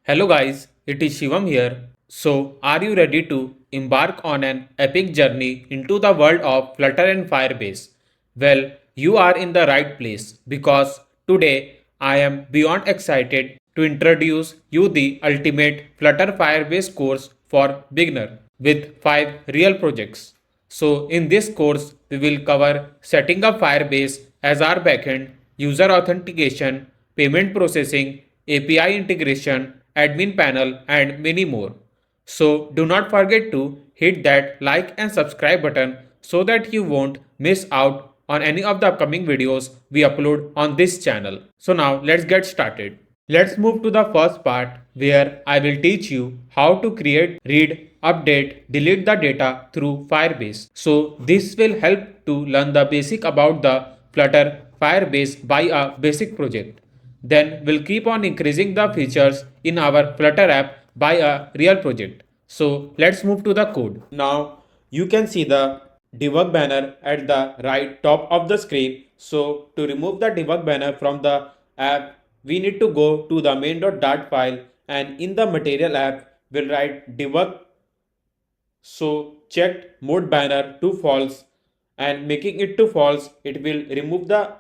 Hello guys, it is Shivam here. So, are you ready to embark on an epic journey into the world of Flutter and Firebase? Well, you are in the right place because today I am beyond excited to introduce you the ultimate Flutter Firebase course for beginner with 5 real projects. So, in this course, we will cover setting up Firebase as our backend, user authentication, payment processing, API integration, admin panel, and many more. So, do not forget to hit that like and subscribe button so that you won't miss out on any of the upcoming videos we upload on this channel. So, now let's get started. Let's move to the first part where I will teach you how to create, read, update, delete the data through Firebase. So this will help to learn the basic about the Flutter Firebase by a basic project. Then we'll keep on increasing the features in our Flutter app by a real project. So let's move to the code. Now you can see the debug banner at the right top of the screen. So to remove the debug banner from the app, we need to go to the main.dart file and in the material app we'll write debug. So checked mode banner to false and making it to false, it will remove the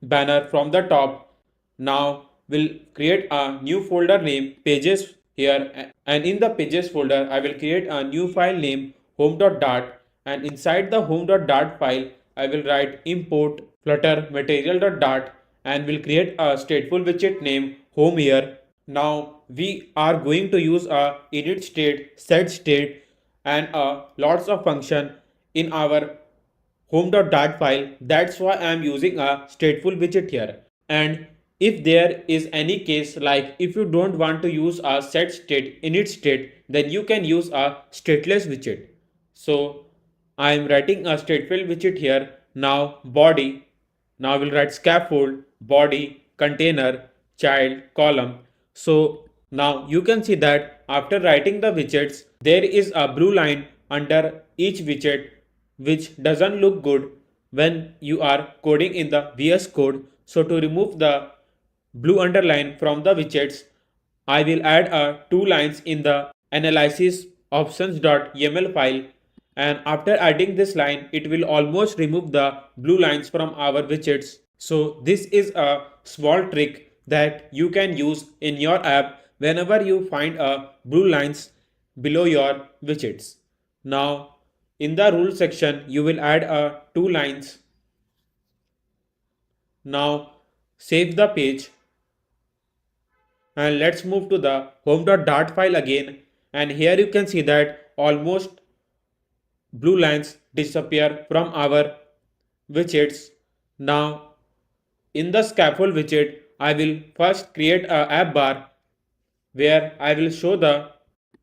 banner from the top. Now we'll create a new folder name pages here, and in the pages folder I will create a new file name home.dart, and inside the home.dart file I will write import flutter material.dart and will create a stateful widget name home here. Now we are going to use a init state, set state, and lots of function in our home.dart file. That's why I am using a stateful widget here. And if there is any case like if you don't want to use a set state init state, then you can use a stateless widget. So I am writing a stateful widget here. Now body. Now we'll write scaffold, body, container, child, column. So now you can see that after writing the widgets, there is a blue line under each widget which doesn't look good when you are coding in the VS Code. So to remove the blue underline from the widgets, I will add two lines in the analysis options.yaml file, and after adding this line it will almost remove the blue lines from our widgets. So this is a small trick that you can use in your app whenever you find a blue lines below your widgets. Now in the rule section you will add two lines. Now save the page and let's move to the home.dart file again, and here you can see that almost blue lines disappear from our widgets. Now in the scaffold widget I will first create a app bar where I will show the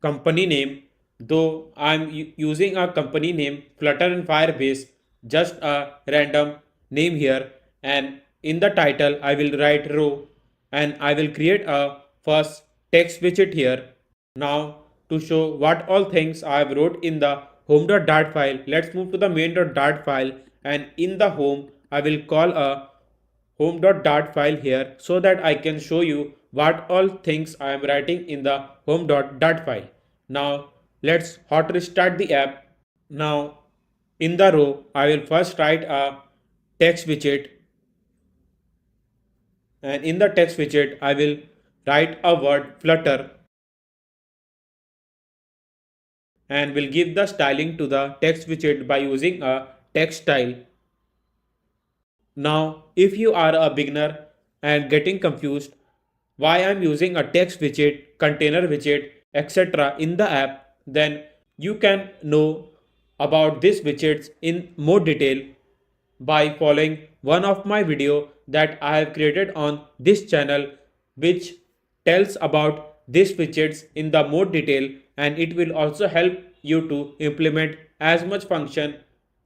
company name, though I am using a company name Flutter and Firebase, just a random name here, and in the title I will write row and I will create a first text widget here. Now to show what all things I have wrote in the home.dart file, let's move to the main.dart file, and in the home I will call a home.dart file here so that I can show you what all things I am writing in the home.dart file. Now let's hot restart the app. Now in the row I will first write a text widget, and in the text widget I will write a word flutter and will give the styling to the text widget by using a text style. Now if you are a beginner and getting confused why I'm using a text widget, container widget, etc. in the app, then you can know about these widgets in more detail by following one of my video that I have created on this channel, which tells about these widgets in the more detail, and it will also help you to implement as much function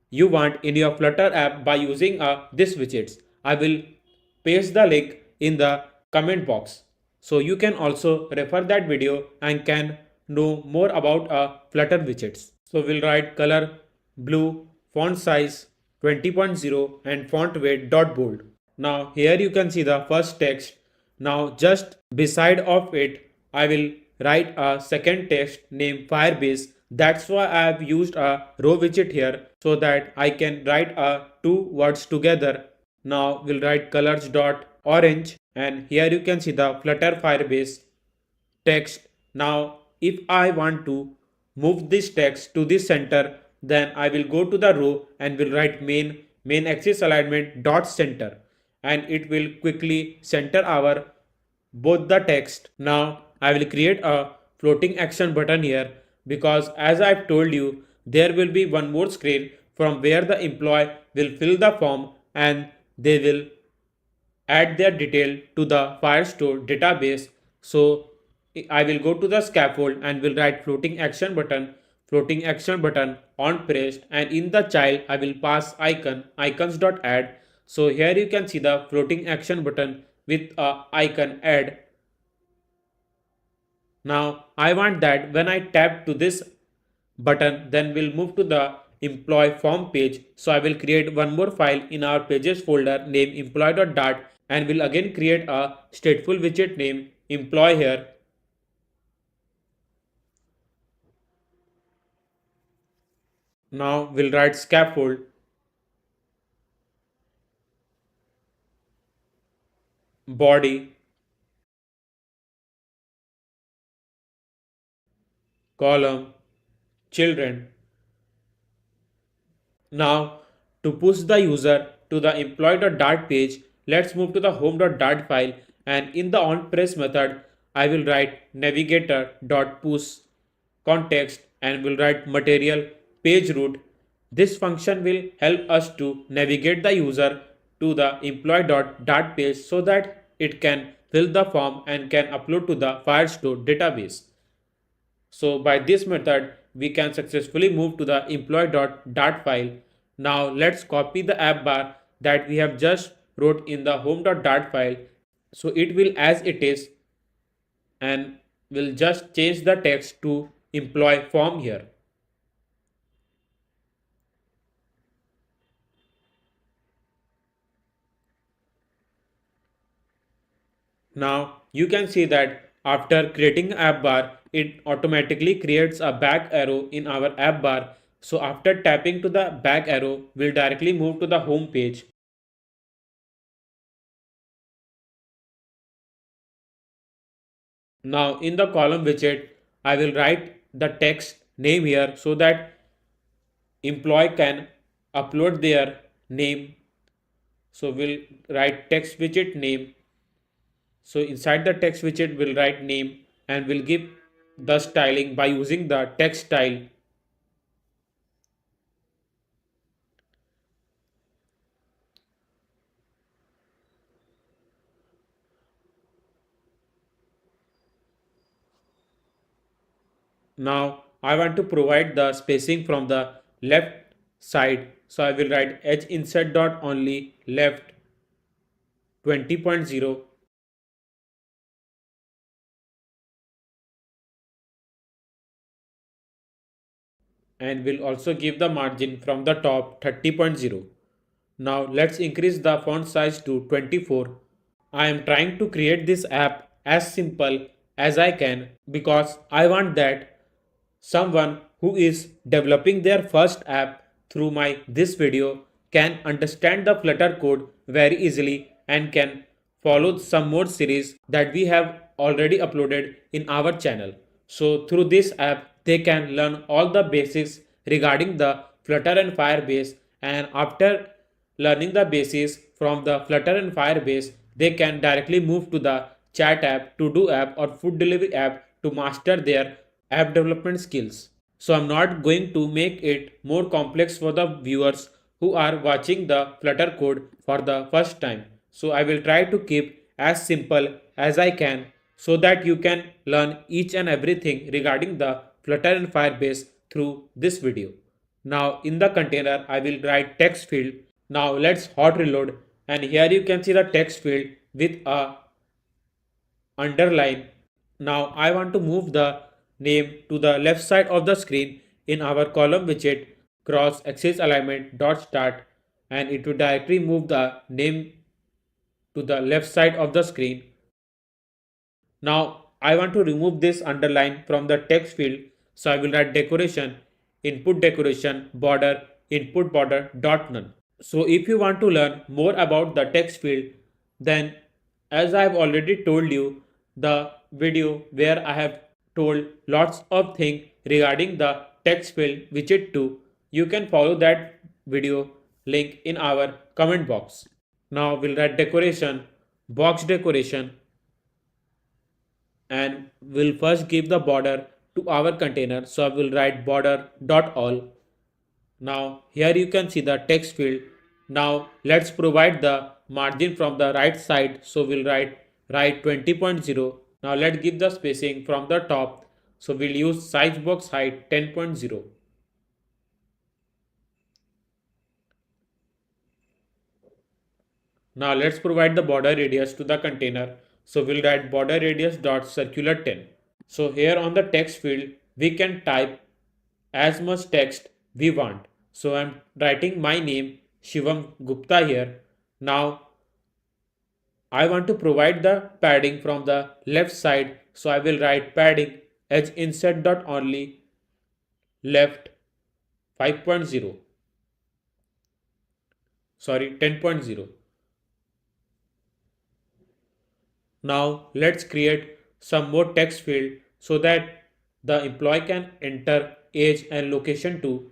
you want in your Flutter app by using these widgets. I will paste the link in the comment box, so you can also refer that video and can know more about Flutter widgets. So we'll write color blue, font size 20.0 and font weight dot bold. Now here you can see the first text. Now just beside of it I will write a second text named Firebase. That's why I have used a row widget here so that I can write two words together. Now we'll write colors dot orange, and here you can see the Flutter Firebase text. Now if I want to move this text to the center, then I will go to the row and will write main axis alignment dot center, and it will quickly center our both the text. Now I will create a floating action button here, because as I've told you, there will be one more screen from where the employee will fill the form and they will add their detail to the Firestore database. So I will go to the scaffold and will write floating action button on pressed, and in the child I will pass icons.add. So here you can see the floating action button with a icon add. Now I want that when I tap to this button, then we'll move to the employee form page. So I will create one more file in our pages folder named employee.dart, and will again create a stateful widget named employee here. Now we'll write scaffold body column children. Now, to push the user to the employee.dart page, let's move to the home.dart file, and in the onPress method, I will write navigator.push context and will write material page route. This function will help us to navigate the user to the employee.dart page so that it can fill the form and can upload to the Firestore database. So by this method, we can successfully move to the employee.dart file. Now let's copy the app bar that we have just wrote in the home.dart file. So it will as it is, and we'll just change the text to employee form here. Now you can see that after creating app bar, it automatically creates a back arrow in our app bar. So after tapping to the back arrow, we'll directly move to the home page. Now in the column widget, I will write the text name here so that employee can upload their name. So we'll write text widget name. So inside the text widget, we'll write name and we'll give the styling by using the text style. Now I want to provide the spacing from the left side. So I will write edge insert dot only left 20.0, and will also give the margin from the top 30.0. Now let's increase the font size to 24. I am trying to create this app as simple as I can, because I want that someone who is developing their first app through my this video can understand the Flutter code very easily and can follow some more series that we have already uploaded in our channel. So through this app they can learn all the basics regarding the Flutter and Firebase, and after learning the basics from the Flutter and Firebase, they can directly move to the chat app, to do app, or food delivery app to master their app development skills. So I'm not going to make it more complex for the viewers who are watching the Flutter code for the first time. So I will try to keep as simple as I can so that you can learn each and everything regarding the Flutter and Firebase through this video. Now in the container I will write text field. Now let's hot reload, and here you can see the text field with a underline. Now I want to move the name to the left side of the screen in our column widget cross axis alignment dot start, and it will directly move the name to the left side of the screen. Now I want to remove this underline from the text field. So I will write decoration, input decoration, border, input border dot none. So if you want to learn more about the text field, then as I have already told you the video where I have told lots of things regarding the text field widget 2, you can follow that video link in our comment box. Now we'll write decoration, box decoration, and we'll first give the border to our container. So I will write border dot all. Now here you can see the text field. Now let's provide the margin from the right side. So we'll write 20.0. Now let's give the spacing from the top. So we'll use size box height 10.0. Now let's provide the border radius to the container. So we'll write border radius dot circular 10. So here on the text field, we can type as much text we want. So I'm writing my name Shivam Gupta here. Now I want to provide the padding from the left side. So I will write padding edge insert dot only left 5.0. Sorry, 10.0. Now let's create some more text field so that the employee can enter age and location too.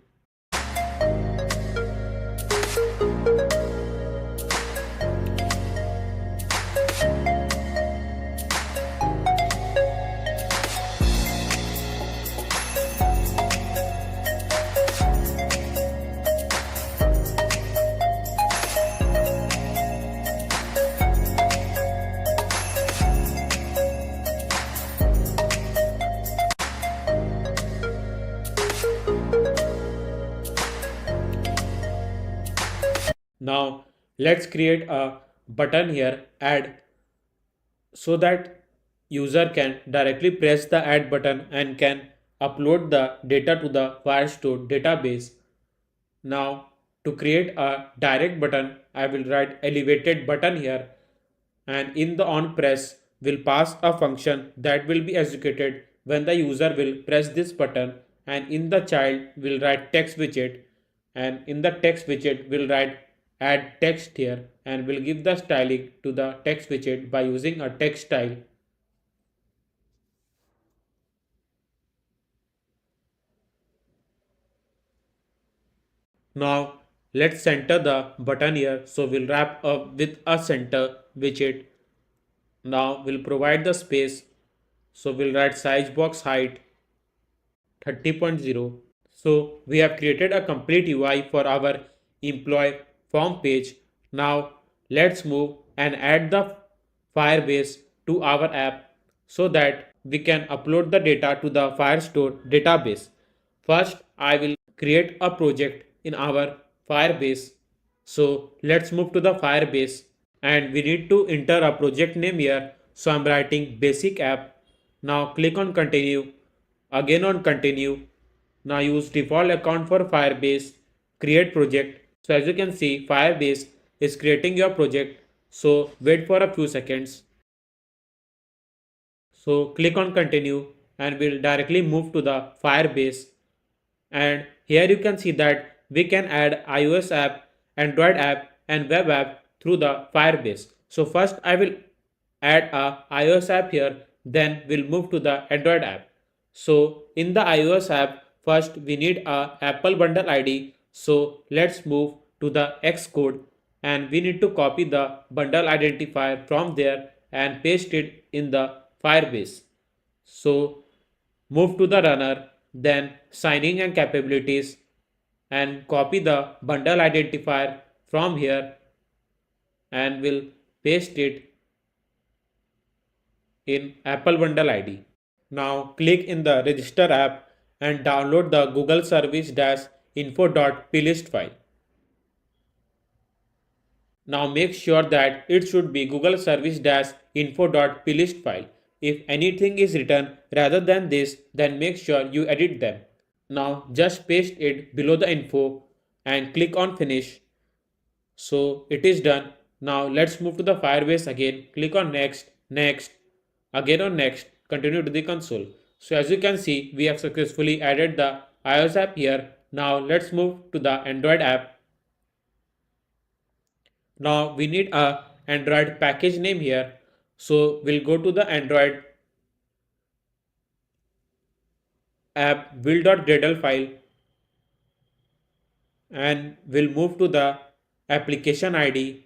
Now let's create a button here, add, so that user can directly press the add button and can upload the data to the Firestore database. Now to create a direct button, I will write elevated button here, and in the on press will pass a function that will be executed when the user will press this button, and in the child will write text widget, and in the text widget will write add text here, and will give the styling to the text widget by using a text style. Now let's center the button here. So we'll wrap up with a center widget. Now we'll provide the space. So we'll write size box height 30.0. So we have created a complete UI for our employee form page. Now let's move and add the Firebase to our app so that we can upload the data to the Firestore database. First, I will create a project in our Firebase. So let's move to the Firebase, and we need to enter a project name here. So I'm writing basic app. Now click on continue, again on continue. Now use default account for Firebase, create project. So as you can see, Firebase is creating your project. So wait for a few seconds. So click on continue and we'll directly move to the Firebase. And here you can see that we can add iOS app, Android app and web app through the Firebase. So first I will add a iOS app here, then we'll move to the Android app. So in the iOS app, first we need a Apple bundle ID. So let's move to the Xcode and we need to copy the bundle identifier from there and paste it in the Firebase. So move to the runner, then signing and capabilities, and copy the bundle identifier from here and will paste it in Apple bundle ID. Now click in the register app and download the Google service-info.plist file. Now make sure that it should be Google service-info.plist file. If anything is written rather than this, then make sure you edit them. Now just paste it below the info and click on finish. So it is done. Now let's move to the Firebase again. Click on next, next, again on next, continue to the console. So as you can see, we have successfully added the iOS app here. Now let's move to the Android app. Now we need a Android package name here. So we'll go to the Android app build.gradle file and we'll move to the application ID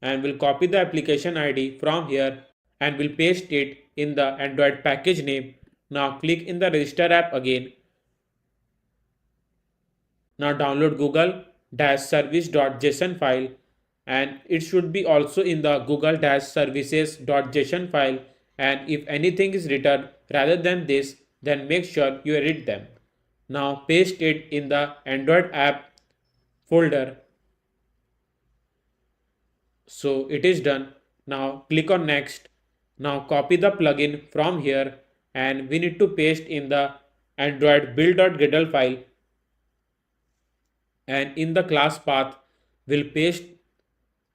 and we'll copy the application ID from here and we'll paste it in the Android package name. Now click in the register app again. Now download google-service.json file and it should be also in the google-services.json file, and if anything is written rather than this, then make sure you edit them. Now paste it in the Android app folder. So it is done. Now click on next. Now copy the plugin from here and we need to paste in the Android build.gradle file, and in the class path we'll paste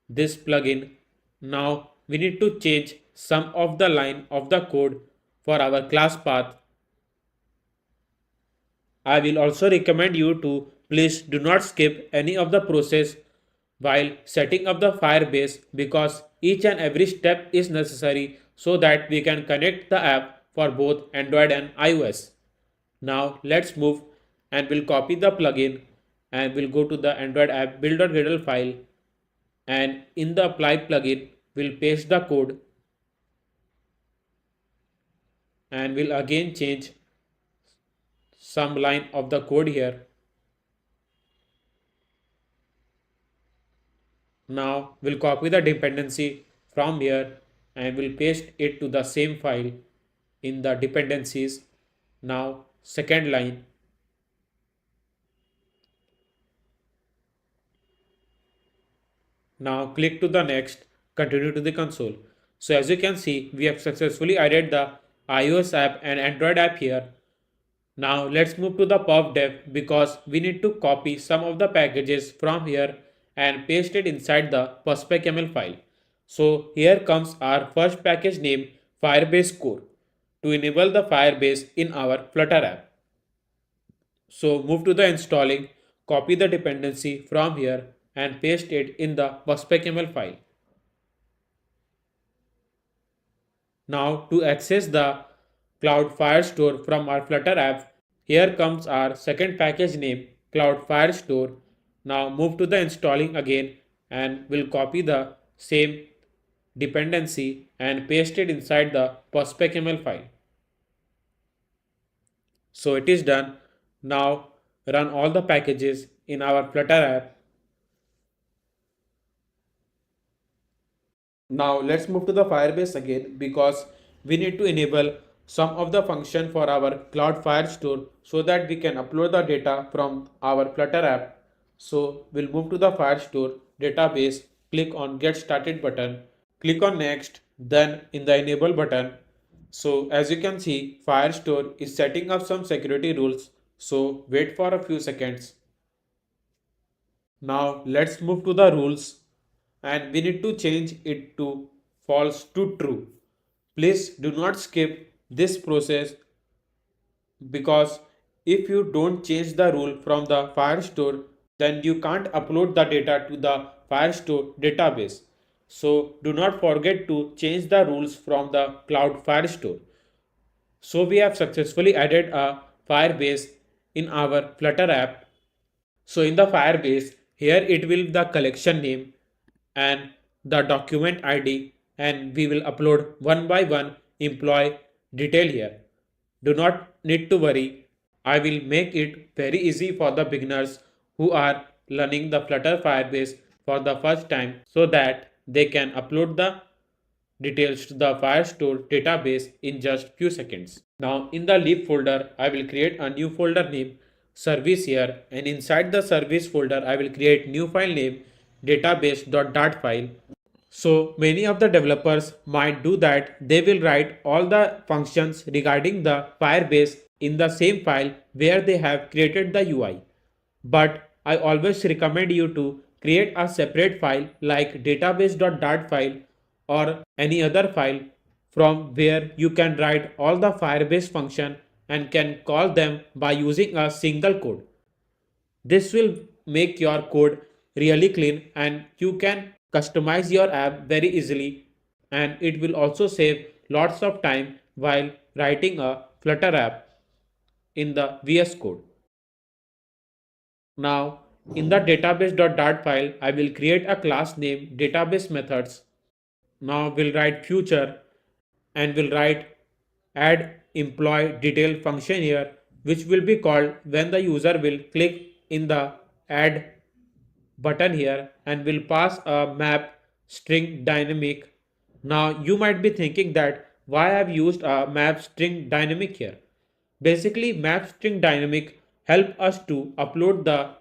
this plugin. Now we need to change some of the line of the code for our class path. I will also recommend you to please do not skip any of the process while setting up the Firebase, because each and every step is necessary so that we can connect the app for both Android and iOS. Now let's move and we'll copy the plugin and we'll go to the Android app build.gradle file, and in the apply plugin we'll paste the code and we'll again change some line of the code here. Now we'll copy the dependency from here and we'll paste it to the same file in the dependencies. Now second line. Now click to the next, continue to the console. So as you can see, we have successfully added the iOS app and Android app here. Now let's move to the pub.dev because we need to copy some of the packages from here and paste it inside the perspec.yaml file. So here comes our first package name, Firebase core, to enable the Firebase in our Flutter app. So move to the installing, copy the dependency from here and paste it in the perspec.yaml file. Now to access the Cloud Firestore from our Flutter app, here comes our second package name, Cloud Firestore. Now move to the installing again and we'll copy the same dependency and paste it inside the perspec.yaml file. So it is done. Now run all the packages in our Flutter app. Now let's move to the Firebase again because we need to enable some of the function for our Cloud Firestore so that we can upload the data from our Flutter app. So we'll move to the Firestore database, click on Get Started button, click on Next, then in the Enable button. So as you can see, Firestore is setting up some security rules. So wait for a few seconds. Now let's move to the rules and we need to change it to false to true. Please do not skip this process because if you don't change the rule from the Firestore, then you can't upload the data to the Firestore database. So do not forget to change the rules from the Cloud Firestore. So we have successfully added a Firebase in our Flutter app. So in the Firebase, here it will be the collection name and the document ID, and we will upload one by one employee detail here. Do not need to worry. I will make it very easy for the beginners who are learning the Flutter Firebase for the first time so that they can upload the details to the Firestore database in just few seconds. Now in the lib folder, I will create a new folder name service here, and inside the service folder, I will create new file name database.dart file. So many of the developers might do that. They will write all the functions regarding the Firebase in the same file where they have created the UI. But I always recommend you to create a separate file like database.dart file or any other file from where you can write all the Firebase function and can call them by using a single code. This will make your code really clean and you can customize your app very easily, and it will also save lots of time while writing a Flutter app in the VS Code. Now in the database.dart file, I will create a class named database methods. Now we'll write future and we'll write add employee detail function here, which will be called when the user will click in the add button here, and will pass a map string dynamic. Now you might be thinking that why I've used a map string dynamic here. Basically, map string dynamic help us to upload the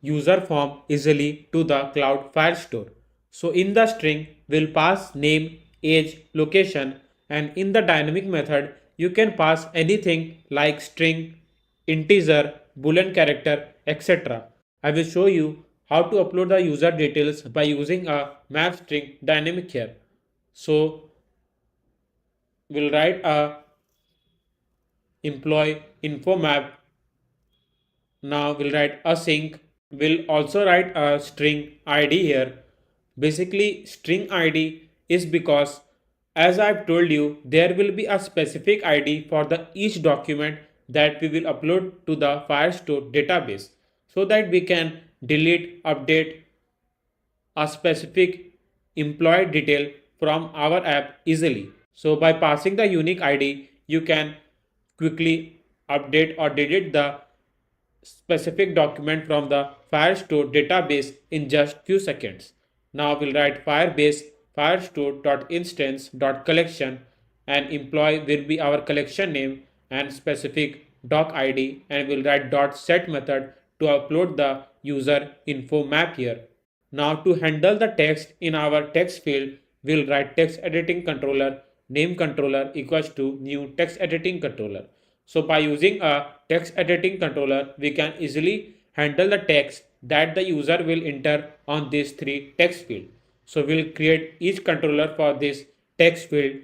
user form easily to the cloud Firestore. So in the string we'll pass name, age, location, and in the dynamic method you can pass anything like string, integer, boolean character, etc. I will show you how to upload the user details by using a map string dynamic here. So we'll write a employee info map. Now we'll write async. We'll also write a string ID here. Basically, string ID is because, as I've told you, there will be a specific ID for the each document that we will upload to the Firestore database, so that we can delete, update a specific employee detail from our app easily. So by passing the unique ID, you can quickly update or delete the specific document from the Firestore database in just few seconds. Now we'll write Firebase firestore.instance.collection, and employee will be our collection name and specific doc ID, and we'll write .set method to upload the user info map here. Now to handle the text in our text field, we'll write text editing controller name controller equals to new text editing controller. So by using a text editing controller, we can easily handle the text that the user will enter on these three text field. So we'll create each controller for this text field.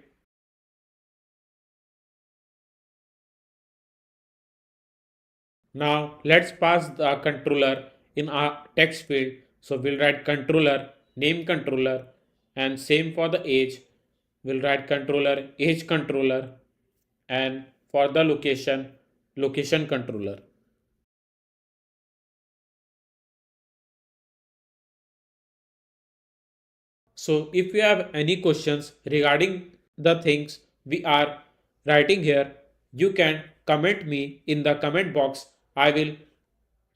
Now let's pass the controller in our text field. So we'll write controller name controller, and same for the age. We'll write controller age controller, and for the location controller. So if you have any questions regarding the things we are writing here, you can comment me in the comment box. I will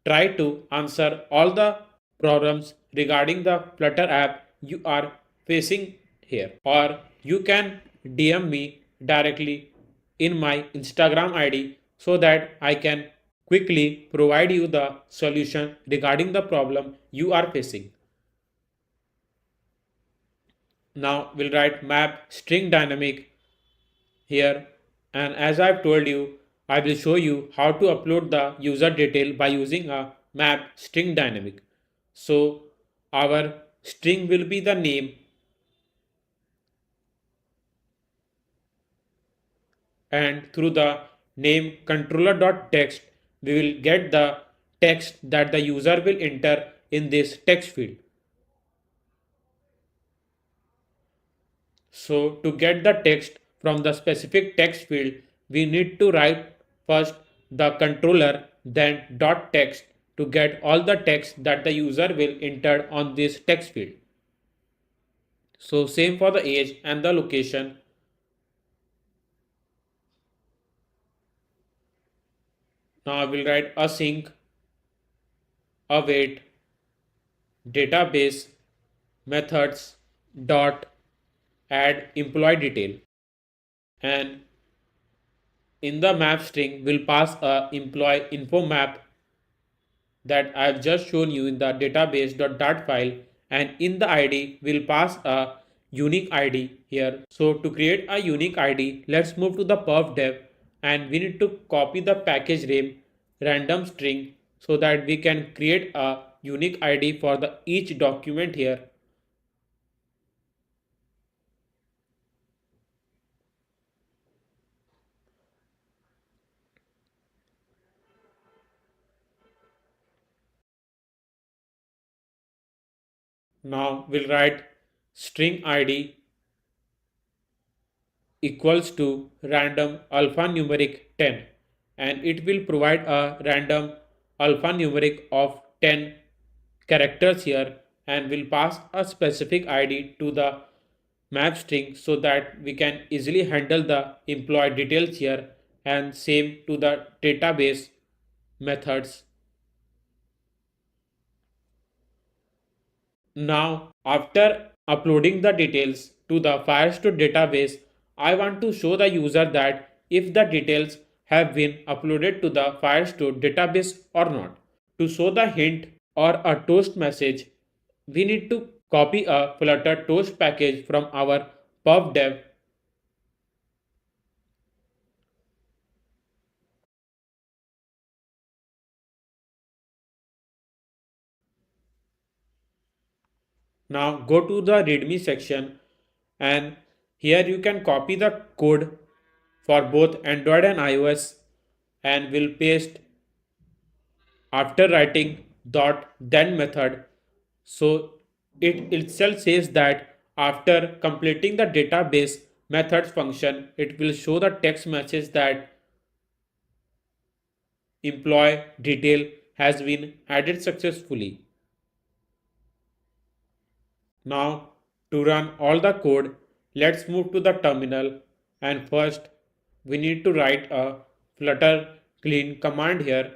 try to answer all the problems regarding the Flutter app you are facing here, or you can DM me directly in my Instagram ID so that I can quickly provide you the solution regarding the problem you are facing. Now we'll write map string dynamic here, and as I've told you, I will show you how to upload the user detail by using a map string dynamic. So our string will be the name, and through the name controller.text we will get the text that the user will enter in this text field. So to get the text from the specific text field, we need to write first the controller, then dot text to get all the text that the user will enter on this text field. So same for the age and the location. Now I will write async await database methods dot add employee detail, and in the map string we'll pass a employee info map that I've just shown you in the database.dart file, and in the ID we'll pass a unique ID here. So to create a unique ID, let's move to the perf dev, and we need to copy the package name random string so that we can create a unique ID for the each document here. Now we'll write string id equals to random alphanumeric 10, and it will provide a random alphanumeric of 10 characters here, and will pass a specific id to the map string so that we can easily handle the employee details here, and same to the database methods. Now, after uploading the details to the Firestore database, I want to show the user that if the details have been uploaded to the Firestore database or not. To show the hint or a toast message, we need to copy a Flutter toast package from our pubdev. Now go to the readme section, and here you can copy the code for both Android and iOS, and will paste after writing dot then method. So it itself says that after completing the database methods function, it will show the text message that employee detail has been added successfully. Now, to run all the code, let's move to the terminal, and first we need to write a flutter clean command here,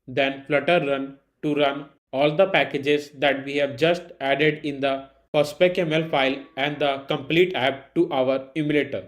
then flutter run to run all the packages that we have just added in the prospect.ml file and the complete app to our emulator.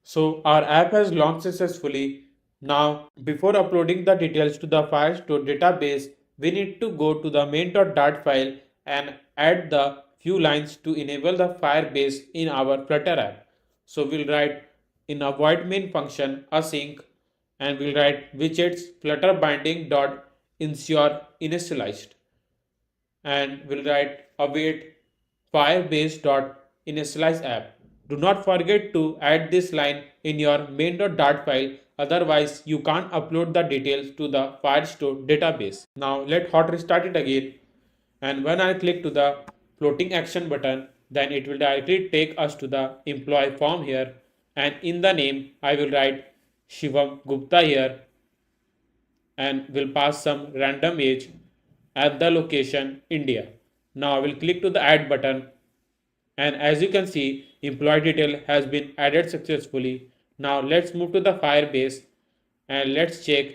So our app has launched successfully. Now, before uploading the details to the Firestore database, we need to go to the main.dart file and add the few lines to enable the Firebase in our Flutter app. So we'll write in a void main function async, and we'll write widgets flutter binding dot ensure initialized, and we'll write await firebase.initialize app. Do not forget to add this line in your main.dart file, otherwise you can't upload the details to the Firestore database. Now let hot restart it again, and when I click to the floating action button, then it will directly take us to the employee form here, and in the name I will write Shivam Gupta here, and will pass some random age at the location India. Now I will click to the add button, and as you can see, employee detail has been added successfully. Now let's move to the Firebase, and let's check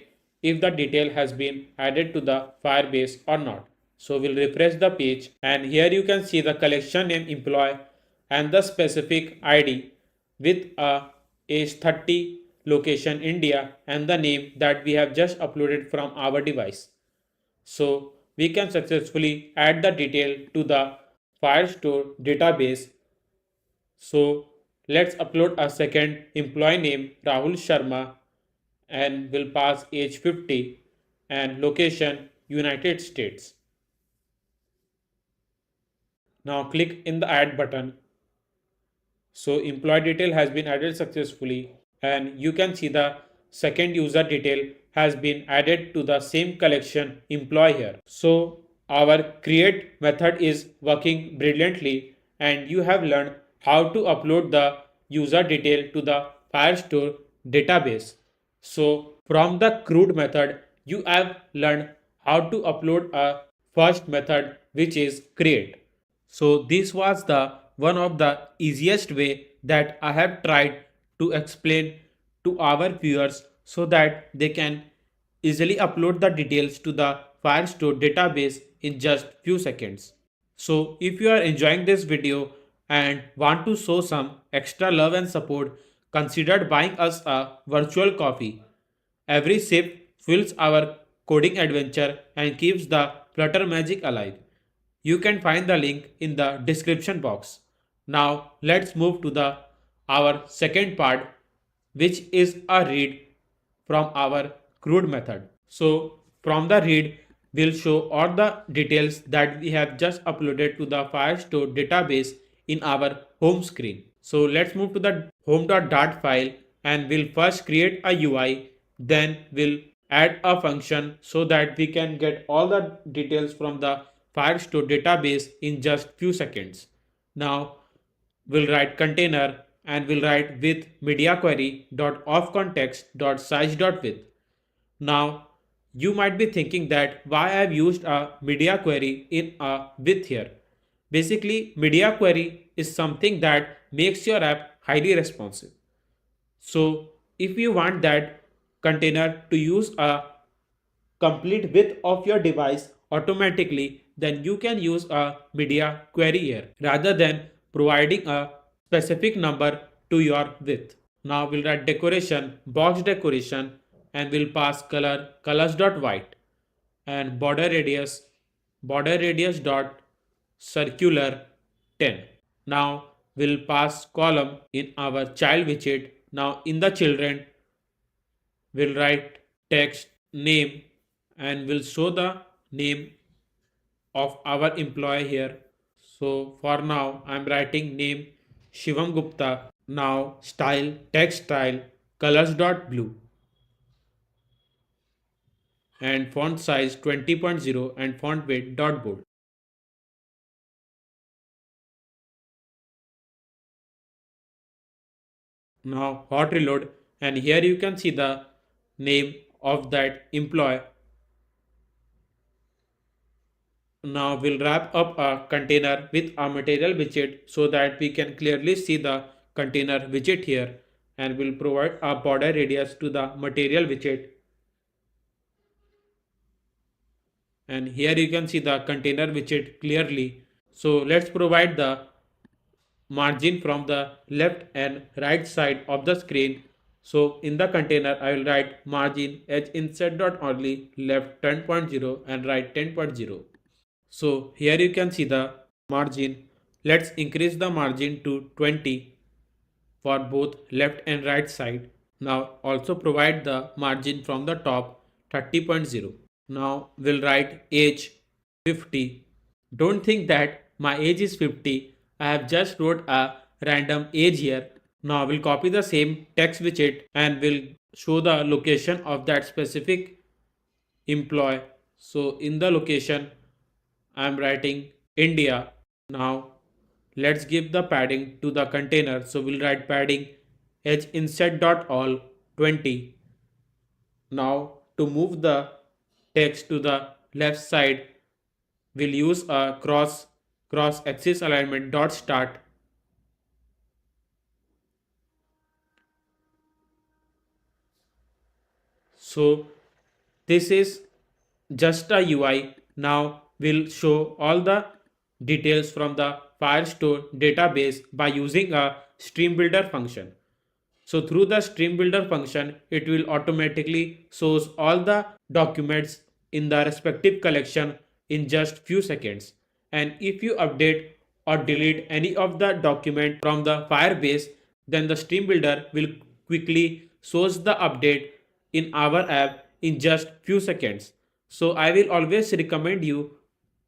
if the detail has been added to the Firebase or not. So we'll refresh the page, and here you can see the collection name employee and the specific ID with a age 30, location India, and the name that we have just uploaded from our device. So we can successfully add the detail to the Firestore database. So let's upload a second employee name Rahul Sharma, and will pass age 50 and location United States. Now click in the add button. So employee detail has been added successfully, and you can see the second user detail has been added to the same collection employee here. So our create method is working brilliantly, and you have learned how to upload the user detail to the Firestore database. So from the CRUD method, you have learned how to upload a first method, which is create. So this was the one of the easiest way that I have tried to explain to our viewers so that they can easily upload the details to the Firestore database in just few seconds. So if you are enjoying this video and want to show some extra love and support, consider buying us a virtual coffee. Every sip fuels our coding adventure and keeps the Flutter magic alive. You can find the link in the description box. Now let's move to the our second part, which is a read from our CRUD method. So from the read, we'll show all the details that we have just uploaded to the Firestore database in our home screen. So let's move to the home.dart file, and we'll first create a UI, then we'll add a function so that we can get all the details from the Firestore database in just few seconds. Now we'll write container and we'll write with media query dot of context dot size dot width. Now you might be thinking that why I've used a media query in a with here. Basically, media query is something that makes your app highly responsive. So if you want that container to use a complete width of your device automatically, then you can use a media query here rather than providing a specific number to your width. Now we'll write decoration, box decoration, and we'll pass color colors.white and border radius dot circular 10. Now we'll pass column in our child widget. Now in the children we'll write text name and we'll show the name of our employee here. So for now I'm writing name Shivam Gupta. Now style text style colors.blue and font size 20.0 and font weight dot bold. Now hot reload and here you can see the name of that employee. Now we'll wrap up a container with a material widget so that we can clearly see the container widget here, and we'll provide a border radius to the material widget, and here you can see the container widget clearly. So let's provide the margin from the left and right side of the screen. So in the container I will write margin edge insert dot only left 10.0 and right 10.0. So here you can see the margin. Let's increase the margin to 20 for both left and right side. Now also provide the margin from the top 30.0. Now we'll write age 50. Don't think that my age is 50. I have just wrote a random age here. Now we'll copy the same text widget and we'll show the location of that specific employee. So in the location I'm writing India. Now let's give the padding to the container. So we'll write padding h inset dot all 20. Now to move the text to the left side, we'll use a cross axis alignment dot start. So this is just a UI. Now we'll show all the details from the Firestore database by using a stream builder function. So through the stream builder function, it will automatically shows all the documents in the respective collection in just few seconds. And if you update or delete any of the document from the Firebase, then the stream builder will quickly shows the update in our app in just few seconds. So I will always recommend you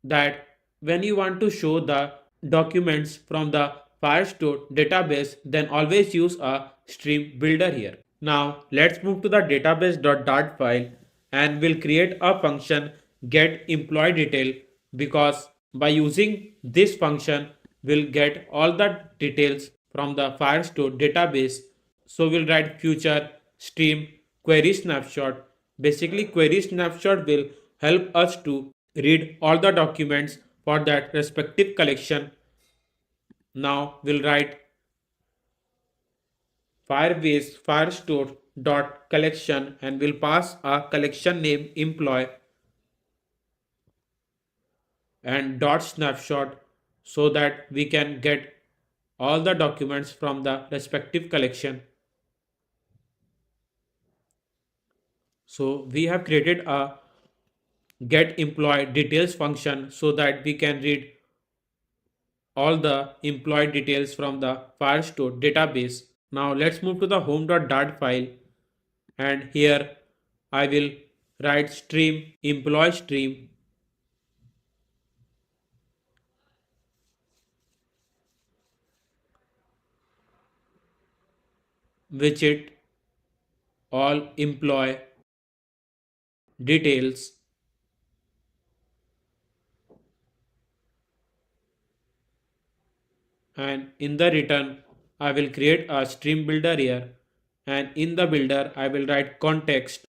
that when you want to show the documents from the Firestore database, then always use a stream builder here. Now let's move to the database.dart file and we'll create a function get employee detail, because by using this function we'll get all the details from the Firestore database. So we'll write future stream query snapshot. Basically query snapshot will help us to read all the documents for that respective collection. Now we'll write Firebase Firestore dot collection and we'll pass a collection name employee and dot snapshot so that we can get all the documents from the respective collection. So we have created a get employee details function so that we can read all the employee details from the Firestore database. Now let's move to the home.dart file, and here I will write stream employee stream widget all employee details, and in the return I will create a stream builder here, and in the builder I will write context,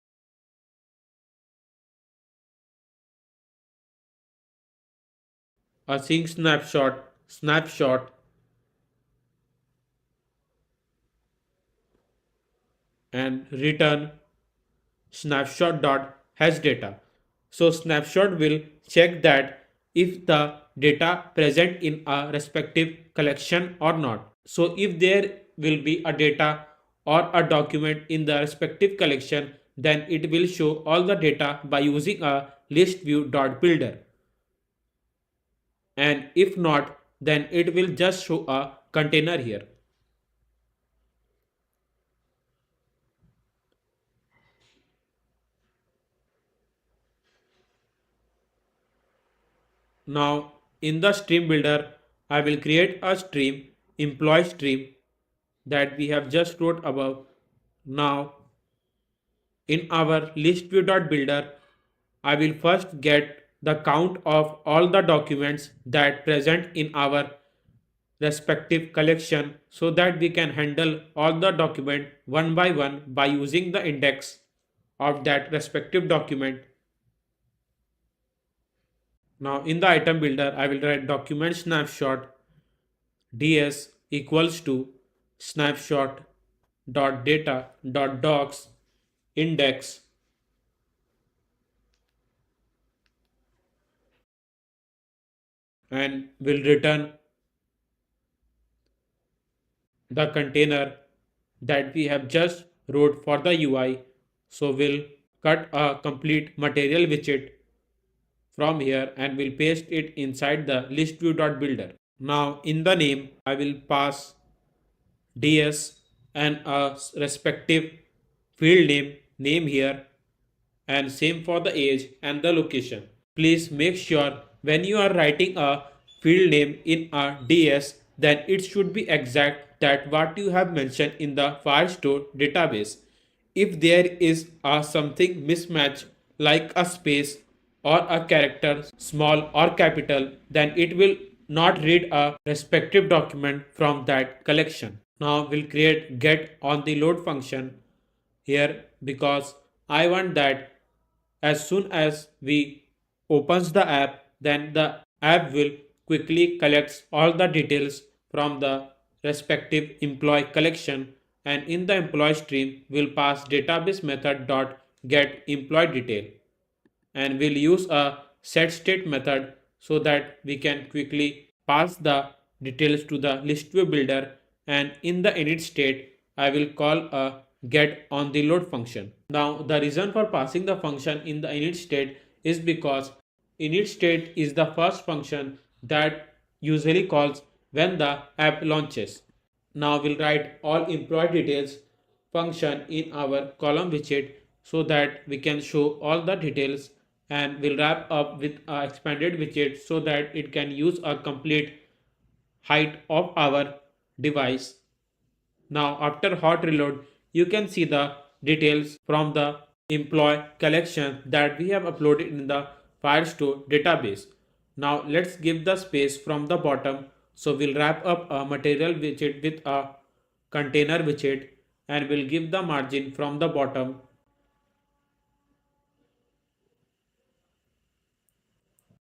a sync snapshot, and return snapshot.hasData. So snapshot will check that if the data present in a respective collection or not. So if there will be a data or a document in the respective collection, then it will show all the data by using a list view.builder. And if not, then it will just show a container here. Now in the stream builder, I will create a stream, employee stream, that we have just wrote above. Now in our list view.builder, I will first get the count of all the documents that present in our respective collection so that we can handle all the document one by using the index of that respective document. Now in the item builder, I will write document snapshot ds equals to snapshot dot data dot docs index, and will return the container that we have just wrote for the UI. So we'll cut a complete material widget from here and we'll paste it inside the list view.builder. Now in the name, I will pass ds and a respective field name here, and same for the age and the location. Please make sure when you are writing a field name in a DS, then it should be exact that what you have mentioned in the Firestore database. If there is a something mismatch like a space or a character small or capital, then it will not read a respective document from that collection. Now we'll create get on the load function here because I want that as soon as we opens the app, then the app will quickly collects all the details from the respective employee collection, and in the employee stream will pass database method dot get employee detail, and we'll use a set state method so that we can quickly pass the details to the list view builder, and in the init state I will call a get on the load function. Now the reason for passing the function in the init state is because init state is the first function that usually calls when the app launches. Now we'll write all employee details function in our column widget so that we can show all the details, and we'll wrap up with a expanded widget so that it can use a complete height of our device. Now after hot reload, you can see the details from the employee collection that we have uploaded in the Firestore database. Now let's give the space from the bottom. So we'll wrap up a material widget with a container widget, and we'll give the margin from the bottom.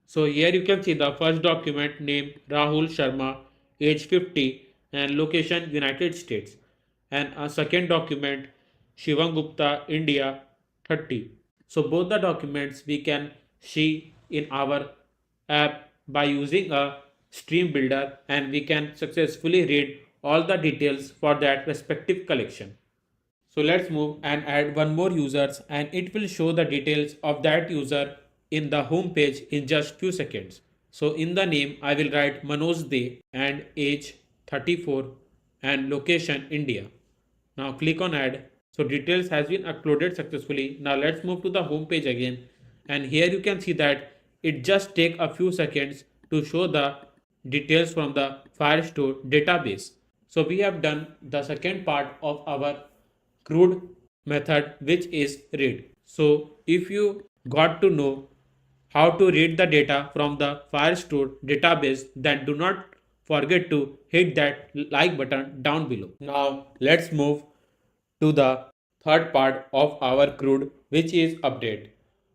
So here you can see the first document name Rahul Sharma, age 50 and location United States, and a second document Shivam Gupta, India, 30. So both the documents we can see in our app by using a stream builder, and we can successfully read all the details for that respective collection. So let's move and add one more users, and it will show the details of that user in the home page in just few seconds. So in the name I will write Manoj De and age 34 and location India. Now click on add. So details has been uploaded successfully. Now let's move to the home page again, and here you can see that it just take a few seconds to show the details from the Firestore database. So we have done the second part of our CRUD method, which is read. So if you got to know how to read the data from the Firestore database, then do not forget to hit that like button down below. Now let's move to the third part of our CRUD, which is update.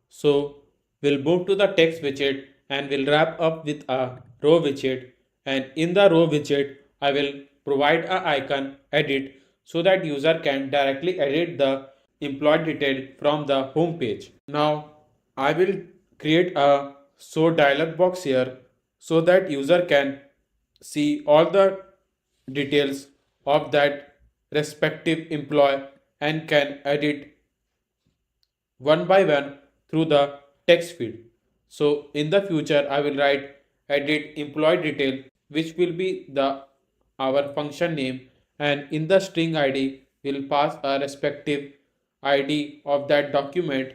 So we'll move to the text widget and we'll wrap up with a row widget, and in the row widget I will provide a icon edit so that user can directly edit the employee detail from the home page. Now I will create a show dialog box here so that user can see all the details of that respective employee and can edit one by one through the text field. So in the future I will write edit employee detail, which will be the our function name, and in the string id will pass a respective id of that document,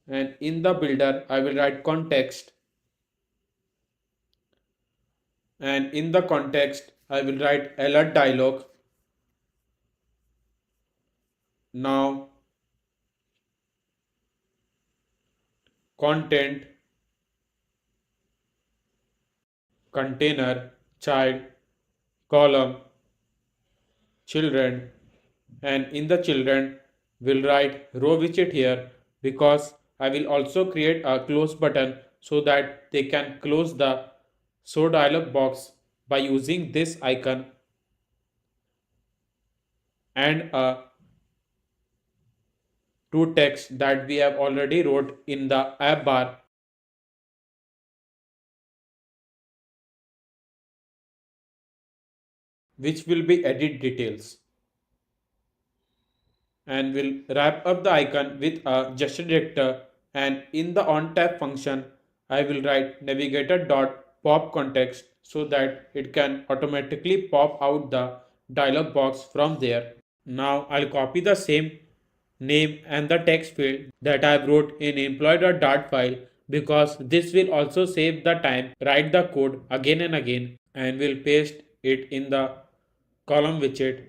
and in the builder I will write context, and in the context I will write alert dialog. Now content, container, child, column, children, and in the children will write row widget here because I will also create a close button so that they can close the show dialog box by using this icon and a to text that we have already wrote in the app bar, which will be edit details, and will wrap up the icon with a gesture director, and in the on tap function I will write navigator dot pop context so that it can automatically pop out the dialog box from there. Now I'll copy the same name and the text field that I wrote in employee.dart file because this will also save the time, write the code again and again, and will paste it in the column widget,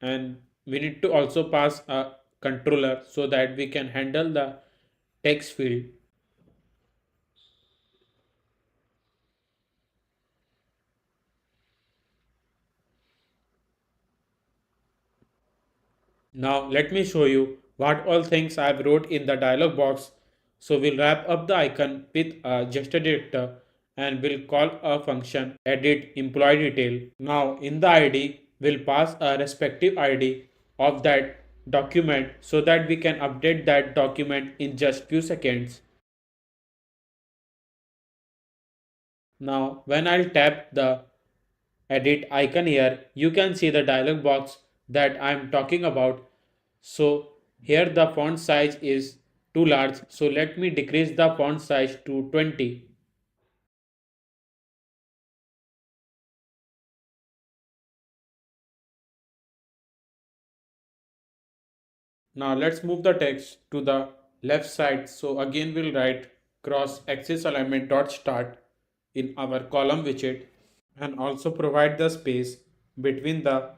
and we need to also pass a controller so that we can handle the text field. Now let me show you what all things I have wrote in the dialog box. So we'll wrap up the icon with a gesture director and we'll call a function edit employee detail. Now in the id we'll pass a respective id of that document so that we can update that document in just few seconds. Now when I'll tap the edit icon here, you can see the dialog box that I'm talking about. So here the font size is too large, so let me decrease the font size to 20. Now let's move the text to the left side. So again we'll write cross axis alignment dot start in our column widget, and also provide the space between the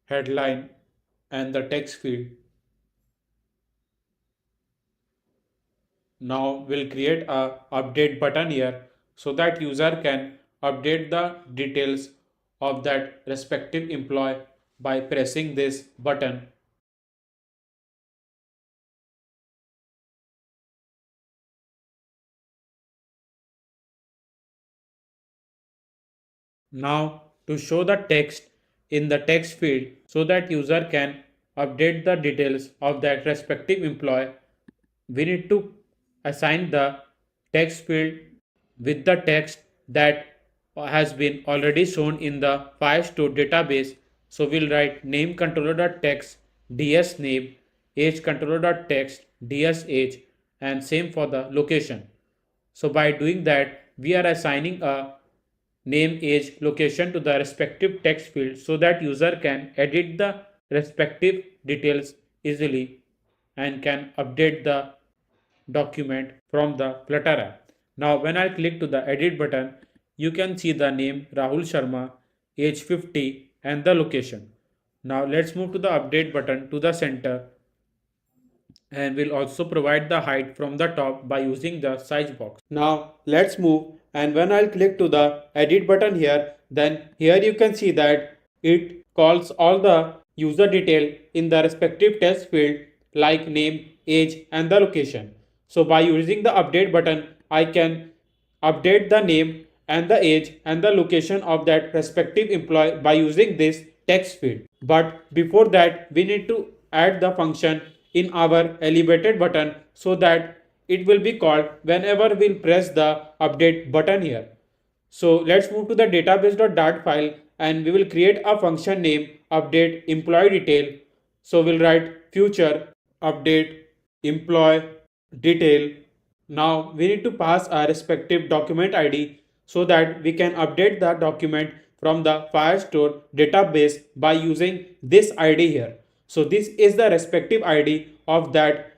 headline and the text field. Now we'll create a update button here so that user can update the details of that respective employee by pressing this button. Now to show the text in the text field so that user can update the details of that respective employee, we need to assign the text field with the text that has been already shown in the Firestore database. So we'll write name controller.text ds name, age controller.text ds age, and same for the location. So by doing that, we are assigning a name, age, location to the respective text field so that user can edit the respective details easily and can update the document from the Flutter app. Now when I click to the edit button, you can see the name Rahul Sharma, age 50, and the location. Now let's move to the update button to the center and will also provide the height from the top by using the size box. Now let's move, and when I'll click to the edit button here, then here you can see that it calls all the user detail in the respective text field like name, age and the location. So by using the update button, I can update the name and the age and the location of that respective employee by using this text field. But before that, we need to add the function in our elevated button so that it will be called whenever we'll press the update button here. So let's move to the database.dart file, and we will create a function name update employee detail. So we'll write future update employee detail. Now we need to pass our respective document ID so that we can update the document from the Firestore database by using this ID here. So this is the respective ID of that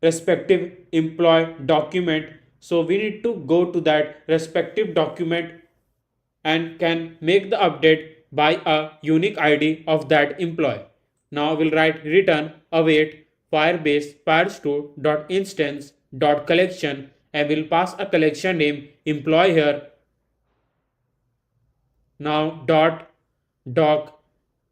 respective employee document. So we need to go to that respective document and can make the update by a unique ID of that employee. Now we'll write return await firebase firestore.instance.collection, and we'll pass a collection name employee here. Now dot doc,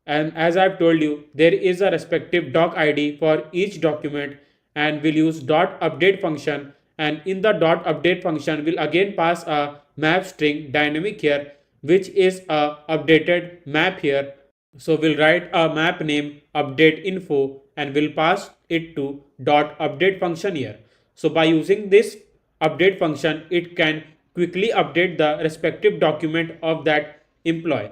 and as I've told you, there is a respective doc ID for each document, and we'll use dot update function, and in the dot update function we'll again pass a map string dynamic here, which is a updated map here. So we'll write a map name update info, and we'll pass it to dot update function here. So by using this update function, it can quickly update the respective document of that employee.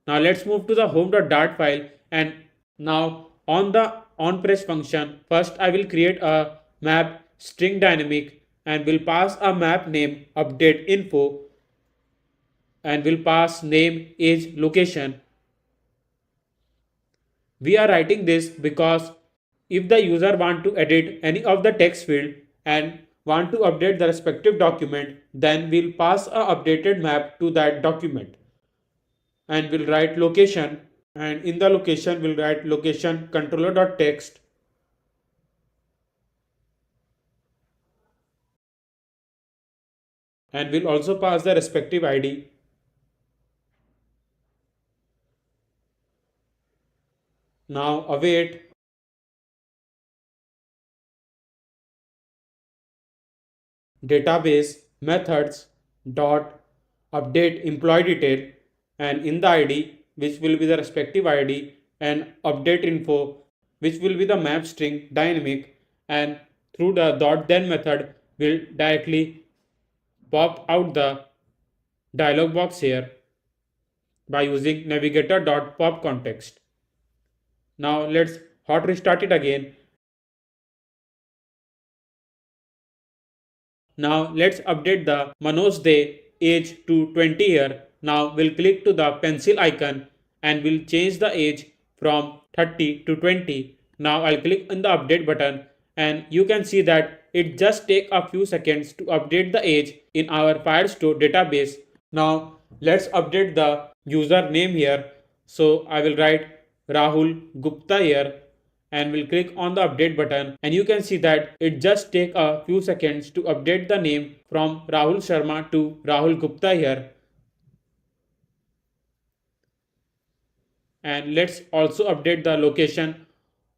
Now let's move to the home.dart file, and now on the onPress function, first I will create a map string dynamic, and will pass a map name update info, and will pass name, age, location. We are writing this because if the user want to edit any of the text field and want to update the respective document, then we'll pass a updated map to that document, and we'll write location, and in the location we'll write location controller.text, and we'll also pass the respective ID. Now await database methods dot update employee detail, and in the ID, which will be the respective ID, and update info, which will be the map string dynamic, and through the dot then method will directly pop out the dialog box here by using navigator dot pop context. Now let's hot restart it again. Now let's update the Manoj Day age to 20 here. Now we'll click to the pencil icon, and we'll change the age from 30 to 20. Now I'll click on the update button, and you can see that it just take a few seconds to update the age in our Firestore database. Now let's update the user name here. So I will write Rahul Gupta here, and we'll click on the update button, and you can see that it just take a few seconds to update the name from Rahul Sharma to Rahul Gupta here. And let's also update the location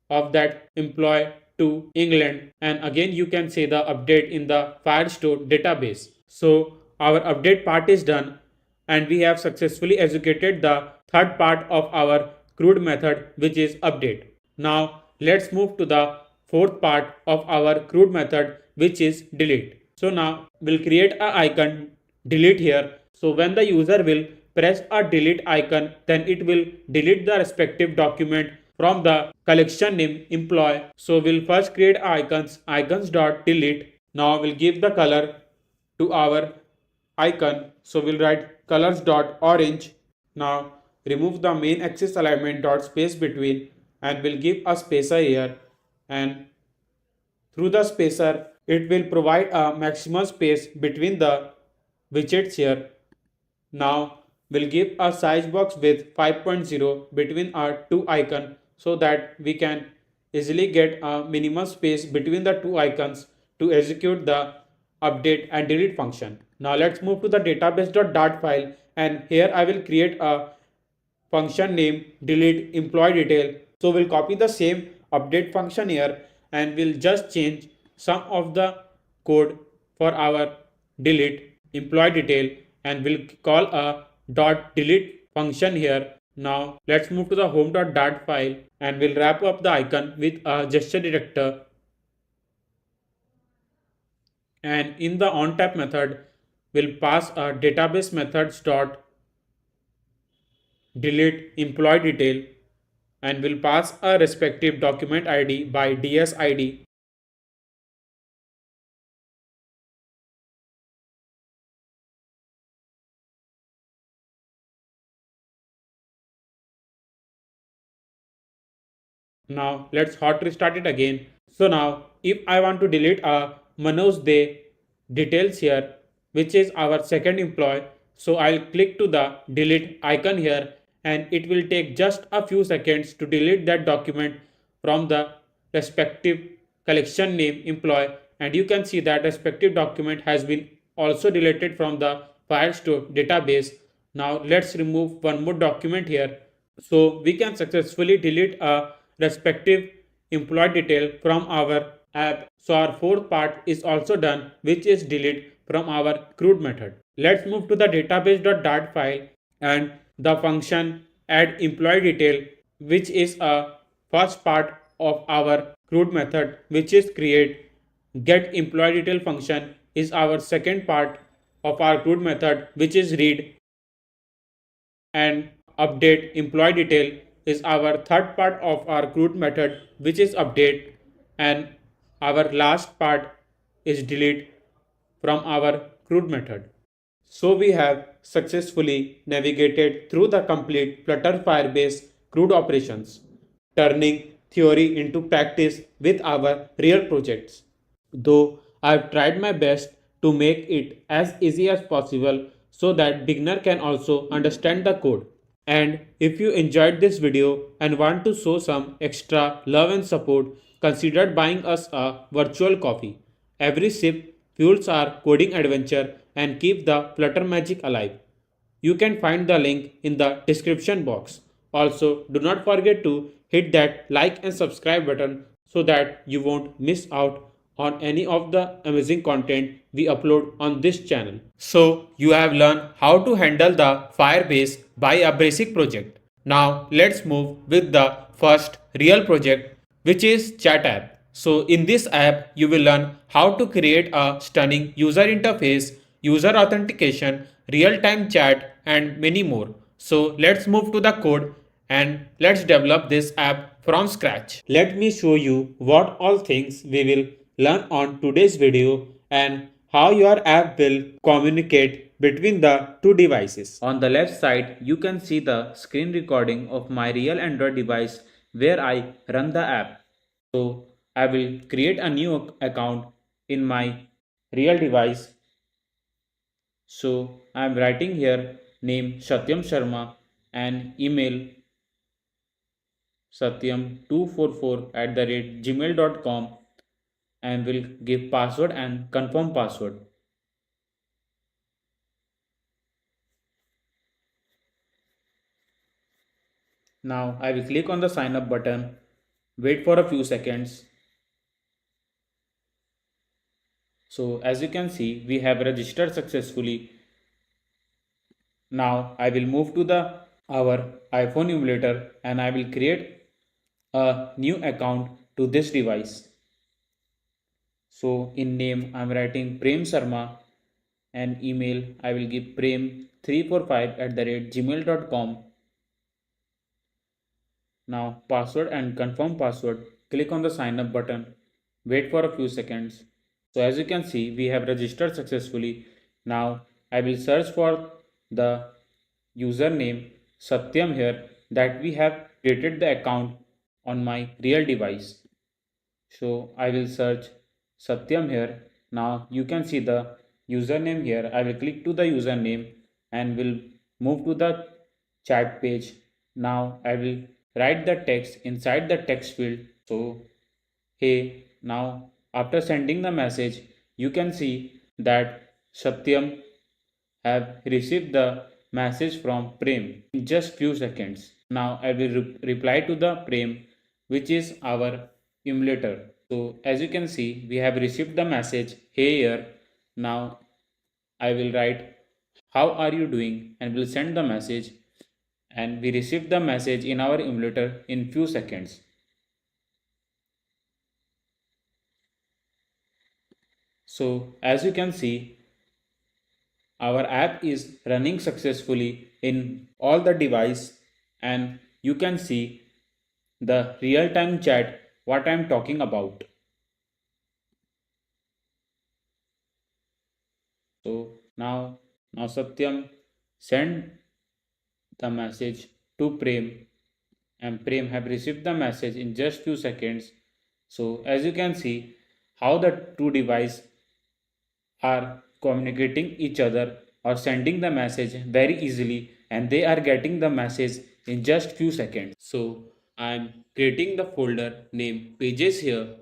of that employee to England, and again you can see the update in the Firestore database. So our update part is done, and we have successfully executed the third part of our CRUD method, which is update. Now let's move to the fourth part of our CRUD method, which is delete. So now we'll create a icon delete here. So when the user will press a delete icon, then it will delete the respective document from the collection name employee. So we'll first create icons.delete. Now we'll give the color to our icon. So we'll write colors.orange. Now remove the main axis alignment dot space between, and we'll give a spacer here, and through the spacer it will provide a maximum space between the widgets here. Now We'll give a size box with 5.0 between our two icons so that we can easily get a minimum space between the two icons to execute the update and delete function. Now let's move to the database.dart file, and here I will create a function name delete employee detail. So we'll copy the same update function here and we'll just change some of the code for our delete employee detail, and we'll call a dot delete function here. Now let's move to the home.dart file and we'll wrap up the icon with a gesture detector, and in the onTap method we'll pass a database methods dot delete employee detail, and will pass a respective document ID by DSID. Now let's hot restart it again. So now if I want to delete a Manoj De details here, which is our second employee, so I'll click to the delete icon here, and it will take just a few seconds to delete that document from the respective collection name employee, and you can see that respective document has been also deleted from the Firestore database. Now let's remove one more document here. So we can successfully delete a respective employee detail from our app. So our fourth part is also done, which is delete from our CRUD method. Let's move to the database.dart file and the function add employee detail, which is a first part of our CRUD method, which is create. Get employee detail function is our second part of our CRUD method, which is read, and update employee detail is our third part of our CRUD method, which is update, and our last part is delete from our CRUD method. So we have successfully navigated through the complete Flutter Firebase CRUD operations, turning theory into practice with our real projects. Though I've tried my best to make it as easy as possible so that beginner can also understand the code. And if you enjoyed this video and want to show some extra love and support, consider buying us a virtual coffee. Every sip fuels our coding adventure and keep the Flutter magic alive. You can find the link in the description box. Also, do not forget to hit that like and subscribe button so that you won't miss out on any of the amazing content we upload on this channel. So, you have learned how to handle the Firebase by a basic project. Now, let's move with the first real project, which is Chat app. So, in this app, you will learn how to create a stunning user interface, user authentication, real-time chat, and many more. So, let's move to the code and let's develop this app from scratch. Let me show you what all things we will learn on today's video and how your app will communicate between the two devices. On the left side, you can see the screen recording of my real Android device where I run the app. So I will create a new account in my real device. So I am writing here name Satyam Sharma and email satyam244@gmail.com, and will give password and confirm password. Now I will click on the sign up button, wait for a few seconds. So as you can see, we have registered successfully. Now I will move to the our iPhone emulator and I will create a new account to this device. So in name I am writing Prem Sharma, and email I will give prem345@gmail.com. Now password and confirm password. Click on the sign up button. Wait for a few seconds. So as you can see, we have registered successfully. Now I will search for the username Satyam here that we have created the account on my real device. So I will search Satyam here. Now you can see the username here. I will click to the username and will move to the chat page. Now I will write the text inside the text field. So hey, now after sending the message, you can see that Satyam have received the message from Prem in just few seconds. Now I will reply to the Prem, which is our emulator. So as you can see, we have received the message, hey here. Now I will write how are you doing and will send the message, and we receive the message in our emulator in few seconds. So as you can see, our app is running successfully in all the device, and you can see the real-time chat what I am talking about. So now Satyam send the message to Prem, and Prem have received the message in just few seconds. So as you can see how the two devices are communicating each other or sending the message very easily, and they are getting the message in just few seconds. So I am creating the folder named pages here.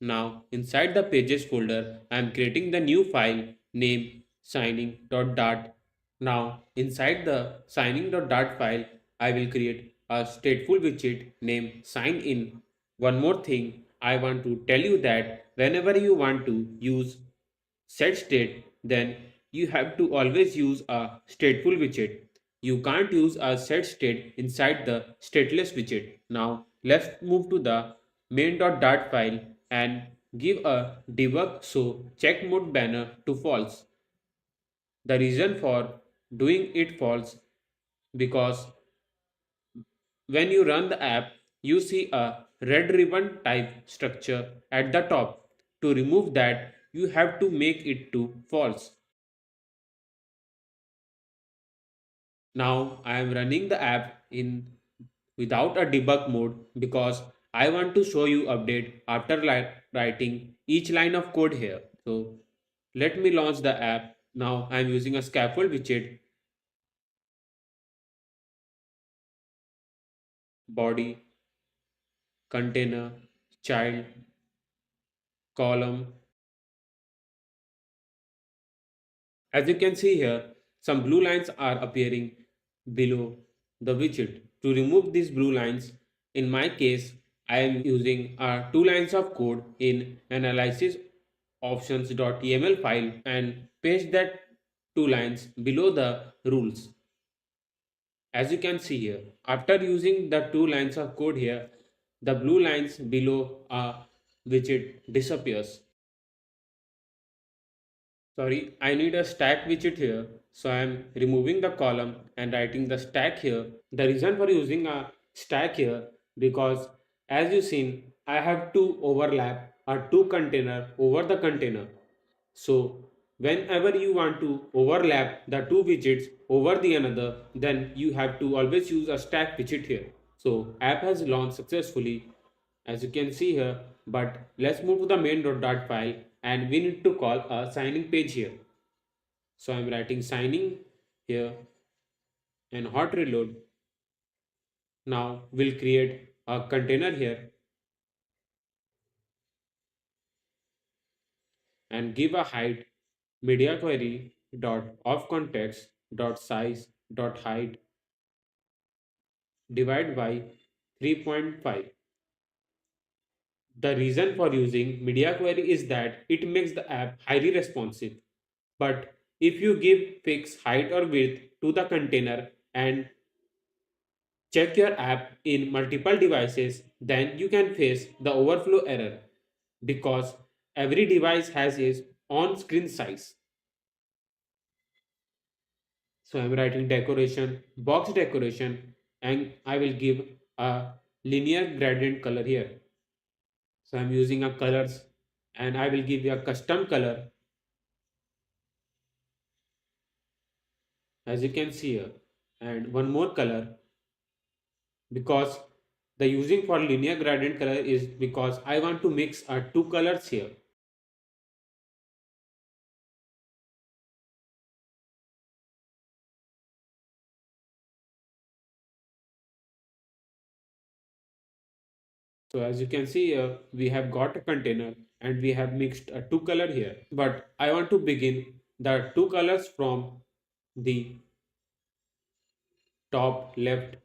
Now inside the pages folder I am creating the new file named signing.dart. Now inside the signing.dart file I will create a stateful widget named sign in. One more thing I want to tell you that whenever you want to use set state, then you have to always use a stateful widget. You can't use a set state inside the stateless widget. Now let's move to the main.dart file and give a debug so check mode banner to false. The reason for doing it false because when you run the app, you see a red ribbon type structure at the top. To remove that, you have to make it to false. Now I am running the app in without a debug mode because I want to show you update after writing each line of code here. So let me launch the app. Now I am using a scaffold widget, body, container, child, column. As you can see here, some blue lines are appearing below the widget. To remove these blue lines, in my case, I am using two lines of code in analysis options.yml file and paste that two lines below the rules. As you can see here, after using the two lines of code here, the blue lines below a widget disappears. Sorry, I need a stack widget here. So I am removing the column and writing the stack here. The reason for using a stack here because as you seen, I have to overlap a two container over the container. So whenever you want to overlap the two widgets over the another, then you have to always use a stack widget here. So app has launched successfully as you can see here, but let's move to the main.dart file and we need to call a signing page here. So I'm writing signing here and hot reload. Now we'll create a container here and give a height media query dot of context dot size dot height divide by 3.5. The reason for using media query is that it makes the app highly responsive. But if you give fixed height or width to the container and check your app in multiple devices, then you can face the overflow error because every device has its on screen size. So I'm writing decoration, box decoration, and I will give a linear gradient color here. So I'm using a colors and I will give you a custom color as you can see here, and one more color because the using for linear gradient color is because I want to mix two colors here. So as you can see here, we have got a container and we have mixed a two color here. But I want to begin the two colors from the top left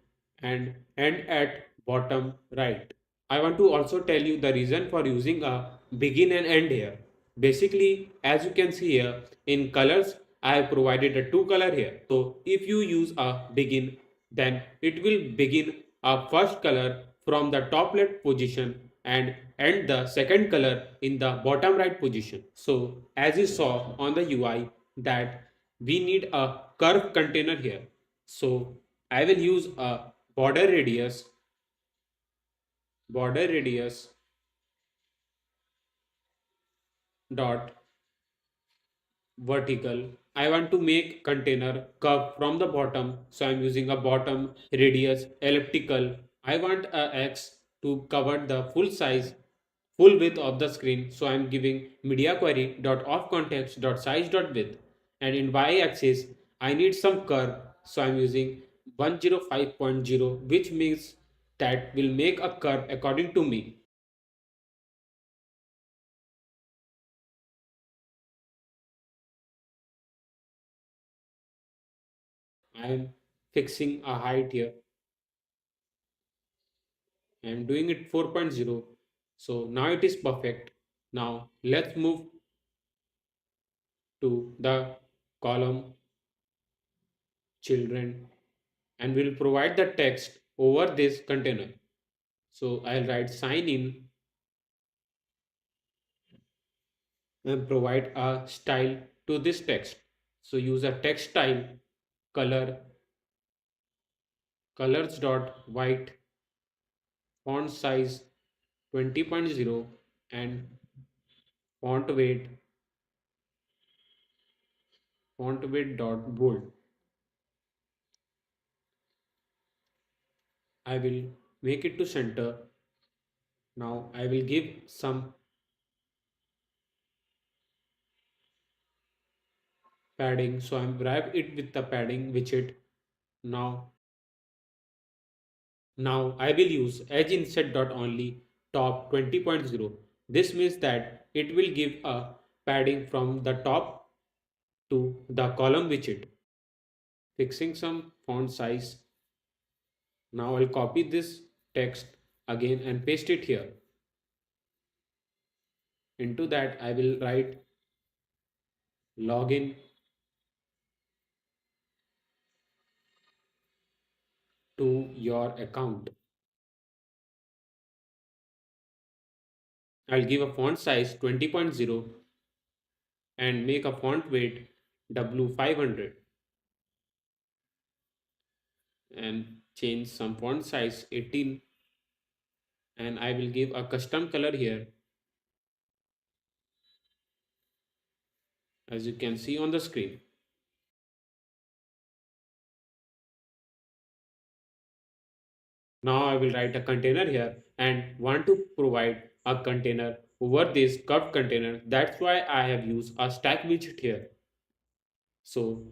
and end at bottom right. I want to also tell you the reason for using a begin and end here. Basically, as you can see here in colors, I have provided a two color here. So if you use a begin, then it will begin a first color from the top left position and end the second color in the bottom right position. So as you saw on the UI that we need a curve container here. So I will use a border radius dot vertical. I want to make container curve from the bottom, so I'm using a bottom radius elliptical. I want a x to cover the full width of the screen, so I'm giving media query dot of context dot size dot width. And in y-axis I need some curve, so I'm using 105.0, which means that will make a curve according to me. I am fixing a height here. I am doing it 4.0. So now it is perfect. Now let's move to the column children and we'll provide the text over this container. So I'll write sign in and provide a style to this text. So use a text style color colors dot white font size 20.0 and font weight dot bold. I will make it to center. Now I will give some padding, so I'm wrap it with the padding widget. Now now I will use edge inset dot only top 20.0. This means that it will give a padding from the top to the column widget. Fixing some font size. Now I'll copy this text again and paste it here. Into that I will write login to your account. I'll give a font size 20.0 and make a font weight W500 and change some font size 18, and I will give a custom color here as you can see on the screen. Now I will write a container here and want to provide a container over this curved container. That's why I have used a stack widget here. So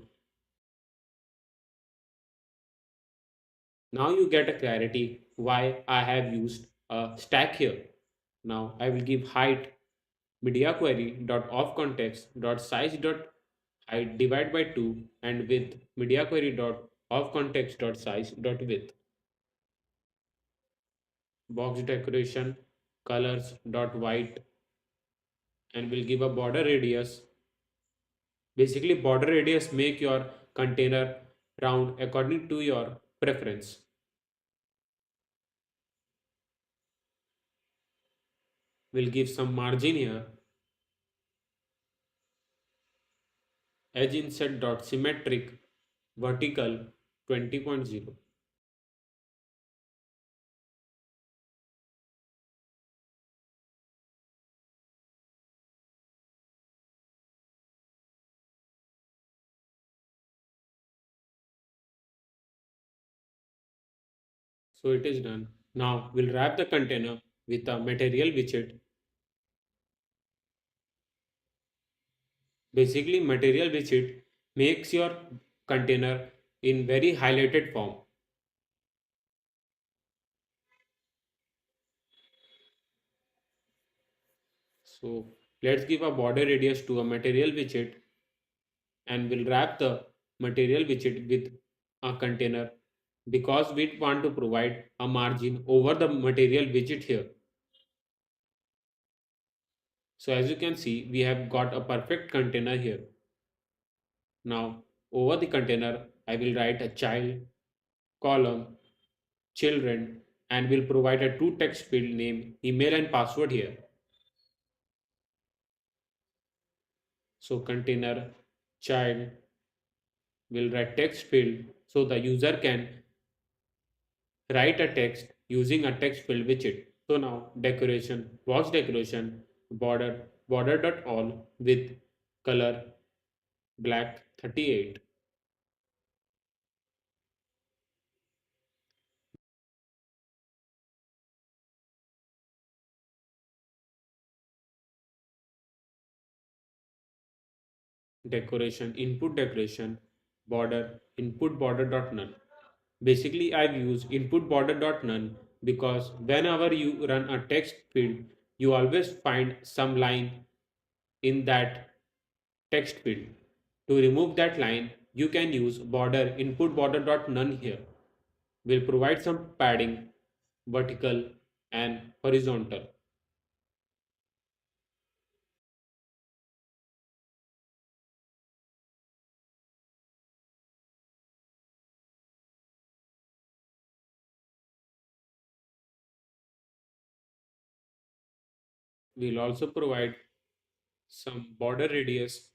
now you get a clarity why I have used a stack here. Now I will give height media query dot of context dot size dot height divide by 2 and width media query dot of context dot size dot width. Box decoration colors dot white and we'll give a border radius. Basically border radius make your container round according to your preference. We'll give some margin here. Edge inset dot symmetric vertical 20.0. So it is done. Now we'll wrap the container with a material widget. Basically material widget makes your container in very highlighted form. So let's give a border radius to a material widget and we'll wrap the material widget with a container because we want to provide a margin over the material widget here. So as you can see, we have got a perfect container here. Now over the container, I will write a child, column, children, and will provide a two text field name, email and password here. So container child will write text field so the user can write a text using a text field widget. So now decoration, box decoration, border.all with color black 38. Decoration, input decoration, border, input border.none. Basically, I've used input border.none because whenever you run a text field, you always find some line in that text field. To remove that line, you can use border input border.none here. We'll provide some padding, vertical and horizontal. We'll also provide some border radius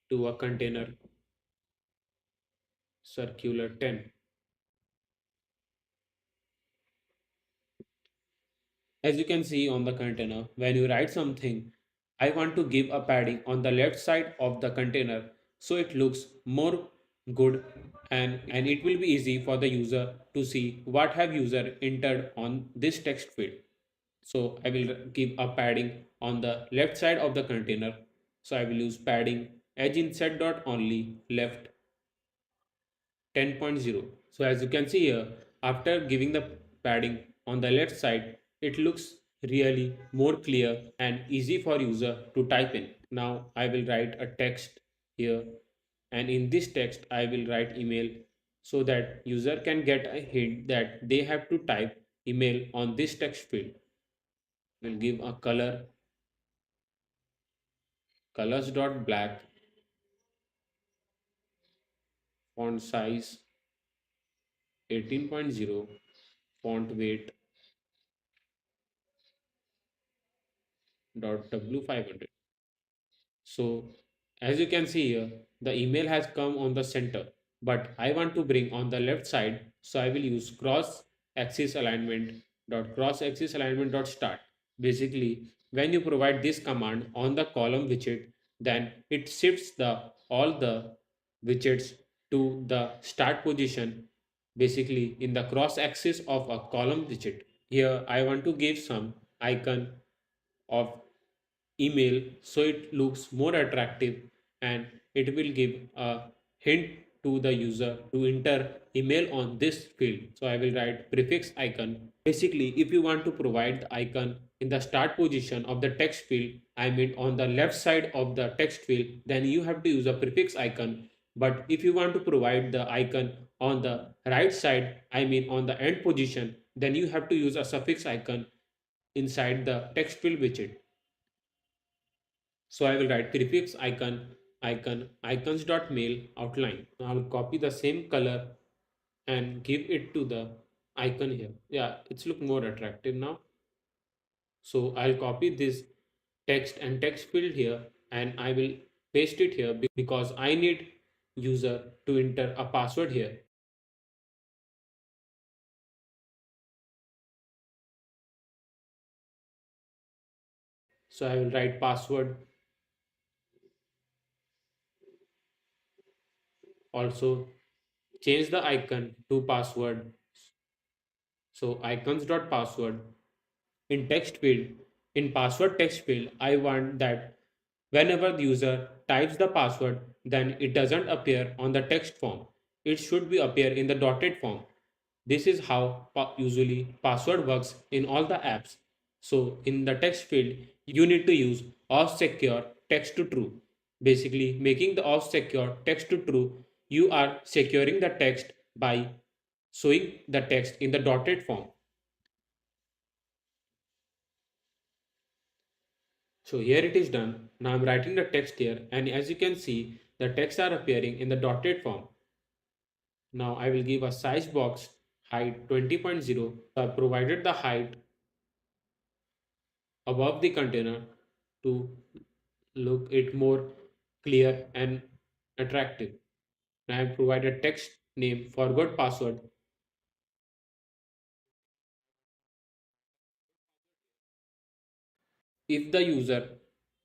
to a container circular 10. As you can see on the container, when you write something, I want to give a padding on the left side of the container so it looks more good and it will be easy for the user to see what have user entered on this text field. So I will give a padding on the left side of the container. So I will use padding edge inset dot only left 10.0. So as you can see here, after giving the padding on the left side, it looks really more clear and easy for user to type in. Now I will write a text here and in this text I will write email so that user can get a hint that they have to type email on this text field. We'll give a color colors.black, font size 18.0, font weight .w500. So as you can see here, the email has come on the center, but I want to bring on the left side. So I will use cross axis alignment dot start. Basically, when you provide this command on the column widget, then it shifts the all the widgets to the start position, basically in the cross axis of a column widget. Here I want to give some icon of email so it looks more attractive and it will give a hint to the user to enter email on this field. So I will write prefix icon. Basically, if you want to provide the icon in the start position of the text field, I mean on the left side of the text field, then you have to use a prefix icon. But if you want to provide the icon on the right side, I mean on the end position, then you have to use a suffix icon inside the text field widget. So I will write prefix icons dot mail outline. I will copy the same color and give it to the icon here. Yeah, it's look more attractive now. So I'll copy this text and text field here and I will paste it here because I need user to enter a password here. So I will write password, also change the icon to password. So icons dot password in text field, in password text field, I want that whenever the user types the password, then it doesn't appear on the text form. It should be appear in the dotted form. This is how usually password works in all the apps. So in the text field, you need to use auth secure text to true. Basically, making the auth secure text to true, you are securing the text by showing the text in the dotted form. So here it is done. Now I'm writing the text here, and as you can see, the text are appearing in the dotted form. Now I will give a size box height 20.0. I provided the height above the container to look it more clear and attractive. I have provided text name forgot password. If the user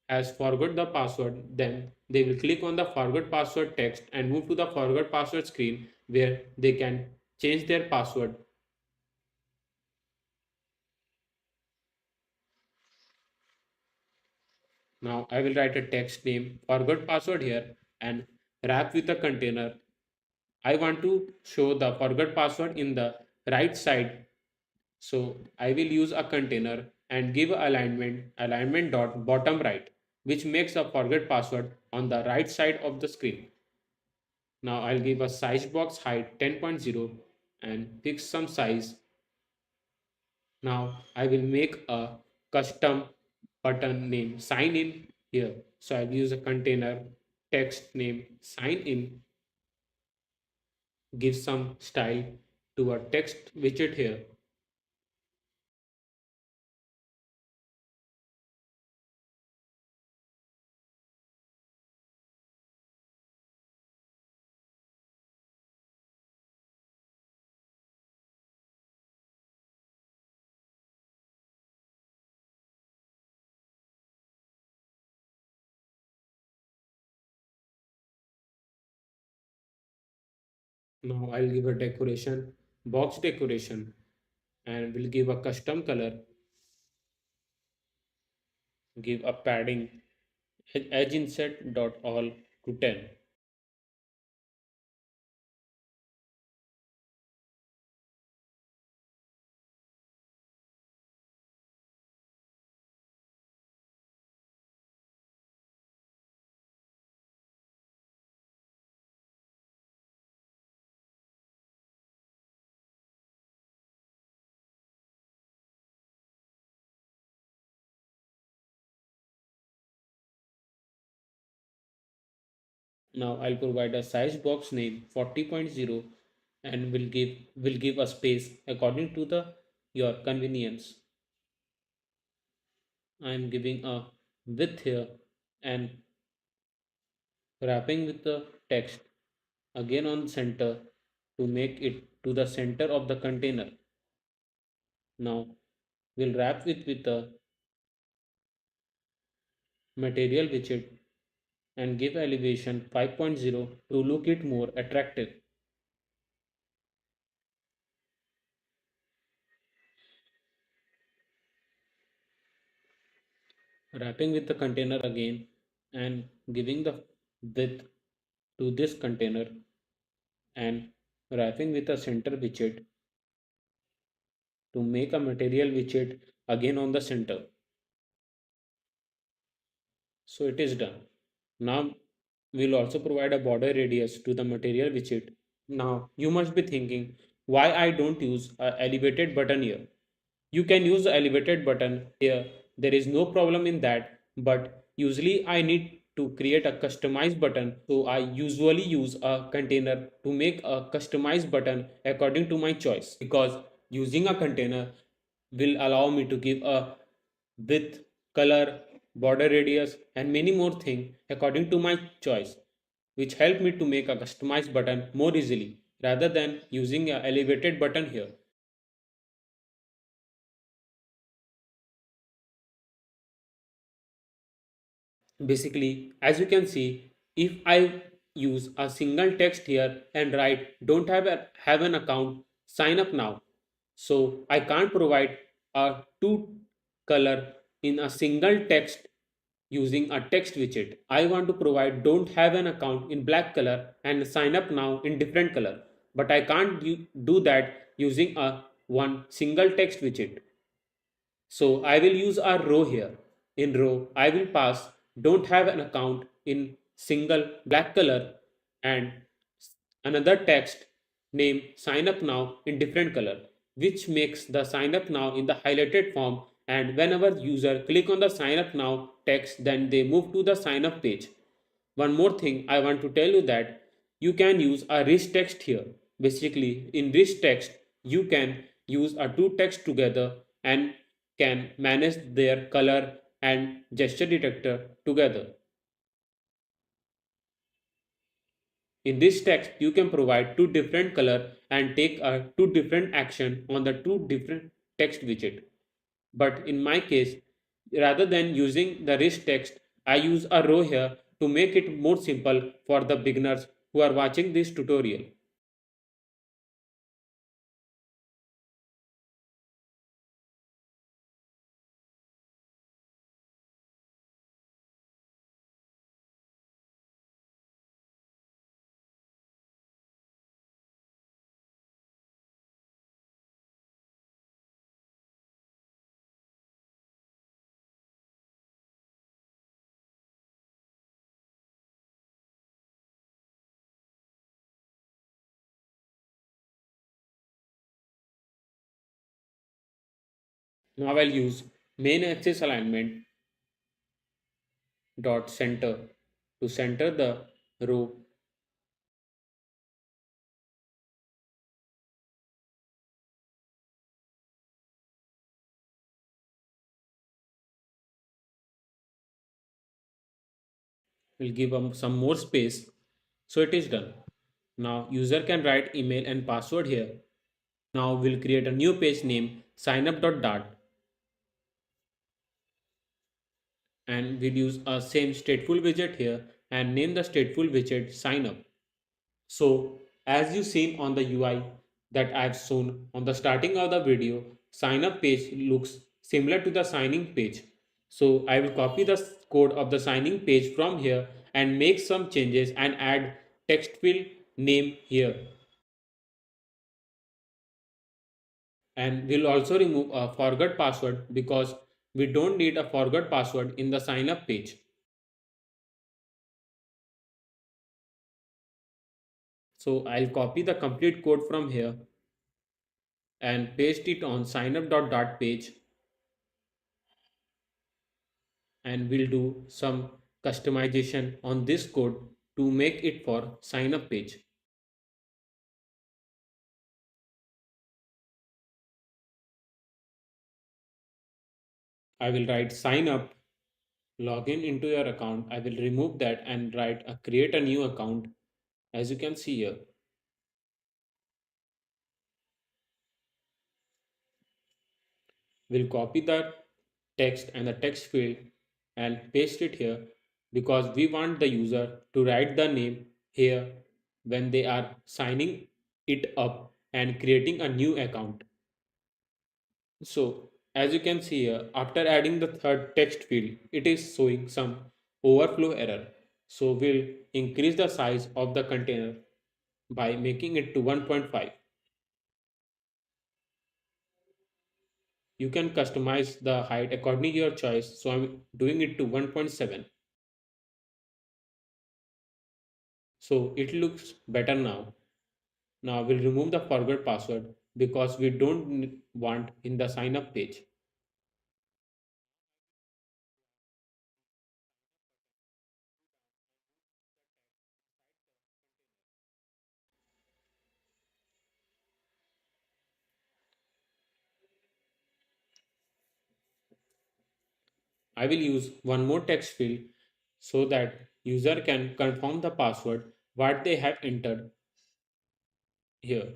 has forgot the password, then they will click on the forgot password text and move to the forgot password screen where they can change their password. Now I will write a text name forgot password here and wrap with a container. I want to show the forgot password in the right side. So I will use a container and give alignment dot bottom right, which makes a forget password on the right side of the screen. Now I'll give a size box height 10.0 and fix some size. Now I will make a custom button name sign in here. So I'll use a container text name sign in, give some style to a text widget here. Now I'll give a decoration, box decoration, and we'll give a custom color, give a padding, edge inset dot all to 10. Now I'll provide a size box name 40.0 and will give a space according to the your convenience. I'm giving a width here and wrapping with the text again on center to make it to the center of the container. Now we'll wrap it with the material widget and give elevation 5.0 to look it more attractive. Wrapping with the container again and giving the width to this container and wrapping with a center widget to make a material widget again on the center. So it is done. Now we'll also provide a border radius to the material widget. Now you must be thinking why I don't use a elevated button here. You can use the elevated button here. There is no problem in that, but usually I need to create a customized button. So I usually use a container to make a customized button according to my choice because using a container will allow me to give a width, color, border radius and many more things according to my choice, which help me to make a customized button more easily rather than using a elevated button here. Basically, as you can see, if I use a single text here and write don't have an account, sign up now. So I can't provide a two color in a single text using a text widget. I want to provide don't have an account in black color and sign up now in different color. But I can't do that using a one single text widget. So I will use a row here. In row, I will pass don't have an account in single black color and another text name sign up now in different color, which makes the sign up now in the highlighted form, and whenever user click on the sign up now text, then they move to the sign up page. One more thing I want to tell you that you can use a rich text here. Basically, in rich text, you can use a two text together and can manage their color and gesture detector together. In this text, you can provide two different color and take a two different action on the two different text widget. But in my case, rather than using the rich text, I use a row here to make it more simple for the beginners who are watching this tutorial. Now I'll use main axis alignment dot center to center the row. We'll give them some more space. So it is done. Now user can write email and password here. Now we'll create a new page name signup.dart and we'll use a same stateful widget here and name the stateful widget signup. So as you seen on the UI that I've shown on the starting of the video, sign up page looks similar to the signing page. So I will copy the code of the signing page from here and make some changes and add text field name here. And we'll also remove a forgot password because we don't need a forgot password in the sign up page. So I'll copy the complete code from here and paste it on signup.dart page, and we'll do some customization on this code to make it for sign up page. I will write sign up, login into your account. I will remove that and write a create a new account as you can see here. We'll copy the text and the text field and paste it here because we want the user to write the name here when they are signing it up and creating a new account. So as you can see here, after adding the third text field, it is showing some overflow error. So we'll increase the size of the container by making it to 1.5. You can customize the height according to your choice. So I'm doing it to 1.7. So it looks better now. Now we'll remove the forgot password because we don't want in the sign up page. I will use one more text field so that user can confirm the password what they have entered here.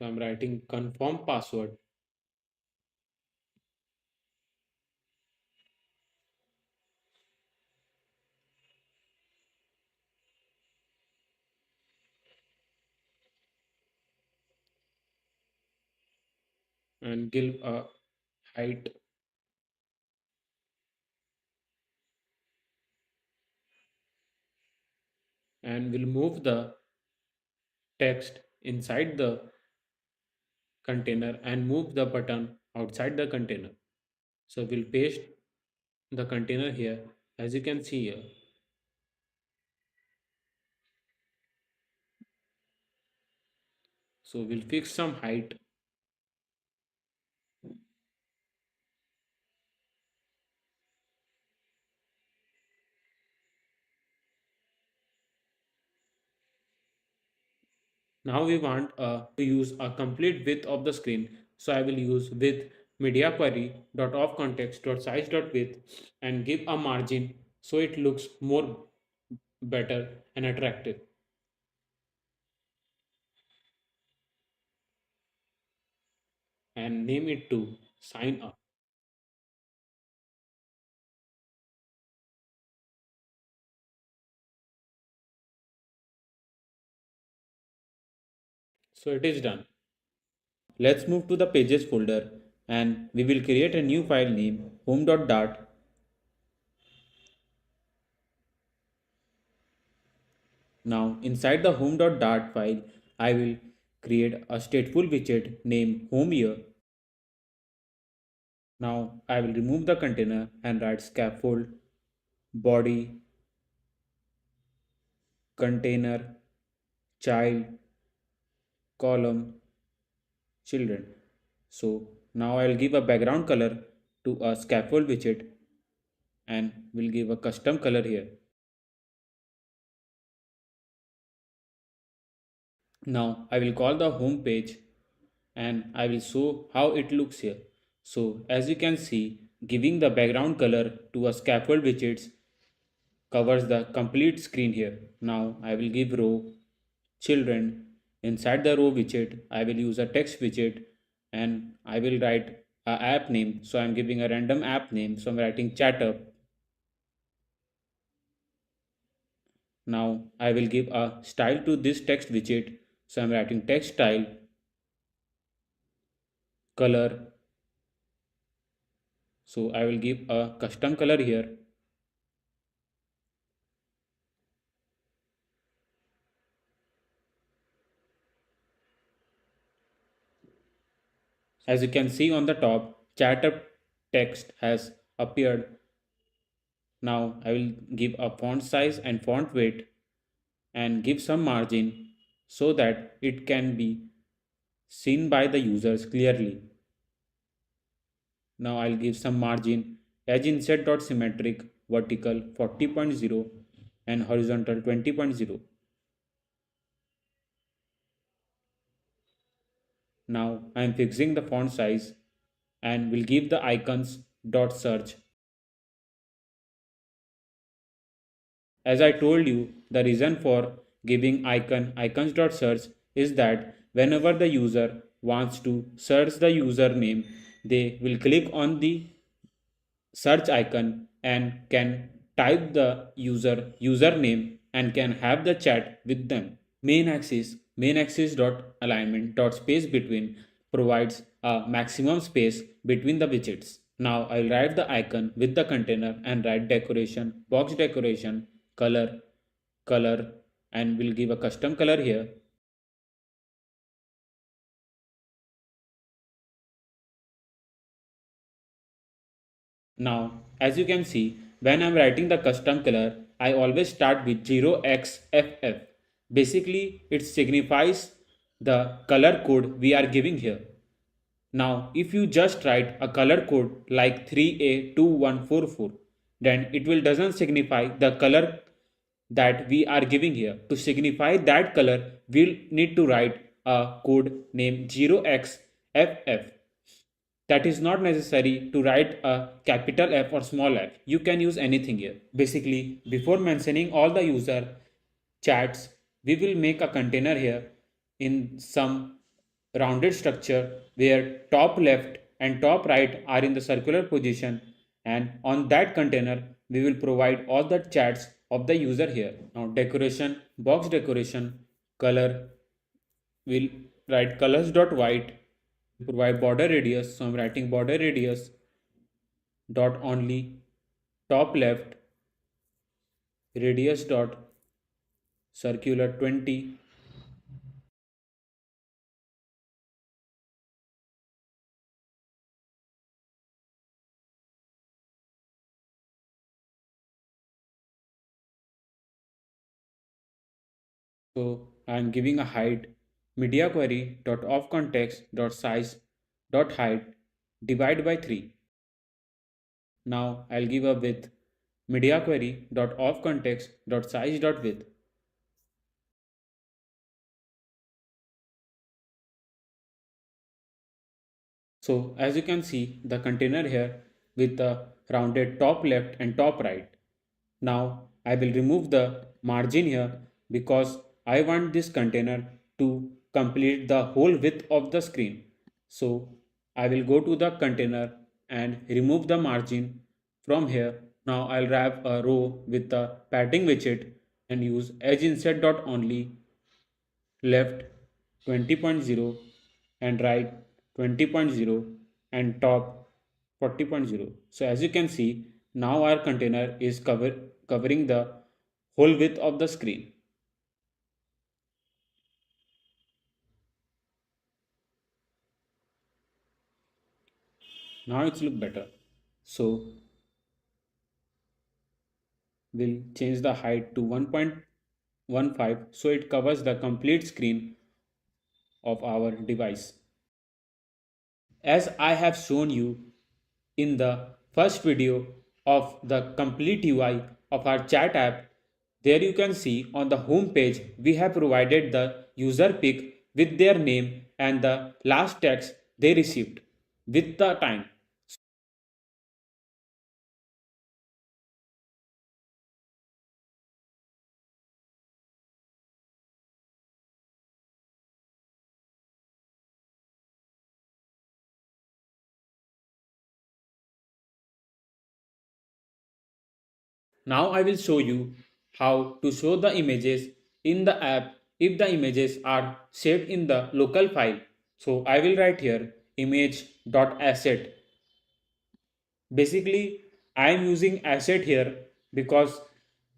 So I'm writing confirm password and give a height and we'll move the text inside the container and move the button outside the container. So we'll paste the container here as you can see here. So we'll fix some height. Now we want to use a complete width of the screen. So I will use width media query dot of context dot size dot width and give a margin so it looks more better and attractive, and name it to sign up. So it is done. Let's move to the pages folder and we will create a new file name home.dart. Now inside the home.dart file, I will create a stateful widget named home here. Now I will remove the container and write scaffold body container child column children. So now I'll give a background color to a scaffold widget and we'll give a custom color here. Now I will call the home page and I will show how it looks here. So as you can see, giving the background color to a scaffold widgets covers the complete screen here. Now I will give row children. Inside the row widget, I will use a text widget and I will write a app name. So I'm giving a random app name. So I'm writing chat. Now I will give a style to this text widget. So I'm writing text style, color. So I will give a custom color here. As you can see on the top, chat text has appeared. Now I will give a font size and font weight and give some margin so that it can be seen by the users clearly. Now I'll give some margin edge inset dot symmetric vertical 40.0 and horizontal 20.0. Now I am fixing the font size and will give the icons dot search. As I told you, the reason for giving icons dot search is that whenever the user wants to search the username, they will click on the search icon and can type the username and can have the chat with them. Main axis dot alignment dot space between provides a maximum space between the widgets. Now I'll write the icon with the container and write decoration, box decoration, color, and we'll give a custom color here. Now, as you can see, when I'm writing the custom color, I always start with 0xFF. Basically, it signifies the color code we are giving here. Now, if you just write a color code like 3A2144, then it will doesn't signify the color that we are giving here. To signify that color, we'll need to write a code named 0xFF. That is not necessary to write a capital F or small f. You can use anything here. Basically, before mentioning all the user chats, we will make a container here in some rounded structure where top left and top right are in the circular position, and on that container we will provide all the chats of the user here. Now decoration, box decoration, color, we'll write colors dot white, provide border radius. So I'm writing border radius dot only top left radius dot circular 20 So I'm giving a hide media query dot of context dot size dot height divide by 3. Now I'll give a width media query dot of context dot size dot width. So as you can see the container here with the rounded top left and top right. Now I will remove the margin here because I want this container to complete the whole width of the screen. So I will go to the container and remove the margin from here. Now I'll wrap a row with the padding widget and use edge insert dot only left 20.0 and right 20.0 and top 40.0. So as you can see, now our container is covering the whole width of the screen. Now it's look better. So we'll change the height to 1.15 so it covers the complete screen of our device. As I have shown you in the first video of the complete UI of our chat app, there you can see on the home page we have provided the user pic with their name and the last text they received with the time. Now I will show you how to show the images in the app if the images are saved in the local file. So I will write here image.asset. Basically, I am using asset here because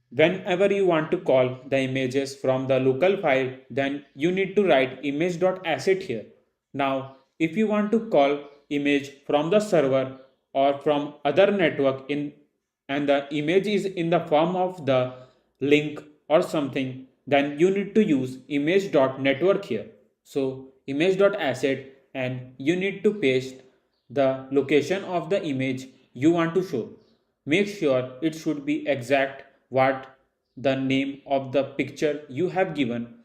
whenever you want to call the images from the local file, then you need to write image.asset here. Now, if you want to call image from the server or from other network in and the image is in the form of the link or something, then you need to use image.network here. So image.asset and you need to paste the location of the image you want to show. Make sure it should be exact what the name of the picture you have given.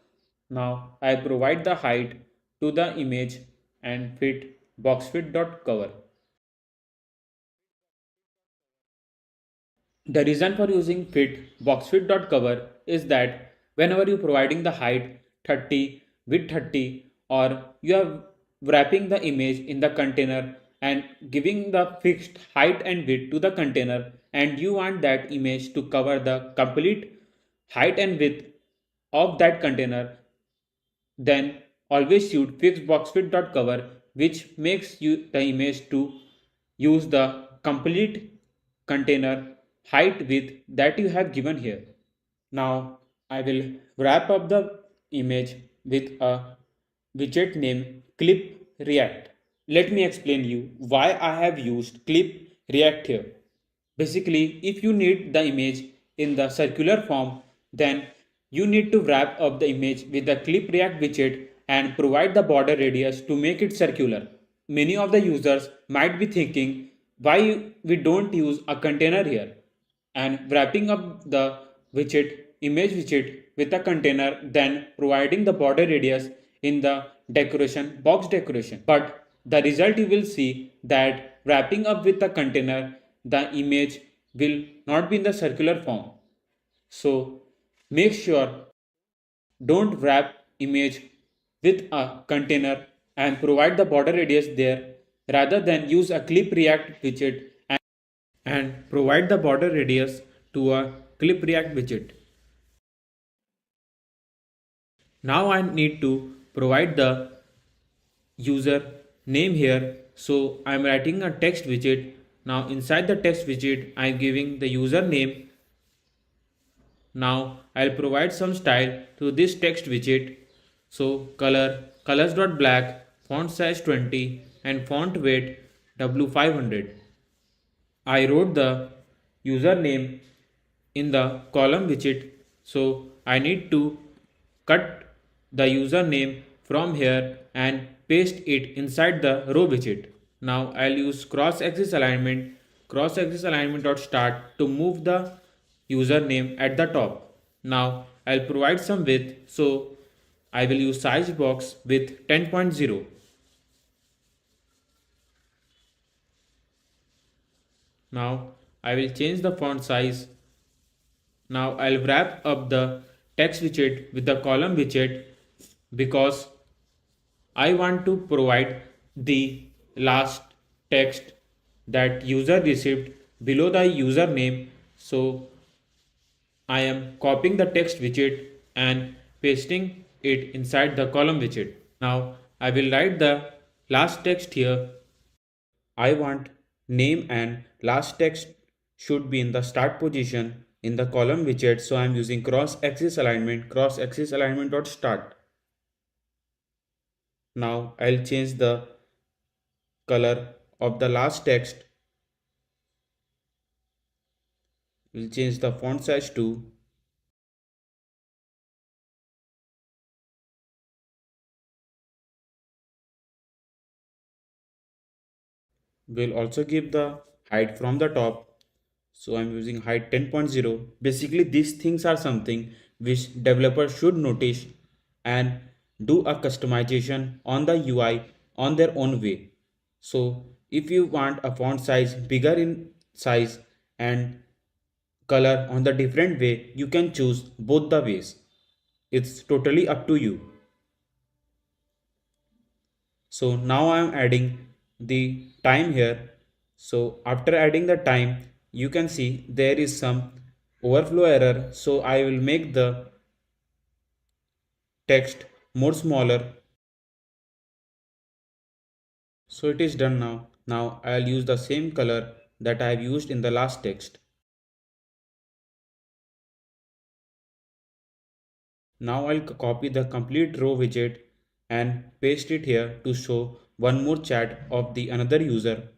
Now I provide the height to the image and fit boxfit.cover. The reason for using fit boxfit.cover is that whenever you're providing the height 30 with 30 or you are wrapping the image in the container and giving the fixed height and width to the container and you want that image to cover the complete height and width of that container, then always use fixboxfit.cover which makes you the image to use the complete container height width that you have given here. Now I will wrap up the image with a widget named clip react. Let me explain you why I have used clip react here. Basically, if you need the image in the circular form, then you need to wrap up the image with the clip react widget and provide the border radius to make it circular. Many of the users might be thinking why we don't use a container here and wrapping up the widget image widget with a container then providing the border radius in the decoration box decoration, but the result you will see that wrapping up with a container the image will not be in the circular form. So make sure don't wrap image with a container and provide the border radius there, rather than use a clip react widget and provide the border radius to a clip react widget. Now I need to provide the user name here. So I'm writing a text widget. Now inside the text widget, I'm giving the username. Now I'll provide some style to this text widget. So colors.black, font size 20 and font weight W500. I wrote the username in the column widget. So I need to cut the username from here and paste it inside the row widget. Now I'll use cross-axis alignment dot start to move the username at the top. Now I'll provide some width, so I will use size box with 10.0. Now I will change the font size. Now I'll wrap up the text widget with the column widget because I want to provide the last text that user received below the username. So I am copying the text widget and pasting it inside the column widget. Now I will write the last text here. I want name and last text should be in the start position in the column widget. So I am using cross axis alignment dot start. Now I'll change the color of the last text. We'll change the font size to. We'll also give the height from the top. So I'm using height 10.0. Basically, these things are something which developers should notice and do a customization on the UI on their own way. So if you want a font size bigger in size and color on the different way, you can choose both the ways. It's totally up to you. So now I am adding the time here. So after adding the time, you can see there is some overflow error. So I will make the text more smaller. So it is done now. Now I'll use the same color that I have used in the last text. Now I'll copy the complete row widget and paste it here to show one more chat of the another user.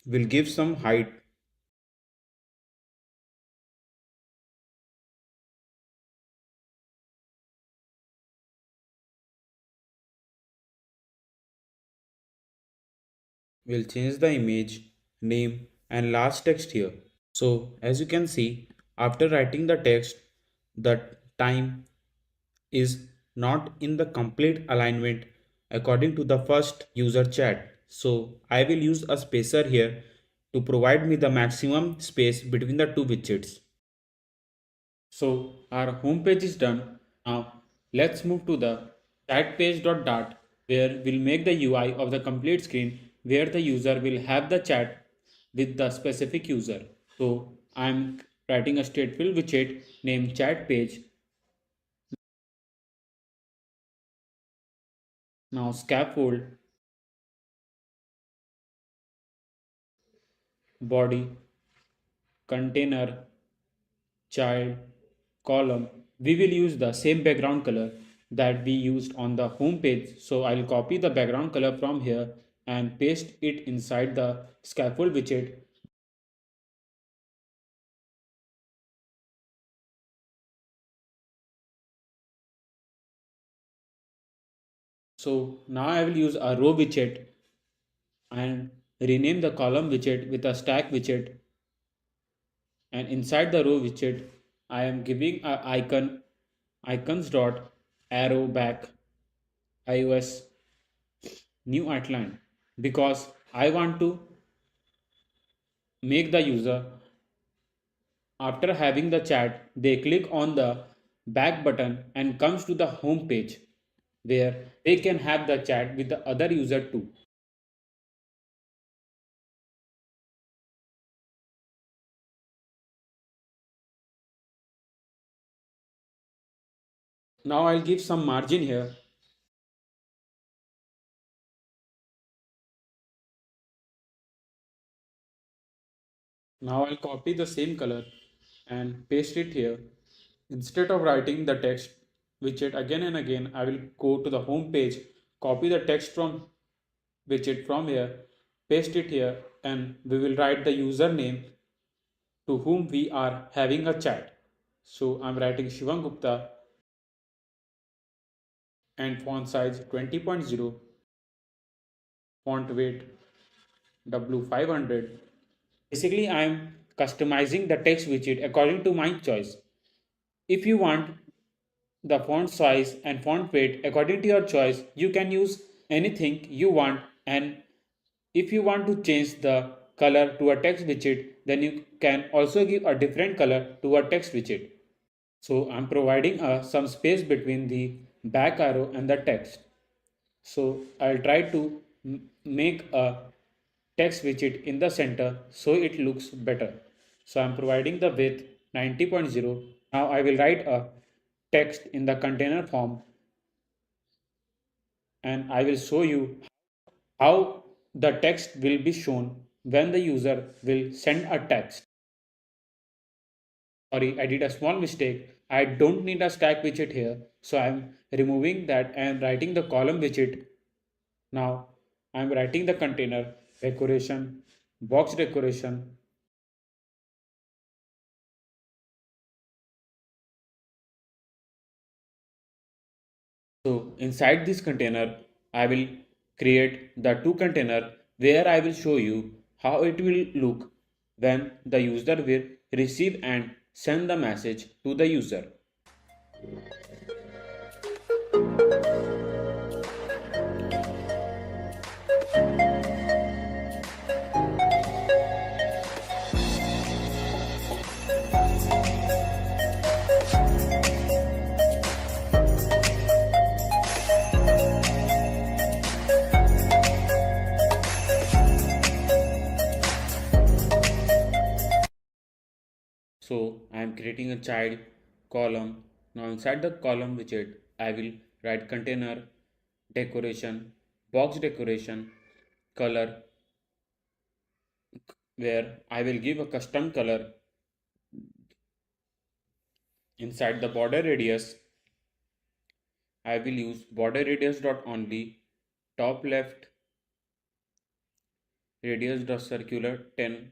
We'll give some height. We'll change the image, name and last text here. So as you can see, after writing the text, the time is not in the complete alignment according to the first user chat. So I will use a spacer here to provide me the maximum space between the two widgets. So our home page is done. Now let's move to the chat page.dart where we'll make the UI of the complete screen where the user will have the chat with the specific user. So I'm writing a stateful widget named chat page. Now scaffold, body, container, child, column. We will use the same background color that we used on the home page. So I'll copy the background color from here and paste it inside the scaffold widget. So now I will use a row widget and rename the column widget with a stack widget. And inside the row widget, I am giving a icons dot arrow back iOS new outline because I want to make the user after having the chat they click on the back button and comes to the home page where they can have the chat with the other user too. Now I'll give some margin here. Now I'll copy the same color and paste it here. Instead of writing the text widget again and again, I will go to the home page, copy the text from widget from here, paste it here, and we will write the username to whom we are having a chat. So I'm writing Shivam Gupta and font size 20.0, font weight W500. Basically, I'm customizing the text widget according to my choice. If you want the font size and font weight according to your choice, you can use anything you want. And if you want to change the color to a text widget, then you can also give a different color to a text widget. So I'm providing some space between the back arrow and the text. So I'll try to make a text widget in the center so it looks better. So I'm providing the width 90.0. Now I will write a text in the container form and I will show you how the text will be shown when the user will send a text. Sorry, I did a small mistake. I don't need a stack widget here. So I'm removing that and writing the column widget. Now I'm writing the container decoration, box decoration. So inside this container, I will create the two container where I will show you how it will look when the user will receive and send the message to the user. So I am creating a child column. Now inside the column widget, I will write container, decoration, box decoration, color, where I will give a custom color inside the border radius. I will use border radius dot only, top left radius dot circular 10.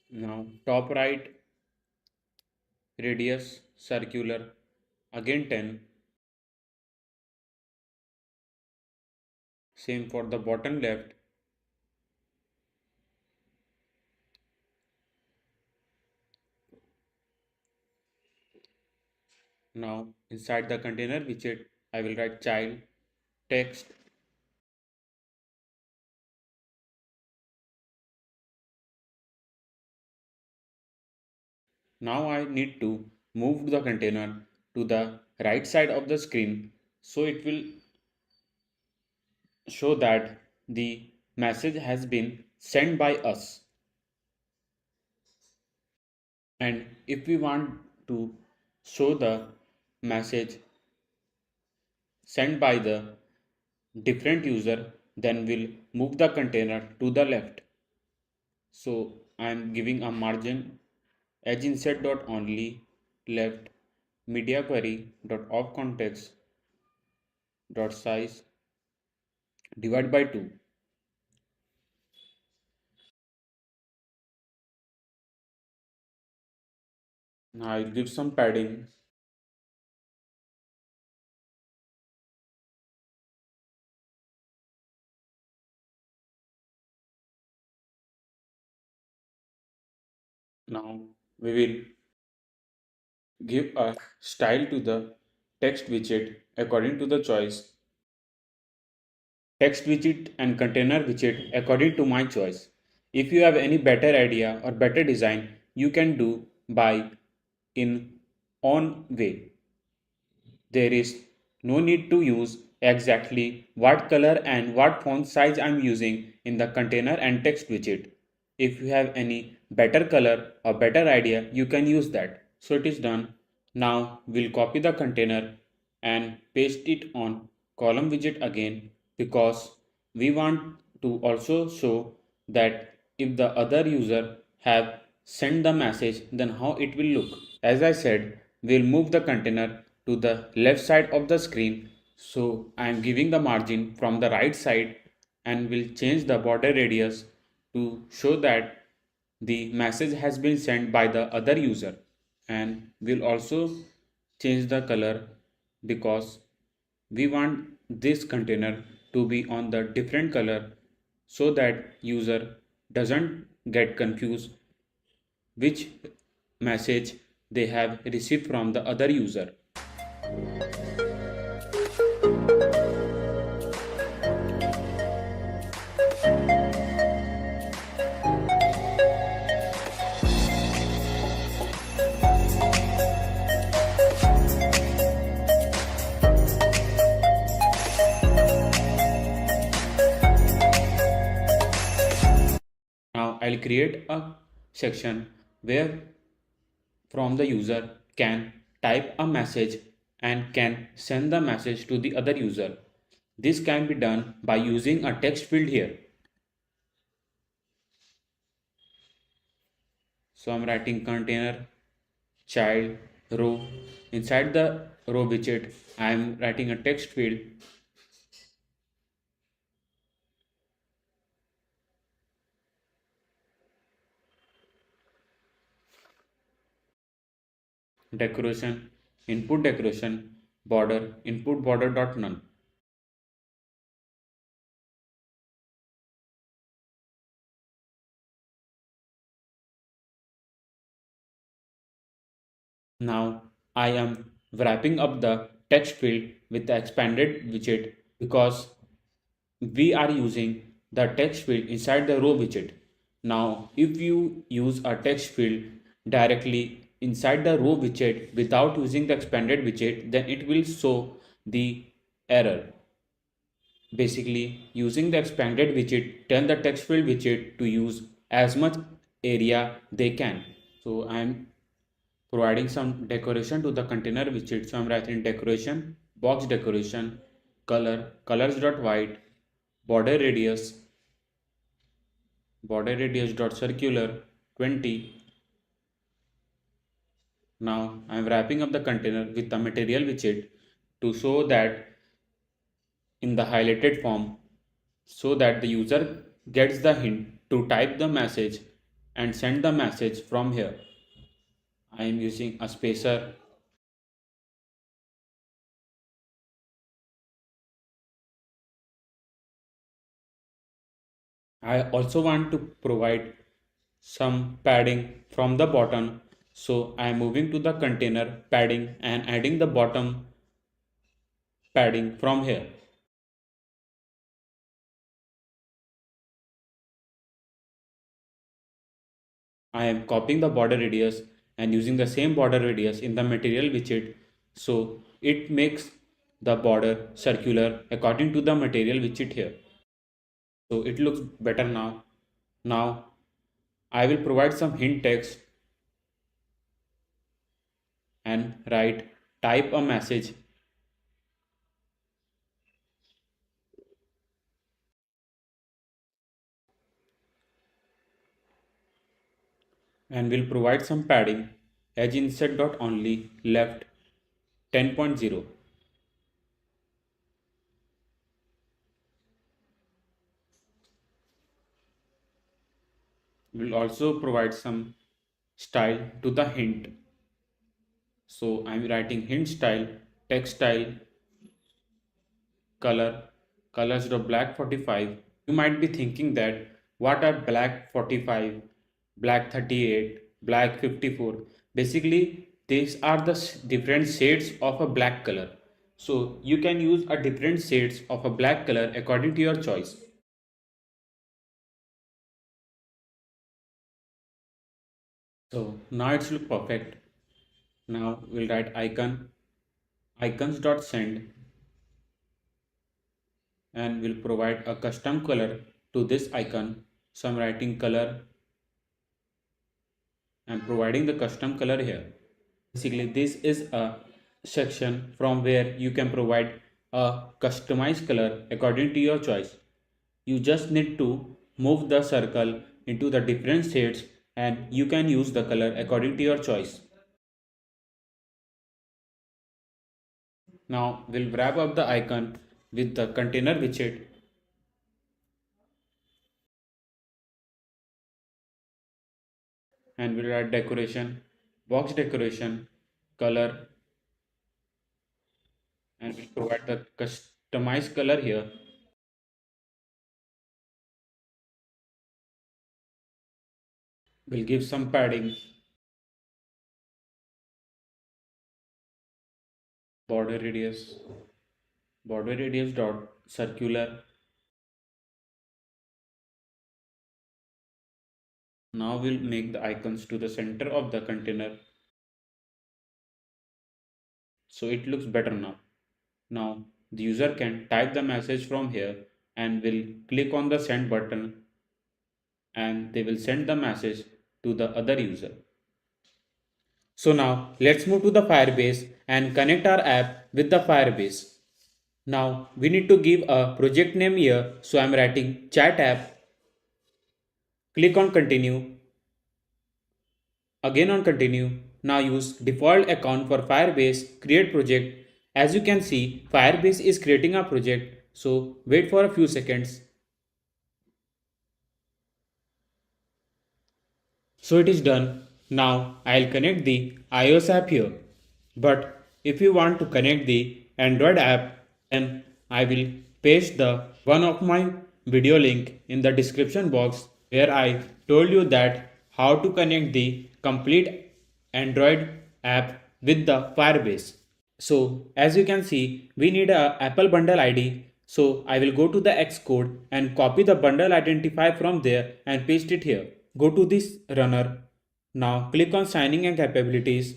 Now top right radius circular again 10. Same for the bottom left. Now inside the container widget, I will write child text. Now I need to move the container to the right side of the screen so it will show that the message has been sent by us. And if we want to show the message sent by the different user, then we'll move the container to the left. So I'm giving a margin edge insert dot only left media query dot of context dot size divide by 2. Now I'll give some padding. Now we will give a style to the text widget according to the choice. Text widget and container widget according to my choice. If you have any better idea or better design, you can do by in own way. There is no need to use exactly what color and what font size I'm using in the container and text widget. If you have any better color or better idea, you can use that. So it is done. Now we'll copy the container and paste it on column widget again because we want to also show that if the other user have sent the message, then how it will look. As I said, we'll move the container to the left side of the screen. So I am giving the margin from the right side and will change the border radius to show that the message has been sent by the other user, and we'll also change the color because we want this container to be on the different color so that user doesn't get confused which message they have received from the other user. Now I'll create a section where from the user can type a message and can send the message to the other user. This can be done by using a text field here. So I'm writing container child row. Inside the row widget, I am writing a text field. Decoration, input decoration, border, input border dot none. Now I am wrapping up the text field with the expanded widget because we are using the text field inside the row widget. Now, if you use a text field directly inside the row widget without using the expanded widget, then it will show the error. Basically, using the expanded widget, tell the text field widget to use as much area they can. So I'm providing some decoration to the container widget. So I'm writing decoration, box decoration, color, colors.white, border radius, border radius dot circular 20. Now I am wrapping up the container with the material widget to show that in the highlighted form so that the user gets the hint to type the message and send the message from here. I am using a spacer. I also want to provide some padding from the bottom, so I am moving to the container padding and adding the bottom padding from here. I am copying the border radius and using the same border radius in the material widget, so it makes the border circular according to the material widget here. So it looks better now. Now I will provide some hint text and write type a message, and will provide some padding edge inset dot only left 10.0. Will also provide some style to the hint. So I'm writing hint style, text style, color, colors dot black 45. You might be thinking that what are black 45, black 38, black 54? Basically, these are the different shades of a black color. So you can use a different shades of a black color according to your choice. So now it's look perfect. Now we'll write icon, icons dot send, and we'll provide a custom color to this icon. So I'm writing color and providing the custom color here. Basically, this is a section from where you can provide a customized color according to your choice. You just need to move the circle into the different shades and you can use the color according to your choice. Now we'll wrap up the icon with the container widget. and we'll add decoration, box decoration, color, and we'll provide the customized color here. We'll give some padding, border radius, dot circular. Now we'll make the icons to the center of the container so it looks better now. Now the user can type the message from here and will click on the send button and they will send the message to the other user. So now let's move to the Firebase and connect our app with the Firebase. Now we need to give a project name here. So I'm writing chat app. Click on continue. Again on continue. Now use default account for Firebase create project. As you can see, Firebase is creating a project. So wait for a few seconds. So it is done. Now I'll connect the iOS app here. But if you want to connect the Android app, then I will paste the one of my video link in the description box where I told you that how to connect the complete Android app with the Firebase. So as you can see, we need a Apple bundle ID. So I will go to the Xcode and copy the bundle identifier from there and paste it here. Go to this runner. Now click on signing and capabilities.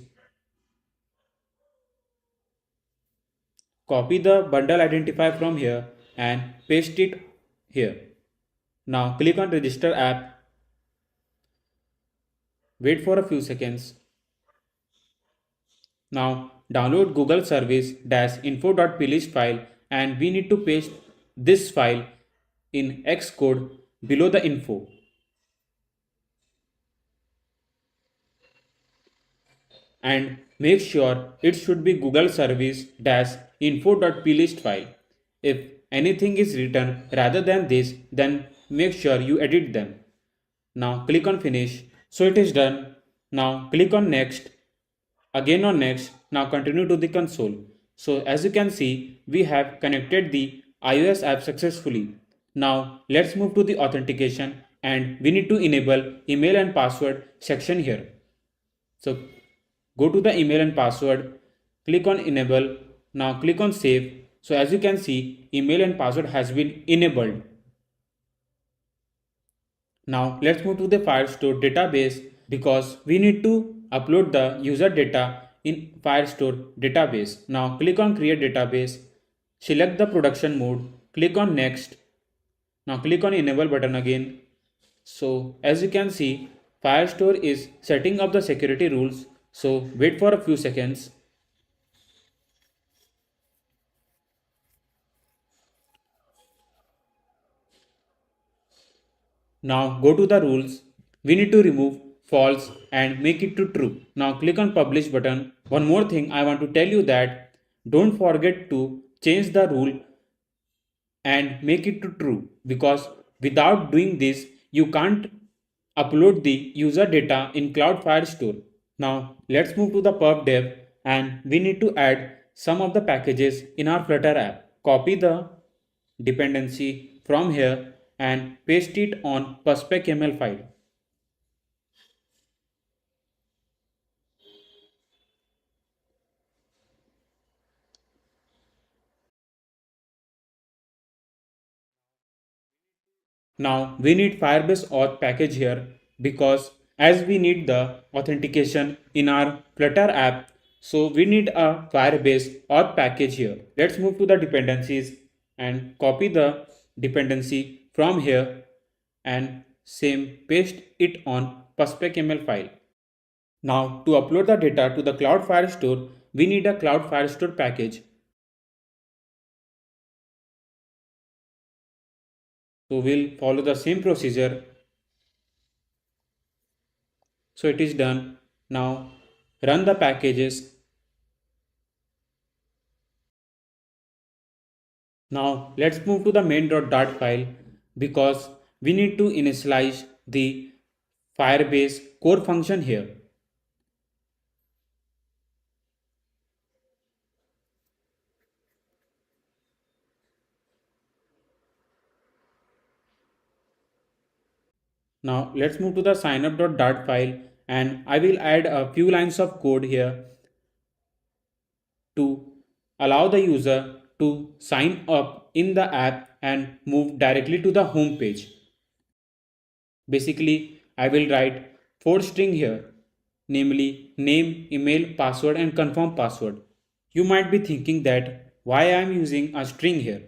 Copy the bundle identifier from here and paste it here. Now click on register app. Wait for a few seconds. Now download Google service -info.plist file and we need to paste this file in Xcode below the info. And make sure it should be Google service -info.plist file. If anything is written rather than this, then make sure you edit them. Now click on finish. So it is done. Now click on next. Again on next. Now continue to the console. So as you can see, we have connected the iOS app successfully. Now let's move to the authentication and we need to enable email and password section here. So go to the email and password, click on enable, now click on save. So as you can see, email and password has been enabled. Now let's move to the Firestore database because we need to upload the user data in Firestore database. Now click on create database, select the production mode, click on next. Now click on enable button again. So as you can see, Firestore is setting up the security rules. So wait for a few seconds. Now go to the rules. We need to remove false and make it to true. Now click on publish button. One more thing I want to tell you that don't forget to change the rule and make it to true because without doing this you can't upload the user data in Cloud Firestore. Now let's move to the pub dev and we need to add some of the packages in our Flutter app. Copy the dependency from here and paste it on perspec.yaml file. Now we need Firebase auth package here because as we need the authentication in our Flutter app, so we need a Firebase auth package here. Let's move to the dependencies and copy the dependency from here and same paste it on perspec.yaml file. Now to upload the data to the Cloud Firestore, we need a Cloud Firestore package. So we'll follow the same procedure. So it is done. Now run the packages. Now let's move to the main.dart file because we need to initialize the Firebase core function here. Now let's move to the signup.dart file, and I will add a few lines of code here to allow the user to sign up in the app and move directly to the home page. Basically, I will write 4 string here, namely name, email, password and confirm password. You might be thinking that why I am using a string here.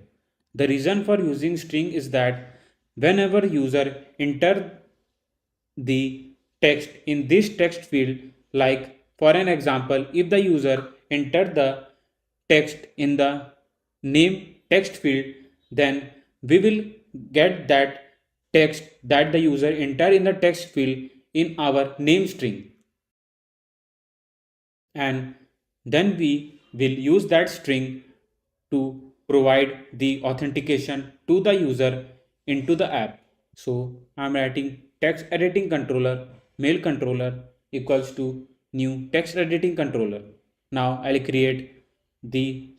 The reason for using string is that whenever user enter the text in this text field, like for an example, if the user enter the text in the name text field, then we will get that text that the user enter in the text field in our name string, and then we will use that string to provide the authentication to the user into the app. So I'm writing text editing controller mail controller equals to new text editing controller. Now I'll create the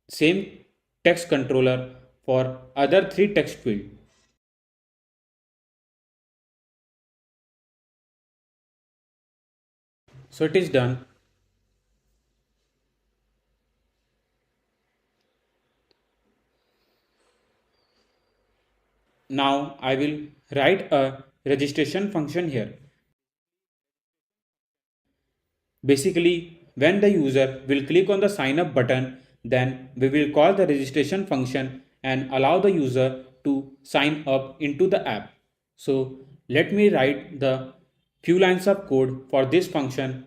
same text controller for other 3 text field. So it is done. Now I will write a registration function here. Basically, when the user will click on the sign up button, then we will call the registration function and allow the user to sign up into the app. So let me write the few lines of code for this function.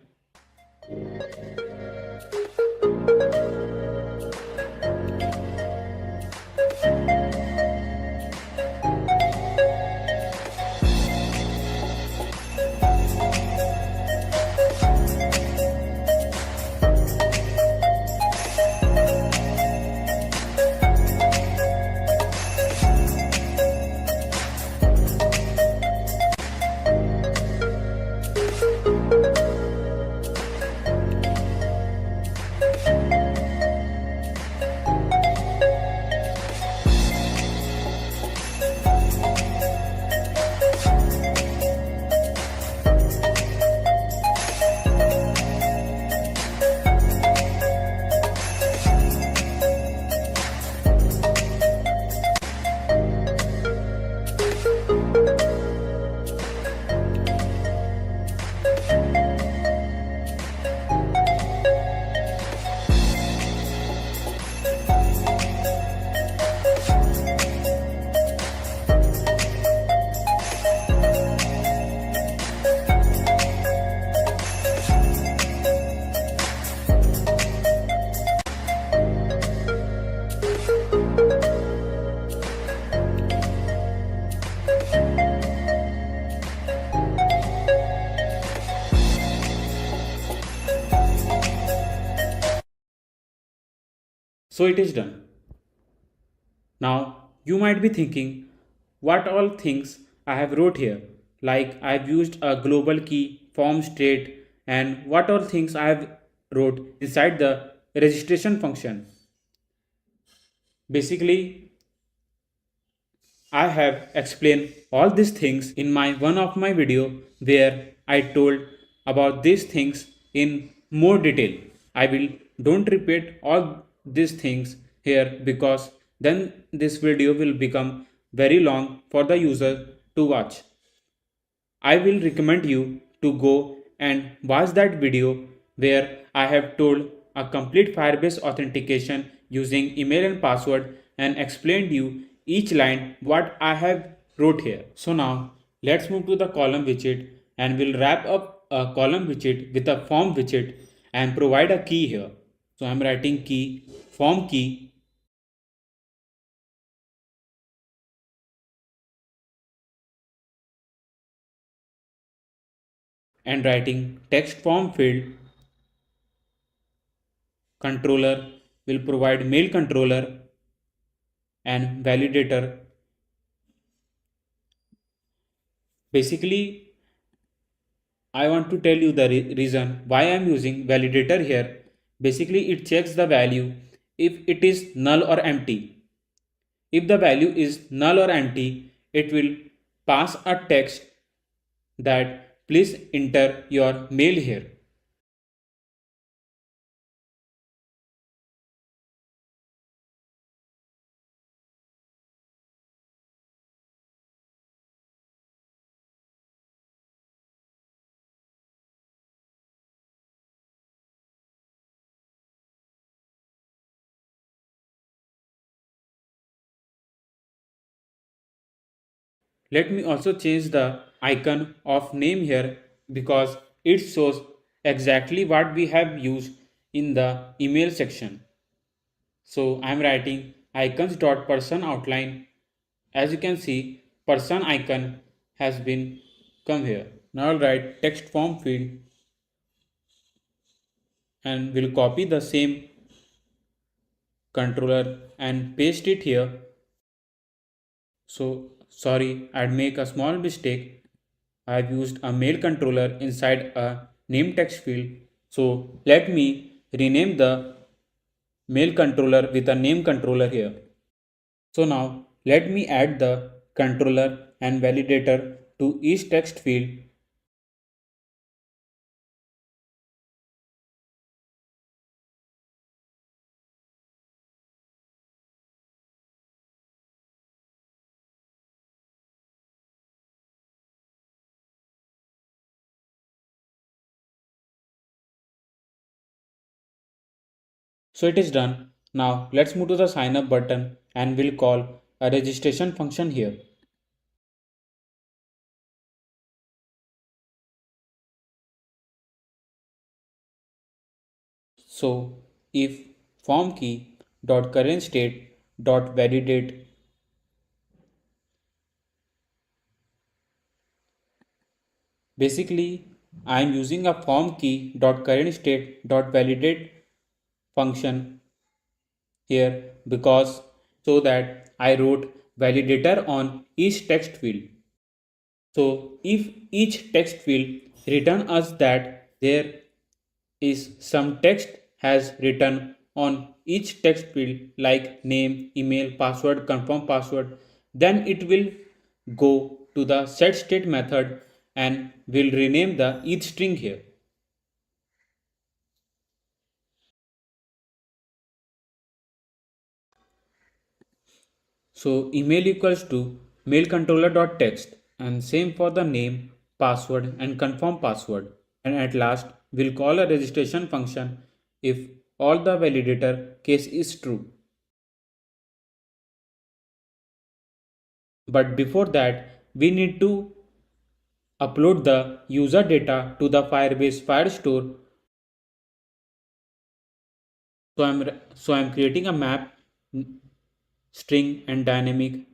So it is done. Now you might be thinking what all things I have wrote here, like I have used a global key, form state, and what all things I have wrote inside the registration function. Basically, I have explained all these things in my one of my video where I told about these things in more detail. I will don't repeat all these things here because then this video will become very long for the user to watch. I will recommend you to go and watch that video where I have told a complete Firebase authentication using email and password and explained you each line what I have wrote here. So now let's move to the column widget and we'll wrap up a column widget with a form widget and provide a key here. So I'm writing key, form key, and writing text form field controller will provide mail controller and validator. Basically, I want to tell you the reason why I am using validator here. Basically, it checks the value if it is null or empty. If the value is null or empty, it will pass a text that please enter your mail here. Let me also change the icon of name here because it shows exactly what we have used in the email section. So I am writing icons.person outline. As you can see, person icon has been come here. Now I'll write text form field and we'll copy the same controller and paste it here. So sorry, I'd make a small mistake. I've used a mail controller inside a name text field. So let me rename the mail controller with a name controller here. So now let me add the controller and validator to each text field. So it is done. Now let's move to the sign up button and we'll call a registration function here. So if form key dot current state dot validate, basically I am using a form key dot current state dot validate function here because so that I wrote validator on each text field. So if each text field return us that there is some text has written on each text field like name, email, password, confirm password, then it will go to the set state method and will rename the each string here. So email equals to mail controller dot text and same for the name, password and confirm password. And at last we'll call a registration function if all the validator case is true. But before that we need to upload the user data to the Firebase Firestore. So I'm creating a map string and dynamic,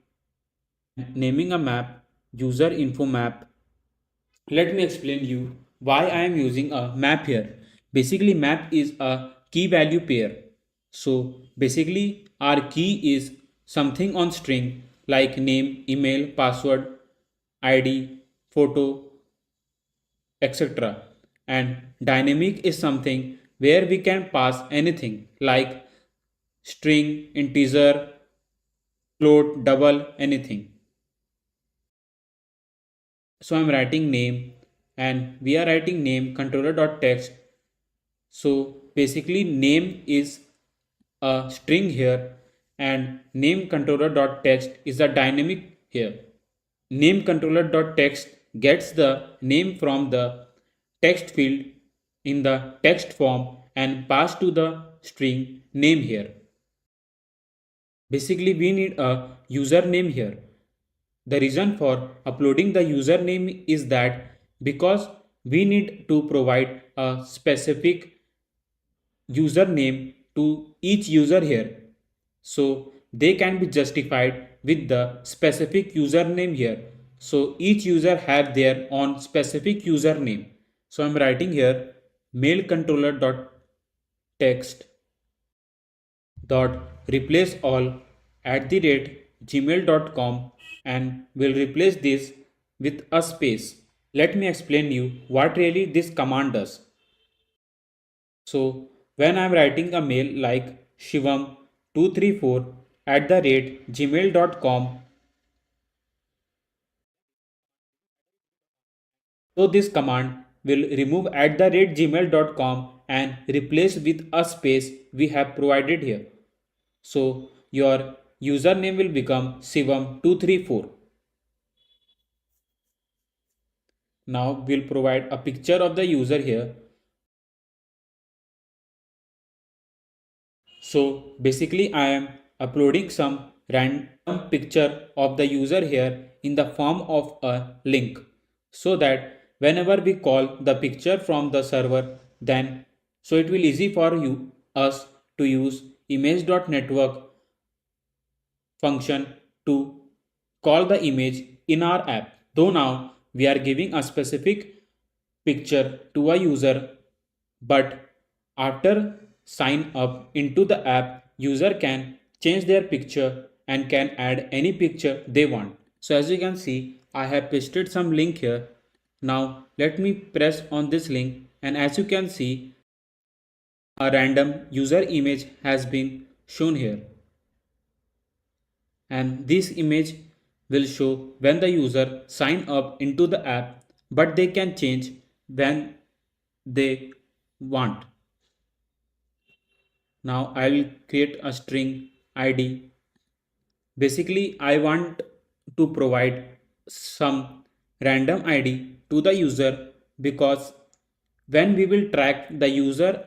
naming a map user info map. Let me explain you why I am using a map here. Basically map is a key value pair. So basically our key is something on string like name, email, password, ID, photo, etc. And dynamic is something where we can pass anything like string, integer, float, double, anything. So I'm writing name and we are writing name controller.text. So basically name is a string here and name controller.text is a dynamic here. Name controller.text gets the name from the text field in the text form and pass to the string name here. Basically we need a username here. The reason for uploading the username is that because we need to provide a specific username to each user here. So they can be justified with the specific username here. So each user have their own specific username. So I'm writing here mail controller dot text dot replace all at the rate gmail.com and will replace this with a space. let me explain you what really this command does. So when I am writing a mail like shivam234 at the rate gmail.com, so this command will remove at the rate gmail.com and replace with a space we have provided here. So your username will become shivam234. Now we'll provide a picture of the user here. So basically I am uploading some random picture of the user here in the form of a link, so that whenever we call the picture from the server, then so it will easy for you us to use image.network function to call the image in our app. Though now we are giving a specific picture to a user, but after sign up into the app, user can change their picture and can add any picture they want. So as you can see, I have pasted some link here. Now let me press on this link, and as you can see, a random user image has been shown here, and this image will show when the user sign up into the app, but they can change when they want. Now I will create a string id. Basically I want to provide some random id to the user, because when we will track the user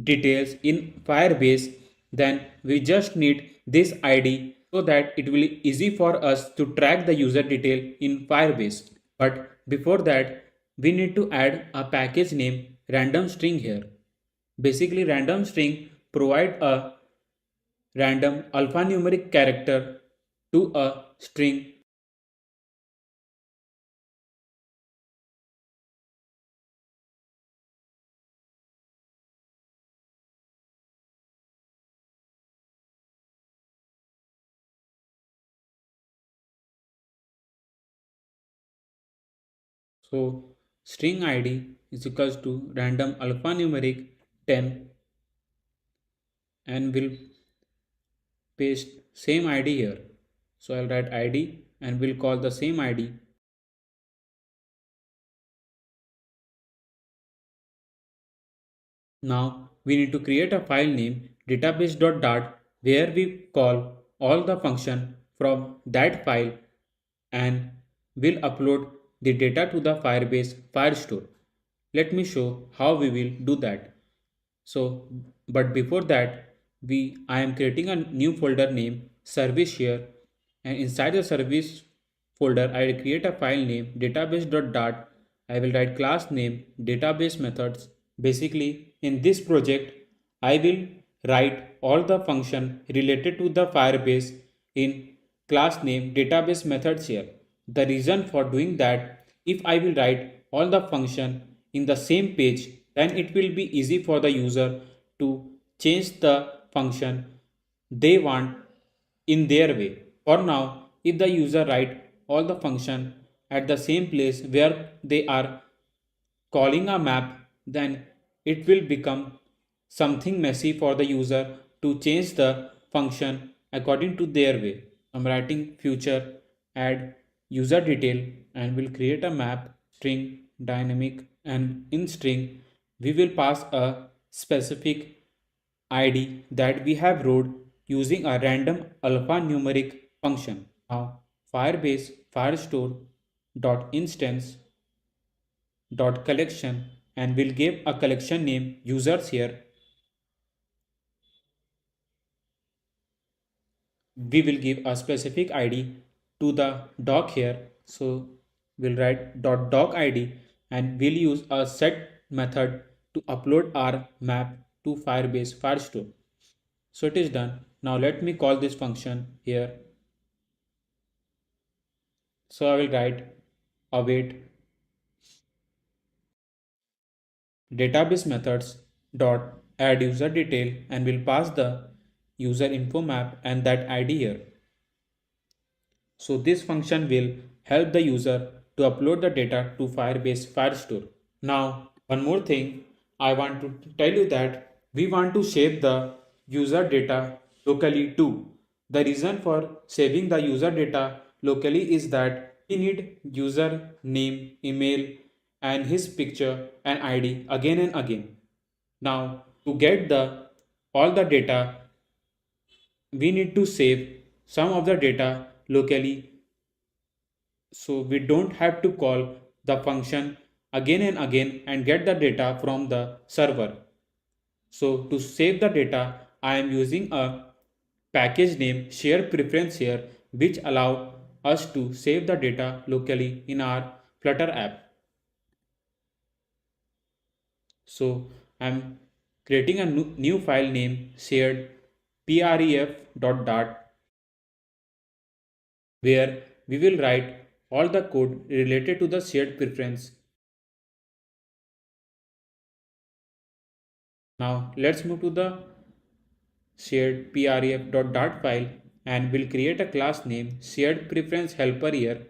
details in Firebase, then we just need this ID, so that it will easy for us to track the user detail in Firebase. But before that, we need to add a package name random string here. Basically, random string provide a random alphanumeric character to a string. So string ID is equals to random alphanumeric 10, and we'll paste same ID here. So I'll write ID and we'll call the same ID. Now we need to create a file name database.dart, where we call all the function from that file, and we'll upload the data to the Firebase Firestore. Let me show how we will do that. So, but before that, I am creating a new folder named service here, and inside the service folder I will create a file name database.dart. I will write class name database methods. Basically in this project I will write all the function related to the Firebase in class name database methods here. The reason for doing that, if I will write all the function in the same page, then it will be easy for the user to change the function they want in their way. For now, if the user write all the function at the same place where they are calling a map, then it will become something messy for the user to change the function according to their way. I'm writing future add user detail, and will create a map string dynamic, and in string we will pass a specific ID that we have wrote using a random alphanumeric function. Now Firebase Firestore dot instance dot collection, and we'll give a collection name users here. We will give a specific id to the doc here, so we'll write dot doc id, and we'll use a set method to upload our map to Firebase Firestore. So it is done. Now let me call this function here. So I will write await database methods dot add user detail, and will pass the user info map and that id here. So this function will help the user to upload the data to Firebase Firestore. Now, one more thing I want to tell you that we want to save the user data locally too. The reason for saving the user data locally is that we need user name, email, and his picture and ID again and again. Now, to get the all the data, we need to save some of the data locally, so we don't have to call the function again and again and get the data from the server. So to save the data, I am using a package name share preference here, which allow us to save the data locally in our Flutter app. So I'm creating a new file name shared pref.dart, where we will write all the code related to the shared preference. Now let's move to the shared pref.dart file, and we'll create a class name shared preference helper here.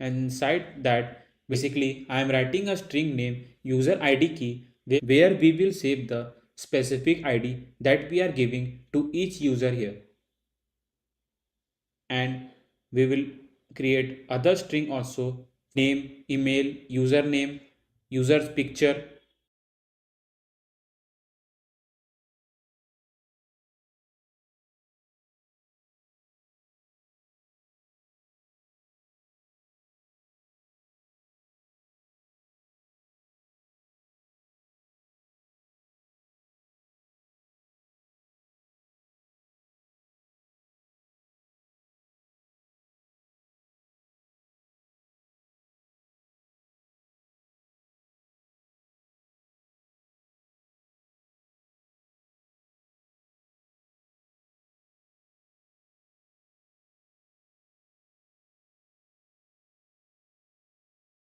And inside that, basically I am writing a string name user id key, where we will save the specific id that we are giving to each user here. And we will create other string also, name, email, username, user's picture.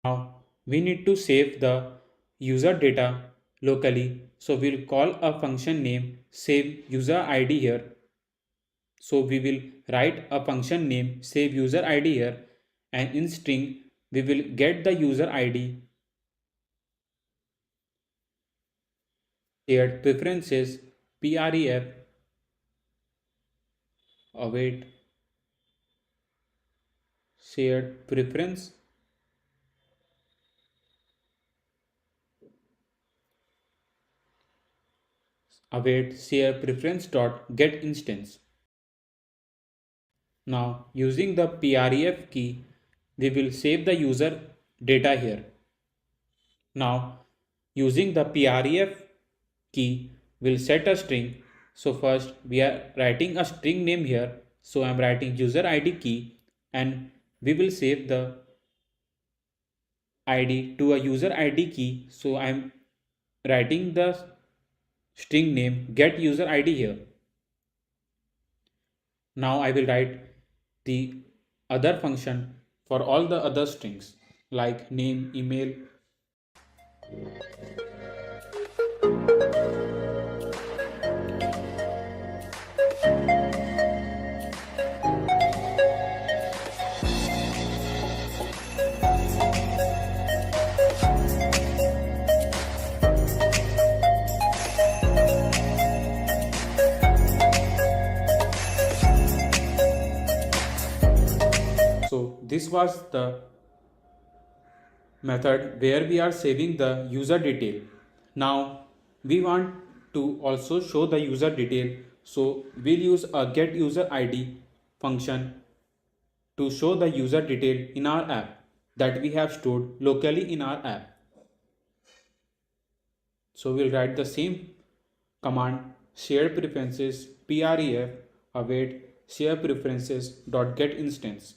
Now we need to save the user data locally, so we'll call a function name save user id here. So we will write a function name save user id here, and in string we will get the user id, shared preferences pref await shared preference await share preference dot get instance. Now using the pref key, we will save the user data here. Now using the pref key, will set a string. So first we are writing a string name here. So I am writing user id key, and we will save the id to a user id key. So I am writing the string name get user id here. Now I will write the other function for all the other strings like name, email. So this was the method where we are saving the user detail. Now we want to also show the user detail, so we'll use a get user id function to show the user detail in our app that we have stored locally in our app. So we'll write the same command share preferences pref await share preferences dot get instance.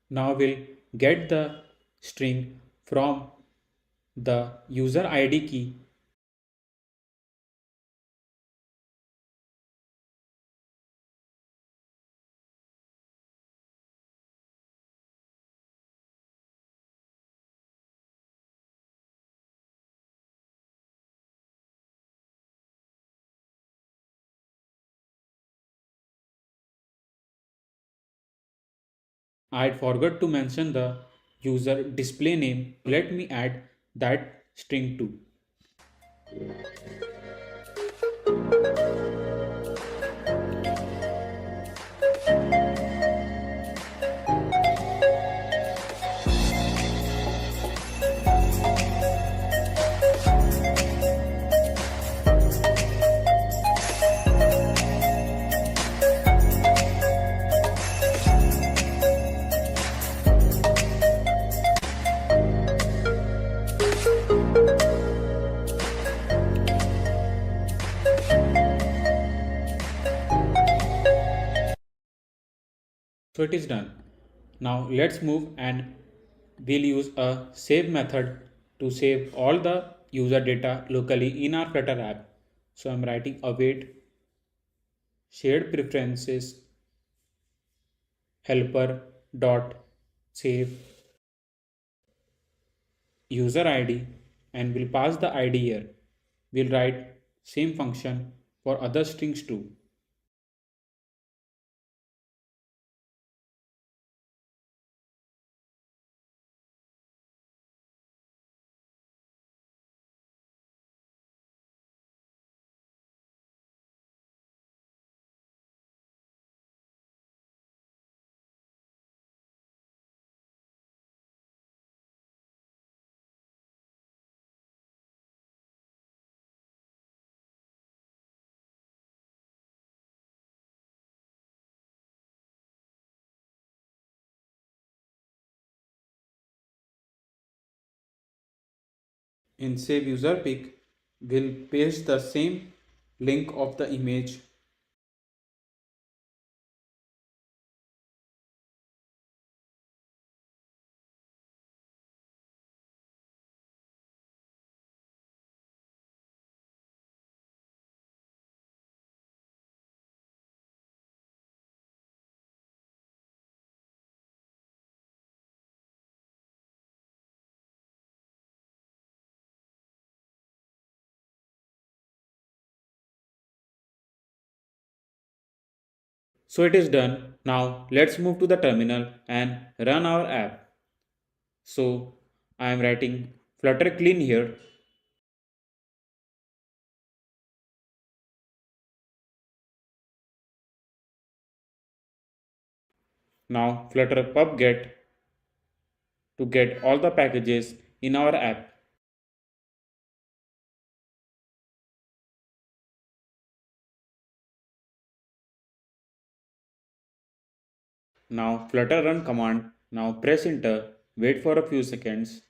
Now we'll get the string from the user id key. I forgot to mention the user display name. Let me add that string too. So it is done. Now let's move and we'll use a save method to save all the user data locally in our Flutter app. So I'm writing await shared preferences helper dot save user ID and we'll pass the ID here. We'll write same function for other strings too. In save user pic, we'll paste the same link of the image. So it is done. Now let's move to the terminal and run our app. So I am writing flutter clean here. Now flutter pub get to get all the packages in our app. Now flutter run command. Now press enter. Wait for a few seconds.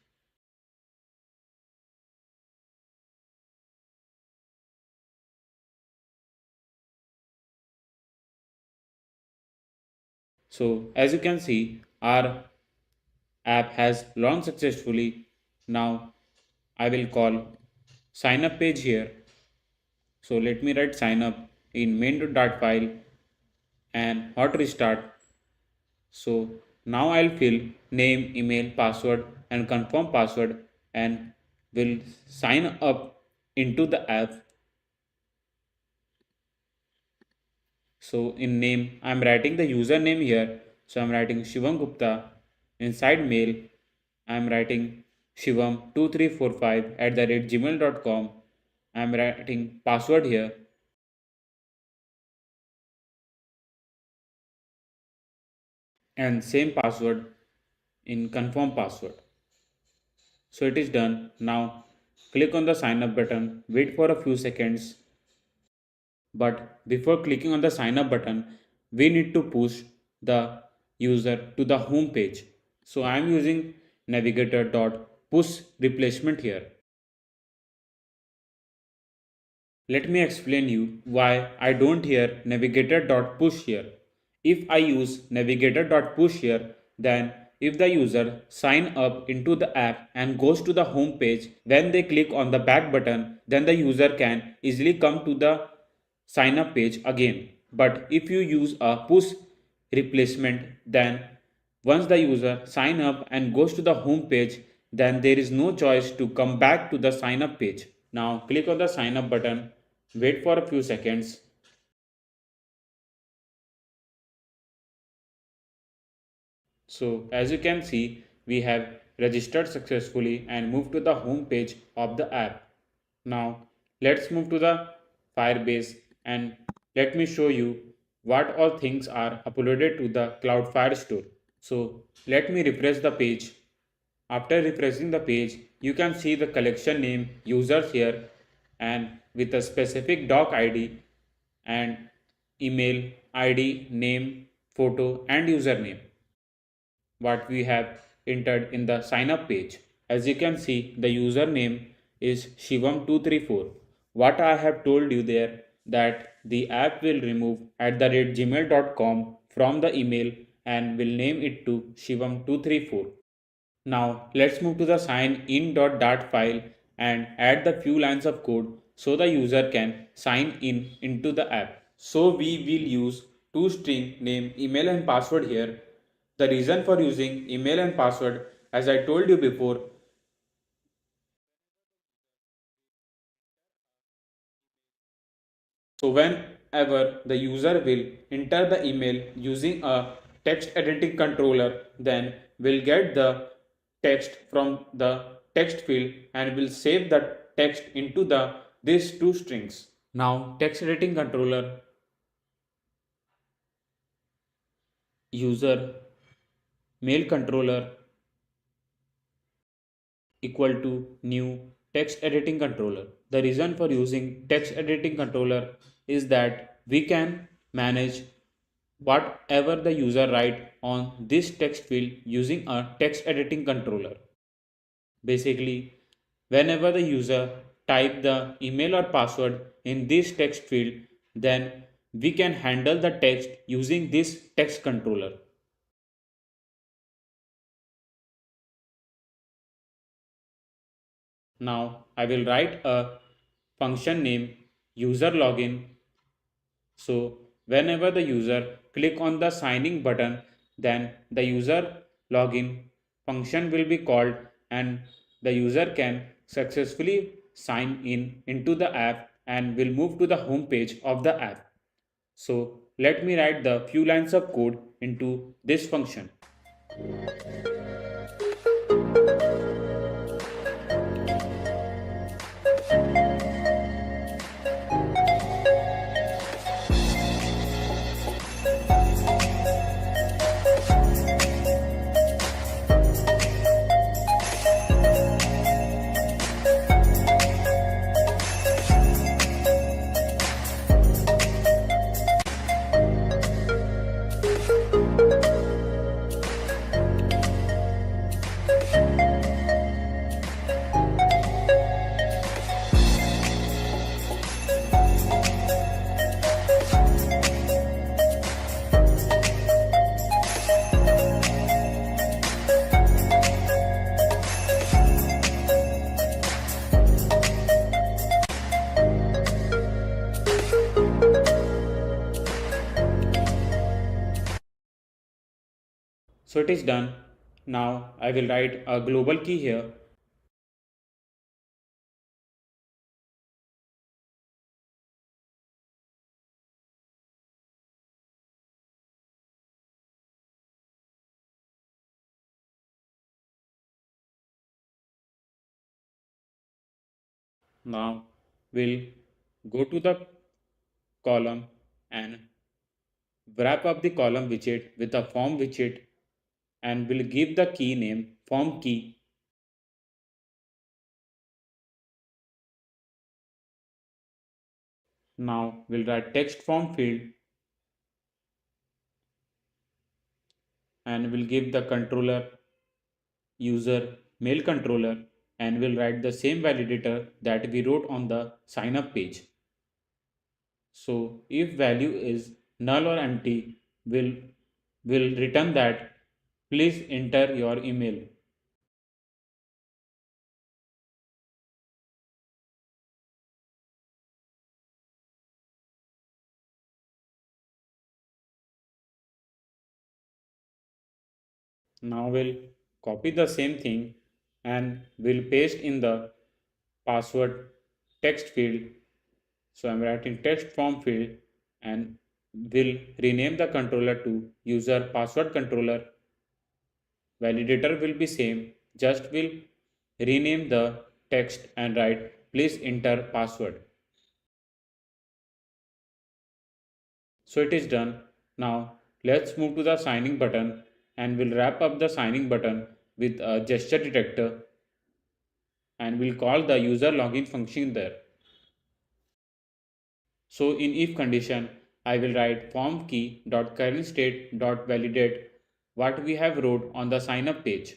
So as you can see, our app has launched successfully. Now I will call sign up page here. So let me write sign up in main.dart file and hot restart. So now I'll fill name, email, password and confirm password and will sign up into the app. So in name, I'm writing the username here. So I'm writing Shivam Gupta. Inside mail, I'm writing shivam2345 @gmail.com. I'm writing password here and same password in confirm password. So it is done. Now click on the sign up button, wait for a few seconds. But before clicking on the sign up button, we need to push the user to the home page. So I am using navigator.push replacement here. Let me explain you why I don't hear navigator.push here. If I use navigator.push here, then if the user sign up into the app and goes to the home page, when they click on the back button, then the user can easily come to the sign up page again. But if you use a push replacement, then once the user sign up and goes to the home page, then there is no choice to come back to the sign up page. Now click on the sign up button, wait for a few seconds. So as you can see, we have registered successfully and moved to the home page of the app. Now let's move to the Firebase and let me show you what all things are uploaded to the Cloud Firestore. So let me refresh the page. After refreshing the page, you can see the collection name users here and with a specific doc ID and email, ID, name, photo and username what we have entered in the sign up page. As you can see, the username is Shivam234. What I have told you there that the app will remove at the rate gmail.com from the email and will name it to Shivam234. Now let's move to the sign in.dart file and add the few lines of code so the user can sign in into the app. So we will use two string name, email and password here. The reason for using email and password, as I told you before, so whenever the user will enter the email using a text editing controller, then we'll get the text from the text field and will save the text into the these two strings. Now text editing controller user mail controller equal to new text editing controller. The reason for using text editing controller is that we can manage whatever the user write on this text field using a text editing controller. Basically, whenever the user type the email or password in this text field, then we can handle the text using this text controller. Now I will write a function name user login. So whenever the user click on the signing button, then the user login function will be called and the user can successfully sign in into the app and will move to the home page of the app. So let me write the few lines of code into this function. So it is done. Now I will write a global key here. Now we'll go to the column and wrap up the column widget with a form widget and we'll give the key name form key. Now we'll write text form field and we'll give the controller user mail controller and we'll write the same validator that we wrote on the sign up page. So if value is null or empty, will return that please enter your email. Now we'll copy the same thing and we'll paste in the password text field. So I'm writing text form field and will rename the controller to user password controller validator will be same, just will rename the text and write please enter password. So it is done. Now let's move to the signing button and we'll wrap up the signing button with a gesture detector and we'll call the user login function there. So in if condition, I will write form key dot current state dot validate what we have wrote on the sign up page.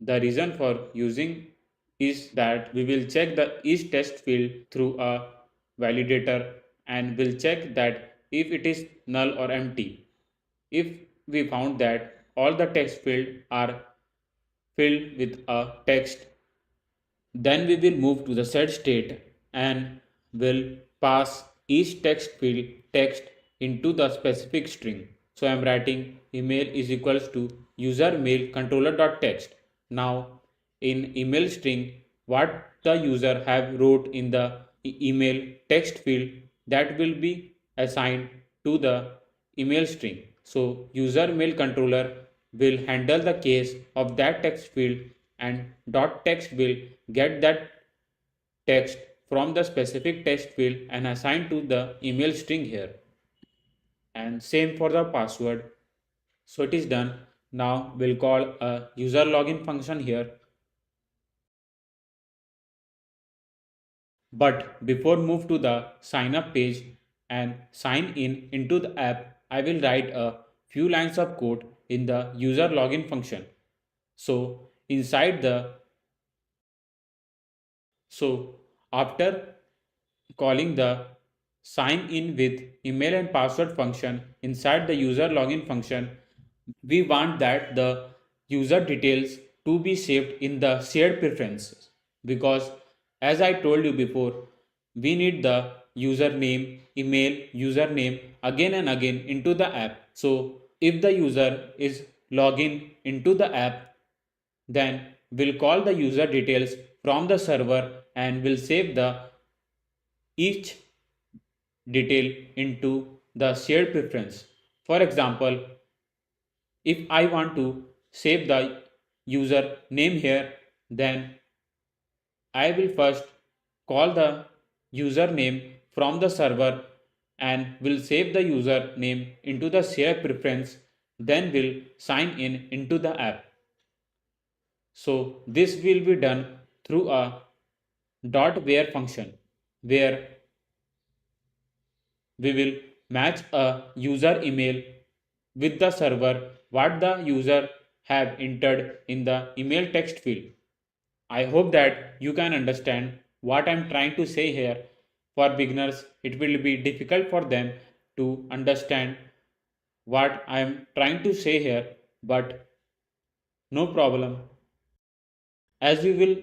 The reason for using is that we will check the each text field through a validator and will check that if it is null or empty. If we found that all the text fields are filled with a text, then we will move to the set state and will pass each text field text into the specific string. So I am writing email is equals to user mail controller dot text. Now in email string what the user have wrote in the email text field that will be assigned to the email string. So user mail controller will handle the case of that text field and dot text will get that text from the specific text field and assign to the email string here. And same for the password. So it is done. Now we'll call a user login function here. But before move to the sign up page and sign in into the app, I will write a few lines of code in the user login function. So inside the so after calling the sign in with email and password function inside the user login function, we want that the user details to be saved in the shared preferences because as I told you before, we need the username, email, username again and again into the app. So if the user is login into the app, then we'll call the user details from the server and will save the each detail into the shared preference. For example, if I want to save the user name here, then I will first call the username from the server and will save the user name into the shared preference, then will sign in into the app. So this will be done through a dot where function where we will match a user email with the server what the user have entered in the email text field. I hope that you can understand what I am trying to say here. For beginners, it will be difficult for them to understand what I am trying to say here, but no problem. As you will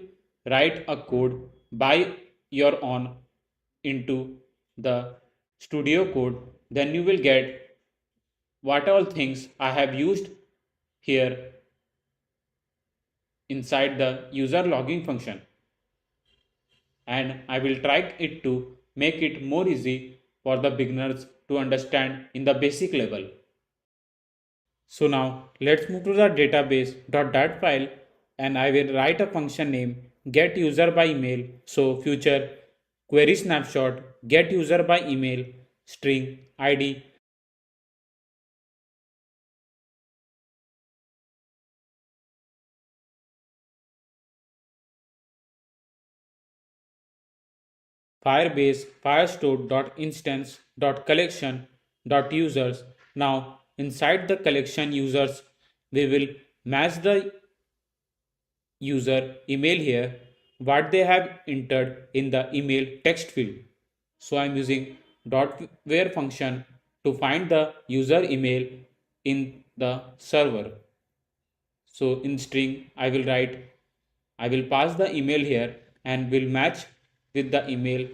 write a code by your own into the studio code, then you will get what all things I have used here inside the user logging function, and I will try it to make it more easy for the beginners to understand in the basic level. So now let's move to the database.dat file and I will write a function name get user by email. So future query snapshot get user by email string id Firebase firestore.instance.collection.users. Now inside the collection users we will match the user email here what they have entered in the email text field. So I'm using dot where function to find the user email in the server. So in string I will write I will pass the email here and will match with the email.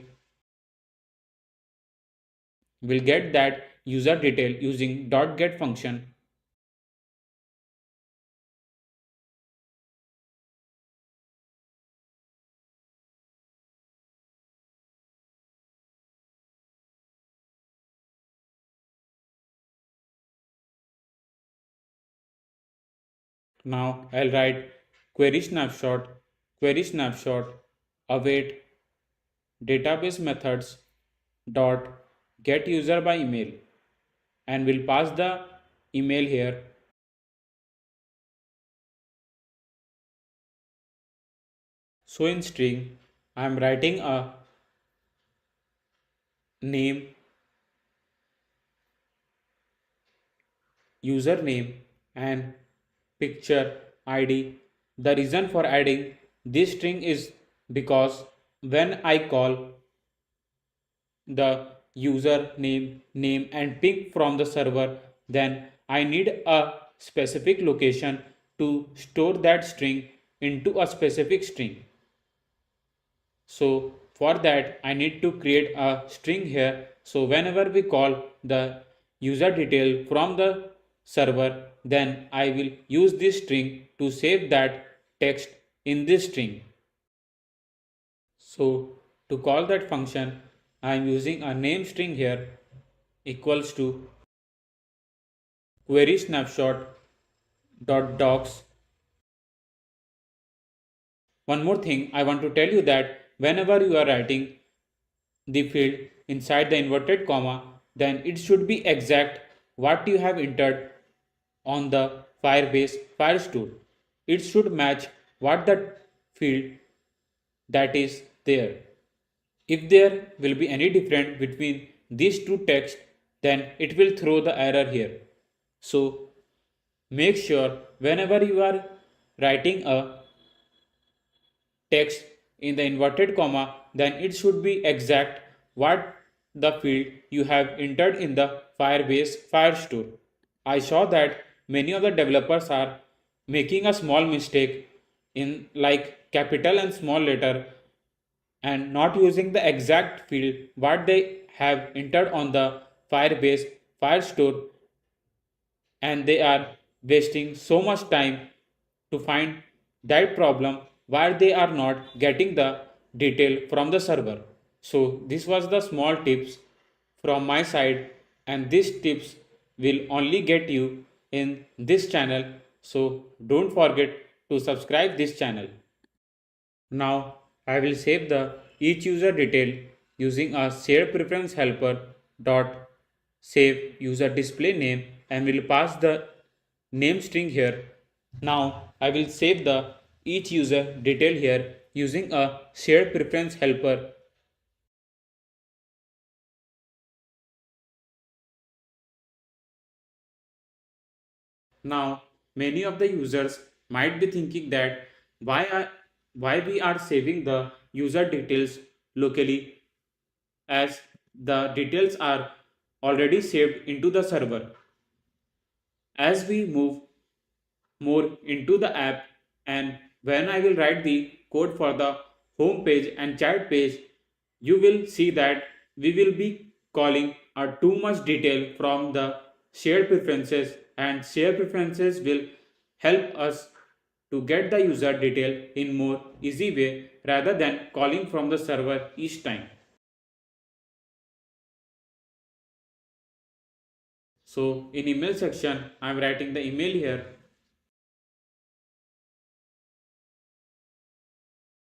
We'll get that user detail using dot get function. Now I'll write query snapshot, await database methods dot get user by email, and we'll pass the email here. So in string, I am writing a name, username, and picture ID. The reason for adding this string is because when I call the user name and pick from the server, then I need a specific location to store that string into a specific string. So for that I need to create a string here. So whenever we call the user detail from the server, then I will use this string to save that text in this string. So to call that function, I am using a name string here equals to query snapshot dot docs. One more thing I want to tell you that whenever you are writing the field inside the inverted comma, then it should be exact what you have entered on the Firebase Firestore. It should match what the field that is there. If there will be any difference between these two texts, then it will throw the error here. So make sure whenever you are writing a text in the inverted comma, then it should be exact what the field you have entered in the Firebase Firestore. I saw that many of the developers are making a small mistake in like capital and small letter and not using the exact field what they have entered on the Firebase Firestore, and they are wasting so much time to find that problem why they are not getting the detail from the server. So this was the small tips from my side, and these tips will only get you in this channel. So don't forget to subscribe this channel. Now I will save the each user detail using a shared preference helper dot save user display name, and will pass the name string here. Now I will save the each user detail here using a shared preference helper. Now many of the users might be thinking that why we are saving the user details locally as the details are already saved into the server. As we move more into the app, and when I will write the code for the home page and chat page, you will see that we will be calling a too much detail from the shared preferences, and shared preferences will help us to get the user detail in more easy way rather than calling from the server each time. So in email section, I am writing the email here.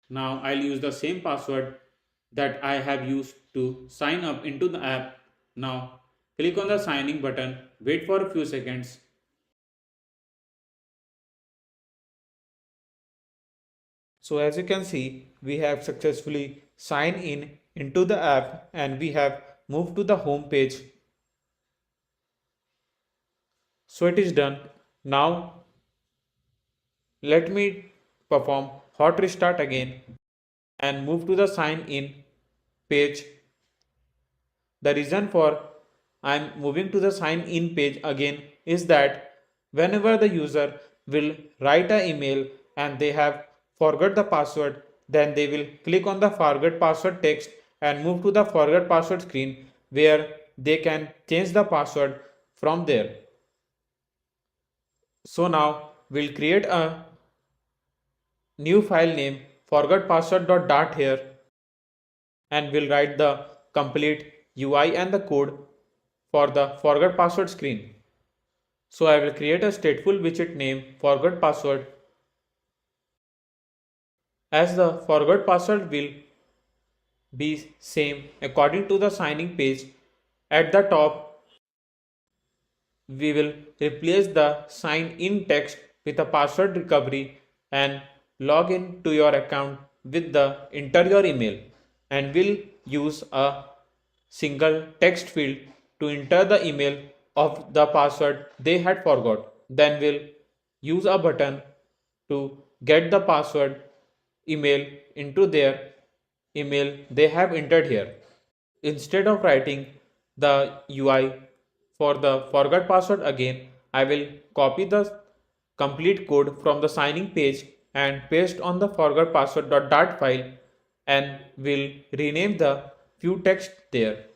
Now I'll use the same password that I have used to sign up into the app. Now click on the signing button, wait for a few seconds. So as you can see, we have successfully signed in into the app and we have moved to the home page. So it is done. Now let me perform hot restart again and move to the sign in page. The reason for I'm moving to the sign in page again is that whenever the user will write an email and they have forgot the password, then they will click on the forget password text and move to the forget password screen where they can change the password from there. So now we'll create a new file name forgetpassword.dart here, and we'll write the complete UI and the code for the forgot password screen. So I will create a stateful widget name forgot password, as the forgot password will be same according to the signing page. At the top, we will replace the sign in text with a password recovery and log in to your account with the enter your email, and we'll use a single text field to enter the email of the password they had forgot. Then we'll use a button to get the password email into their email they have entered here. Instead of writing the UI for the forgot password again, I will copy the complete code from the signing page and paste on the forgot password.dart file, and will rename the few text there.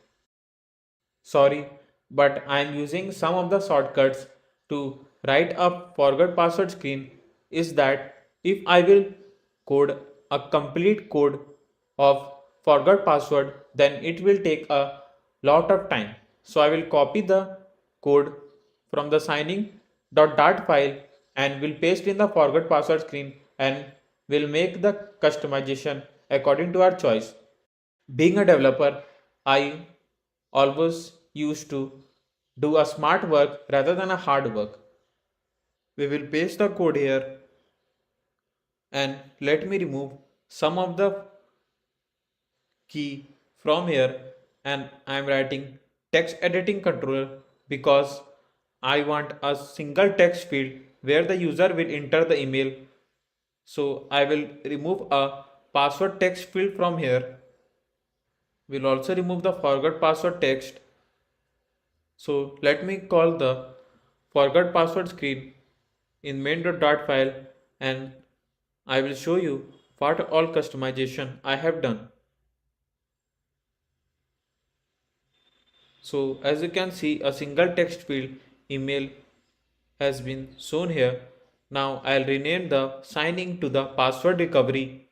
Sorry, but I am using some of the shortcuts to write a forgot password screen. Is that if I will code a complete code of forgot password, then it will take a lot of time. So I will copy the code from the signing.dart file and will paste in the forgot password screen, and will make the customization according to our choice. Being a developer, I always used to do a smart work rather than a hard work. We will paste the code here, and let me remove some of the key from here, and I am writing text editing controller because I want a single text field where the user will enter the email. So I will remove a password text field from here. We'll also remove the forgot password text. So let me call the forgot password screen in main.dart file, and I will show you what all customization I have done. So as you can see, a single text field email has been shown here. Now I'll rename the signing to the password recovery.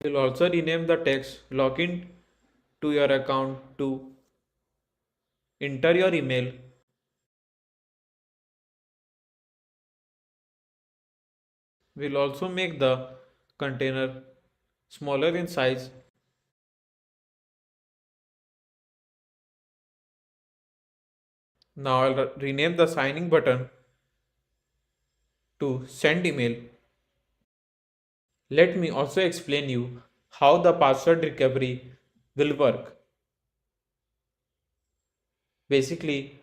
We'll also rename the text login to your account to enter your email. We'll also make the container smaller in size. Now I'll rename the signing button to send email. Let me also explain you how the password recovery will work. Basically,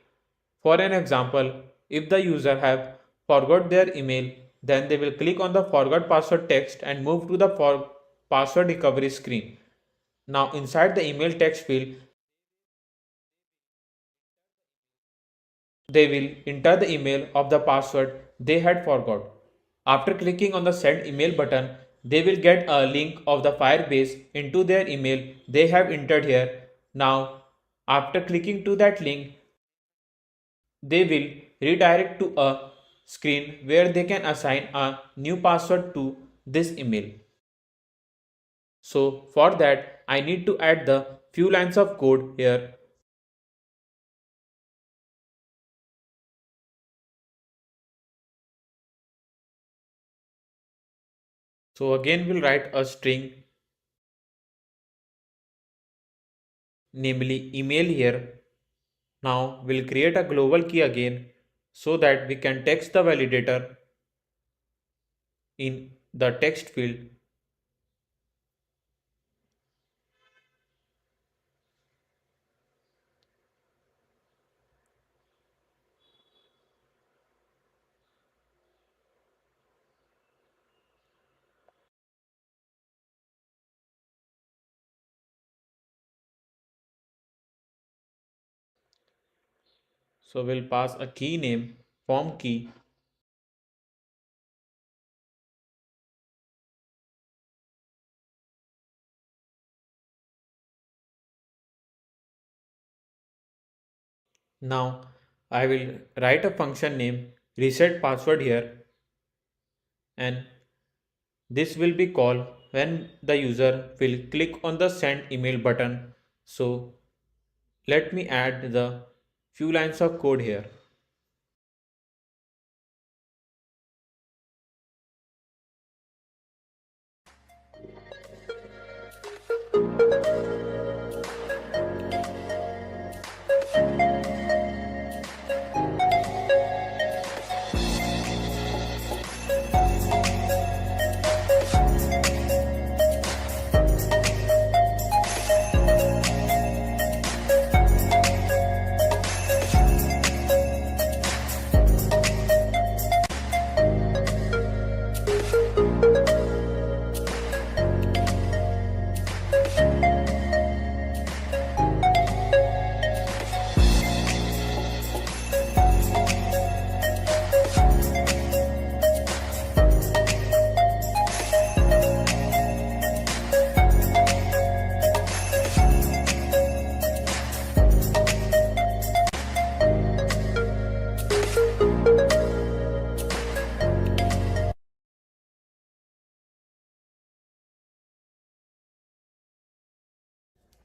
for an example, if the user have forgot their email, then they will click on the forgot password text and move to the password recovery screen. Now inside the email text field, they will enter the email of the password they had forgot. After clicking on the send email button, they will get a link of the Firebase into their email they have entered here. Now, after clicking to that link, they will redirect to a screen where they can assign a new password to this email. So for that, I need to add the few lines of code here. So again, we'll write a string, namely email here. Now we'll create a global key again so that we can text the validator in the text field. So we'll pass a key name, form key. Now I will write a function name reset password here, and this will be called when the user will click on the send email button, so let me add the few lines of code here.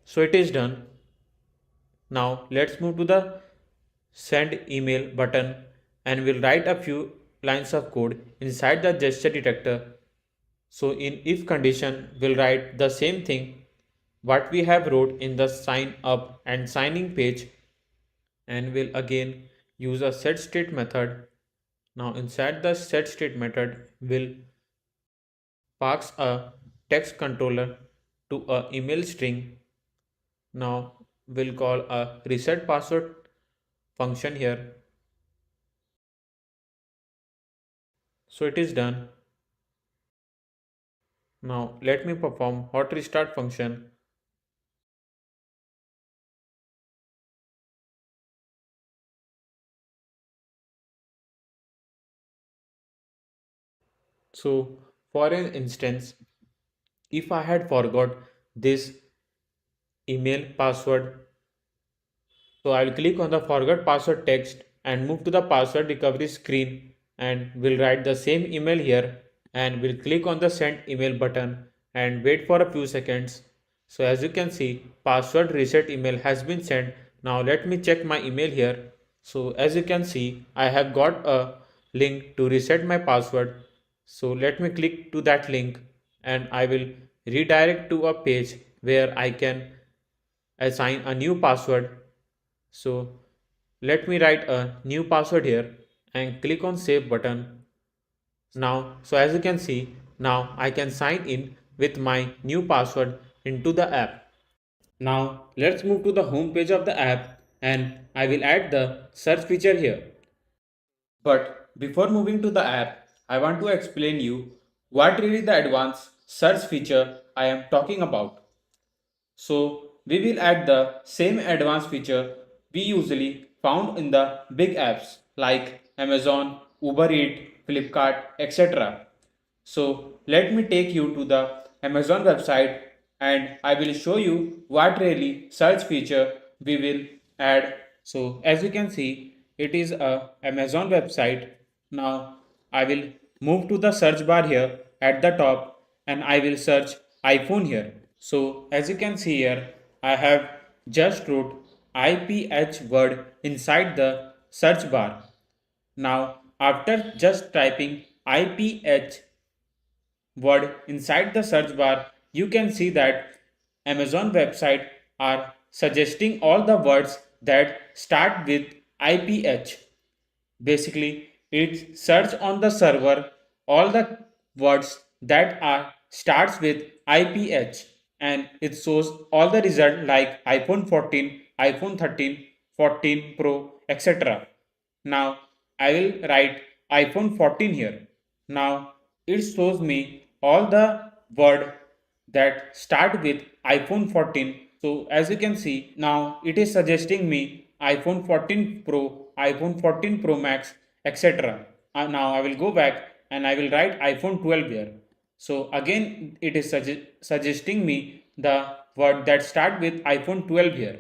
So it is done. Now let's move to the send email button and we'll write a few lines of code inside the gesture detector. So in if condition, we'll write the same thing what we have wrote in the sign up and signing page, and we'll again use a set state method. Now inside the set state method, we'll pass a text controller to a email string. Now we'll call a reset password function here. So it is done. Now let me perform hot restart function. So for an instance, if I had forgot this email password, so I'll click on the forgot password text and move to the password recovery screen, and we'll write the same email here, and we'll click on the send email button and wait for a few seconds. So as you can see, password reset email has been sent. Now let me check my email here. So as you can see, I have got a link to reset my password. So let me click to that link and I will redirect to a page where I can assign a new password. So let me write a new password here and click on save button. Now, so as you can see, now I can sign in with my new password into the app. Now let's move to the home page of the app and I will add the search feature here. But before moving to the app, I want to explain you what really the advanced search feature I am talking about. So we will add the same advanced feature we usually found in the big apps like Amazon, Uber Eats, Flipkart, etc. So let me take you to the Amazon website and I will show you what really search feature we will add. So as you can see, it is a Amazon website. Now I will move to the search bar here at the top and I will search iPhone here. So as you can see here, I have just wrote IPH word inside the search bar. Now after just typing IPH word inside the search bar, you can see that Amazon website are suggesting all the words that start with IPH. Basically, it search on the server all the words that are starts with IPH, and it shows all the result like iPhone 14, iPhone 13, 14 Pro, etc. Now I will write iPhone 14 here. Now it shows me all the word that start with iPhone 14. So as you can see, now it is suggesting me iPhone 14 Pro, iPhone 14 Pro Max, etc. Now I will go back and I will write iPhone 12 here. So again it is suggesting me the word that start with iPhone 12 here.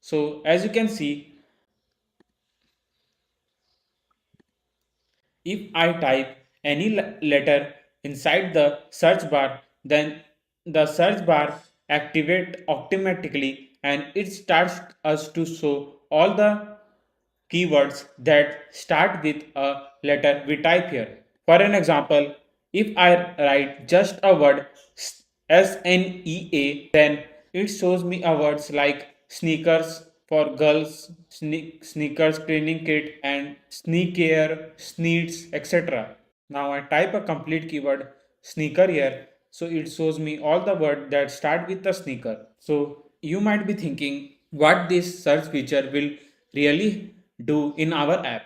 So as you can see, if I type any letter inside the search bar, then the search bar activate automatically and it starts us to show all the keywords that start with a letter we type here. For an example, if I write just a word SNEA, then it shows me a words like sneakers for girls, sneakers training kit, and sneaker, sneaks, etc. Now I type a complete keyword sneaker here, so it shows me all the words that start with the sneaker. So you might be thinking what this search feature will really do in our app.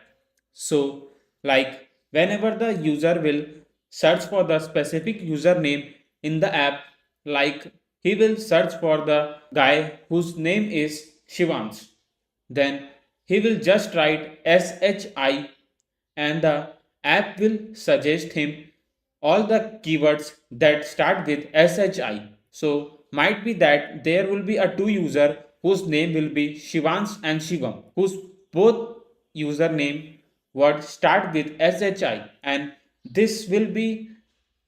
So like whenever the user will search for the specific username in the app, like he will search for the guy whose name is Shivans, then he will just write SHI and the app will suggest him all the keywords that start with SHI. So might be that there will be a two user whose name will be Shivans and Shivam, whose both username word start with SHI, and this will be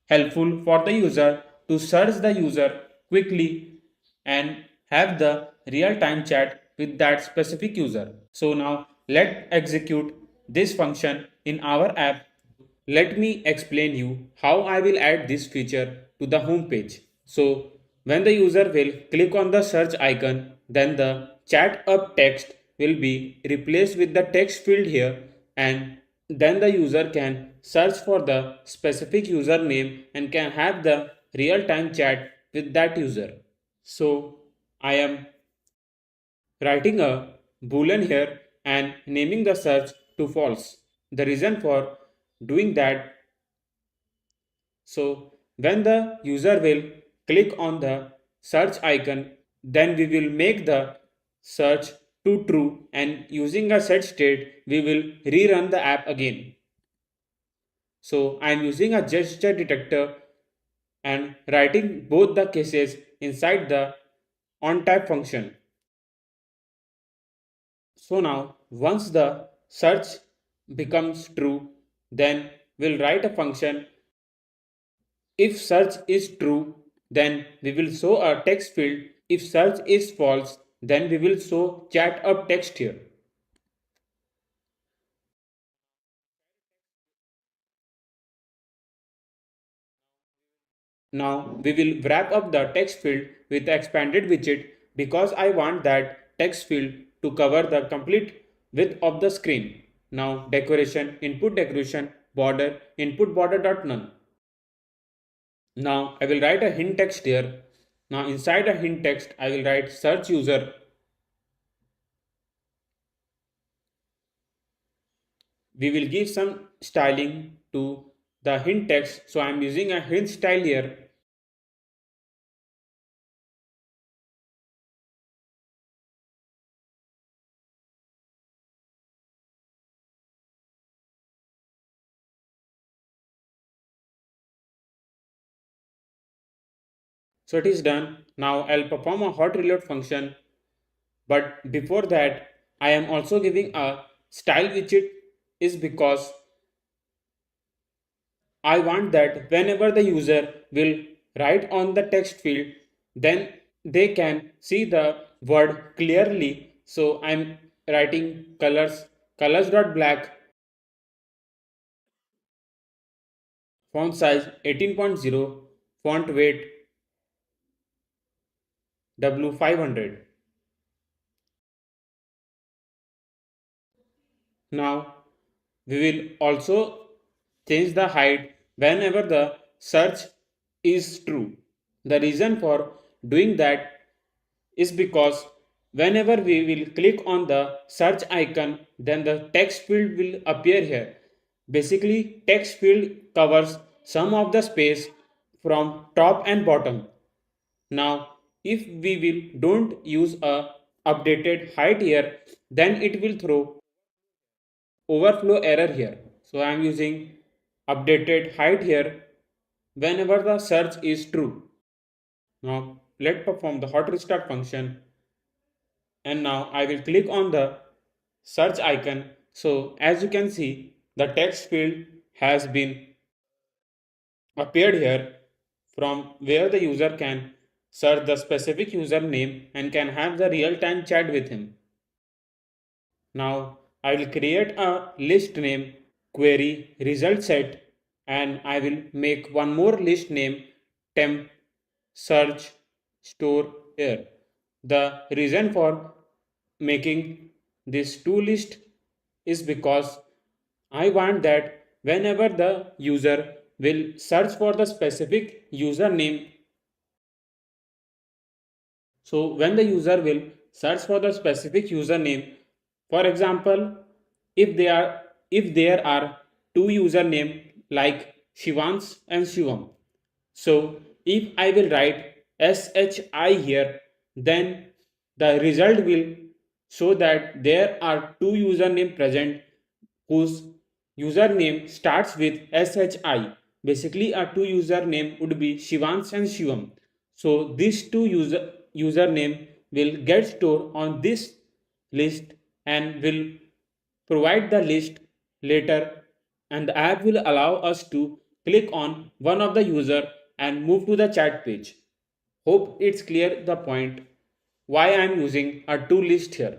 helpful for the user to search the user quickly and have the real-time chat with that specific user. So now let's execute this function in our app. Let me explain you how I will add this feature to the home page. So when the user will click on the search icon, then the chat up text will be replaced with the text field here, and then the user can search for the specific username and can have the real time chat with that user. So I am writing a boolean here and naming the search to false. The reason for doing that, so when the user will click on the search icon, then we will make the search to true, and using a set state we will rerun the app again. So I am using a gesture detector and writing both the cases inside the onType function. So now once the search becomes true, then we'll write a function. If search is true, then we will show a text field. If search is false, then we will show chat up text here. Now we will wrap up the text field with the expanded widget because I want that text field to cover the complete width of the screen. Now decoration, input decoration, border, input border dot none. Now I will write a hint text here. Now inside a hint text I will write search user. We will give some styling to the hint text. So I am using a hint style here. So it is done. Now I'll perform a hot reload function. But before that, I am also giving a style widget is because I want that whenever the user will write on the text field, then they can see the word clearly. So I'm writing colors.black, font size 18.0, font weight W500. Now we will also change the height whenever the search is true. The reason for doing that is because whenever we will click on the search icon, then the text field will appear here. Basically, text field covers some of the space from top and bottom. Now, if we will don't use a updated height here, then it will throw overflow error here. So I am using updated height here whenever the search is true. Now let's perform the hot restart function, and now I will click on the search icon. So as you can see, the text field has been appeared here from where the user can search the specific username and can have the real-time chat with him. Now I will create a list name query result set, and I will make one more list name temp search store here. The reason for making this two list is because I want that whenever the user will search for the specific username, so when the user will search for the specific username, for example, if they are if there are two username like Shivans and Shivam, so if I will write SHI here, then the result will show that there are two username present whose username starts with SHI. Basically, a two username would be Shivans and Shivam. So these two username will get stored on this list and will provide the list later, and the app will allow us to click on one of the user and move to the chat page. Hope it's clear the point why I am using a to list here.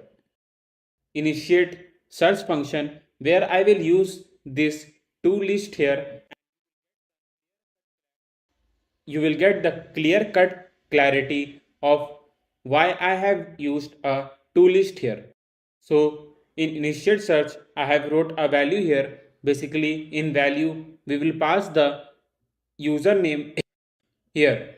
Initiate search function where I will use this to list here. You will get the clear cut clarity of why I have used a to list here. So in initiate search, I have wrote a value here. Basically in value, we will pass the username here.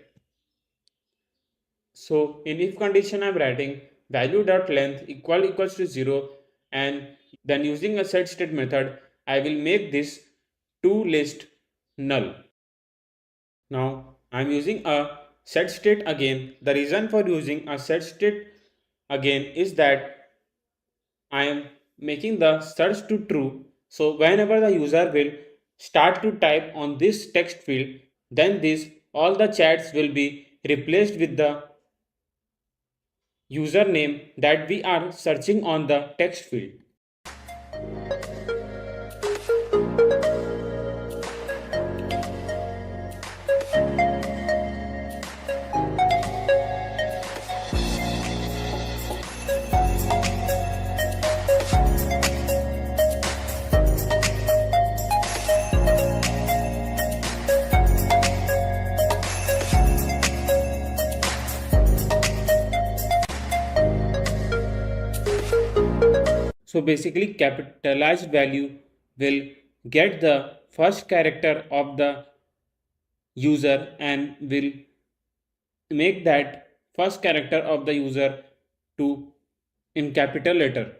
So in if condition, I'm writing value dot length equals to 0, and then using a set state method, I will make this to list null. Now I'm using a set state again. The reason for using a set state again is that I am making the search to true. So whenever the user will start to type on this text field, then this all the chats will be replaced with the username that we are searching on the text field. So basically capitalized value will get the first character of the user and will make that first character of the user to in capital letter.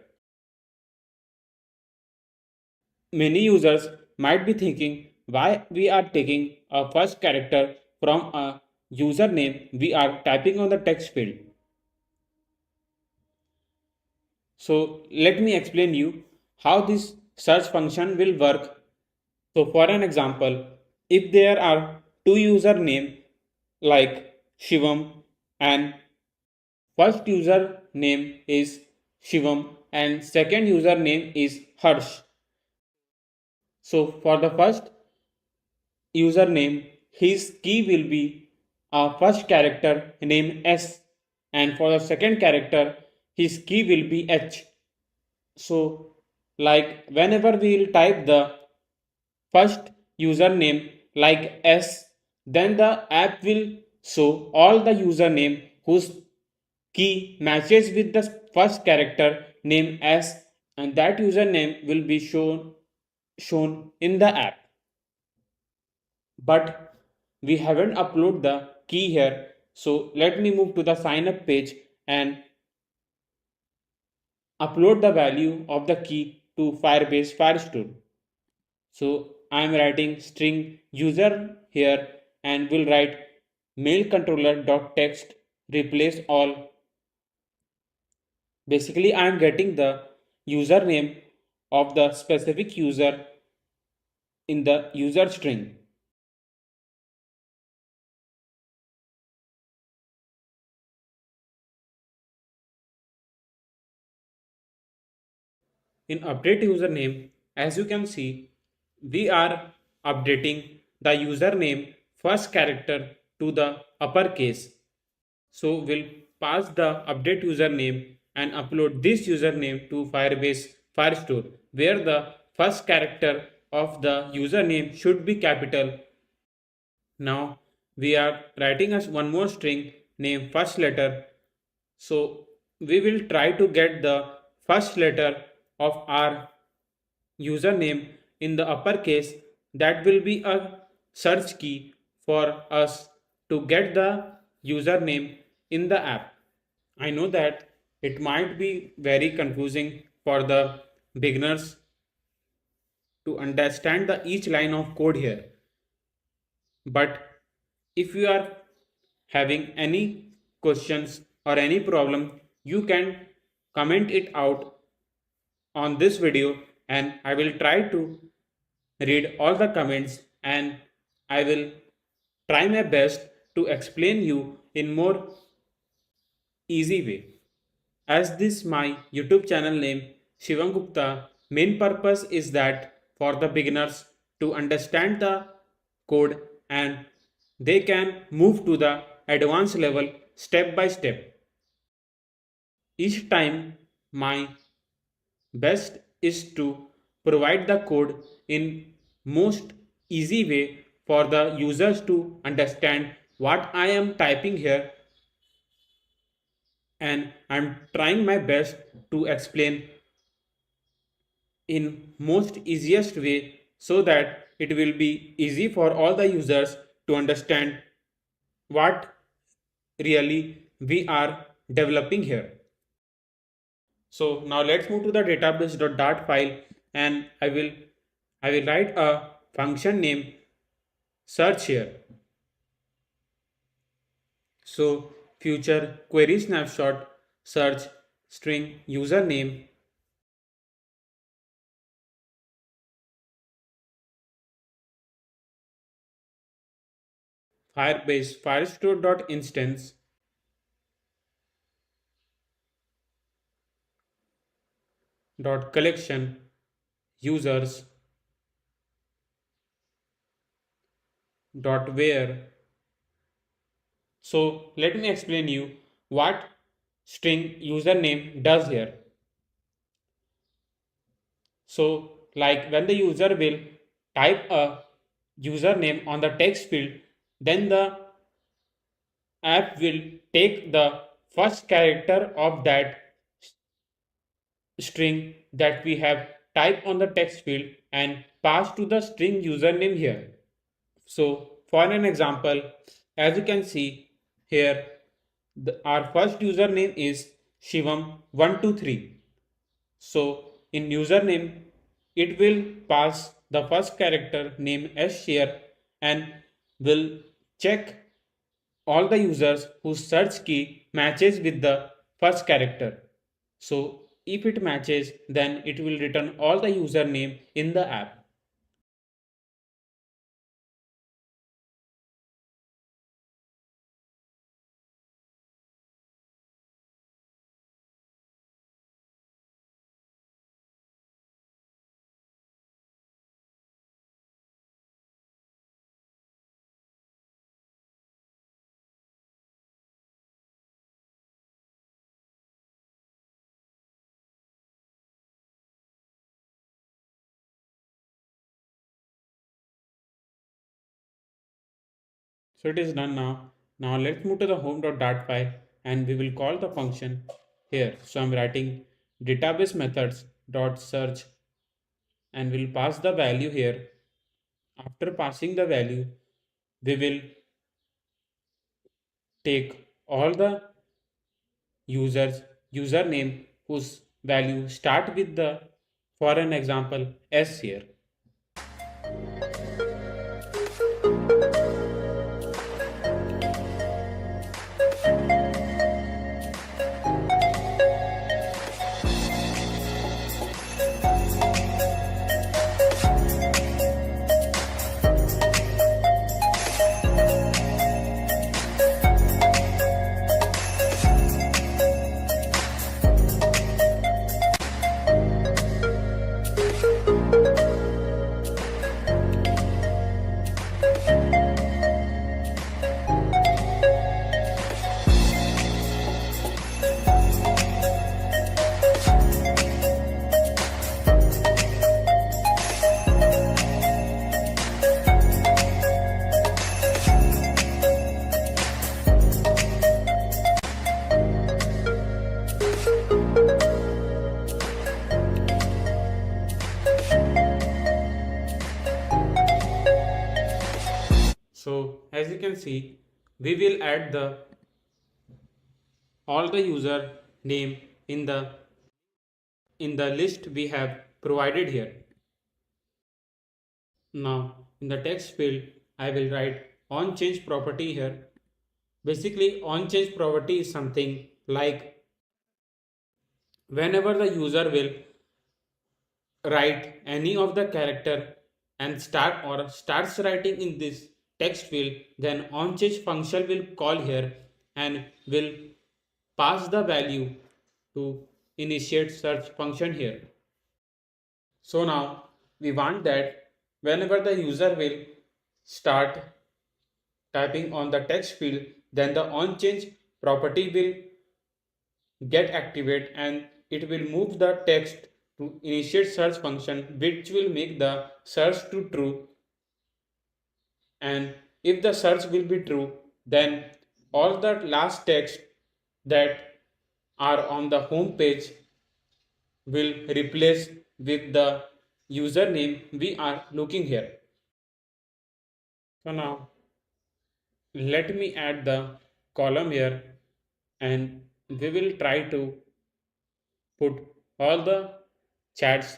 Many users might be thinking why we are taking a first character from a username we are typing on the text field. So let me explain you how this search function will work. So for an example, if there are two username like Shivam, and first username is Shivam and second username is Harsh. So for the first username, his key will be a first character named S, and for the second character, his key will be H. So, like whenever we will type the first username like S, then the app will show all the username whose key matches with the first character name S, and that username will be shown in the app. But we haven't uploaded the key here, so let me move to the sign up page and upload the value of the key to Firebase Firestore. So I am writing string user here and will write mail controller dot text replace all. Basically I am getting the username of the specific user in the user string. In update username, as you can see, we are updating the username first character to the uppercase. So we'll pass the update username and upload this username to Firebase Firestore, where the first character of the username should be capital. Now we are writing us one more string named first letter. So we will try to get the first letter of our username in the uppercase. That will be a search key for us to get the username in the app. I know that it might be very confusing for the beginners to understand the each line of code here, but if you are having any questions or any problem, you can comment it out on this video and I will try to read all the comments and I will try my best to explain you in more easy way. As this my YouTube channel name Shivam Gupta, main purpose is that for the beginners to understand the code and they can move to the advanced level step by step. Each time my best is to provide the code in most easy way for the users to understand what I am typing here, and I'm trying my best to explain in most easiest way so that it will be easy for all the users to understand what really we are developing here. So now let's move to the database.dart file and I will write a function name search here. So future query snapshot search string username Firebase firestore.instance dot collection users dot where. So let me explain you what string username does here. So like when the user will type a username on the text field, then the app will take the first character of that string that we have typed on the text field and pass to the string username here. So for an example, as you can see here, our first username is Shivam123. So in username, it will pass the first character name as share and will check all the users whose search key matches with the first character. So if it matches, then it will return all the username in the app. So it is done now. Now let's move to the home.dart file and we will call the function here. So I'm writing database methods dot search and we'll pass the value here. After passing the value, we will take all the users username whose value start with the, for an example, s here. So as you can see, we will add the all the user name in the list we have provided here. Now in the text field, I will write on change property here. Basically, on change property is something like whenever the user will write any of the character and starts writing in this text field, then on change function will call here and will pass the value to initiate search function here. So now we want that whenever the user will start typing on the text field, then the on change property will get activate and it will move the text to initiate search function, which will make the search to true. And if the search will be true, then all the last text that are on the home page will replace with the username we are looking here. So now let me add the column here and we will try to put all the chats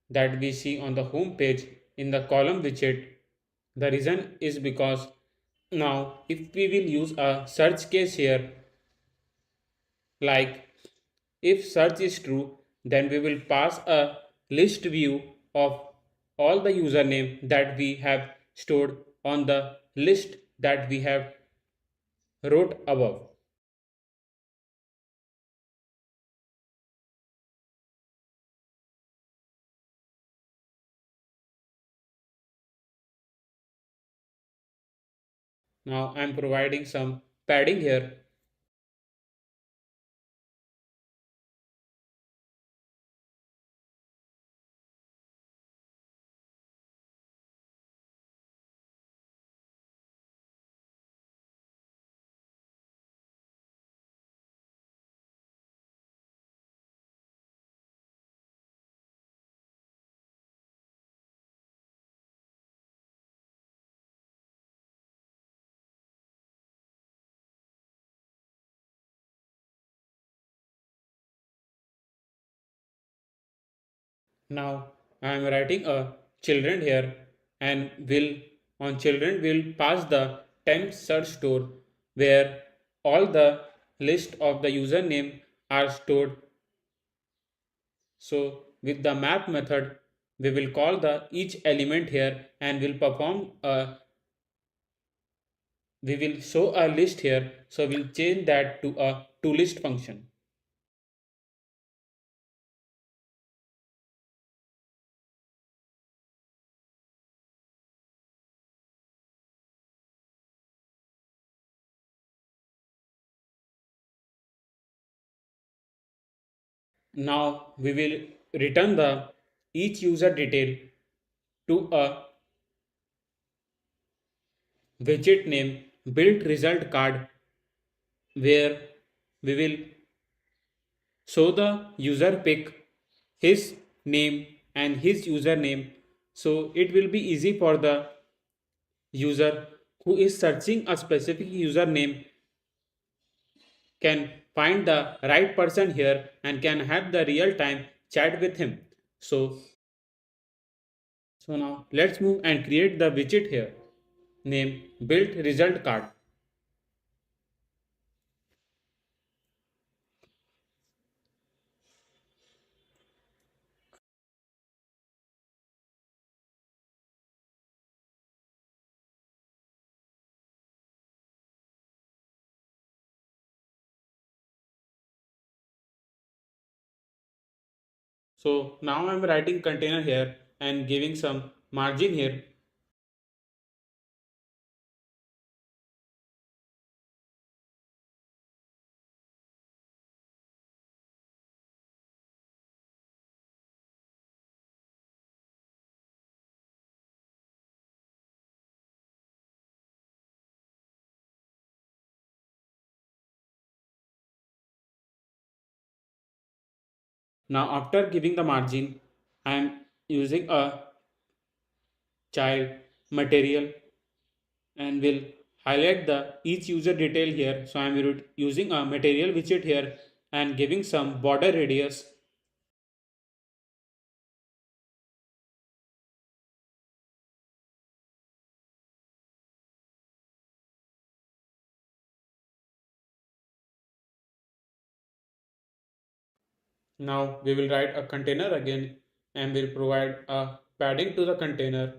that we see on the home page in the column widget. The reason is because now if we will use a search case here, like if search is true, then we will pass a list view of all the username that we have stored on the list that we have wrote above. Now I am providing some padding here. Now I am writing a children here and will on children will pass the temp search store where all the list of the username are stored. So with the map method we will call the each element here and will perform a we will show a list here, so we'll change that to a toList function. Now we will return the each user detail to a widget name build result card where we will show the user pick his name and his username, so it will be easy for the user who is searching a specific username can find the right person here and can have the real time chat with him. So now let's move and create the widget here name build result card. So now I'm writing container here and giving some margin here. Now after giving the margin, I am using a child material and will highlight the each user detail here. So I am using a material widget here and giving some border radius. Now we will write a container again and will provide a padding to the container.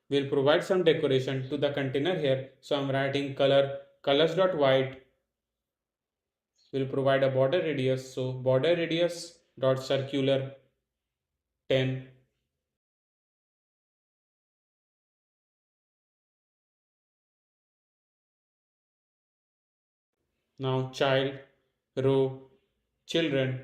We'll provide some decoration to the container here. So I'm writing colors.white. We'll provide a border radius. So border radius dot circular 10. Now child, row, children.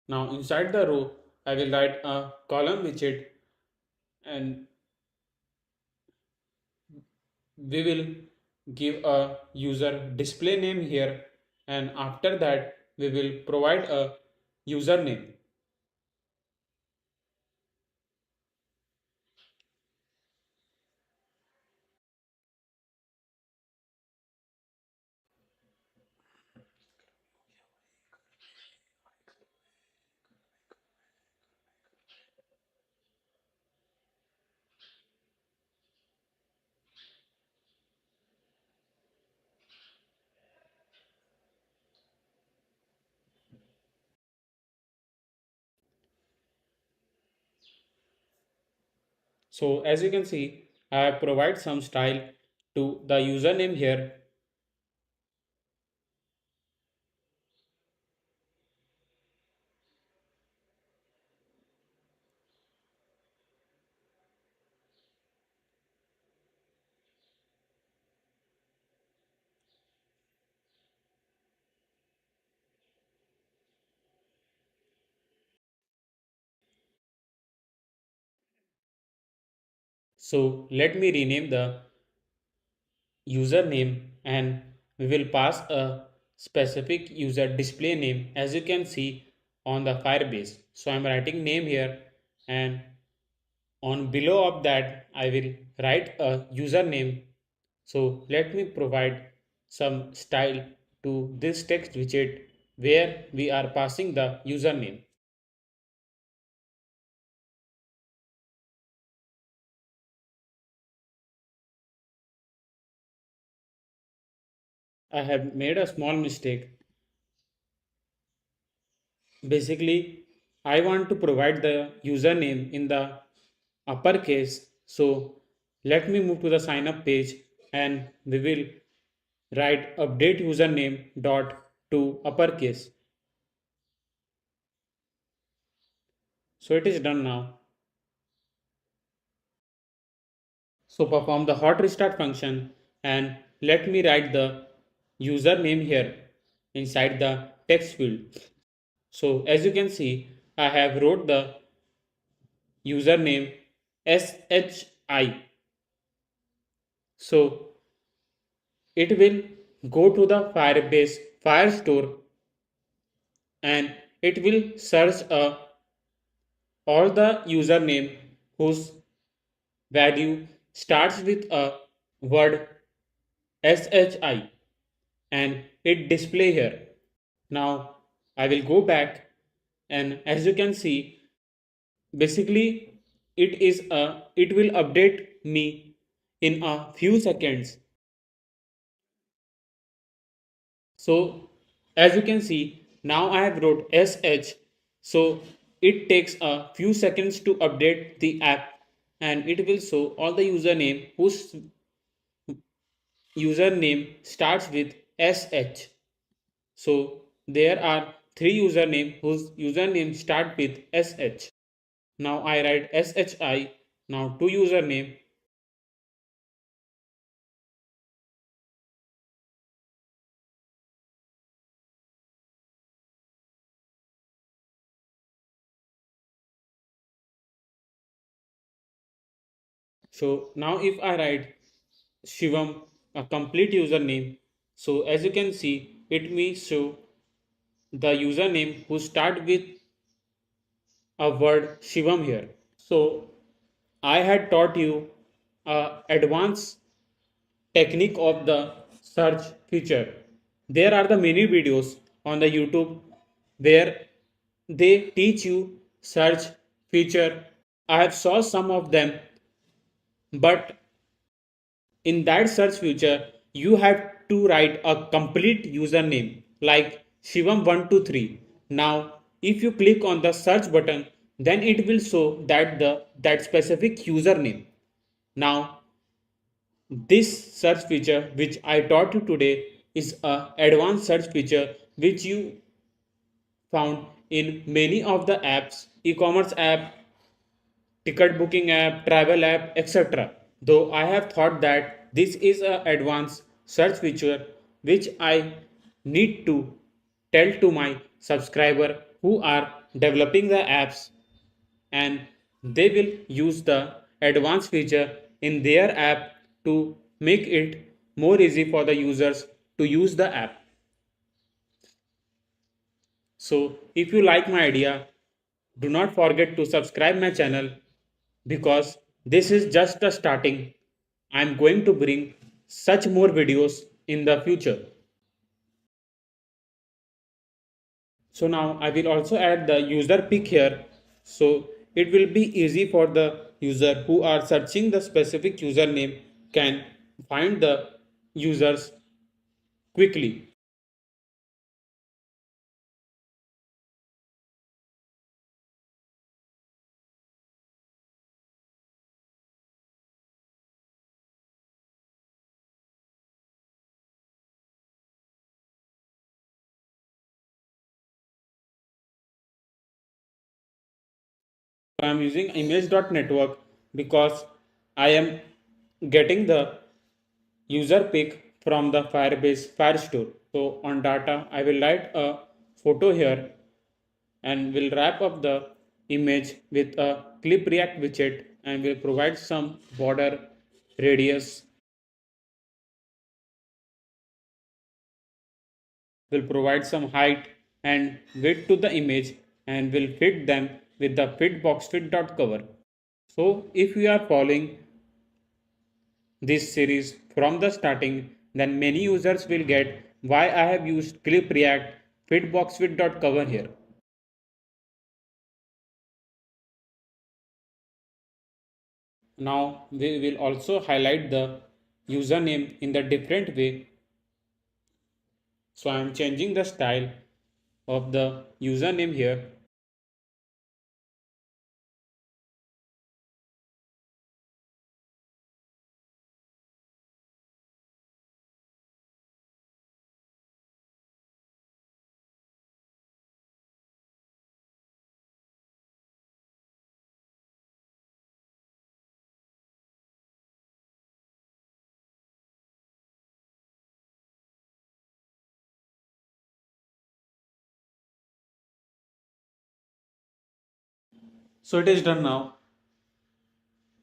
Now inside the row, I will write a column widget and we will give a user display name here, and after that we will provide a username. So as you can see, I have provided some style to the username here. So let me rename the username and we will pass a specific user display name as you can see on the Firebase. So I'm writing name here, and on below of that I will write a username. So let me provide some style to this text widget where we are passing the username. I have made a small mistake. Basically, I want to provide the username in the uppercase. So let me move to the sign up page and we will write update username dot to uppercase. So it is done now. So perform the hot restart function and let me write the username here inside the text field. So as you can see, I have wrote the username SHI. So it will go to the Firebase Firestore and it will search all the username whose value starts with a word SHI and it display here. Now I will go back and as you can see, basically it will update me in a few seconds. So as you can see, now I have wrote sh. So it takes a few seconds to update the app and it will show all the username whose username starts with sh. So there are three username whose username start with sh. Now I write shi. Now to username. So now if I write Shivam, a complete username, so as you can see, it may show the username who start with a word Shivam here. So I had taught you a advanced technique of the search feature. There are the many videos on the YouTube where they teach you search feature. I have saw some of them, but in that search feature you have to write a complete username like Shivam123. Now if you click on the search button, then it will show that specific username. Now this search feature which I taught you today is a advanced search feature which you found in many of the apps, e-commerce app, ticket booking app, travel app, etc. Though I have thought that this is a advanced search feature which I need to tell to my subscriber who are developing the apps, and they will use the advanced feature in their app to make it more easy for the users to use the app. So if you like my idea, do not forget to subscribe my channel because this is just the starting. I am going to bring such more videos in the future. So now I will also add the user pick here. So it will be easy for the user who are searching the specific username can find the users quickly. I am using image.network because I am getting the user pick from the Firebase Firestore. So on data, I will write a photo here and will wrap up the image with a clip react widget and will provide some border radius, will provide some height and width to the image and will fit them with the fit box fit.cover. So if you are following this series from the starting, then many users will get why I have used clip react fitboxfit.cover here. Now we will also highlight the username in the different way. So I am changing the style of the username here. So it is done now.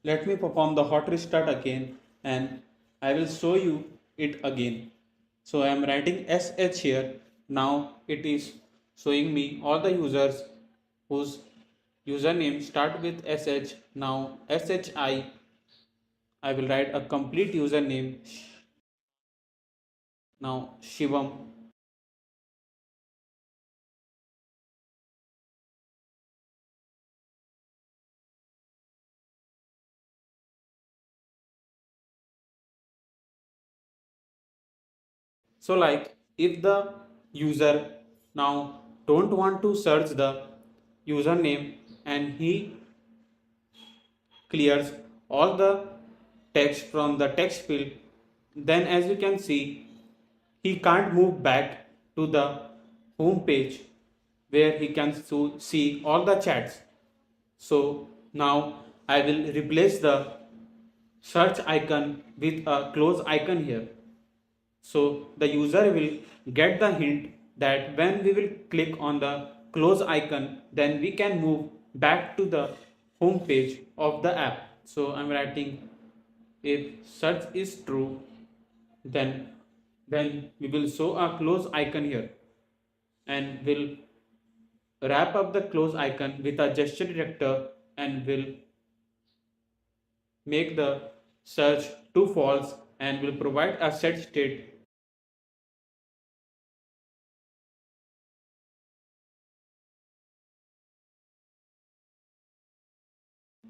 Let me perform the hot restart again and I will show you it again. So I am writing sh here. Now it is showing me all the users whose username start with sh. Now I will write a complete username. Now Shivam. So like if the user now don't want to search the username and he clears all the text from the text field, then as you can see he can't move back to the home page where he can see all the chats. So now I will replace the search icon with a close icon here. So the user will get the hint that when we will click on the close icon, then we can move back to the home page of the app. So I'm writing If search is true, then we will show a close icon here, and we'll wrap up the close icon with a gesture detector, and will make the search to false, and will provide a set state.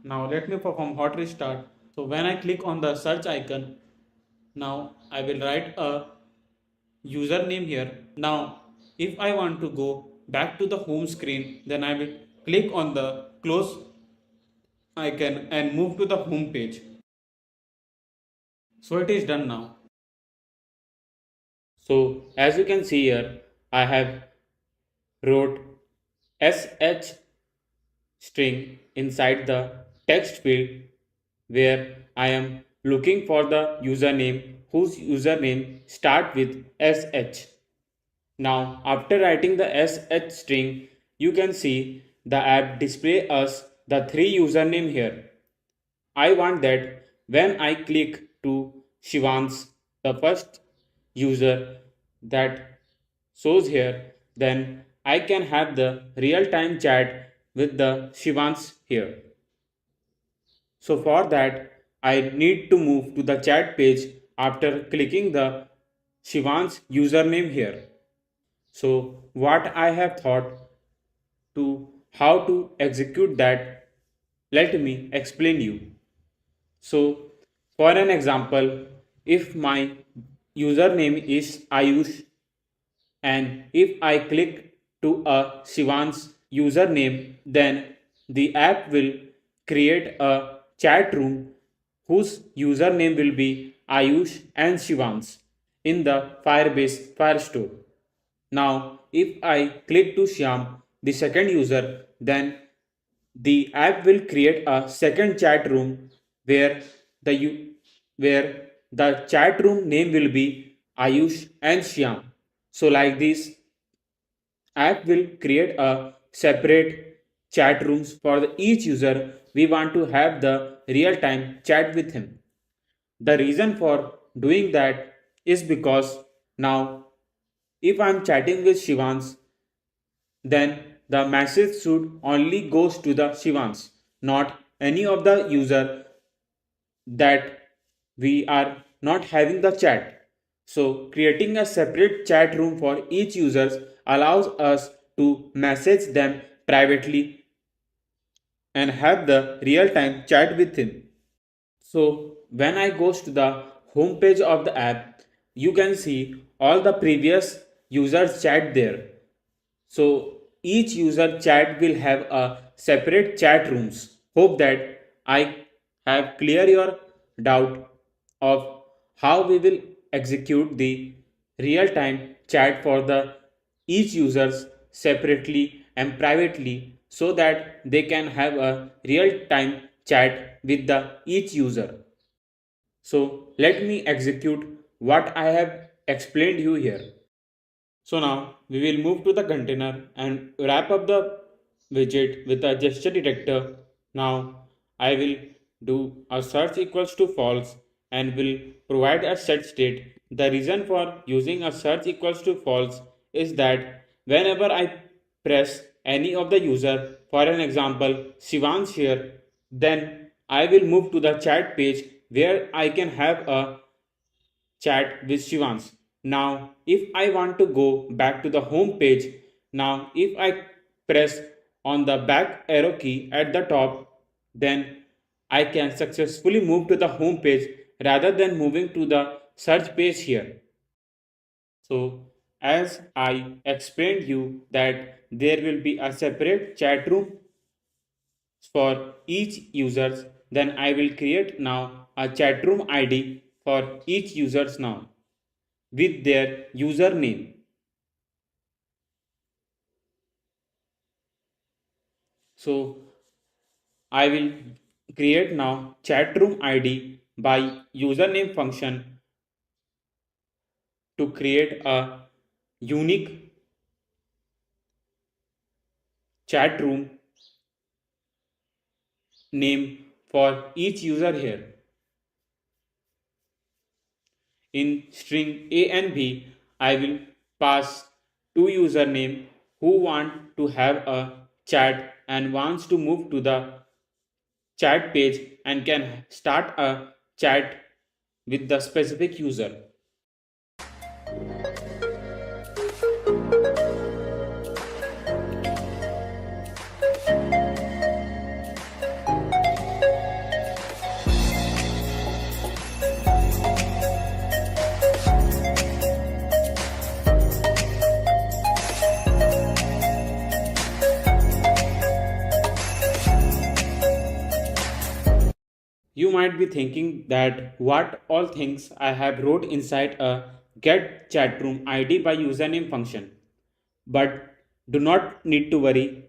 Now let me perform hot restart. So when I click on the search icon, now I will write a username here. Now if I want to go back to the home screen, then I will click on the close icon and move to the home page. So it is done now. So as you can see here, I have wrote sh string inside the text field where I am looking for the username whose username start with sh. Now after writing the sh string, you can see the app display us the three username here. I want that when I click to Shivam's, the first user that shows here, then I can have the real-time chat with the Shivans here. So for that, I need to move to the chat page after clicking the Shivans username here. So what I have thought to how to execute that, let me explain you. So, for an example, if my username is Ayush and if I click to a Shivan's username, then the app will create a chat room whose username will be Ayush and Shivan's in the Firebase Firestore. Now, if I click to Shyam, the second user, then the app will create a second chat room where the where the chat room name will be Ayush and Shyam. So like this, app will create a separate chat rooms for each user we want to have the real time chat with him. The reason for doing that is because now if I'm chatting with Shivans, then the message should only goes to the Shivans, not any of the user that we are not having the chat. So creating a separate chat room for each user allows us to message them privately and have the real time chat with him. So when I goes to the home page of the app, you can see all the previous users chat there. So each user chat will have a separate chat rooms. Hope that I have clear your doubt of how we will execute the real time chat for the each users separately and privately so that they can have a real time chat with the each user. So let me execute what I have explained you here. So now we will move to the container and wrap up the widget with a gesture detector. Now I will do a search equals to false and will provide a set state. The reason for using a search equals to false is that whenever I press any of the user, for an example Shivansh here, then I will move to the chat page where I can have a chat with Shivans. Now, if I want to go back to the home page, now if I press on the back arrow key at the top, then I can successfully move to the home page rather than moving to the search page here. So, as I explained you that there will be a separate chat room for each users, then I will create now a chat room ID for each users now with their username. So I will create now chatroom ID by username function to create a unique chatroom name for each user here. In string A and B, I will pass two username who want to have a chat and wants to move to the chat page and can start a chat with the specific user. You might be thinking that what all things I have wrote inside a get chatroom ID by username function. But do not need to worry.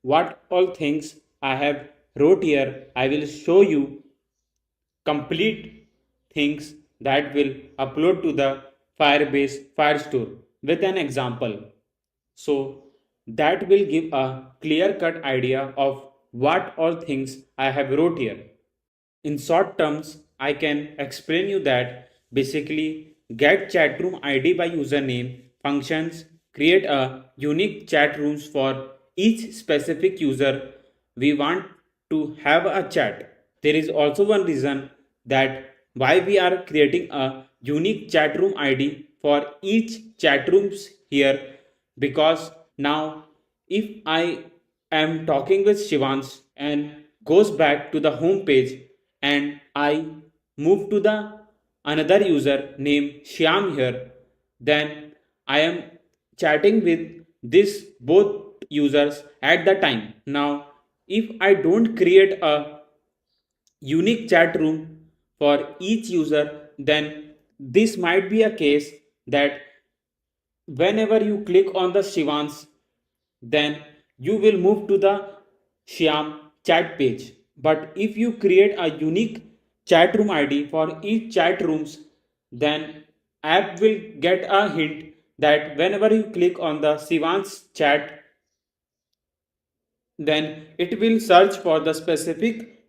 What all things I have wrote here, I will show you complete things that will upload to the Firebase Firestore with an example. So that will give a clear cut idea of what all things I have wrote here. In short terms, I can explain you that basically get chatroom ID by username functions create a unique chat rooms for each specific user we want to have a chat. There is also one reason that why we are creating a unique chat room ID for each chat rooms here, because now if I am talking with Shivans and goes back to the home page and I move to the another user named Shyam here, then I am chatting with this both users at the time. Now, if I don't create a unique chat room for each user, then this might be a case that whenever you click on the Shivans, then you will move to the Shyam chat page. But if you create a unique chat room ID for each chat rooms, then app will get a hint that whenever you click on the Shivans chat, then it will search for the specific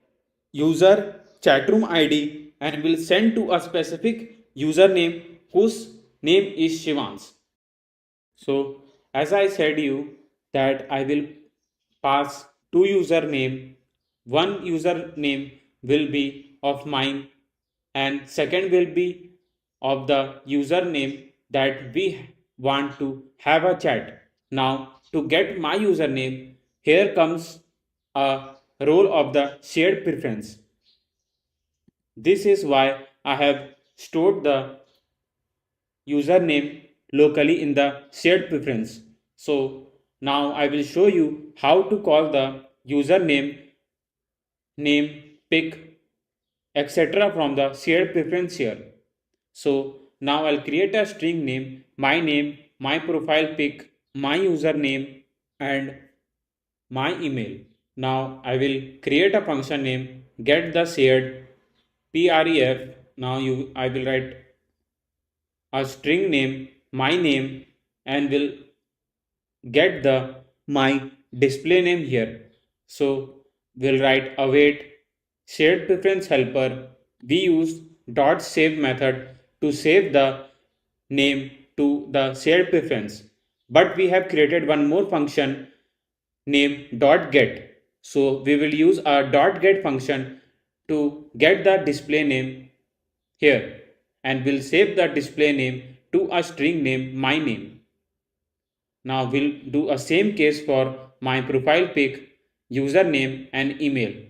user chatroom ID and will send to a specific username whose name is Shivans. So as I said you that I will pass two username. One username will be of mine and second will be of the username that we want to have a chat. Now to get my username, here comes a role of the shared preference. This is why I have stored the username locally in the shared preference. So now I will show you how to call the username, name, pick, etc. from the shared preference here. So now I'll create a string name, my profile pic, my username, and my email. Now I will create a function name get the shared pref. Now I will write a string my name, and will get the my display name here. So we'll write await shared preference helper. We use dot save method to save the name to the shared preference, but we have created one more function named dot get. So we will use a dot get function to get the display name here, and we'll save the display name to a string name my name. Now we'll do a same case for my profile pic, username and email.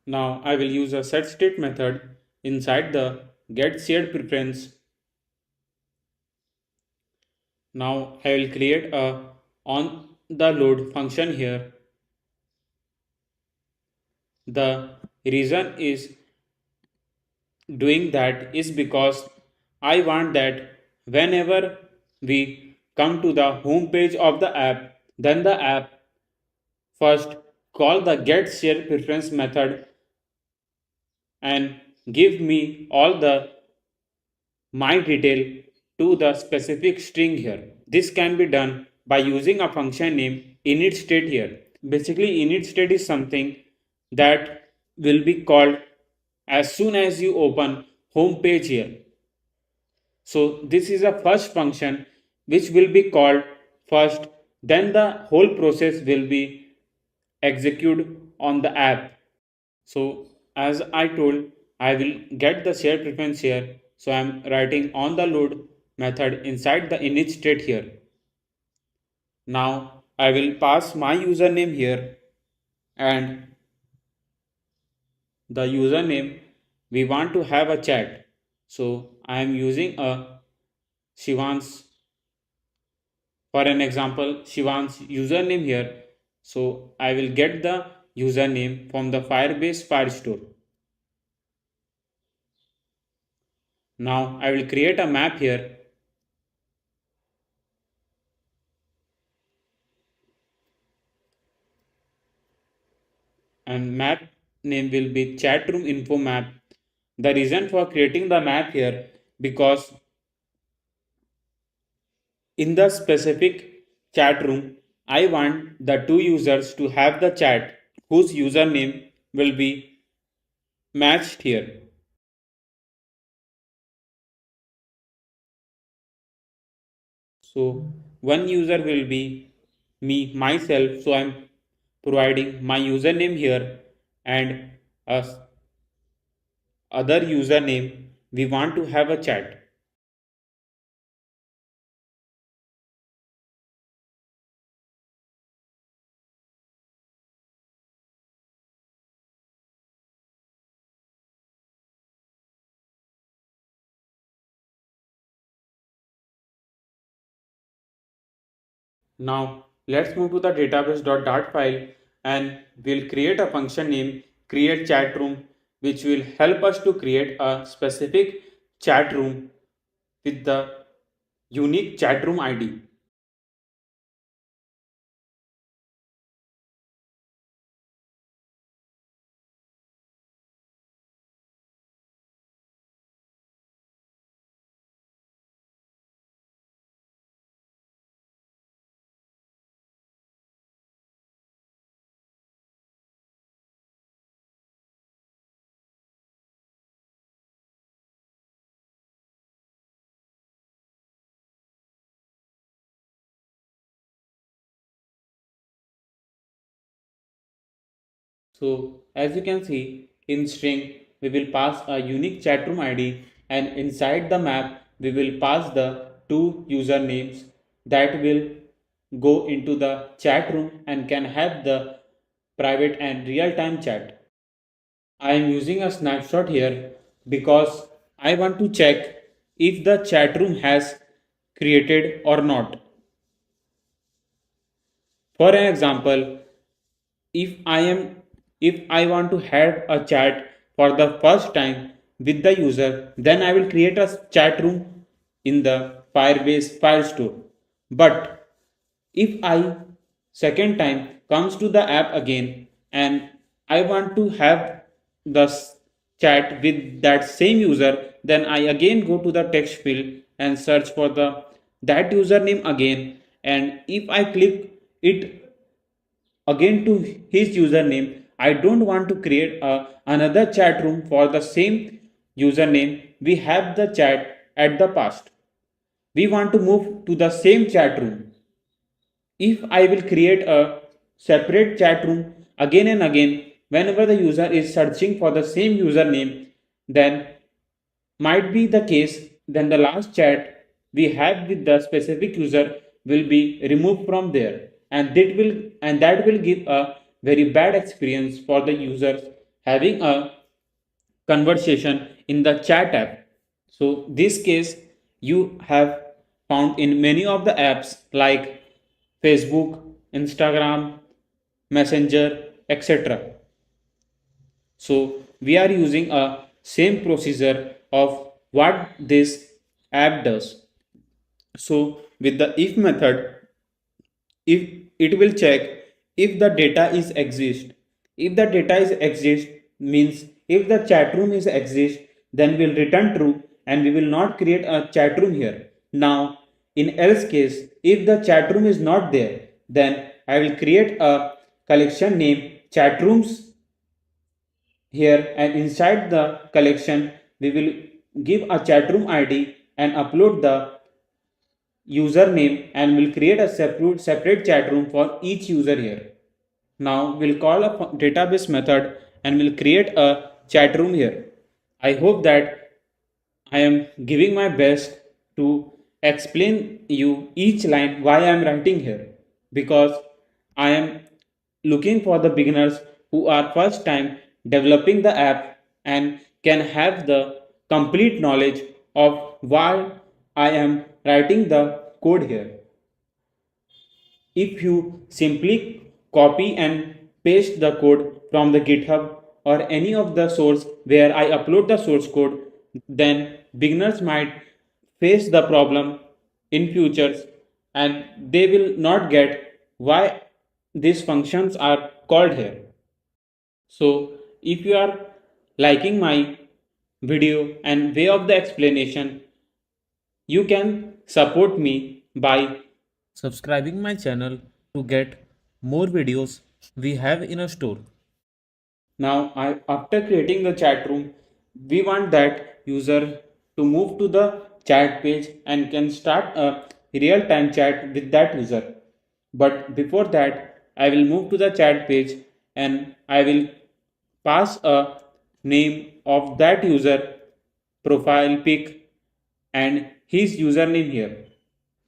Now I will use a setState method inside the get shared preference. Now I will create a on the load function here. The reason is doing that is because I want that whenever we come to the home page of the app, then the app first call the get share preference method and give me all the my detail to the specific string here. This can be done by using a function name initState here. Basically, initState is something that will be called as soon as you open home page here. So this is a first function which will be called first, then the whole process will be executed on the app. So as I told, I will get the share preference here. So I'm writing on the load method inside the init state here. Now I will pass my username here, and the username we want to have a chat. So I am using a Shivan's, for an example, Shivan's username here. So I will get the username from the Firebase Firestore. Now I will create a map here, and map name will be chatroom info map. The reason for creating the map here, because in the specific chat room I want the two users to have the chat whose username will be matched here. So one user will be me myself, so I'm providing my username here, and a other username we want to have a chat. Now let's move to the database.dart file, and we'll create a function named create chat room, which will help us to create a specific chat room with the unique chat room ID. So as you can see, in string we will pass a unique chat room ID, and inside the map we will pass the two usernames that will go into the chat room and can have the private and real-time chat. I am using a snapshot here because I want to check if the chat room has created or not. For an example, if I am if I want to have a chat for the first time with the user, then I will create a chat room in the Firebase file store. But if I second time comes to the app again and I want to have the chat with that same user, then I again go to the text field and search for the that username again, and if I click it again to his username, I don't want to create another chat room for the same username we have the chat at the past. We want to move to the same chat room. If I will create a separate chat room again and again whenever the user is searching for the same username, then might be the case then the last chat we have with the specific user will be removed from there, and that will give a very bad experience for the users having a conversation in the chat app. So this case you have found in many of the apps like Facebook, Instagram, Messenger, etc. So we are using a same procedure of what this app does. So with the if method, if it will check if the data is exist. If the data is exist means if the chat room is exist, then will return true, and we will not create a chat room here. Now in else case, if the chat room is not there, then I will create a collection named chat rooms here, and inside the collection we will give a chat room id and upload the username, and we'll create a separate chat room for each user here. Now we'll call a database method and we'll create a chat room here. I hope that I am giving my best to explain you each line why I am writing here, because I am looking for the beginners who are first time developing the app and can have the complete knowledge of why I am writing the code here. If you simply copy and paste the code from the GitHub or any of the source where I upload the source code, then beginners might face the problem in futures and they will not get why these functions are called here. So if you are liking my video and way of the explanation, you can support me by subscribing my channel to get more videos we have in a store. Now, after creating the chat room, we want that user to move to the chat page and can start a real-time chat with that user. But before that, I will move to the chat page and I will pass a name of that user, profile pic, and his username here.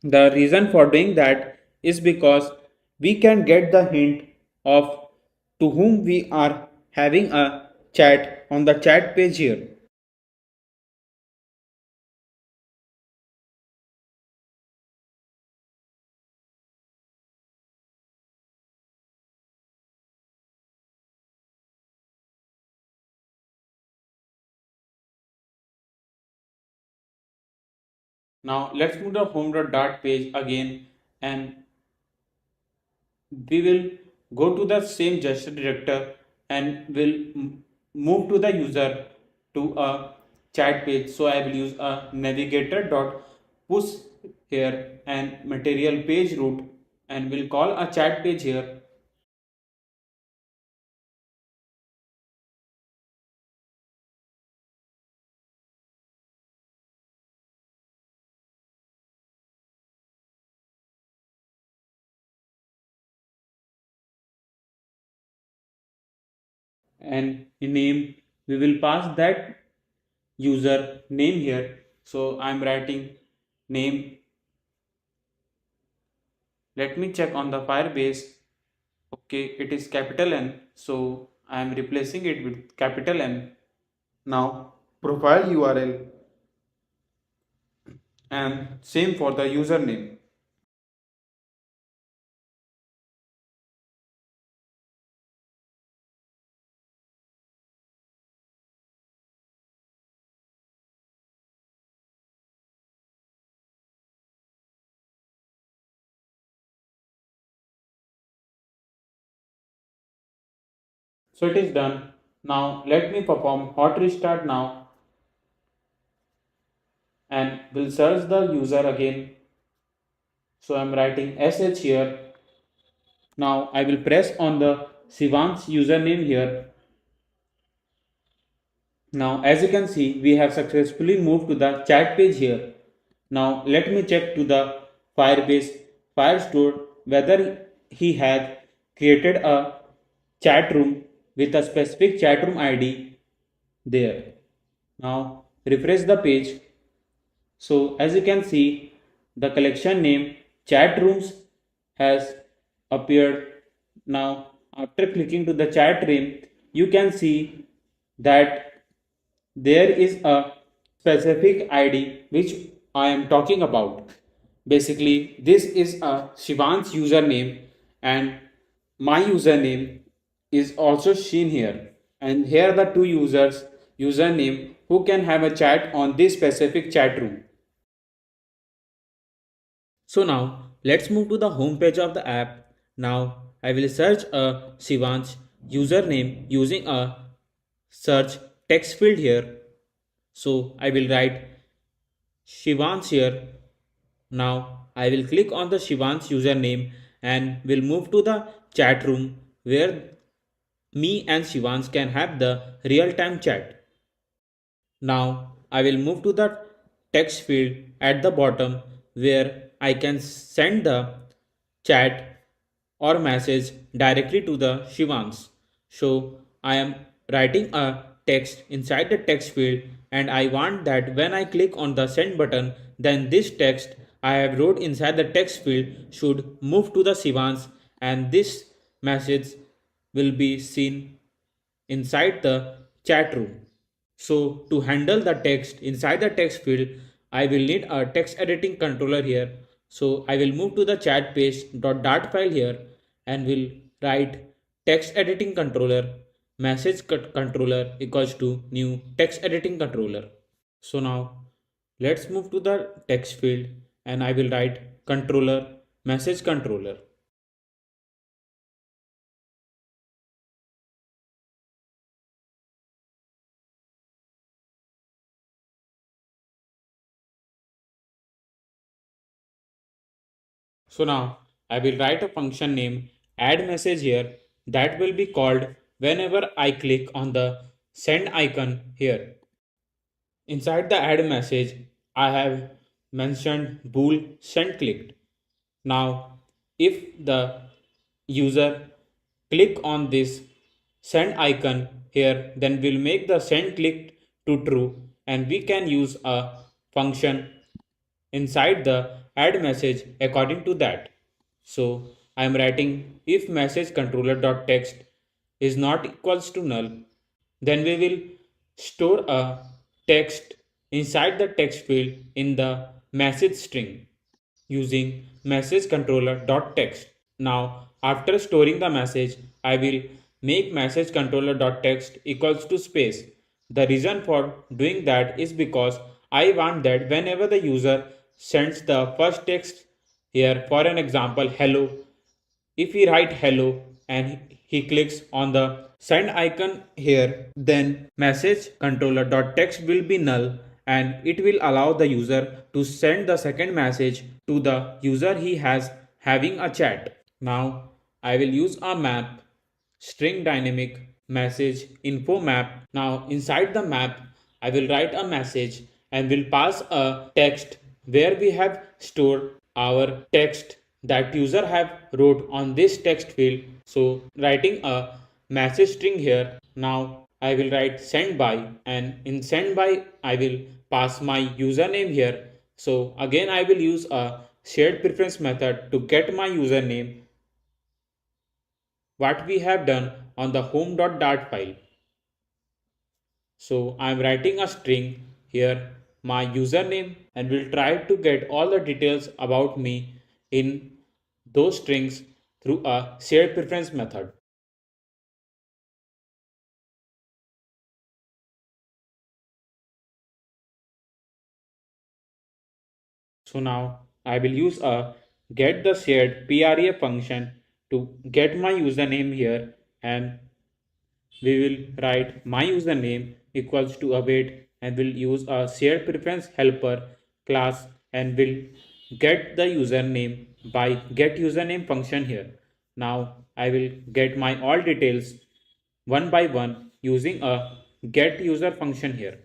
The reason for doing that is because we can get the hint of to whom we are having a chat on the chat page here. Now let's move the home.dart page again, and we will go to the same gesture director and will move to the user to a chat page. So I will use a navigator dot push here and material page root, and we'll call a chat page here. And in name we will pass that user name here. So I'm writing name. Let me check on the Firebase. Okay, it is capital N, so I'm replacing it with capital N. Now profile URL and same for the username. So it is done. Now let me perform hot restart now, and will search the user again. So I'm writing sh here. Now I will press on the Shivan's username here. Now as you can see, we have successfully moved to the chat page here. Now let me check to the Firebase Firestore whether he had created a chat room with a specific chat room ID there. Now refresh the page. So as you can see, the collection name chat rooms has appeared. Now after clicking to the chat room, you can see that there is a specific ID which I am talking about. Basically, this is a Shivan's username, and my username is also seen here. And here are the two users username who can have a chat on this specific chat room. So now let's move to the home page of the app. Now I will search a Shivan's username using a search text field here. So I will write Shivan's here. Now I will click on the Shivan's username and will move to the chat room where me and Shivans can have the real-time chat. Now I will move to the text field at the bottom where I can send the chat or message directly to the Shivans. So I am writing a text inside the text field and I want that when I click on the send button, then this text I have wrote inside the text field should move to the Shivans and this message will be seen inside the chat room. So to handle the text inside the text field, I will need a text editing controller here. So I will move to the chat page.dart file here and will write text editing controller message controller equals to new text editing controller. So now let's move to the text field and I will write controller message controller. So now I will write a function name add message here that will be called whenever I click on the send icon here. Inside the add message, I have mentioned bool send clicked. Now, if the user click on this send icon here, then we'll make the send clicked to true and we can use a function inside the add message according to that. So I am writing if message controller dot text is not equals to null, then we will store a text inside the text field in the message string using message controller dot text. Now after storing the message, I will make message controller dot text equals to space. The reason for doing that is because I want that whenever the user sends the first text here, for an example hello, if we write hello and he clicks on the send icon here, then message controller dot text will be null and it will allow the user to send the second message to the user he has having a chat. Now I will use a map string dynamic message info map. Now inside the map I will write a message and will pass a text where we have stored our text that user have wrote on this text field. So writing a message string here. Now I will write send by and in send by I will pass my username here. So again I will use a shared preference method to get my username what we have done on the home.dart file. So I am writing a string here my username and will try to get all the details about me in those strings through a shared preference method. So now I will use a get the shared PRA function to get my username here and we will write my username equals to await and will use a shared preference helper class and will get the username by get username function here. Now I will get my all details one by one using a get user function here.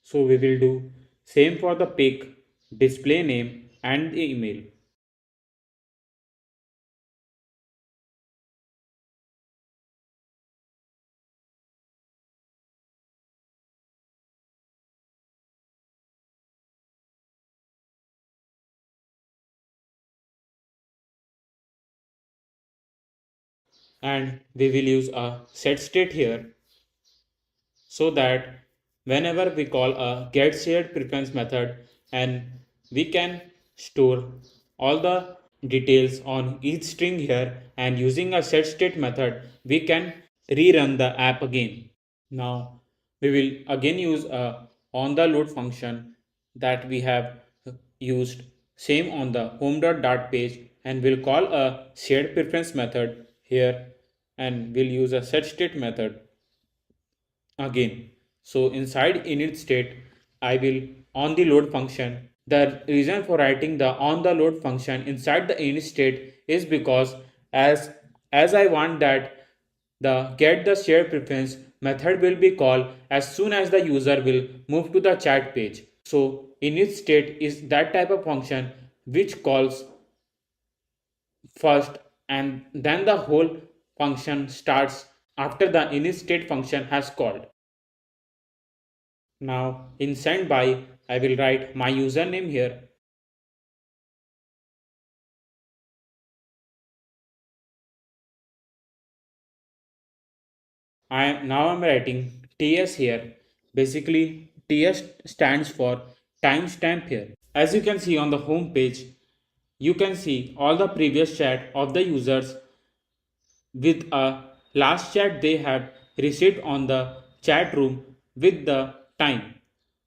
So we will do same for the pic, display name and the email. And we will use a set state here so that whenever we call a get shared preference method and we can store all the details on each string here and using a set state method we can rerun the app again. Now we will again use a on the load function that we have used same on the home.dart page and we'll call a shared preference method here and we'll use a set state method again. So inside init state, I will on the load function. The reason for writing the on the load function inside the init state is because as as I want that the get the shared preference method will be called as soon as the user will move to the chat page. So init state is that type of function which calls first and then the whole function starts after the init state function has called. Now in send by I will write my username here. I'm writing TS here. Basically TS stands for timestamp here. As you can see on the home page, you can see all the previous chat of the users with a last chat they have received on the chat room with the time.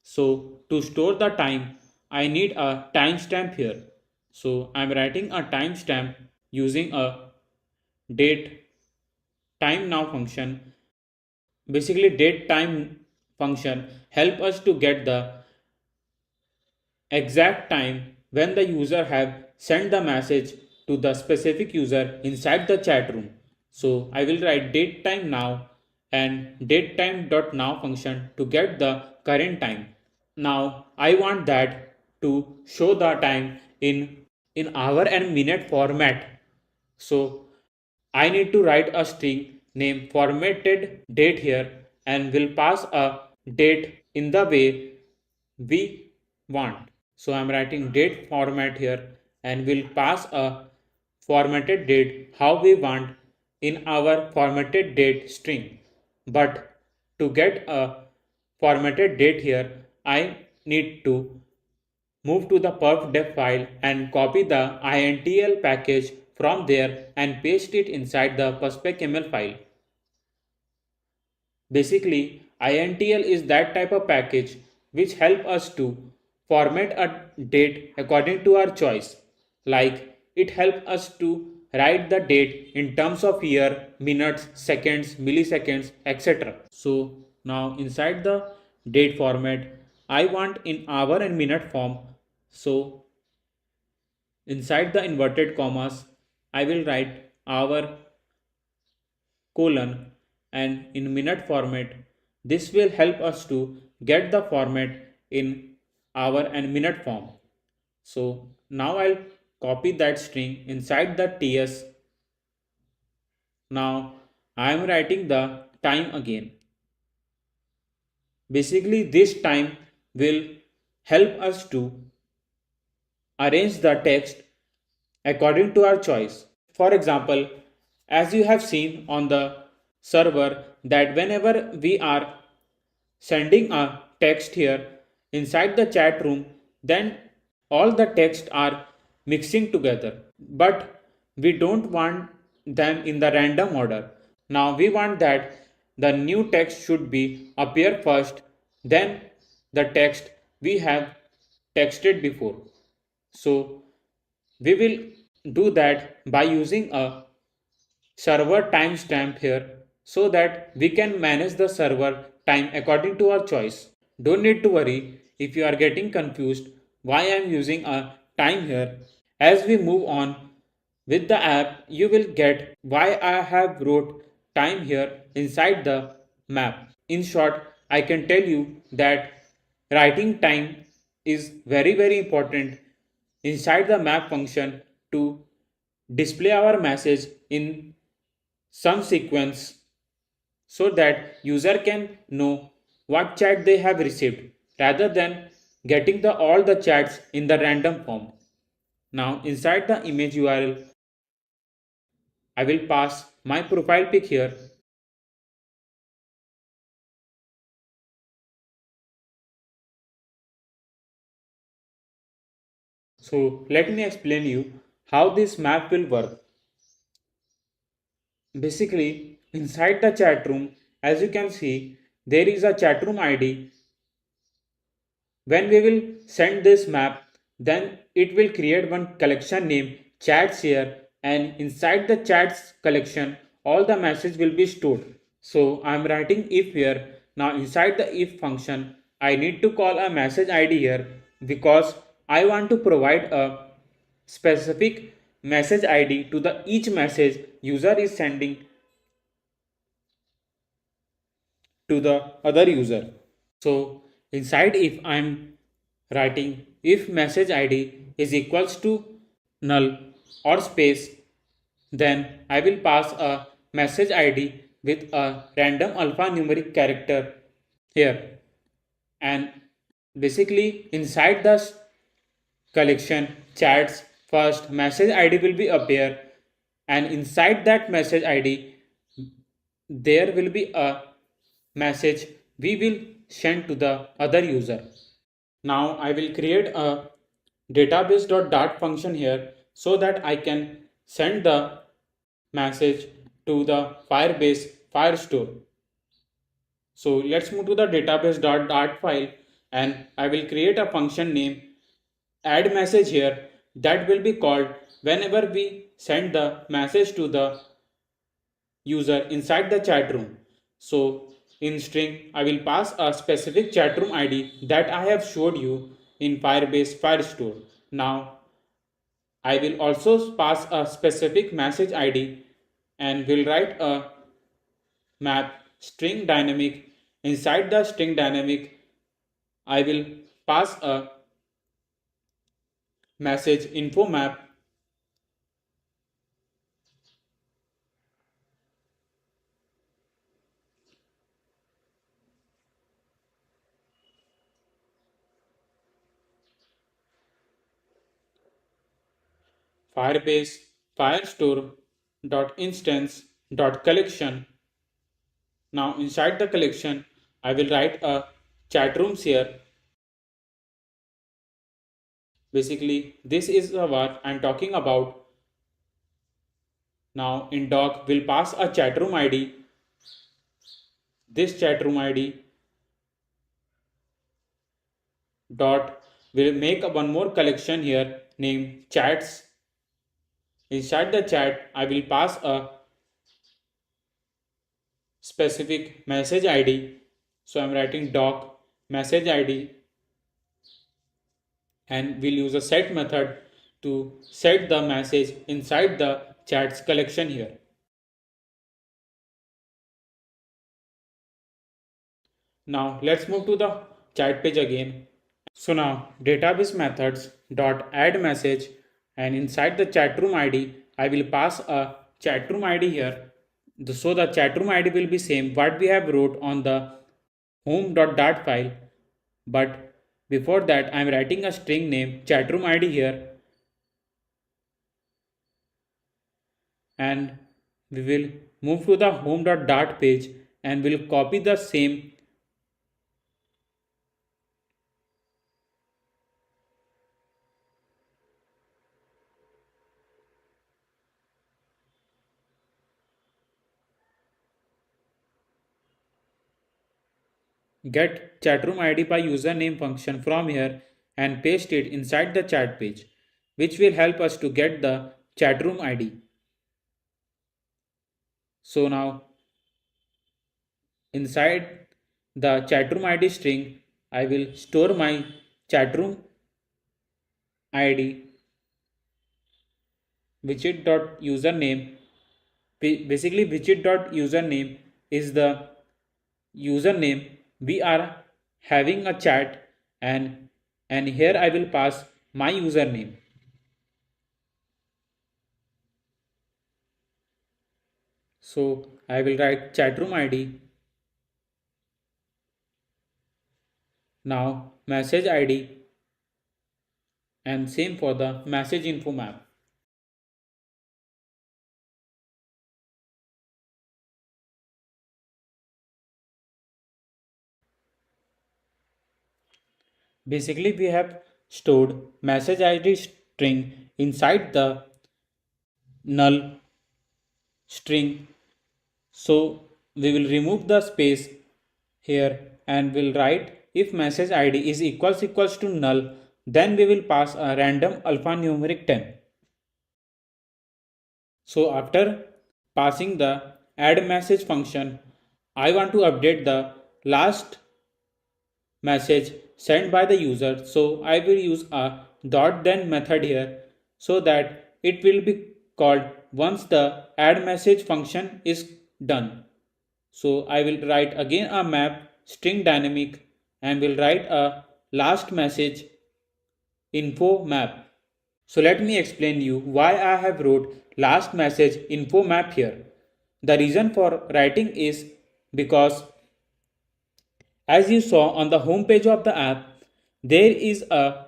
So to store the time, I need a timestamp here. So I'm writing a timestamp using a date time now function. Basically date time function help us to get the exact time when the user have sent the message to the specific user inside the chat room. So I will write date time now and datetime dot now function to get the current time. Now I want that to show the time in hour and minute format. So I need to write a string named formatted date here and will pass a date in the way we want. So I'm writing date format here and will pass a formatted date how we want in our formatted date string. But to get a formatted date here, I need to move to the perf.def file and copy the intl package from there and paste it inside the perspecml file. Basically, intl is that type of package which help us to format a date according to our choice. Like it help us to write the date in terms of year, minutes, seconds, milliseconds, etc. So now inside the date format, I want in hour and minute form. So inside the inverted commas, I will write hour colon and in minute format. This will help us to get the format in hour and minute form. So now I'll copy that string inside the TS. Now I am writing the time again. Basically this time will help us to arrange the text according to our choice. For example, as you have seen on the server that whenever we are sending a text here inside the chat room, then all the text are mixing together. But we don't want them in the random order. Now we want that the new text should be appear first, then the text we have texted before. So we will do that by using a server timestamp here so that we can manage the server time according to our choice. Don't need to worry if you are getting confused why I am using a time here. As we move on with the app, you will get why I have wrote time here inside the map. In short, I can tell you that writing time is very important inside the map function to display our message in some sequence so that user can know what chat they have received rather than getting the all the chats in the random form. Now inside the image URL I will pass my profile pic here. So let me explain you how this map will work. Basically inside the chat room, as you can see, there is a chat room ID. When we will send this map, then it will create one collection named chats here, and inside the chats collection all the message will be stored. So I am writing if here Now inside the if function, I need to call a message ID here because I want to provide a specific message ID to the each message user is sending to the other user. So inside if I'm writing if message ID is equals to null or space, then I will pass a message ID with a random alphanumeric character here. And basically inside the collection chats first message ID will be appear, and inside that message ID there will be a message we will send to the other user. Now I will create a database.dart function here so that I can send the message to the Firebase Firestore. So let's move to the database.dart file, and I will create a function name add message here that will be called whenever we send the message to the user inside the chat room. So in string, I will pass a specific chat room ID that I have showed you in Firebase Firestore. Now I will also pass a specific message ID and will write a map string dynamic. Inside the string dynamic, I will pass a message info map. Firebase Firestore dot instance dot collection. Now inside the collection, I will write a chat rooms here. Basically, this is what I'm talking about. Now in doc, we'll pass a chat room ID. This chat room ID dot will make one more collection here named chats. Inside the chat, I will pass a specific message ID. So I'm writing doc message ID, and we'll use a set method to set the message inside the chats collection here. Now let's move to the chat page again. So now database methods dot add message, and inside the chat room ID I will pass a chat room ID here. So the chat room ID will be same what we have wrote on the home.dart file, but before that I am writing a string name chatroom ID here, and we will move to the home.dart page and will copy the same get chatroom ID by username function from here and paste it inside the chat page, which will help us to get the chatroom ID. So now inside the chatroom ID string, I will store my chatroom ID widget.username. Basically, widget.username is the username we are having a chat, and here I will pass my username. So I will write chatroom ID. Now message ID, and same for the message info map. Basically, we have stored message ID string inside the null string. So we will remove the space here and will write if message ID is equals to null, then we will pass a random alphanumeric 10. So after passing the add message function, I want to update the last message sent by the user. So I will use a dot then method here so that it will be called once the add message function is done. So I will write again a map string dynamic and will write a last message info map. So let me explain you why I have wrote last message info map here. The reason for writing is because as you saw on the home page of the app, there is a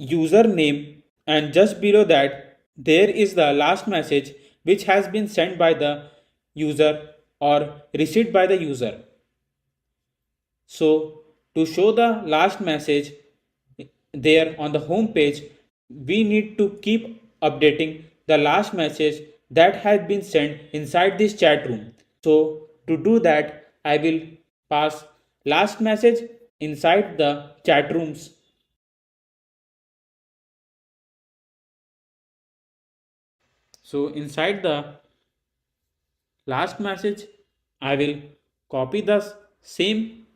username and just below that there is the last message which has been sent by the user or received by the user. So to show the last message there on the home page, we need to keep updating the last message that has been sent inside this chat room. So to do that, I will pass last message inside the chat rooms. So inside the last message, I will copy the same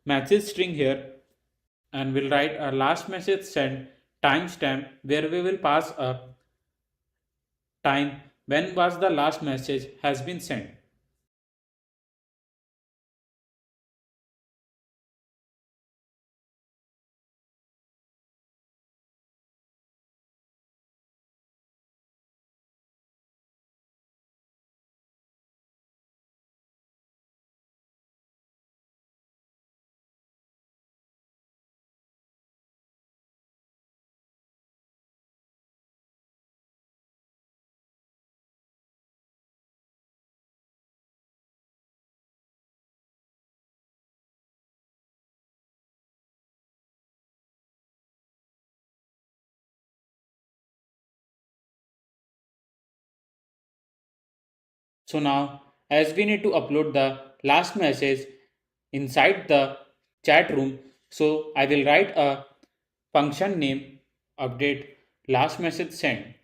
message string here and will write a last message send timestamp where we will pass a time when was the last message has been sent. So now as we need to upload the last message inside the chat room, so I will write a function name update last message send.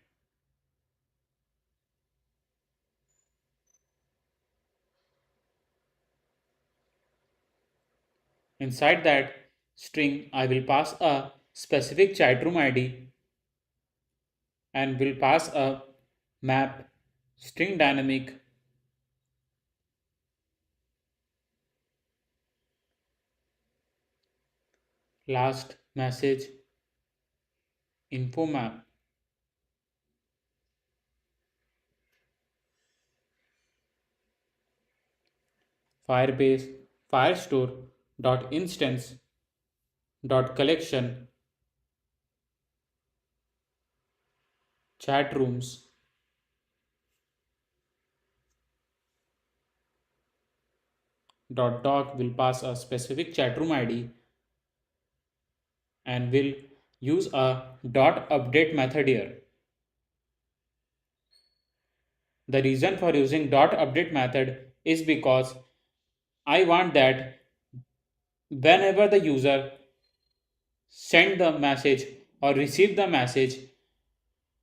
Inside that string I will pass a specific chat room ID and will pass a map string dynamic last message info map. Firebase firestore dot instance dot collection chat rooms dot doc will pass a specific chat room ID and will use a dot update method here. The reason for using dot update method is because I want that whenever the user send the message or receive the message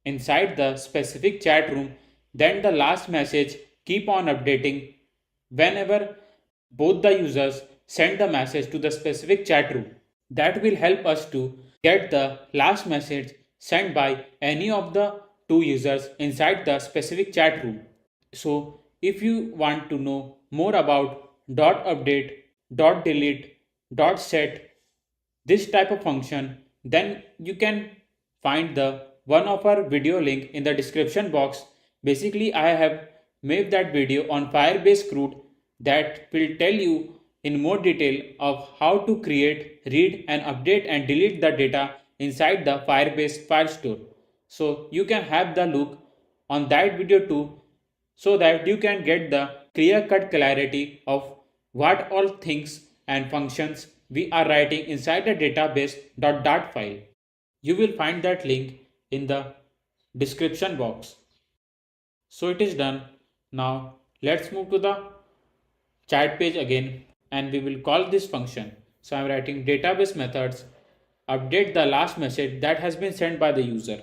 inside the specific chat room, then the last message keep on updating whenever both the users send the message to the specific chat room. That will help us to get the last message sent by any of the two users inside the specific chat room. So if you want to know more about dot update, dot delete, dot set, this type of function, then you can find the one of our video link in the description box. Basically I have made that video on Firebase CRUD that will tell you in more detail of how to create, read and update and delete the data inside the Firebase file store. So you can have the look on that video too so that you can get the clear-cut clarity of what all things and functions we are writing inside the database .dart file. You will find that link in the description box. So it is done. Now let's move to the chat page again and we will call this function. So I'm writing database methods update the last message that has been sent by the user.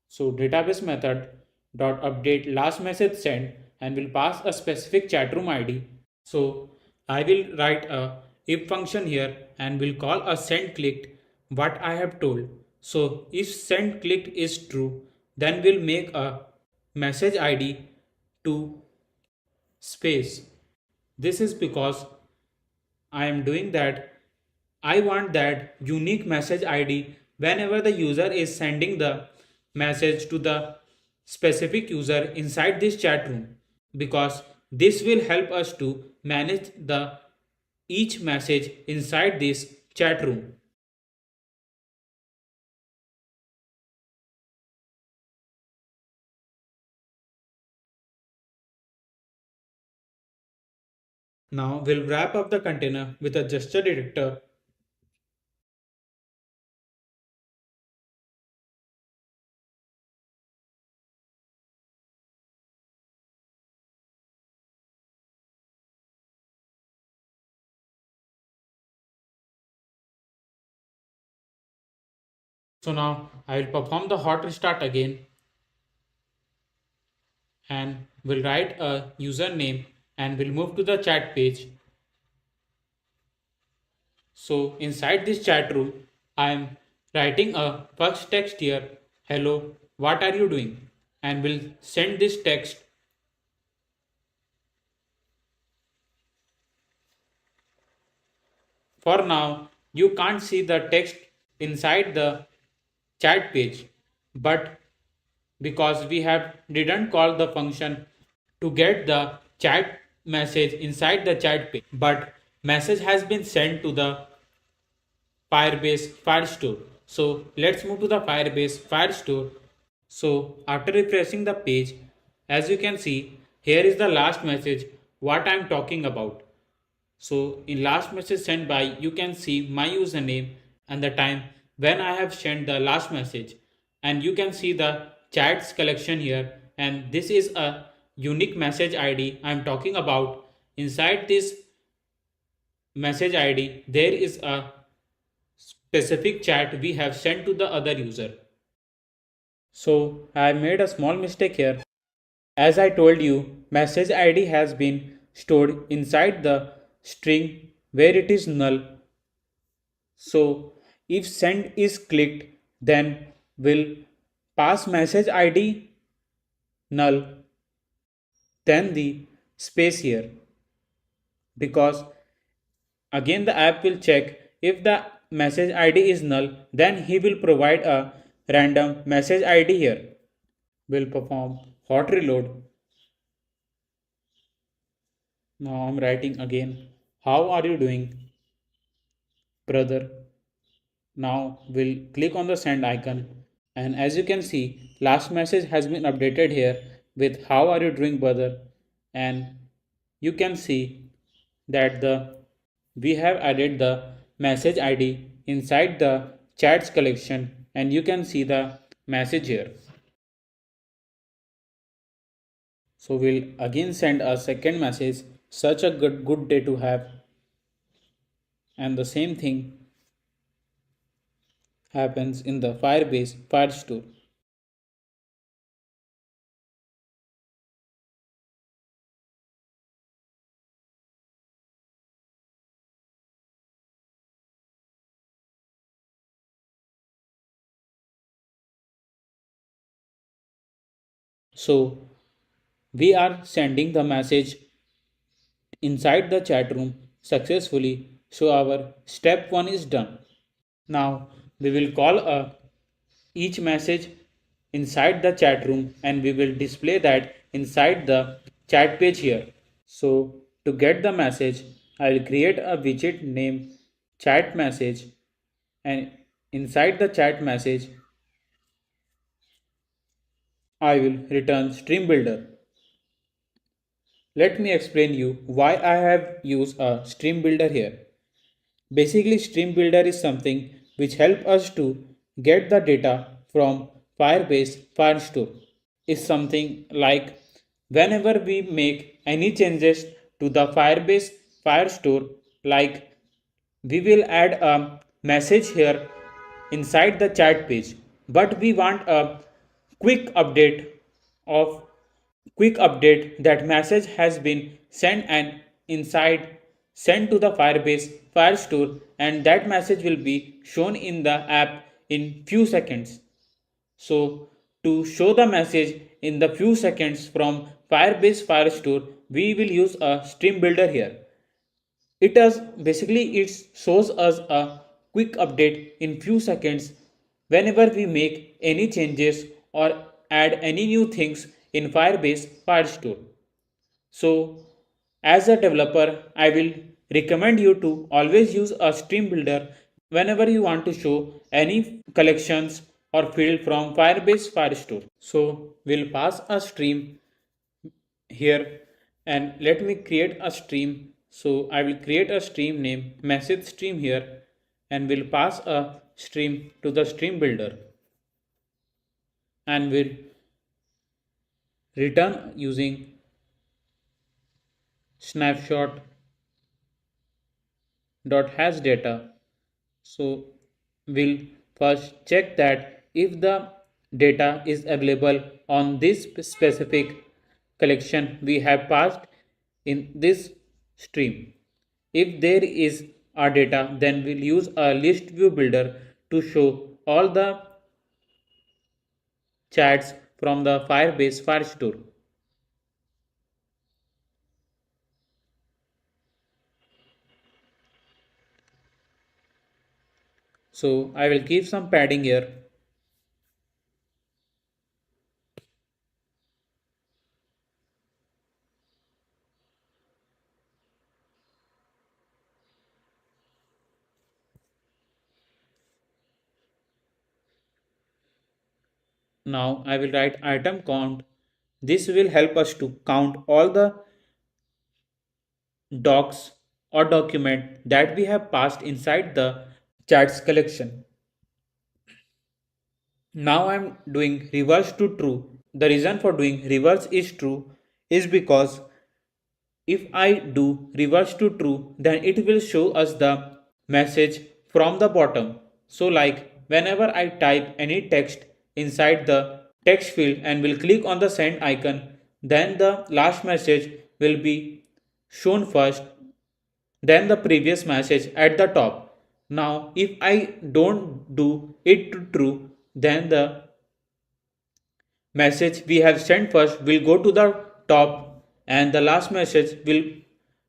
So database method dot update last message sent and will pass a specific chat room ID. So I will write a if function here and will call a send clicked what I have told. So if send clicked is true, then we'll make a message ID to space. This is because I am doing that. I want that unique message ID whenever the user is sending the message to the specific user inside this chat room, because this will help us to manage the each message inside this chat room. Now we'll wrap up the container with a gesture detector. So now I will perform the hot restart again and will write a username and will move to the chat page. So inside this chat room, I am writing a first text here, hello, what are you doing? And will send this text. For now, you can't see the text inside the chat page, but because we have didn't call the function to get the chat message inside the chat page, but message has been sent to the Firebase Firestore. So let's move to the Firebase Firestore. So after refreshing the page, as you can see, here is the last message what I am talking about. So in last message sent by, you can see my username and the time when I have sent the last message, and you can see the chats collection here, and this is a unique message ID I am talking about. Inside this message ID there is a specific chat we have sent to the other user. So I made a small mistake here. As I told you, message ID has been stored inside the string where it is null. So if send is clicked, then will pass message ID null, then the space here, because again the app will check if the message ID is null, then he will provide a random message ID here. Will perform hot reload. Now I'm writing again. How are you doing, brother? Now we'll click on the send icon, and as you can see, last message has been updated here with how are you doing, brother, and you can see that the we have added the message ID inside the chats collection, and you can see the message here. So we'll again send a second message, such a good day to have, and the same thing happens in the Firebase Firestore. So we are sending the message inside the chat room successfully. So our step 1 is done. Now we will call each message inside the chat room, and we will display that inside the chat page here. So to get the message, I will create a widget named chat message, and inside the chat message I will return stream builder. Let me explain you why I have used a stream builder here. Basically, stream builder is something which help us to get the data from Firebase Firestore. Is something like whenever we make any changes to the Firebase Firestore, like we will add a message here inside the chat page, but we want a quick update of quick update that message has been sent and inside sent to the Firebase Firestore, and that message will be shown in the app in few seconds. So to show the message in the few seconds from Firebase Firestore, we will use a stream builder here. It shows us a quick update in few seconds whenever we make any changes or add any new things in Firebase Firestore. So, as a developer, I will recommend you to always use a stream builder whenever you want to show any collections or field from Firebase Firestore. So, we'll pass a stream here and let me create a stream. So, I will create a stream name message stream here and will pass a stream to the stream builder and will return using snapshot dot has data. So we'll first check that if the data is available on this specific collection we have passed in this stream. If there is our data, then we'll use a list view builder to show all the chats from the Firebase Firestore. So I will keep some padding here. Now I will write item count. This will help us to count all the docs or document that we have passed inside the chats collection. Now I'm doing reverse to true. The reason for doing reverse is true is because if I do reverse to true, then it will show us the message from the bottom. So like whenever I type any text inside the text field and will click on the send icon, then the last message will be shown first, then the previous message at the top. Now if I don't do it to true, then the message we have sent first will go to the top and the last message will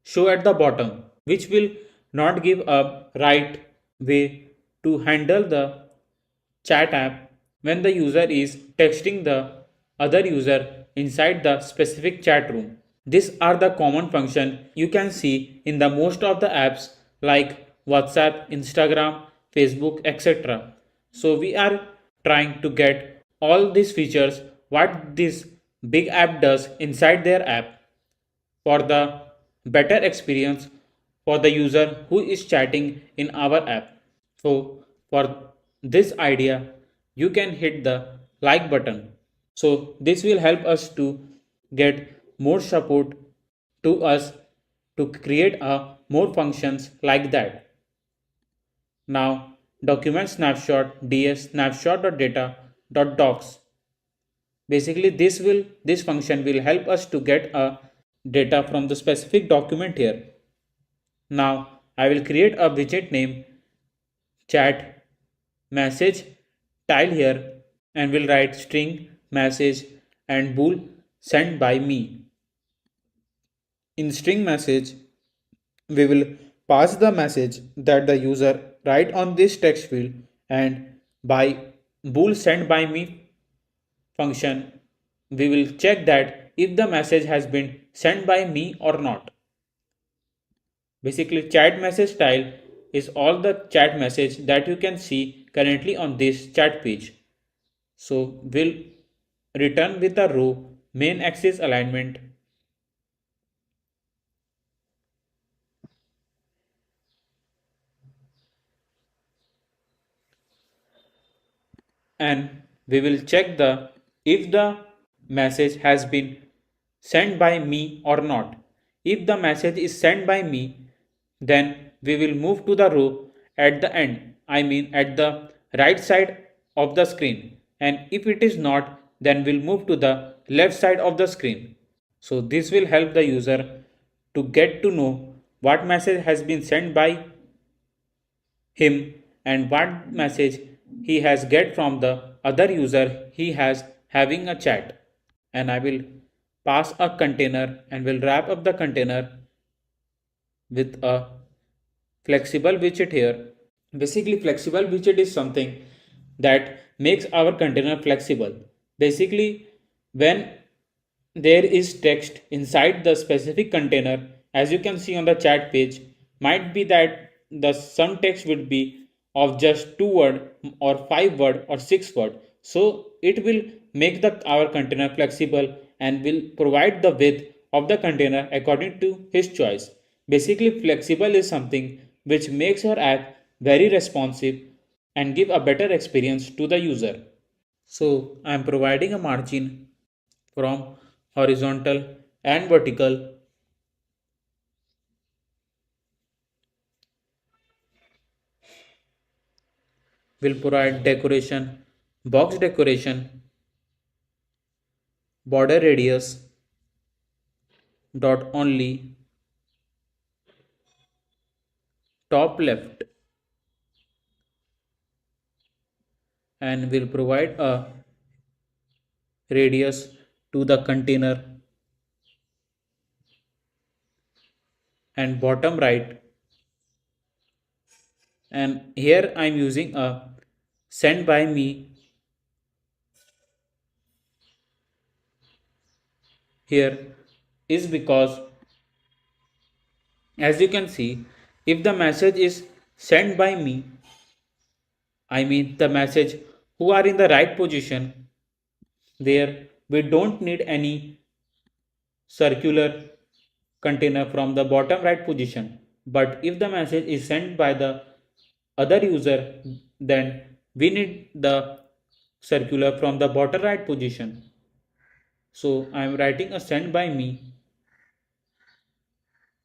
show at the bottom, which will not give a right way to handle the chat app when the user is texting the other user inside the specific chat room. These are the common function you can see in the most of the apps like WhatsApp, Instagram, Facebook, etc. So we are trying to get all these features what this big app does inside their app for the better experience for the user who is chatting in our app. So for this idea you can hit the like button. So this will help us to get more support to us to create a more functions like that. Now document snapshot ds snapshot.data.docs. Basically this function will help us to get a data from the specific document here. Now I will create a widget name chat message tile here and will write string message and bool sent by me. In string message we will pass the message that the user write on this text field, and by bool sent by me function we will check that if the message has been sent by me or not. Basically chat message style is all the chat message that you can see currently on this chat page. So we'll return with a row main axis alignment and we will check the if the message has been sent by me or not. If the message is sent by me, then we will move to the row at the end, I mean at the right side of the screen. And if it is not, then we'll move to the left side of the screen. So this will help the user to get to know what message has been sent by him and what message he has get from the other user he has having a chat. And I will pass a container and will wrap up the container with a flexible widget here. Basically, flexible widget is something that makes our container flexible. Basically, when there is text inside the specific container, as you can see on the chat page, might be that the some text would be of just 2 word or 5 word or 6 word. So it will make the our container flexible and will provide the width of the container according to his choice. Basically, flexible is something which makes your app very responsive and give a better experience to the user. So I am providing a margin from horizontal and vertical. Will provide decoration, box decoration, border radius, dot only, top left, and will provide a radius to the container and bottom right. And here I am using a send by me here is because, as you can see, if the message is sent by me, I mean the message who are in the right position, there we don't need any circular container from the bottom right position. But if the message is sent by the other user, then we need the circular from the bottom right position. So I am writing a send by me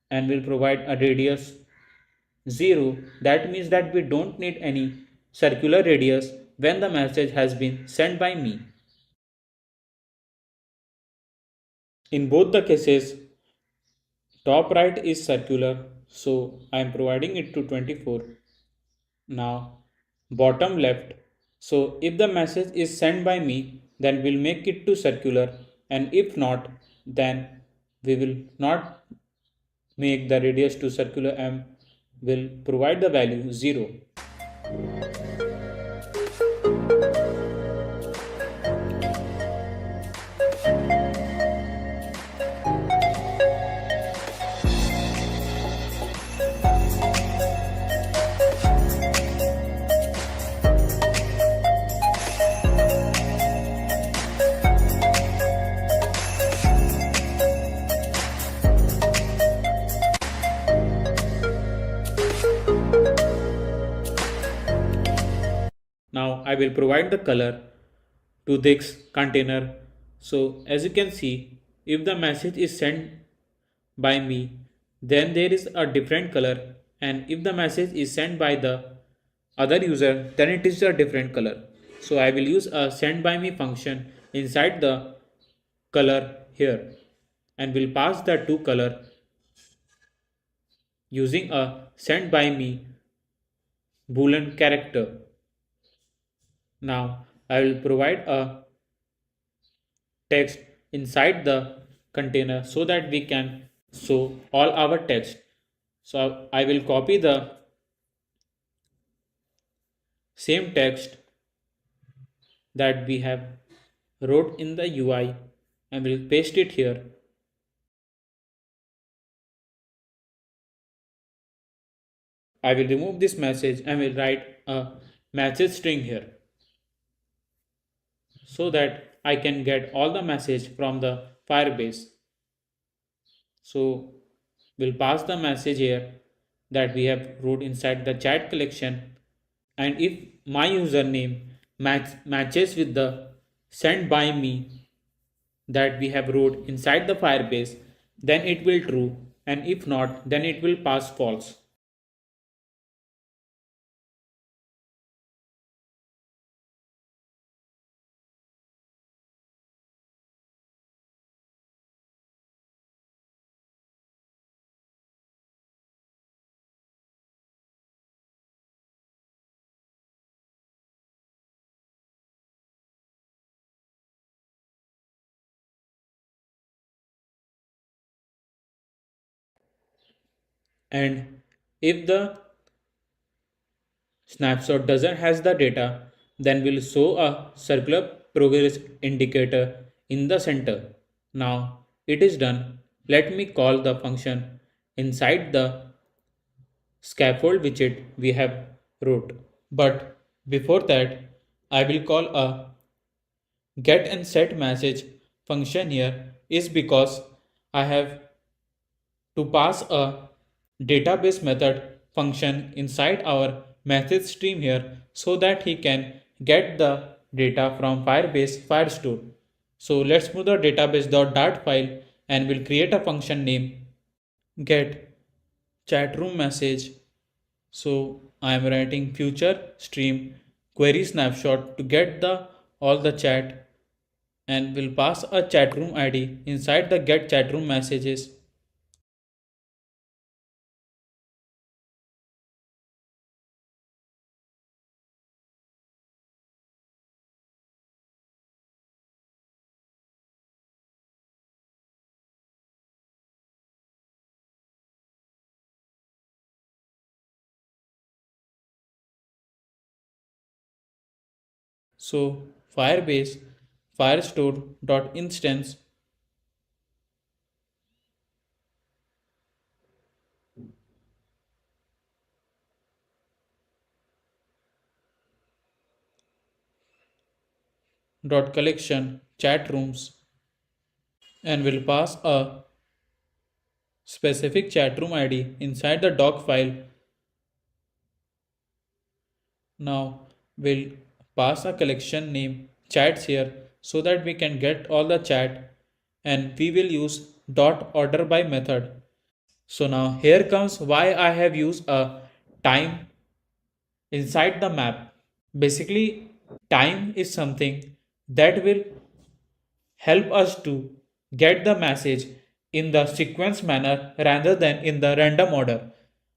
and will provide a radius 0. That means that we don't need any circular radius when the message has been sent by me. In both the cases, top right is circular, so I am providing it to 24. Now, bottom left. So, if the message is sent by me, then we'll make it to circular, and if not, then we will not make the radius to circular and will provide the value 0. Now I will provide the color to this container. So as you can see, if the message is sent by me, then there is a different color, and if the message is sent by the other user, then it is a different color. So I will use a send by me function inside the color here and will pass the two color using a send by me boolean character. Now I will provide a text inside the container so that we can show all our text. So I will copy the same text that we have wrote in the UI and will paste it here. I will remove this message and will write a message string here so that I can get all the message from the Firebase. So we'll pass the message here that we have wrote inside the chat collection, and if my username matches with the sent by me that we have wrote inside the Firebase, then it will true, and if not, then it will pass false. And if the snapshot doesn't has the data, then we'll show a circular progress indicator in the center. Now it is done. Let me call the function inside the scaffold widget we have wrote. But before that, I will call a get and set message function here is because I have to pass a database method function inside our message stream here so that he can get the data from Firebase Firestore. So let's move the database.dart file and we'll create a function name get chatroom message. So I am writing future stream query snapshot to get the all the chat and will pass a chatroom ID inside the get chatroom messages. So Firebase firestore.instance dot collection chat rooms and will pass a specific chat room ID inside the doc file. Now we'll pass a collection name chats here so that we can get all the chat and we will use dot order by method. So now here comes why I have used a time inside the map. Basically, time is something that will help us to get the message in the sequence manner rather than in the random order.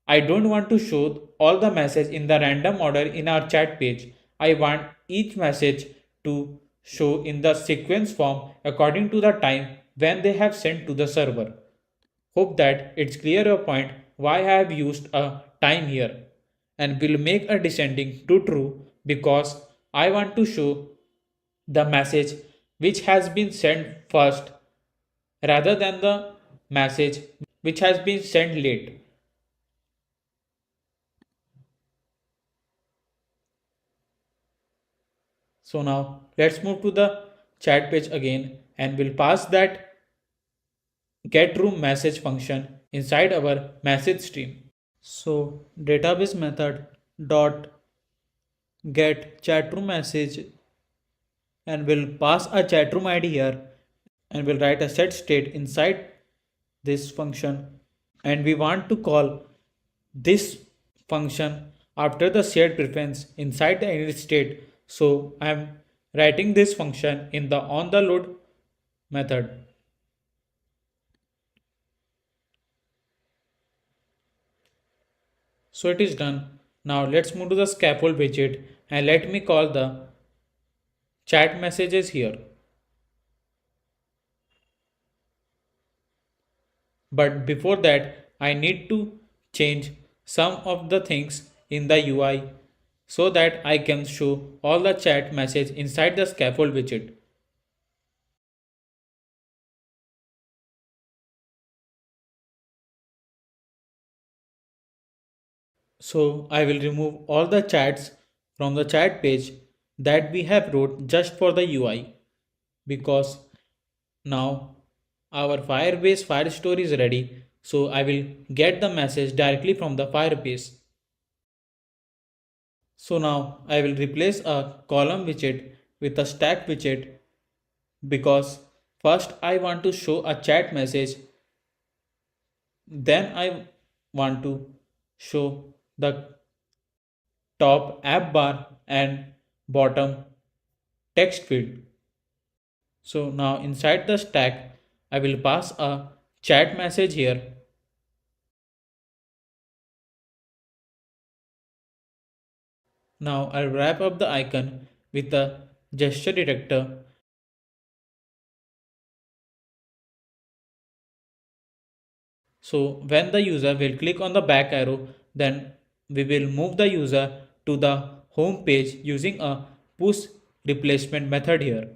I don't want to show all the message in the random order in our chat page. I want each message to show in the sequence form according to the time when they have sent to the server. Hope that it's clear your point why I have used a time here and will make a descending to true because I want to show the message which has been sent first rather than the message which has been sent late. So now let's move to the chat page again and we'll pass that get room message function inside our message stream. So database method dot get chatroom message and we'll pass a chatroom ID here and we'll write a set state inside this function and we want to call this function after the shared preference inside the init state. So I'm writing this function in the on the load method. So it is done. Now let's move to the scaffold widget and let me call the chat messages here. But before that, I need to change some of the things in the UI so that I can show all the chat message inside the scaffold widget. So I will remove all the chats from the chat page that we have wrote just for the UI because now our Firebase Firestore is ready. So I will get the message directly from the Firebase. So now I will replace a column widget with a stack widget because first I want to show a chat message, then I want to show the top app bar and bottom text field. So now inside the stack I will pass a chat message here. Now I'll wrap up the icon with a gesture detector. So when the user will click on the back arrow, then we will move the user to the home page using a push replacement method here.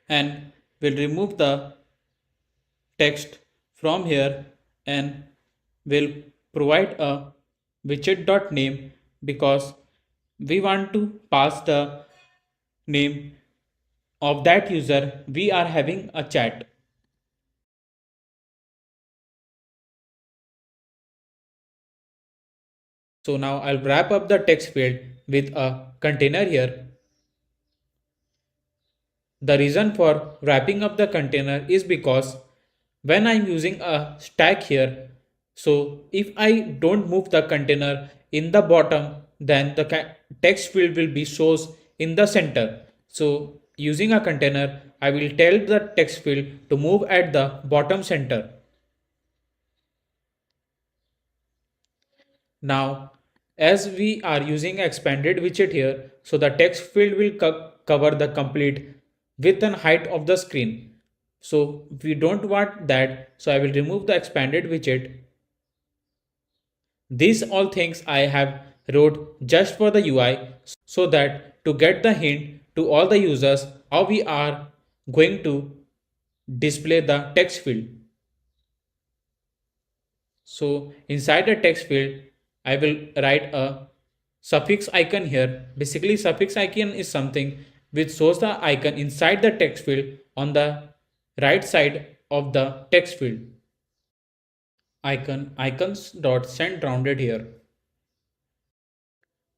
And we'll remove the text from here and will provide a widget.name because we want to pass the name of that user we are having a chat. So now I'll wrap up the text field with a container here. The reason for wrapping up the container is because when I'm using a stack here, so if I don't move the container in the bottom, then the text field will be shows in the center. So using a container, I will tell the text field to move at the bottom center. Now, as we are using expanded widget here, so the text field will cover the complete width and height of the screen. So we don't want that, so I will remove the expanded widget. These all things I have wrote just for the UI so that to get the hint to all the users how we are going to display the text field. So inside the text field, I will write a suffix icon here. Basically, suffix icon is something which shows the icon inside the text field on the right side of the text field. Icons dot send rounded here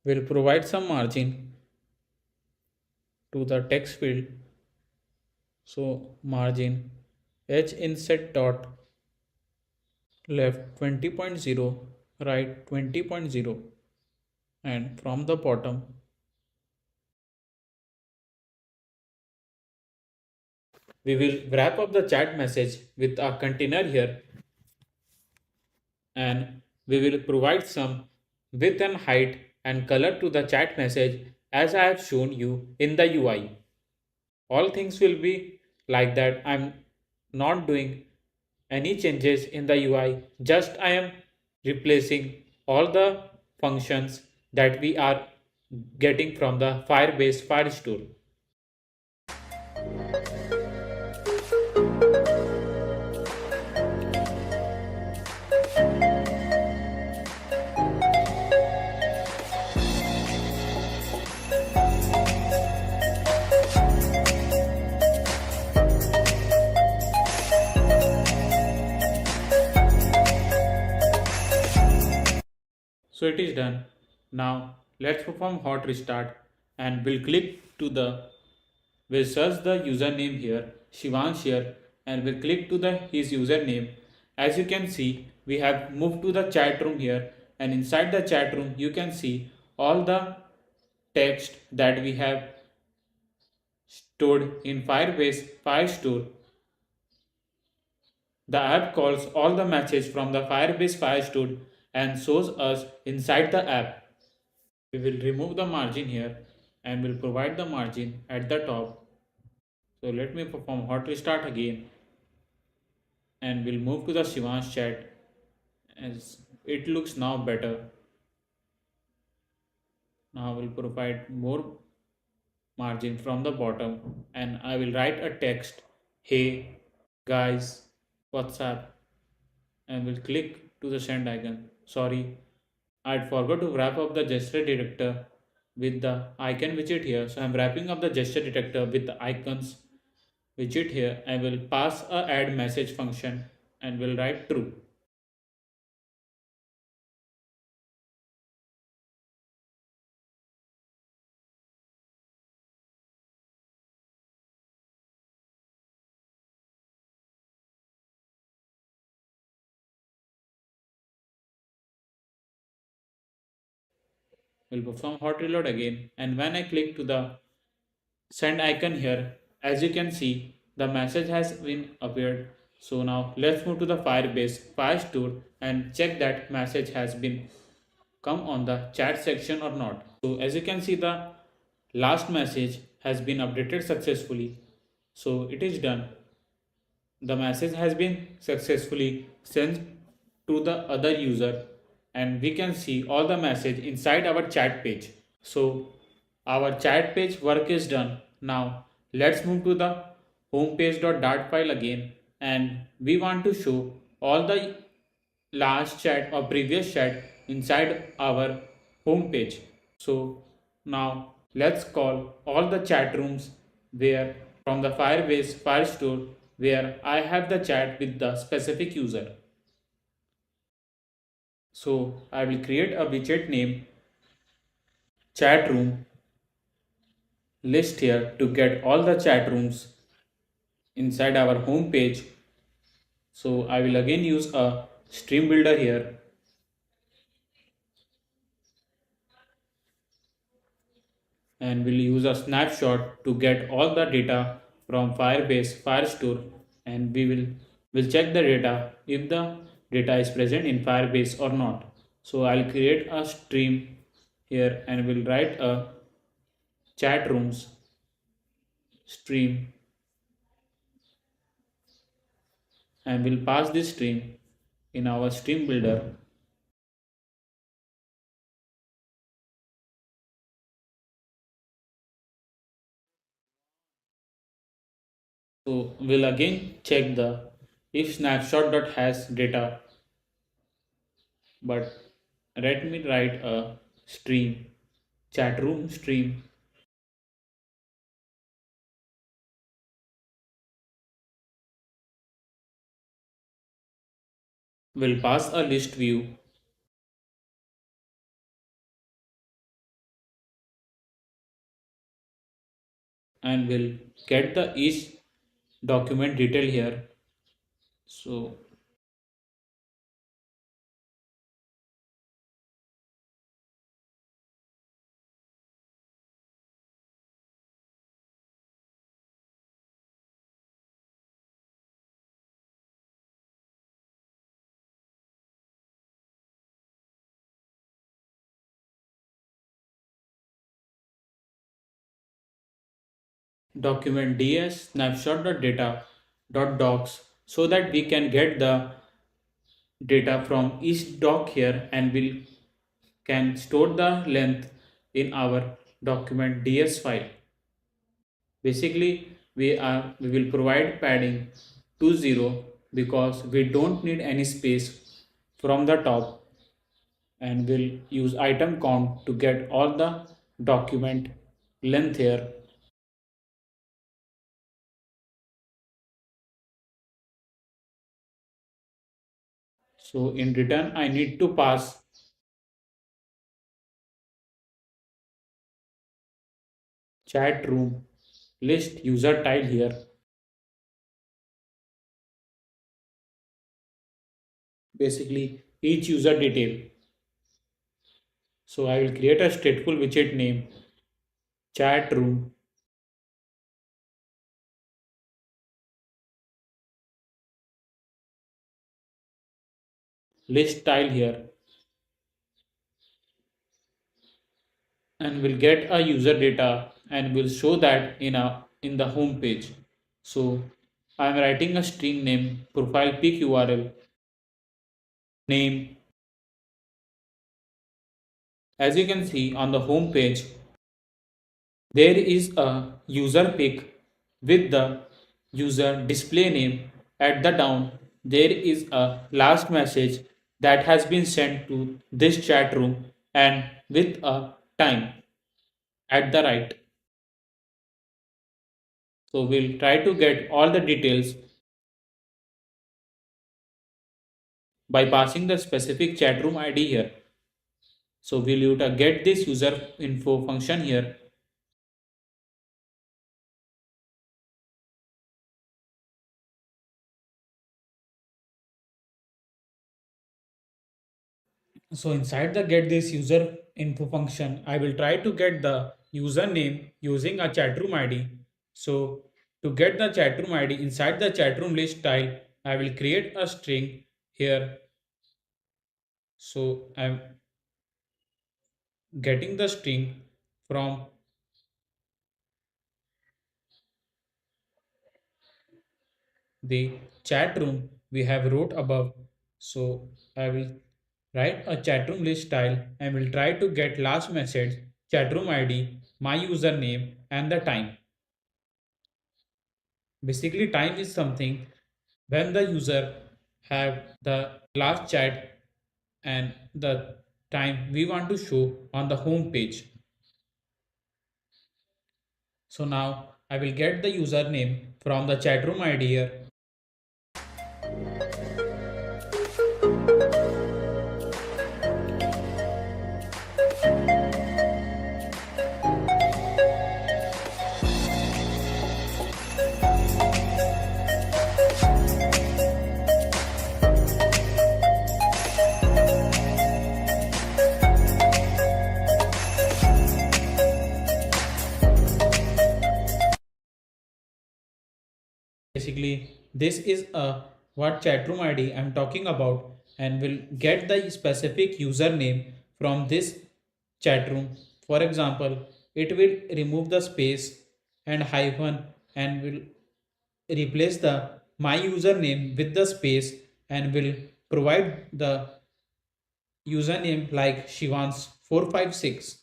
will provide some margin to the text field. So margin h inset dot left 20.0, right 20.0, and from the bottom we will wrap up the chat message with a container here and we will provide some width and height and color to the chat message as I have shown you in the UI. All things will be like that. I'm not doing any changes in the UI, just I am replacing all the functions that we are getting from the Firebase Firestore. So it is done. Now let's perform hot restart and we'll click to the, we'll search the username here, Shivansh here, and we'll click to the his username. As you can see, we have moved to the chat room here, and inside the chat room you can see all the text that we have stored in Firebase Firestore. The app calls all the messages from the Firebase Firestore and shows us inside the app. We will remove the margin here and will provide the margin at the top. So let me perform hot restart again and we'll move to the Shivan's chat as it looks now better. Now we'll provide more margin from the bottom and I will write a text, hey guys, what's up, and we'll click to the send icon. Sorry, I'd forgot to wrap up the gesture detector with the icon widget here. So I'm wrapping up the gesture detector with the icons widget here. I will pass a add message function and will write true. We'll perform hot reload again. And when I click to the send icon here. As you can see, the message has been appeared. So now let's move to the Firebase Firestore and check that message has been come on the chat section or not. So as you can see, the last message has been updated successfully. So it is done. The message has been successfully sent to the other user and we can see all the message inside our chat page. So our chat page work is done. Now let's move to the homepage.dart file again and we want to show all the last chat or previous chat inside our home page. So now let's call all the chat rooms where from the Firebase Firestore where I have the chat with the specific user. So I will create a widget name chat room list here to get all the chat rooms inside our home page. So I will again use a stream builder here and we'll use a snapshot to get all the data from Firebase Firestore and will check the data if the data is present in Firebase or not. So I'll create a stream here and will write a chat rooms stream and we'll pass this stream in our stream builder. So we'll again check the if snapshot.has data, but let me write a stream chat room stream. We'll pass a list view and we'll get the each document detail here. So document ds snapshot.data.docs so that we can get the data from each doc here and we can store the length in our document ds file. Basically, we will provide padding to 0 because we don't need any space from the top and we'll use item count to get all the document length here. So in return, I need to pass chat room list user tile here. Basically, each user detail. So I will create a stateful widget name chat room list tile here and we'll get a user data and we'll show that in the home page. So I'm writing a string name profile pic URL name. As you can see on the home page, there is a user pic with the user display name. At the down, there is a last message that has been sent to this chat room and with a time at the right. So we'll try to get all the details by passing the specific chat room ID here. So we'll use a get this user info function here. So inside the get this user info function, I will try to get the username using a chatroom ID. So to get the chatroom ID inside the chatroom list style, I will create a string here. So I'm getting the string from the chat room we have wrote above. So I will write a chatroom list style and will try to get last message, chatroom ID, my username and the time. Basically time is something when the user have the last chat and the time we want to show on the home page. So now I will get the username from the chatroom ID here. Basically, this is a what chatroom ID I'm talking about and will get the specific username from this chatroom. For example, it will remove the space and hyphen and will replace the my username with the space and will provide the username like Shivans 456.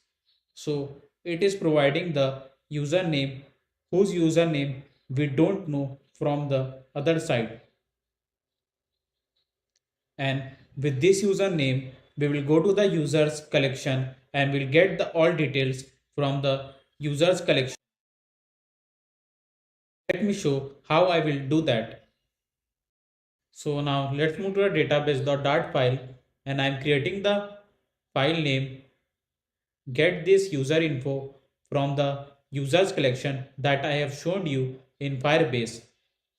So it is providing the username whose username we don't know from the other side. And with this username, we will go to the users collection and we'll get the all details from the users collection. Let me show how I will do that. So now let's move to the database.dart file and I'm creating the file name get this user info from the users collection that I have shown you in Firebase.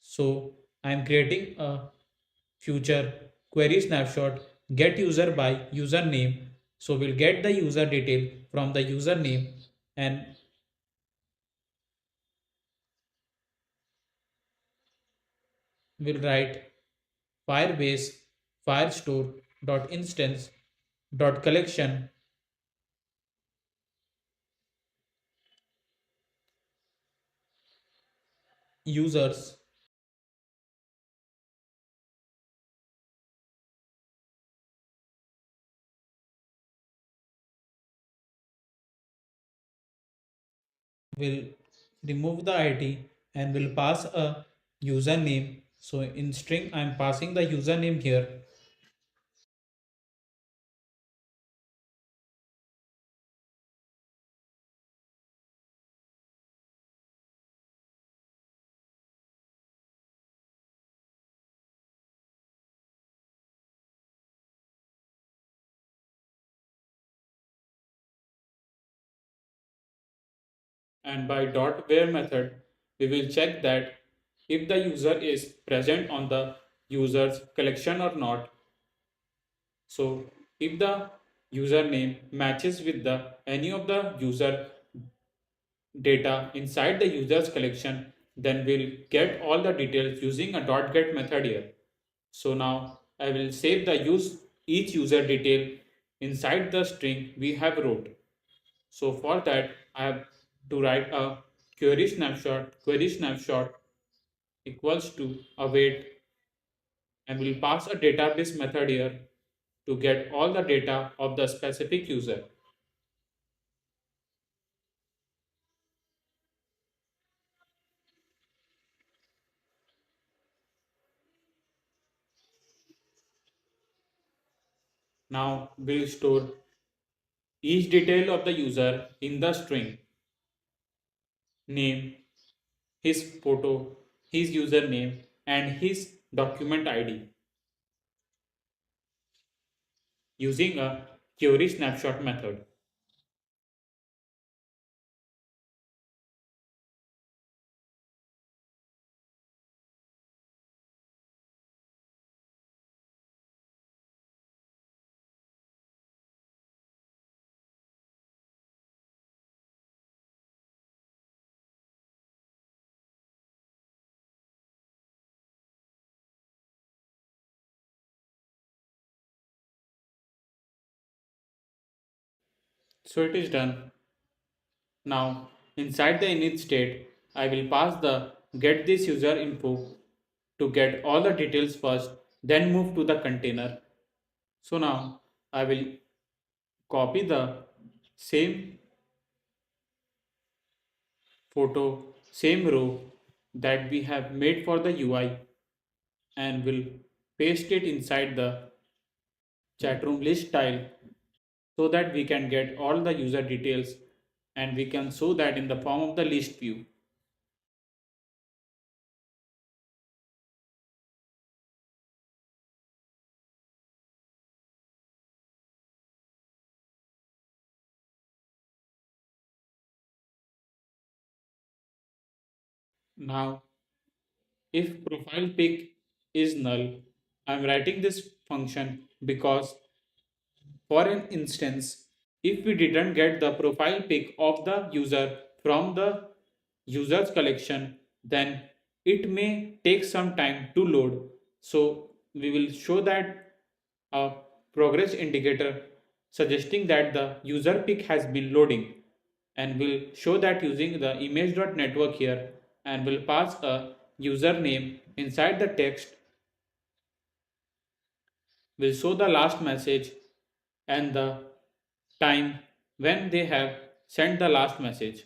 So I am creating a future query snapshot get user by username. So we'll get the user detail from the username and we'll write Firebase firestore dot instance dot collection users will remove the ID and will pass a username. So in string, I'm passing the username here. And by dot where method, we will check that if the user is present on the user's collection or not. So if the username matches with the any of the user data inside the user's collection, then we'll get all the details using a dot get method here. So now I will save the each user detail inside the string we have wrote. So for that I have to write a query snapshot equals to await and we'll pass a database method here to get all the data of the specific user. Now we'll store each detail of the user in the string name, his photo, his username, and his document ID using a query snapshot method. So it is done. Now inside the init state, I will pass the get this user info to get all the details first, then move to the container. So now I will copy the same photo, same row that we have made for the UI and will paste it inside the chatroom list tile so that we can get all the user details and we can show that in the form of the list view. Now, if profile pic is null, I'm writing this function because for an instance, if we didn't get the profile pic of the user from the users collection, then it may take some time to load. So we will show that a progress indicator suggesting that the user pic has been loading, and we'll show that using the image.network here, and we'll pass a username inside the text. We'll show the last message and the time when they have sent the last message.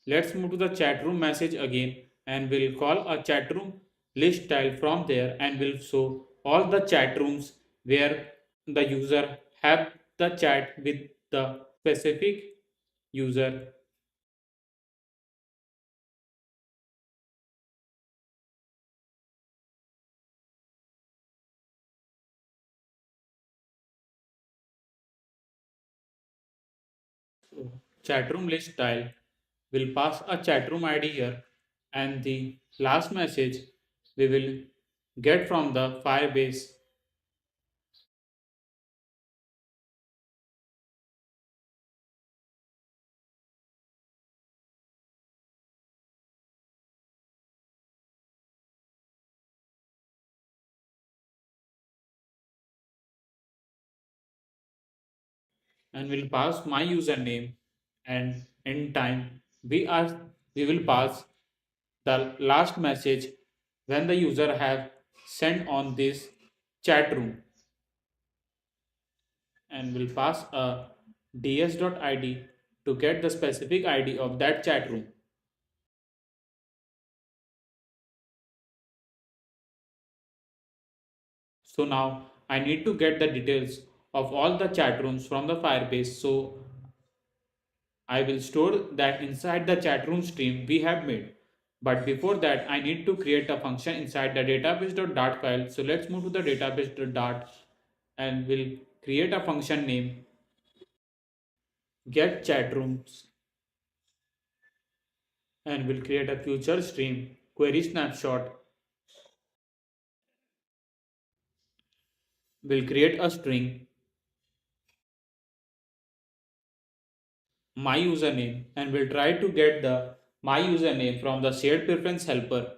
Let's move to the chat room message again, and we'll call a chat room list tile from there, and we'll show all the chat rooms where the user have the chat with the specific user. So chat room list tile will pass a chat room ID here, and the last message we will get from the Firebase. And will pass my username, and in time we will pass the last message when the user have sent on this chat room, and will pass a ds.id to get the specific id of that chat room. So now I need to get the details of all the chat rooms from the Firebase, so I will store that inside the chat room stream we have made. But before that, I need to create a function inside the database.dart file. So let's move to the database.dart, and we'll create a function name get chat rooms, and we'll create a future stream query snapshot. We'll create a string my username, and we'll try to get the my username from the shared preference helper.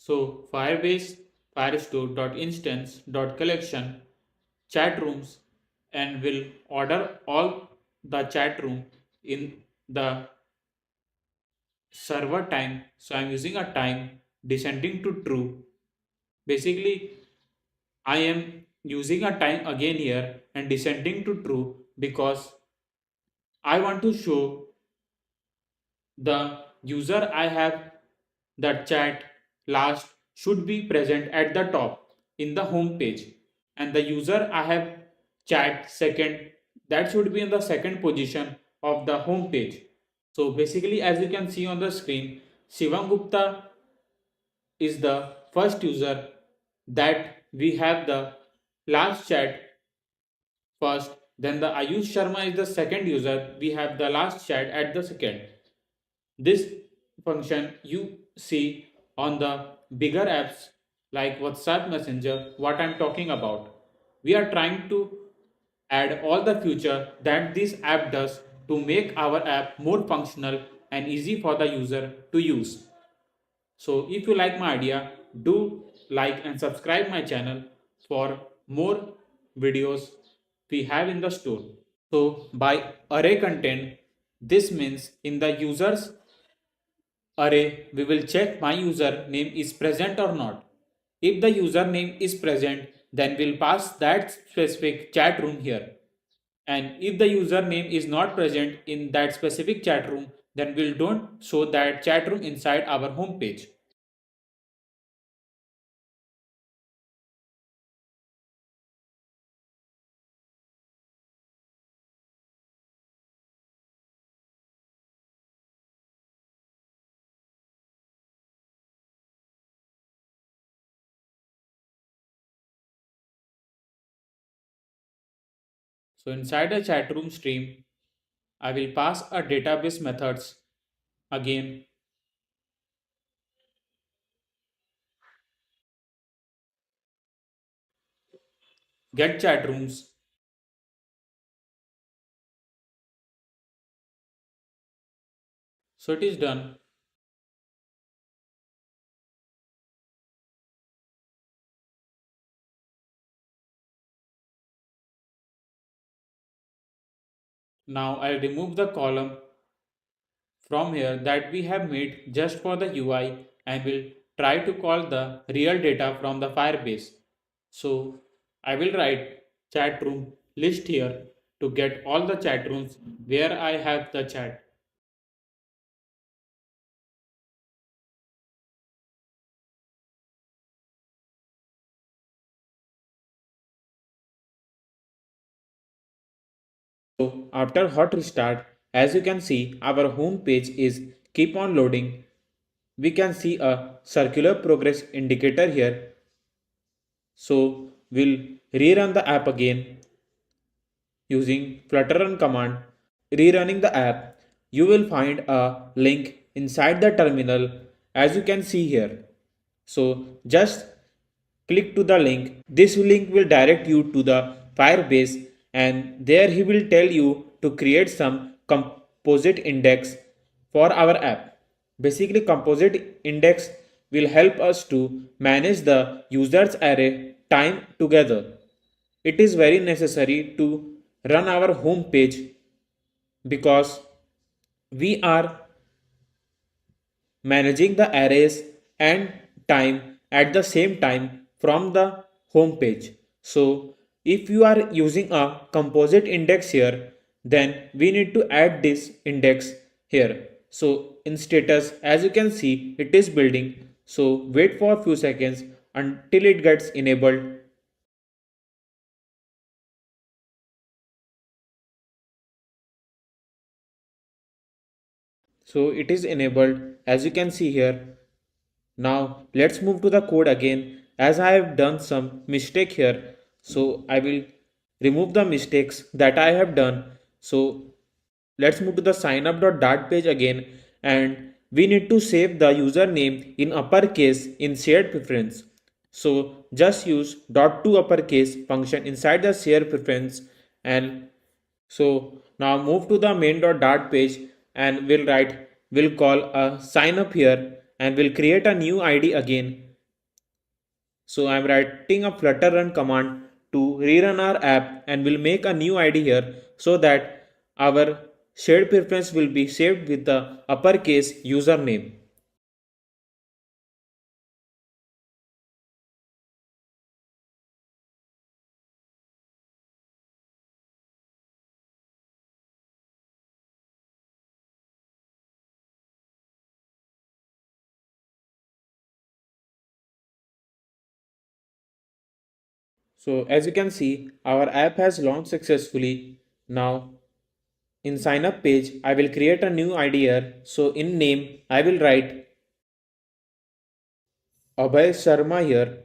So Firebase firestore.instance.collection chat rooms, and will order all the chat room in the server time. So I'm using a time descending to true. Basically, I am using a time again here and descending to true because I want to show the user I have the chat last should be present at the top in the home page, and the user I have chat second, that should be in the second position of the home page. So basically, as you can see on the screen, Shivam Gupta is the first user, that we have the last chat first, then the Ayush Sharma is the second user, we have the last chat at the second. This function you see on the bigger apps like WhatsApp Messenger, what I'm talking about. We are trying to add all the feature that this app does to make our app more functional and easy for the user to use. So if you like my idea, do like and subscribe my channel for more videos we have in the store. So by array content, this means in the users array, we will check my username is present or not. If the username is present, then we'll pass that specific chat room here. And if the username is not present in that specific chat room, then we'll don't show that chat room inside our home page. So inside the chat room stream, I will pass a database methods again, get chat rooms. So it is done. Now I'll remove the column from here that we have made just for the UI, and will try to call the real data from the Firebase. So I will write chat room list here to get all the chat rooms where I have the chat. So after hot restart, as you can see, our home page is keep on loading. We can see a circular progress indicator here. So we'll rerun the app again using Flutter run command. Rerunning the app, you will find a link inside the terminal as you can see here. So just click to the link. This link will direct you to the Firebase, and there he will tell you to create some composite index for our app. Basically, composite index will help us to manage the users array time together. It is very necessary to run our home page because we are managing the arrays and time at the same time from the home page. So if you are using a composite index here, then we need to add this index here. So in status, as you can see, it is building. So wait for a few seconds until it gets enabled. So it is enabled as you can see here. Now let's move to the code again, as I have done some mistake here. So I will remove the mistakes that I have done. So let's move to the signup.dart page again, and we need to save the username in uppercase in shared preference. So just use .to uppercase function inside the share preference, and so now move to the main.dart page, and we'll call a sign up here, and we'll create a new ID again. So I'm writing a flutter run command to rerun our app, and we'll make a new ID here so that our shared preference will be saved with the uppercase username. So as you can see, our app has launched successfully. Now in sign up page, I will create a new ID here. So in name, I will write Abhay Sharma here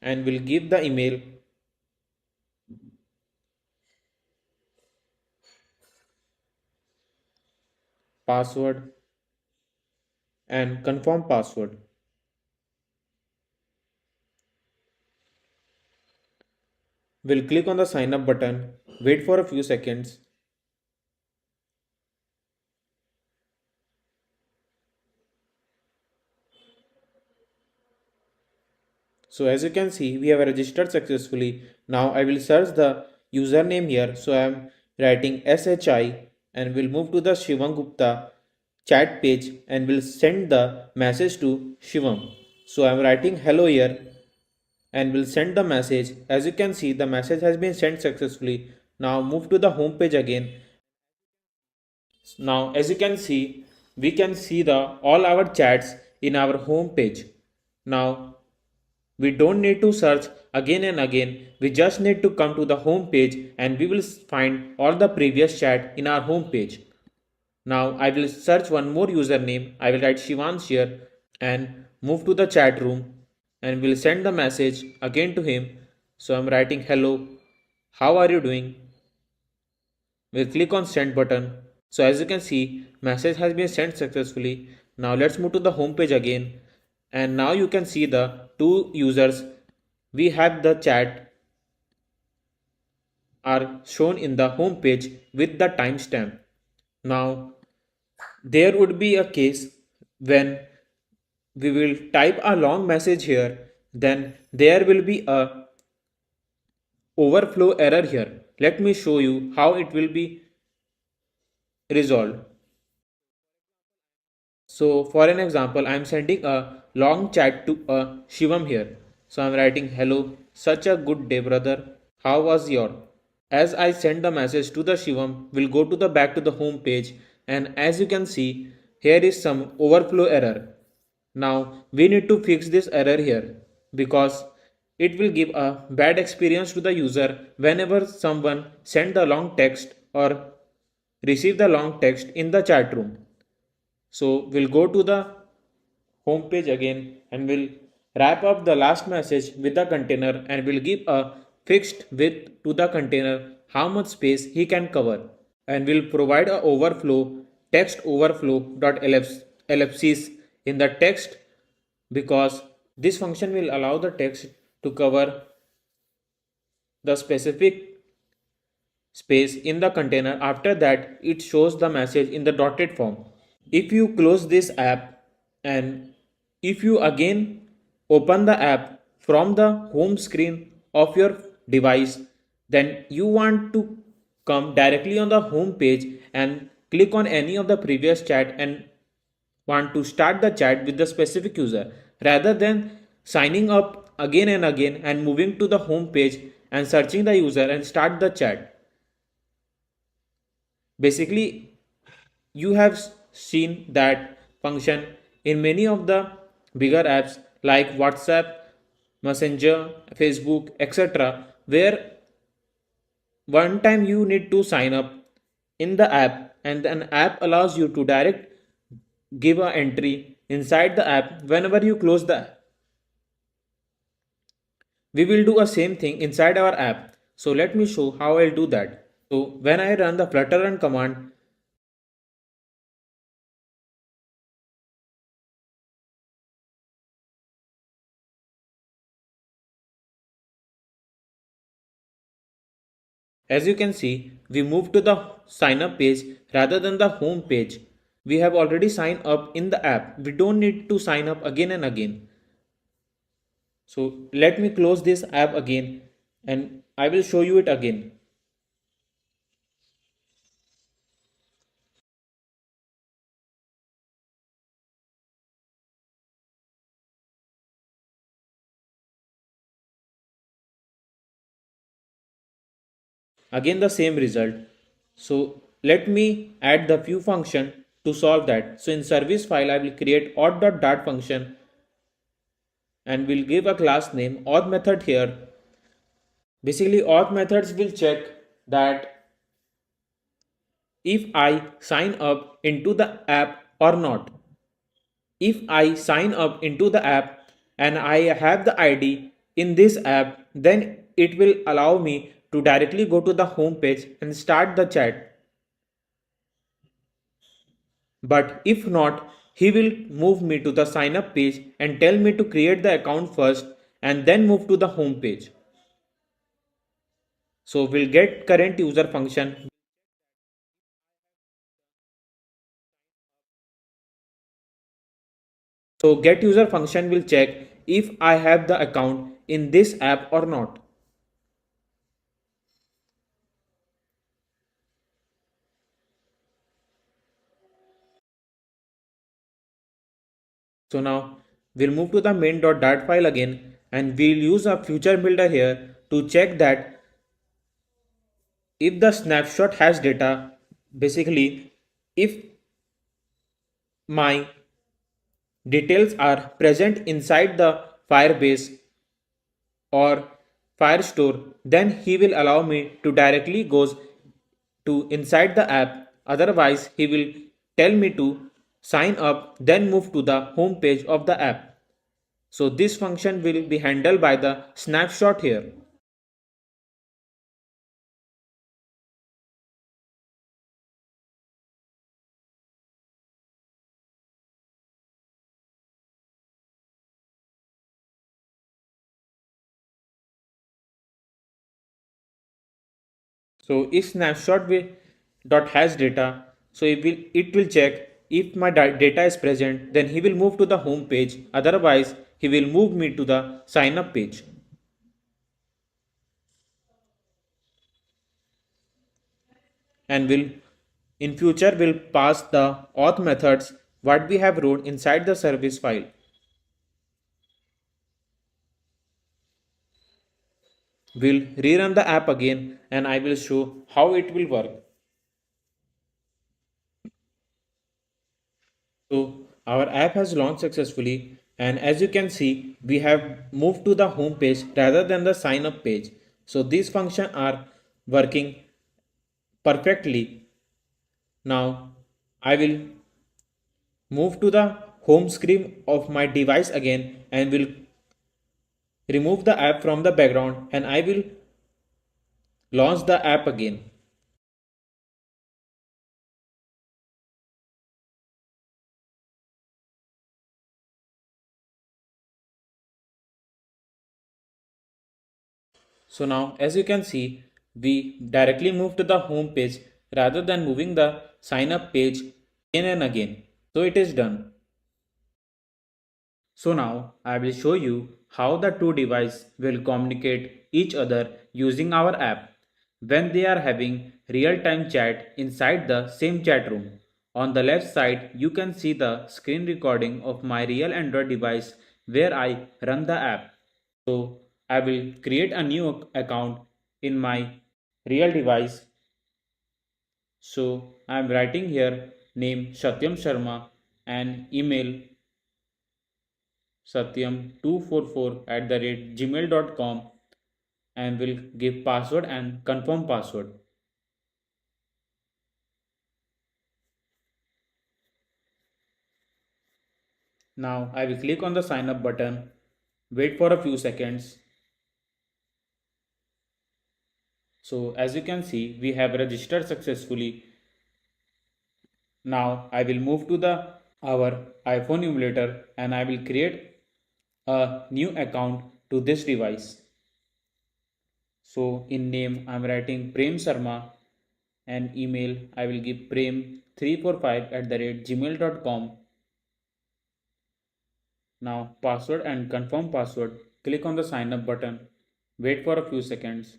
and will give the email, password and confirm password. We'll click on the sign up button, wait for a few seconds. So as you can see, we have registered successfully. Now I will search the username here. So I am writing SHI and will move to the Shivam Gupta chat page and will send the message to Shivam. So I am writing hello here and will send the message. As you can see, the message has been sent successfully. Now move to the home page again. Now as you can see, we can see the all our chats in our home page. Now we don't need to search again and again. We just need to come to the home page and we will find all the previous chat in our home page. Now I will search one more username. I will write Shivansh here and move to the chat room and will send the message again to him. So I'm writing hello. How are you doing? We'll click on send button. So as you can see, message has been sent successfully. Now let's move to the home page again. And now you can see the two users we have the chat are shown in the home page with the timestamp. Now there would be a case when we will type a long message here, then there will be a overflow error here. Let me show you how it will be resolved. So for an example, I am sending a long chat to Shivam here. So I am writing hello, such a good day brother. How was your? As I send the message to the Shivam, we'll go to the back to the home page and as you can see, here is some overflow error. Now we need to fix this error here because it will give a bad experience to the user whenever someone send the long text or receive the long text in the chat room. So we'll go to the home page again and we'll wrap up the last message with the container and we'll give a fixed width to the container how much space he can cover and we'll provide a overflow text overflow dot ellipsis in the text because this function will allow the text to cover the specific space in the container. After that it shows the message in the dotted form. If you close this app and if you again open the app from the home screen of your device, then you want to come directly on the home page and click on any of the previous chat and want to start the chat with the specific user rather than signing up again and again and moving to the home page and searching the user and start the chat. Basically, you have seen that function in many of the bigger apps like WhatsApp, Messenger, Facebook, etc., where one time you need to sign up in the app and an app allows you to direct give a entry inside the app whenever you close the app. We will do a same thing inside our app. So let me show how I'll do that. So when I run the flutter run command, as you can see, we move to the sign up page rather than the home page. We have already signed up in the app. We don't need to sign up again and again. So let me close this app again and I will show you it again. Again the same result. So let me add the few function to solve that. So in service file I will create odd.dart function and we'll give a class name auth method here. Basically, auth methods will check that if I sign up into the app or not. If I sign up into the app and I have the ID in this app, then it will allow me to directly go to the home page and start the chat. But if not, he will move me to the sign up page and tell me to create the account first and then move to the home page. So we'll get current user function. So get user function will check if I have the account in this app or not. So now we'll move to the main.dat file again and we'll use a future builder here to check that if the snapshot has data, basically if my details are present inside the Firebase or Firestore, then he will allow me to directly goes to inside the app. Otherwise, he will tell me to sign up, then move to the home page of the app. So this function will be handled by the snapshot here. So if snapshot will dot has data, so it will check if my data is present, then he will move to the home page. Otherwise, he will move me to the sign up page. And will in future will pass the auth methods what we have wrote inside the service file. We'll rerun the app again and I will show how it will work. So our app has launched successfully and as you can see we have moved to the home page rather than the sign up page. So these functions are working perfectly. Now I will move to the home screen of my device again and will remove the app from the background and I will launch the app again. So now as you can see, we directly move to the home page rather than moving the sign up page again and again. So it is done. So now I will show you how the two devices will communicate each other using our app when they are having real-time chat inside the same chat room. On the left side you can see the screen recording of my real Android device where I run the app. So I will create a new account in my real device. So I am writing here name Satyam Sharma and email satyam244@gmail.com and will give password and confirm password. Now I will click on the sign up button, wait for a few seconds. So as you can see we have registered successfully. Now I will move to the our iPhone emulator and I will create a new account to this device. So in name I'm writing Prem Sharma and email I will give prem345@gmail.com. Now password and confirm password. Click on the sign up button. Wait for a few seconds.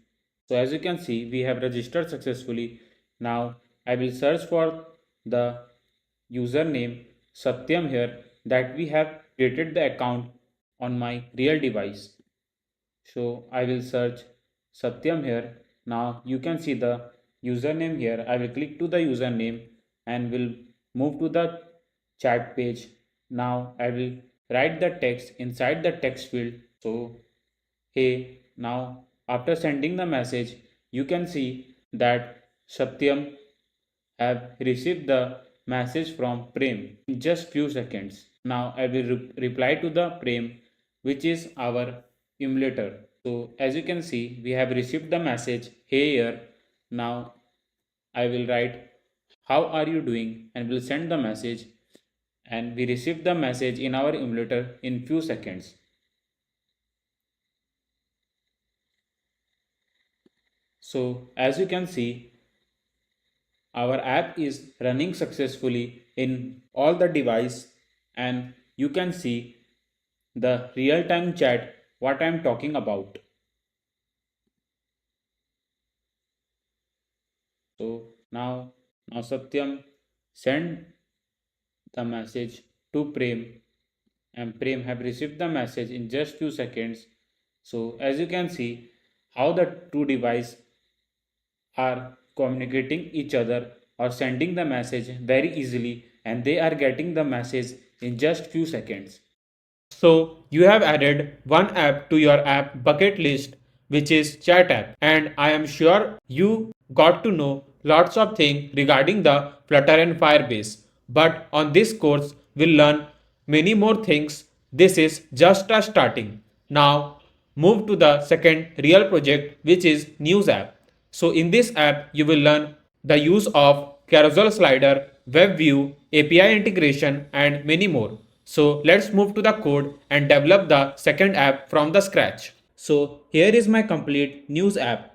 So as you can see we have registered successfully. Now I will search for the username Satyam here that we have created the account on my real device. So I will search Satyam here. Now you can see the username here. I will click to the username and will move to the chat page. Now I will write the text inside the text field. So hey, now after sending the message, you can see that Satyam have received the message from Prem in just few seconds. Now I will reply to the Prem, which is our emulator. So as you can see, we have received the message. Hey here. Now I will write how are you doing and will send the message, and we receive the message in our emulator in few seconds. So as you can see, our app is running successfully in all the device, and you can see the real-time chat what I am talking about. So now Satyam send the message to Prem, and Prem have received the message in just few seconds. So as you can see how the two devices are communicating each other or sending the message very easily, and they are getting the message in just few seconds. So you have added one app to your app bucket list, which is chat app, and I am sure you got to know lots of things regarding the Flutter and Firebase. But on this course, we'll learn many more things. This is just a starting. Now move to the second real project, which is news app. So in this app, you will learn the use of carousel slider, web view, API integration, and many more. So let's move to the code and develop the second app from the scratch. So here is my complete news app.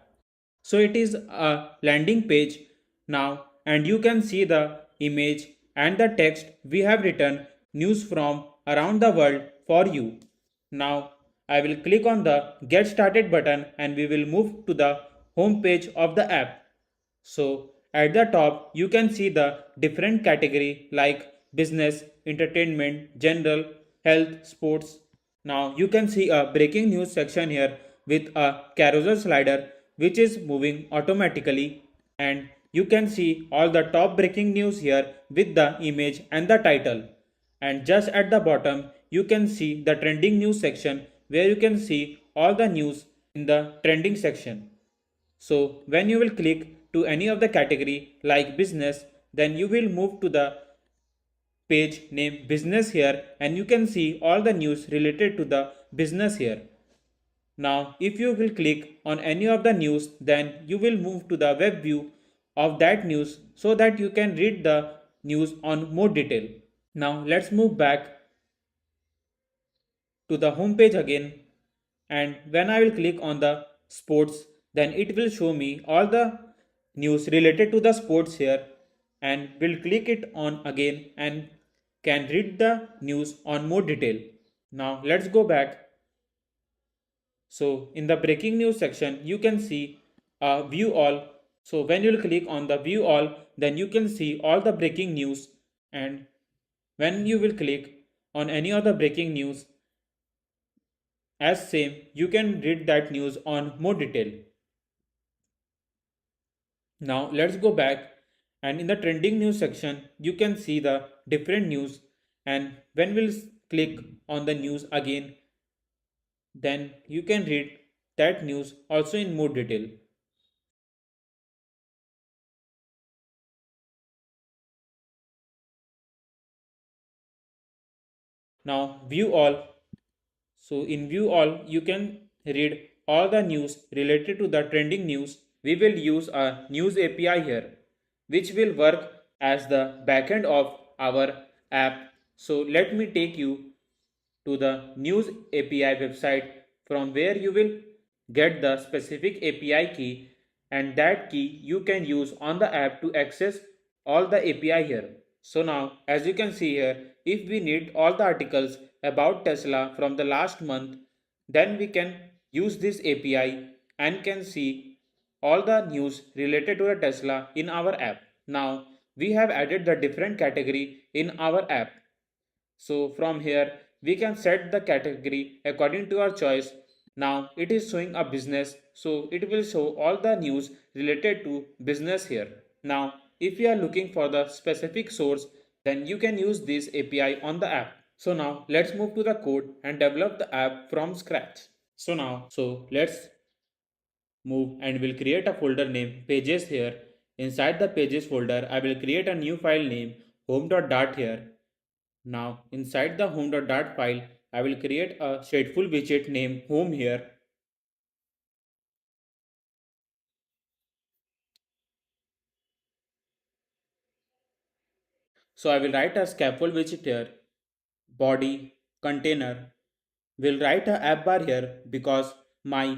So it is a landing page now, and you can see the image and the text. We have written news from around the world for you. Now I will click on the get started button, and we will move to the home page of the app. So at the top you can see the different category like business, entertainment, general, health, sports. Now you can see a breaking news section here with a carousel slider which is moving automatically, and you can see all the top breaking news here with the image and the title. And just at the bottom you can see the trending news section where you can see all the news in the trending section. So when you will click to any of the category like business, then you will move to the page named business here, and you can see all the news related to the business here. Now if you will click on any of the news, then you will move to the web view of that news so that you can read the news on more detail. Now let's move back to the home page again, and when I will click on the sports, then it will show me all the news related to the sports here, and will click it on again and can read the news on more detail. Now let's go back. So in the breaking news section you can see view all. So when you will click on the view all, then you can see all the breaking news, and when you will click on any of the breaking news, as same you can read that news on more detail. Now let's go back, and in the trending news section you can see the different news, and when we'll click on the news again, then you can read that news also in more detail. Now view all. So in view all you can read all the news related to the trending news. We will use a news API here, which will work as the backend of our app. So let me take you to the news API website, from where you will get the specific API key, and that key you can use on the app to access all the API here. So now as you can see here, if we need all the articles about Tesla from the last month, then we can use this API and can see all the news related to the Tesla in our app. Now we have added the different category in our app. So from here we can set the category according to our choice. Now it is showing a business, so it will show all the news related to business here. Now if you are looking for the specific source, then you can use this API on the app. So now let's move to the code and develop the app from scratch. So let's move and we'll create a folder named pages here. Inside the pages folder, I will create a new file named home.dart here. Now inside the home.dart file, I will create a stateful widget named home here. So I will write a scaffold widget here, body, container. We'll write a app bar here because I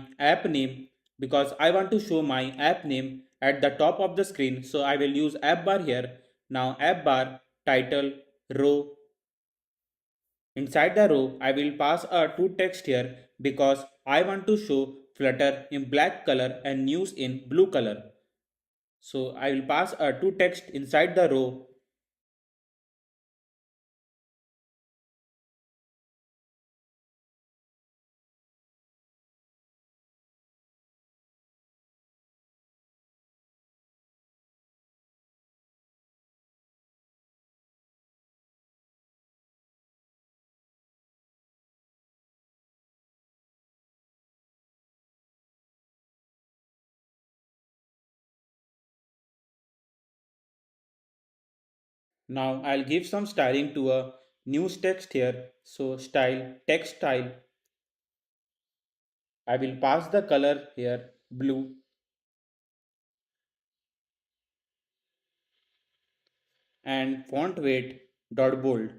want to show my app name at the top of the screen. So I will use app bar here. Now app bar, title, row. Inside the row, I will pass a to text here because I want to show Flutter in black color and news in blue color. So I will pass a to text inside the row. Now I'll give some styling to a news text here. So style, text style. I will pass the color here blue and font weight dot bold.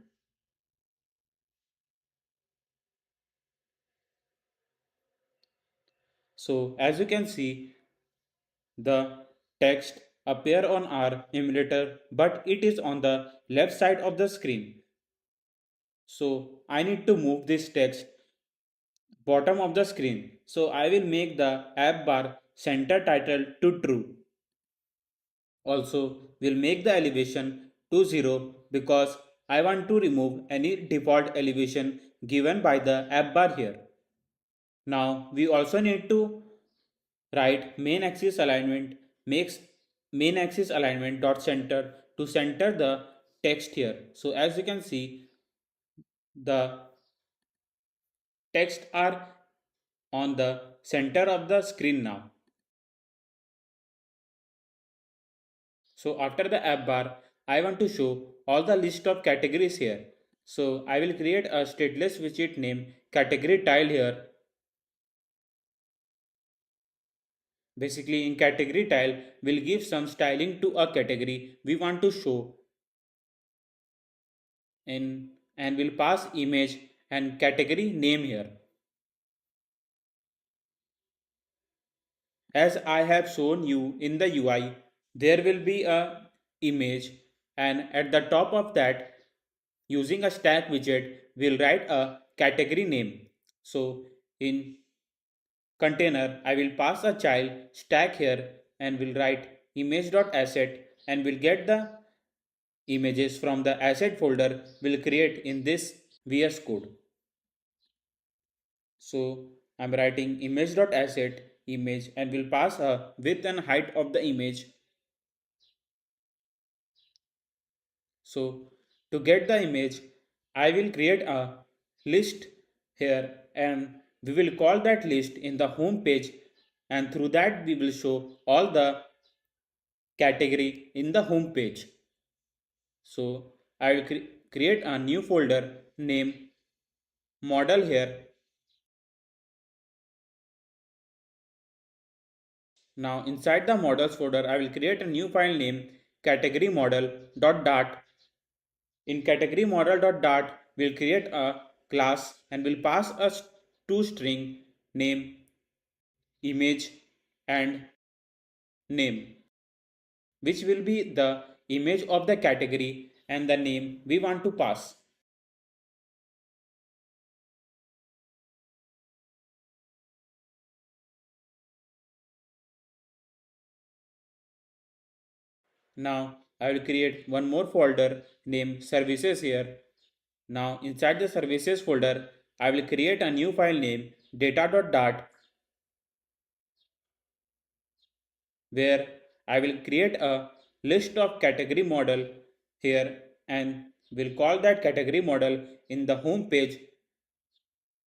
So as you can see, the text appear on our emulator, but it is on the left side of the screen. So I need to move this text bottom of the screen. So I will make the app bar center title to true. Also, we'll make the elevation to 0 because I want to remove any default elevation given by the app bar here. Now we also need to write main axis alignment makes main axis alignment dot center to center the text here. So as you can see, the text are on the center of the screen now. So after the app bar, I want to show all the list of categories here. So I will create a stateless widget named category tile here. Basically in category tile, we'll give some styling to a category we want to show in and we'll pass image and category name here. As I have shown you in the UI, there will be a image and at the top of that using a stack widget we'll write a category name. So in container I will pass a child stack here and we'll write image.asset and we'll get the images from the asset folder we'll create in this VS code. So I'm writing image.asset image and we'll pass a width and height of the image. So to get the image, I will create a list here and we will call that list in the home page and through that we will show all the category in the home page. So I will create a new folder name model here. Now inside the models folder, I will create a new file name category model.dart. In category model.dart, we'll create a class and we'll pass a string name, image and name, which will be the image of the category and the name we want to pass. Now I will create one more folder named services here. Now inside the services folder, I will create a new file name data.dart where I will create a list of category model here and we'll call that category model in the home page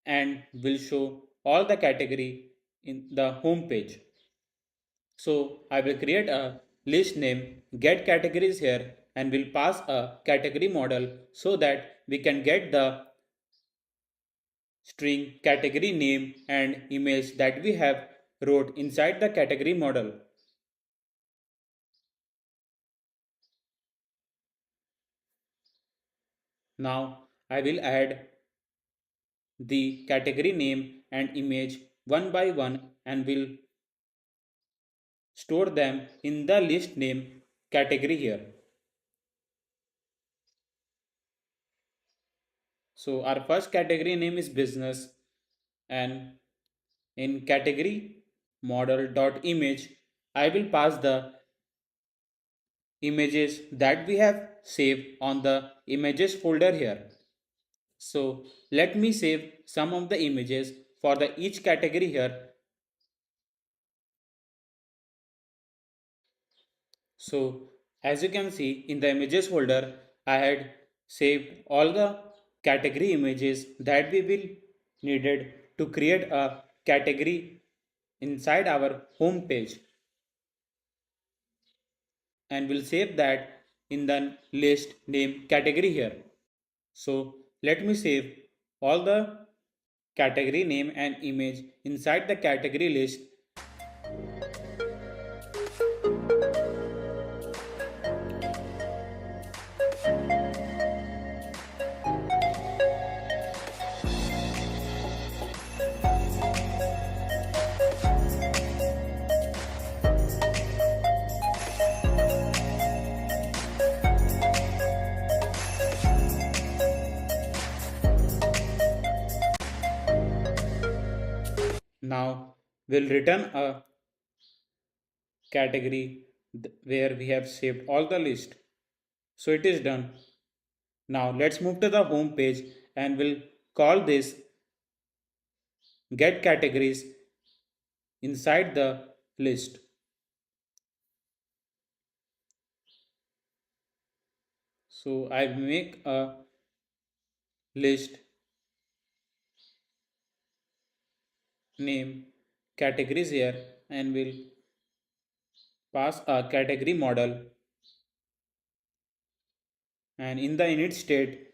and will show all the category in the home page. So I will create a list name get categories here and will pass a category model so that we can get the string category name and image that we have wrote inside the category model. Now I will add the category name and image one by one and will store them in the list name category here. So our first category name is business and in category model dot image I will pass the images that we have saved on the images folder here. So let me save some of the images for the each category here. So as you can see in the images folder, I had saved all the category images that we will needed to create a category inside our home page, and we'll save that in the list name category here. So let me save all the category name and image inside the category list. Now we'll return a category where we have saved all the list. So it is done. Now let's move to the home page and we'll call this get categories inside the list. So I make a list name categories here and will pass a category model, and in the init state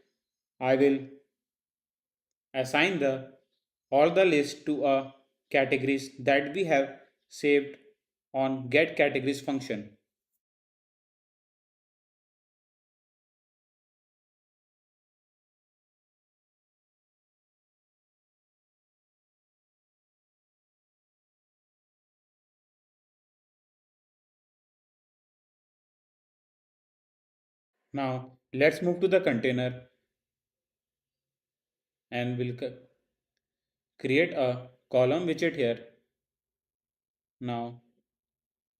I will assign the all the list to a categories that we have saved on get categories function. Now let's move to the container and we'll create a column widget here. Now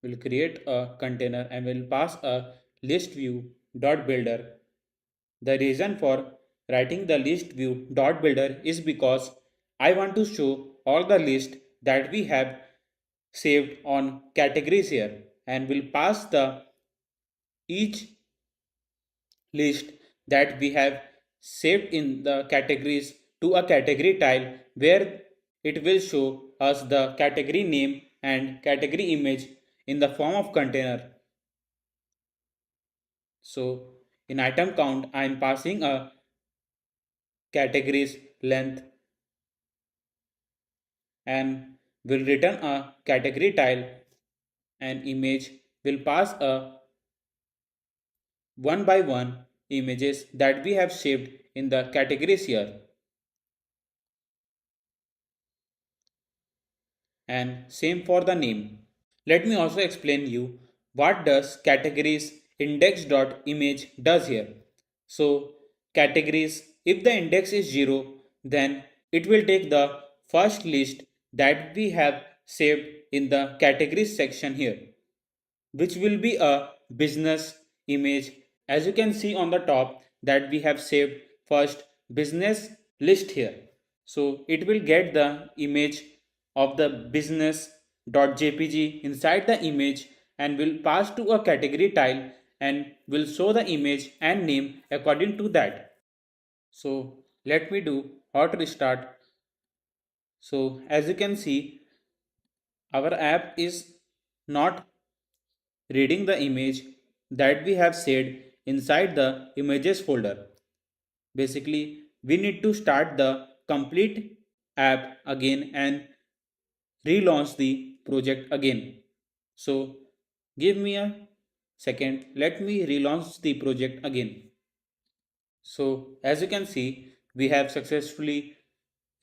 we'll create a container and we'll pass a list view dot builder. The reason for writing the list view dot builder is because I want to show all the list that we have saved on categories here, and will pass the each list that we have saved in the categories to a category tile where it will show us the category name and category image in the form of container. So in item count I am passing a categories length and will return a category tile, and image will pass a one by one images that we have saved in the categories here, and same for the name. Let me also explain you what does categories index.image does here. So categories, if the index is 0, then it will take the first list that we have saved in the categories section here, which will be a business image. As you can see on the top that we have saved first business list here. So it will get the image of the business.jpg inside the image and will pass to a category tile and will show the image and name according to that. So let me do hot restart. So as you can see, our app is not reading the image that we have saved inside the images folder. Basically, we need to start the complete app again and relaunch the project again. So give me a second. Let me relaunch the project again. So as you can see, we have successfully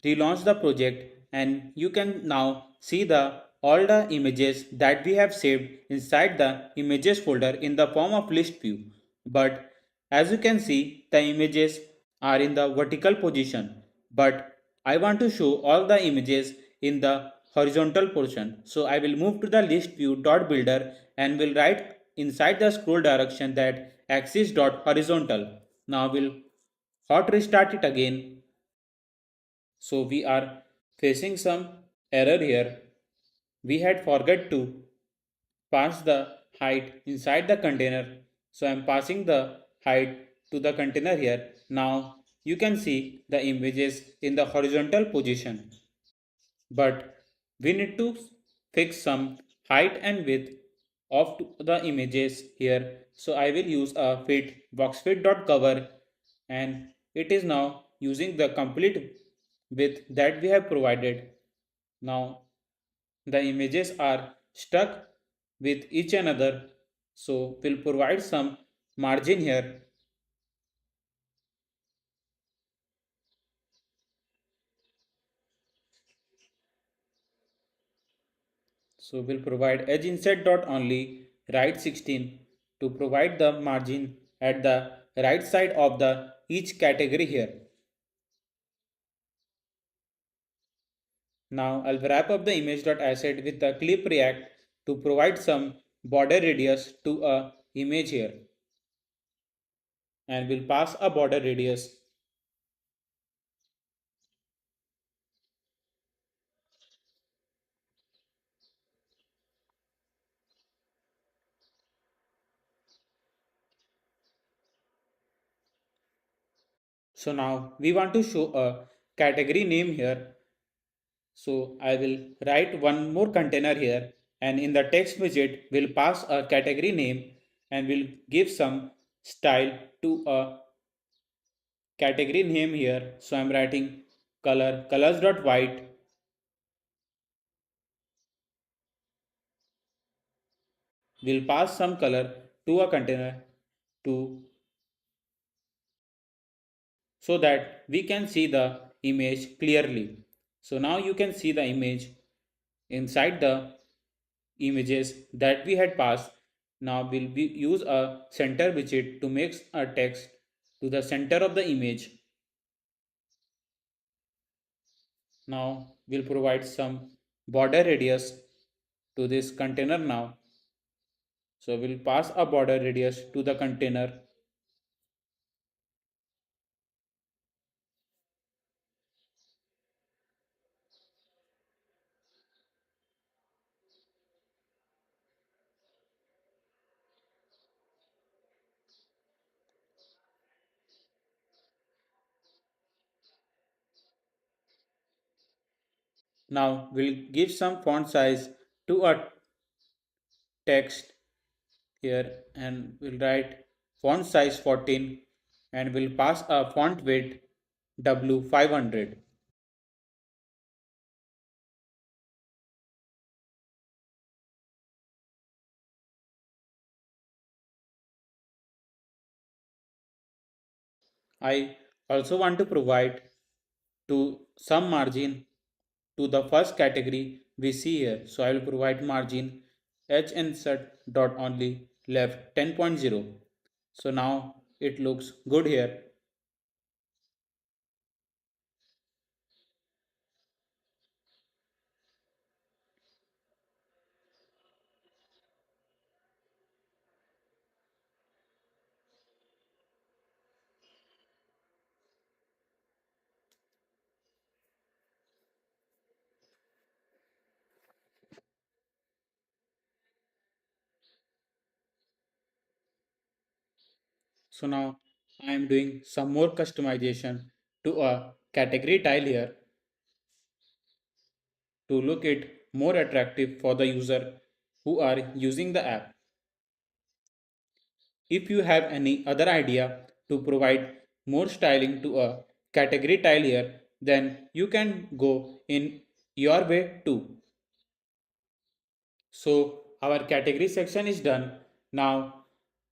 relaunched the project and you can now see the all the images that we have saved inside the images folder in the form of list view. But as you can see, the images are in the vertical position, but I want to show all the images in the horizontal portion. So I will move to the list view dot builder and will write inside the scroll direction that axis dot horizontal. Now we'll hot restart it again. So we are facing some error here. We had forgot to pass the height inside the container. So I'm passing the height to the container here. Now you can see the images in the horizontal position. But we need to fix some height and width of the images here. So I will use a fit boxfit.cover and it is now using the complete width that we have provided. Now the images are stuck with each another. So we'll provide some margin here. So we'll provide edge insert dot only right 16 to provide the margin at the right side of the each category here. Now I'll wrap up the image.asset with the clip react to provide some border radius to a image here and we'll pass a border radius. So now we want to show a category name here. So I will write one more container here and in the text widget we'll pass a category name and we'll give some style to a category name here. So I'm writing colors.white. We'll pass some color to a container to so that we can see the image clearly. So now you can see the image inside the images that we had passed. Now we'll use a center widget to make a text to the center of the image. Now we'll provide some border radius to this container now. So we'll pass a border radius to the container. Now we'll give some font size to a text here and we'll write font size 14 and we'll pass a font weight W500. I also want to provide to some margin to the first category we see here. So I will provide margin h insert dot only left 10.0. So now it looks good here. So now I am doing some more customization to a category tile here to look it more attractive for the user who are using the app. If you have any other idea to provide more styling to a category tile here, then you can go in your way too. So our category section is done. Now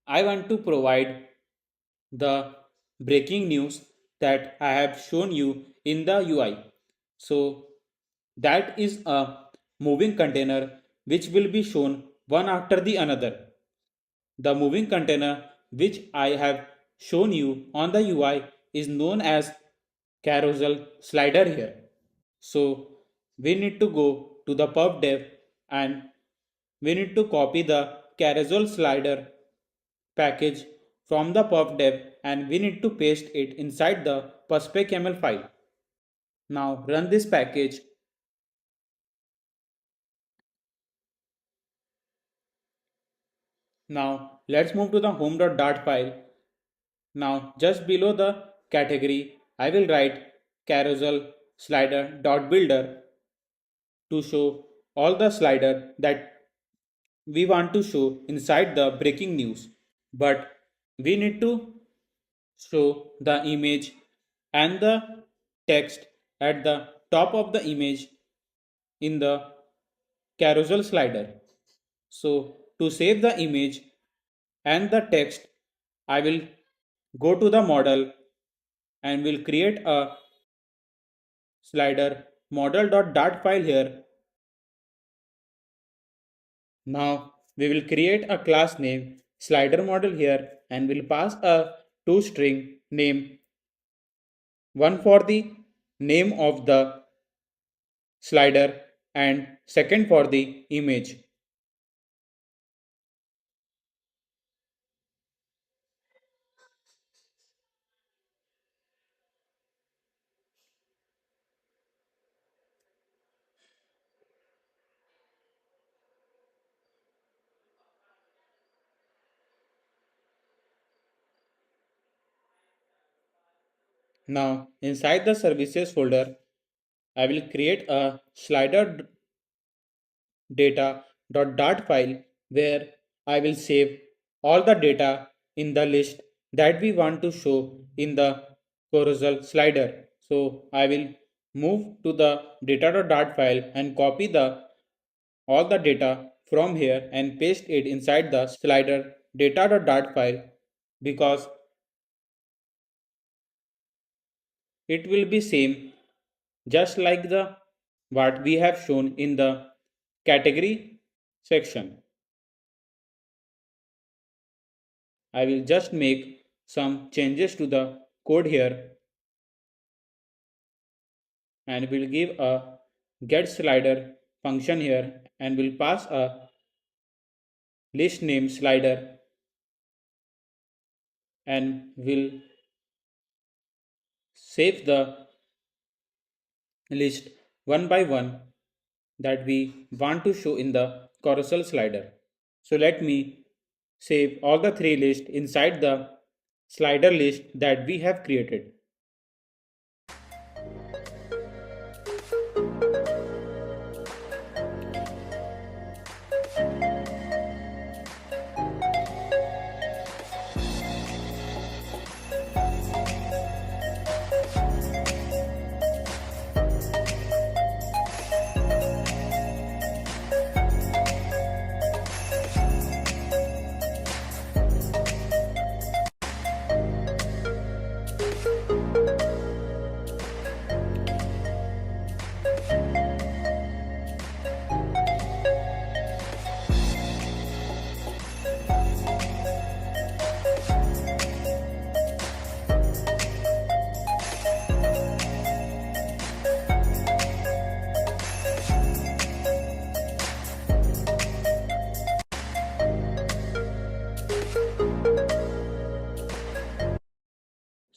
I want to provide the breaking news that I have shown you in the UI. So that is a moving container which will be shown one after the another. The moving container which I have shown you on the UI is known as carousel slider here. So we need to go to the pub dev and we need to copy the carousel slider package from the pub dev and we need to paste it inside the perspecaml file. Now run this package. Now let's move to the home.dart file. Now just below the category I will write carousel slider.builder to show all the slider that we want to show inside the breaking news. But we need to show the image and the text at the top of the image in the carousel slider. So to save the image and the text, I will go to the model and will create a slider model.dart file here. Now we will create a class name slider model here and will pass a toString name, one for the name of the slider and second for the image. Now inside the services folder, I will create a slider data.dart file where I will save all the data in the list that we want to show in the carousel slider. So I will move to the data.dart file and copy the all the data from here and paste it inside the slider data.dart file because it will be same just like the what we have shown in the category section. I will just make some changes to the code here and will give a get slider function here and will pass a list name slider and will save the list one by one that we want to show in the carousel slider. So let me save all the three lists inside the slider list that we have created.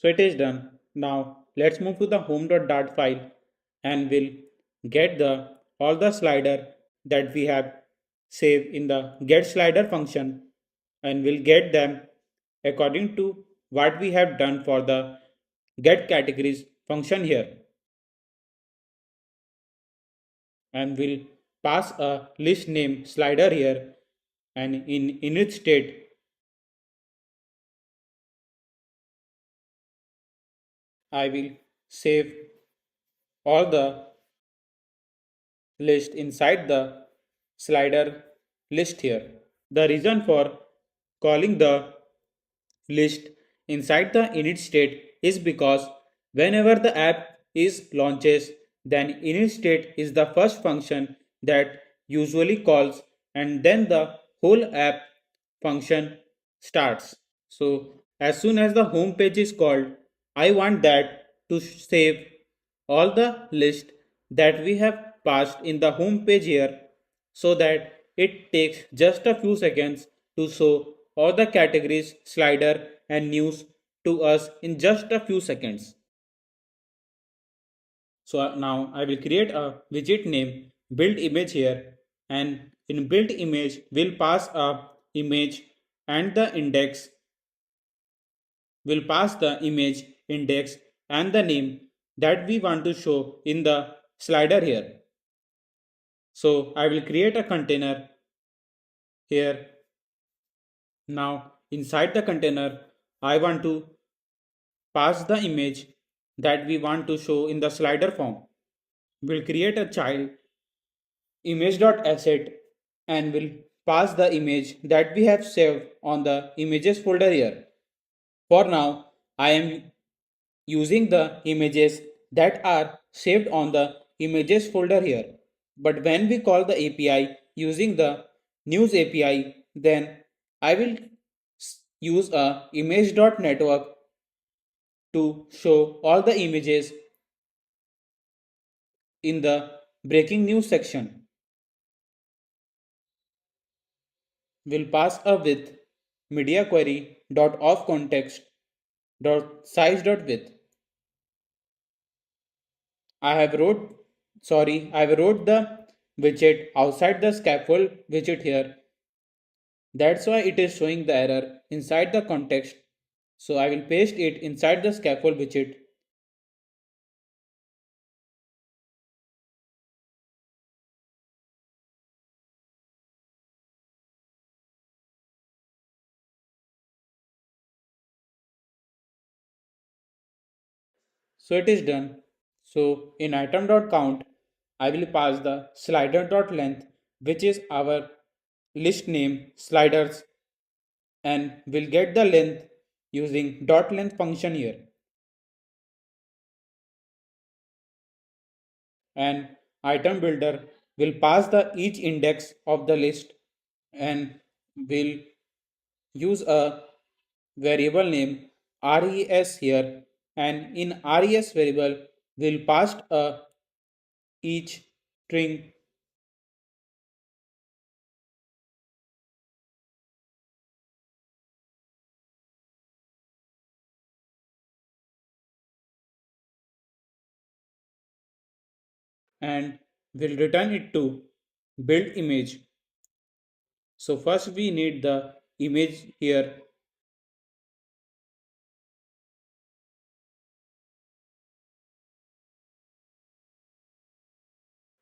So it is done. Now let's move to the home.dart file and we'll get the all the slider that we have saved in the get slider function and we'll get them according to what we have done for the get categories function here, and we'll pass a list name slider here, and in init state I will save all the list inside the slider list here. The reason for calling the list inside the init state is because whenever the app is launches, then init state is the first function that usually calls, and then the whole app function starts. So as soon as the home page is called, I want that to save all the list that we have passed in the home page here, so that it takes just a few seconds to show all the categories, slider and news to us in just a few seconds. So now I will create a widget name build image here, and in build image we'll pass a image, and the index will pass the image index and the name that we want to show in the slider here. So I will create a container here. Now inside the container I want to pass the image that we want to show in the slider form. We'll create a child image.asset and will pass the image that we have saved on the images folder here. For now, I am using the images that are saved on the images folder here. But when we call the API using the news API, then I will use a image.network to show all the images in the breaking news section. We'll pass a with media query dot of context dot size dot width. I have wrote the widget outside the scaffold widget here. That's why it is showing the error inside the context. So I will paste it inside the scaffold widget. So it is done. So in item.count, I will pass the slider.length, which is our list name sliders, and will get the length using dot length function here. And item builder will pass the each index of the list, and will use a variable name res here, and in res variable will pass a each string, and will return it to build image. So first we need the image here.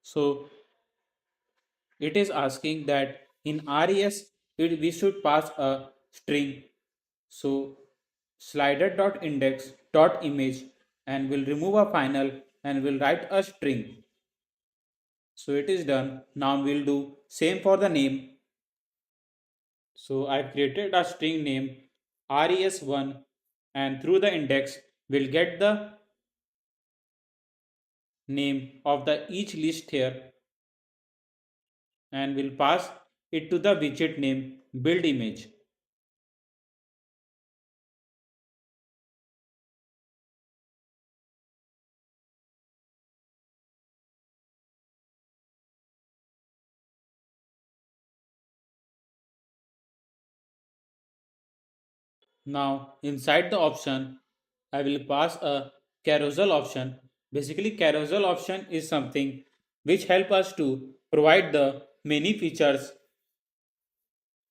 So it is asking that in res we should pass a string. So slider.index.image, and will remove a final and will write a string. So it is done. Now we'll do same for the name. So I've created a string name res1, and through the index we'll get the name of the each list here, and we'll pass it to the widget name build image. Now inside the option I will pass a carousel option. Basically carousel option is something which help us to provide the many features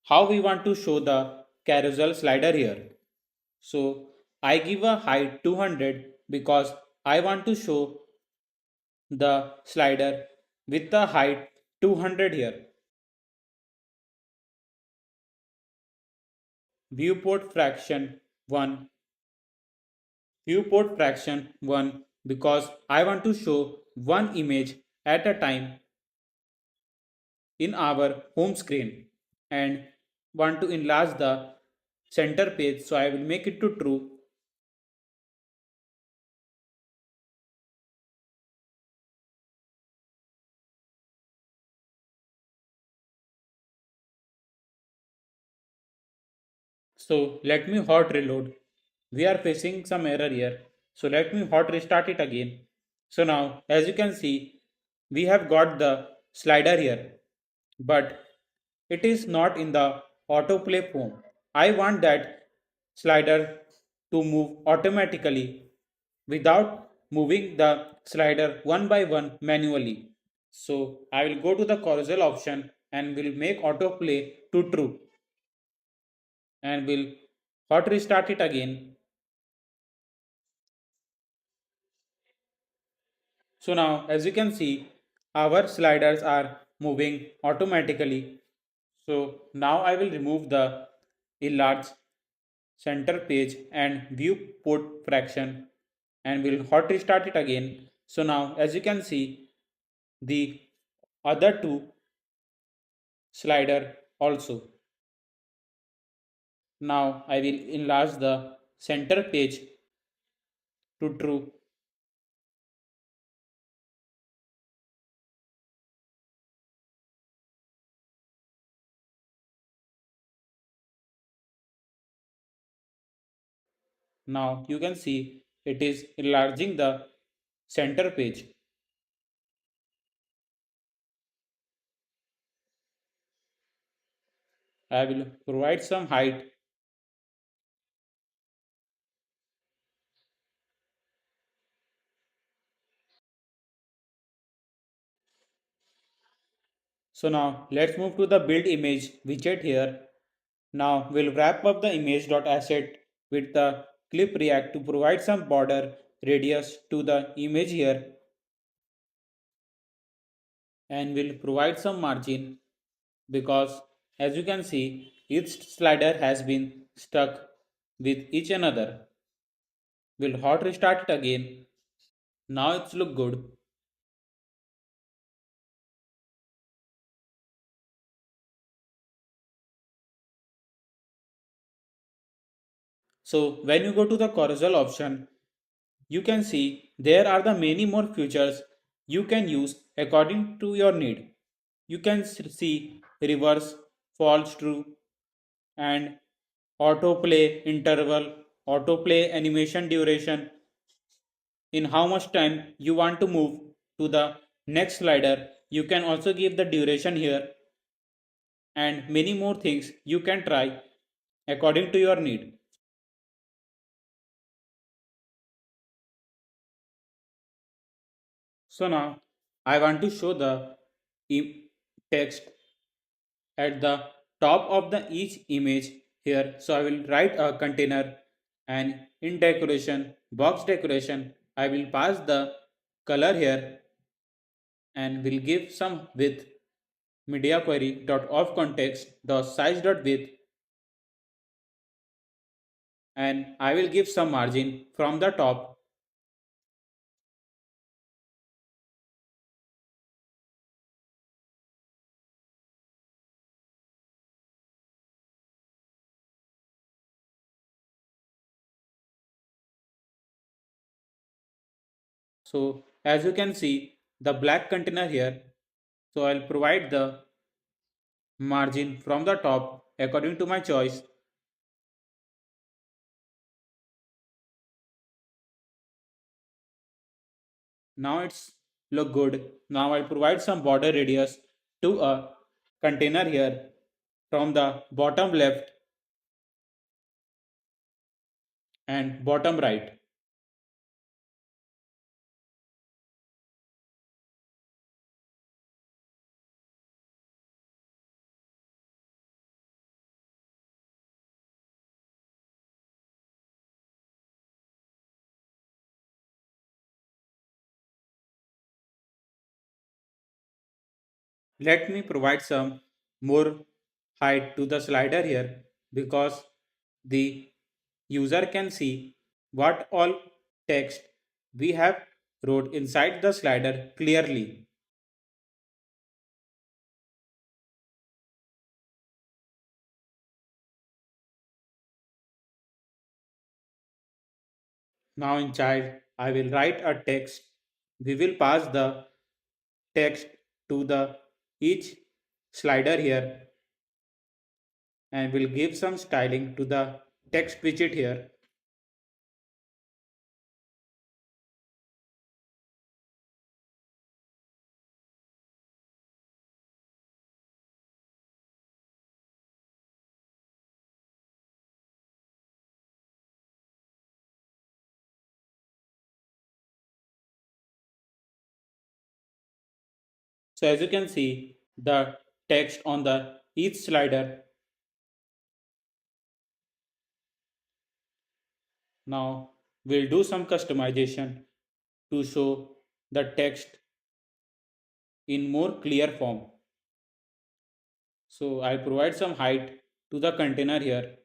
how we want to show the carousel slider here. So I give a height 200 because I want to show the slider with the height 200 here. Viewport fraction 1. Viewport fraction 1 because I want to show one image at a time in our home screen and want to enlarge the center page, so I will make it to true. So let me hot reload. We are facing some error here. So let me hot restart it again. So now as you can see, we have got the slider here, but it is not in the autoplay form. I want that slider to move automatically without moving the slider one by one manually. So I will go to the carousel option and will make autoplay to true and will hot restart it again. So now as you can see, our sliders are moving automatically. So now I will remove the enlarge center page and viewport fraction and will hot restart it again. So now as you can see, the other two slider also. Now I will enlarge the center page to true. Now you can see it is enlarging the center page. I will provide some height. So now let's move to the build image widget here. Now we'll wrap up the image.asset with the clip react to provide some border radius to the image here, and we'll provide some margin because as you can see each slider has been stuck with each another. We'll hot restart it again. Now it's look good. So when you go to the carousel option, you can see there are the many more features you can use according to your need. You can see reverse, false true, and autoplay interval, autoplay animation duration, in how much time you want to move to the next slider. You can also give the duration here and many more things you can try according to your need. So now I want to show the text at the top of the each image here. So I will write a container and in decoration, box decoration, I will pass the color here and will give some width media query dot of context dot size dot width, and I will give some margin from the top. So as you can see the black container here, so I'll provide the margin from the top according to my choice. Now it's look good. Now I'll provide some border radius to a container here from the bottom left and bottom right. Let me provide some more height to the slider here because the user can see what all text we have wrote inside the slider clearly. Now in child, I will write a text. We will pass the text to the each slider here and will give some styling to the text widget here. So as you can see, the text on the each slider. Now we'll do some customization to show the text in more clear form. So I provide some height to the container here.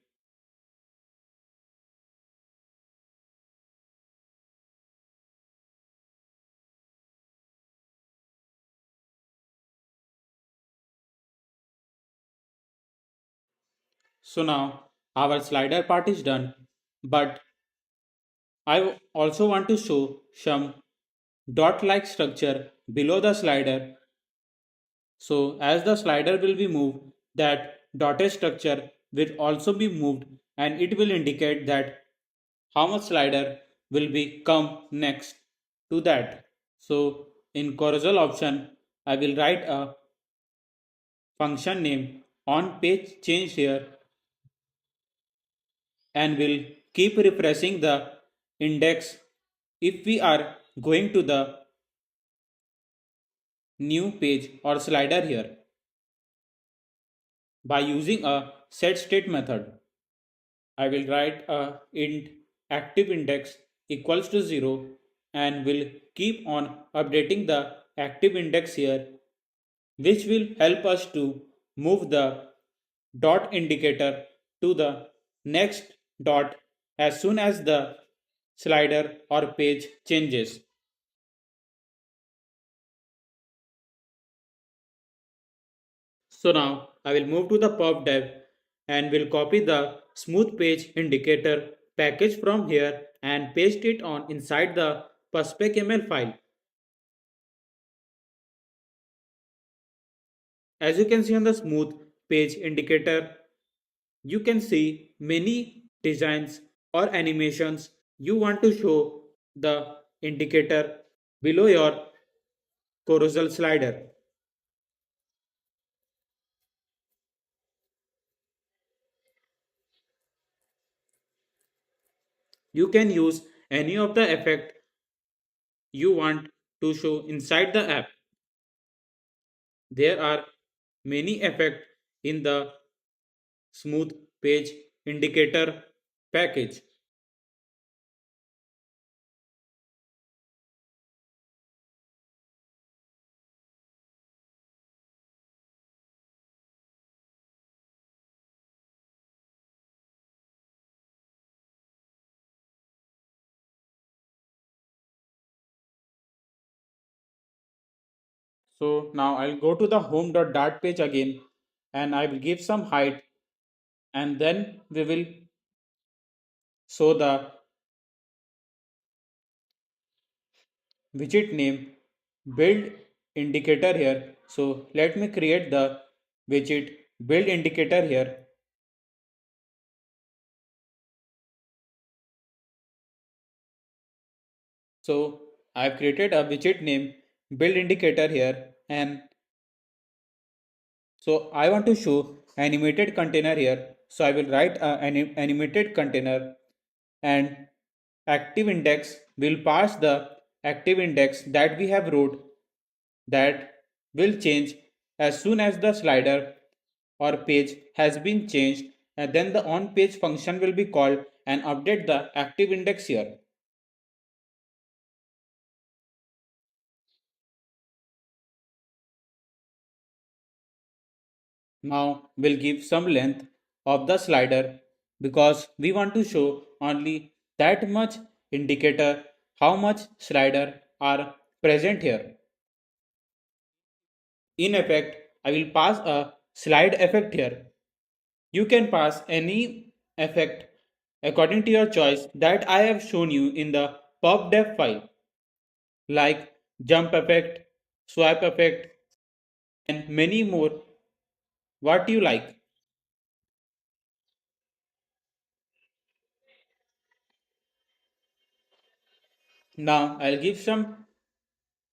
So now our slider part is done, but I also want to show some dot-like structure below the slider. So as the slider will be moved, that dotted structure will also be moved and it will indicate that how much slider will be come next to that. So in carousel option, I will write a function name on page change here and will keep refreshing the index if we are going to the new page or slider here by using a set state method. I will write a int active index equals to 0 and will keep on updating the active index here, which will help us to move the dot indicator to the next dot as soon as the slider or page changes. So now I will move to the pub dev and will copy the smooth page indicator package from here and paste it on inside the perspec.ml file. As you can see on the smooth page indicator, you can see many designs or animations you want to show the indicator below your carousel slider. You can use any of the effect you want to show inside the app. There are many effects in the smooth page indicator package. So now I'll go to the home.dart page again and I will give some height and then we will show the widget name build indicator here. So let me create the widget build indicator here. So I've created a widget name build indicator here and so I want to show animated container here. So I will write an animated container and active index will pass the active index that we have wrote that will change as soon as the slider or page has been changed and then the on page function will be called and update the active index here. Now we'll give some length of the slider because we want to show only that much indicator how much slider are present here. In effect, I will pass a slide effect here. You can pass any effect according to your choice that I have shown you in the pubdev file, like jump effect, swipe effect, and many more. What you like. Now I'll give some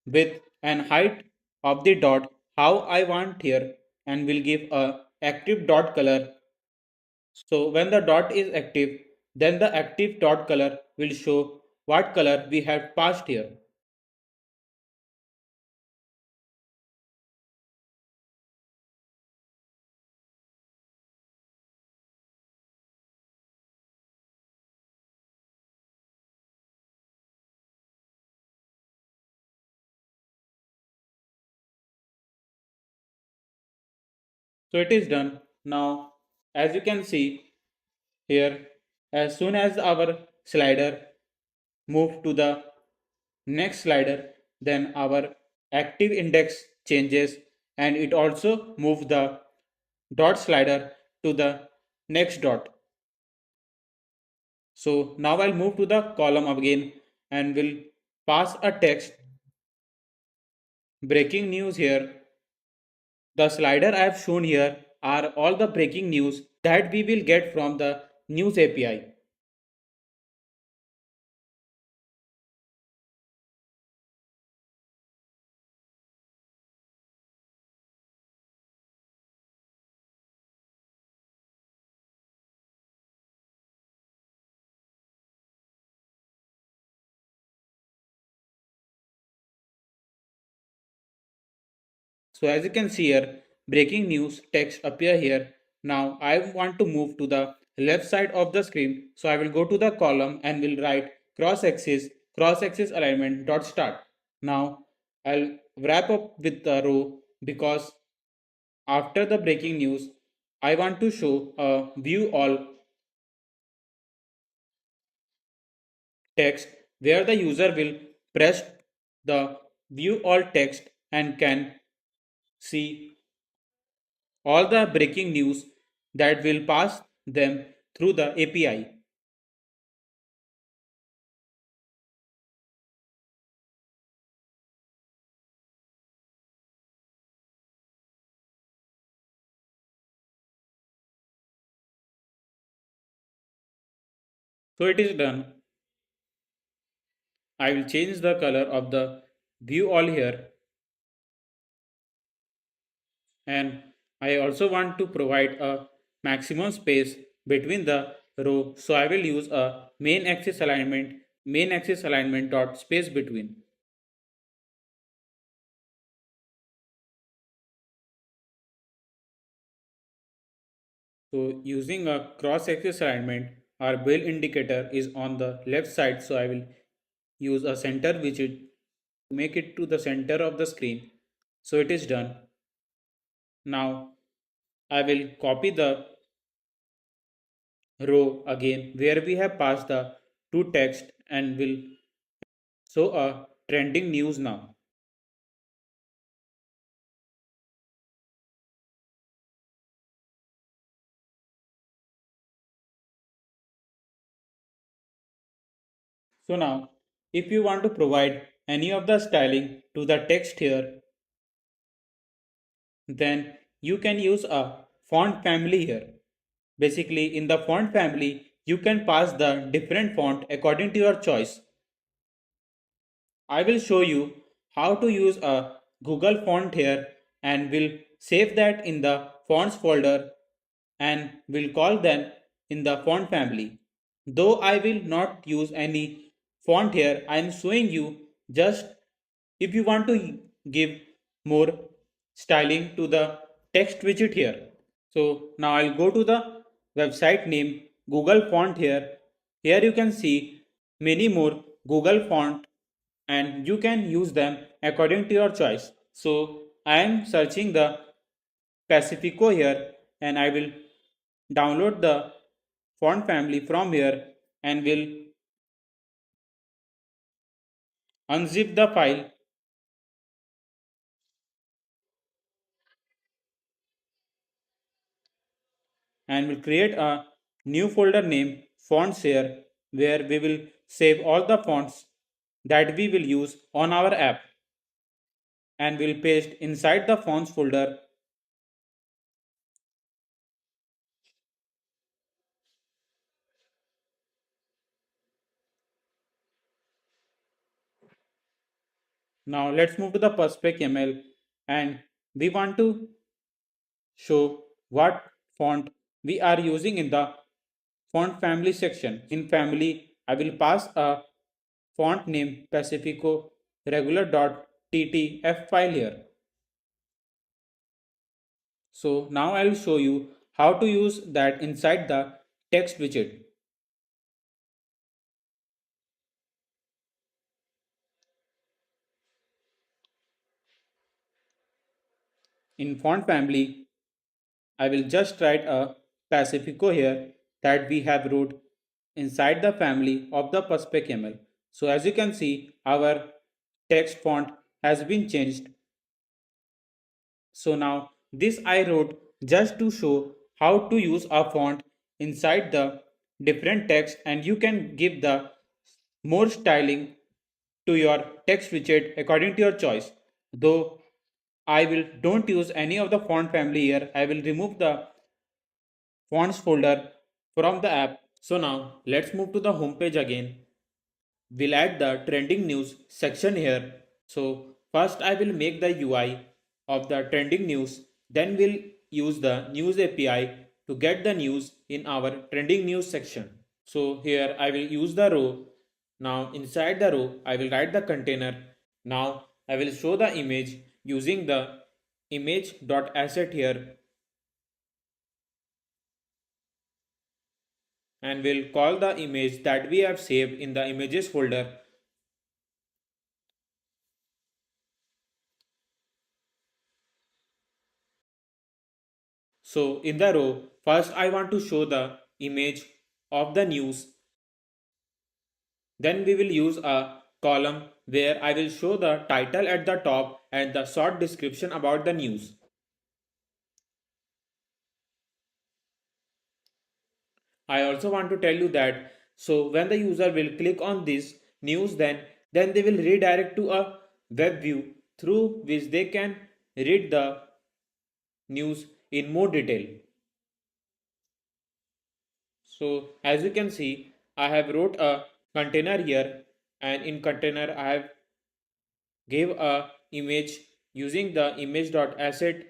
width and height of the dot how I want here, and will give a active dot color. So when the dot is active, then the active dot color will show what color we have passed here. So it is done. Now as you can see here, as soon as our slider move to the next slider, then our active index changes, and it also moves the dot slider to the next dot. So now I'll move to the column again and will pass a text breaking news here. The slider I have shown here are all the breaking news that we will get from the news API. So as you can see here, breaking news text appear here. Now I want to move to the left side of the screen. So I will go to the column and will write cross axis alignment dot start. Now I'll wrap up with the row because after the breaking news, I want to show a view all text where the user will press the view all text and can see all the breaking news that will pass them through the API. So it is done. I will change the color of the view all here, and I also want to provide a maximum space between the row, so I will use a main axis alignment dot space between. So using a cross-axis alignment, our build indicator is on the left side. So I will use a center widget to make it to the center of the screen. So it is done. Now I will copy the row again where we have passed the to text and will show a trending news now. So now if you want to provide any of the styling to the text here, then you can use a font family here. Basically, in the font family, you can pass the different font according to your choice. I will show you how to use a Google font here and will save that in the fonts folder and will call them in the font family. Though I will not use any font here, I am showing you just if you want to give more styling to the text widget here. So now I'll go to the website name Google font here. Here you can see many more Google font and you can use them according to your choice. So I am searching the Pacifico here, and I will download the font family from here and will unzip the file and will create a new folder named fonts here where we will save all the fonts that we will use on our app and will paste inside the fonts folder. Now let's move to the perspec ML and we want to show what font we are using in the font family section. In family, I will pass a font name Pacifico regular.ttf file here. So now I will show you how to use that inside the text widget. In font family, I will just write a Pacifico here that we have wrote inside the family of the Perspec ML. So as you can see, our text font has been changed. So now this I wrote just to show how to use a font inside the different text, and you can give the more styling to your text widget according to your choice. Though I will don't use any of the font family here, I will remove the fonts folder from the app. So now let's move to the home page again. We'll add the trending news section here. So first I will make the UI of the trending news. Then we'll use the news API to get the news in our trending news section. So here I will use the row. Now inside the row I will write the container. Now I will show the image using the image.asset here and we'll call the image that we have saved in the images folder. So in the row, first I want to show the image of the news. Then we will use a column where I will show the title at the top and the short description about the news. I also want to tell you that so when the user will click on this news then they will redirect to a web view through which they can read the news in more detail. So as you can see, I have wrote a container here and in container I have gave a image using the image.asset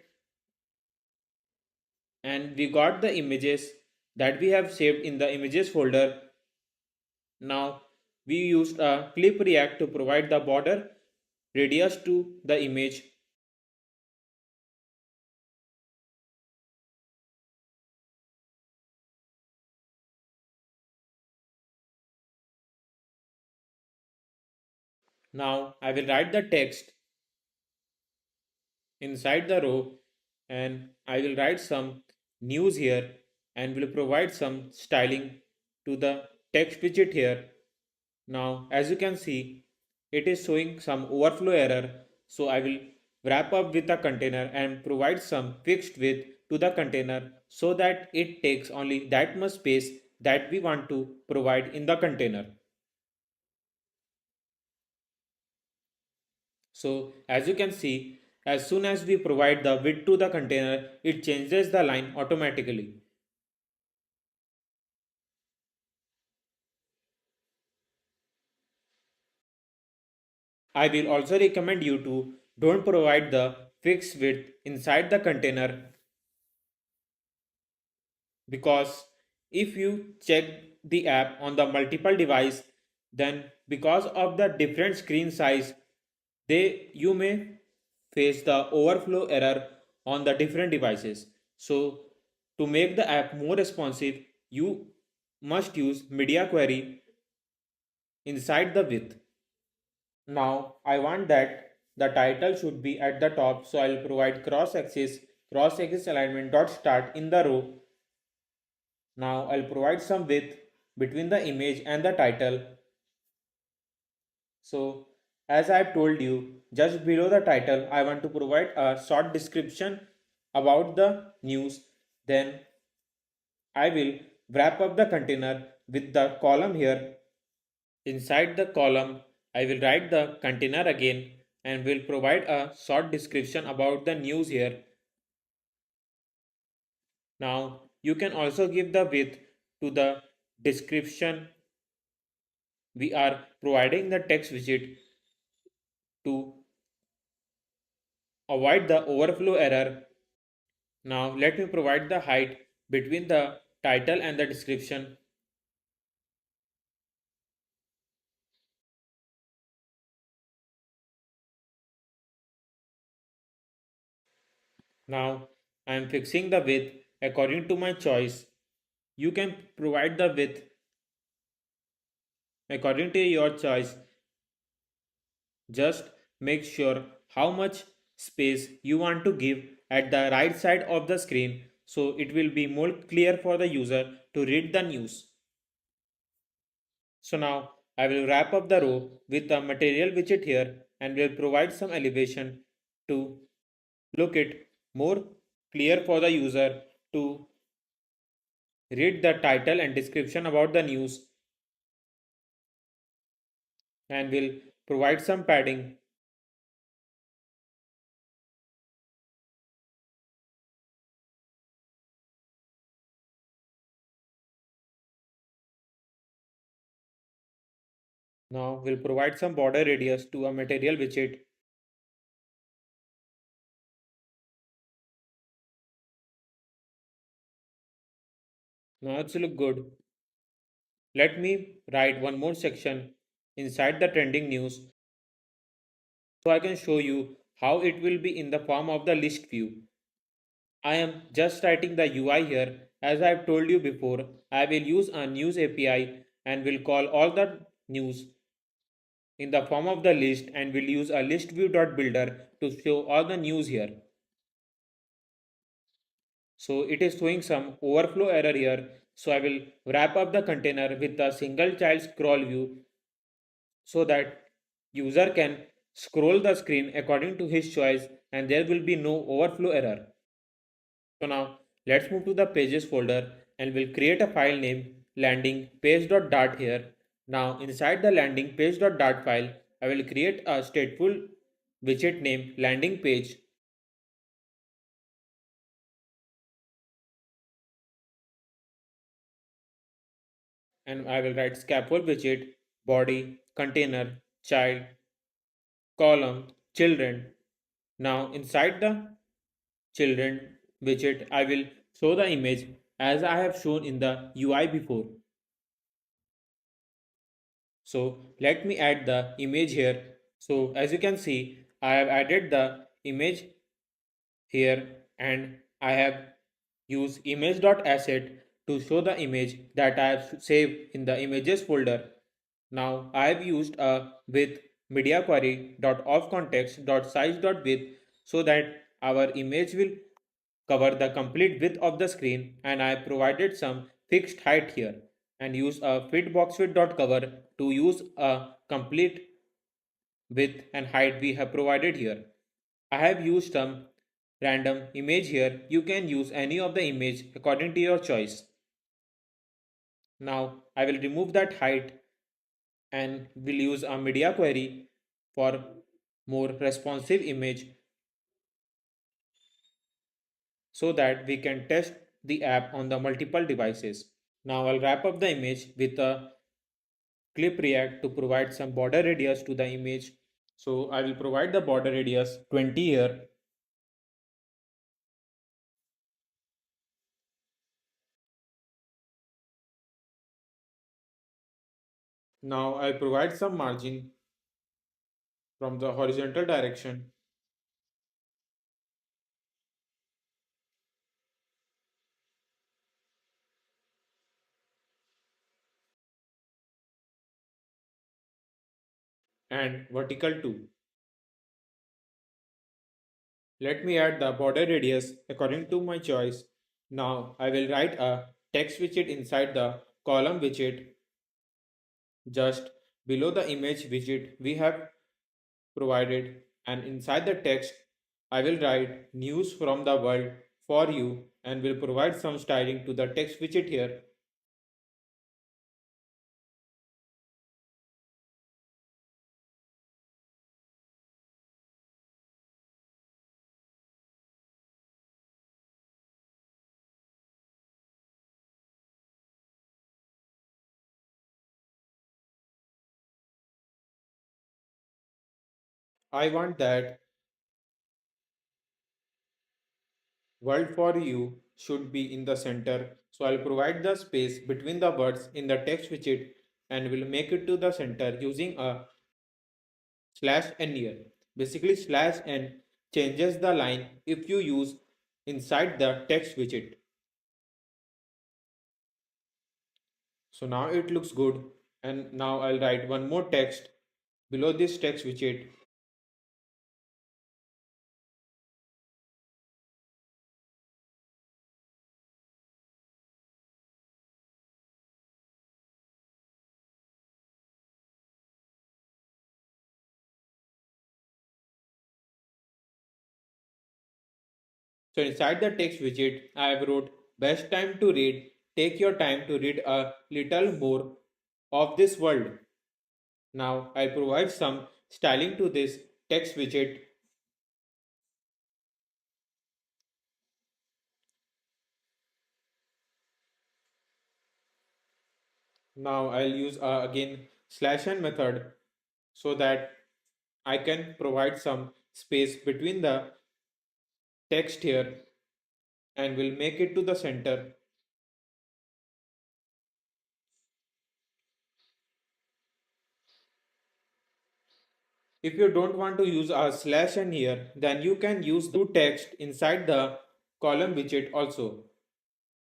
and we got the images that we have saved in the images folder. Now we used a clip react to provide the border radius to the image. Now I will write the text inside the row and I will write some news here and will provide some styling to the text widget here. Now as you can see it is showing some overflow error, so I will wrap up with a container and provide some fixed width to the container so that it takes only that much space that we want to provide in the container. So as you can see, as soon as we provide the width to the container, it changes the line automatically. I will also recommend you to don't provide the fixed width inside the container because if you check the app on the multiple device, then because of the different screen size, you may face the overflow error on the different devices. So to make the app more responsive, you must use media query inside the width. Now I want that the title should be at the top, so I'll provide cross axis cross axis alignment dot start in the row. Now I'll provide some width between the image and the title. So as I've told you, just below the title, I want to provide a short description about the news. Then I will wrap up the container with the column here. Inside the column, I will write the container again and will provide a short description about the news here. Now you can also give the width to the description. We are providing the text widget to avoid the overflow error. Now let me provide the height between the title and the description. Now I am fixing the width according to my choice. You can provide the width according to your choice. Just make sure how much space you want to give at the right side of the screen so it will be more clear for the user to read the news. So now I will wrap up the row with a material widget here and will provide some elevation to look it more clear for the user to read the title and description about the news, and will provide some padding. Now we'll provide some border radius to a material widget. Now it's look good. Let me write one more section inside the trending news so I can show you how it will be in the form of the list view. I am just writing the UI here. As I have told you before, I will use a news API and will call all the news in the form of the list and will use a list view.builder to show all the news here. So it is showing some overflow error here. So I will wrap up the container with a single child scroll view so that user can scroll the screen according to his choice and there will be no overflow error. So now let's move to the pages folder and we'll create a file name landing page.dart here. Now inside the landing page.dart file, I will create a stateful widget name landing page, and I will write scaffold widget, body, container, child, column, children. Now inside the children widget, I will show the image as I have shown in the UI before. So let me add the image here. So as you can see, I have added the image here and I have used image.asset to show the image that I have saved in the images folder. Now I have used a with media query.offcontext.size.width so that our image will cover the complete width of the screen, and I provided some fixed height here and use a fitboxwidth.cover to use a complete width and height we have provided here. I have used some random image here. You can use any of the image according to your choice. Now I will remove that height and will use a media query for more responsive image so that we can test the app on the multiple devices. Now I'll wrap up the image with a clip react to provide some border radius to the image. So I will provide the border radius 20 here. Now I'll provide some margin from the horizontal direction and vertical too. Let me add the border radius according to my choice. Now I will write a text widget inside the column widget just below the image widget we have provided, and inside the text I will write news from the world for you and will provide some styling to the text widget here. I want that world for you should be in the center, so I'll provide the space between the words in the text widget and will make it to the center using a slash n here. Basically, slash n changes the line if you use inside the text widget. So now it looks good, and now I'll write one more text below this text widget. So inside the text widget, I have wrote best time to read. Take your time to read a little more of this world. Now I'll provide some styling to this text widget. Now I'll use again slash n method so that I can provide some space between the text here and will make it to the center. If you don't want to use a slash n here, then you can use the text inside the column widget also.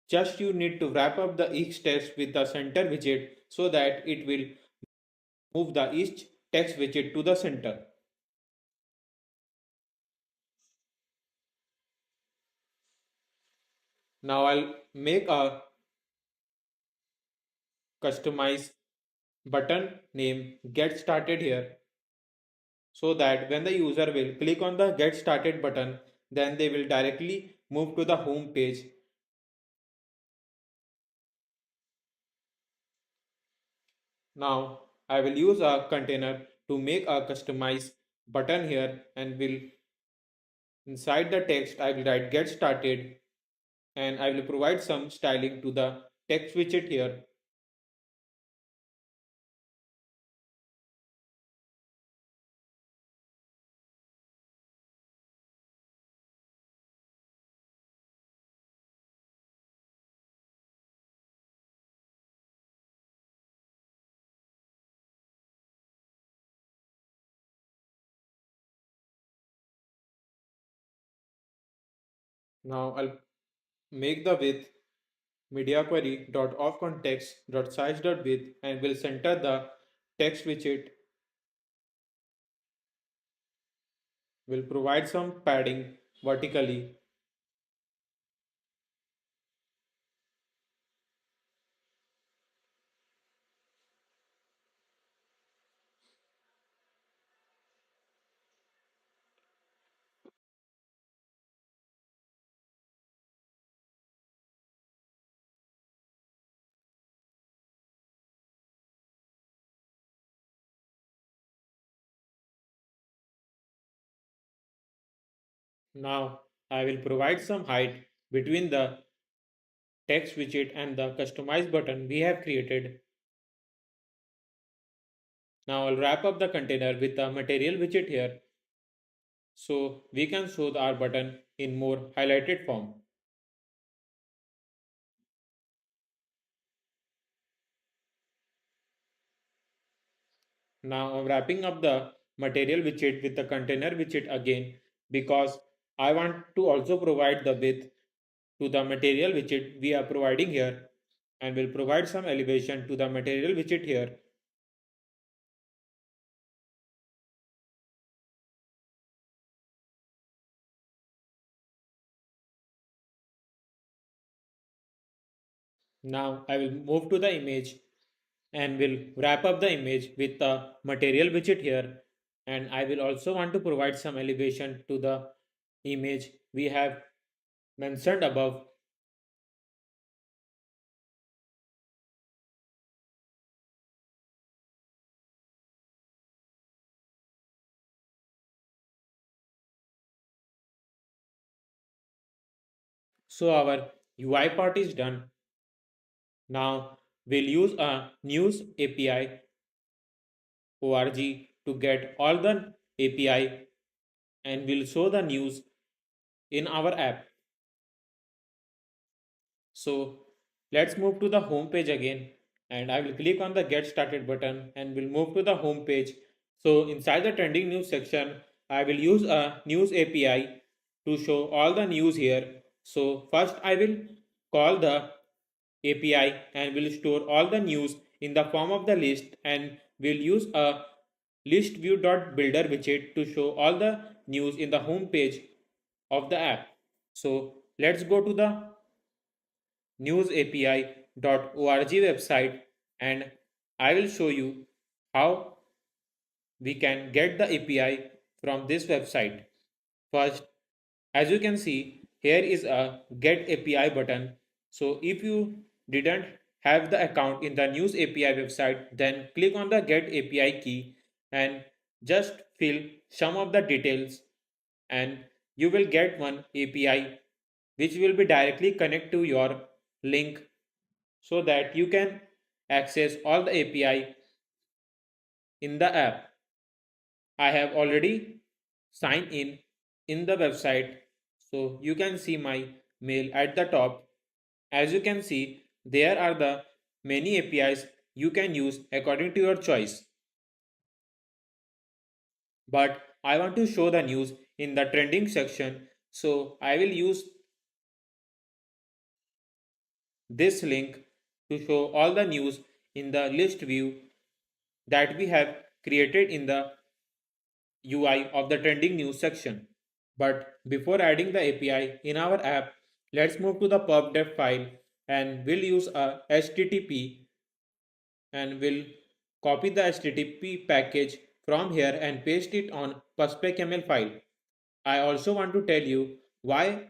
Just you need to wrap up the each text with the center widget so that it will move the each text widget to the center. Now I'll make a customize button name get started here so that when the user will click on the get started button, then they will directly move to the home page. Now I will use a container to make a customize button here and will inside the text I will write get started and I will provide some styling to the text widget here. Now I'll make the width media query dot of context dot size dot width and will center the text widget. Will provide some padding vertically. Now I will provide some height between the text widget and the customize button we have created. Now I'll wrap up the container with the material widget here so we can show our button in more highlighted form. Now I'm wrapping up the material widget with the container widget again because I want to also provide the width to the material widget we are providing here and will provide some elevation to the material widget here. Now I will move to the image and will wrap up the image with the material widget here, and I will also want to provide some elevation to the image we have mentioned above. So our UI part is done. Now we'll use a news API org to get all the API and we'll show the news in our app. So let's move to the home page again, and I will click on the get started button and we'll move to the home page. So inside the trending news section, I will use a news API to show all the news here. So first I will call the API and will store all the news in the form of the list, and will use a list view.builder widget to show all the news in the home page of the app. So let's go to the newsapi.org website, and I will show you how we can get the API from this website. First, as you can see, here is a get API button. So if you didn't have the account in the news API website, then click on the get API key and just fill some of the details, and you will get one API which will be directly connect to your link so that you can access all the API in the app. I have already signed in the website, so you can see my mail at the top. As you can see, there are the many APIs you can use according to your choice. But I want to show the news in the trending section, so I will use this link to show all the news in the list view that we have created in the UI of the trending news section. But before adding the API in our app, let's move to the pubdev file, and we'll use a HTTP, and we'll copy the HTTP package from here and paste it on perspec.ml file. I also want to tell you why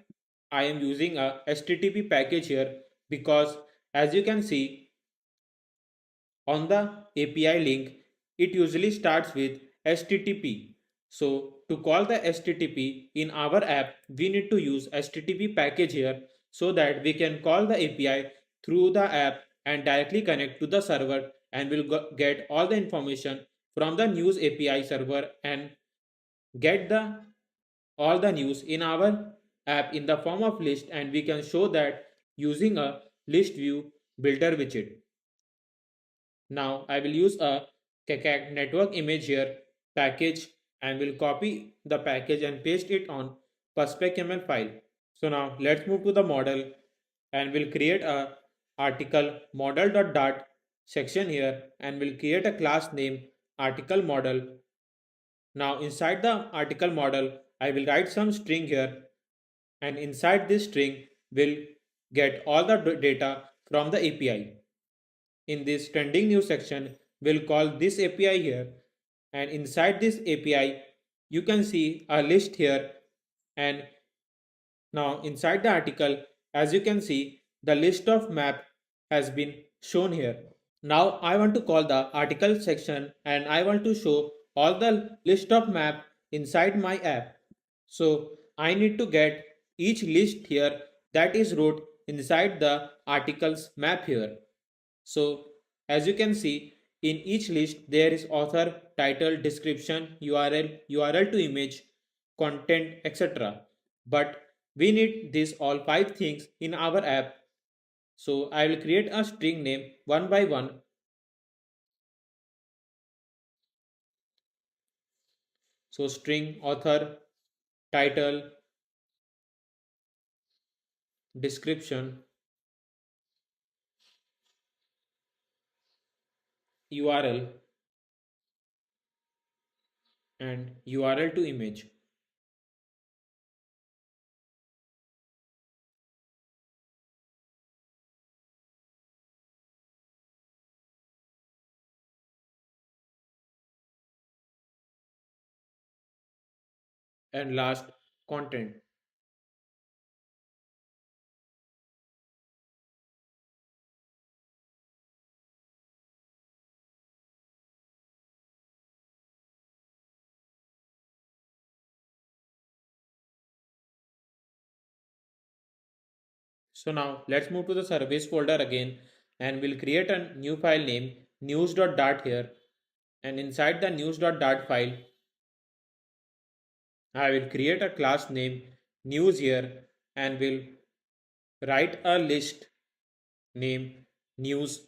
I am using a HTTP package here, because as you can see on the API link, it usually starts with HTTP. So to call the HTTP in our app, we need to use HTTP package here so that we can call the API through the app and directly connect to the server, and we'll get all the information from the news API server and get the all the news in our app in the form of list, and we can show that using a list view builder widget. Now I will use a KCAC network image here package, and will copy the package and paste it on perspec.ml file. So now let's move to the model, and we'll create a article model.dart section here, and we'll create a class name article model. Now inside the article model, I will write some string here, and inside this string will get all the data from the API. In this trending news section, we'll call this API here, and inside this API you can see a list here, and now inside the article, as you can see, the list of map has been shown here. Now I want to call the article section, and I want to show all the list of map inside my app. So I need to get each list here that is wrote inside the article's map here. So as you can see, in each list there is author, title, description, URL to image, content, etc. But we need these all five things in our app. So I will create a string name one by one. So string author, title, description, URL, and URL to image. and last content. So now let's move to the service folder again and we'll create a new file name news.dart here, and inside the news.dart file I will create a class name news here and will write a list name news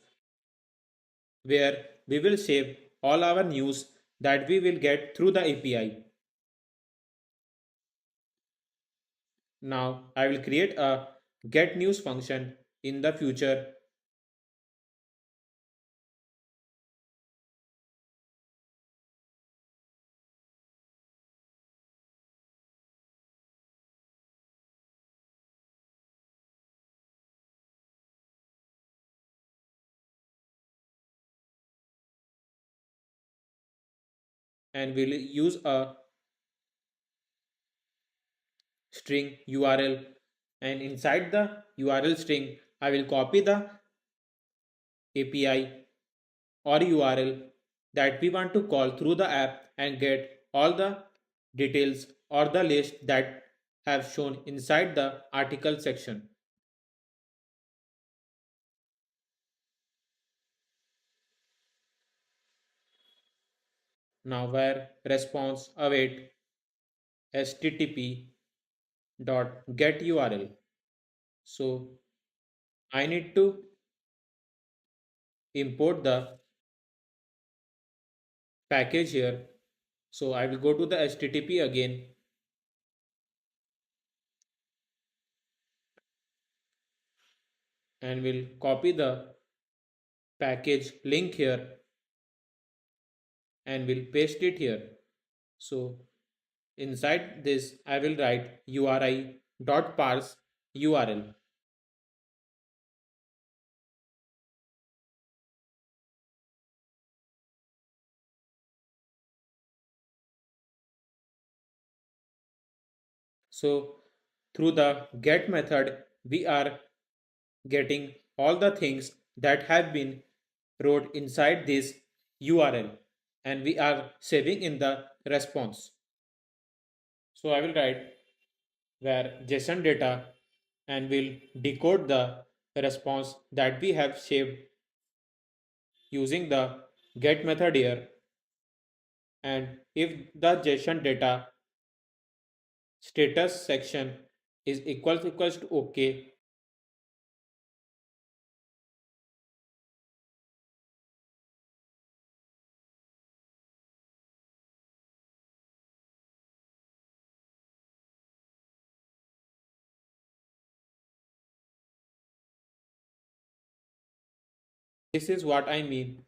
where we will save all our news that we will get through the API. Now I will create a get news function in the future and we'll use a string URL, and inside the URL string I will copy the API or URL that we want to call through the app and get all the details or the list that have shown inside the article section. Now where response await http dot get URL. So I need to import the package here. So I will go to the http again and will copy the package link here and will paste it here. So inside this I will write URI dot parse URL. So through the get method we are getting all the things that have been wrote inside this URL and we are saving in the response. So I will write where JSON data and will decode the response that we have saved using the get method here, and if the JSON data status section is equals to OK, this is what I mean.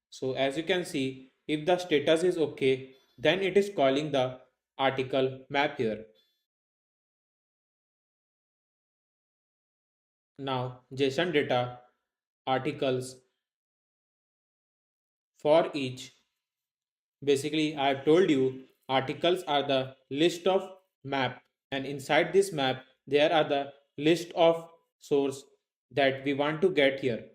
So as you can see, if the status is OK, then it is calling the article map here. Now JSON data articles for each. Basically, I have told you articles are the list of map, and inside this map there are the list of source that we want to get here.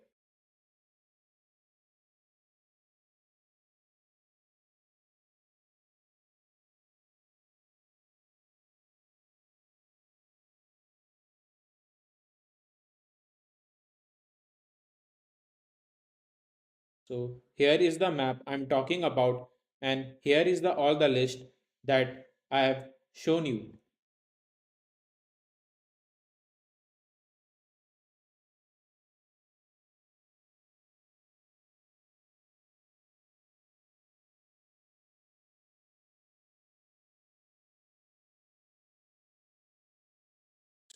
So here is the map I'm talking about, and here is the all the list that I have shown you.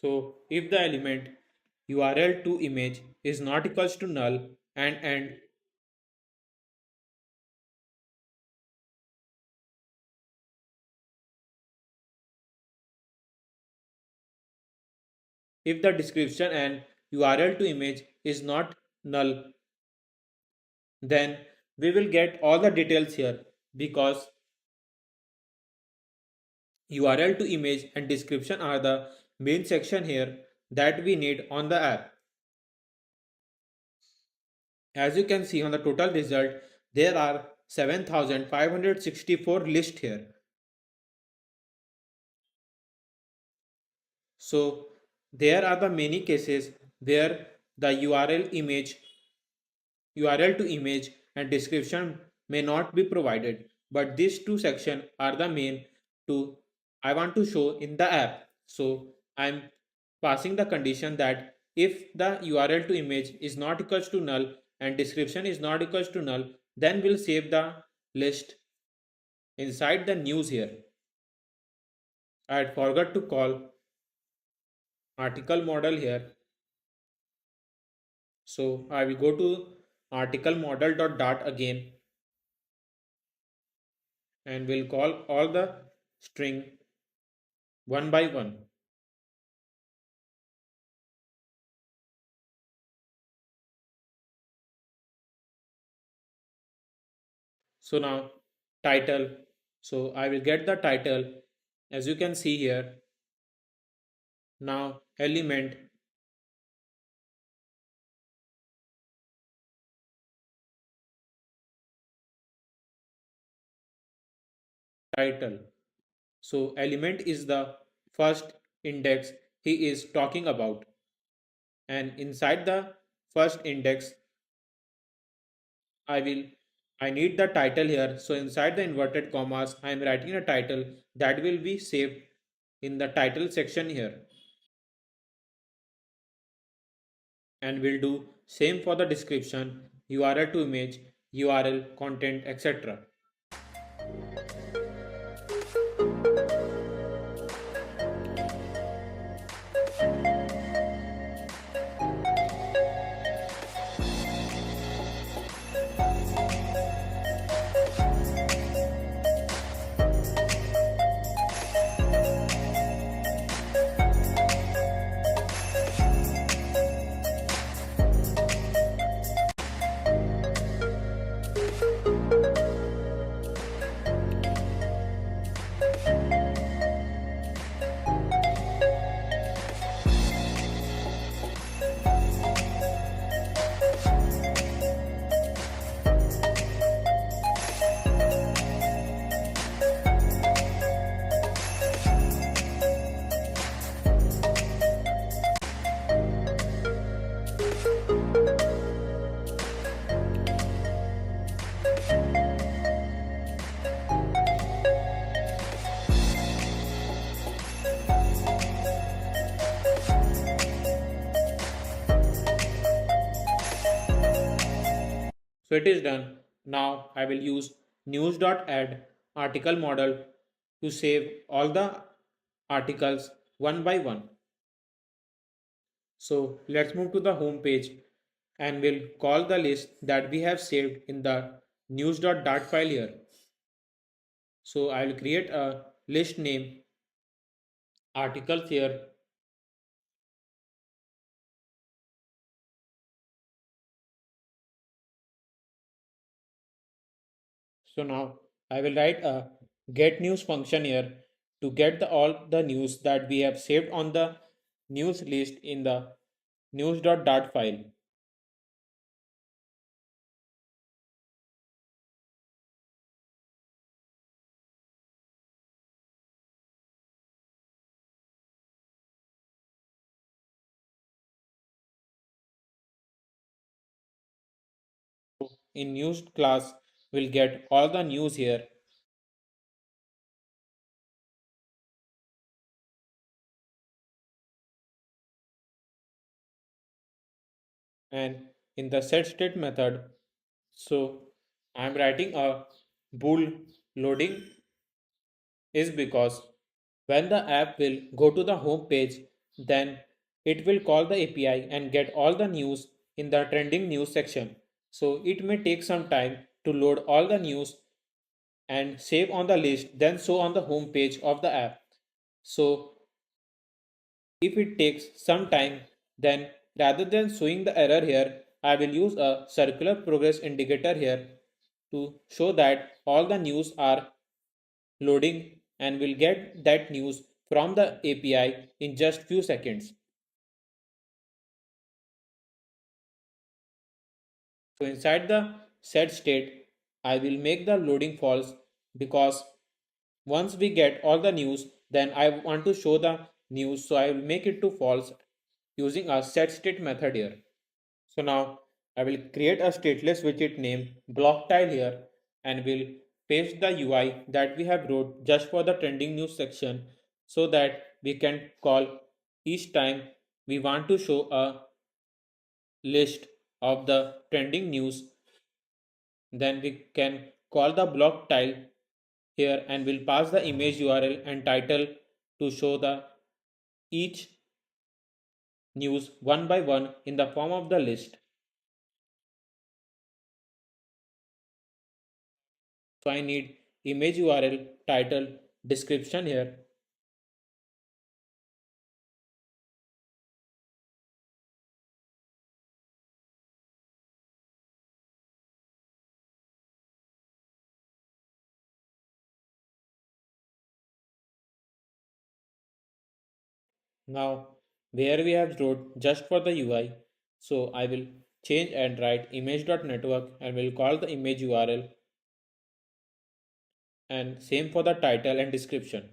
So if the element URL to image is not equals to null and if the description and URL to image is not null, then we will get all the details here, because URL to image and description are the main section here that we need on the app. As you can see on the total result, there are 7,564 lists here. So there are the many cases where the URL to image and description may not be provided, but these two sections are the main to I want to show in the app. So I'm passing the condition that if the URL to image is not equals to null and description is not equals to null, then we'll save the list inside the news here. I had forgot to call article model here. So I will go to article model.dart again and we'll call all the string one by one. So now title. So I will get the title as you can see here. Now element title. So element is the first index he is talking about. And inside the first index, I will I need the title here. So inside the inverted commas, I am writing a title that will be saved in the title section here. And we'll do same for the description, URL to image, URL, content, etc. So it is done. Now I will use news.add article model to save all the articles one by one. So let's move to the home page and we'll call the list that we have saved in the news.dart file here. So I will create a list name articles here. So now I will write a get news function here to get all the news that we have saved on the news list in the news.dart file. In news class, we'll get all the news here. And in the set state method, so I'm writing a bool loading is because when the app will go to the home page, then it will call the API and get all the news in the trending news section. So it may take some time to load all the news and save on the list, then show on the home page of the app. So if it takes some time, then rather than showing the error here, I will use a circular progress indicator here to show that all the news are loading and will get that news from the API in just few seconds. So inside the set state, I will make the loading false because once we get all the news, then I want to show the news, so I will make it to false using a set state method here. So now I will create a stateless widget named block tile here and will paste the UI that we have wrote just for the trending news section so that we can call each time we want to show a list of the trending news. Then we can call the block tile here and we'll pass the image URL and title to show the each news one by one in the form of the list. So I need image URL, title, description here. Now where we have wrote just for the UI, so I will change and write image.network and will call the image URL and same for the title and description.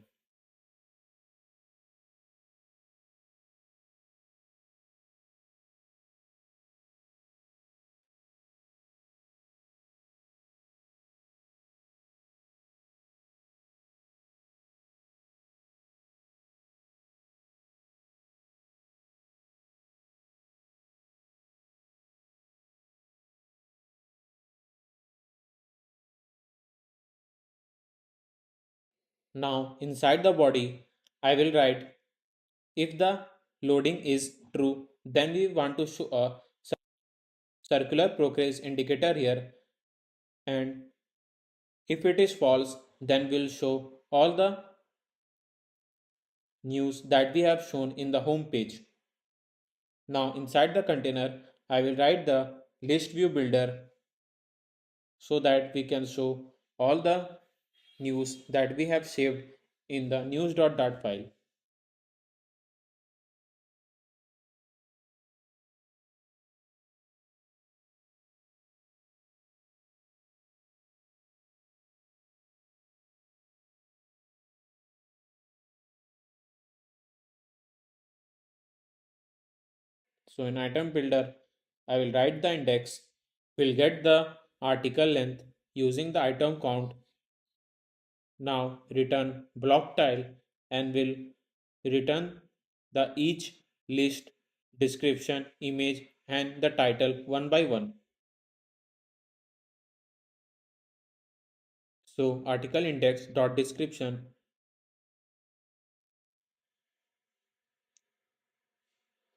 Now inside the body, I will write if the loading is true, then we want to show a circular progress indicator here, and if it is false, then we'll show all the news that we have shown in the home page. Now inside the container, I will write the list view builder so that we can show all the news that we have saved in the news.dart file. So in item builder, I will write the index, will get the article length using the item count. Now return block tile and will return the each list, description, image and the title one by one. So article index dot description,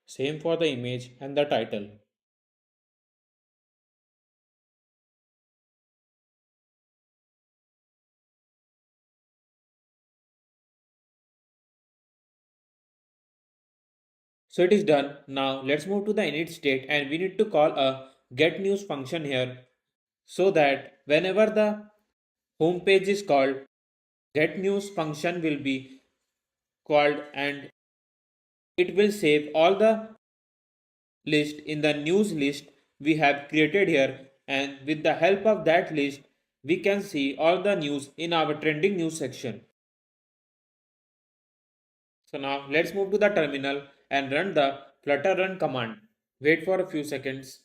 same for the image and the title. So it is done. Now let's move to the init state and we need to call a get news function here so that whenever the home page is called, get news function will be called and it will save all the list in the news list we have created here, and with the help of that list we can see all the news in our trending news section. So now let's move to the terminal and run the flutter run command. Wait for a few seconds.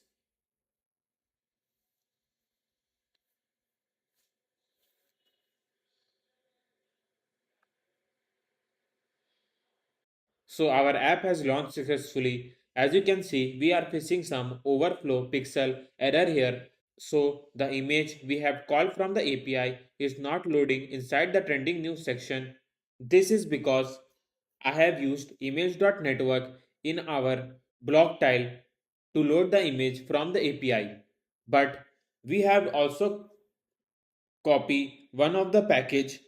So our app has launched successfully. As you can see, we are facing some overflow pixel error here. So the image we have called from the API is not loading inside the trending news section. This is because I have used image.network in our block tile to load the image from the API. But we have also copy one of the package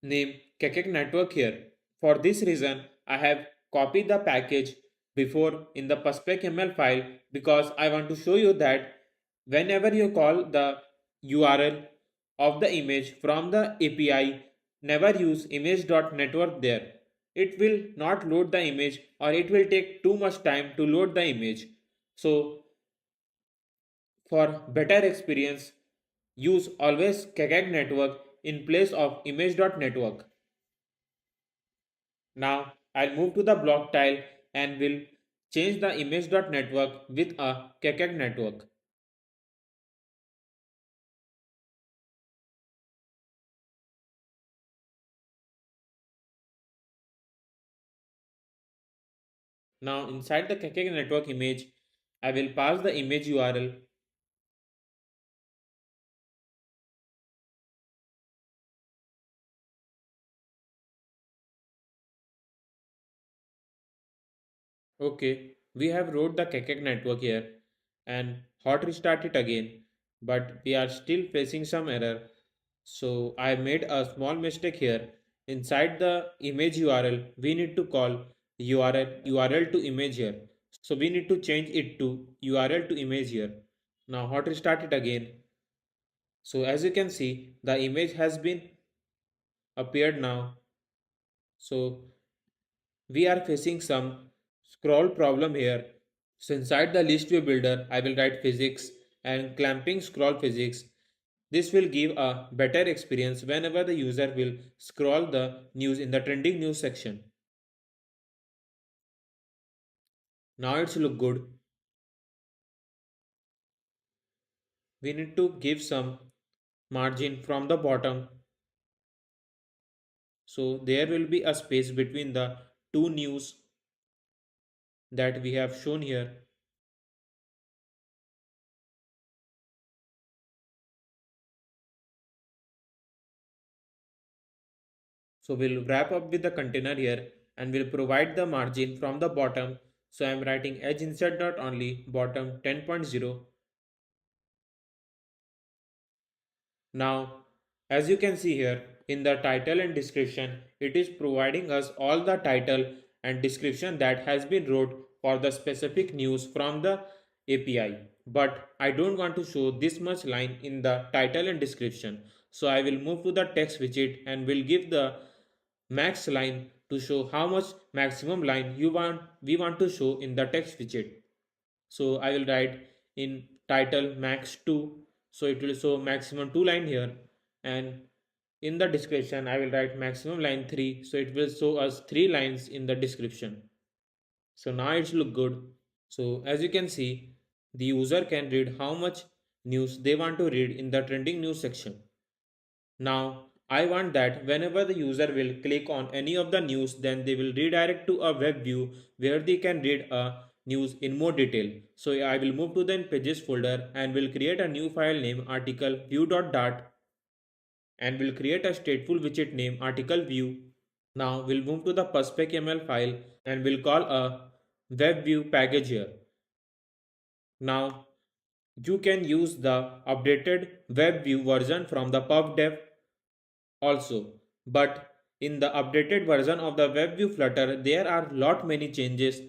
named Kekek network here. For this reason, I have copied the package before in the perspec.ml file because I want to show you that whenever you call the URL of the image from the API never use image.network there. It will not load the image or it will take too much time to load the image. So for better experience, use always KKG network in place of image.network. Now I'll move to the block tile and will change the image.network with a KKG network. Now inside the KKG network image, I will pass the image URL. Okay, we have wrote the KKG network here and hot restart it again, but we are still facing some error. So I made a small mistake here. Inside the image URL, we need to call URL to image here. So we need to change it to URL to image here. Now hot restart it again. So as you can see, the image has been appeared now. So we are facing some scroll problem here. So inside the list view builder, I will write physics and clamping scroll physics. This will give a better experience whenever the user will scroll the news in the trending news section. Now it's look good. We need to give some margin from the bottom. So there will be a space between the two news that we have shown here. So we'll wrap up with the container here and we'll provide the margin from the bottom. So I'm writing edge insert dot only bottom 10.0. Now, as you can see here in the title and description, it is providing us all the title and description that has been wrote for the specific news from the API. But I don't want to show this much line in the title and description. So I will move to the text widget and will give the max line to show how much maximum line we want to show in the text widget. So I will write in title max 2, so it will show maximum 2 line here, and in the description I will write maximum line 3, so it will show us 3 lines in the description. So now it's look good. So as you can see, the user can read how much news they want to read in the trending news section. Now, I want that whenever the user will click on any of the news, then they will redirect to a web view where they can read a news in more detail. So I will move to the pages folder and will create a new file name article view.dart and will create a stateful widget name article view. Now we'll move to the perspec.ml file and we'll call a web view package here. Now you can use the updated web view version from the pubdev also, but in the updated version of the WebView Flutter there are lot many changes,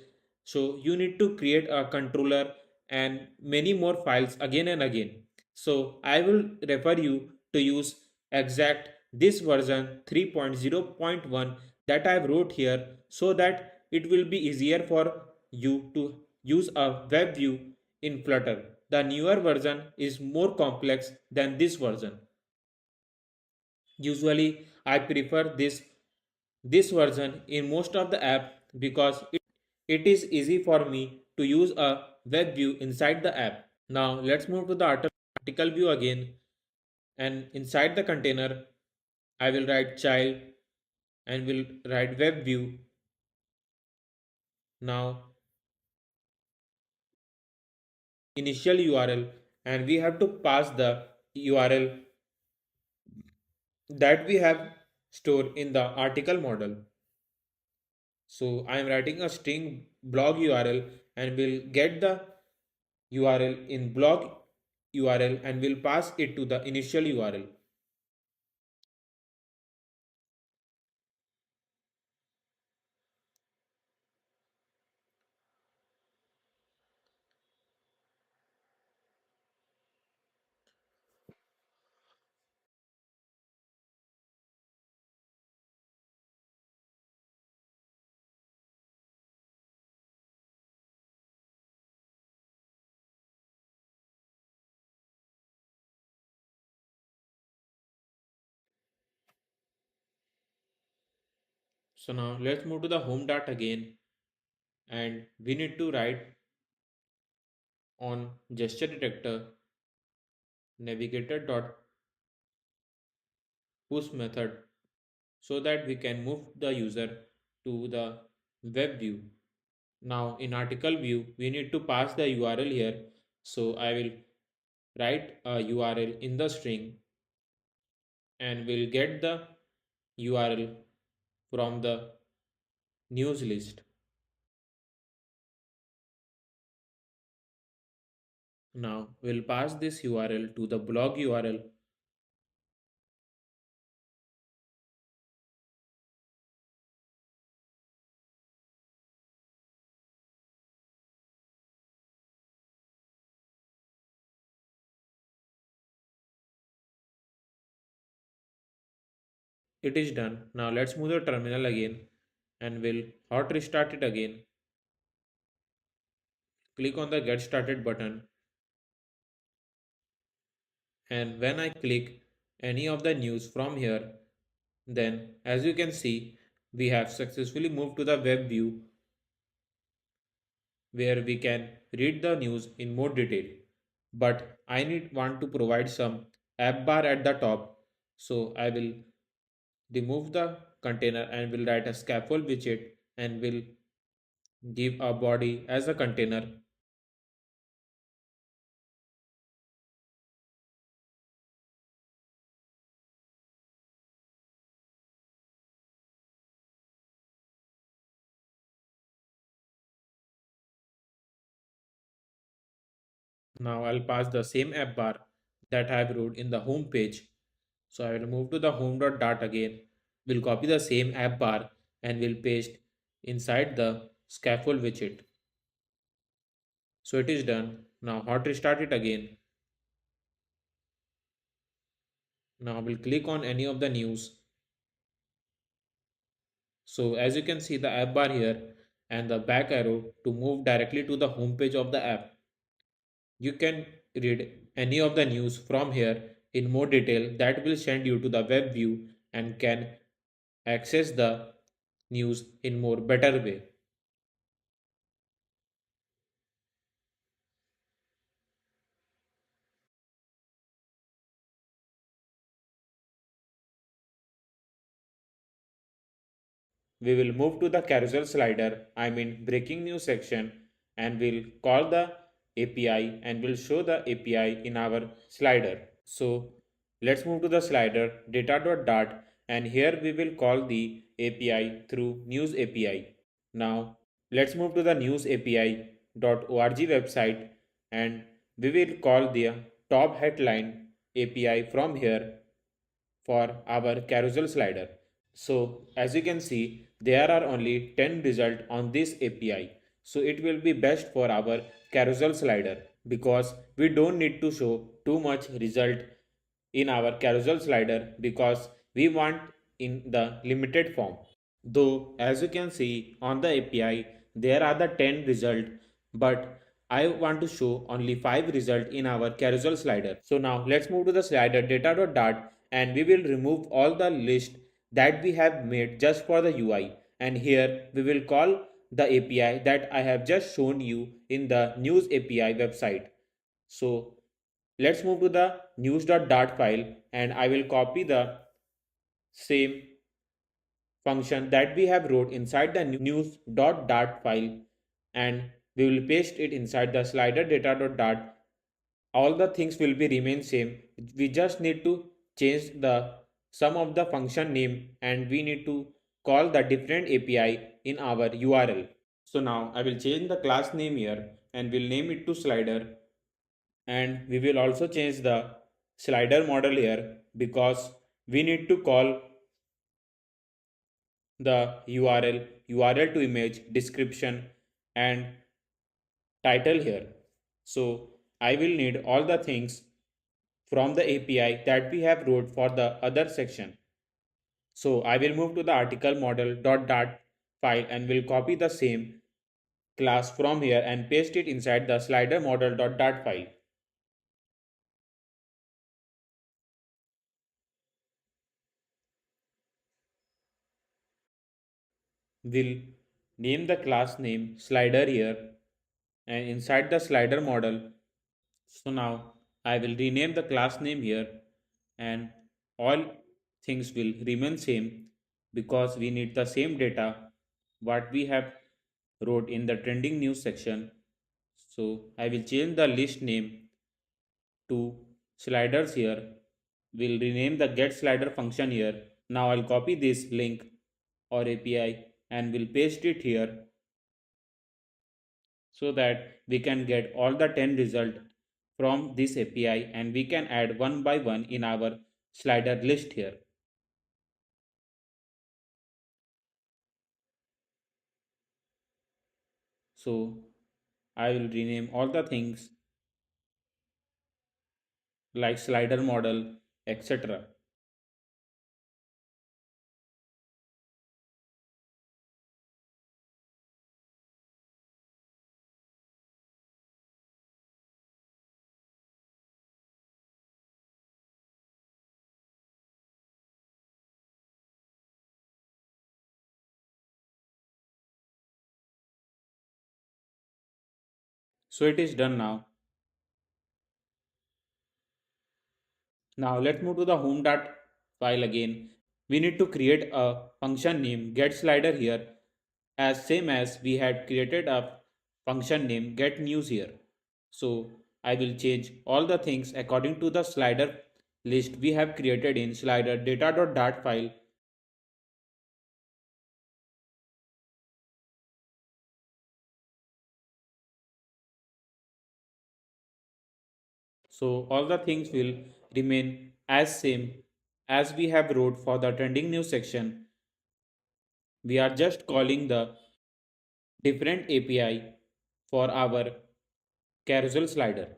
so you need to create a controller and many more files again and again. So I will refer you to use exact this version 3.0.1 that I wrote here, so that it will be easier for you to use a web view in Flutter. The newer version is more complex than this version. Usually I prefer this version in most of the app because it is easy for me to use a web view inside the app. Now let's move to the article view again, and inside the container I will write child and will write web view. Now initial URL, and we have to pass the URL that we have stored in the article model. So I am writing a string blog URL and will get the URL in blog URL and will pass it to the initial URL. So now let's move to the home dart again, and we need to write on gesture detector navigator dot push method so that we can move the user to the web view. Now in article view, we need to pass the URL here. So I will write a URL in the string and we'll get the URL from the news list. Now we'll pass this URL to the blog URL. It is done. Now let's move the terminal again and we'll hot restart it again. Click on the get started button, and when I click any of the news from here, then as you can see, we have successfully moved to the web view where we can read the news in more detail. But I want to provide some app bar at the top, so I will remove the container and will write a scaffold widget and will give a body as a container. Now I'll pass the same app bar that I have wrote in the home page. So I will move to the home.dart again. We'll copy the same app bar and we'll paste inside the scaffold widget. So it is done. Now hot restart it again. Now we'll click on any of the news. So as you can see the app bar here and the back arrow to move directly to the home page of the app. You can read any of the news from here in more detail that will send you to the web view and can access the news in more better way. We will move to the carousel slider, I mean breaking news section, and we'll call the API and we'll show the API in our slider. So let's move to the slider data.dart, and here we will call the API through news API. Now let's move to the news API.org website and we will call the top headline API from here for our carousel slider. So as you can see, there are only 10 results on this API. So it will be best for our carousel slider because we don't need to show too much result in our carousel slider because we want in the limited form. Though as you can see on the API, there are the 10 result, but I want to show only 5 result in our carousel slider. So now let's move to the slider data.dart and we will remove all the list that we have made just for the UI. And here we will call the API that I have just shown you in the news API website. So let's move to the news.dart file and I will copy the same function that we have wrote inside the news.dart file and we will paste it inside the slider data.dart. All the things will be remain same. We just need to change the some of the function name and we need to call the different API in our URL. So now I will change the class name here and we'll name it to slider, and we will also change the slider model here because we need to call the URL to image, description, and title here. So I will need all the things from the API that we have wrote for the other section. So I will move to the article model.dart file and will copy the same class from here and paste it inside the slider model.dart file. will name the class name slider here, and inside the slider model, so now I will rename the class name here, and all things will remain same because we need the same data what we have wrote in the trending news section. So I will change the list name to sliders here. We'll rename the get slider function here. Now I'll copy this link or API and we'll paste it here so that we can get all the 10 result from this API, and we can add one by one in our slider list here. So I will rename all the things like slider model, etc. So it is done now. Now let's move to the home dot file again. We need to create a function name get slider here, as same as we had created a function name get news here. So I will change all the things according to the slider list we have created in slider data.dart file. So all the things will remain as same as we have wrote for the trending news section. We are just calling the different API for our carousel slider.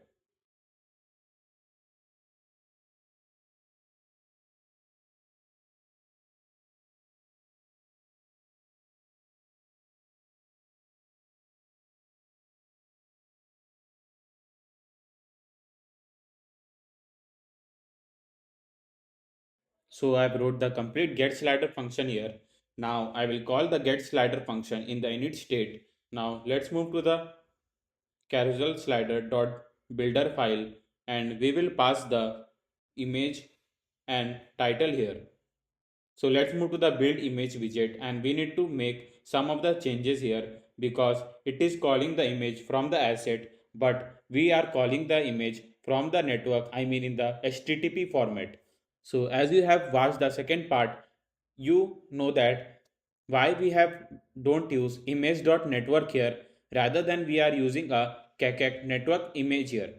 So I have wrote the complete get slider function here. Now I will call the get slider function in the init state. Now let's move to the carousel slider dot builder file, and we will pass the image and title here. So let's move to the build image widget, and we need to make some of the changes here because it is calling the image from the asset, but we are calling the image from the network, I mean in the HTTP format. So as you have watched the second part, you know that why we have don't use image.network here rather than we are using a kekek network image here.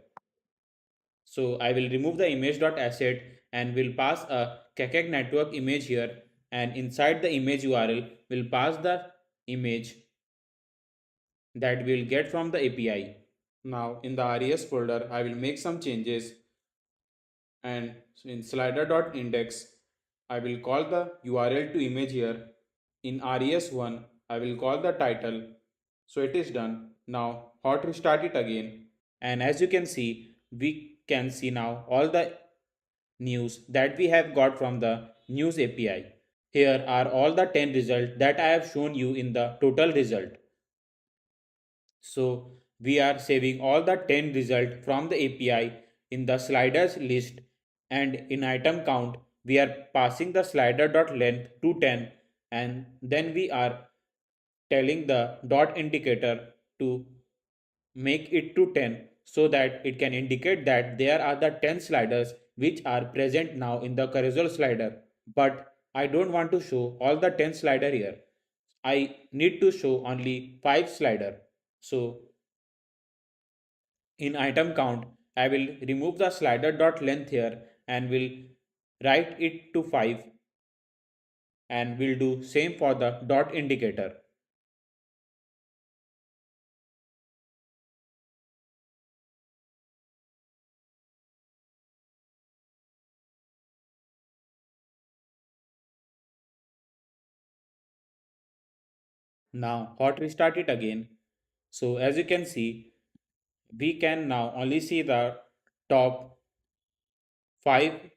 So I will remove the image.asset and will pass a kekek network image here, and inside the image URL will pass the image that we'll get from the API. Now in the res folder I will make some changes, and in slider.index I will call the URL to image here. In res1 I will call the title. So it is done. Now hot restart it again, and as you can see, we can see now all the news that we have got from the news API. Here are all the 10 results that I have shown you in the total result. So we are saving all the 10 result from the API in the sliders list, and in item count we are passing the slider.length to 10, and then we are telling the dot indicator to make it to 10 so that it can indicate that there are the 10 sliders which are present now in the carousel slider. But I don't want to show all the 10 slider here. I need to show only 5 slider. So in item count, I will remove the slider dot length here and will write it to 5, and will do same for the dot indicator. Now hot restart it again. So as you can see, we can now only see the top 5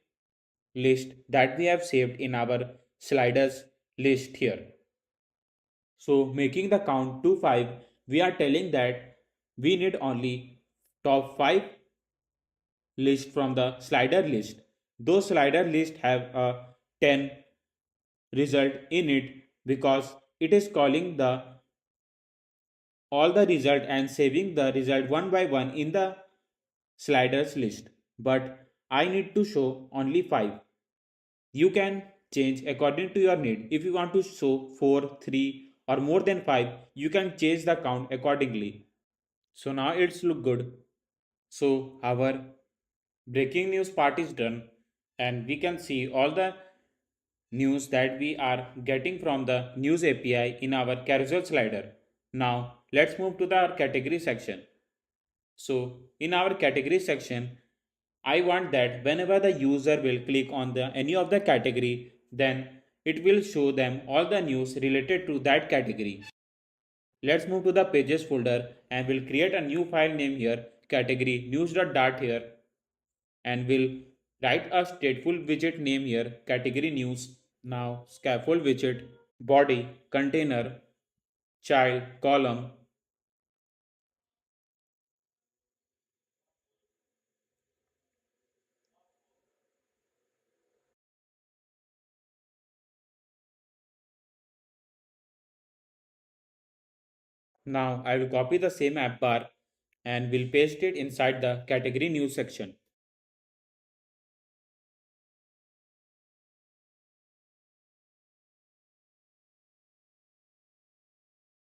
list that we have saved in our sliders list here. So making the count to 5, we are telling that we need only top 5 list from the slider list. Those slider list have a 10 result in it because it is calling the all the result and saving the result one by one in the sliders list. But I need to show only 5. You can change according to your need. If you want to show 4, 3 or more than 5, you can change the count accordingly. So now it's look good. So our breaking news part is done and we can see all the news that we are getting from the news API in our carousel slider. Now let's move to the category section. So in our category section, I want that whenever the user will click on the any of the category, then it will show them all the news related to that category. Let's move to the pages folder and we'll create a new file name here, category news.dart here, and we'll write a stateful widget name here, category news. Now scaffold widget, body, container, child, column. Now I will copy the same app bar and will paste it inside the category news section.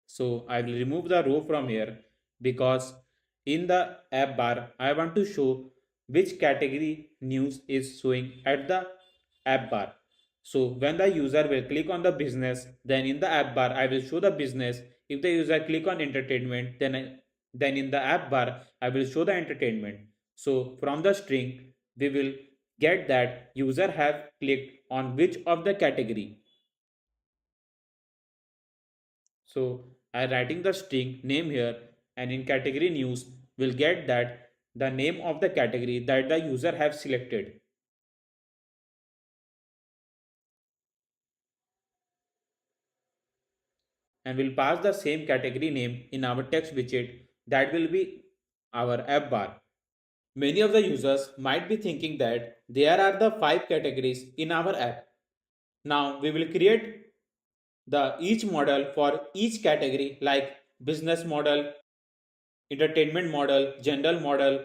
So I will remove the row from here because in the app bar I want to show which category news is showing at the app bar. So when the user will click on the business, then in the app bar I will show the business. If the user click on entertainment, then in the app bar I will show the entertainment. So from the string we will get that user have clicked on which of the category. So I writing the string name here and in category news will get that the name of the category that the user have selected, and will pass the same category name in our text widget that will be our app bar. Many of the users might be thinking that there are the 5 categories in our app. Now we will create the each model for each category like business model, entertainment model, general model,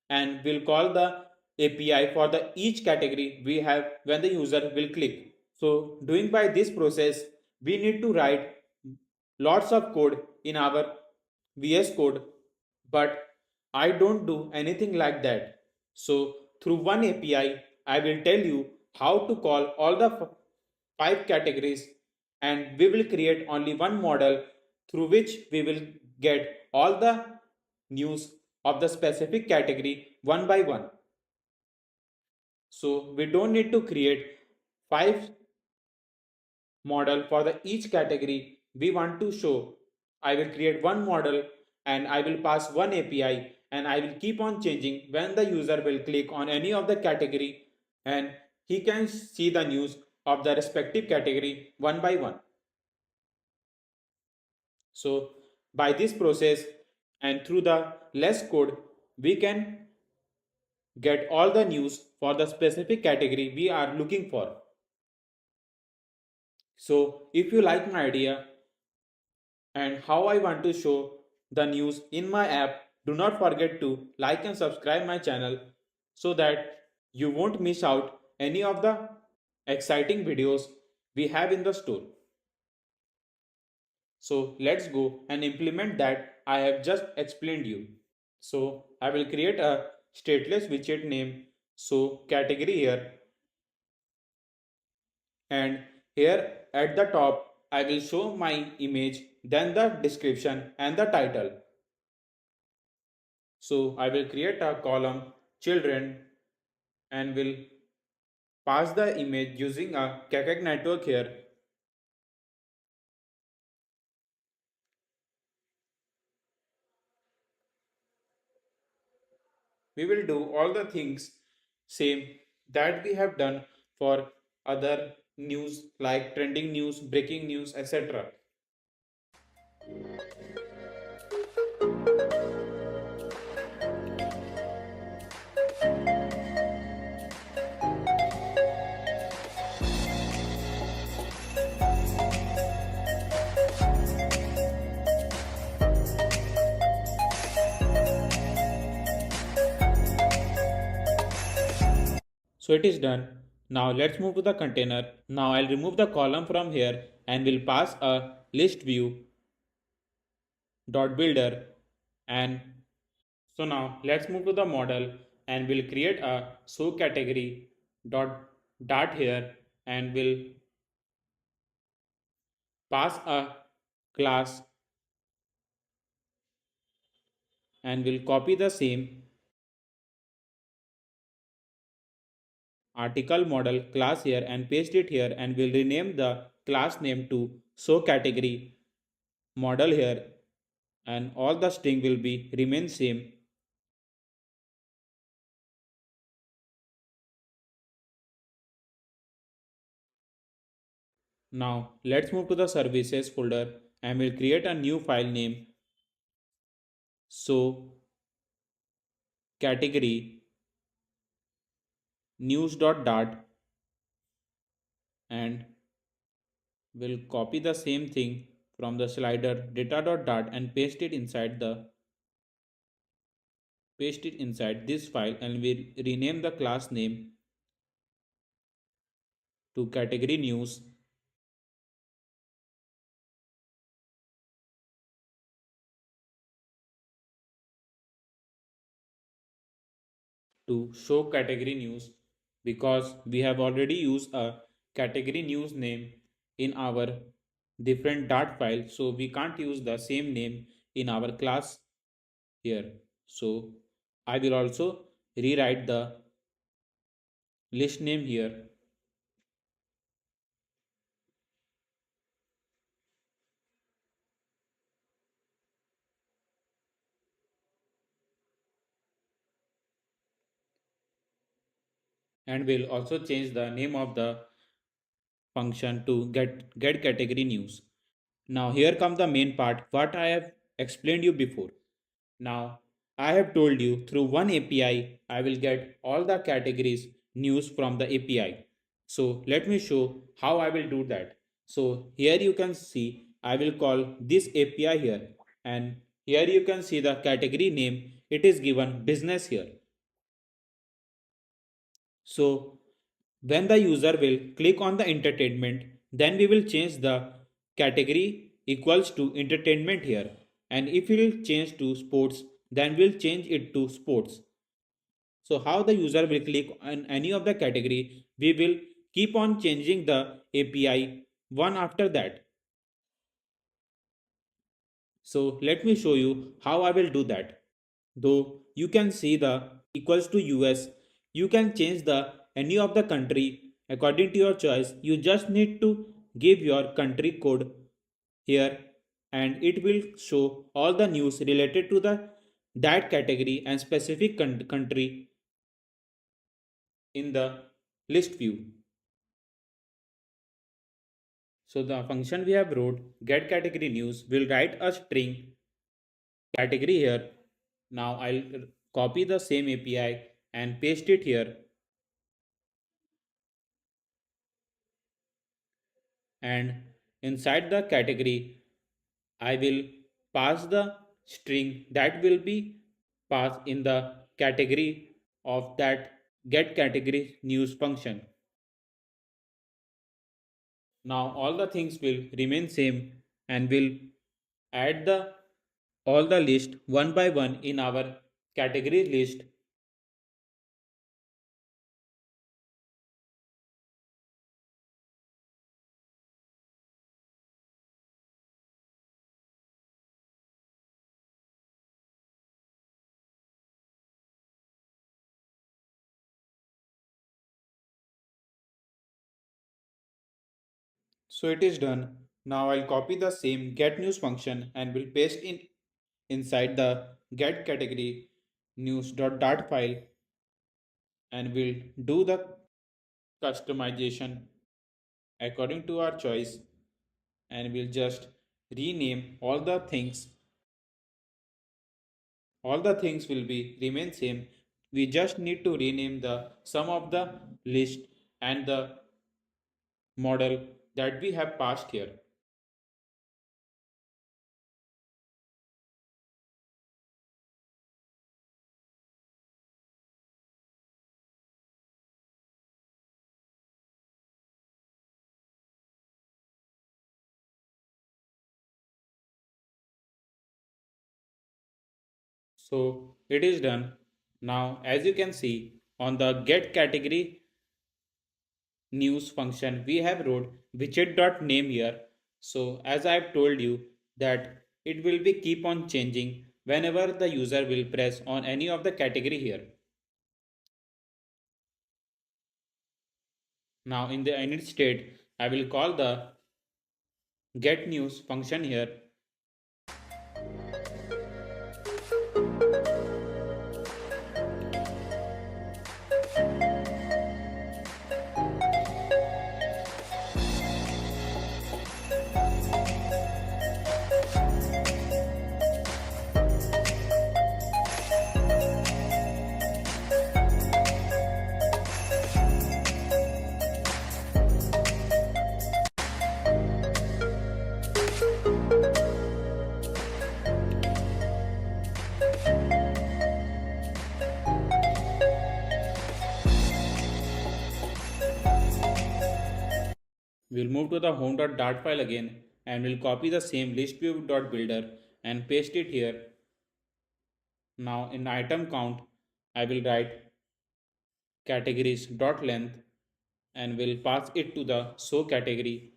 and we'll call the API for the each category we have when the user will click. So doing by this process, we need to write lots of code in our VS Code, but I don't do anything like that. So through one API, I will tell you how to call all the 5 categories, and we will create only one model through which we will get all the news of the specific category one by one. So we don't need to create 5 model for the each category we want to show. I will create one model and I will pass one API and I will keep on changing when the user will click on any of the category, and he can see the news of the respective category one by one. So by this process and through the less code, we can get all the news for the specific category we are looking for. So if you like my idea and how I want to show the news in my app, do not forget to like and subscribe my channel so that you won't miss out any of the exciting videos we have in the store. So let's go and implement that I have just explained you. So I will create a stateless widget name. So category here, and here at the top I will show my image, then the description and the title. So I will create a column children and will pass the image using a KKK network here. We will do all the things same that we have done for other news like trending news, breaking news, etc. So it is done. Now let's move to the container. Now I'll remove the column from here and will pass a list view dot builder. And so now let's move to the model and we'll create a show category dot dart here and we'll pass a class and we'll copy the same article model class here and paste it here and we'll rename the class name to show category model here and all the string will be remain same. Now let's move to the services folder and we'll create a new file name show category news.dart and we'll copy the same thing from the slider data.dart and paste it inside this file and we'll rename the class name to category news to show category news because we have already used a category news name in our different dart file, so we can't use the same name in our class here. So I will also rewrite the list name here and will also change the name of the function to get category news. Now here comes the main part what I have explained you before. Now I have told you through one API I will get all the categories news from the API. So let me show how I will do that. So here you can see I will call this API here and here you can see the category name, it is given business here. So when the user will click on the entertainment, then we will change the category equals to entertainment here. And if we will change to sports, then we'll change it to sports. So how the user will click on any of the category, we will keep on changing the API one after that. So let me show you how I will do that. Though you can see the equals to US, you can change the any of the country according to your choice. You just need to give your country code here and it will show all the news related to the that category and specific country in the list view. So the function we have wrote get category news will write a string category here. Now I'll copy the same API and paste it here and inside the category I will pass the string that will be passed in the category of that get category news function. Now all the things will remain same and will add the all the list one by one in our category list. So it is done. Now I'll copy the same get news function and will paste in inside the get category news.dart file and we'll do the customization according to our choice and we'll just rename all the things will be remain same. We just need to rename the sum of the list and the model that we have passed here. So it is done. Now as you can see on the get category news function we have wrote widget.name here. So as I have told you that it will be keep on changing whenever the user will press on any of the category here. Now in the init state I will call the get news function here. We'll move to the home.dart file again and we'll copy the same listview.builder and paste it here. Now in item count, I will write categories.length and will pass it to the show category.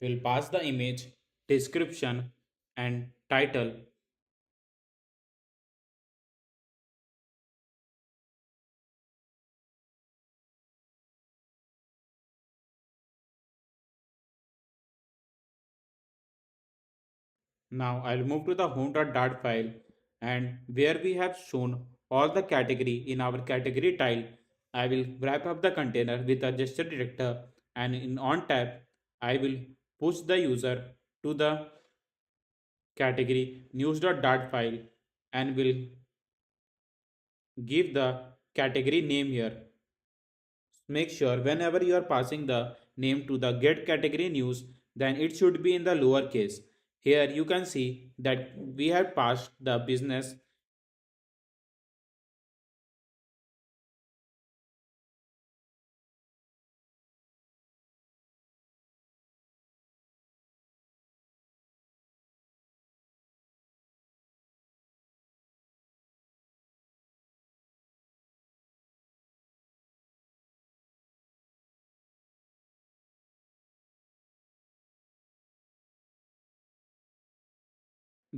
We'll pass the image, description and title. Now I'll move to the home.dart file and where we have shown all the category in our category tile, I will wrap up the container with a gesture detector and in on tab, I will push the user to the category news.dart file and will give the category name here. Make sure whenever you are passing the name to the get category news, then it should be in the lowercase. Here you can see that we have passed the business.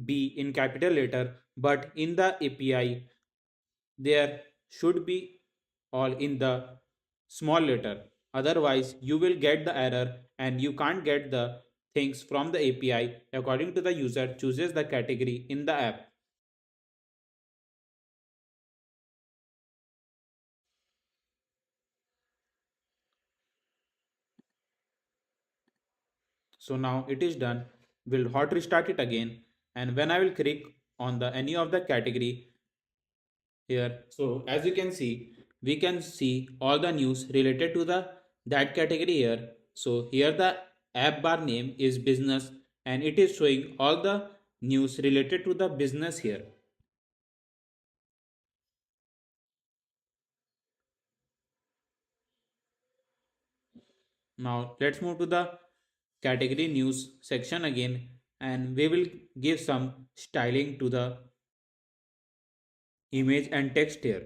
B in capital letter, but in the API there should be all in the small letter. Otherwise, you will get the error and you can't get the things from the API according to the user chooses the category in the app. So now it is done. We'll hot restart it again and when I will click on the any of the category here, so as you can see we can see all the news related to the that category here. So here the app bar name is business and it is showing all the news related to the business here. Now let's move to the category news section again and we will give some styling to the image and text here.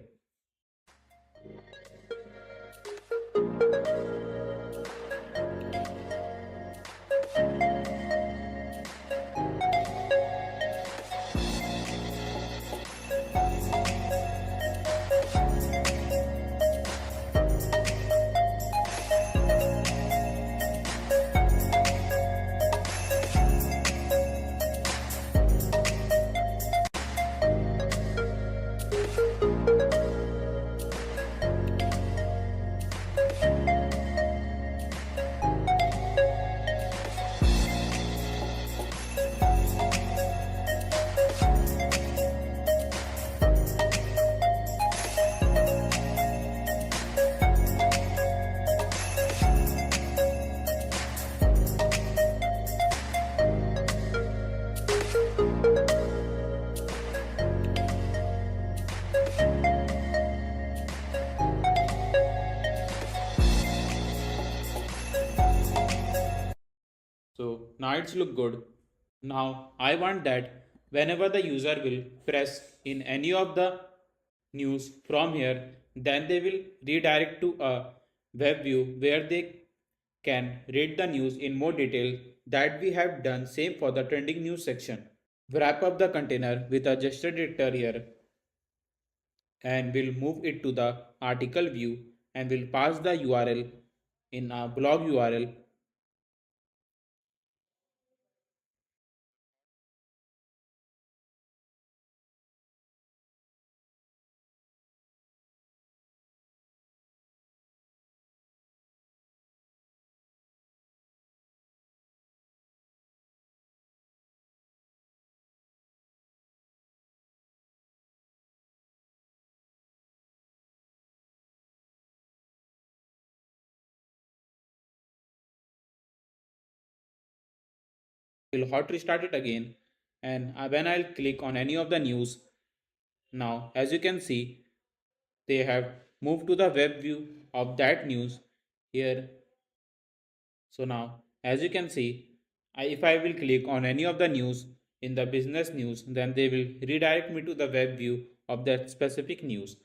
Now it's look good. Now I want that whenever the user will press in any of the news from here, then they will redirect to a web view where they can read the news in more detail. That we have done same for the trending news section. Wrap up the container with a gesture editor here and we'll move it to the article view and we'll pass the URL in a blog URL. We'll hot restart it again and when I'll click on any of the news, now as you can see they have moved to the web view of that news here. So now as you can see, if I will click on any of the news in the business news, then they will redirect me to the web view of that specific news.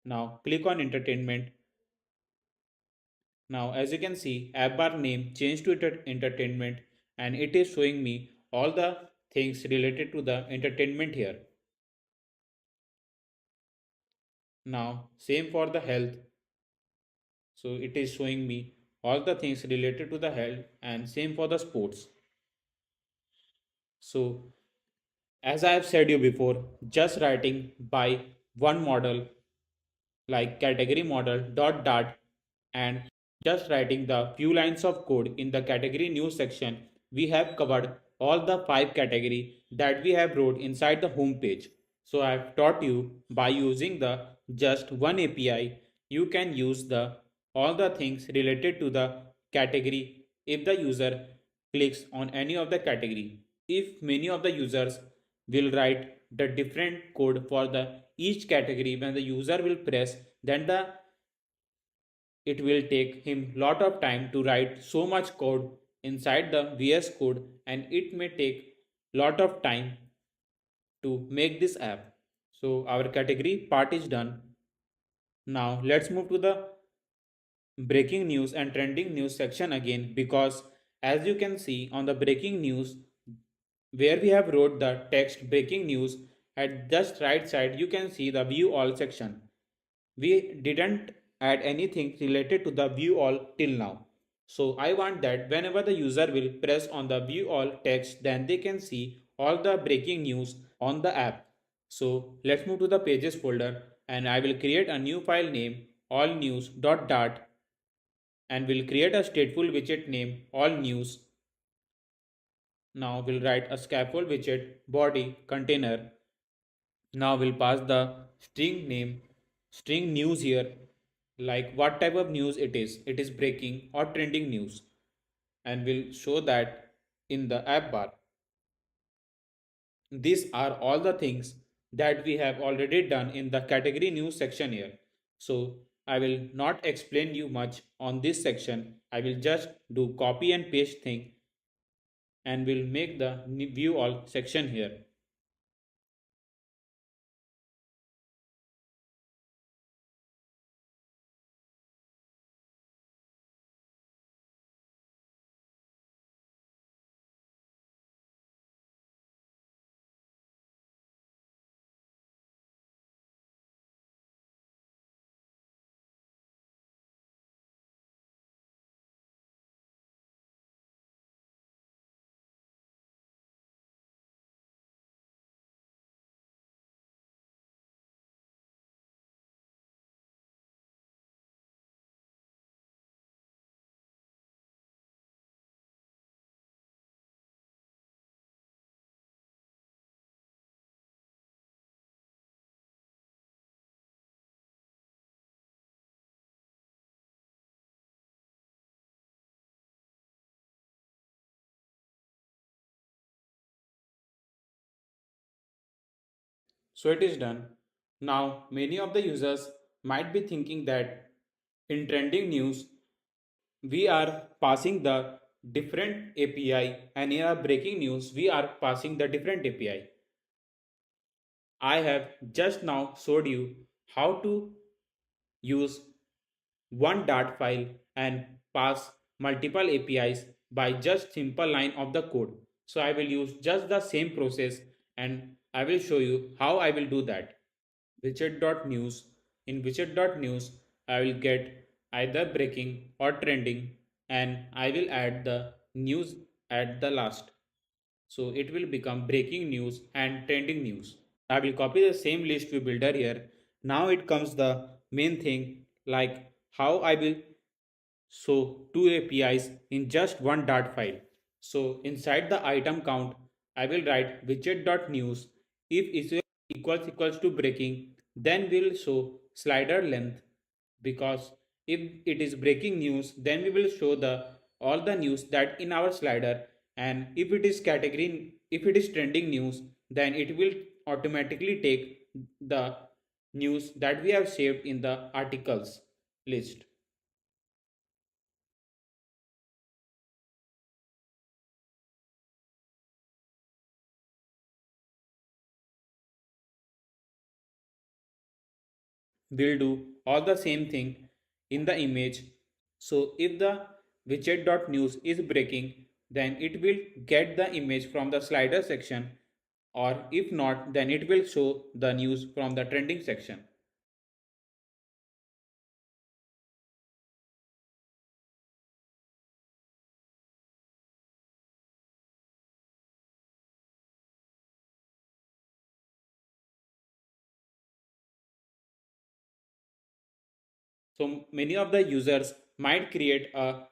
Now click on entertainment. Now as you can see, app bar name changed to entertainment and it is showing me all the things related to the entertainment here. Now same for the health. So it is showing me all the things related to the health and same for the sports. So as I have said you before, just writing by one model like category model dot dart and just writing the few lines of code in the category news section, we have covered all the 5 category that we have wrote inside the home page. So I have taught you by using the just one API, you can use the all the things related to the category if the user clicks on any of the category. If many of the users will write the different code for the each category when the user will press, then it will take him lot of time to write so much code inside the VS code and it may take lot of time to make this app. So our category part is done. Now let's move to the breaking news and trending news section again, because as you can see on the breaking news where we have wrote the text breaking news, at just right side you can see the view all section. We didn't add anything related to the view all till now. So I want that whenever the user will press on the view all text, then they can see all the breaking news on the app. So let's move to the pages folder and I will create a new file name allnews.dart and will create a stateful widget name allnews. Now we'll write a scaffold widget body container. Now we'll pass the string name, string news here, like what type of news it is. It is breaking or trending news, and we'll show that in the app bar. These are all the things that we have already done in the category news section here. So I will not explain you much on this section. I will just do copy and paste thing and will make the view all section here. So it is done. Now many of the users might be thinking that in trending news we are passing the different API, and in our breaking news we are passing the different API. I have just now showed you how to use one Dart file and pass multiple APIs by just simple line of the code. So I will use just the same process and I will show you how I will do that. Widget.news. In widget.news, I will get either breaking or trending and I will add the news at the last. So it will become breaking news and trending news. I will copy the same list view builder here. Now it comes the main thing like how I will show two APIs in just one Dart file. So inside the item count, I will write widget.news. If is equals to breaking, then we'll show slider length, because if it is breaking news, then we will show the all the news that in our slider, and if it is category, if it is trending news, then it will automatically take the news that we have saved in the articles list. We'll do all the same thing in the image. So if the widget.news is breaking, then it will get the image from the slider section, or if not, then it will show the news from the trending section. So many of the users might create a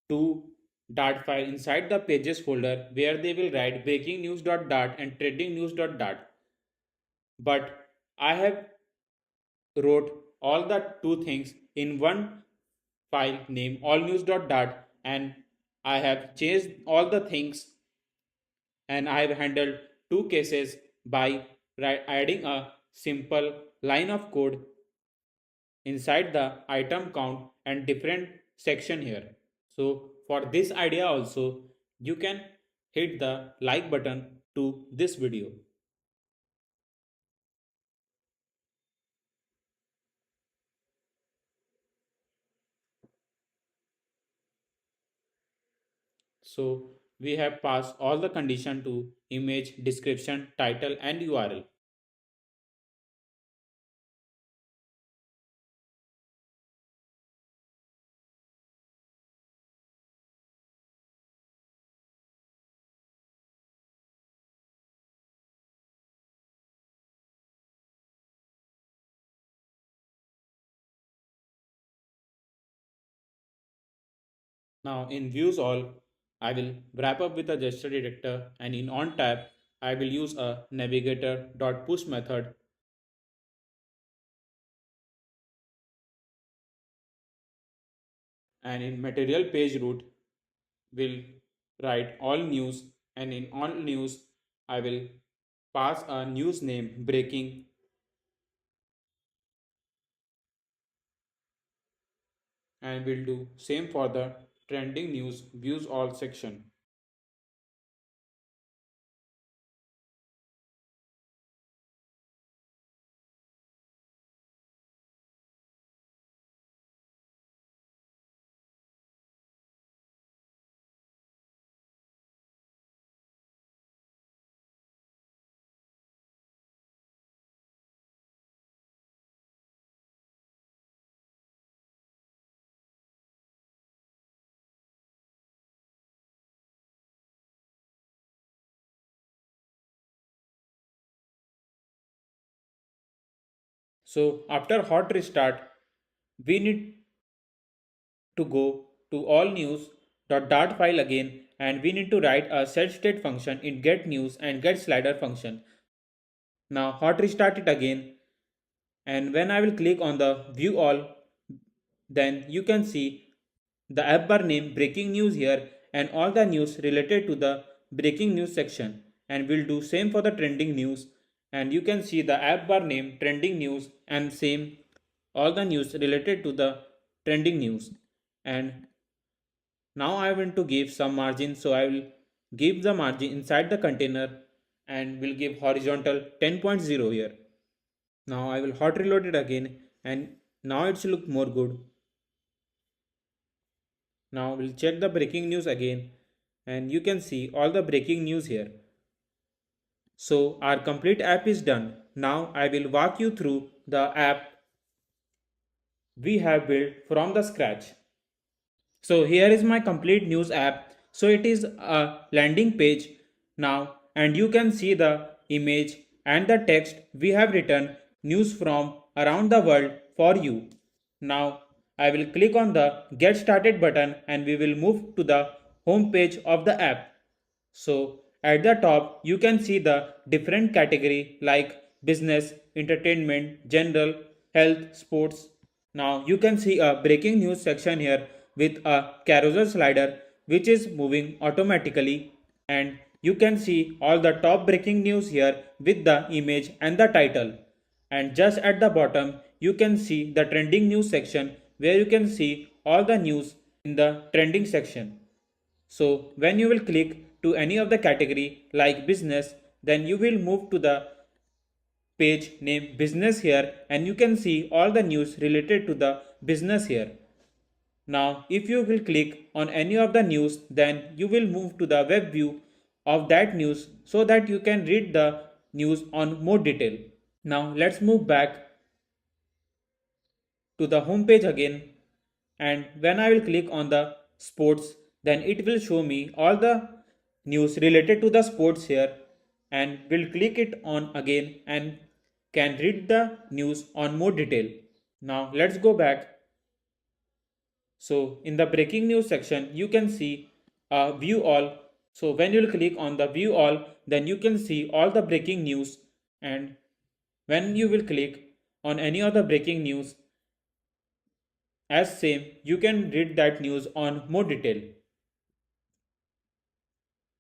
two Dart file inside the pages folder where they will write breaking news.dart and trending news.dart. But I have wrote all the two things in one file named allnews.dart, and I have changed all the things, and I have handled two cases by adding a simple line of code inside the item count and different section here. So for this idea also, you can hit the like button to this video. So we have passed all the condition to image, description, title and URL. Now in views all, I will wrap up with a gesture detector, and in on tab, I will use a navigator.push method, and in material page root will write all news, and in all news I will pass a news name breaking, and will do same for the trending news views all section. So after hot restart, we need to go to all news dart file again, and we need to write a set state function in get news and get slider function. Now hot restart it again, and when I will click on the view all, then you can see the app bar name breaking news here and all the news related to the breaking news section, and we'll do same for the trending news, and you can see the app bar name trending news and same all the news related to the trending news. And now I want to give some margin, so I will give the margin inside the container and will give horizontal 10.0 here. Now I will hot reload it again and now it's look more good. Now we'll check the breaking news again and you can see all the breaking news here. So our complete app is done. Now I will walk you through the app we have built from the scratch. So here is my complete news app. So it is a landing page now and you can see the image and the text we have written news from around the world for you. Now I will click on the get started button and we will move to the home page of the app. So at the top you can see the different category like business, entertainment, general, health, sports. Now you can see a breaking news section here with a carousel slider which is moving automatically, and you can see all the top breaking news here with the image and the title. And just at the bottom you can see the trending news section where you can see all the news in the trending section. So when you will click to any of the category like business, then you will move to the page named business here and you can see all the news related to the business here. Now if you will click on any of the news, then you will move to the web view of that news so that you can read the news on more detail. Now let's move back to the home page again, and when I will click on the sports, then it will show me all the news related to the sports here, and will click it on again and can read the news on more detail. Now let's go back. So in the breaking news section you can see view all. So when you will click on the view all, then you can see all the breaking news, and when you will click on any other breaking news, as same you can read that news on more detail.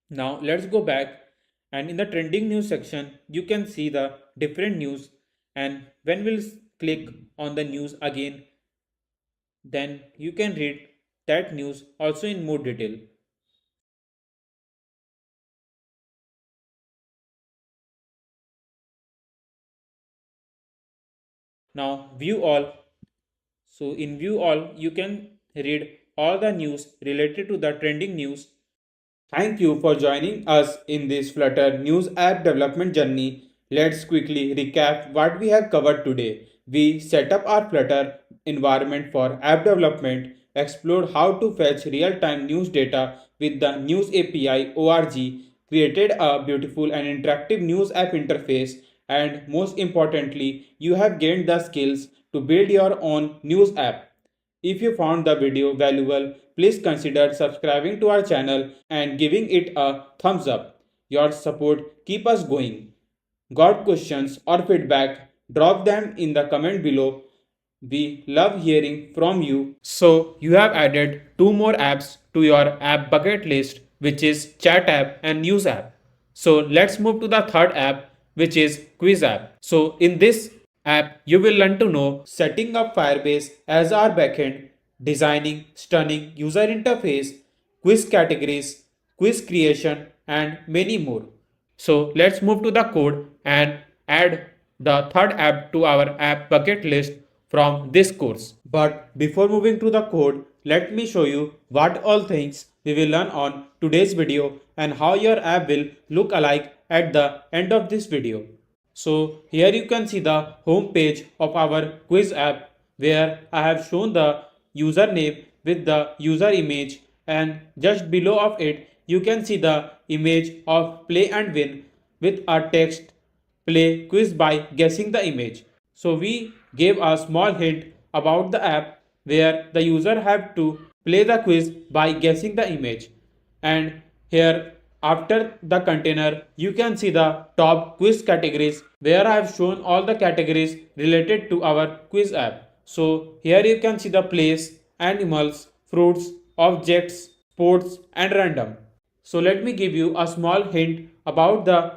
Now let's go back, and in the trending news section you can see the different news, and when we'll click on the news again, then you can read that news also in more detail. Now view all. So in view all you can read all the news related to the trending news. Thank you for joining us in this Flutter News app development journey. Let's quickly recap what we have covered today. We set up our Flutter environment for app development, explored how to fetch real-time news data with the News API org, created a beautiful and interactive news app interface, and most importantly, you have gained the skills to build your own news app. If you found the video valuable, please consider subscribing to our channel and giving it a thumbs up. Your support keeps us going. Got questions or feedback? Drop them in the comment below. We love hearing from you. So you have added two more apps to your app bucket list, which is chat app and news app. So let's move to the third app, which is quiz app. So in this app, you will learn to know setting up Firebase as our backend, designing stunning user interface, quiz categories, quiz creation, and many more. So let's move to the code and add the third app to our app bucket list from this course. But before moving to the code, let me show you what all things we will learn on today's video and how your app will look alike at the end of this video. So here you can see the home page of our quiz app where I have shown the username with the user image, and just below of it you can see the image of play and win with a text play quiz by guessing the image. So we gave a small hint about the app where the user have to play the quiz by guessing the image, and here after the container you can see the top quiz categories where I have shown all the categories related to our quiz app. So here you can see the place, animals, fruits, objects, sports, and random. So let me give you a small hint about the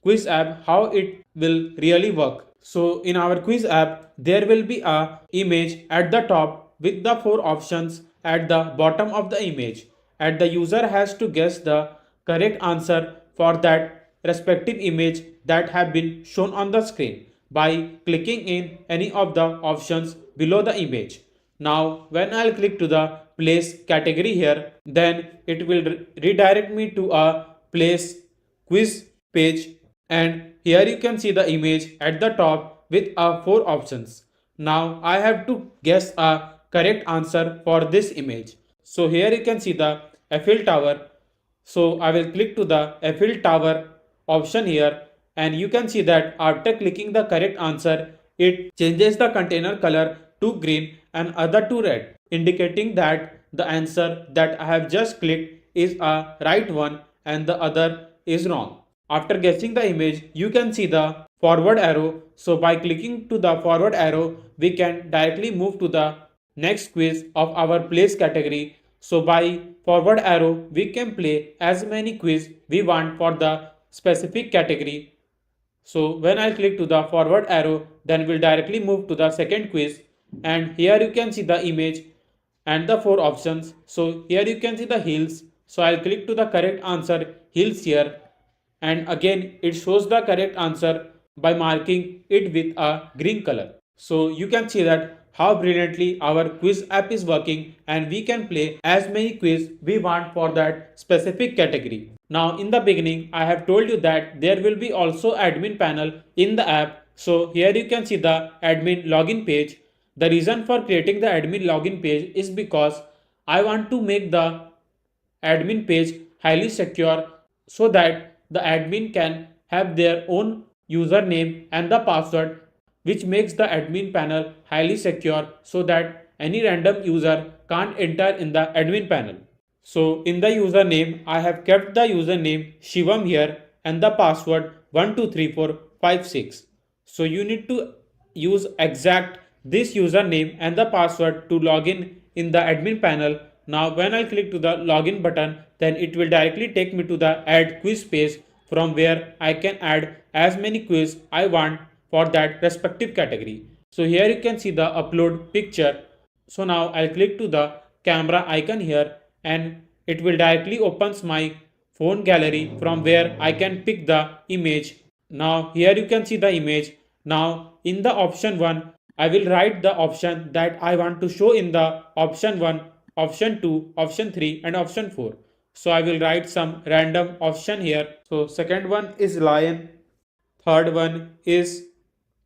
quiz app, how it will really work. So in our quiz app, there will be a image at the top with the four options at the bottom of the image, and the user has to guess the correct answer for that respective image that have been shown on the screen by clicking in any of the options below the image. Now when I'll click to the place category here, then it will redirect me to a place quiz page, and here you can see the image at the top with four options. Now I have to guess a correct answer for this image. So here you can see the Eiffel Tower. So I will click to the Eiffel Tower option here, and you can see that after clicking the correct answer, it changes the container color to green and other to red, indicating that the answer that I have just clicked is a right one and the other is wrong. After guessing the image, you can see the forward arrow. So by clicking to the forward arrow, we can directly move to the next quiz of our place category. So by forward arrow, we can play as many quiz we want for the specific category. So when I click to the forward arrow, then we'll directly move to the second quiz, and here you can see the image and the four options. So here you can see the hills. So I'll click to the correct answer hills here, and again it shows the correct answer by marking it with a green color. So you can see that how brilliantly our quiz app is working, and we can play as many quiz we want for that specific category. Now in the beginning I have told you that there will be also admin panel in the app. So here you can see the admin login page. The reason for creating the admin login page is because I want to make the admin page highly secure so that the admin can have their own username and the password, which makes the admin panel highly secure so that any random user can't enter in the admin panel. So in the username, I have kept the username Shivam here and the password 123456. So you need to use exact this username and the password to log in the admin panel. Now when I click to the login button, then it will directly take me to the add quiz page from where I can add as many quiz I want for that respective category. So here you can see the upload picture. So now I'll click to the camera icon here, and it will directly opens my phone gallery from where I can pick the image. Now here you can see the image. Now in the option 1, I will write the option that I want to show in the option 1, option 2, option 3 and option 4. So I will write some random option here. So second one is lion, third one is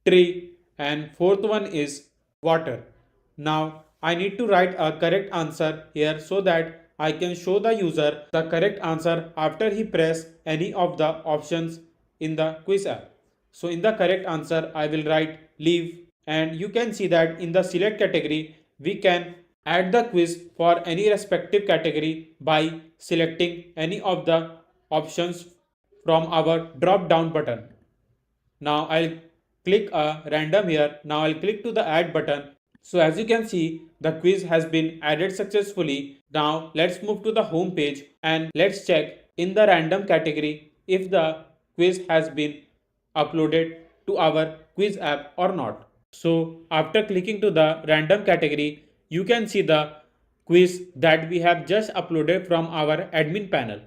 tree, and fourth one is water. Now I need to write a correct answer here so that I can show the user the correct answer after he press any of the options in the quiz app. So in the correct answer I will write leave, and you can see that in the select category we can add the quiz for any respective category by selecting any of the options from our drop down button. Now I'll click a random here. Now I'll click to the add button. So as you can see, the quiz has been added successfully. Now let's move to the home page and let's check in the random category if the quiz has been uploaded to our quiz app or not. So after clicking to the random category, you can see the quiz that we have just uploaded from our admin panel.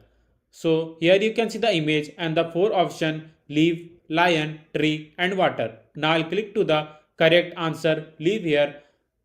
So here you can see the image and the four option leaf, lion, tree and water. Now I'll click to the correct answer leaf here,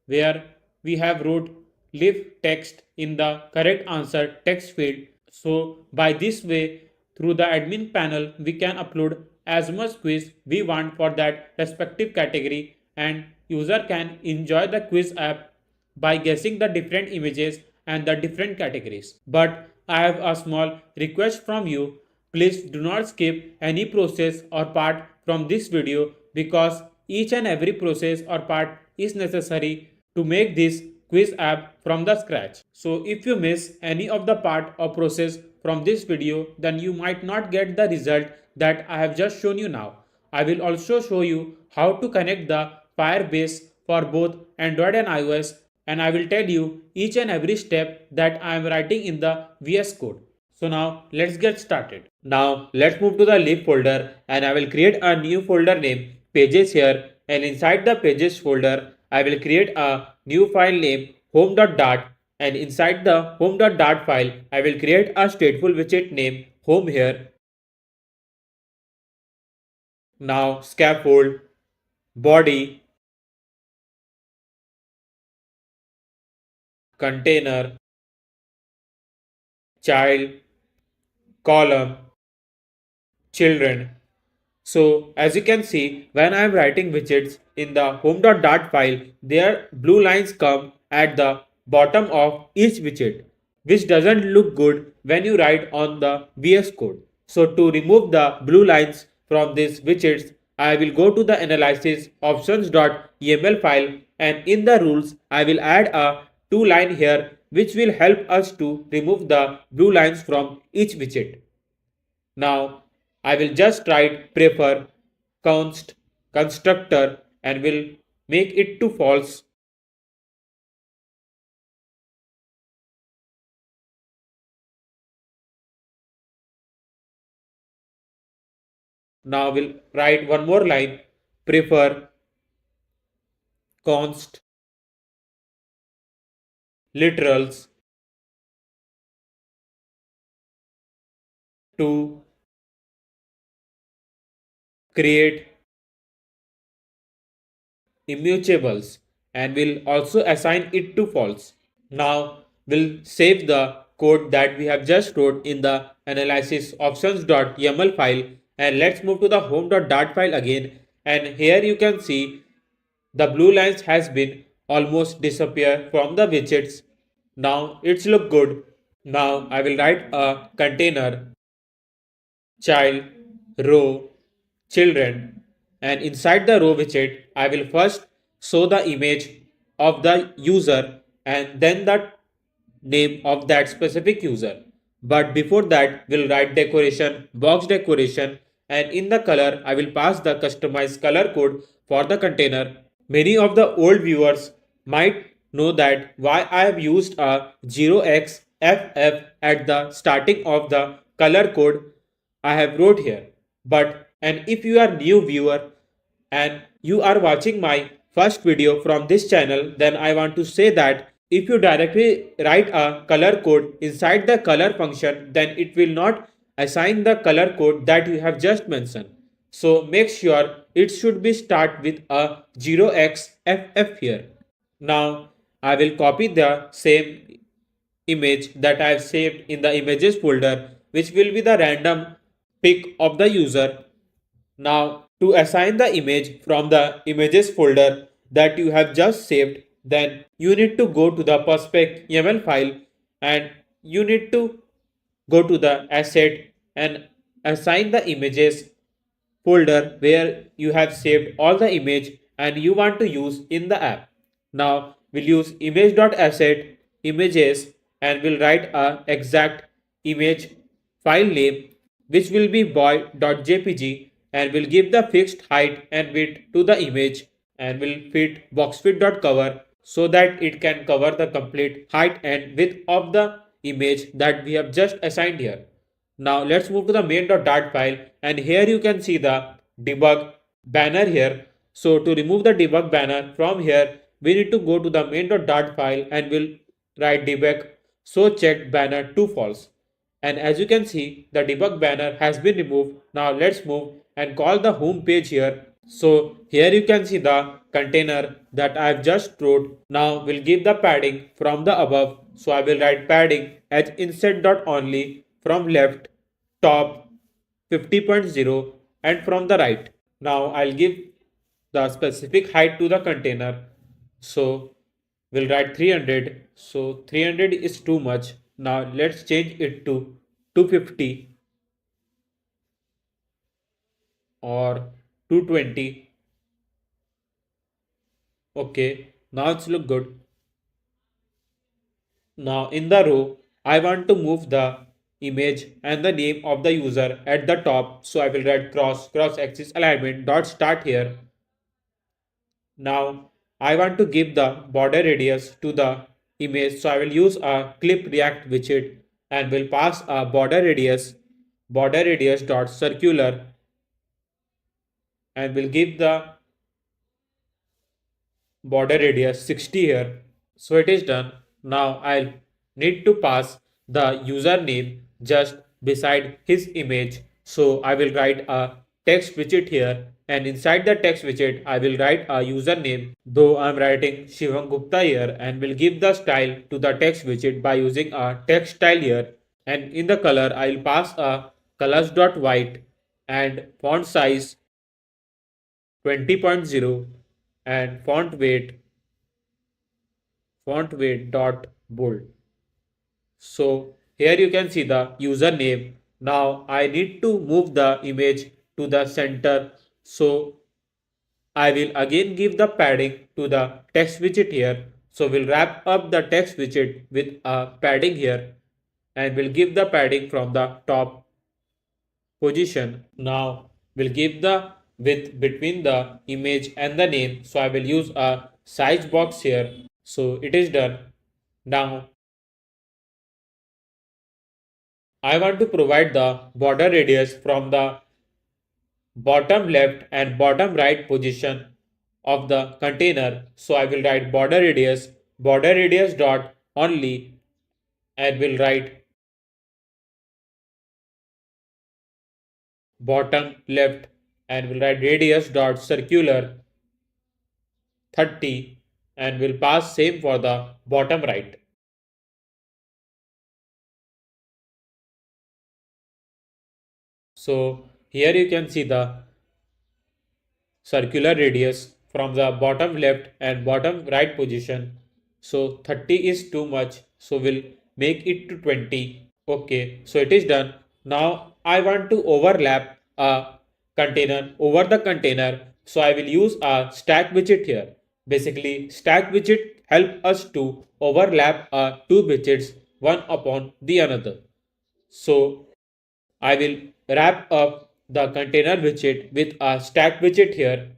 where we have wrote leaf text in the correct answer text field. So by this way, through the admin panel, we can upload as much quiz we want for that respective category, and user can enjoy the quiz app by guessing the different images and the different categories. But I have a small request from you. Please do not skip any process or part from this video, because each and every process or part is necessary to make this quiz app from the scratch. So if you miss any of the part or process from this video, then you might not get the result that I have just shown you now. I will also show you how to connect the Firebase for both Android and iOS, and I will tell you each and every step that I am writing in the VS Code. So now let's get started. Now let's move to the lib folder and I will create a new folder named pages here, and inside the pages folder I will create a new file named home.dart, and inside the home.dart file I will create a stateful widget named home here. Now scaffold, body, container, child, column, children. So as you can see, when I am writing widgets in the home.dart file, their blue lines come at the bottom of each widget, which doesn't look good when you write on the VS Code. So to remove the blue lines from these widgets, I will go to the analysis options.yml file, and in the rules I will add a two line here which will help us to remove the blue lines from each widget. Now I will just write prefer const constructor and will make it to false. Now we'll write one more line, prefer const literals to create immutables, and will also assign it to false. Now we'll save the code that we have just wrote in the analysis options.yml file, and let's move to the home.dart file again, and here you can see the blue lines has been almost disappear from the widgets. Now it's look good. Now I will write a container child, row, children, and inside the row widget, I will first show the image of the user and then the name of that specific user. But before that, we'll write decoration, box decoration, and in the color, I will pass the customized color code for the container. Many of the old viewers might know that why I have used a 0xFF at the starting of the color code I have wrote here. But and if you are new viewer and you are watching my first video from this channel, then I want to say that if you directly write a color code inside the color function, then it will not assign the color code that you have just mentioned. So make sure it should be start with a 0xFF here. Now I will copy the same image that I have saved in the images folder, which will be the random pic of the user. Now to assign the image from the images folder that you have just saved, then you need to go to the perspec YAML file and you need to go to the asset and assign the images folder where you have saved all the image and you want to use in the app. Now we'll use image.asset images and we'll write a exact image file name which will be boy.jpg, and will give the fixed height and width to the image, and will fit boxfit.cover so that it can cover the complete height and width of the image that we have just assigned here. Now let's move to the main.dart file, and here you can see the debug banner here. So to remove the debug banner from here, we need to go to the main.dart file and we'll write debug so checked banner to false. And as you can see, the debug banner has been removed. Now let's move and call the home page here. So here you can see the container that I've just wrote. Now we'll give the padding from the above. So I will write padding as inset.only from left, top 50.0, and from the right. Now I'll give the specific height to the container. So we'll write 300. So 300 is too much. Now let's change it to 250 or 220. Okay, now it's look good. Now in the row, I want to move the image and the name of the user at the top. So I will write cross axis alignment dot start here. Now I want to give the border radius to the image. So I will use a clip react widget and will pass a border radius dot circular, and will give the border radius 60 here. So it is done. Now I'll need to pass the username just beside his image. So I will write a text widget here, and inside the text widget I will write a username, though I'm writing Shivam Gupta here, and will give the style to the text widget by using a text style here. And in the color I'll pass a colors.white and font size 20.0 and font weight dot bold. So here you can see the username. Now I need to move the image to the center. So I will again give the padding to the text widget here. So we'll wrap up the text widget with a padding here, and we'll give the padding from the top position. Now we'll give the width between the image and the name. So I will use a size box here. So it is done. Now I want to provide the border radius from the bottom left and bottom right position of the container. So I will write border radius dot only, and will write bottom left, and will write radius dot circular 30, and will pass same for the bottom right. So here you can see the circular radius from the bottom left and bottom right position. So 30 is too much, so we'll make it to 20. Okay, so it is done. Now I want to overlap a container over the container, so I will use a stack widget here. Basically, stack widget help us to overlap two widgets one upon the another. So I will wrap up the container widget with a stack widget here.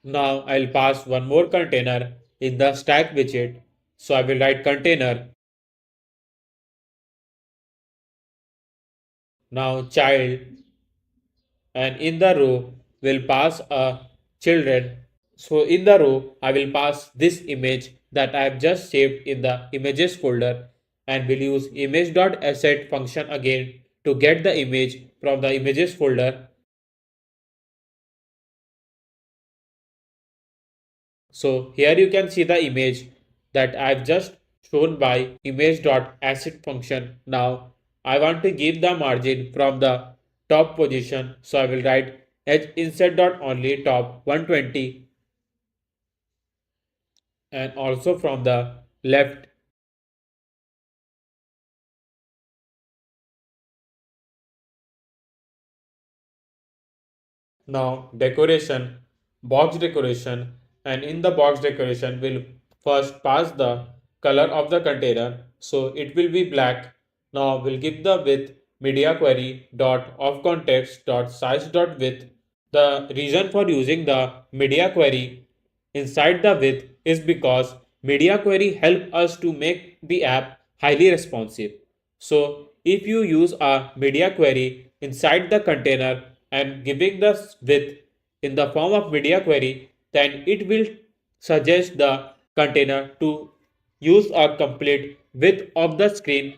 Now I'll pass one more container in the stack widget. So I will write container. Now child, and in the row will pass a children. So in the row I will pass this image that I have just saved in the images folder, and will use image.asset function again to get the image from the images folder. So here you can see the image that I've just shown by image.asset function. Now I want to give the margin from the top position. So I will write edge insert.only top 120, and also from the left. Now box decoration, and in the box decoration we'll first pass the color of the container. So it will be black. Now we'll give the width media query dot of context dot size dot width. The reason for using the media query inside the width is because media query help us to make the app highly responsive. So if you use a media query inside the container and giving the width in the form of media query, then it will suggest the container to use a complete width of the screen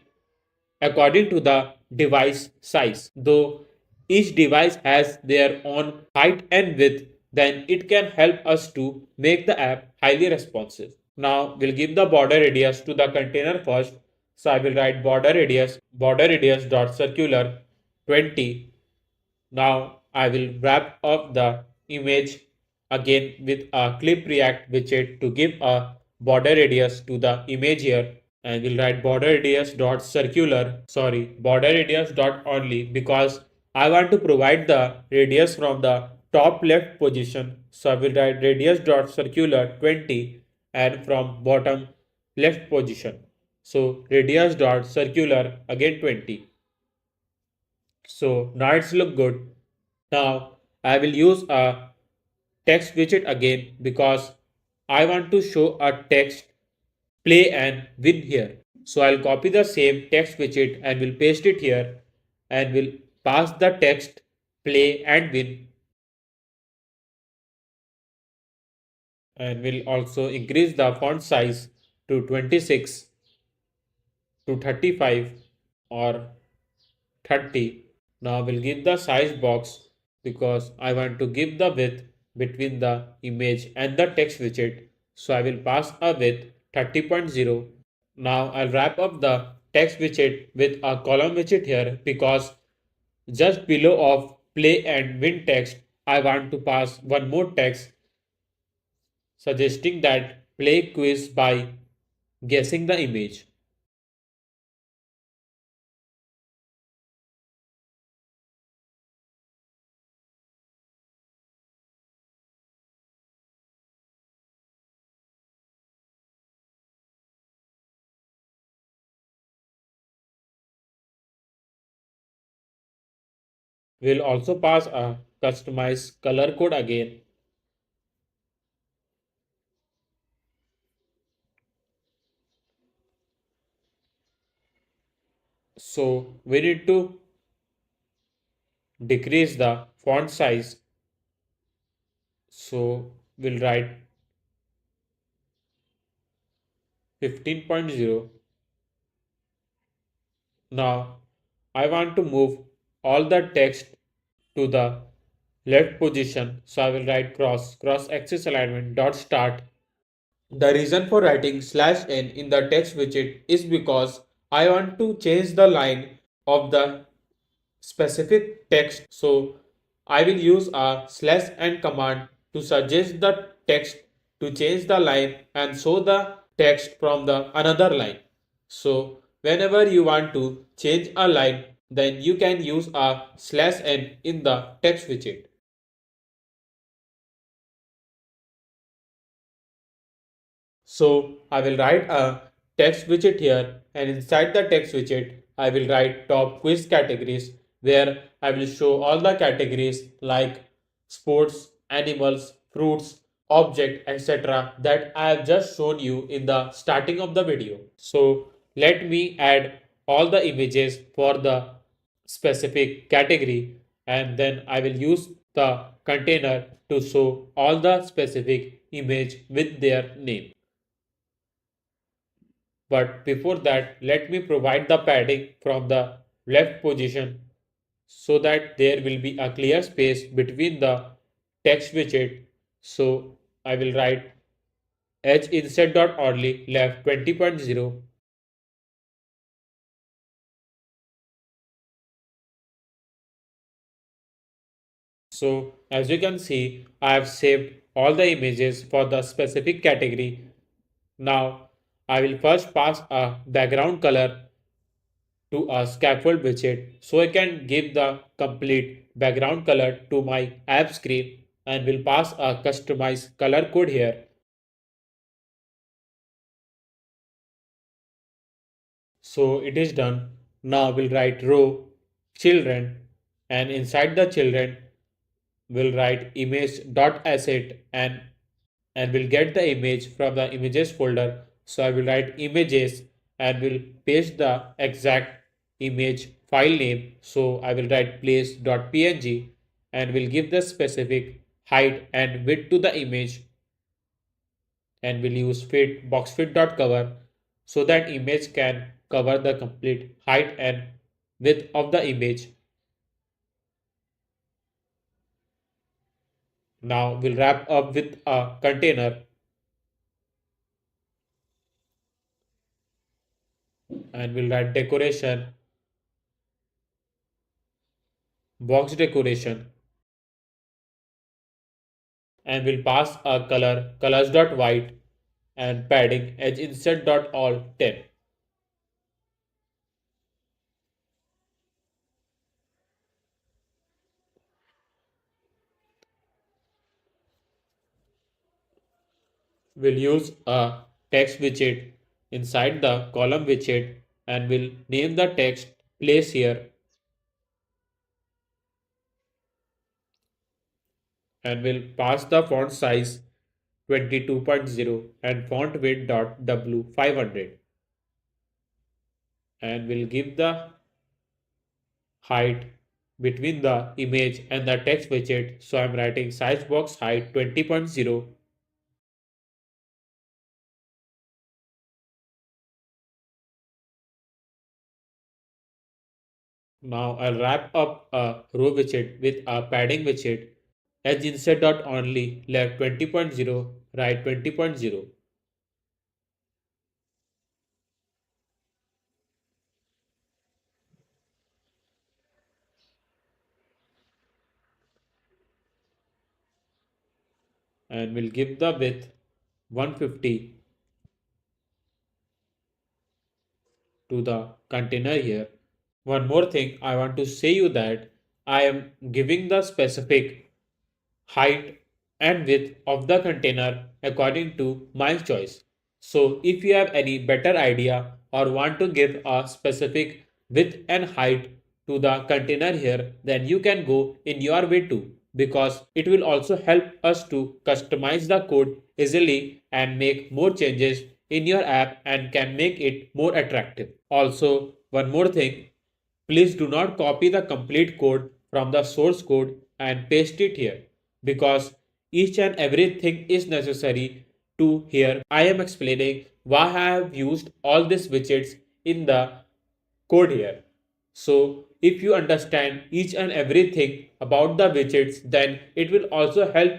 according to the device size. Though each device has their own height and width, then it can help us to make the app highly responsive. Now we'll give the border radius to the container first. So I will write border radius dot circular 20. Now I will wrap up the image again with a clip react widget to give a border radius to the image here, and we'll write border radius dot only, because I want to provide the radius from the top left position. So I will write radius dot circular 20, and from bottom left position. So radius dot circular again 20. So now it's look good. Now I will use a text widget again because I want to show a text play and win here. So I'll copy the same text widget and will paste it here and will pass the text play and win and will also increase the font size to 26 to 35 or 30. Now we'll give the size box because I want to give the width between the image and the text widget. So I will pass a width 30.0. Now I'll wrap up the text widget with a column widget here because just below of play and win text I want to pass one more text suggesting that play quiz by guessing the image. We'll also pass a customized color code again. So we need to decrease the font size. So we'll write 15.0. Now I want to move all the text to the left position. So I will write cross axis alignment dot start. The reason for writing /n in the text widget is because I want to change the line of the specific text. So I will use a /n command to suggest the text to change the line and show the text from the another line. So whenever you want to change a line, then you can use a /n in the text widget. So I will write a text widget here, and inside the text widget I will write top quiz categories where I will show all the categories like sports, animals, fruits, object, etc. that I have just shown you in the starting of the video. So let me add all the images for the specific category and then I will use the container to show all the specific image with their name. But before that, let me provide the padding from the left position so that there will be a clear space between the text widget. So I will write edge inset.orly left 20.0. So as you can see, I have saved all the images for the specific category. Now I will first pass a background color to a scaffold widget so I can give the complete background color to my app screen and will pass a customized color code here. So it is done. Now we'll write row children and inside the children we'll write image.asset and we'll get the image from the images folder. So I will write images and will paste the exact image file name. So I will write place.png and will give the specific height and width to the image and will use fit boxfit.cover so that image can cover the complete height and width of the image. Now we'll wrap up with a container and we'll write decoration, box decoration and will pass a color colors.white and padding edge inset.all 10. We'll use a text widget inside the column widget and will name the text place here and will pass the font size 22.0 and font width .w 500 and will give the height between the image and the text widget. So I'm writing size box height 20.0. Now I'll wrap up a row widget with a padding widget. Edge insert dot only left 20.0, right 20.0, and we'll give the width 150 to the container here. One more thing I want to say you that I am giving the specific height and width of the container according to my choice. So if you have any better idea or want to give a specific width and height to the container here, then you can go in your way too, because it will also help us to customize the code easily and make more changes in your app and can make it more attractive. Also, one more thing, please do not copy the complete code from the source code and paste it here, because each and everything is necessary to here. I am explaining why I have used all these widgets in the code here. So if you understand each and everything about the widgets, then it will also help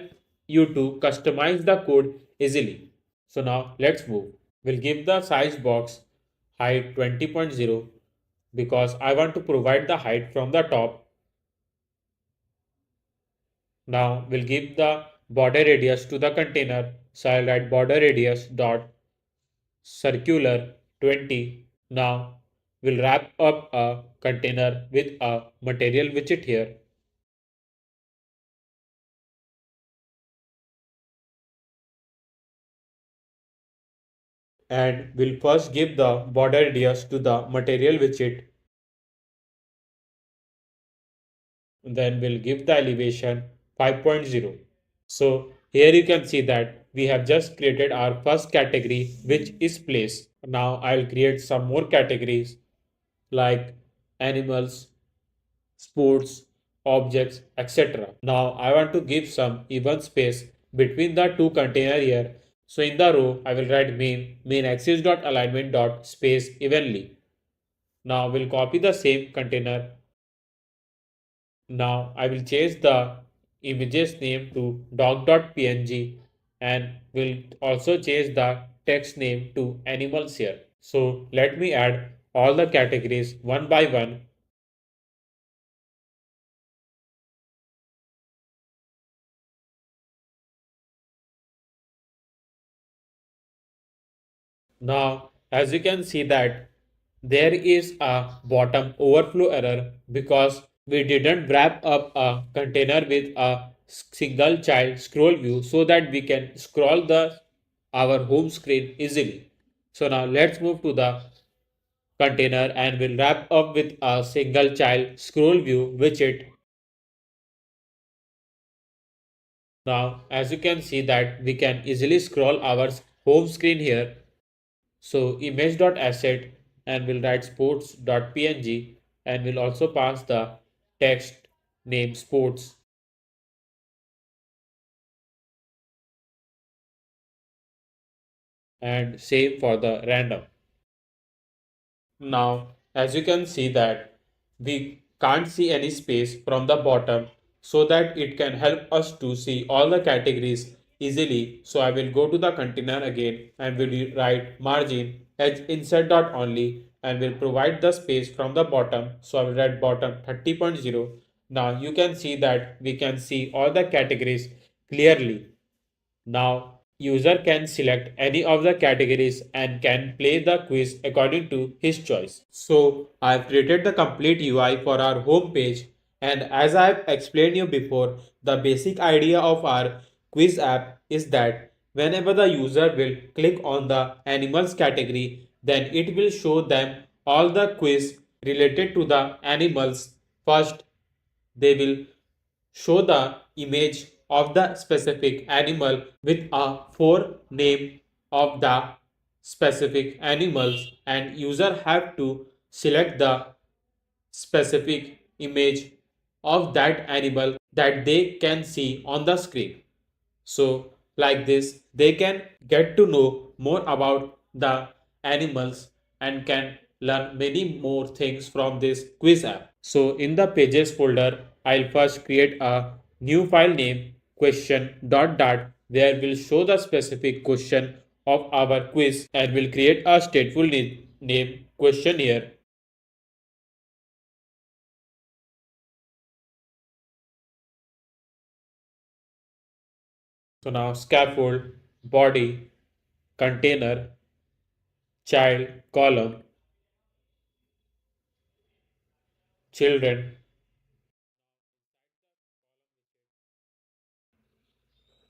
you to customize the code easily. So now let's move. We'll give the size box height 20.0 because I want to provide the height from the top. Now we'll give the border radius to the container. So I'll write border radius dot circular 20. Now we'll wrap up a container with a material widget here, and we'll first give the border radius to the material widget. Then we'll give the elevation 5.0. So here you can see that we have just created our first category, which is place. Now I'll create some more categories like animals, sports, objects, etc. Now I want to give some even space between the two container here. So in the row I will write main axis dot alignment dot space evenly. Now we'll copy the same container. Now I will change the image's name to dog.png and will also change the text name to animals here. So let me add all the categories one by one. Now as you can see that there is a bottom overflow error because we didn't wrap up a container with a single child scroll view so that we can scroll the our home screen easily. So now let's move to the container and we'll wrap up with a single child scroll view widget. Now as you can see that we can easily scroll our home screen here. So image.asset and we'll write sports.png and we'll also pass the text name sports and save for the random. Now, as you can see that we can't see any space from the bottom, so that it can help us to see all the categories easily. So I will go to the container again and will write margin edge insert dot only and will provide the space from the bottom. So I will write bottom 30.0. Now you can see that we can see all the categories clearly. Now, user can select any of the categories and can play the quiz according to his choice. So, I've created the complete UI for our home page, and as I've explained you before, the basic idea of our quiz app is that whenever the user will click on the animals category, then it will show them all the quiz related to the animals. First, they will show the image of the specific animal with a four name of the specific animals, and user have to select the specific image of that animal that they can see on the screen. So, like this, they can get to know more about the animals and can learn many more things from this quiz app. So, in the pages folder, I'll first create a new file name question dot dart where we'll show the specific question of our quiz, and we'll create a stateful name question here. So now scaffold, body, container, child, column, children.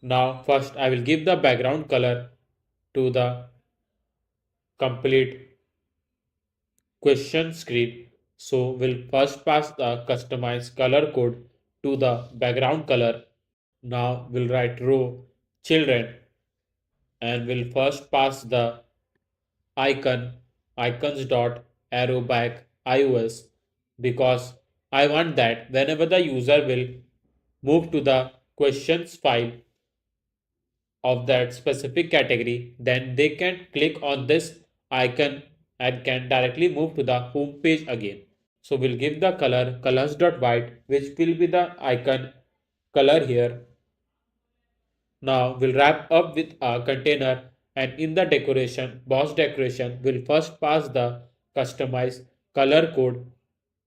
Now first I will give the background color to the complete question screen. So we'll first pass the customized color code to the background color. Now we'll write row children, and we'll first pass the icons dot arrow back iOS, because I want that whenever the user will move to the questions file of that specific category, then they can click on this icon and can directly move to the home page again. So we'll give the color colors.white, which will be the icon color here. Now we'll wrap up with a container, and in the decoration, box decoration, we'll first pass the customized color code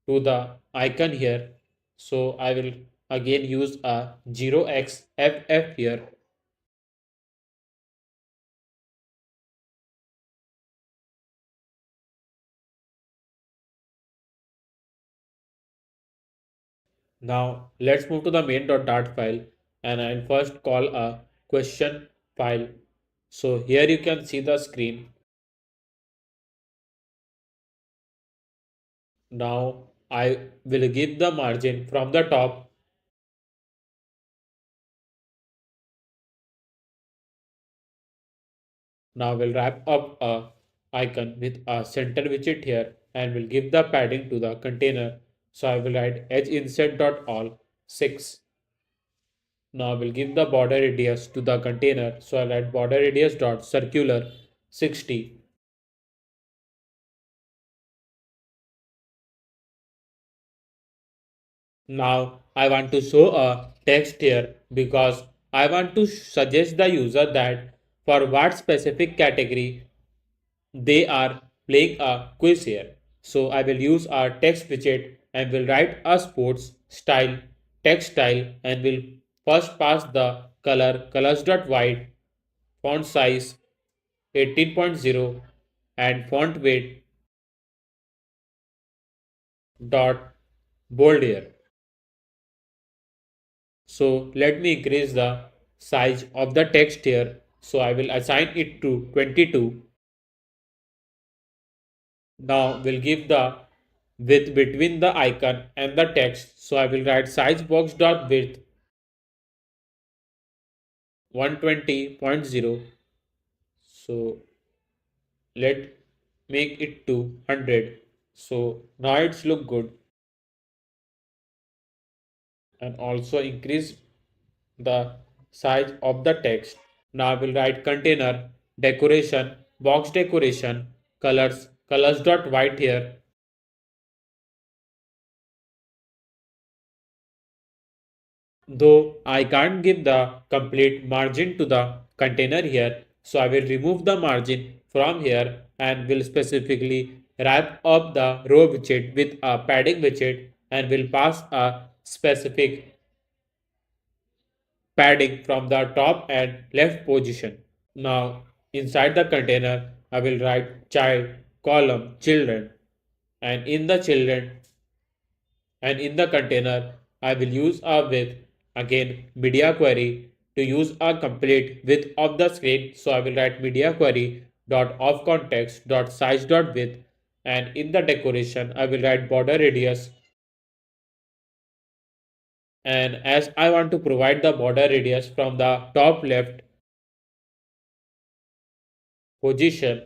to the icon here. So I will again use a 0xFF here. Now let's move to the main.dart file, and I'll first call a question file. So here you can see the screen. Now I will give the margin from the top. Now we'll wrap up a icon with a center widget here, and we'll give the padding to the container. So I will write edge inset dot all 6. Now we'll give the border radius to the container. So I'll write border radius dot circular 60. Now I want to show a text here because I want to suggest the user that for what specific category they are playing a quiz here. So I will use our text widget and will write a sports style text style, and will first pass the color colors.white, font size 18.0, and font weight dot bold here. So let me increase the size of the text here. So I will assign it to 22. Now we'll give the width between the icon and the text. So I will write size box dot width 120.0. So let make it to 100. So now it's look good, and also increase the size of the text. Now we'll write container decoration box decoration colors dot white here. Though I can't give the complete margin to the container here, so I will remove the margin from here and will specifically wrap up the row widget with a padding widget, and will pass a specific padding from the top and left position. Now inside the container I will write child column children, and in the children and in the container I will use a width, again media query, to use a complete width of the screen. So I will write media query dot of context dot size dot width, and in the decoration I will write border radius And as I want to provide the border radius from the top left position,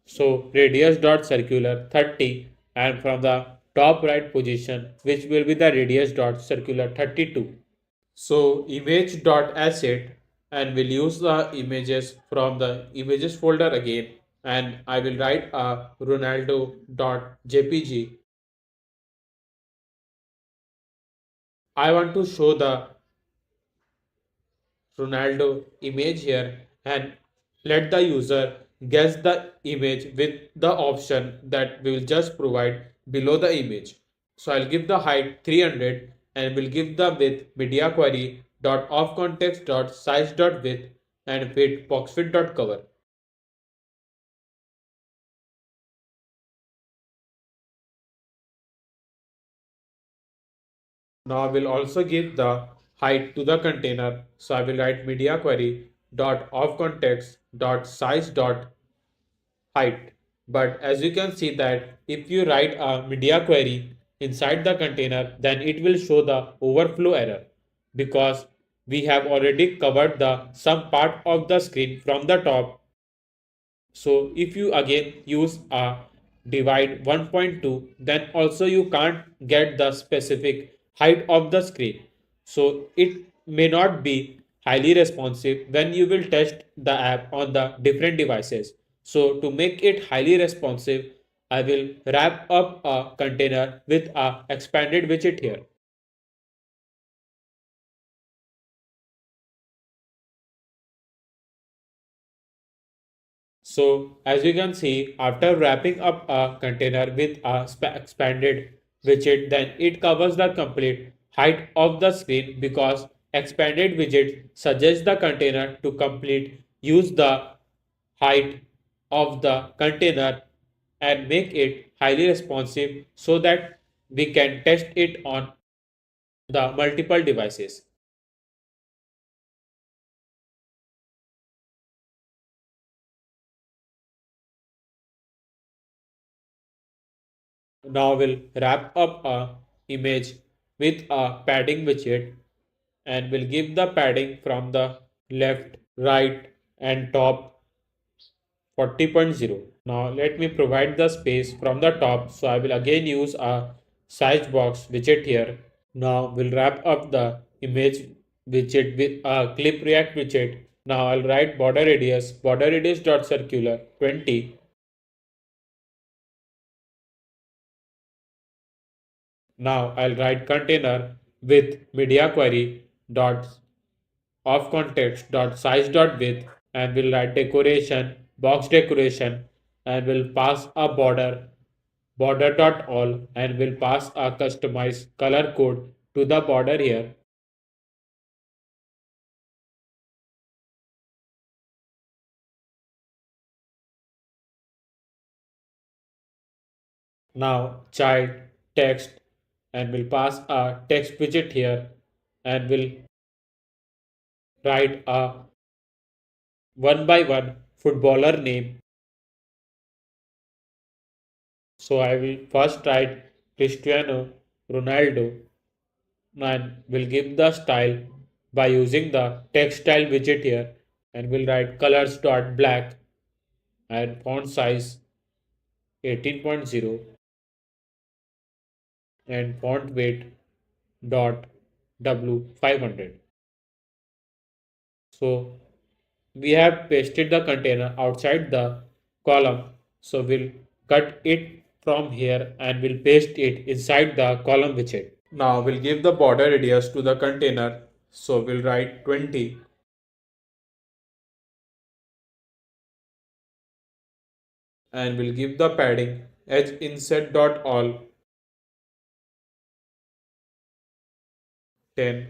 so radius dot circular 30, and from the top right position, which will be the radius dot circular 32. So image dot asset, and we'll use the images from the images folder again, and I will write a Ronaldo dot jpg. I want to show the Ronaldo image here, and let the user guess the image with the option that we will just provide below the image. So I'll give the height 300, and we'll give the width media query dot of context dot size dot width and width boxfit dot cover. Now I will also give the height to the container. So I will write media query dot of context dot size dot height. But as you can see that if you write a media query inside the container, then it will show the overflow error because we have already covered the some part of the screen from the top. So if you again use a divide 1.2, then also you can't get the specific height of the screen. So it may not be highly responsive when you will test the app on the different devices. So to make it highly responsive, I will wrap up a container with a expanded widget here. So as you can see, after wrapping up a container with a expanded widget, then it covers the complete height of the screen because expanded widget suggests the container to complete use the height of the container and make it highly responsive so that we can test it on the multiple devices. Now we'll wrap up a image with a padding widget, and we'll give the padding from the left, right and top 40.0. Now let me provide the space from the top, so I will again use a size box widget here. Now we'll wrap up the image widget with a clip react widget. Now I'll write border radius dot circular 20. Now I'll write container with media query dot of context dot size dot width, and we'll write decoration box decoration, and we'll pass a border dot all, and we'll pass a customized color code to the border here. Now child text, and we'll pass a text widget here, and we'll write a one by one footballer name. So I will first write Cristiano Ronaldo, and we'll give the style by using the text style widget here, and we'll write colors dot black and font size 18.0 and font weight dot w 500. So we have pasted the container outside the column, so we'll cut it from here and we'll paste it inside the column widget. Now we'll give the border radius to the container, so we'll write 20, and we'll give the padding edge inset dot all 10.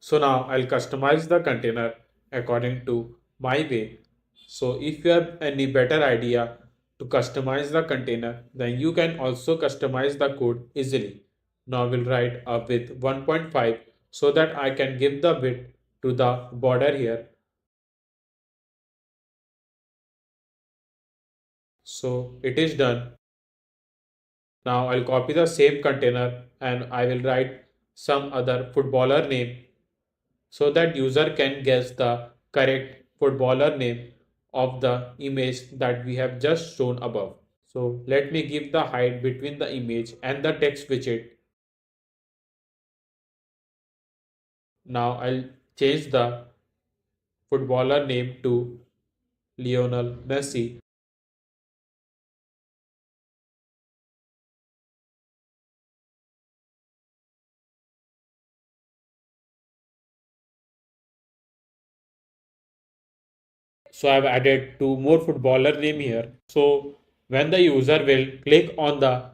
So now I'll customize the container according to my way. So if you have any better idea to customize the container, then you can also customize the code easily. Now we'll write a width 1.5 so that I can give the width to the border here. So it is done. Now I'll copy the same container and I will write some other footballer name so that user can guess the correct footballer name of the image that we have just shown above. So let me give the height between the image and the text widget. Now I'll change the footballer name to Lionel Messi. So I've added two more footballer name here. So when the user will click on the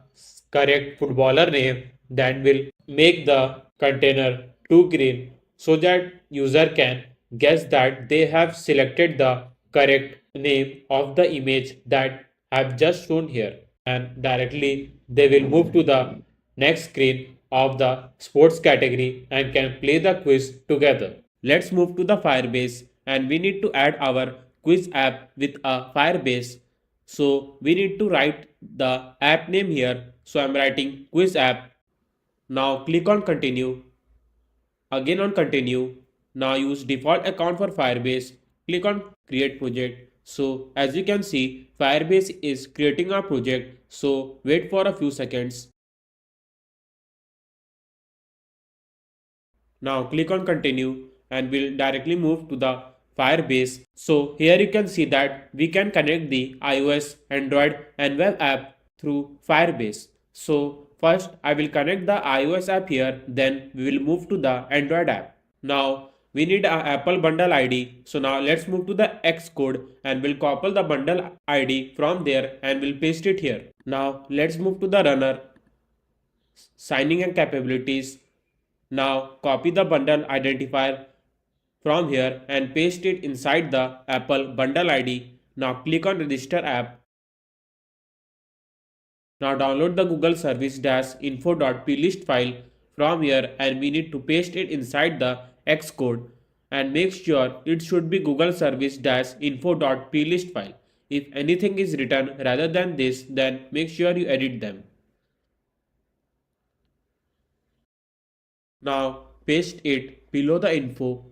correct footballer name, then will make the container to green so that user can guess that they have selected the correct name of the image that I've just shown here, and directly they will move to the next screen of the sports category and can play the quiz together. Let's move to the Firebase and we need to add our quiz app with a Firebase. So we need to write the app name here. So I'm writing quiz app. Now click on continue. Again on continue. Now use default account for Firebase. Click on create project. So as you can see, Firebase is creating a project. So wait for a few seconds. Now click on continue and we'll directly move to the Firebase. So here you can see that we can connect the iOS, Android and web app through Firebase. So first I will connect the iOS app here, then we will move to the Android app. Now we need a Apple bundle ID. So now let's move to the X code and we'll copy the bundle ID from there and we'll paste it here. Now let's move to the runner, signing and capabilities. Now copy the bundle identifier from here and paste it inside the Apple bundle ID. Now click on register app. Now download the Google service info.plist file from here and we need to paste it inside the Xcode and make sure it should be Google service info.plist file. If anything is written rather than this, then make sure you edit them. Now paste it below the info.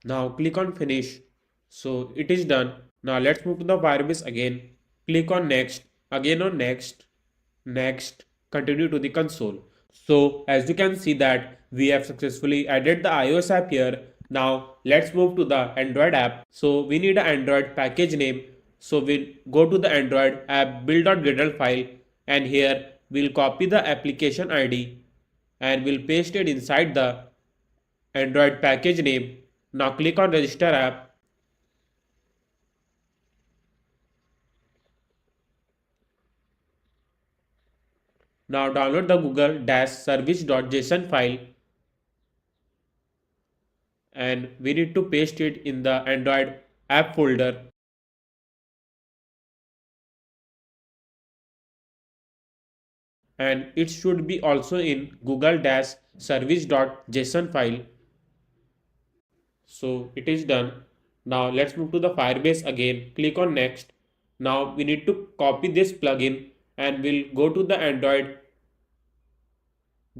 Now click on finish. So it is done. Now let's move to the Firebase again. Click on next, again on next, next, continue to the console. So as you can see that we have successfully added the iOS app here. Now let's move to the Android app. So we need an Android package name. So we'll go to the Android app build.gradle file and here we'll copy the application ID and we'll paste it inside the Android package name. Now click on register app. Now download the Google-service.json file and we need to paste it in the Android app folder. And it should be also in Google-service.json file. So it is done. Now let's move to the Firebase again. Click on next. Now we need to copy this plugin and we'll go to the Android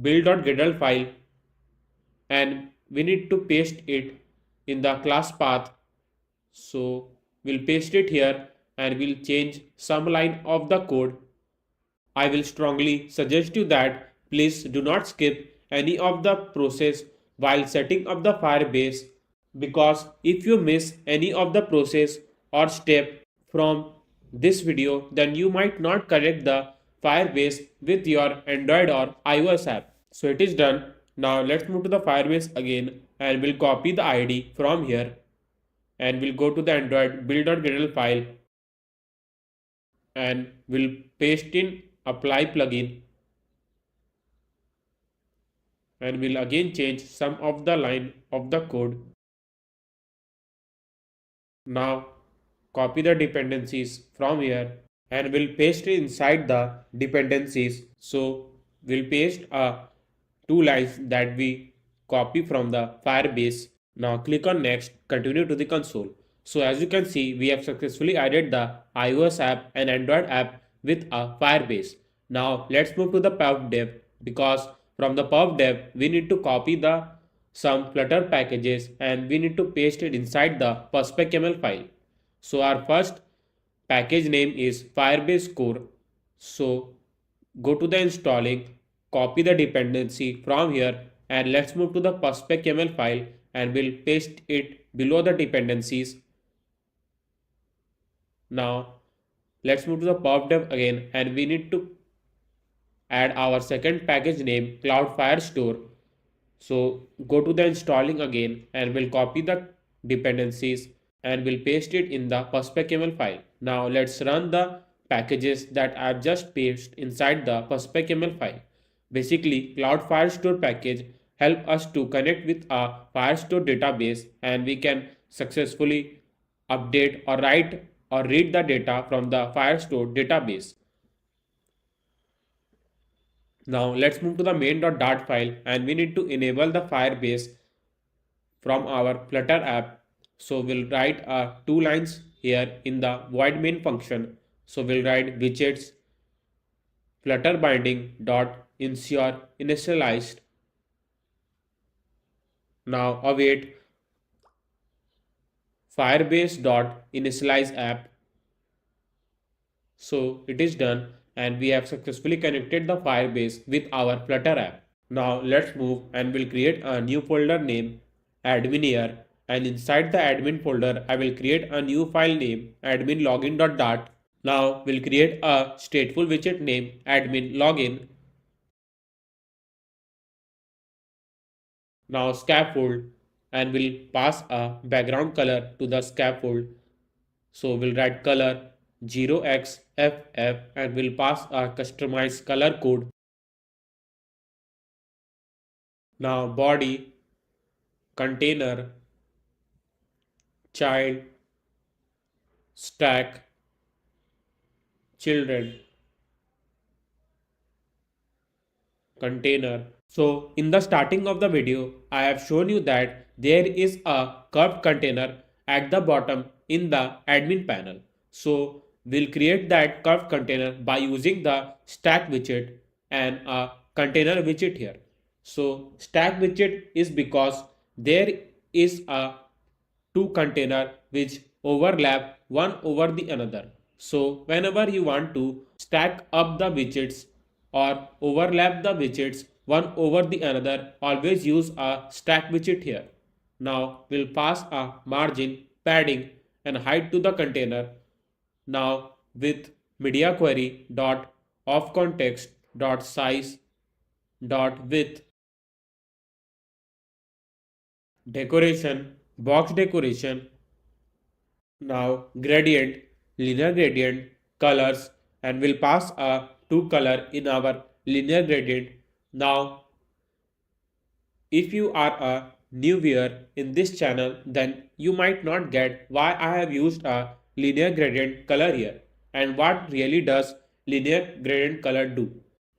build.gradle file and we need to paste it in the class path. So we'll paste it here and we'll change some line of the code. I will strongly suggest you that please do not skip any of the process while setting up the Firebase, because if you miss any of the process or step from this video, then you might not connect the Firebase with your Android or iOS app. So it is done. Now let's move to the Firebase again and we'll copy the ID from here and we'll go to the Android build.gradle file and we'll paste in apply plugin and we'll again change some of the line of the code. Now copy the dependencies from here and we'll paste it inside the dependencies. So we'll paste two lines that we copy from the Firebase. Now click on next, continue to the console. So as you can see, we have successfully added the iOS app and Android app with a Firebase. Now let's move to the pub dev, because from the pub dev we need to copy the some Flutter packages and we need to paste it inside the pub.yaml file. So our first package name is Firebase core. So go to the installing, copy the dependency from here, and let's move to the pub.yaml file and we'll paste it below the dependencies. Now let's move to the pub dev again and we need to add our second package name Cloud Firestore. So go to the installing again and we'll copy the dependencies and we'll paste it in the pub.yaml file. Now let's run the packages that I've just pasted inside the pub.yaml file. Basically, Cloud Firestore package help us to connect with a Firestore database and we can successfully update or write or read the data from the Firestore database. Now let's move to the main.dart file and we need to enable the Firebase from our Flutter app. So we'll write two lines here in the void main function. So we'll write widgets flutter binding dot ensure initialized. Now await Firebase dot initialize app. So it is done and we have successfully connected the Firebase with our Flutter app. Now let's move and we'll create a new folder name admin here, and inside the admin folder I will create a new file name admin login.dart. Now we'll create a stateful widget name admin login. Now scaffold, and we'll pass a background color to the scaffold. So we'll write color 0xFF and we'll pass a customized color code. Now body, container, child, stack, children, container. So in the starting of the video, I have shown you that there is a curved container at the bottom in the admin panel. So we'll create that curved container by using the stack widget and a container widget here. So stack widget is because there is a two container which overlap one over the another. So whenever you want to stack up the widgets or overlap the widgets one over the another, always use a stack widget here. Now we'll pass a margin, padding and height to the container. Now with media query dot of context dot size dot width, decoration, box decoration. Now gradient, linear gradient, colors, and we'll pass a two color in our linear gradient. Now if you are a new viewer in this channel, then you might not get why I have used a linear gradient color here and what really does linear gradient color do.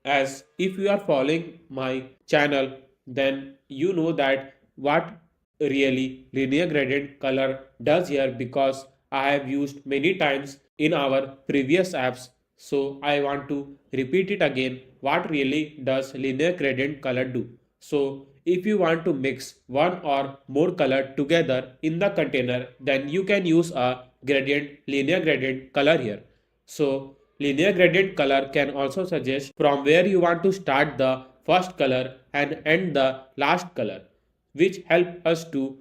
As if you are following my channel, then you know that what really linear gradient color does here, because I have used many times in our previous apps. So I want to repeat it again, what really does linear gradient color do. So if you want to mix one or more color together in the container, then you can use a linear gradient color here. So linear gradient color can also suggest from where you want to start the first color and end the last color, which help us to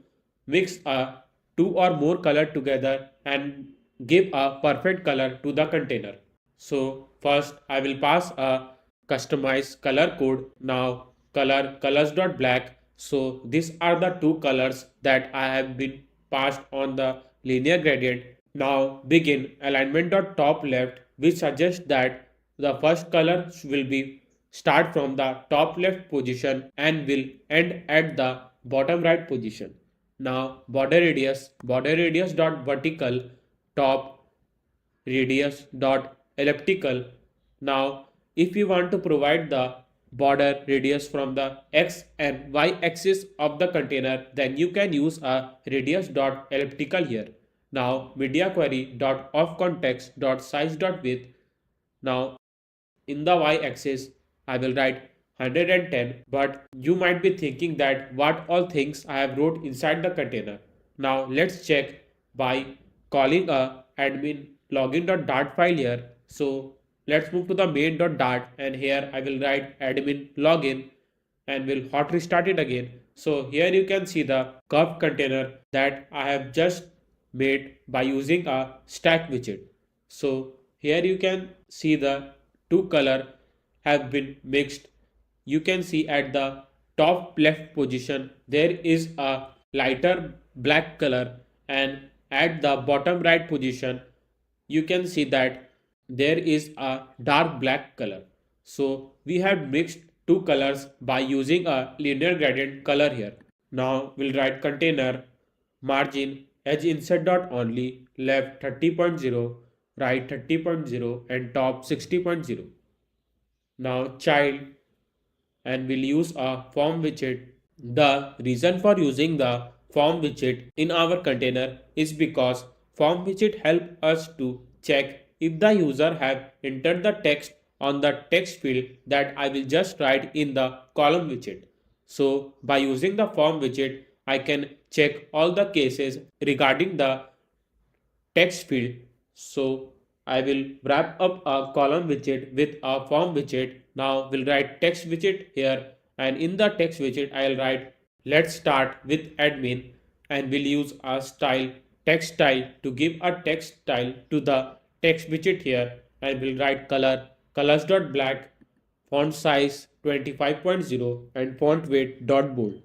mix a two or more color together and give a perfect color to the container. So first I will pass a customized color code. Now colors.black. So these are the two colors that I have been passed on the linear gradient. Now begin alignment.top left, which suggests that the first color will be start from the top left position and will end at the bottom right position. Now border radius dot vertical top radius dot elliptical. Now, if we want to provide the border radius from the x and y axis of the container, then you can use a radius dot elliptical here. Now, media query dot of context dot size dot width. Now, in the y-axis, I will write 110, but you might be thinking that what all things I have wrote inside the container. Now let's check by calling a admin login.dart file here. So let's move to the main.dart and here I will write admin login and will hot restart it again. So here you can see the curved container that I have just made by using a stack widget. So here you can see the two color have been mixed. You can see at the top left position there is a lighter black color, and at the bottom right position you can see that there is a dark black color. So we have mixed two colors by using a linear gradient color here. Now we'll write container margin edge insert dot only left 30.0, right 30.0 and top 60.0. Now child, and we'll use a form widget. The reason for using the form widget in our container is because form widget help us to check if the user have entered the text on the text field that I will just write in the column widget. So by using the form widget, I can check all the cases regarding the text field. So I will wrap up a column widget with a form widget. Now we'll write text widget here, and in the text widget I'll write let's start with admin, and we'll use a style text style to give a text style to the text widget here, and we'll write colors.black, font size 25.0 and font weight dot bold.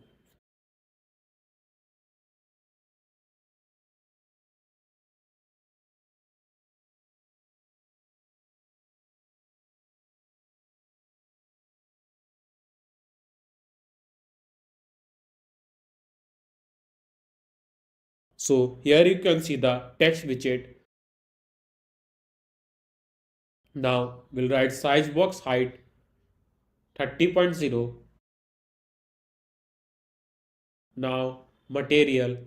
So here you can see the text widget. Now we'll write size box height 30.0. Now material,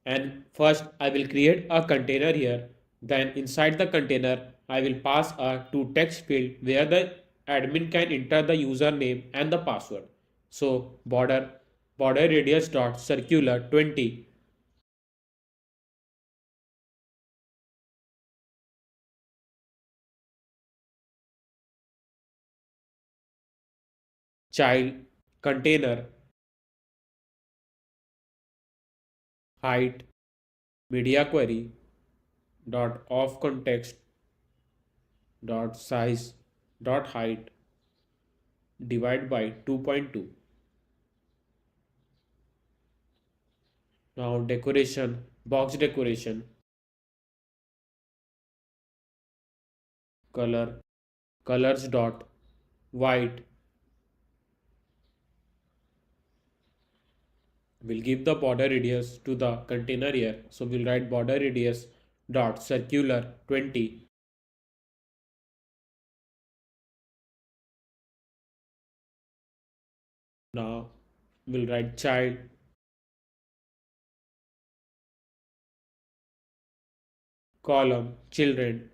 and first I will create a container here. Then inside the container I will pass a to text field where the admin can enter the username and the password. So border radius dot circular 20, child container height media query dot of context dot size dot height divide by 2.2. Now decoration, box decoration, color, colors dot white. We'll give the border radius to the container here. So we'll write border radius dot circular 20. Now we'll write child, column, children,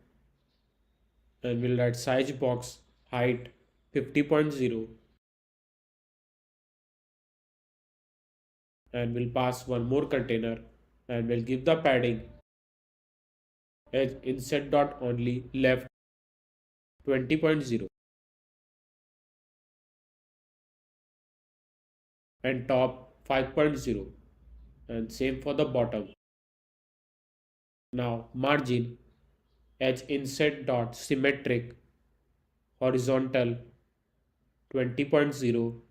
and we'll write size box height 50.0, and we'll pass one more container, and we'll give the padding edge inset dot only left 20.0 and top 5.0, and same for the bottom. Now margin edge inset dot symmetric horizontal 20.0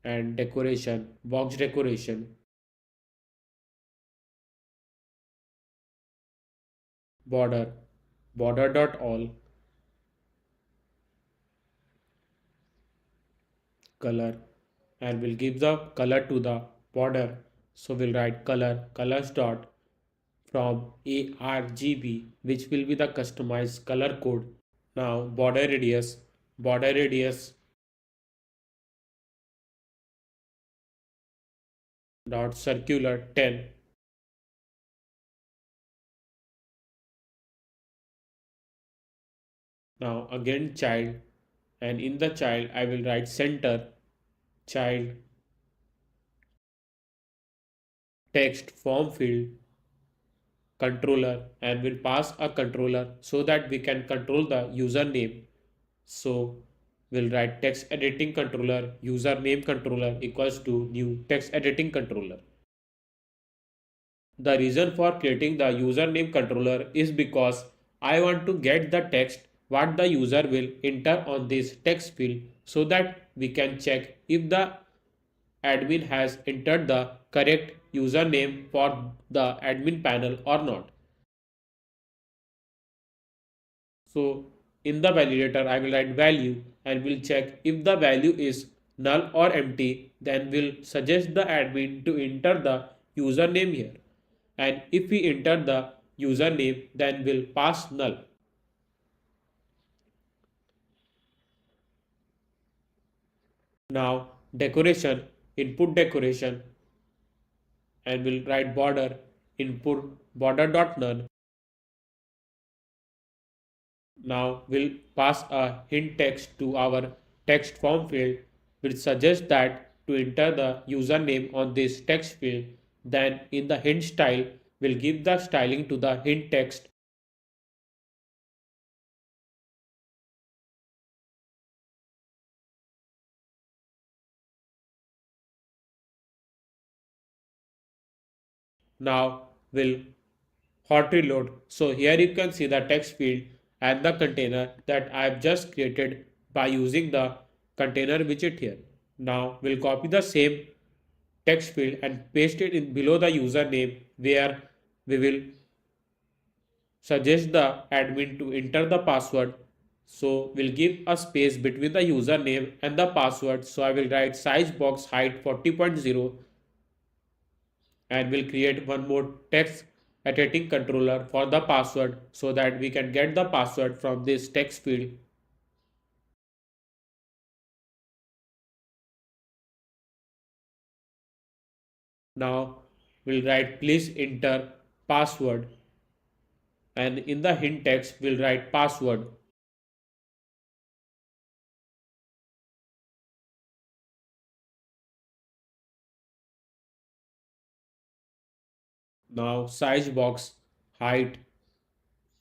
and decoration box decoration border dot all color, and we'll give the color to the border. So we'll write colors dot from ARGB, which will be the customized color code. Now border radius dot circular 10. Now again child, and in the child I will write center child text form field controller, and will pass a controller so that we can control the username. So we'll write text editing controller username controller equals to new text editing controller. The reason for creating the username controller is because I want to get the text what the user will enter on this text field so that we can check if the admin has entered the correct username for the admin panel or not. So in the validator I will write value and will check if the value is null or empty, then will suggest the admin to enter the username here, and if we enter the username then will pass null. Now decoration input decoration, and will write border input border dot none. Now we'll pass a hint text to our text form field which suggests that to enter the username on this text field. Then in the hint style we'll give the styling to the hint text. Now we'll hot reload. So here you can see the text field and the container that I have just created by using the container widget here. Now we'll copy the same text field and paste it in below the username where we will suggest the admin to enter the password. So we'll give a space between the username and the password. So I will write size box height 40.0, and we'll create one more text editing controller for the password so that we can get the password from this text field. Now we'll write please enter password, and in the hint text we'll write password. Now size box height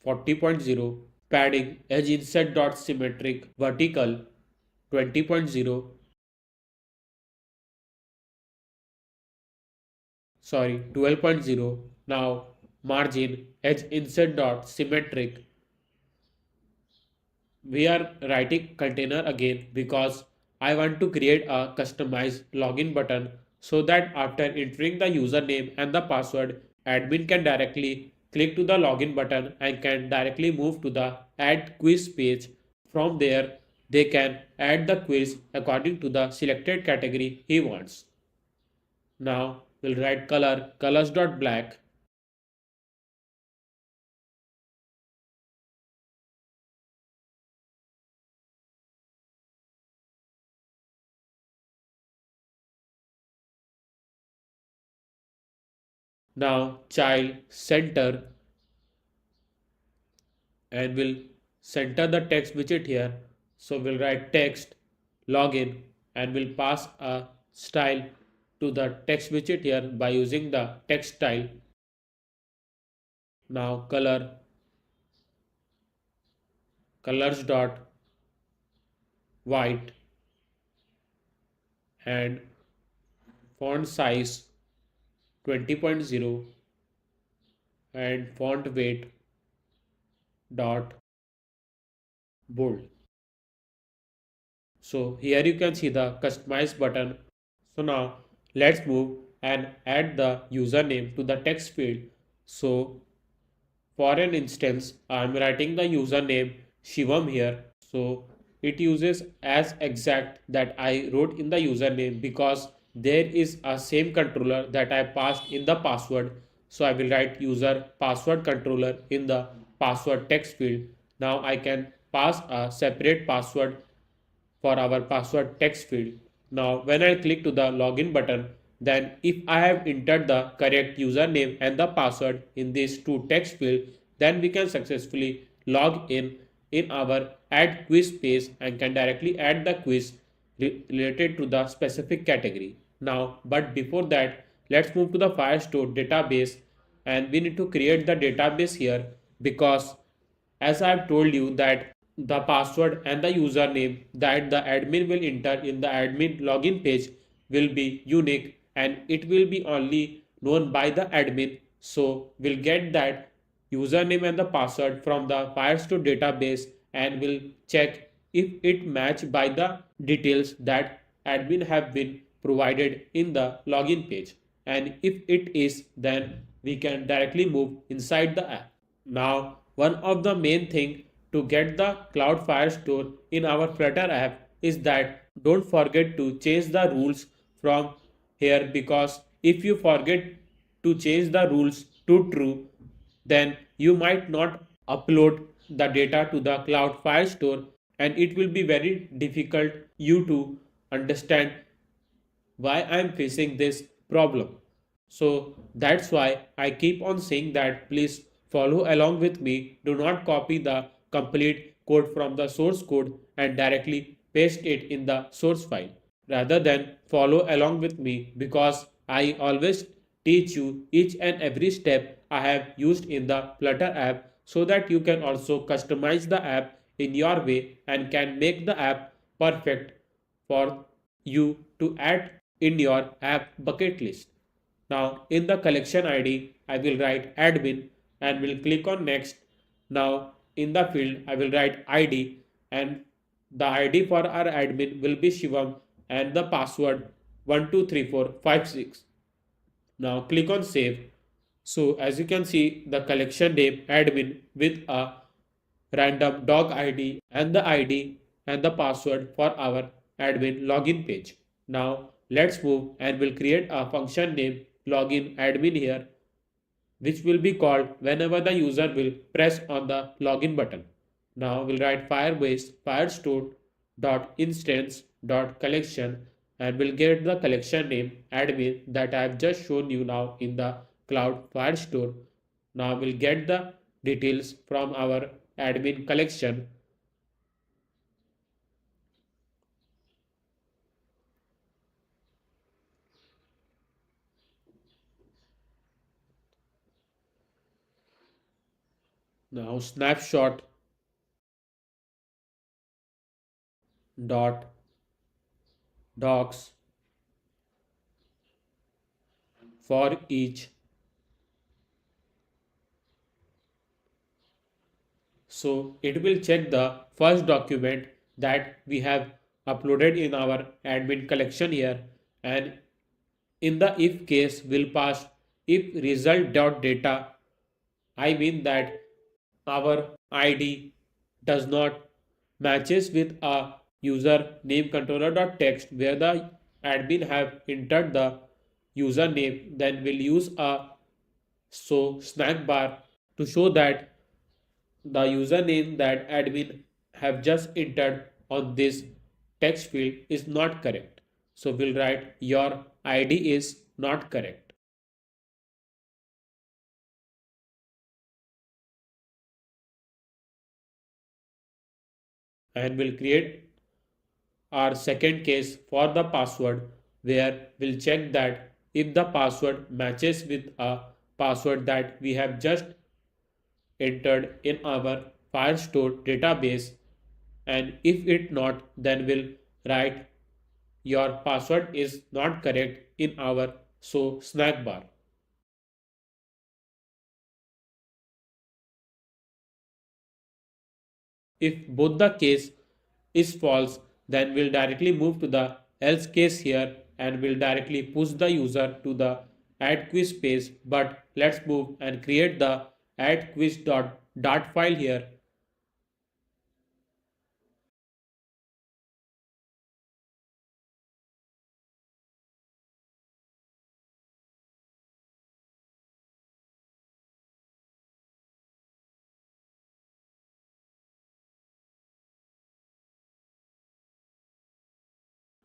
40.0, padding edge inset dot symmetric vertical 20.0, sorry 12.0. Now margin edge inset dot symmetric. We are writing container again because I want to create a customized login button so that after entering the username and the password, admin can directly click to the login button and can directly move to the add quiz page. From there, they can add the quiz according to the selected category he wants. Now we'll write colors.black. Now child center, and we'll center the text widget here. So we'll write text login and we'll pass a style to the text widget here by using the text style. Now colors dot white, and font size 20.0, and font weight dot bold. So here you can see the customize button. So now let's move and add the username to the text field. So for an instance, I am writing the username Shivam here. So it uses as exact that I wrote in the username because there is a same controller that I passed in the password. So I will write user password controller in the password text field. Now I can pass a separate password for our password text field. Now when I click to the login button, then if I have entered the correct username and the password in these two text field, then we can successfully log in our add quiz page and can directly add the quiz related to the specific category. Now, but before that, let's move to the Firestore database and we need to create the database here because as I have told you that the password and the username that the admin will enter in the admin login page will be unique and it will be only known by the admin. So we'll get that username and the password from the Firestore database and will check if it match by the details that admin have been provided in the login page. And if it is, then we can directly move inside the app. Now, one of the main thing to get the Cloud Firestore in our Flutter app is that don't forget to change the rules from here because if you forget to change the rules to true, then you might not upload the data to the Cloud Firestore and it will be very difficult you to understand why I am facing this problem. So that's why I keep on saying that please follow along with me. Do not copy the complete code from the source code and directly paste it in the source file. Rather than follow along with me because I always teach you each and every step I have used in the Flutter app so that you can also customize the app in your way and can make the app perfect for you to add in your app bucket list. Now in the collection ID, I will write admin and will click on next. Now in the field, I will write ID and the ID for our admin will be Shivam and the password 123456. Now click on save. So as you can see the collection name admin with a random dog ID and the ID and the password for our admin login page. Now let's move and we'll create a function name login admin here which will be called whenever the user will press on the login button. Now we'll write Firebase Firestore dot instance dot collection and we'll get the collection name admin that I have just shown you now in the cloud Firestore. Now we'll get the details from our admin collection. Now snapshot dot docs for each. So it will check the first document that we have uploaded in our admin collection here and in the if case will pass if result dot data. I mean that our ID does not matches with a user name controller dot text where the admin have entered the username, then we'll use a snack bar to show that the username that admin have just entered on this text field is not correct. So we'll write your ID is not correct and we'll create our second case for the password where we'll check that if the password matches with a password that we have just entered in our Firestore database and if it not then we'll write your password is not correct in our snack bar. If both the case is false, then we'll directly move to the else case here and we'll directly push the user to the add quiz page. But let's move and create the add quiz dot file here.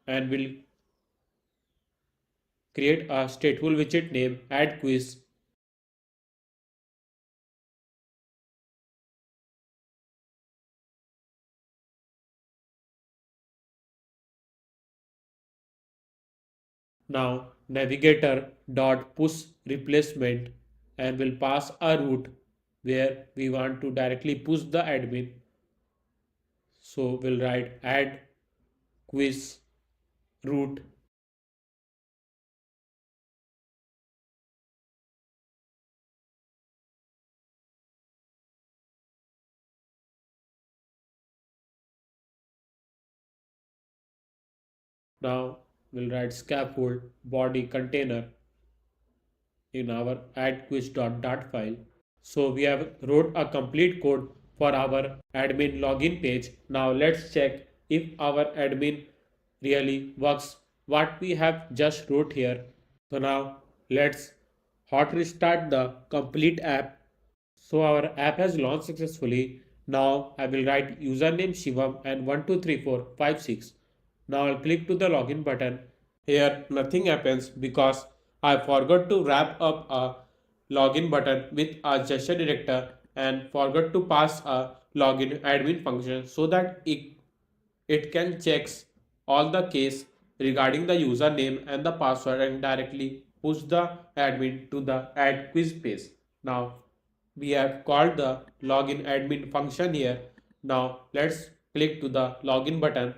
and we'll create a stateful widget name add quiz. Now navigator dot push replacement, and we'll pass a route where we want to directly push the admin. So we'll write add quiz route. Now we'll write scaffold body container in our add quiz.dart file. So we have wrote a complete code for our admin login page. Now let's check if our admin really works what we have just wrote here. So now let's hot restart the complete app. So our app has launched successfully. Now I will write username Shivam and 123456. Now I'll click to the login button. Here nothing happens because I forgot to wrap up a login button with a gesture director and forgot to pass a login admin function so that it can checks all the case regarding the username and the password and directly push the admin to the add quiz page. Now we have called the login admin function here. Now let's click to the login button.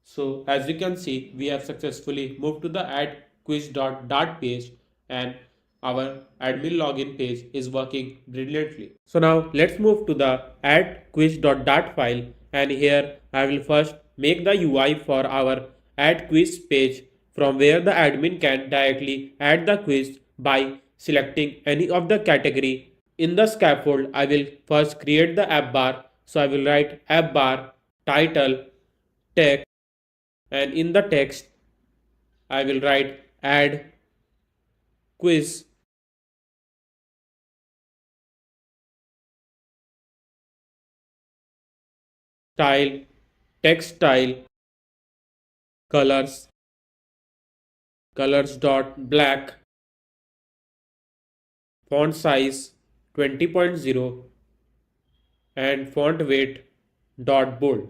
So as you can see, we have successfully moved to the add quiz.dart page and our admin login page is working brilliantly. So now let's move to the add quiz.dart file, and here I will first make the UI for our add quiz page from where the admin can directly add the quiz by selecting any of the category. In the scaffold, I will first create the app bar. So I will write app bar title text, and in the text I will write add quiz style, text style, colors dot black, font size 20.0 and font weight dot bold.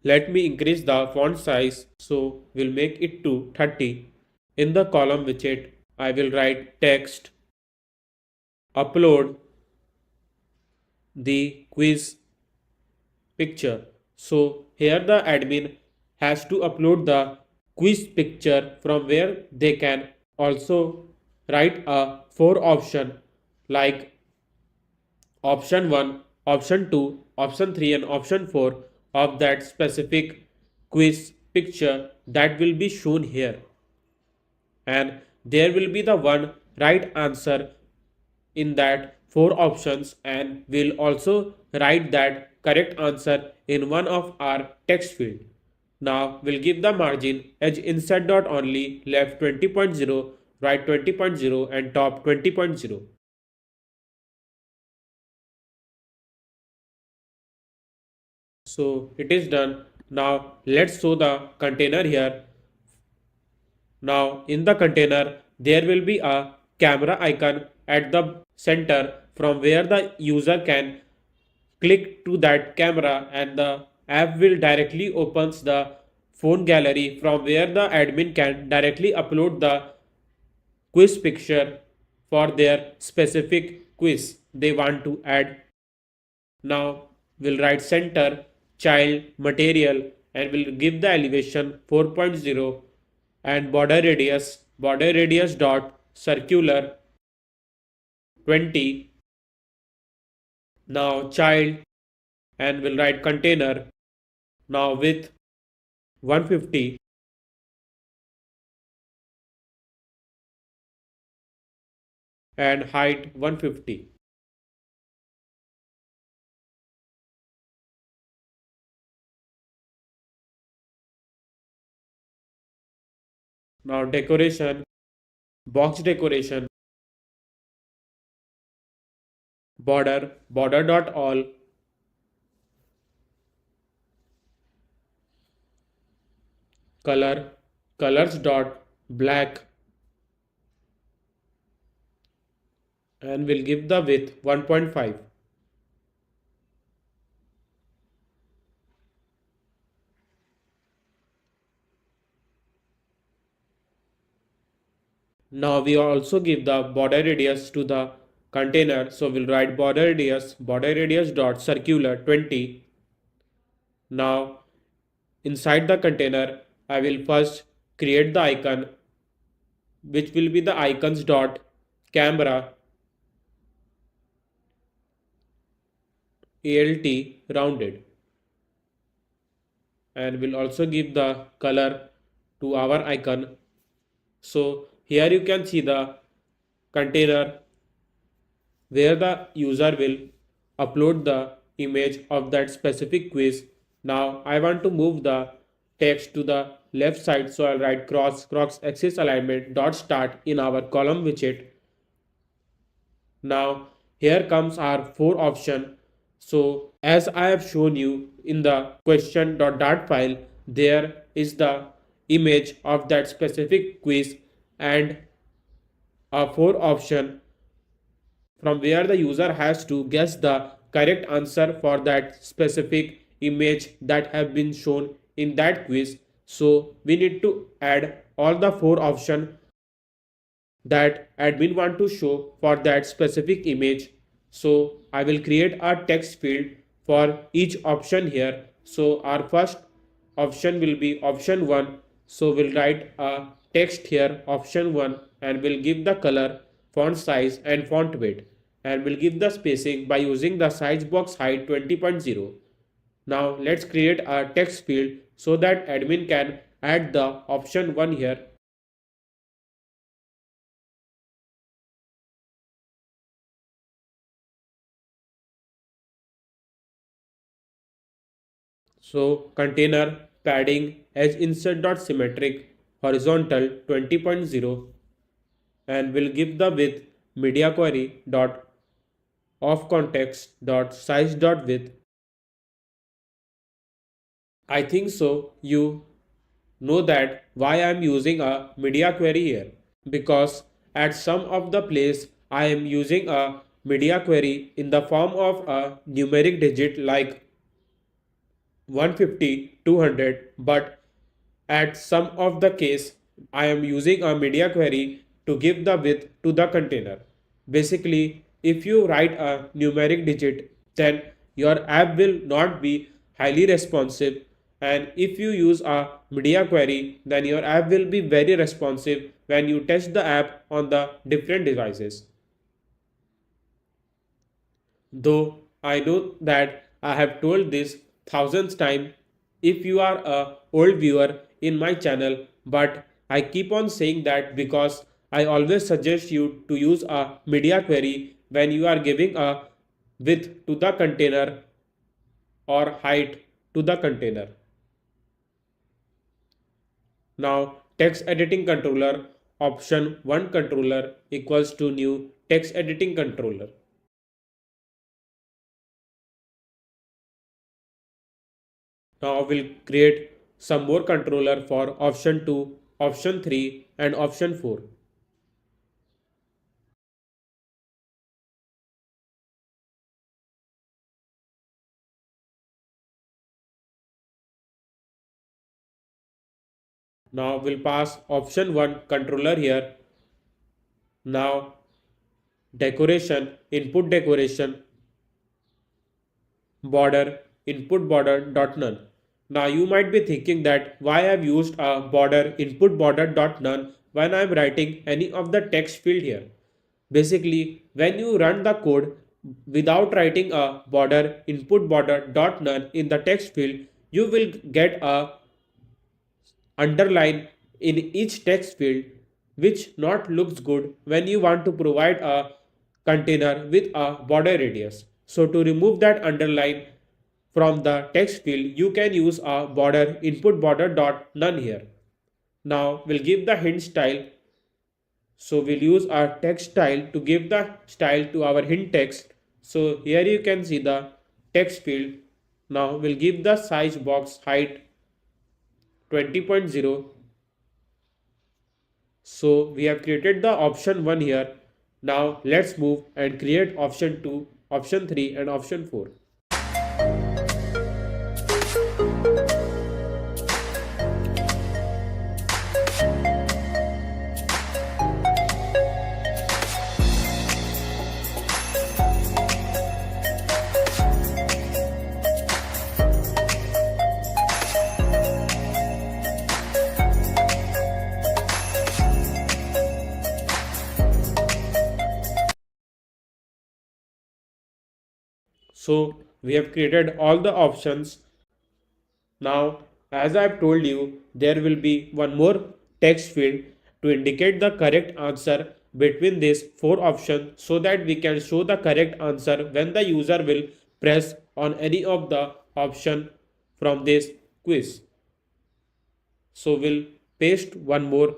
Let me increase the font size, so we'll make it to 30. In the column widget I will write text upload the quiz picture. So here the admin has to upload the quiz picture from where they can also write a four option like option 1, option 2, option 3 and option 4 of that specific quiz picture that will be shown here, and there will be the one right answer in that four options, and we'll also write that correct answer in one of our text field. Now we'll give the margin edge inside dot only, left 20.0, right 20.0 and top 20.0. So it is done. Now let's show the container here. Now in the container there will be a camera icon at the center from where the user can click to that camera, and the app will directly opens the phone gallery from where the admin can directly upload the quiz picture for their specific quiz they want to add. Now we'll write center child material and we'll give the elevation 4.0 and border radius dot circular 20. Now child, and we'll write container. Now width 150 and height 150. Now decoration, box decoration, border dot all, colors dot black, and we'll give the width 1.5. Now we also give the border radius to the container. So we'll write border radius dot circular 20. Now inside the container, I will first create the icon, which will be the icons dot camera alt rounded, and we'll also give the color to our icon. So here you can see the container where the user will upload the image of that specific quiz. Now I want to move the text to the left side, so I'll write cross axis alignment dot start in our column widget. Now here comes our 4 option. So as I have shown you in the question.dart file, there is the image of that specific quiz and a 4 option from where the user has to guess the correct answer for that specific image that have been shown in that quiz. So we need to add all the 4 options that admin want to show for that specific image. So I will create a text field for each option here. So our first option will be option 1. So we'll write a text here option 1, and we'll give the color, font size and font weight, and we'll give the spacing by using the size box height 20.0. Now let's create a text field so that admin can add the option 1 here. So container padding edge insert dot symmetric horizontal 20.0, and we'll give the width media query dot of context dot size dot width. I think so you know that why I am using a media query here, because at some of the place I am using a media query in the form of a numeric digit like 150, 200, but at some of the case I am using a media query to give the width to the container. Basically, if you write a numeric digit, then your app will not be highly responsive, and if you use a media query, then your app will be very responsive when you test the app on the different devices. Though I know that I have told this thousands times if you are a old viewer in my channel, but I keep on saying that because I always suggest you to use a media query when you are giving a width to the container or height to the container. Now text editing controller option 1 controller equals to new text editing controller. Now we'll create some more controller for option 2, option 3 and option 4. Now we'll pass option 1 controller here. Now decoration, input decoration, border, input border dot none. Now you might be thinking that why I've used a border input border dot none when I'm writing any of the text field here. Basically, when you run the code without writing a border input border dot none in the text field, you will get a underline in each text field, which not looks good when you want to provide a container with a border radius. So to remove that underline from the text field, you can use a border input border dot none here. Now we'll give the hint style. So we'll use our text style to give the style to our hint text. So here you can see the text field. Now we'll give the size box height 20.0. So we have created the option 1 here. Now let's move and create option 2, option 3 and option 4. So we have created all the options. Now, as I have told you, there will be one more text field to indicate the correct answer between these four options so that we can show the correct answer when the user will press on any of the option from this quiz. So we'll paste one more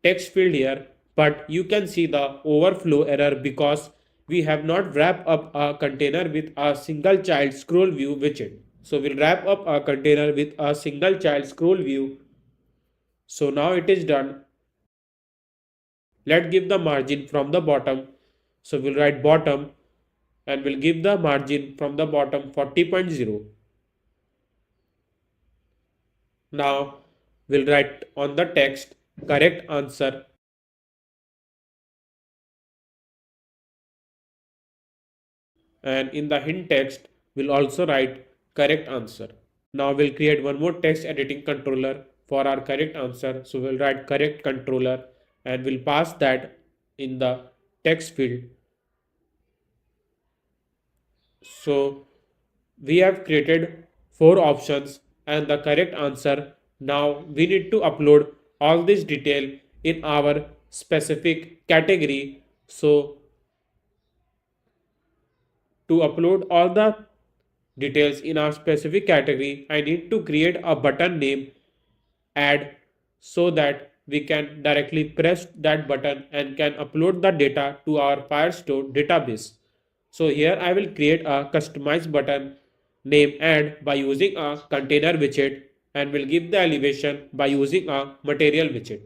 text field here, but you can see the overflow error because we have not wrapped up a container with a single child scroll view widget. So we'll wrap up a container with a single child scroll view. So now it is done. Let's give the margin from the bottom. So we'll write bottom and we'll give the margin from the bottom 40.0. Now we'll write on the text correct answer and in the hint text we'll also write correct answer. Now we'll create one more text editing controller for our correct answer. So we'll write correct controller and we'll pass that in the text field. So we have created four options and the correct answer. Now we need to upload all this detail in our specific category. So to upload all the details in our specific category, I need to create a button name add so that we can directly press that button and can upload the data to our Firestore database. So here I will create a customized button name add by using a container widget and will give the elevation by using a material widget.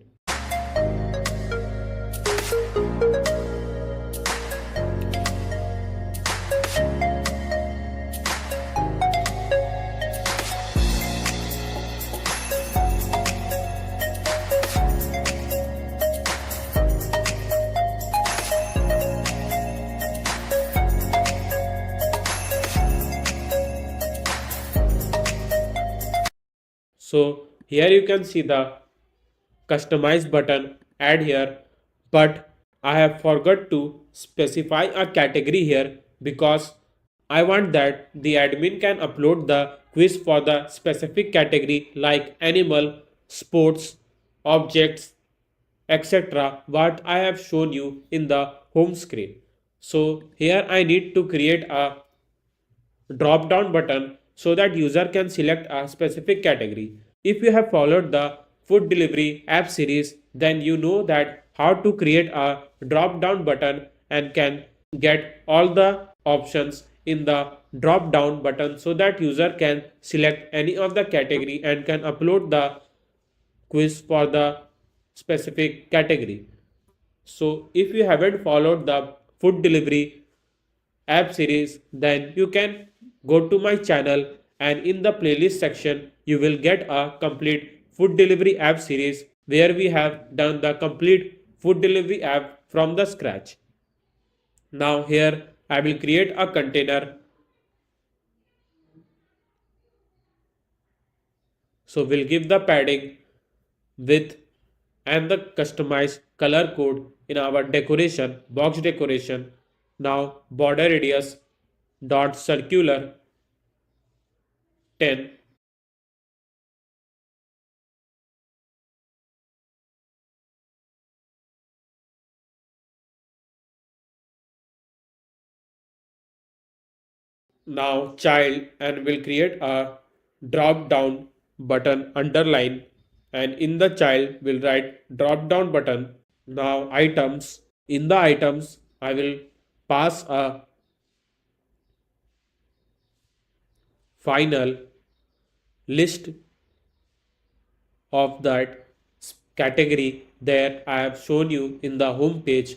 So here you can see the customize button add here, but I have forgot to specify a category here because I want that the admin can upload the quiz for the specific category like animal, sports, objects, etc. what I have shown you in the home screen. So here I need to create a drop down button so that user can select a specific category. If you have followed the food delivery app series, then you know that how to create a drop down button and can get all the options in the drop down button so that user can select any of the category and can upload the quiz for the specific category. So if you haven't followed the food delivery app series, then you can go to my channel and in the playlist section you will get a complete food delivery app series where we have done the complete food delivery app from the scratch. Now here I will create a container. So we'll give the padding, width and the customized color code in our decoration, box decoration. Now border radius dot circular 10. Now child and we'll create a drop down button underline and in the child we'll write drop down button. Now items, in the items I will pass a final list of that category there I have shown you in the home page.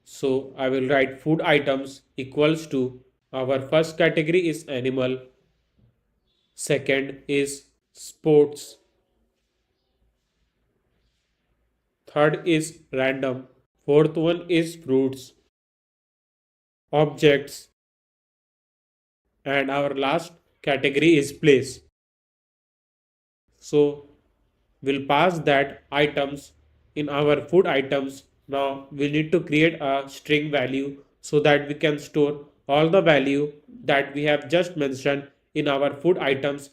So I will write food items equals to our first category is animal, second is sports, third is random, fourth one is fruits, objects, and our last category is place. So we'll pass that items in our food items. Now we need to create a string value so that we can store all the value that we have just mentioned in our food items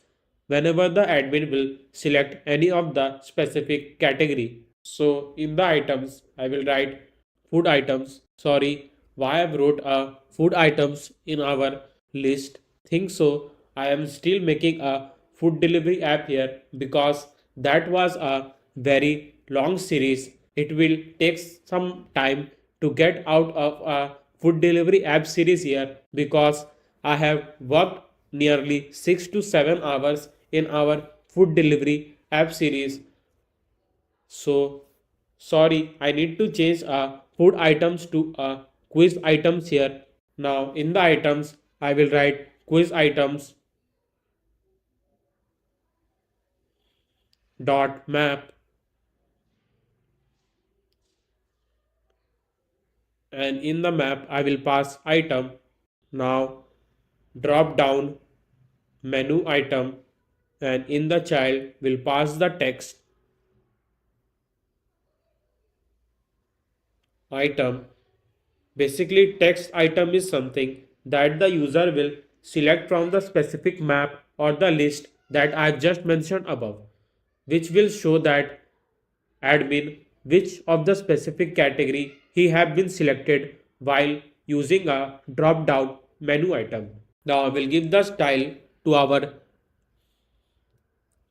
whenever the admin will select any of the specific category. So in the items, I will write food items. Sorry, why I wrote a food items in our list. Think so. I am still making a food delivery app here because that was a very long series. It will take some time to get out of a food delivery app series here because I have worked nearly 6 to 7 hours in our food delivery app series. So sorry, I need to change food items to quiz items here. Now in the items, I will write quiz items dot map, and in the map I will pass item. Now drop down menu item, and in the child will pass the text item. Basically, text item is something that the user will select from the specific map or the list that I just mentioned above, which will show that admin which of the specific category he have been selected while using a drop down menu item. Now I will give the style to our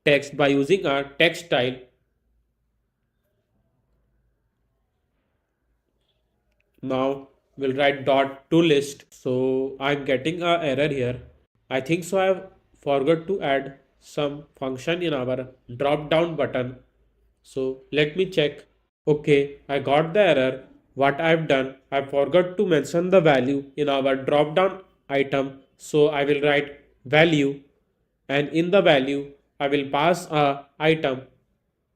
text by using a text style. Now we'll write dot to list. So I'm getting a error here. I think so I have forgot to add some function in our drop down button. So let me check. Okay, I got the error. What I've done, I forgot to mention the value in our drop down item. So I will write value, and in the value I will pass a item.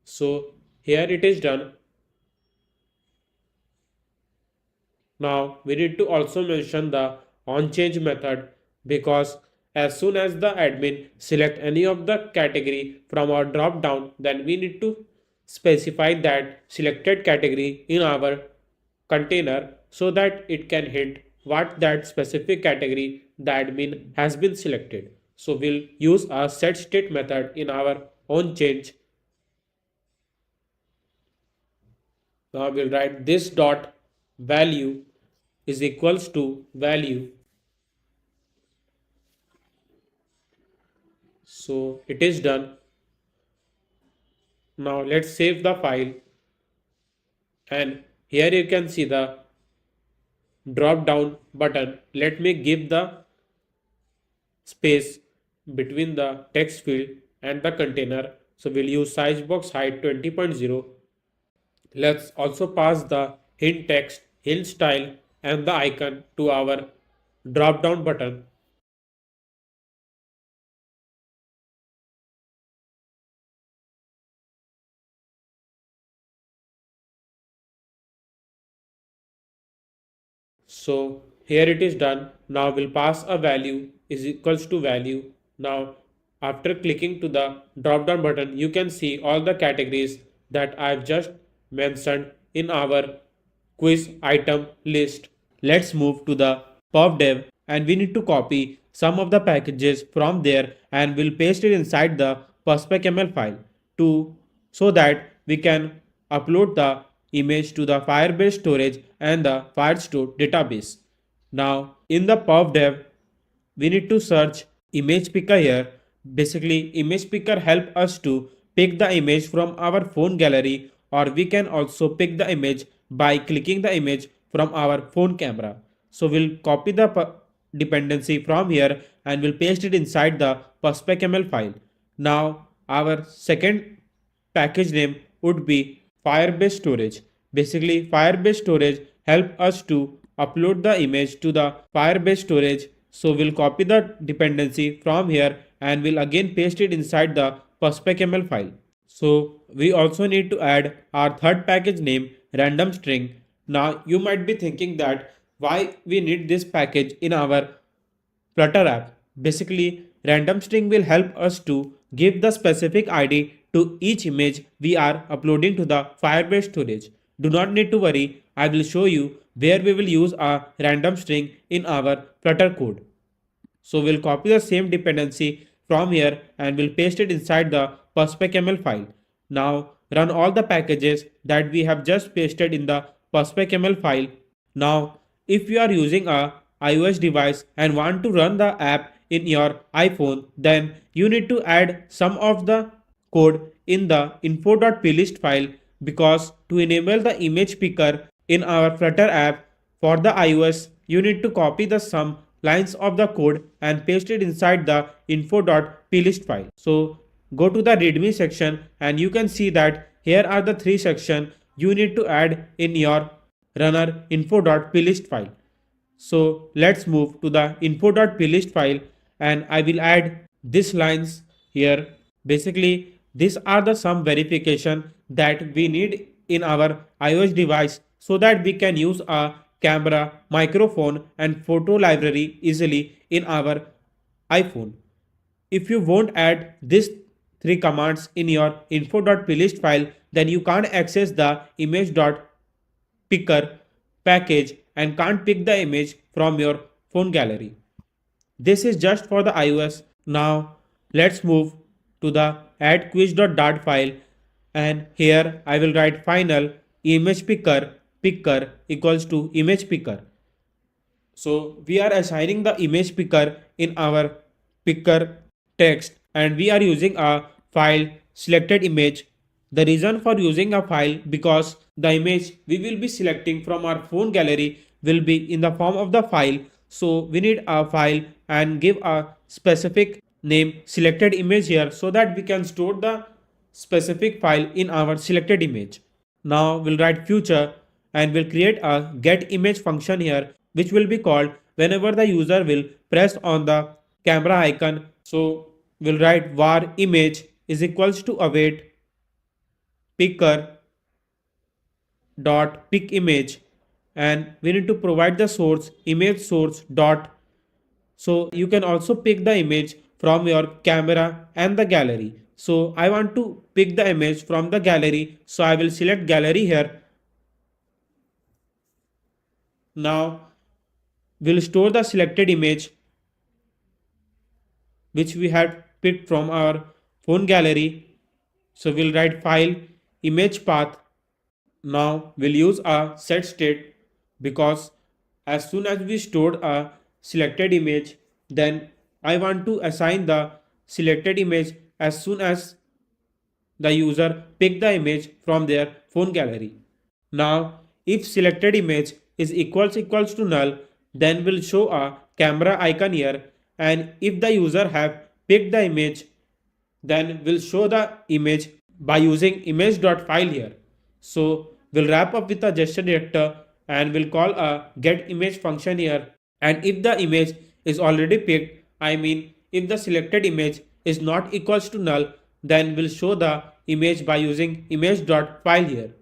So here it is done. Now we need to also mention the onChange method because as soon as the admin select any of the category from our drop down, then we need to specify that selected category in our container so that it can hint what that specific category the admin has been selected. So we'll use a set state method in our onChange. Now we'll write this dot value is equals to value. So it is done. Now let's save the file, and here you can see the drop down button. Let me give the space between the text field and the container. So we'll use size box height 20.0. Let's also pass the hint text, hint style, and the icon to our drop down button. So here it is done. Now we'll pass a value is equals to value. Now after clicking to the drop down button, you can see all the categories that I've just mentioned in our quiz item list. Let's move to the pubdev, and we need to copy some of the packages from there and we'll paste it inside the perspecml file to so that we can upload the image to the Firebase storage and the Firestore database. Now in the pubdev, we need to search image picker here. Basically, image picker help us to pick the image from our phone gallery, or we can also pick the image by clicking the image from our phone camera. So we'll copy the dependency from here and we'll paste it inside the perspecaml file. Now our second package name would be Firebase storage. Basically, Firebase storage help us to upload the image to the Firebase storage. So we'll copy the dependency from here and we'll again paste it inside the perspecaml file. So we also need to add our third package name random string. Now you might be thinking that why we need this package in our Flutter app. Basically, random string will help us to give the specific ID to each image we are uploading to the Firebase storage. Do not need to worry, I will show you where we will use a random string in our Flutter code. So we'll copy the same dependency from here and we'll paste it inside the perspecaml file. Now run all the packages that we have just pasted in the perspecaml file. Now if you are using a iOS device and want to run the app in your iPhone, then you need to add some of the code in the info.plist file, because to enable the image picker in our Flutter app for the iOS, you need to copy the some lines of the code and paste it inside the info.plist file. So go to the readme section and you can see that here are the three sections you need to add in your runner info.plist file. So let's move to the info.plist file and I will add these lines here. Basically, these are the some verification that we need in our iOS device so that we can use a camera, microphone and photo library easily in our iPhone. If you won't add these three commands in your info.plist file, then you can't access the image.picker package and can't pick the image from your phone gallery. This is just for the iOS. Now let's move to the add quiz.dart file and here I will write final image picker equals to image picker. So we are assigning the image picker in our picker text and we are using a file selected image. The reason for using a file because the image we will be selecting from our phone gallery will be in the form of the file. So we need a file and give a specific name selected image here so that we can store the specific file in our selected image. Now we'll write future and we'll create a get image function here which will be called whenever the user will press on the camera icon. So we'll write var image is equals to await picker dot pick image and we need to provide the source image source dot. So you can also pick the image from your camera and the gallery. So I want to pick the image from the gallery, so I will select gallery here. Now we'll store the selected image which we had picked from our phone gallery. So we'll write file image path. Now we'll use a set state because as soon as we stored a selected image, then I want to assign the selected image as soon as the user pick the image from their phone gallery. Now if selected image is equals to null, then we'll show a camera icon here, and if the user have picked the image, then we'll show the image by using image.file here. So we'll wrap up with a gesture director and we'll call a get image function here, and if the image is already picked, I mean if the selected image is not equals to null, then we'll show the image by using image.file here.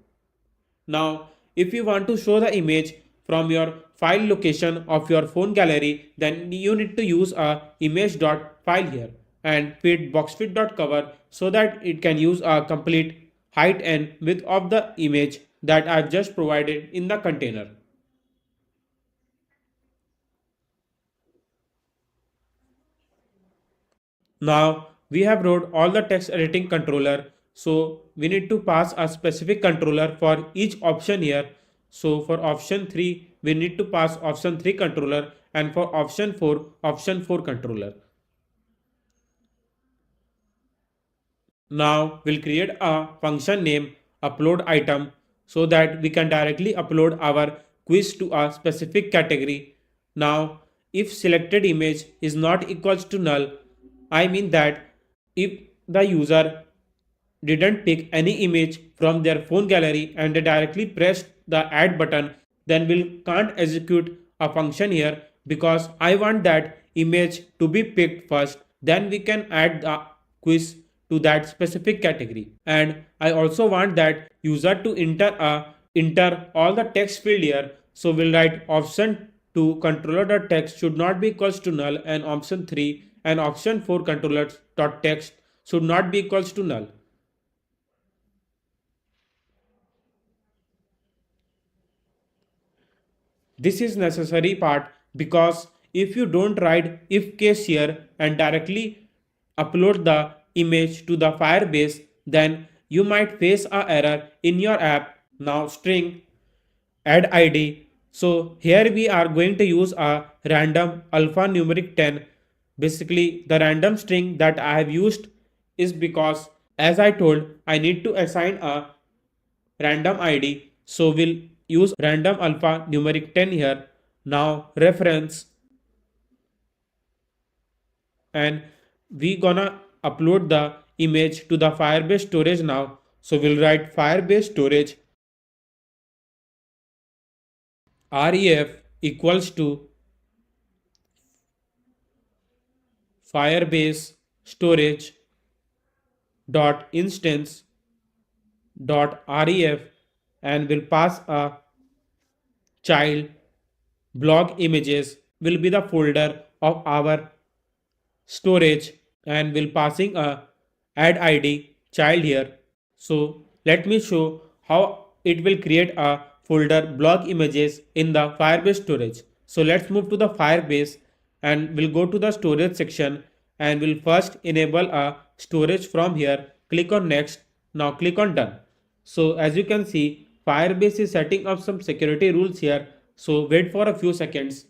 Now if you want to show the image from your file location of your phone gallery, then you need to use a image.file here and feed boxfit.cover so that it can use a complete height and width of the image that I've just provided in the container. Now we have wrote all the text editing controller, so we need to pass a specific controller for each option here. So for option 3 we need to pass option 3 controller, and for option 4 controller. Now we'll create a function name upload item so that we can directly upload our quiz to a specific category. Now if selected image is not equals to null, I mean that if the user didn't pick any image from their phone gallery and they directly pressed the add button, then we can't execute a function here because I want that image to be picked first, then we can add the quiz to that specific category. And I also want that user to enter all the text field here. So we'll write option 2 controller dot text should not be equals to null, and option 3 and option 4 controller dot text should not be equals to null. This is necessary part because if you don't write if case here and directly upload the image to the Firebase, then you might face a error in your app. Now string add id. So here we are going to use a random alphanumeric 10. Basically the random string that I have used is because, as I told, I need to assign a random id, so we'll use random alpha numeric 10 here. Now reference, and we gonna upload the image to the Firebase storage now. So we'll write Firebase storage ref equals to Firebase storage dot instance dot ref, and will pass a child. Blog images will be the folder of our storage, and will passing a add id child here. So let me show how it will create a folder blog images in the Firebase storage. So let's move to the Firebase and we'll go to the storage section, and we'll first enable a storage from here. Click on next. Now click on done. So as you can see, Firebase is setting up some security rules here. So wait for a few seconds.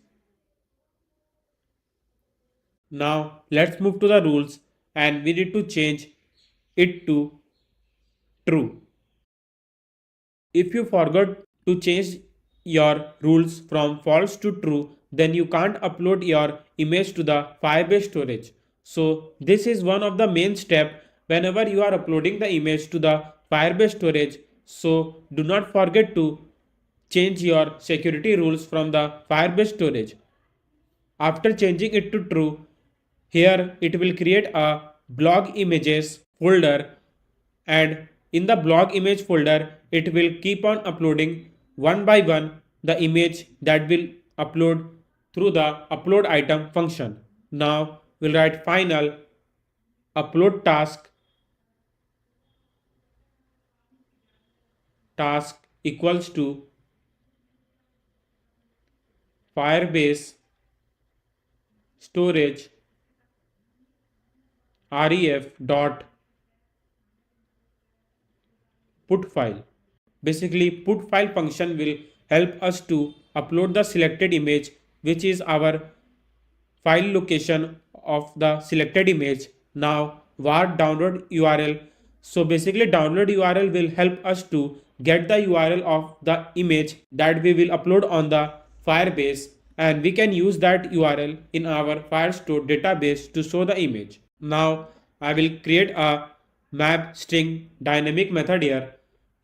Now let's move to the rules, and we need to change it to true. If you forgot to change your rules from false to true, then you can't upload your image to the Firebase storage. So this is one of the main step whenever you are uploading the image to the Firebase storage. So do not forget to change your security rules from the Firebase storage. After changing it to true, here it will create a blog images folder, and in the blog image folder it will keep on uploading one by one the image that will upload through the upload item function. Now we'll write final upload task equals to Firebase storage ref dot put file. Basically put file function will help us to upload the selected image, which is our file location of the selected image. Now var download URL. So basically download URL will help us to get the URL of the image that we will upload on the Firebase, and we can use that URL in our Firestore database to show the image. Now I will create a map string dynamic method here.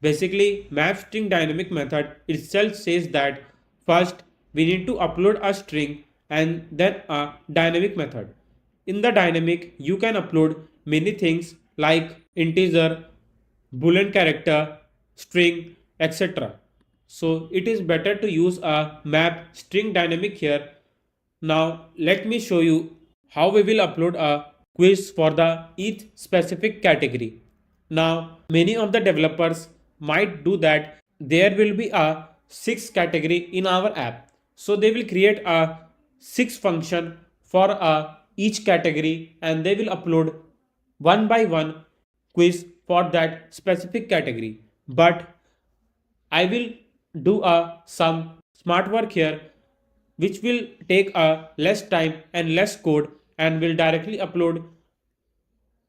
Basically map string dynamic method itself says that first we need to upload a string and then a dynamic method. In the dynamic you can upload many things like integer, boolean character, string, etc. So it is better to use a map string dynamic here. Now let me show you how we will upload a quiz for the each specific category. Now many of the developers might do that. There will be a 6 category in our app, so they will create a 6 function for each category, and they will upload one by one quiz for that specific category. But I will do some smart work here which will take less time and less code, and will directly upload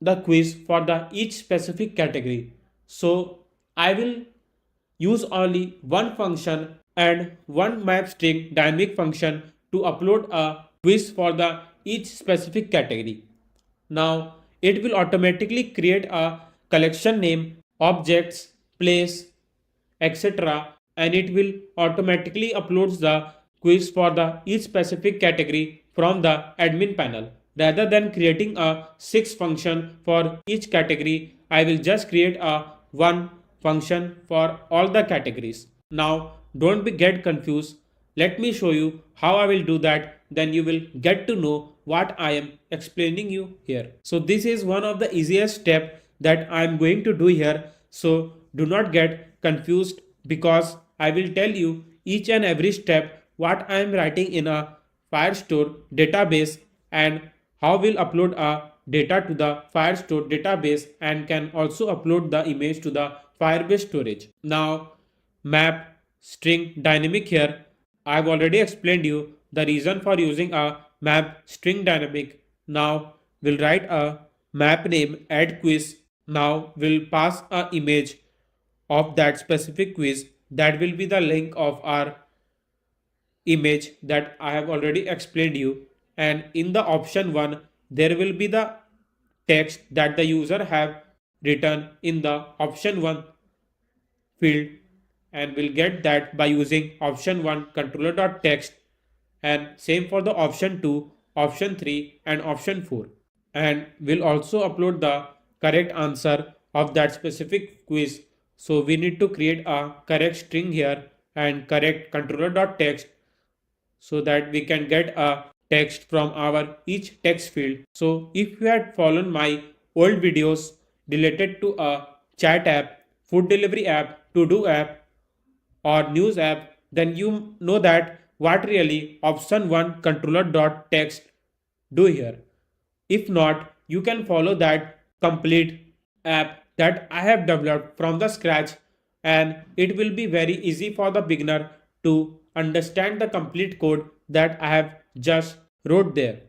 the quiz for the each specific category. So I will use only one function and one map string dynamic function to upload a quiz for the each specific category. Now it will automatically create a collection name, objects, place, etc. and it will automatically uploads the quiz for the each specific category from the admin panel. Rather than creating a 6 function for each category, I will just create a one function for all the categories. Now don't be get confused. Let me show you how I will do that, then you will get to know what I am explaining you here. So this is one of the easiest step that I am going to do here. So do not get confused because I will tell you each and every step what I am writing in a Firestore database and how we'll upload a data to the Firestore database and can also upload the image to the Firebase storage. Now map string dynamic here. I've already explained you the reason for using a map string dynamic. Now we'll write a map name add quiz. Now we'll pass a image of that specific quiz that will be the link of our image that I have already explained you, and in the option 1 there will be the text that the user have written in the option 1 field, and we'll get that by using option 1 controller.text, and same for the option 2, option 3 and option 4, and we'll also upload the correct answer of that specific quiz. So we need to create a correct string here and correct controller.text so that we can get a text from our each text field. So if you had followed my old videos related to a chat app, food delivery app, to do app or news app, then you know that what really option 1 controller.text do here. If not, you can follow that complete app that I have developed from the scratch, and it will be very easy for the beginner to understand the complete code that I have just wrote there.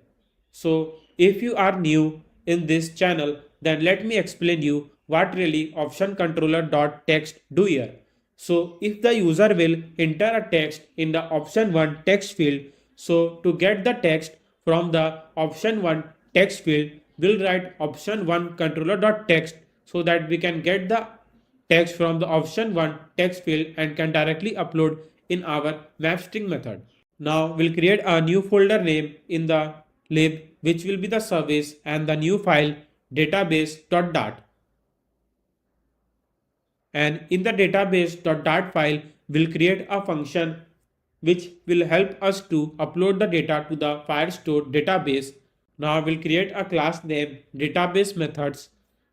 So if you are new in this channel, then let me explain you what really option controller.text do here. So if the user will enter a text in the option 1 text field, so to get the text from the option 1 text field, we'll write option 1 controller.text so that we can get the text from the option 1 text field and can directly upload in our mapstring method. Now we'll create a new folder name in the lib which will be the service and the new file database.dart. And in the database.dart file, we'll create a function which will help us to upload the data to the Firestore database. Now we'll create a class name database methods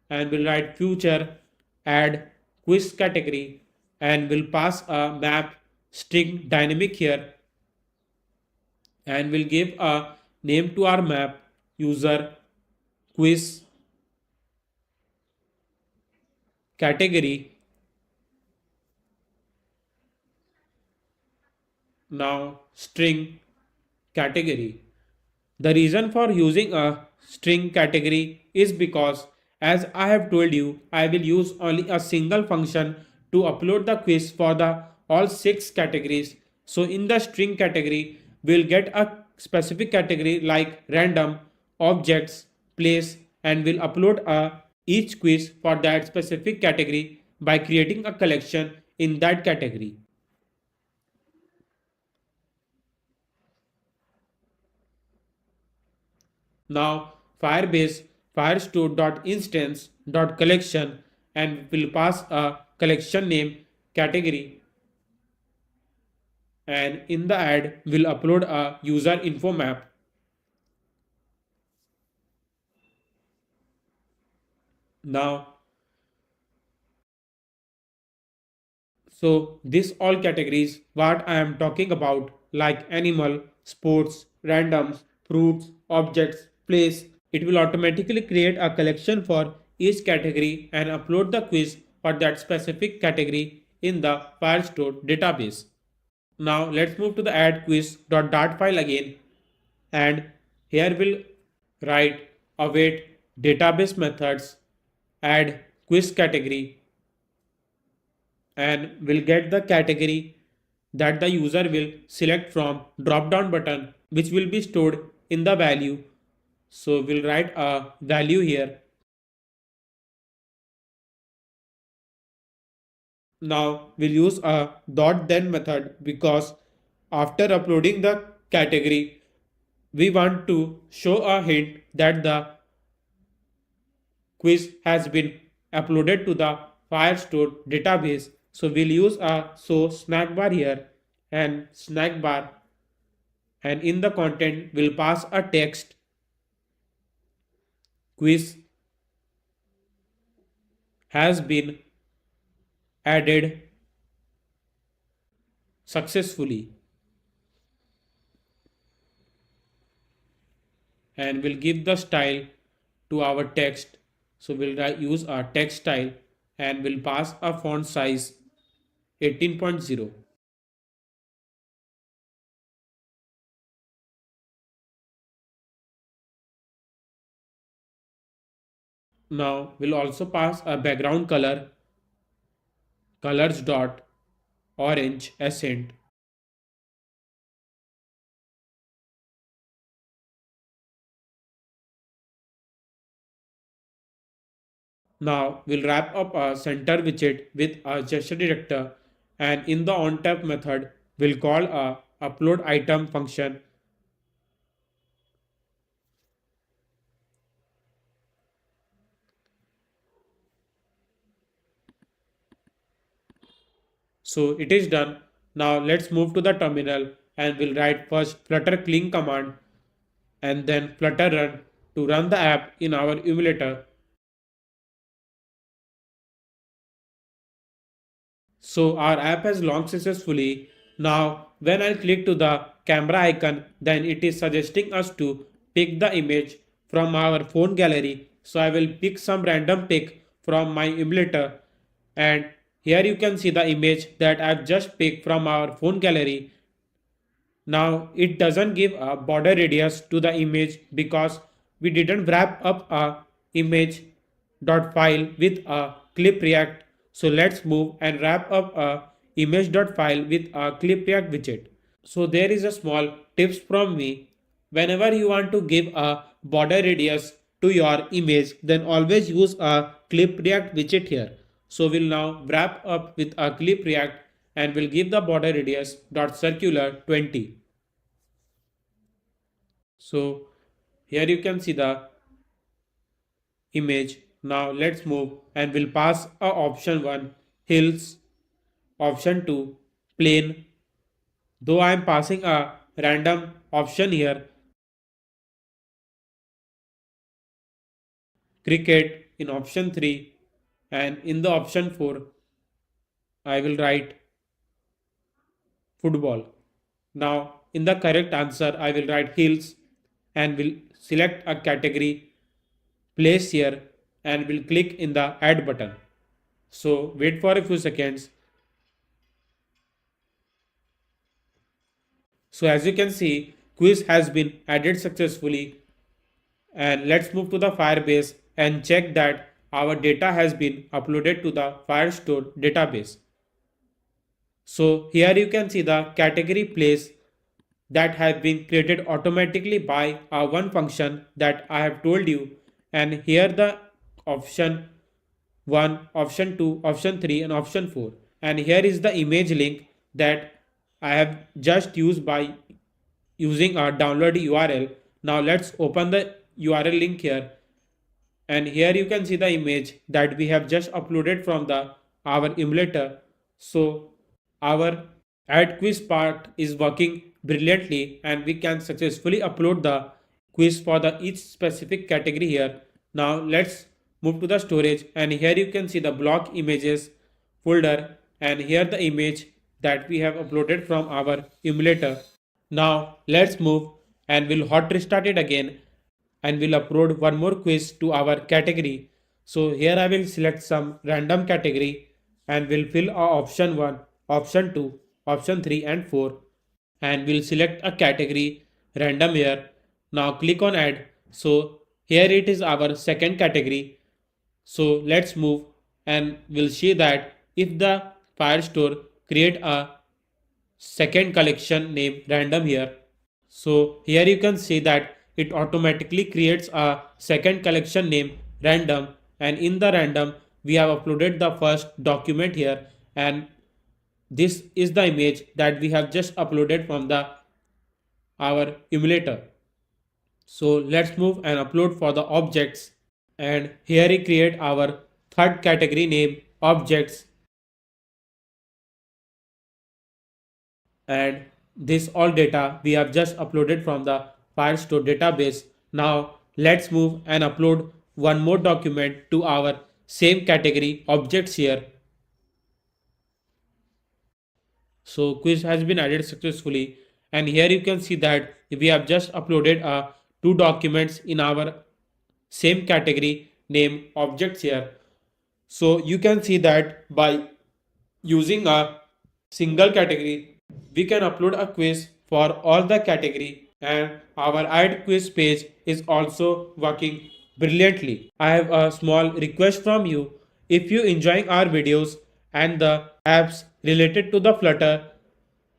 and we'll write future add quiz category and we'll pass a map string dynamic here and we'll give a name to our map user quiz category. Now string category. The reason for using a string category is because, as I have told you, I will use only a single function to upload the quiz for the all 6 categories. So in the string category, we'll get a specific category like random, objects, place, and we'll upload each quiz for that specific category by creating a collection in that category. Now Firebase firestore.instance.collection and will pass a collection name category, and in the add will upload a user info map. Now so this all categories what I am talking about like animal, sports, randoms, fruits, objects, place, it will automatically create a collection for each category and upload the quiz for that specific category in the Firestore database. Now let's move to the add quiz.dart file again, and here we'll write await database methods add quiz category, and we'll get the category that the user will select from drop down button which will be stored in the value. So we'll write a value here. Now we'll use a dot then method because after uploading the category, we want to show a hint that the quiz has been uploaded to the Firestore database. So we'll use a so snack bar here and snack bar, and in the content we'll pass a text quiz has been added successfully, and we'll give the style to our text. So we'll use our text style and we'll pass a font size 18.0. Now we'll also pass a background color colors dot orange accent. Now we'll wrap up a center widget with a gesture detector, and in the onTap method we'll call a upload item function. So it is done. Now let's move to the terminal and we'll write first flutter clean command and then flutter run to run the app in our emulator. So our app has launched successfully. Now when I click to the camera icon, then it is suggesting us to pick the image from our phone gallery. So I will pick some random pic from my emulator, and here you can see the image that I've just picked from our phone gallery. Now it doesn't give a border radius to the image because we didn't wrap up a image dot file with a clip react. So let's move and wrap up a image dot file with a clip react widget. So there is a small tips from me. Whenever you want to give a border radius to your image, then always use a clip react widget here. So we'll now wrap up with a clip react and we'll give the border radius dot circular 20. So here you can see the image. Now let's move and we'll pass a option 1 hills, option 2 plain. Though I am passing a random option here, cricket in option 3, and in the option 4 I will write football. Now in the correct answer I will write hills and will select a category, place here, and will click in the add button. So wait for a few seconds. So as you can see, quiz has been added successfully, and let's move to the Firebase and check that our data has been uploaded to the Firestore database. So here you can see the category place that have been created automatically by our one function that I have told you, and here the option 1, option 2, option 3 and option 4, and here is the image link that I have just used by using our download URL. Now let's open the URL link here, and here you can see the image that we have just uploaded from the our emulator. So our add quiz part is working brilliantly and we can successfully upload the quiz for the each specific category here. Now let's move to the storage, and here you can see the block images folder, and here the image that we have uploaded from our emulator. Now let's move and we'll hot restart it again and we'll upload one more quiz to our category. So here I will select some random category and we'll fill our option 1, option 2, option 3 and 4, and we'll select a category random here. Now click on add. So here it is our second category. So let's move and we'll see that if the Firestore create a second collection named random here. So here you can see that it automatically creates a second collection name random, and in the random we have uploaded the first document here, and this is the image that we have just uploaded from the our emulator. So let's move and upload for the objects, and here we create our third category name objects, and this all data we have just uploaded from the Firestore database. Now let's move and upload one more document to our same category objects here. So quiz has been added successfully, and here you can see that we have just uploaded two documents in our same category name objects here. So you can see that by using a single category, we can upload a quiz for all the category, and our add quiz page is also working brilliantly. I have a small request from you. If you enjoying our videos and the apps related to the Flutter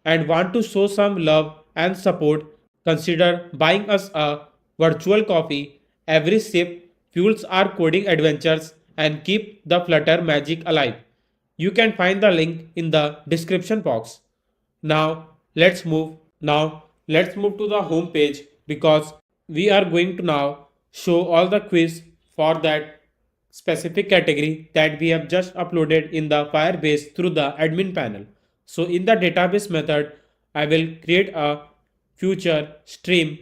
and want to show some love and support, consider buying us a virtual coffee. Every sip fuels our coding adventures and keep the Flutter magic alive. You can find the link in the description box. Now let's move. Now let's move to the home page, because we are going to now show all the quiz for that specific category that we have just uploaded in the Firebase through the admin panel. So in the database method, I will create a future stream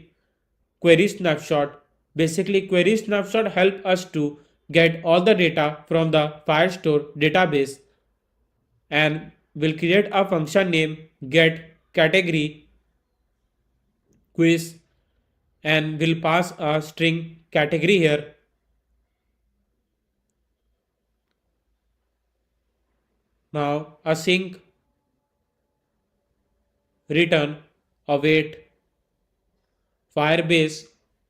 query snapshot. Basically, query snapshot help us to get all the data from the Firestore database, and will create a function name get category quiz, and will pass a string category here. Now async return await Firebase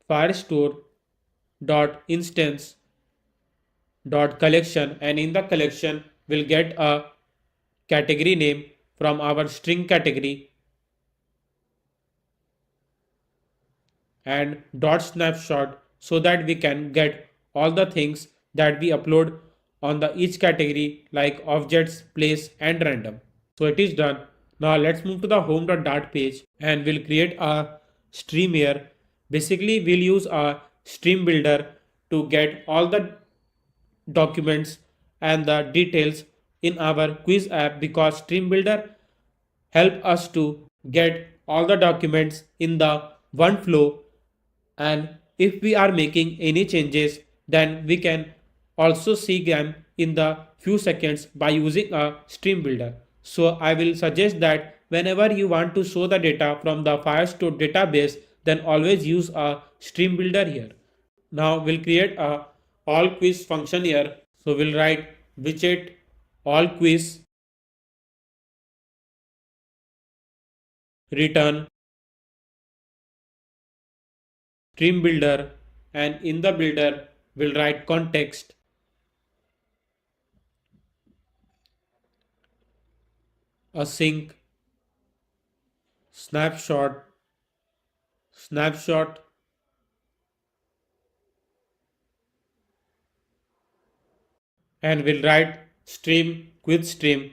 Firestore dot instance dot collection, and in the collection we'll get a category name from our string category, and dot snapshot, so that we can get all the things that we upload on the each category like objects, place and random. So it is done. Now let's move to the home.dart page, and we'll create a stream here. Basically we'll use a stream builder to get all the documents and the details in our quiz app, because stream builder help us to get all the documents in the one flow, and if we are making any changes, then we can also see them in the few seconds by using a stream builder. So I will suggest that whenever you want to show the data from the Firestore database, then always use a stream builder here. Now we'll create a all quiz function here. So we'll write widget all quiz return stream builder, and in the builder we'll write context async snapshot and we'll write stream quiz stream.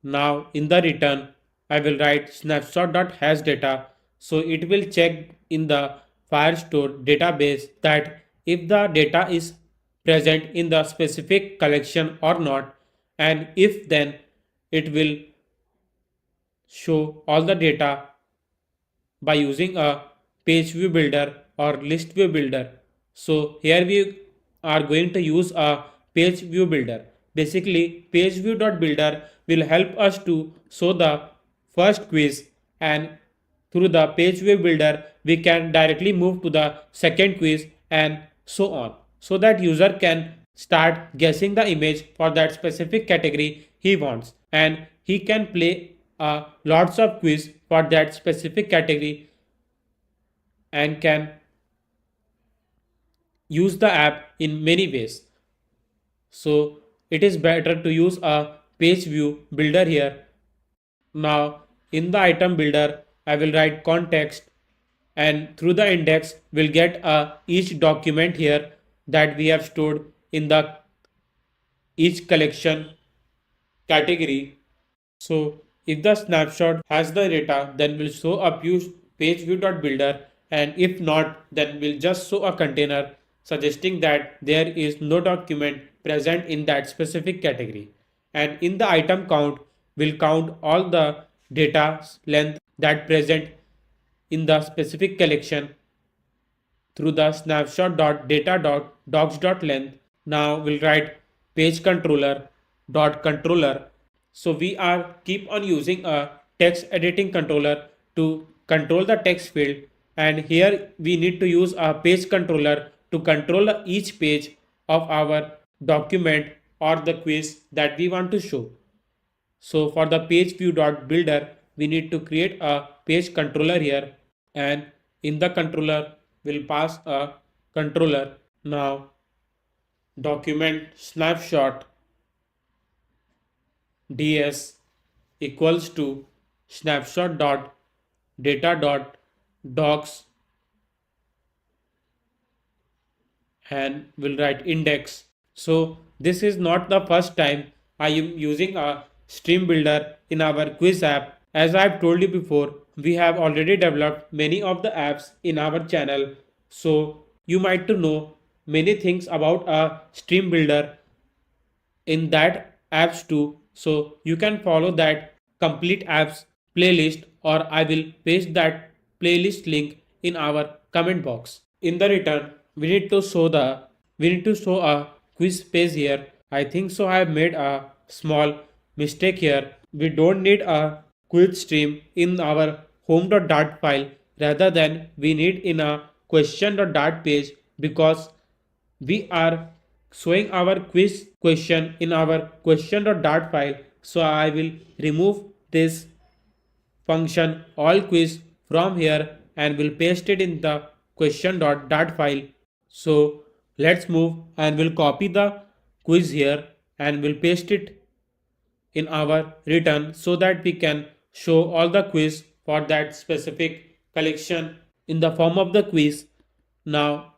Now in the return I will write snapshot.hasData, so it will check in the Firestore database that if the data is present in the specific collection or not, and if then it will show all the data by using a page view builder or list view builder. So here we are going to use a page view builder. Basically page view dot builder will help us to show the first quiz, and through the page view builder we can directly move to the second quiz and so on, so that user can start guessing the image for that specific category he wants, and he can play lots of quiz for that specific category and can use the app in many ways. So it is better to use a page view builder here. Now in the item builder I will write context and through the index we'll get each document here that we have stored in the each collection category. So if the snapshot has the data, then we'll show a page view.builder, and if not, then we'll just show a container suggesting that there is no document present in that specific category. And in the item count, we'll count all the data length that present in the specific collection through the snapshot.data.docs.length. Now we'll write page controller dot controller. So we are keep on using a text editing controller to control the text field, and here we need to use a page controller to control each page of our document or the quiz that we want to show. So for the page view dot builder, we need to create a page controller here, and in the controller we'll pass a controller. Now document snapshot ds equals to snapshot dot data dot docs, and we'll write index. So this is not the first time I am using a stream builder in our quiz app. As I've told you before, we have already developed many of the apps in our channel. So you might to know many things about a stream builder in that apps too. So you can follow that complete apps playlist, or I will paste that playlist link in our comment box. In the return, we need to show a quiz page here. I think so I have made a small mistake here. We don't need a quiz stream in our home.dart file, rather than we need in a question.dart page, because we are showing our quiz question in our question.dart file. So I will remove this function all quiz from here and will paste it in the question.dart file. So let's move and we'll copy the quiz here and we'll paste it in our return so that we can show all the quiz for that specific collection in the form of the quiz. Now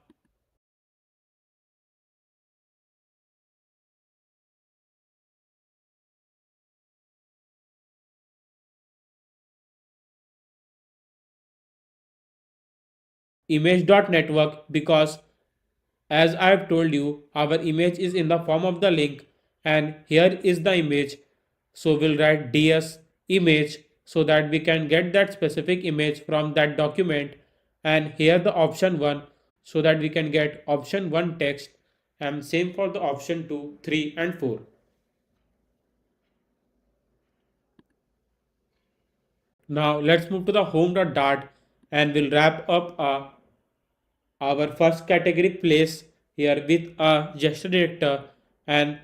image.network, because as I have told you, our image is in the form of the link, and here is the image. So we'll write ds image so that we can get that specific image from that document, and here the option 1 so that we can get option 1 text, and same for the option 2, 3 and 4. Now let's move to the home.dart and we'll wrap up our first category place here with a gesture director, and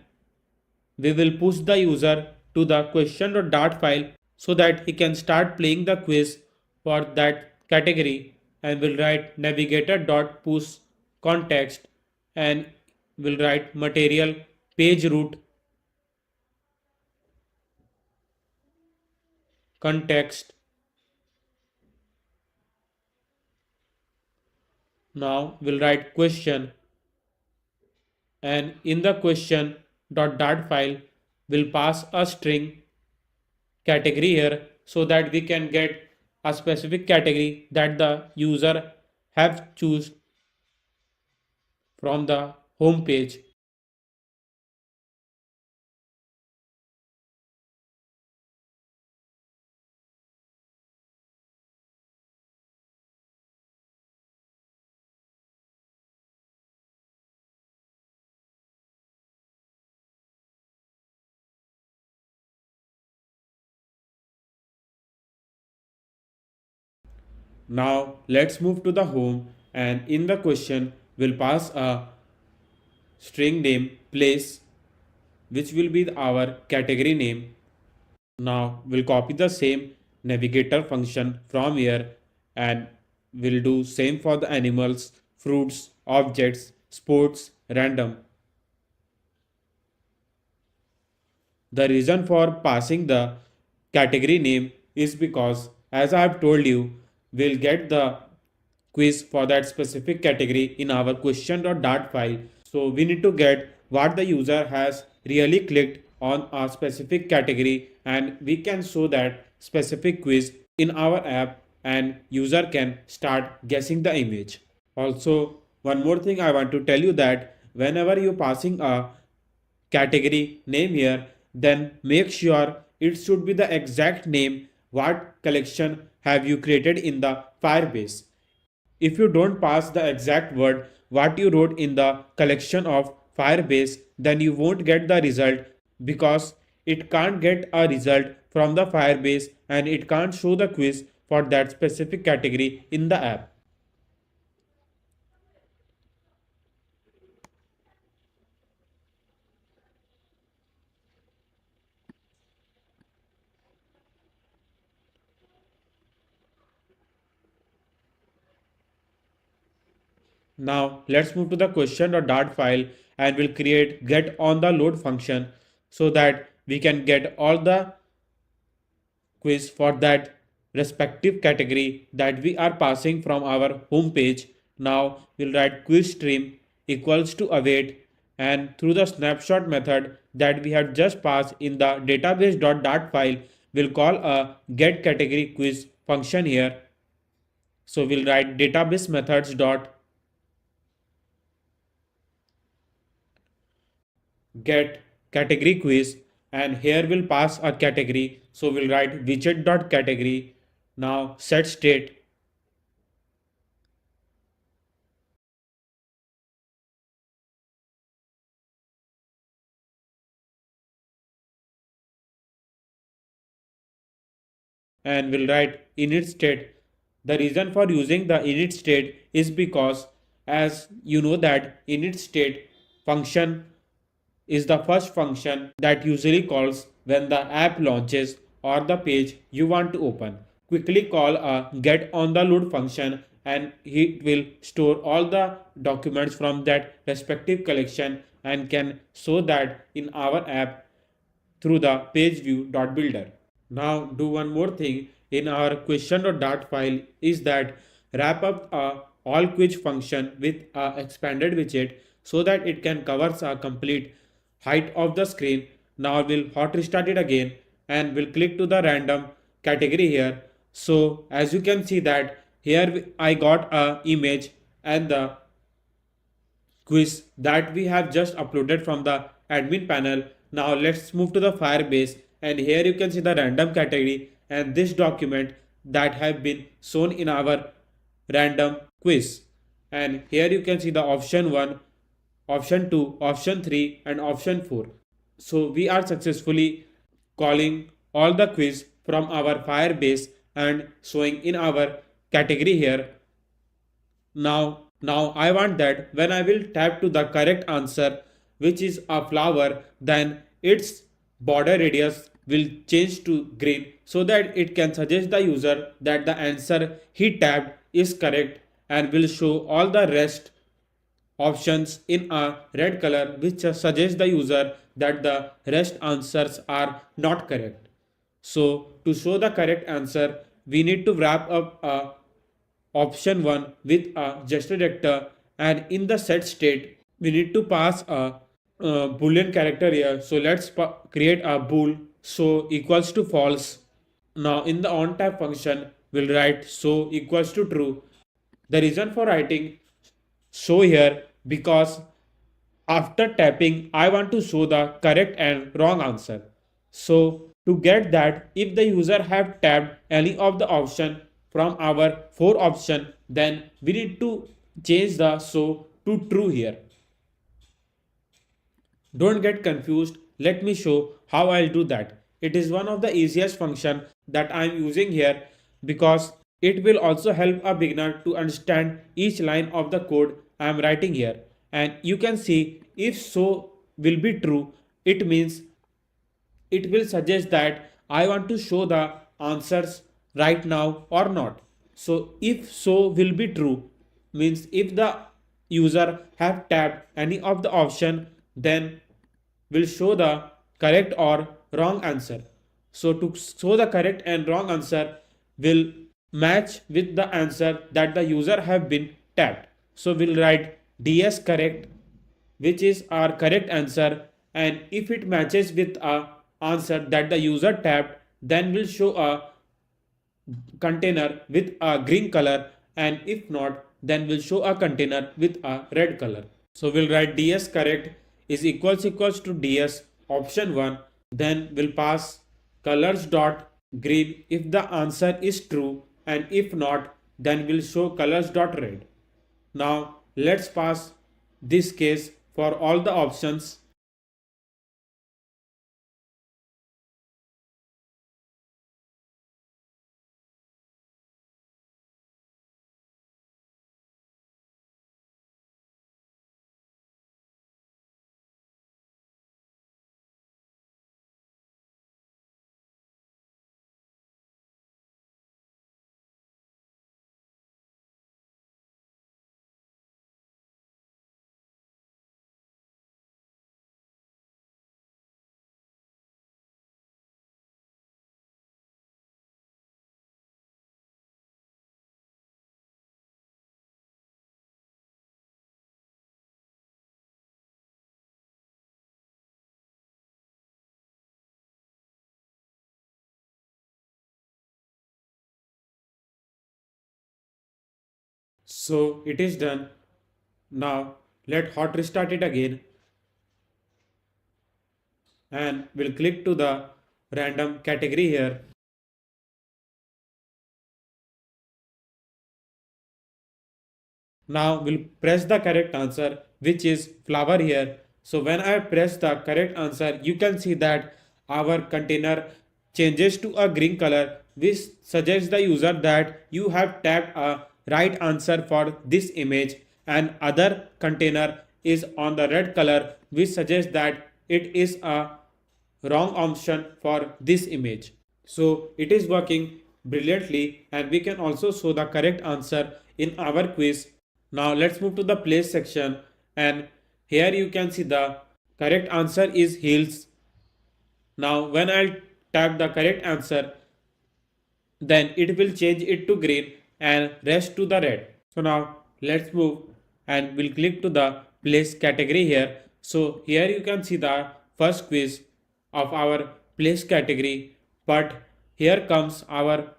we will push the user to the question.dart file so that he can start playing the quiz for that category, and we'll write navigator.push context, and we'll write material page root context. Now we'll write question, and in the question.dart file we'll pass a string category here so that we can get a specific category that the user have choose from the home page. Now let's move to the home, and in the question we'll pass a string name place, which will be our category name. Now we'll copy the same navigator function from here, and we'll do same for the animals, fruits, objects, sports, random. The reason for passing the category name is because, as I have told you, we'll get the quiz for that specific category in our question.dart file. So we need to get what the user has really clicked on a specific category, and we can show that specific quiz in our app and user can start guessing the image. Also, one more thing I want to tell you that whenever you're passing a category name here, then make sure it should be the exact name what collection have you created in the Firebase. If you don't pass the exact word what you wrote in the collection of Firebase, then you won't get the result because it can't get a result from the Firebase and it can't show the quiz for that specific category in the app. Now let's move to the question.dart file and we'll create get on the load function so that we can get all the quiz for that respective category that we are passing from our home page. Now we'll write quiz stream equals to await, and through the snapshot method that we had just passed in the database.dart file, we'll call a get category quiz function here. So we'll write database methods dot get category quiz, and here we'll pass a category, so we'll write widget.category. Now set state, and we'll write init state. The reason for using the init state is because as you know that init state function is the first function that usually calls when the app launches or the page you want to open. Quickly call a get on the load function and it will store all the documents from that respective collection and can show that in our app through the page view.builder. Now do one more thing in our question.dart file is that wrap up a all quiz function with a expanded widget so that it can cover a complete height of the screen. Now we'll hot restart it again and we'll click to the random category here. So as you can see that here I got a image and the quiz that we have just uploaded from the admin panel. Now let's move to the Firebase, and here you can see the random category and this document that have been shown in our random quiz. And here you can see the option 1, option 2, option 3 and option 4. So we are successfully calling all the quiz from our Firebase and showing in our category here. Now I want that when I will tap to the correct answer, which is a flower, then its border radius will change to green so that it can suggest the user that the answer he tapped is correct and will show all the rest options in a red color which suggests the user that the rest answers are not correct. So to show the correct answer, we need to wrap up a option 1 with a gesture, and in the set state we need to pass a boolean character here. So let's create a bool so equals to false. Now in the on tap function we'll write so equals to true. The reason for writing so here because after tapping I want to show the correct and wrong answer. So to get that, if the user have tapped any of the option from our 4 option, then we need to change the so to true here. Don't get confused. Let me show how I'll do that. It is one of the easiest function that I'm using here because it will also help a beginner to understand each line of the code I'm writing here. And you can see if so will be true, it means it will suggest that I want to show the answers right now or not. So if so will be true means if the user have tapped any of the option, then will show the correct or wrong answer. So to show the correct and wrong answer, will match with the answer that the user have been tapped. So we'll write ds correct, which is our correct answer, and if it matches with a answer that the user tapped, then we'll show a container with a green color, and if not, then we'll show a container with a red color. So we'll write ds correct is equals to ds option 1, then we'll pass colors dot green if the answer is true, and if not, then we'll show colors dot red. Now let's pass this case for all the options. So it is done. Now let hot restart it again, and we'll click to the random category here. Now we'll press the correct answer, which is flower here. So when I press the correct answer, you can see that our container changes to a green color, which suggests the user that you have tapped a right answer for this image, and other container is on the red color, which suggests that it is a wrong option for this image. So it is working brilliantly, and we can also show the correct answer in our quiz. Now let's move to the place section, and here you can see the correct answer is heels. Now when I'll tap the correct answer, then it will change it to green and rest to the red. So now let's move, and we'll click to the place category here. So here you can see the first quiz of our place category, but here comes our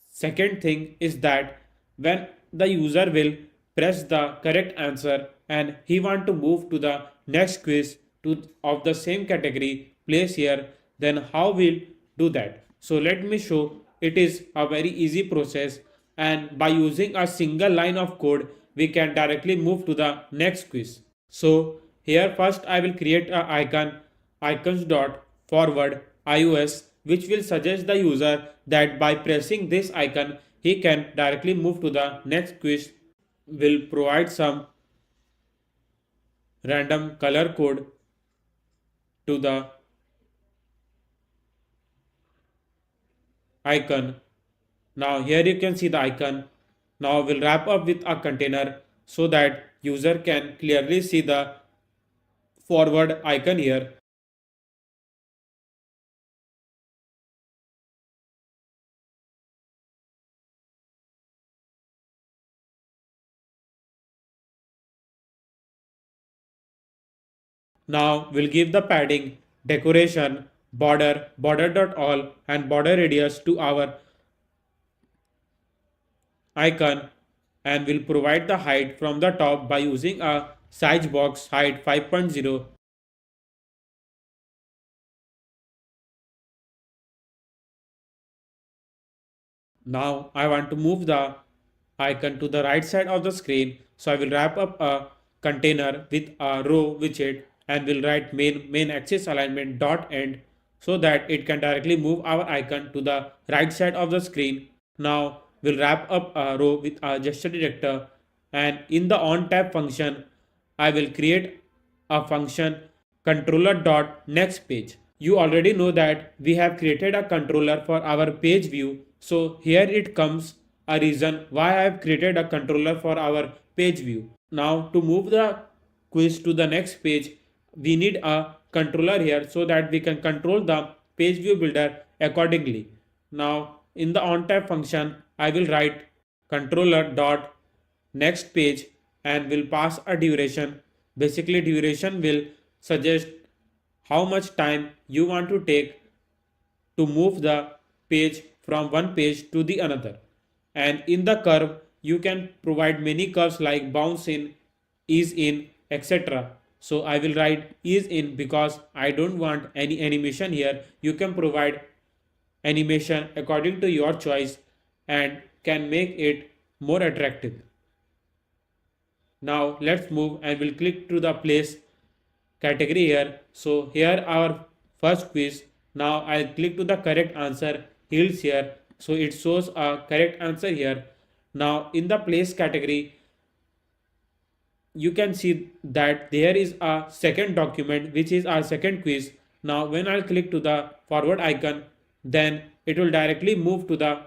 second thing is that when the user will press the correct answer and he want to move to the next quiz to of the same category place here, then how we'll do that? So let me show. It is a very easy process, and by using a single line of code we can directly move to the next quiz. So here first I will create a icons dot forward iOS, which will suggest the user that by pressing this icon he can directly move to the next quiz. Will provide some random color code to the icon. Now here you can see the icon. Now we'll wrap up with a container so that user can clearly see the forward icon here. Now we'll give the padding, decoration, border.all and border radius to our icon, and we'll provide the height from the top by using a size box height 5.0. Now I want to move the icon to the right side of the screen, so I will wrap up a container with a row widget, and will write main axis alignment dot end so that it can directly move our icon to the right side of the screen. Now we'll wrap up a row with a gesture detector, and in the on tab function I will create a function controller dot next page. You already know that we have created a controller for our page view. So here it comes a reason why I have created a controller for our page view. Now to move the quiz to the next page, we need a controller here so that we can control the page view builder accordingly. Now in the onType function, I will write controller dot next page and will pass a duration. Basically, duration will suggest how much time you want to take to move the page from one page to the another. And in the curve, you can provide many curves like bounce in, ease in, etc. So I will write ease in because I don't want any animation here. You can provide animation according to your choice and can make it more attractive. Now let's move and we'll click to the place category here. So here our first quiz. Now I'll click to the correct answer fields here. So it shows a correct answer here. Now in the place category, you can see that there is a second document which is our second quiz. Now when I'll click to the forward icon, then it will directly move to the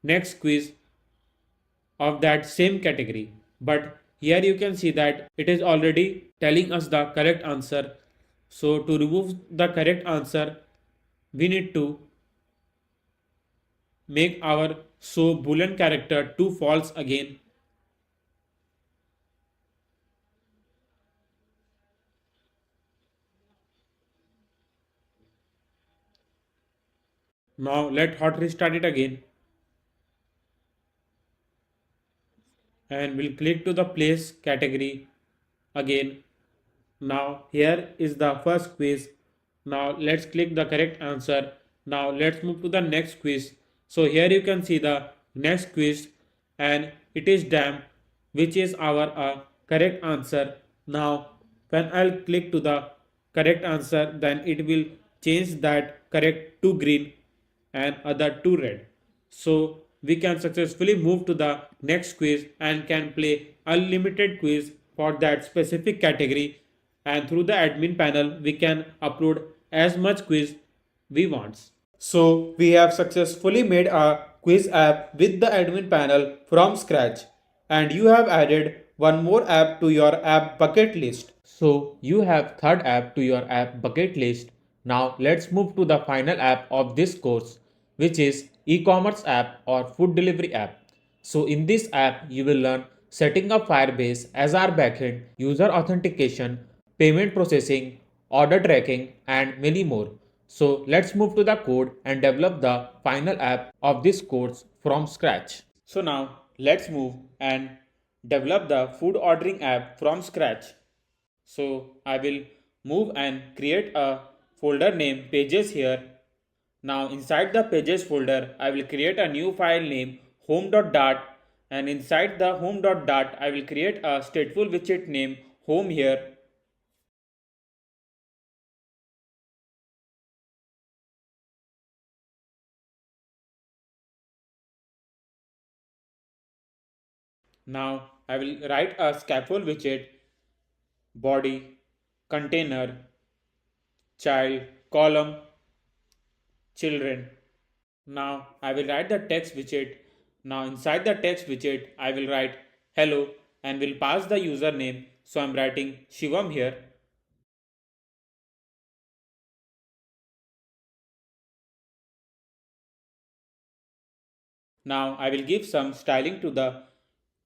next quiz of that same category. But here you can see that it is already telling us the correct answer. So to remove the correct answer, we need to make our show boolean character to false again. Now let hot restart it again and we'll click to the place category again. Now here is the first quiz. Now let's click the correct answer. Now let's move to the next quiz. So here you can see the next quiz and it is damn, which is our correct answer. Now when I'll click to the correct answer, then it will change that correct to green and other to red. So we can successfully move to the next quiz and can play unlimited quiz for that specific category, and through the admin panel we can upload as much quiz we want. So we have successfully made a quiz app with the admin panel from scratch, and you have added one more app to your app bucket list. So you have third app to your app bucket list. Now let's move to the final app of this course, which is e-commerce app or food delivery app. So in this app you will learn setting up Firebase as our backend, user authentication, payment processing, order tracking and many more. So let's move to the code and develop the final app of this course from scratch. So now let's move and develop the food ordering app from scratch. So I will move and create a folder named pages here. Now inside the pages folder, I will create a new file named home.dart, and inside the home.dart, I will create a stateful widget named home here. Now I will write a scaffold widget, body, container, child, column, children. Now I will write the text widget. Now inside the text widget, I will write hello and will pass the username. So I'm writing Shivam here. Now I will give some styling to the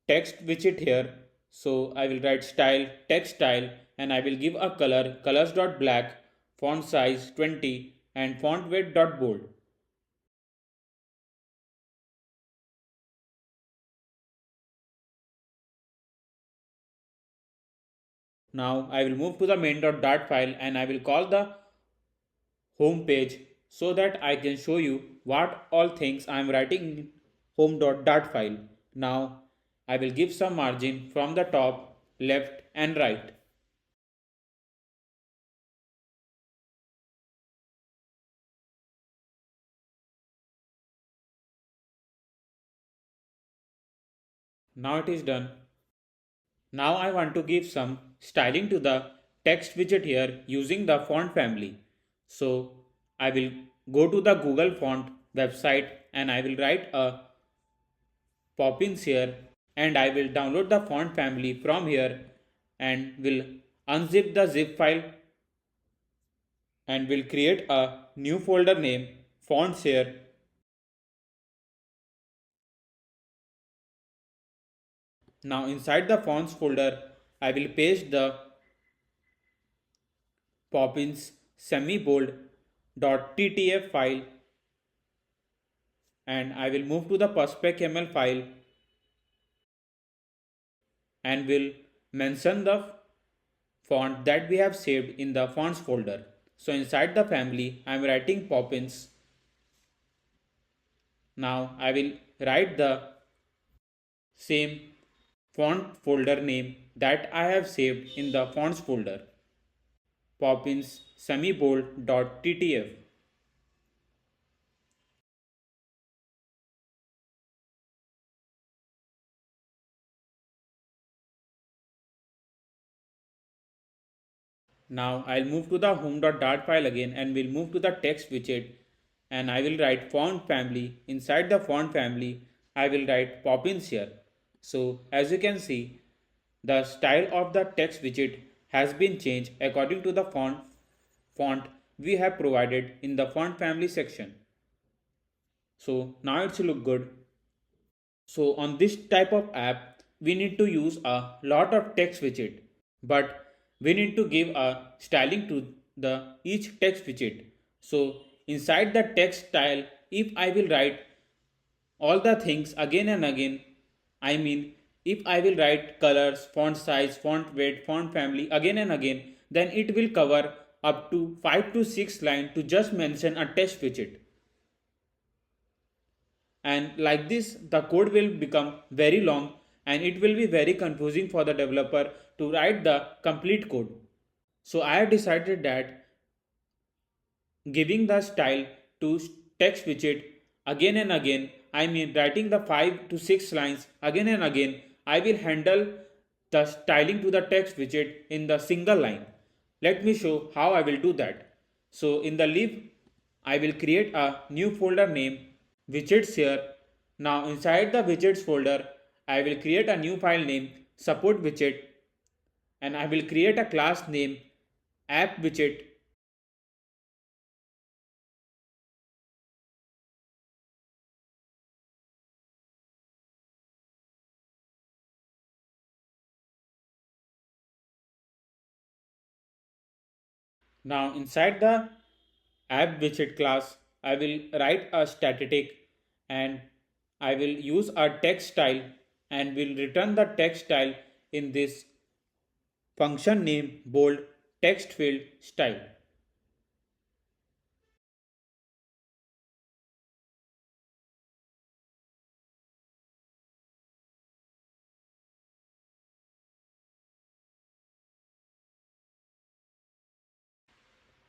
text widget here. So I will write style text style and I will give a color colors.black, font size 20 and font weight bold. Now I will move to the main.dart file and I will call the home page so that I can show you what all things I am writing in home.dart file. Now I will give some margin from the top, left and right. Now it is done. Now I want to give some styling to the text widget here using the font family. So I will go to the Google font website and I will write a Poppins here and I will download the font family from here and will unzip the zip file and will create a new folder name fonts here Now inside the fonts folder, I will paste the poppins semi-bold .ttf file, and I will move to the perspec.ml file and will mention the font that we have saved in the fonts folder. So inside the family, I am writing poppins. Now I will write the same font folder name that I have saved in the fonts folder, poppins semi-bold.ttf. Now I'll move to the home.dart file again and we'll move to the text widget, and I will write font family. Inside the font family, I will write poppins here. So as you can see, the style of the text widget has been changed according to the font we have provided in the font family section. So now it's look good. So on this type of app, we need to use a lot of text widget, but we need to give a styling to the each text widget. So inside the text style, if I will write all the things again and again, I mean if I will write colors, font size, font weight, font family again and again, then it will cover up to 5 to 6 lines to just mention a text widget, and like this the code will become very long and it will be very confusing for the developer to write the complete code. So I have decided that giving the style to text widget again and again, I mean writing the 5 to 6 lines again and again, I will handle the styling to the text widget in the single line. Let me show how I will do that. So in the lib, I will create a new folder name widgets here. Now inside the widgets folder, I will create a new file name support widget, and I will create a class name app widget. Now inside the app widget class, I will write a static, and I will use a text style and will return the text style in this function name bold text field style.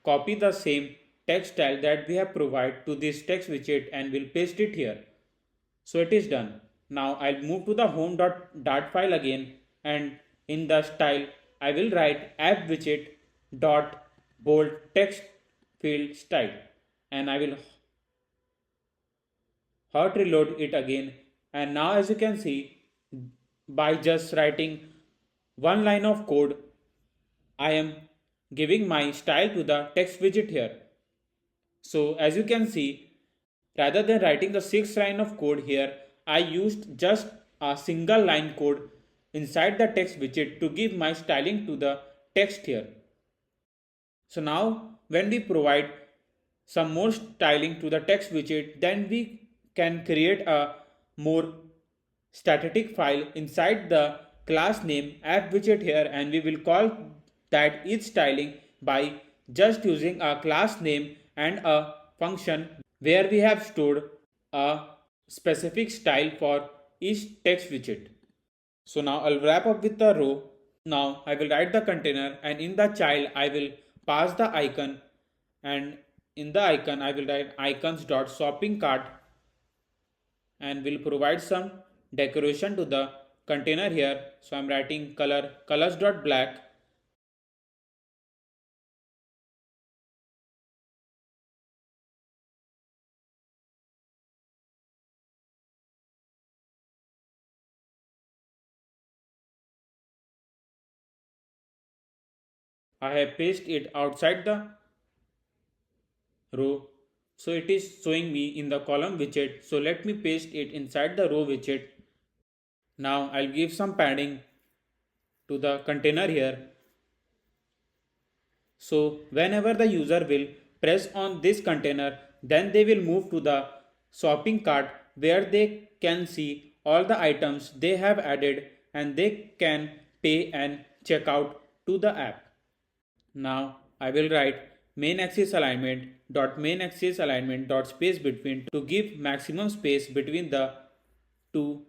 Copy the same text style that we have provided to this text widget and will paste it here. So it is done. Now I'll move to the home.dart file again, and in the style I will write app widget dot bold text field style, and I will hot reload it again. And now as you can see, by just writing one line of code, I am giving my style to the text widget here. So as you can see, rather than writing the 6 line of code here, I used just a single line code inside the text widget to give my styling to the text here. So now when we provide some more styling to the text widget, then we can create a more static file inside the class name app widget here, and we will call that each styling by just using a class name and a function where we have stored a specific style for each text widget. So now I'll wrap up with the row. Now I will write the container, and in the child I will pass the icon, and in the icon I will write icons.shopping cart, and will provide some decoration to the container here. So I'm writing colors.black. I have pasted it outside the row, so it is showing me in the column widget. So let me paste it inside the row widget. Now I'll give some padding to the container here. So whenever the user will press on this container, then they will move to the shopping cart where they can see all the items they have added and they can pay and check out to the app. Now I will write main axis alignment dot main axis alignment dot space between to give maximum space between the two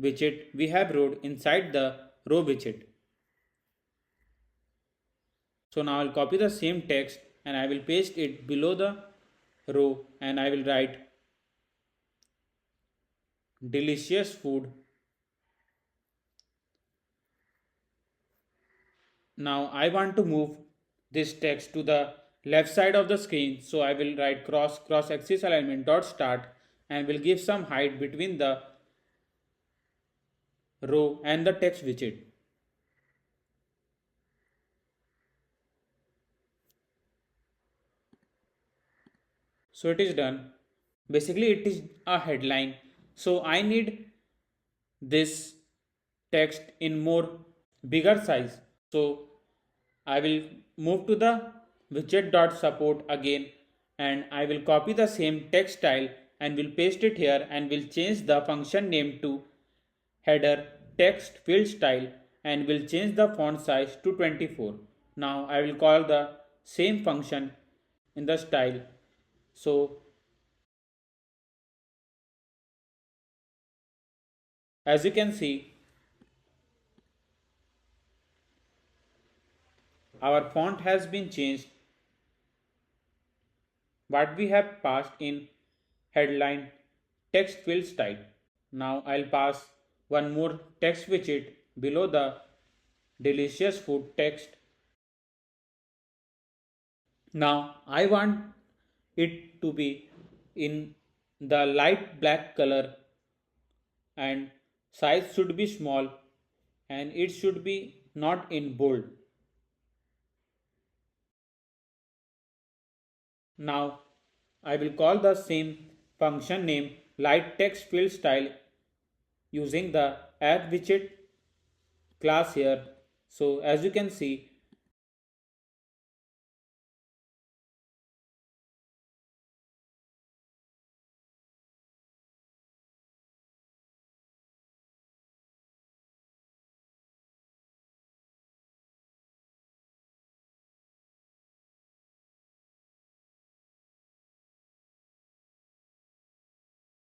widget we have wrote inside the row widget. So now I'll copy the same text and I will paste it below the row and I will write delicious food. Now I want to move this text to the left side of the screen, so I will write cross axis alignment dot start and will give some height between the row and the text widget. So it is done. Basically it is a headline, so I need this text in more bigger size. So I will move to the widget.support again and I will copy the same text style and will paste it here and will change the function name to header text field style and will change the font size to 24. Now I will call the same function in the style. So as you can see, our font has been changed. What we have passed in headline text field style. Now I'll pass one more text widget below the delicious food text. Now I want it to be in the light black color and size should be small and it should be not in bold. Now I will call the same function name light text field style using the app widget class here. So as you can see,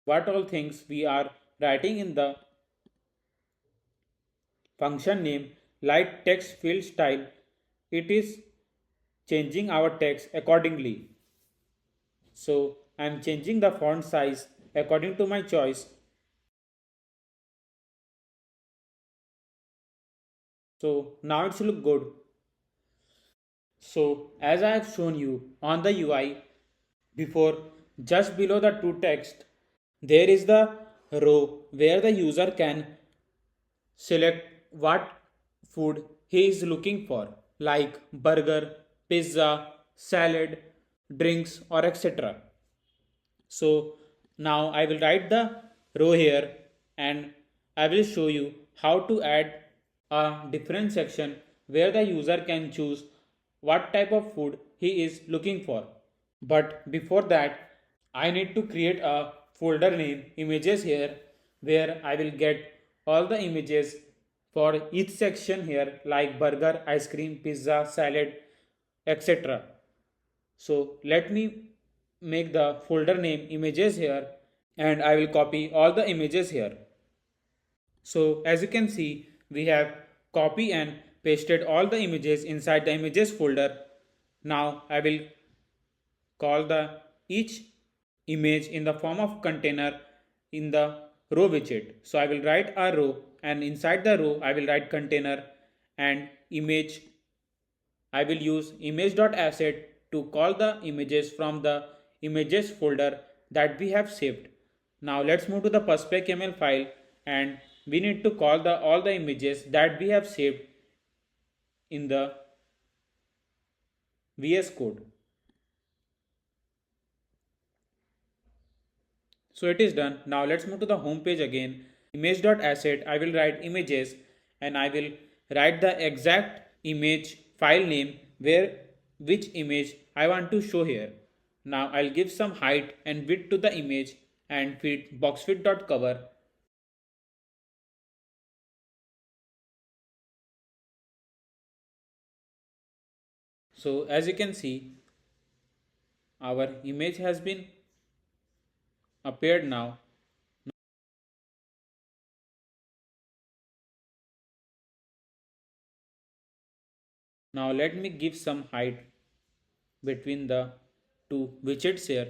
what all things we are writing in the function name light text field style, it is changing our text accordingly. So I am changing the font size according to my choice. So now it should look good. So as I have shown you on the UI before, just below the two text, there is the row where the user can select what food he is looking for, like burger, pizza, salad, drinks, or etc. So now I will write the row here and I will show you how to add a different section where the user can choose what type of food he is looking for. But before that, I need to create a folder name images here where I will get all the images for each section here like burger, ice cream, pizza, salad, etc. So let me make the folder name images here and I will copy all the images here. So as you can see, we have copy and pasted all the images inside the images folder. Now I will call the each image in the form of container in the row widget. So I will write a row and inside the row I will write container and image. I will use image.asset to call the images from the images folder that we have saved. Now let's move to the perspec.yaml file and we need to call the all the images that we have saved in the VS Code. So it is done. Now let's move to the home page again image.asset, I will write images and I will write the exact image file name where which image I want to show here. Now I'll give some height and width to the image and fit boxfit.cover. So as you can see, our image has been appeared now. Now let me give some height between the two widgets here.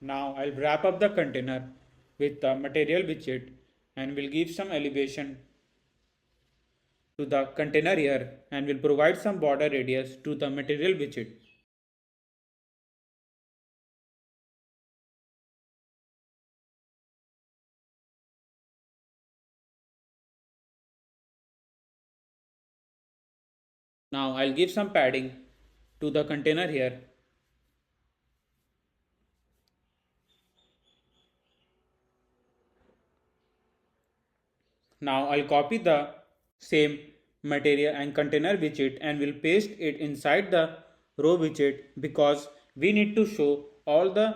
Now I'll wrap up the container with the material widget and will give some elevation to the container here and will provide some border radius to the material widget. Now I'll give some padding to the container here. Now I'll copy the same material and container widget and will paste it inside the row widget because we need to show all the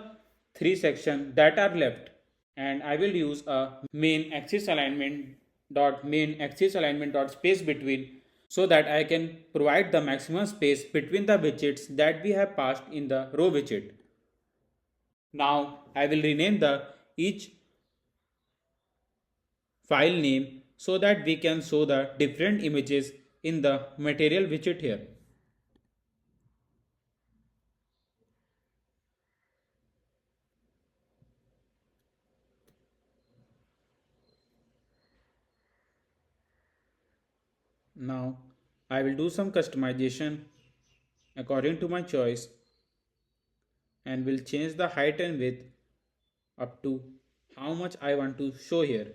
three sections that are left. And I will use a main axis alignment dot space between so that I can provide the maximum space between the widgets that we have passed in the row widget. Now I will rename the each file name so that we can show the different images in the material widget here. Now I will do some customization according to my choice and will change the height and width up to how much I want to show here.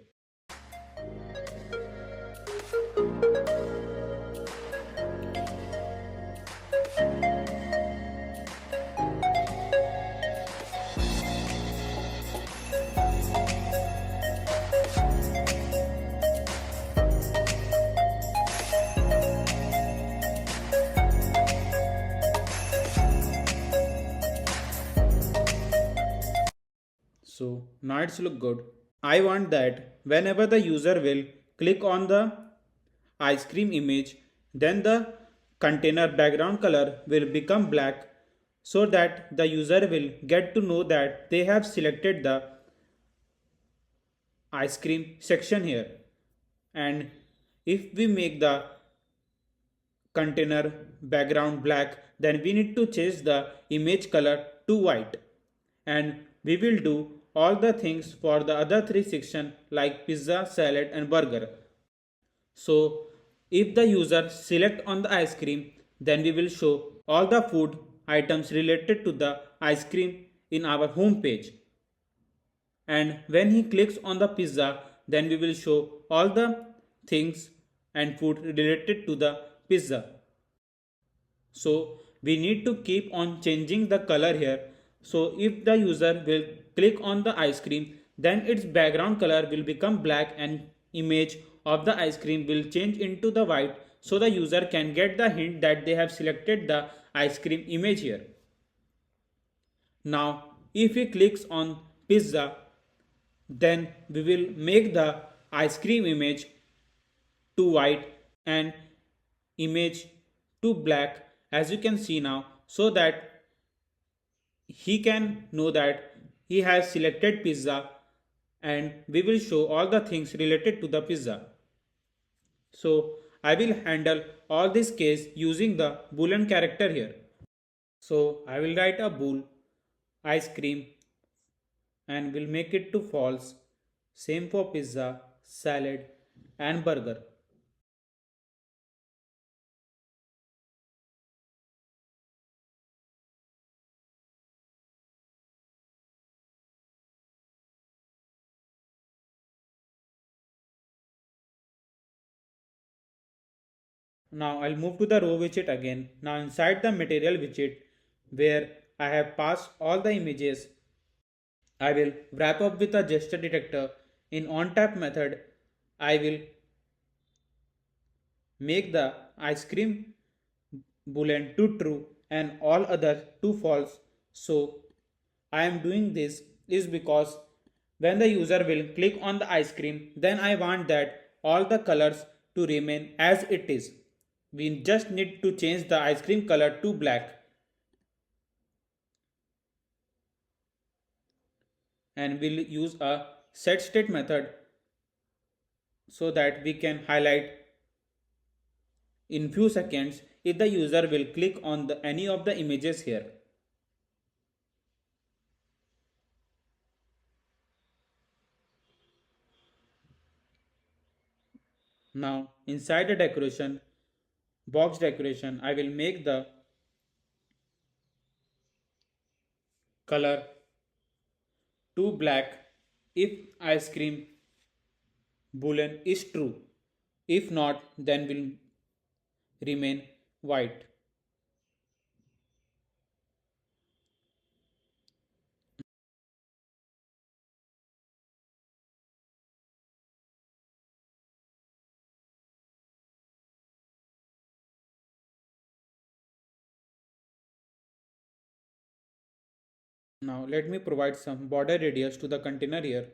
So now it's look good. I want that whenever the user will click on the ice cream image, then the container background color will become black so that the user will get to know that they have selected the ice cream section here. And if we make the container background black, then we need to change the image color to white. And we will do all the things for the other three sections like pizza, salad and burger. So if the user select on the ice cream, then we will show all the food items related to the ice cream in our home page. And when he clicks on the pizza, then we will show all the things and food related to the pizza. So we need to keep on changing the color here. So if the user will click on the ice cream, then its background color will become black and image of the ice cream will change into the white so the user can get the hint that they have selected the ice cream image here. Now if he clicks on pizza, then we will make the ice cream image to white and image to black as you can see now so that he can know that he has selected pizza and we will show all the things related to the pizza. So I will handle all this case using the boolean character here. So I will write a bool ice cream and will make it to false. Same for pizza, salad and burger. Now I'll move to the row widget again. Now inside the material widget, where I have passed all the images. I will wrap up with a gesture detector. In onTap method, I will make the ice cream boolean to true and all other to false. So I am doing this is because when the user will click on the ice cream, then I want that all the colors to remain as it is. We just need to change the ice cream color to black, and we'll use a set state method so that we can highlight in few seconds if the user will click on any of the images here. Now inside the decoration, box decoration, I will make the color to black if ice cream boolean is true. If not, then will remain white. Now let me provide some border radius to the container here.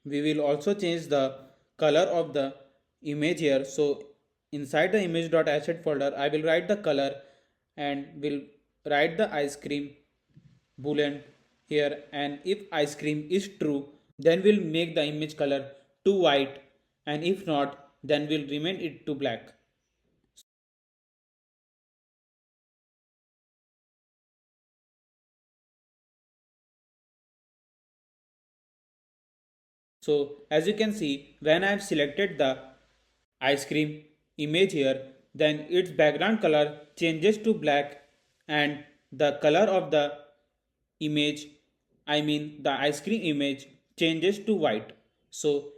We will also change the color of the image here. So inside the image.asset folder, I will write the color and will write the ice cream boolean here, and if ice cream is true, then we'll make the image color to white, and if not, then we'll remain it to black. So as you can see, when I have selected the ice cream image here, then its background color changes to black and the color of the image, I mean the ice cream image, changes to white. So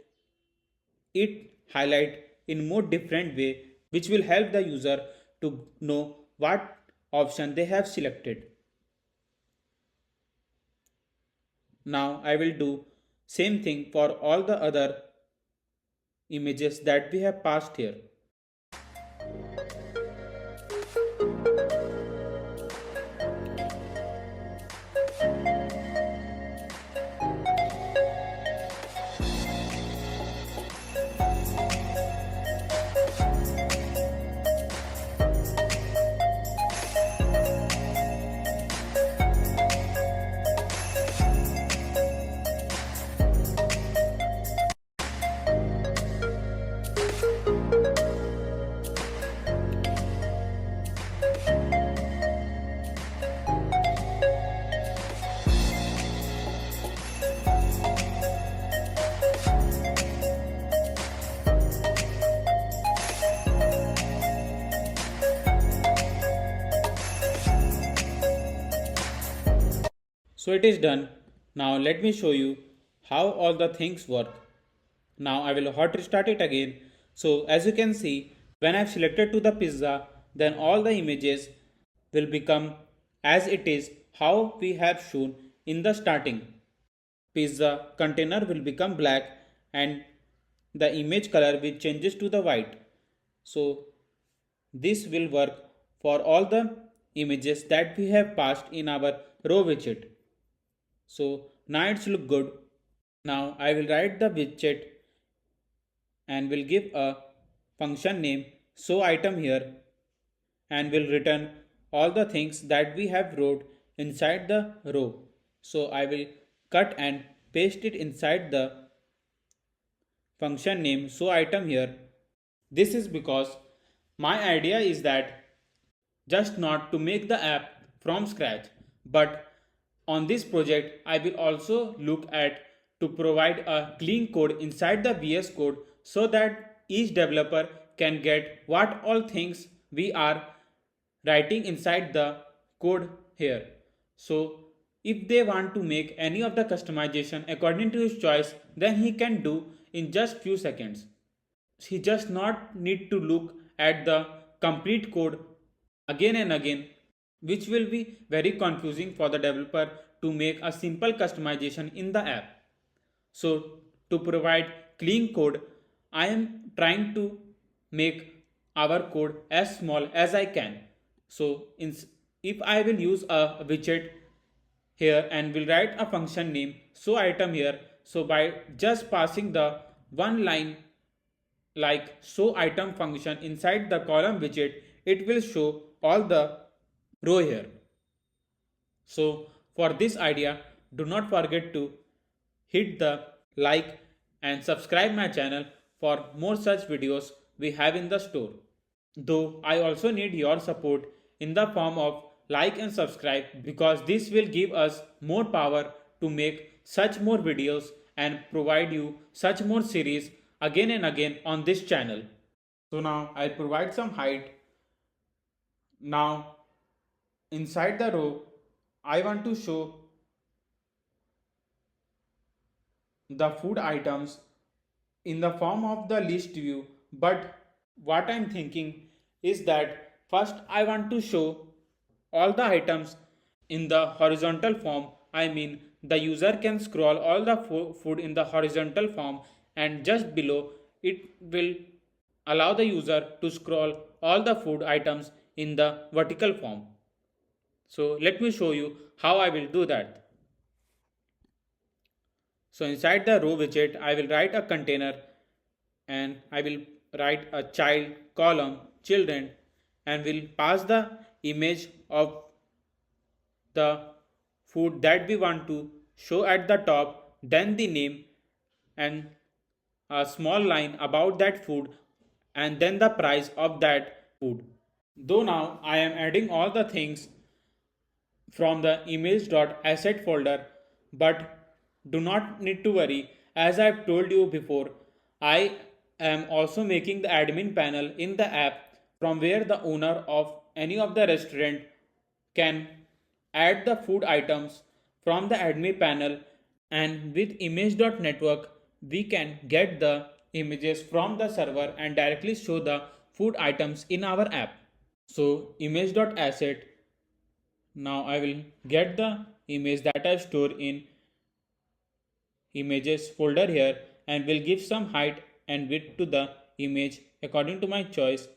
it highlight in more different way, which will help the user to know what option they have selected. Now I will do same thing for all the other images that we have passed here. So it is done. Now let me show you how all the things work. Now I will hot restart it again. So as you can see, when I have selected to the pizza, then all the images will become as it is how we have shown in the starting. Pizza container will become black and the image color will changes to the white. So this will work for all the images that we have passed in our row widget. So now it's look good. Now I will write the widget and will give a function name show item here, and will return all the things that we have wrote inside the row. So I will cut and paste it inside the function name show item here. This is because my idea is that just not to make the app from scratch, but on this project I will also look at to provide a clean code inside the VS Code so that each developer can get what all things we are writing inside the code here. So If they want to make any of the customization according to his choice, then he can do in just few seconds. He just not need to look at the complete code again and again, which will be very confusing for the developer to make a simple customization in the app. So to provide clean code, I am trying to make our code as small as I can. So if I will use a widget here and will write a function name show item here, so by just passing the one line like show item function inside the column widget, it will show all the row here. So for this idea, do not forget to hit the like and subscribe my channel for more such videos we have in the store. Though I also need your support in the form of like and subscribe, because this will give us more power to make such more videos and provide you such more series again and again on this channel. So now I'll provide some height. Now inside the row I want to show the food items in the form of the list view, but what I'm thinking is that first I want to show all the items in the horizontal form. I mean, the user can scroll all the food in the horizontal form, and just below it will allow the user to scroll all the food items in the vertical form. So let me show you how I will do that. So inside the row widget, I will write a container and I will write a child column children and will pass the image of the food that we want to show at the top, then the name and a small line about that food, and then the price of that food. Though now I am adding all the things from the image.asset folder, but do not need to worry. As I've told you before, I am also making the admin panel in the app from where the owner of any of the restaurant can add the food items from the admin panel, and with image.network we can get the images from the server and directly show the food items in our app. So image.asset, now I will get the image that I store in images folder here and will give some height and width to the image according to my choice.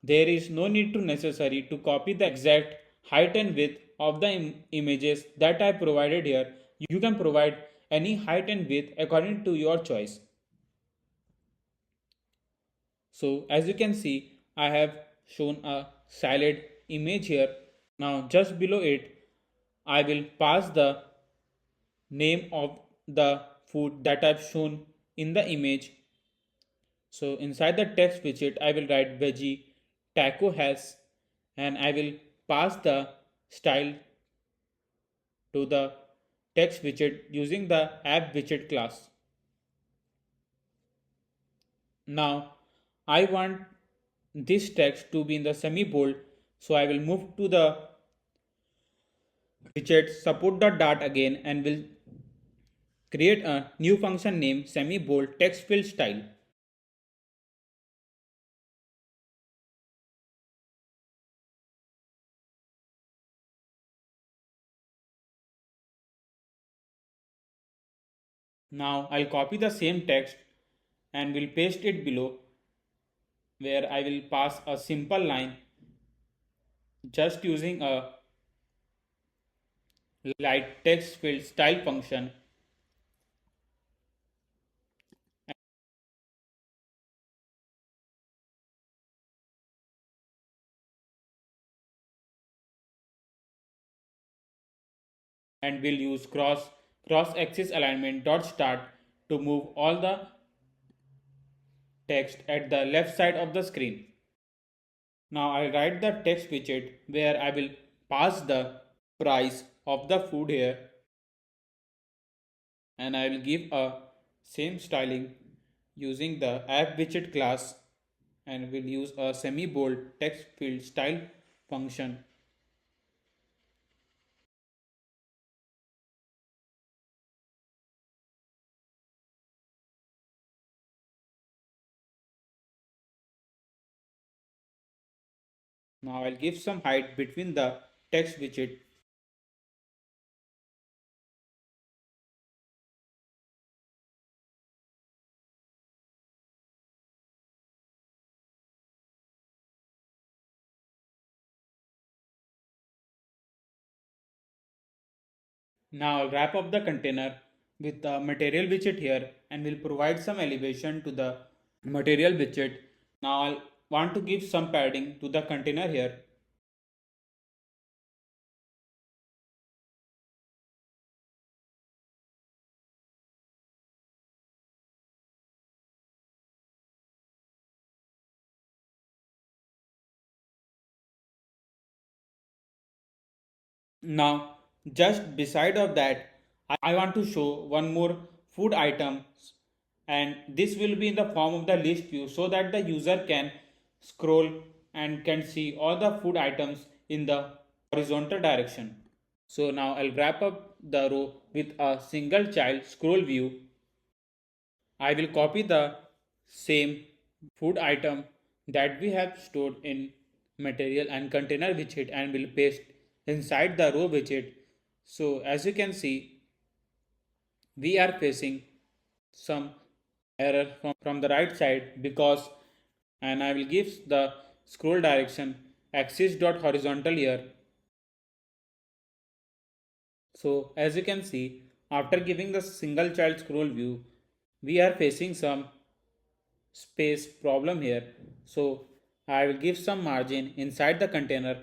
There is no need to necessary to copy the exact height and width of the images that I provided here. You can provide any height and width according to your choice. So as you can see, I have shown a salad image here. Now just below it, I will pass the name of the food that I've shown in the image. So inside the text widget, I will write veggie taco has, and I will pass the style to the text widget using the app widget class. Now I want this text to be in the semi bold, so I will move to the widget support.dart again and will create a new function named semi bold text fill style. Now I'll copy the same text and will paste it below, where I will pass a simple line just using a light text field style function, and will use cross axis alignment dot start to move all the text at the left side of the screen. Now I'll write the text widget where I will pass the price of the food here, and I will give a same styling using the app widget class. and we'll use a semi-bold text field style function. Now I'll give some height between the text widget. Now I'll wrap up the container with the material widget here and we'll provide some elevation to the material widget. Now I'll want to give some padding to the container here. Now just beside of that I want to show one more food item, and this will be in the form of the list view so that the user can scroll and can see all the food items in the horizontal direction. So now I'll wrap up the row with a single child scroll view. I will copy the same food item that we have stored in material and container widget and will paste inside the row widget. So as you can see, we are facing some error from the right side because, and I will give the scroll direction axis dot horizontal here. So as you can see, after giving the single child scroll view, we are facing some space problem here. So I will give some margin inside the container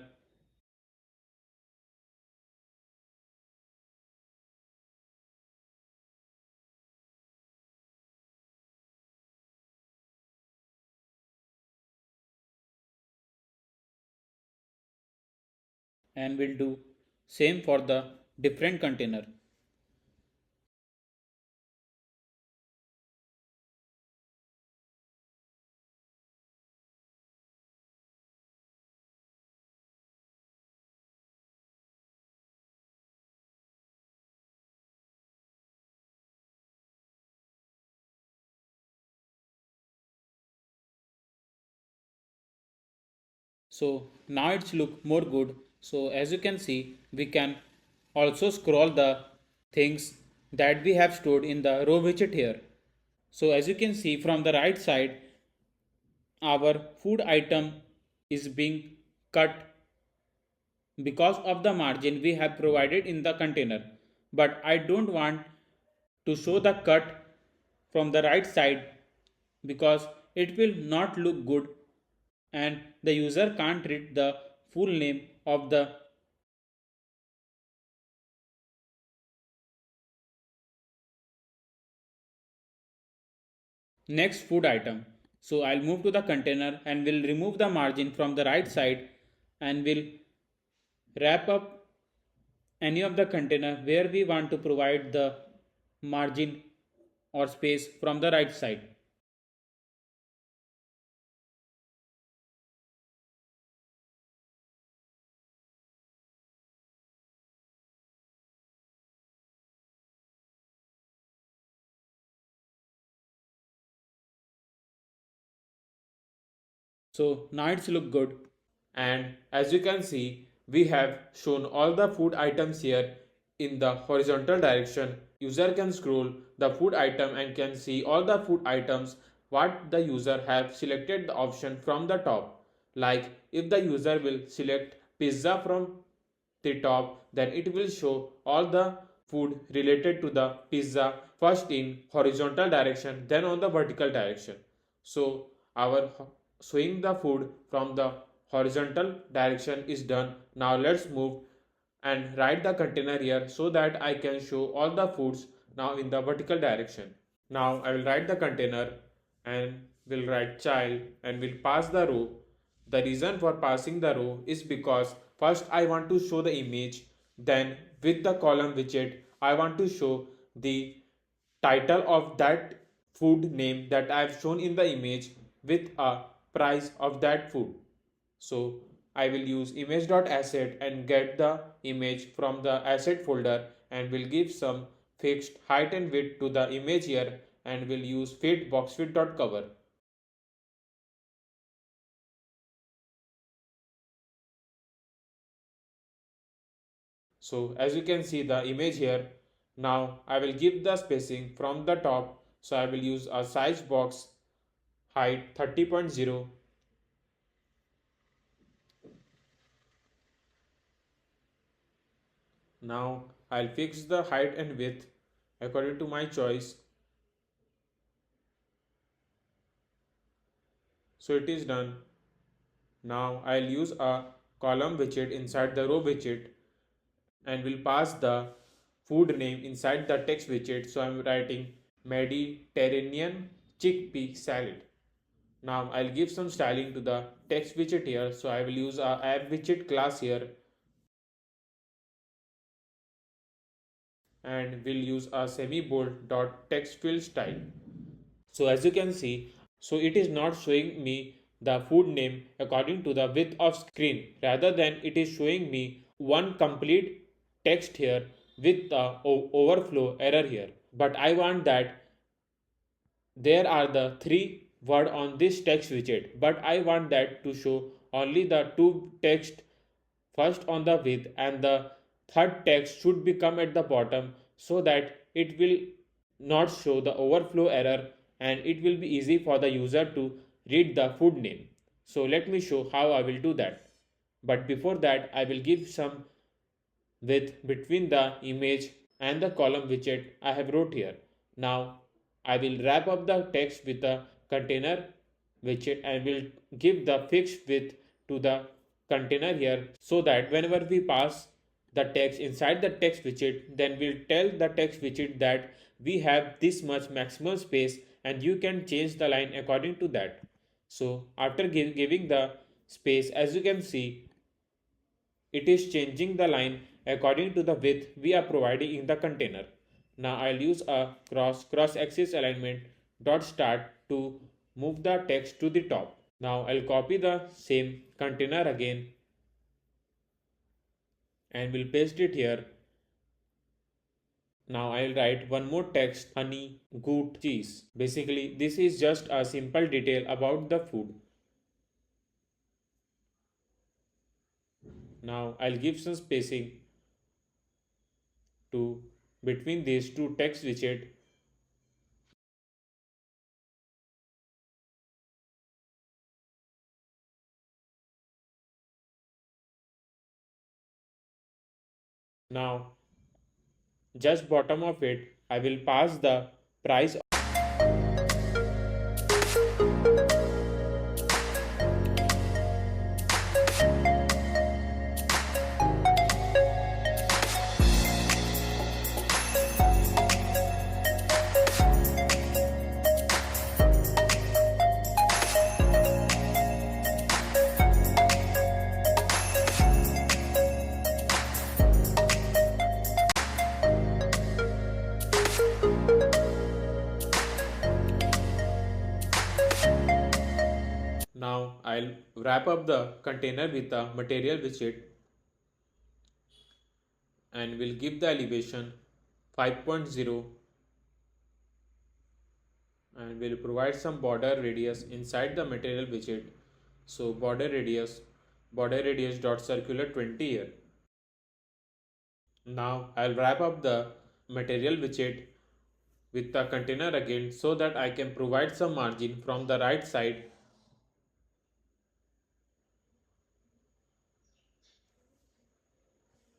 and will do same for the different container. So now it's look more good. So as you can see, we can also scroll the things that we have stored in the row widget here. So as you can see from the right side, our food item is being cut because of the margin we have provided in the container. But I don't want to show the cut from the right side because it will not look good and the user can't read the full name of the next food item. So I'll move to the container and will remove the margin from the right side and will wrap up any of the container where we want to provide the margin or space from the right side. So now it's look good. And as you can see, we have shown all the food items here in the horizontal direction. User can scroll the food item and can see all the food items what the user have selected the option from the top. Like if the user will select pizza from the top, then it will show all the food related to the pizza first in horizontal direction, then on the vertical direction. So our showing the food from the horizontal direction is done. Now let's move and write the container here so that I can show all the foods now in the vertical direction. Now I will write the container and will write child and will pass the row. The reason for passing the row is because first I want to show the image, then with the column widget I want to show the title of that food name that I have shown in the image with a price of that food. So I will use image.asset and get the image from the asset folder and will give some fixed height and width to the image here and will use fit boxfit.cover. So as you can see the image here, now I will give the spacing from the top. So I will use a size box height 30.0. Now I'll fix the height and width according to my choice. So it is done. Now I'll use a column widget inside the row widget and will pass the food name inside the text widget. So I'm writing Mediterranean chickpea salad. Now I'll give some styling to the text widget here. So I will use a app widget class here and will use a semi-bold dot text field style. So as you can see, so it is not showing me the food name according to the width of screen, rather than it is showing me one complete text here with the overflow error here. But I want that there are the three word on this text widget, but I want that to show only the two text first on the width and the third text should become at the bottom so that it will not show the overflow error and it will be easy for the user to read the food name. So let me show how I will do that. But before that I will give some width between the image and the column widget I have wrote here. Now I will wrap up the text with the container widget and will give the fixed width to the container here so that whenever we pass the text inside the text widget, then we'll tell the text widget that we have this much maximum space and you can change the line according to that. So after giving the space, as you can see, it is changing the line according to the width we are providing in the container. Now I'll use a cross axis alignment dot start to move the text to the top. Now I'll copy the same container again and will paste it here. Now I'll write one more text, honey, goat, cheese. Basically this is just a simple detail about the food. Now I'll give some spacing to between these two text widget. Now just bottom of it I will pass the price. Now I'll wrap up the container with the material widget and will give the elevation 5.0 and will provide some border radius inside the material widget. So border radius dot circular 20 here. Now I'll wrap up the material widget with the container again so that I can provide some margin from the right side.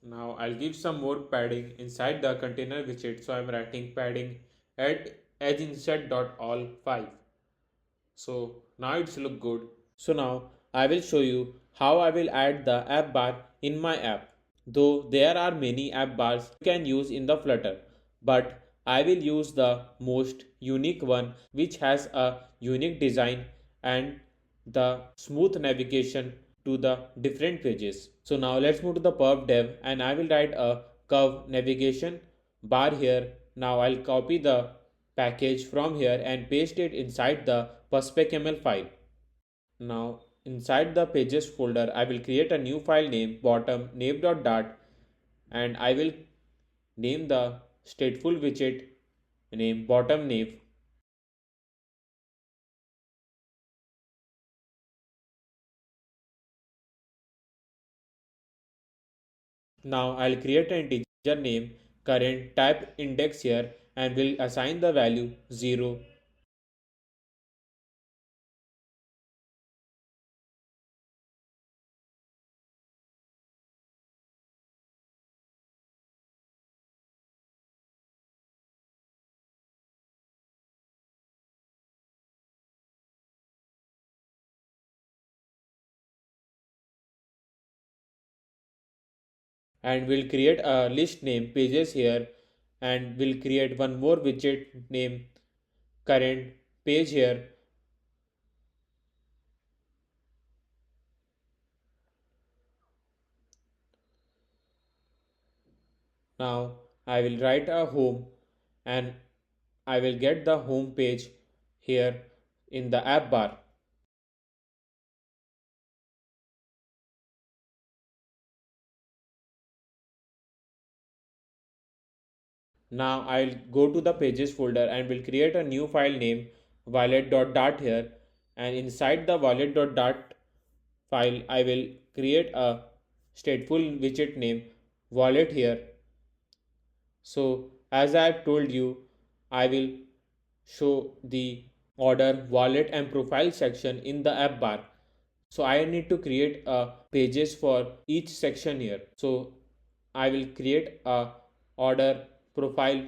Now I'll give some more padding inside the container widget. So I'm writing padding at edge insert dot all 5. So now it's look good. So now I will show you how I will add the app bar in my app. Though there are many app bars you can use in the Flutter, but I will use the most unique one which has a unique design and the smooth navigation to the different pages. So now let's move to the perf dev and I will write a curve navigation bar here. Now I'll copy the package from here and paste it inside the perspec.ml file. Now inside the pages folder, I will create a new file name bottom name.dart and I will name the stateful widget name bottom name. Now I'll create an integer name current type index here and will assign the value 0. And we'll create a list name pages here and we'll create one more widget name current page here. Now I will write a home and I will get the home page here in the app bar. Now I'll go to the pages folder and will create a new file name wallet.dart here, and inside the wallet.dart file I will create a stateful widget name wallet here. So as I have told you, I will show the order wallet and profile section in the app bar. So I need to create a pages for each section here. So I will create a order profile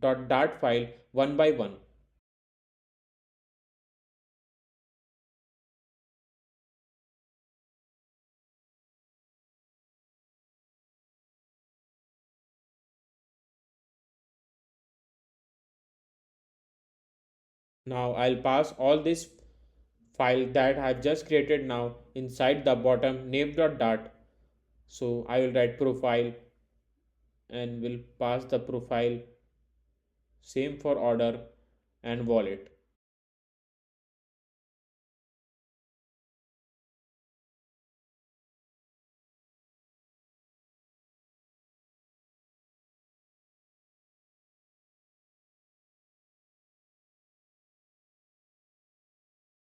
dart file one by one. Now I'll pass all this file that I've just created now inside the bottom name.dart. So I will write profile and will pass the profile, same for order and wallet.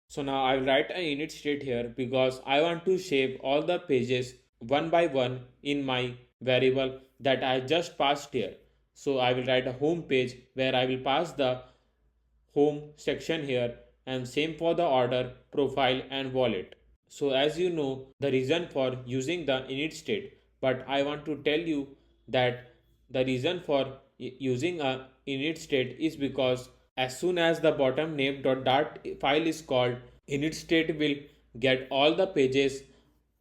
So now I will write an init state here because I want to shape all the pages one by one in my variable that I just passed here. So I will write a home page where I will pass the home section here and same for the order, profile and wallet. So as you know the reason for using the init state, but I want to tell you that the reason for using a init state is because as soon as the bottom name.dart file is called, init state will get all the pages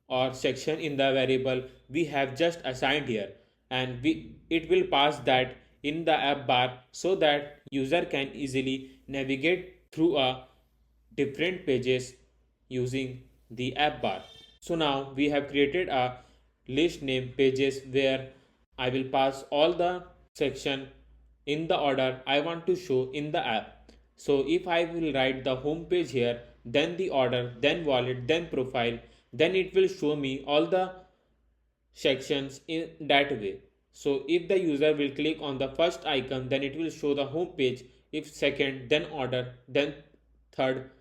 or section in the variable we have just assigned here, and it will pass that in the app bar so that user can easily navigate through a different pages using the app bar. So now we have created a list name pages where I will pass all the section in the order I want to show in the app. So if I will write the home page here, then the order, then wallet, then profile, then it will show me all the sections in that way. So if the user will click on the first icon, then it will show the home page. If second, then order, then third,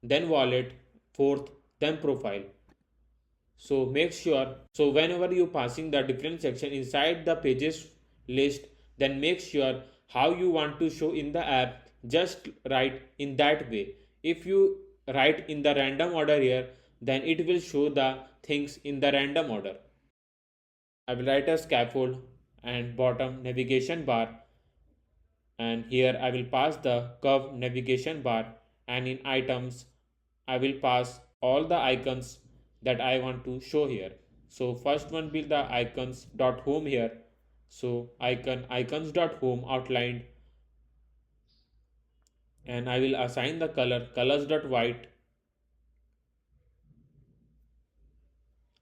then wallet, fourth, then profile. So make sure, so whenever you passing the different section inside the pages list, then make sure how you want to show in the app, just write in that way. If you write in the random order here, then it will show the things in the random order. I will write a scaffold and bottom navigation bar, and here I will pass the curve navigation bar, and in items I will pass all the icons that I want to show here. So first one will the icons dot home here. So icons dot home outlined, and I will assign the colors dot white.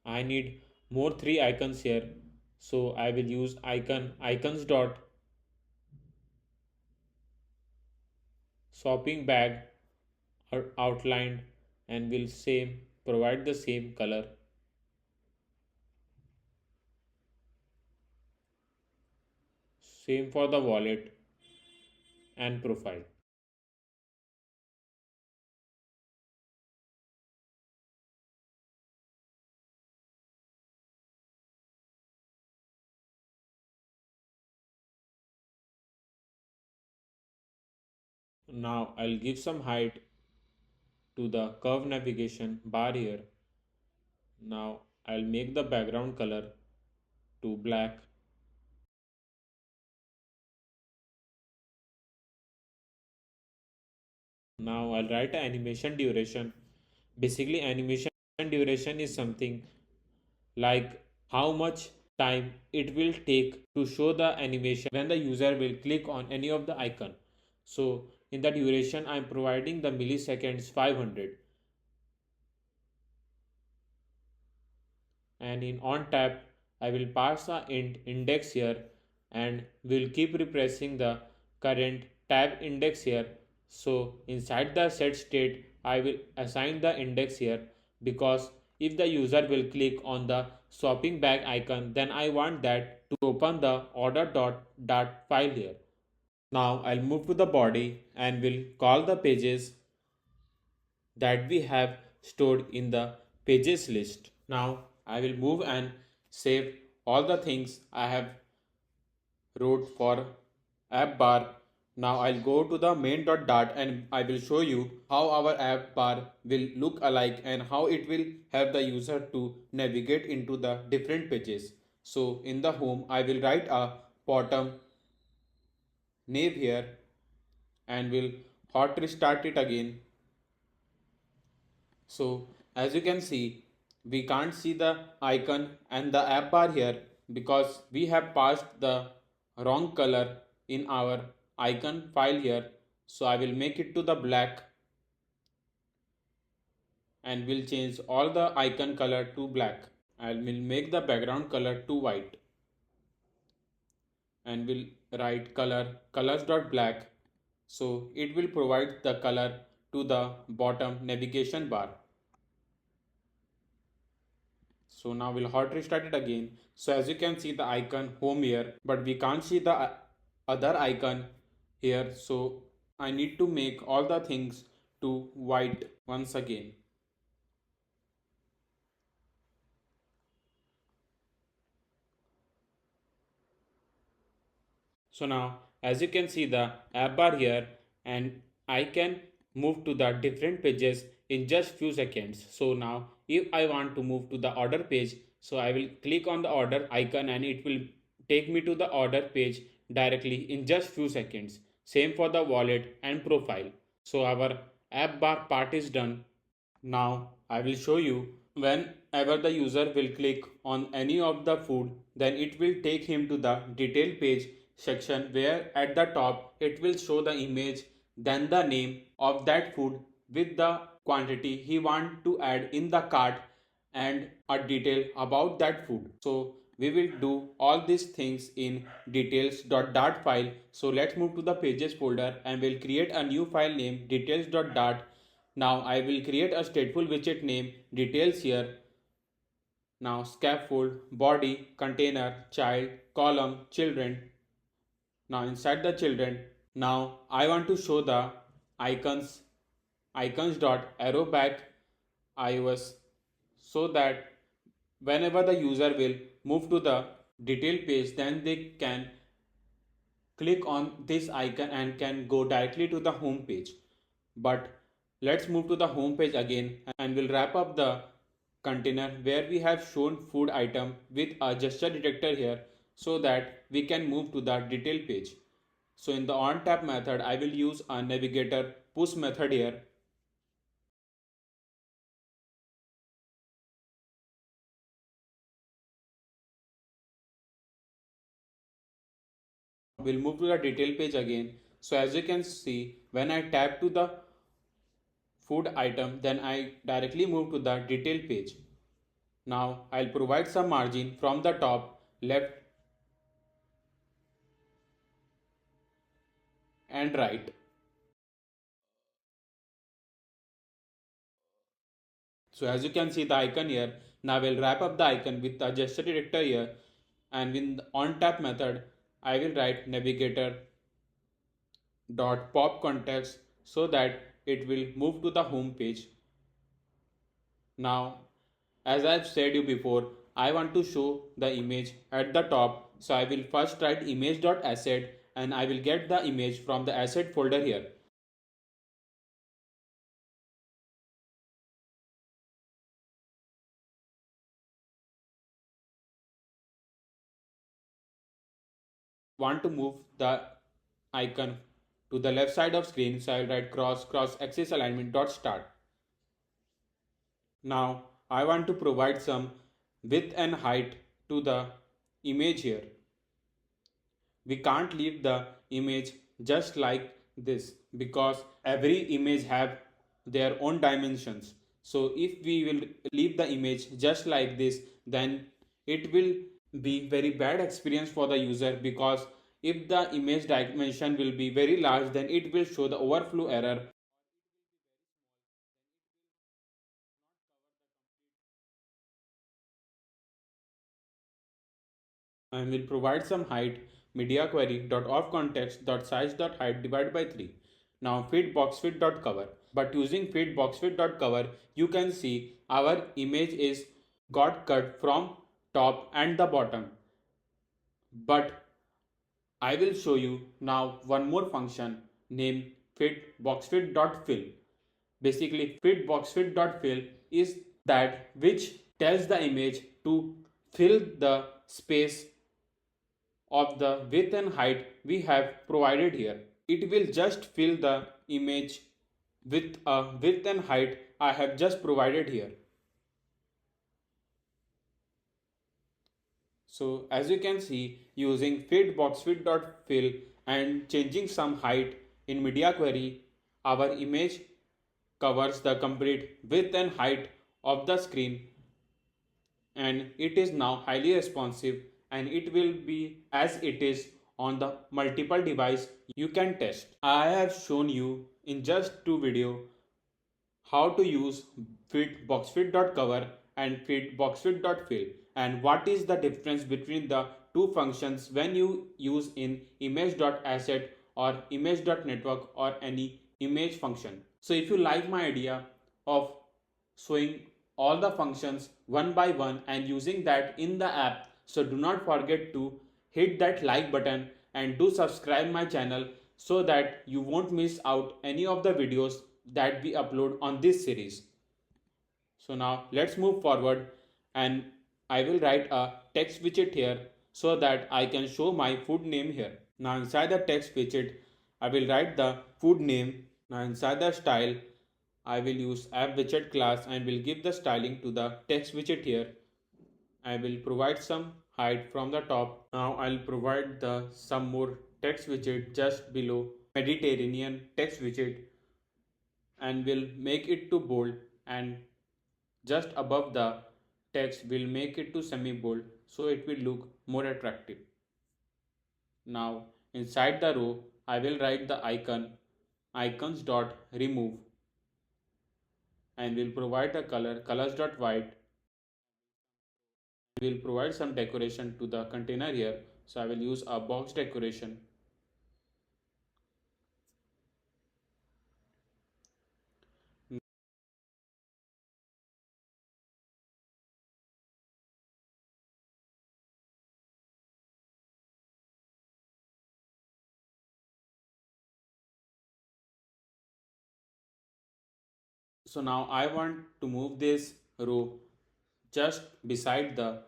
I need more three icons here. So I will use icons dot shopping bag outlined, and will same provide the same color. Same for the wallet and profile. Now I'll give some height to the curve navigation bar here. Now I'll make the background color to black. Now I'll write an animation duration. Basically, animation duration is something like how much time it will take to show the animation when the user will click on any of the icon. So in the duration I am providing the milliseconds 500, and in on tap I will pass a int index here and will keep repressing the current tab index here. So inside the set state I will assign the index here, because if the user will click on the swapping back icon, then I want that to open the order.dart file here. Now I'll move to the body and will call the pages that we have stored in the pages list. Now I will move and save all the things I have wrote for app bar. Now I'll go to the main.dart and I will show you how our app bar will look alike and how it will help the user to navigate into the different pages. So in the home I will write a bottom nav here and will hot restart it again. So as you can see, we can't see the icon and the app bar here because we have passed the wrong color in our icon file here. So I will make it to the black and will change all the icon color to black. I will make the background color to white and will write colors.black, so it will provide the color to the bottom navigation bar. So now we'll hot restart it again. So as you can see the icon home here, but we can't see the other icon here. So I need to make all the things to white once again. So now as you can see the app bar here, and I can move to the different pages in just few seconds. So now if I want to move to the order page, so I will click on the order icon and it will take me to the order page directly in just few seconds. Same for the wallet and profile. So our app bar part is done. Now I will show you whenever the user will click on any of the food, then it will take him to the detail page section where at the top it will show the image, then the name of that food with the quantity he want to add in the cart and a detail about that food. So we will do all these things in details.dart file. So let's move to the pages folder and we'll create a new file named details.dart. Now I will create a stateful widget name details here. Now scaffold, body, container, child, column, children. Now inside the children, now I want to show the icons dot arrow back iOS, so that whenever the user will move to the detail page, then they can click on this icon and can go directly to the home page. But let's move to the home page again and we'll wrap up the container where we have shown food item with a gesture detector here, so that we can move to the detail page. So in the on tap method I will use a navigator push method here. We'll move to the detail page again. So as you can see, when I tap to the food item, then I directly move to the detail page. Now I'll provide some margin from the top, left and right. So as you can see the icon here, now we'll wrap up the icon with the gesture director here, and in the on tap method, I will write navigator dot pop context so that it will move to the home page. Now, as I've said you before, I want to show the image at the top. So I will first write image.asset and I will get the image from the asset folder here. Want to move the icon to the left side of screen, so I will write cross axis alignment dot start. Now I want to provide some width and height to the image here. We can't leave the image just like this because every image have their own dimensions. So if we will leave the image just like this, then it will be very bad experience for the user, because if the image dimension will be very large, then it will show the overflow error. And will provide some height media query dot of context dot size dot height divided by 3. Now fit box fit dot cover. But using fit box fit dot cover, you can see our image is got cut from top and the bottom. But I will show you now one more function named fit box fit dot fill. Basically, fit box fit dot fill is that which tells the image to fill the space of the width and height we have provided here. It will just fill the image with a width and height I have just provided here. So as you can see, using fit.fill and changing some height in media query, our image covers the complete width and height of the screen, and it is now highly responsive, and it will be as it is on the multiple device you can test. I have shown you in just two videos how to use fit.boxfit.cover and fit.boxfit.fill, and what is the difference between the two functions when you use in image.asset or image.network or any image function. So if you like my idea of showing all the functions one by one and using that in the app, so do not forget to hit that like button and do subscribe my channel so that you won't miss out any of the videos that we upload on this series. So now let's move forward, and I will write a text widget here so that I can show my food name here. Now inside the text widget, I will write the food name. Now inside the style, I will use app widget class and will give the styling to the text widget here. I will provide some height from the top. Now I'll provide the some more text widget just below Mediterranean text widget, and will make it to bold, and just above the text will make it to semi bold so it will look more attractive. Now inside the row I will write the icons dot remove, and will provide a colors dot white. Will provide some decoration to the container here, so I will use a box decoration. So now I want to move this row just beside the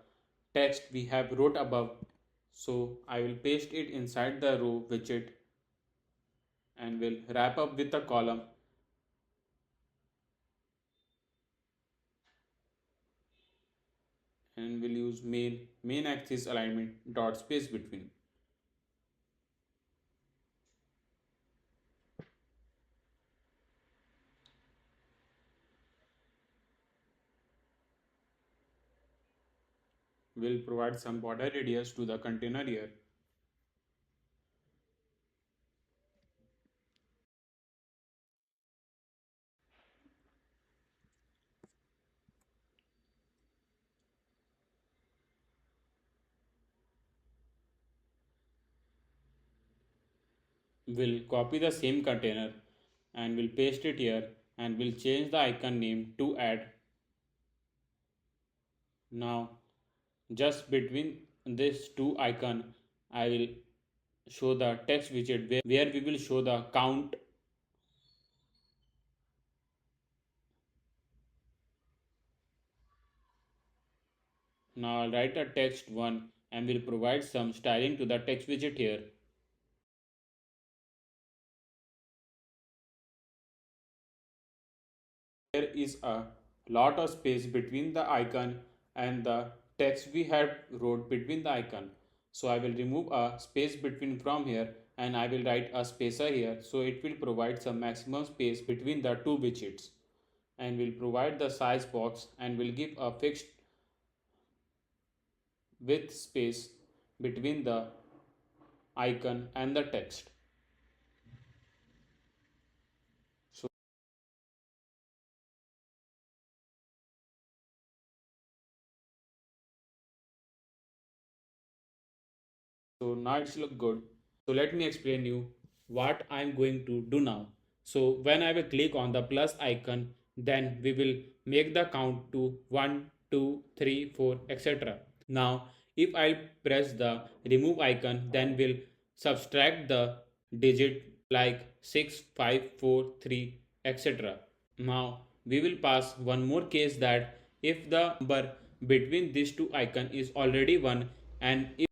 text we have wrote above. So I will paste it inside the row widget and will wrap up with a column, and will use main axis alignment dot space between. Will provide some border radius to the container here. We'll copy the same container and we'll paste it here and we'll change the icon name to add. Now just between these two icon I will show the text widget where we will show the count. Now I'll write a text 1 and will provide some styling to the text widget here. There is a lot of space between the icon and the text we had wrote between the icon. So I will remove a space between from here and I will write a spacer here, so it will provide some maximum space between the two widgets, and will provide the size box and will give a fixed width space between the icon and the text. So, so now it's look good. So let me explain you what I'm going to do now. So when I will click on the plus icon, then we will make the count to 1, 2, 3, 4, etc. Now if I'll press the remove icon, then we'll subtract the digit like 6, 5, 4, 3, etc. Now we will pass one more case that if the number between these two icon is already 1, and if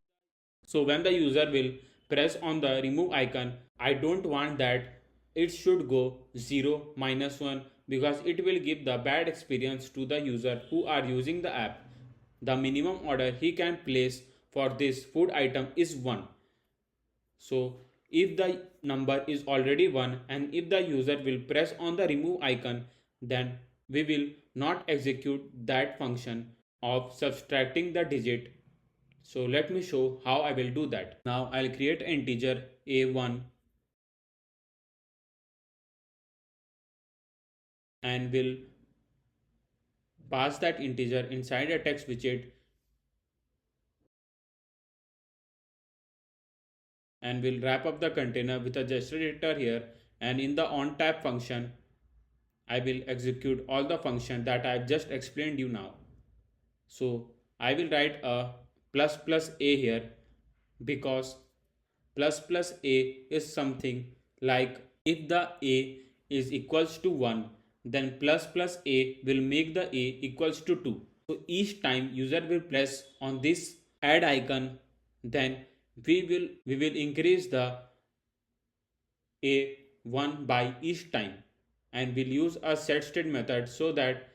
so when the user will press on the remove icon, I don't want that it should go 0, -1, because it will give the bad experience to the user who are using the app. The minimum order he can place for this food item is 1. So if the number is already 1 and if the user will press on the remove icon, then we will not execute that function of subtracting the digit. So let me show how I will do that. Now I'll create an integer a1 and will pass that integer inside a text widget and will wrap up the container with a gesture editor here, and in the on tap function I will execute all the function that I've just explained you now. So I will write a plus plus a here because plus plus a is something like if the a is equals to 1, then plus plus a will make the a equals to 2. So each time user will press on this add icon, then we will increase the a 1 by each time, and we'll use a set state method so that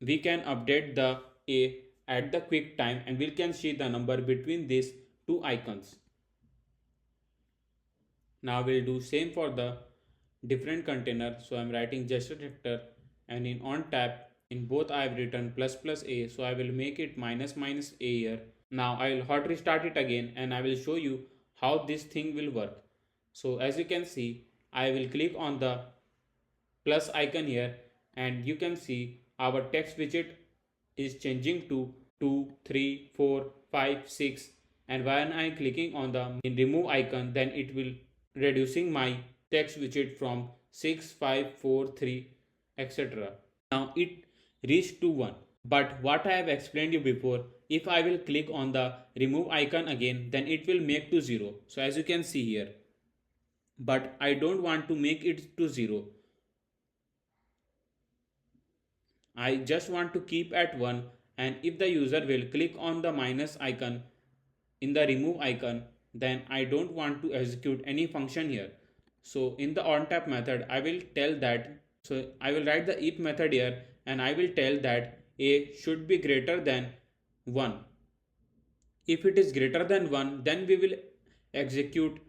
we can update the a at the quick time and we can see the number between these two icons. Now we'll do same for the different container. So I'm writing gesture detector, and in on tap in both I have written plus plus a, so I will make it minus minus a here. Now I will hot restart it again and I will show you how this thing will work. So as you can see, I will click on the plus icon here and you can see our text widget is changing to 2, 3, 4, 5, 6, and when I am clicking on the remove icon, then it will reducing my text widget from 6, 5, 4, 3, etc. Now it reached to 1. But what I have explained you before, if I will click on the remove icon again, then it will make to 0. So as you can see here, but I don't want to make it to 0. I just want to keep at 1, and if the user will click on the minus icon in the remove icon, then I don't want to execute any function here. So in the on tap method I will tell that, so I will write the if method here and I will tell that a should be greater than 1. If it is greater than 1, then we will execute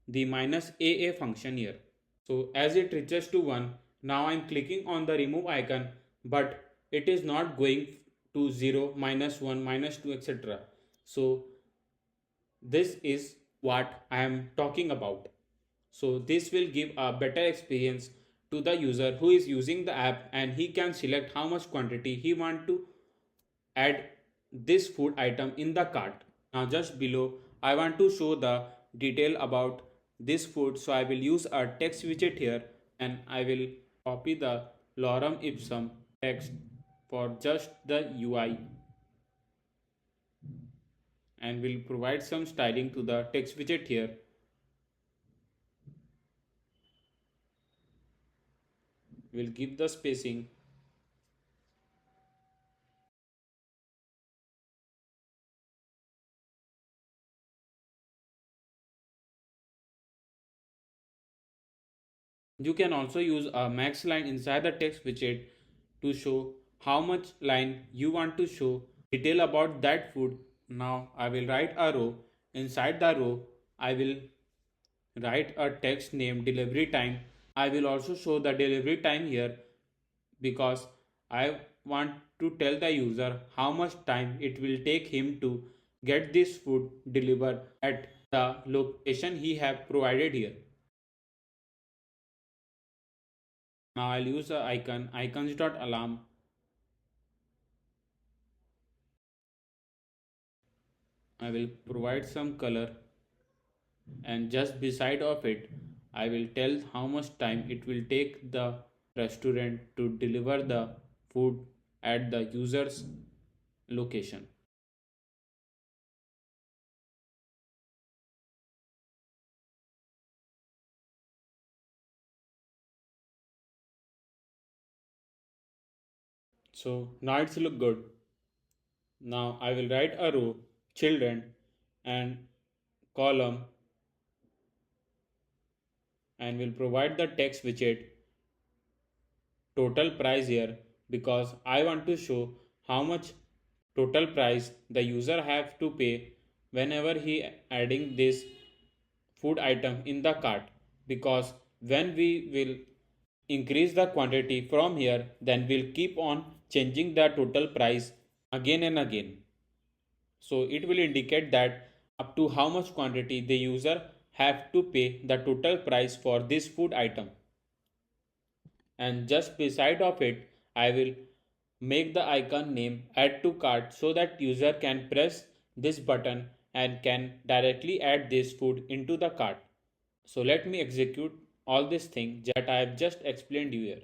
the minus a function here. So as it reaches to 1, now I am clicking on the remove icon, but it is not going to 0, -1, -2, etc. So this is what I am talking about. So this will give a better experience to the user who is using the app, and he can select how much quantity he want to add this food item in the cart. Now just below I want to show the detail about this food. So I will use a text widget here and I will copy the lorem ipsum text for just the UI and will provide some styling to the text widget here. We'll give the spacing. You can also use a max line inside the text widget to show how much line you want to show detail about that food. Now I will write a row. Inside the row, I will write a text named delivery time. I will also show the delivery time here because I want to tell the user how much time it will take him to get this food delivered at the location he have provided here. Now I'll use the icon icons.alarm. I will provide some color and just beside of it I will tell how much time it will take the restaurant to deliver the food at the user's location. So now it's look good. Now I will write a row children and column and will provide the text widget total price here because I want to show how much total price the user have to pay whenever he adding this food item in the cart, because when we will increase the quantity from here then we'll keep on changing the total price again and again. So it will indicate that up to how much quantity the user have to pay the total price for this food item. And just beside of it I will make the icon name add to cart so that user can press this button and can directly add this food into the cart. So let me execute all this thing that I have just explained you here.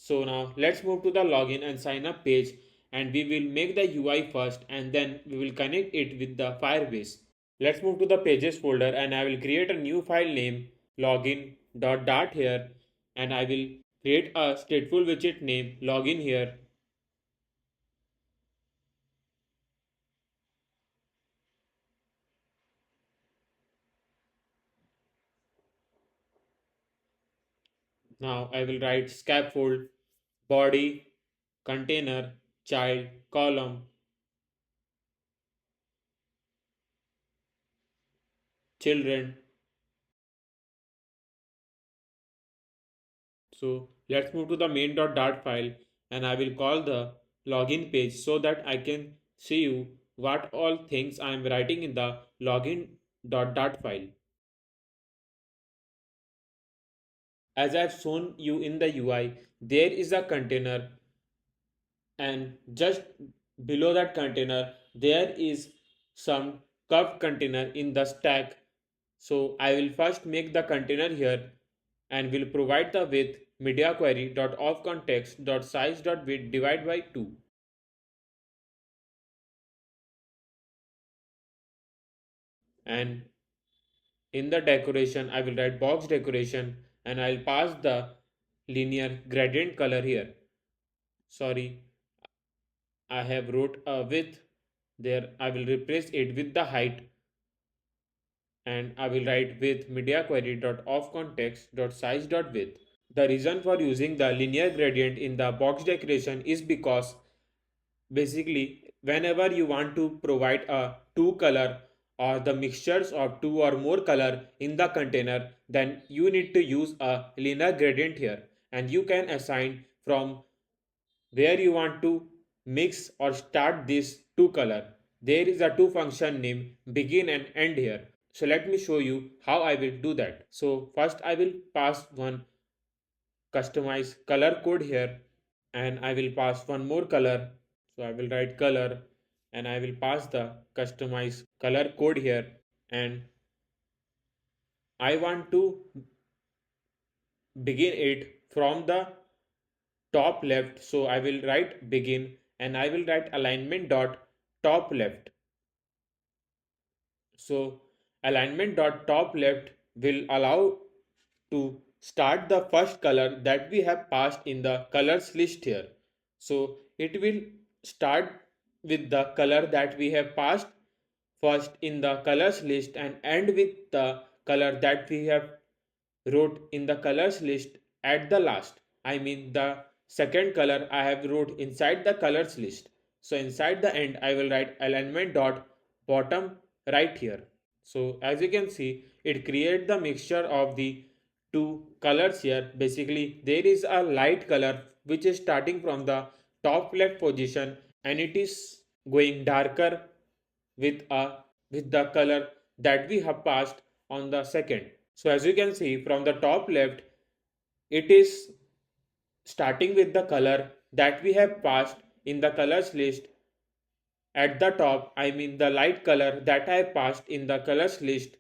So now let's move to the login and sign up page, and we will make the UI first and then we will connect it with the Firebase. Let's move to the pages folder and I will create a new file name login.dart here, and I will create a stateful widget name login here. Now I will write scaffold body container child column children. So let's move to the main.dart file and I will call the login page so that I can see you what all things I am writing in the login.dart file. As I have shown you in the UI, there is a container, and just below that container there is some curved container in the stack So I will first make the container here and will provide the width media query dot of context dot size dot width divide by 2. And in the decoration I will write box decoration and I'll pass the linear gradient color here. Sorry, I have wrote a width there. I will replace it with the height and I will write with media query dot of context dot size dot width. The reason for using the linear gradient in the box decoration is because basically whenever you want to provide a two color or the mixtures of two or more color in the container, then you need to use a linear gradient here and you can assign from where you want to mix or start this two color. There is a two function name begin and end here. So let me show you how I will do that. So first I will pass one customize color code here and I will pass one more color. So I will write color and I will pass the customize color code here and I want to begin it from the top left. So I will write begin and I will write alignment dot top left. So alignment dot top left will allow to start the first color that we have passed in the colors list here. So it will start with the color that we have passed first in the colors list and end with the color that we have wrote in the colors list at the last. I mean the second color I have wrote inside the colors list. So inside the end I will write alignment dot bottom right here. So as you can see it creates the mixture of the two colors here. Basically there is a light color which is starting from the top left position and it is going darker with a with the color that we have passed on the second. So as you can see from the top left, it is starting with the color that we have passed in the colors list at the top. I mean the light color that I have passed in the colors list,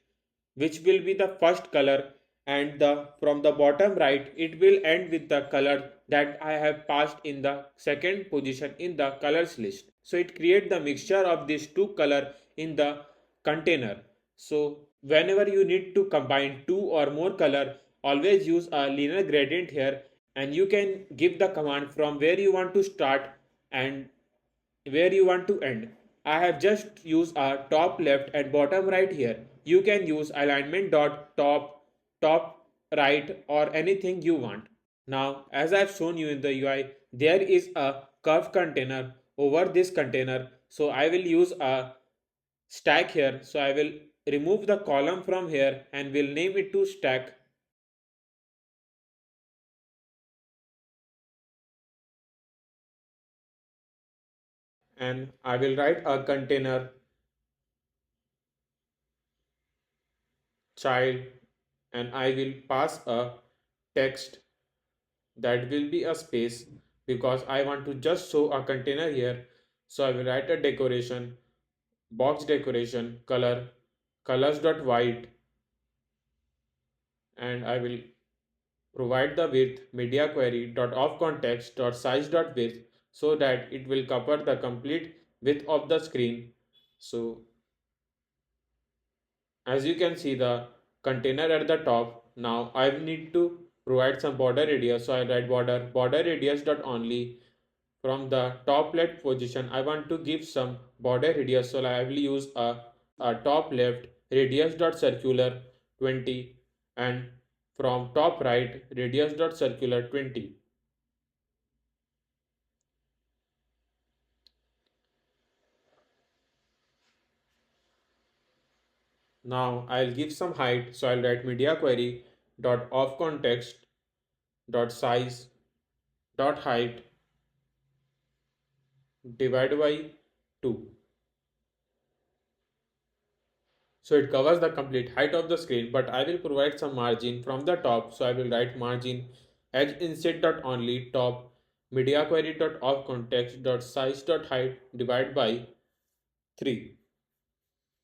which will be the first color, and the from the bottom right it will end with the color that I have passed in the second position in the colors list. So it creates the mixture of these two color in the container. So whenever you need to combine two or more color, always use a linear gradient here and you can give the command from where you want to start and where you want to end. I have just used a top left and bottom right here. You can use alignment dot top right or anything you want. Now as I have shown you in the UI, there is a curve container over this container. So I will use a stack here. So I will remove the column from here and will name it to stack and I will write a container child and I will pass a text that will be a space because I want to just show a container here. So I will write a decoration, box decoration, color, colors dot white, and I will provide the width media query dot of context dot size dot width so that it will cover the complete width of the screen. So as you can see the container at the top, now I need to provide some border radius. So I write border radius dot only. From the top left position I want to give some border radius, so I will use a top left radius dot circular 20 and from top right radius dot circular 20. Now I'll give some height, so I'll write media query dot of context dot size dot height divided by 2. So it covers the complete height of the screen, but I will provide some margin from the top. So I will write margin edge inset dot only top media query dot of context dot size dot height divided by 3.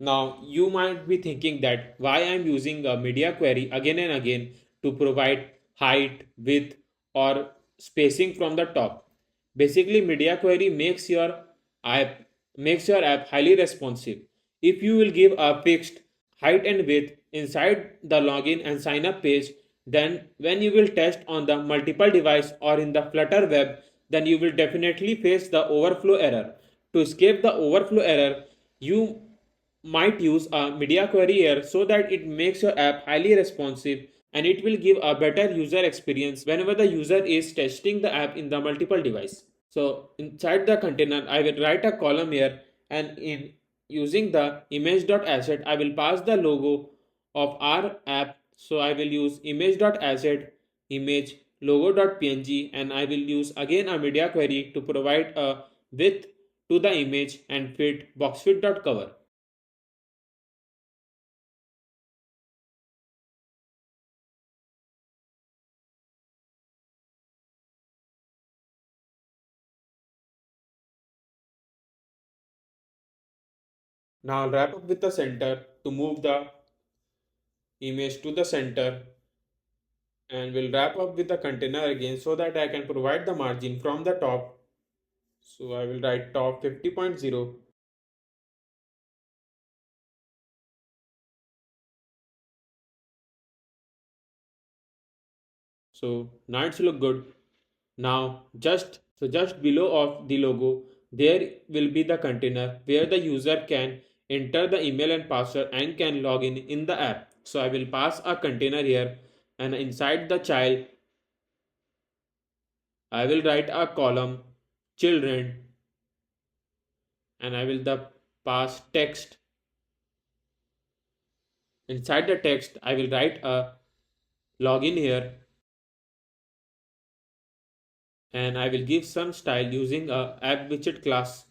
Now, you might be thinking that why I'm using a media query again and again to provide height, width, or spacing from the top. Basically, media query app makes your app highly responsive. If you will give a fixed height and width inside the login and sign up page, then when you will test on the multiple device or in the Flutter web, then you will definitely face the overflow error. To escape the overflow error, you might use a media query here so that it makes your app highly responsive and it will give a better user experience whenever the user is testing the app in the multiple device. So inside the container, I will write a column here, and in using the image.asset, I will pass the logo of our app. So I will use image.asset image logo.png, and I will use again a media query to provide a width to the image and fit boxfit.cover. Now I'll wrap up with the center to move the image to the center, and we'll wrap up with the container again so that I can provide the margin from the top. So I will write top 50.0. So now it's look good. Now just below of the logo there will be the container where the user can enter the email and password and can log in the app. So I will pass a container here, and inside the child I will write a column children, and I will the pass text. Inside the text I will write a login here, and I will give some style using a app widget class.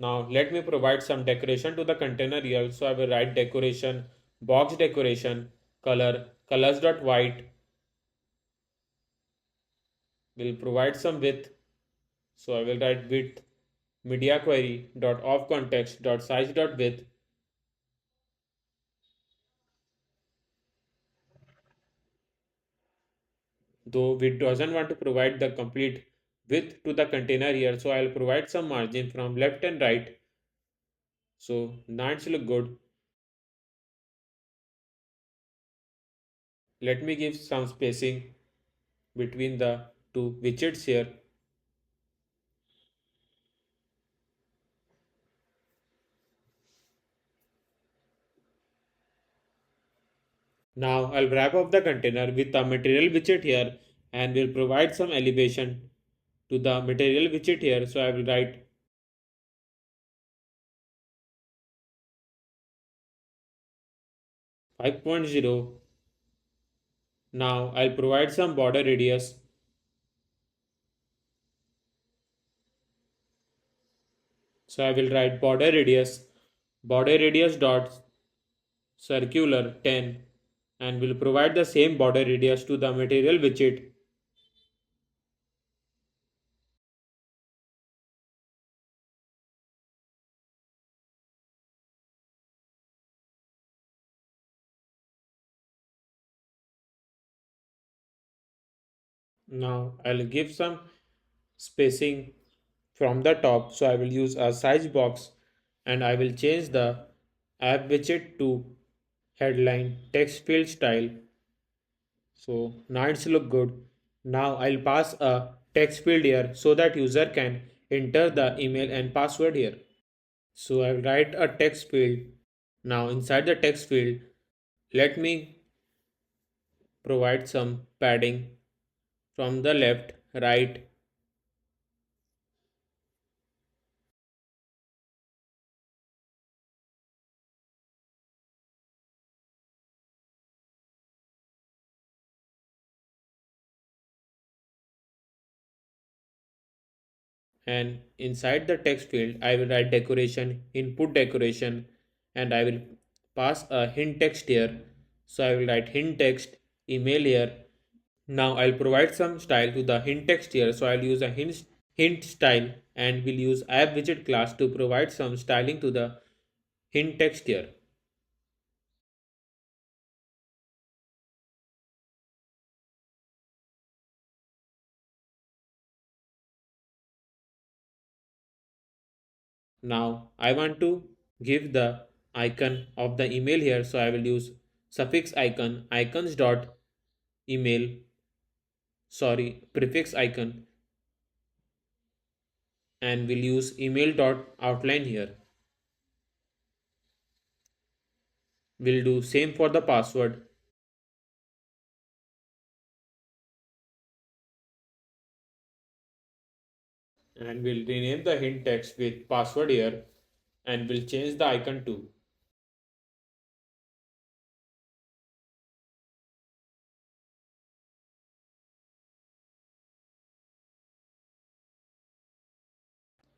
Now let me provide some decoration to the container here. So I will write decoration, box decoration, colors.white. Will provide some width. So I will write width media query dot of context dot size dot width. Though we doesn't want to provide the complete width to the container here, so I'll provide some margin from left and right. So now it's look good. Let me give some spacing between the two widgets here. Now I'll wrap up the container with the material widget here, and will provide some elevation to the material widget here. So I will write 5.0. Now I'll provide some border radius. So I will write border radius dot circular 10, and will provide the same border radius to the material widget. Now I'll give some spacing from the top. So I will use a size box, and I will change the app widget to headline text field style. So now it's look good. Now I'll pass a text field here so that user can enter the email and password here. So I'll write a text field. Now inside the text field, let me provide some padding from the left, right, and inside the text field I will write decoration, input decoration, and I will pass a hint text here So I will write hint text email here. Now I'll provide some style to the hint text here. So I'll use a hint style and we'll use app widget class to provide some styling to the hint text here. Now I want to give the icon of the email here. So I will use suffix icon icons dot email, sorry, prefix icon, and we'll use email dot outline here. We'll do same for the password, and we'll rename the hint text with password here, and we'll change the icon too.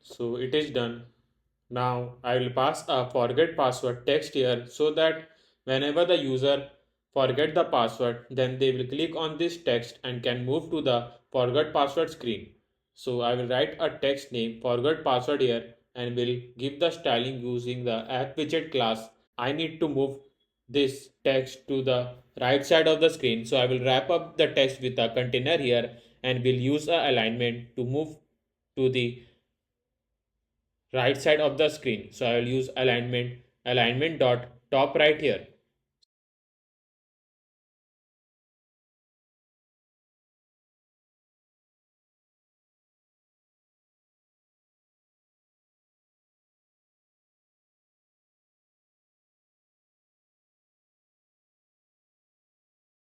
So it is done. Now I will pass a forget password text here so that whenever the user forget the password, then they will click on this text and can move to the forgot password screen. So I will write a text name forgot password here and will give the styling using the app widget class. I need to move this text to the right side of the screen. So I will wrap up the text with a container here and will use a alignment to move to the right side of the screen. So I will use alignment dot top right here.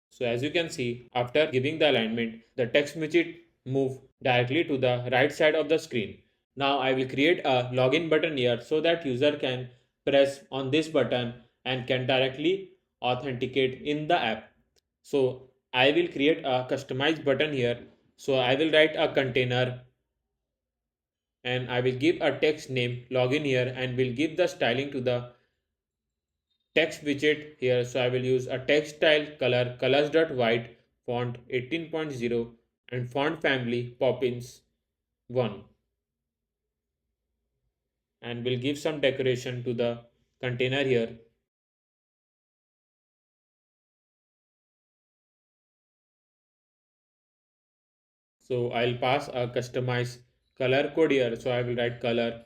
So as you can see, after giving the alignment, the text widget move directly to the right side of the screen. Now I will create a login button here so that user can press on this button and can directly authenticate in the app. So I will create a customized button here. So I will write a container and I will give a text name login here and will give the styling to the text widget here. So I will use a text style color colors.white, font 18.0, and font family Poppins 1, and will give some decoration to the container here. So I'll pass a customized color code here. So I will write color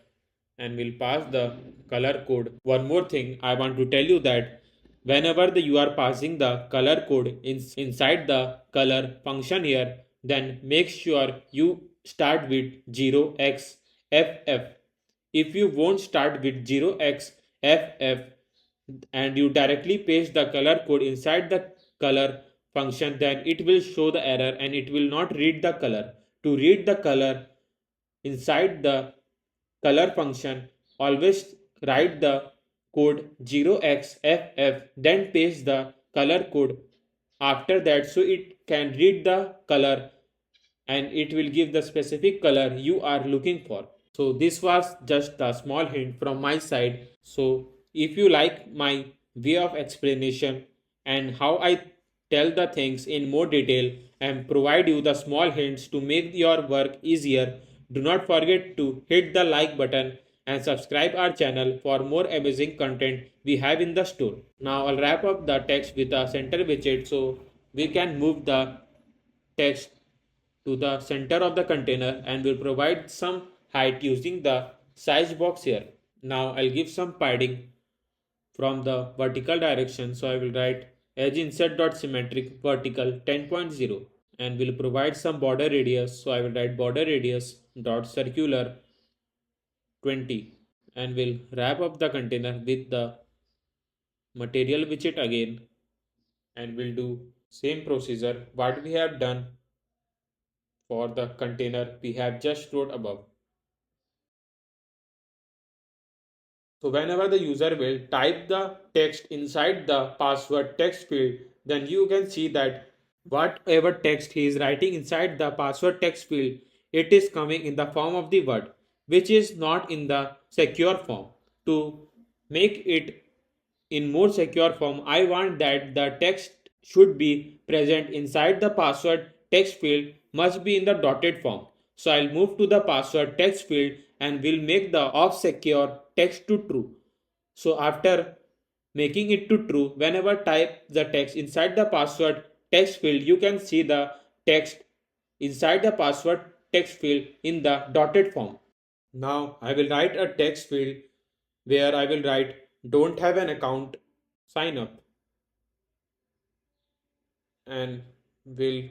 and will pass the color code. One more thing I want to tell you that whenever you are passing the color code inside the color function here, then make sure you start with 0xFF. If you won't start with 0xFF and you directly paste the color code inside the color function, then it will show the error and it will not read the color. To read the color inside the color function, always write the code 0xFF, then paste the color code after that so it can read the color and it will give the specific color you are looking for. So this was just a small hint from my side. So if you like my way of explanation and how I tell the things in more detail and provide you the small hints to make your work easier, do not forget to hit the like button and subscribe our channel for more amazing content we have in the store. Now I'll wrap up the text with a center widget so we can move the text to the center of the container and will provide some height using the size box here. Now I'll give some padding from the vertical direction. So I will write edge insert dot symmetric vertical 10.0 and will provide some border radius. So I will write border radius dot circular 20 and will wrap up the container with the material widget again and will do same procedure what we have done for the container we have just wrote above. So whenever the user will type the text inside the password text field, then you can see that whatever text he is writing inside the password text field, it is coming in the form of the word, which is not in the secure form. To make it in more secure form, I want that the text should be present inside the password text field must be in the dotted form. So I'll move to the password text field and will make the off secure text to true. So after making it to true, whenever type the text inside the password text field, you can see the text inside the password text field in the dotted form. Now I will write a text field where I will write don't have an account, sign up, and will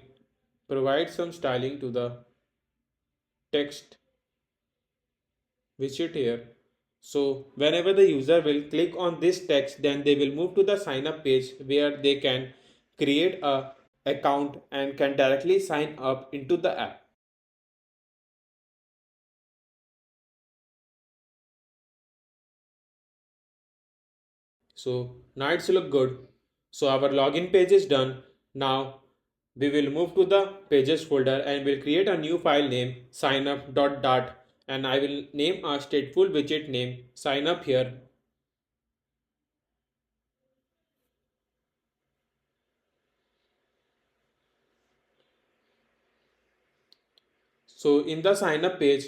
provide some styling to the text widget here. So whenever the user will click on this text, then they will move to the sign up page where they can create a account and can directly sign up into the app. So now it's look good. So our login page is done. Now we will move to the pages folder and will create a new file name signup.dart, and I will name our stateful widget name signup here. So in the signup page,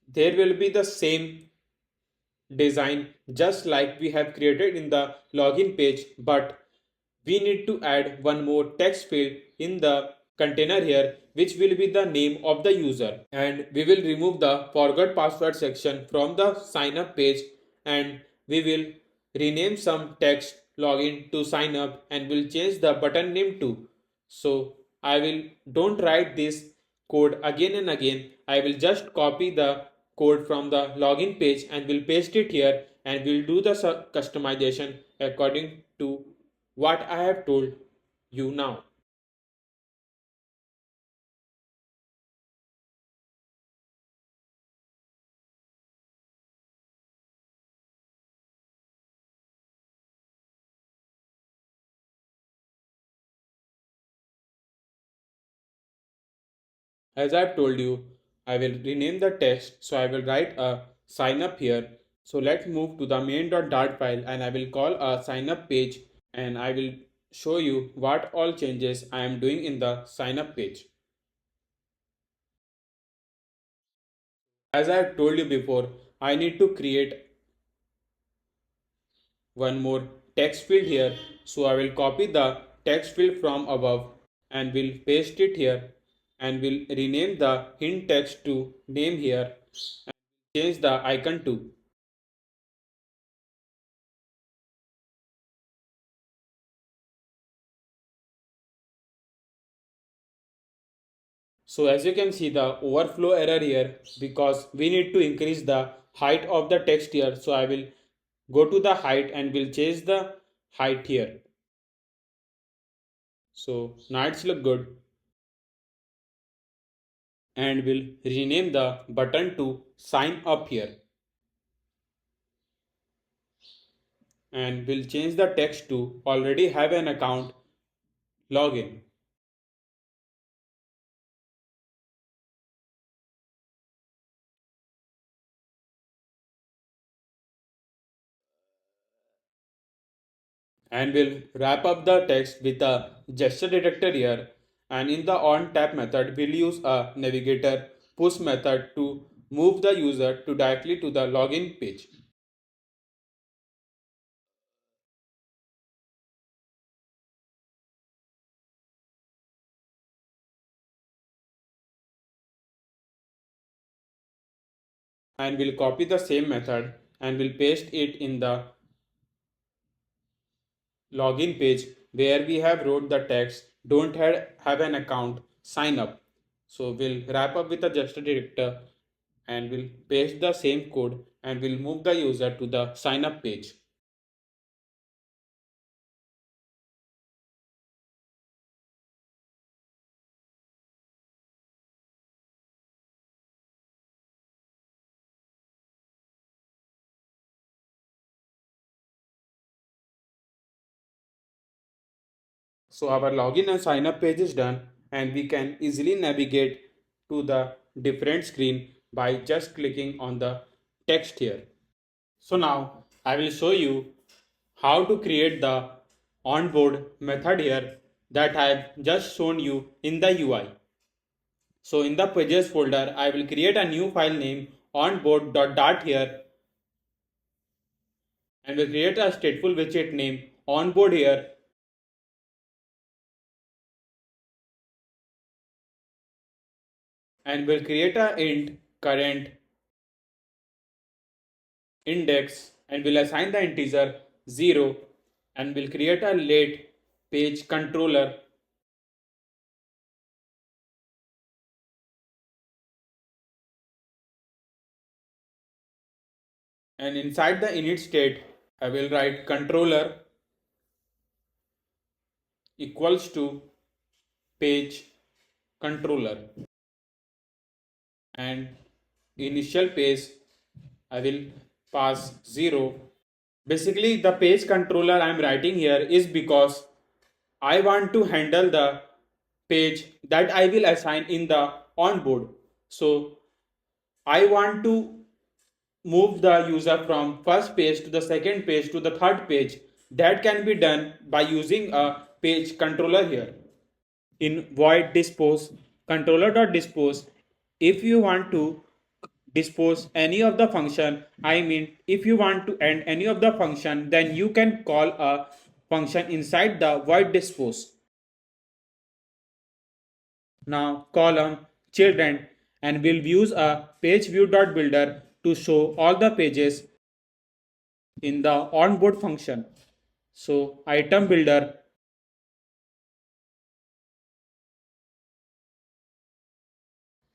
there will be the same design just like we have created in the login page, but we need to add one more text field in the container here, which will be the name of the user, and we will remove the forgot password section from the sign up page, and we will rename some text login to sign up and will change the button name to. So I will don't write this code again and again. I will just copy the code from the login page and will paste it here, and will do the customization according to what I have told you now. As I've told you, I will rename the text, so I will write a sign up here. So let's move to the main.dart file and I will call a sign up page, and I will show you what all changes I am doing in the sign up page. As I have told you before, I need to create one more text field here. So I will copy the text field from above and will paste it here, and will rename the hint text to name here and change the icon to. So as you can see the overflow error here, because we need to increase the height of the text here. So I will go to the height and will change the height here. So now it's look good, and will rename the button to sign up here, and will change the text to already have an account login. And will wrap up the text with a gesture detector here, and in the on tap method we'll use a navigator push method to move the user to directly to the login page. And we'll copy the same method and we'll paste it in the login page where we have wrote the text don't have an account sign up. So we'll wrap up with a gesture detector and we'll paste the same code and we'll move the user to the sign up page. So our login and sign up page is done, and we can easily navigate to the different screen by just clicking on the text here. So now I will show you how to create the onboard method here that I have just shown you in the UI. So in the pages folder, I will create a new file name onboard.dart here and will create a stateful widget name onboard here and will create a int current index and will assign the integer 0 and will create a late page controller and inside the init state I will write controller equals to page controller and initial page I will pass 0. Basically the page controller I am writing here is because I want to handle the page that I will assign in the onboard. So I want to move the user from first page to the second page to the third page. That can be done by using a page controller here. In void dispose controller.dispose, if you want to dispose any of the function, I mean if you want to end any of the function, then you can call a function inside the void dispose. Now column children and we'll use a page view.builder to show all the pages in the onboard function. So item builder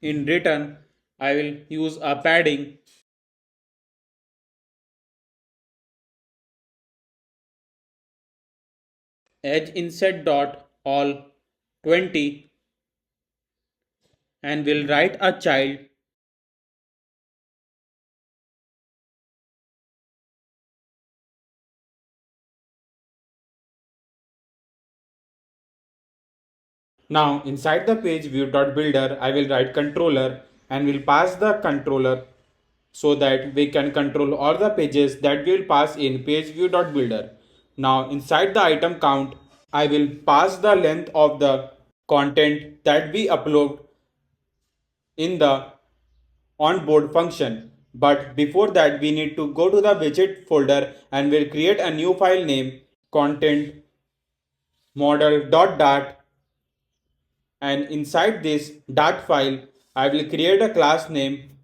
in return I will use a padding edge inset dot all 20 and will write a child now inside the page view.builder I will write controller and will pass the controller so that we can control all the pages that we will pass in page view.builder. Now inside the item count I will pass the length of the content that we upload in the onboard function. But before that we need to go to the widget folder and we'll create a new file name content model.dart and inside this dart file I will create a class name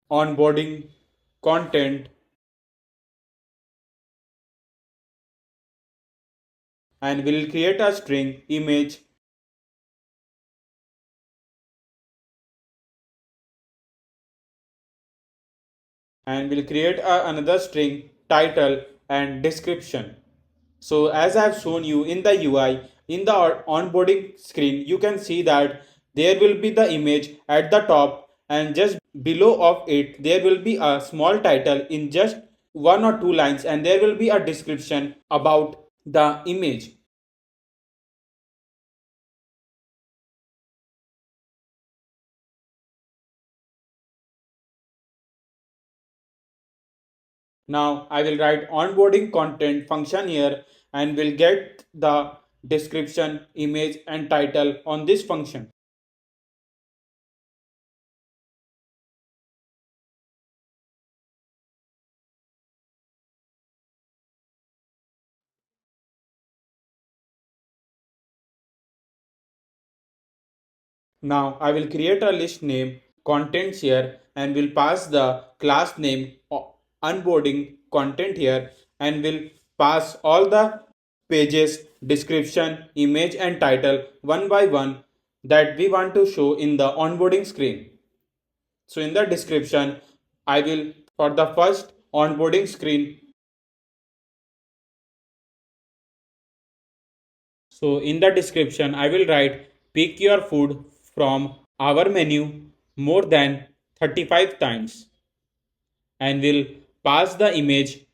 onboarding content and we'll create a string image and we'll create another string title and description. So as I have shown you in the UI, in the onboarding screen, you can see that there will be the image at the top and just below of it, there will be a small title in just one or two lines and there will be a description about the image. Now I will write onboarding content function here and will get the description, image and title on this function. Now I will create a list name contents here and will pass the class name onboarding content here and will pass all the pages, description, image and title one by one that we want to show in the onboarding screen. So in the description, I will for the first onboarding screen. So in the description, I will write pick your food from our menu more than 35 times and will pass the image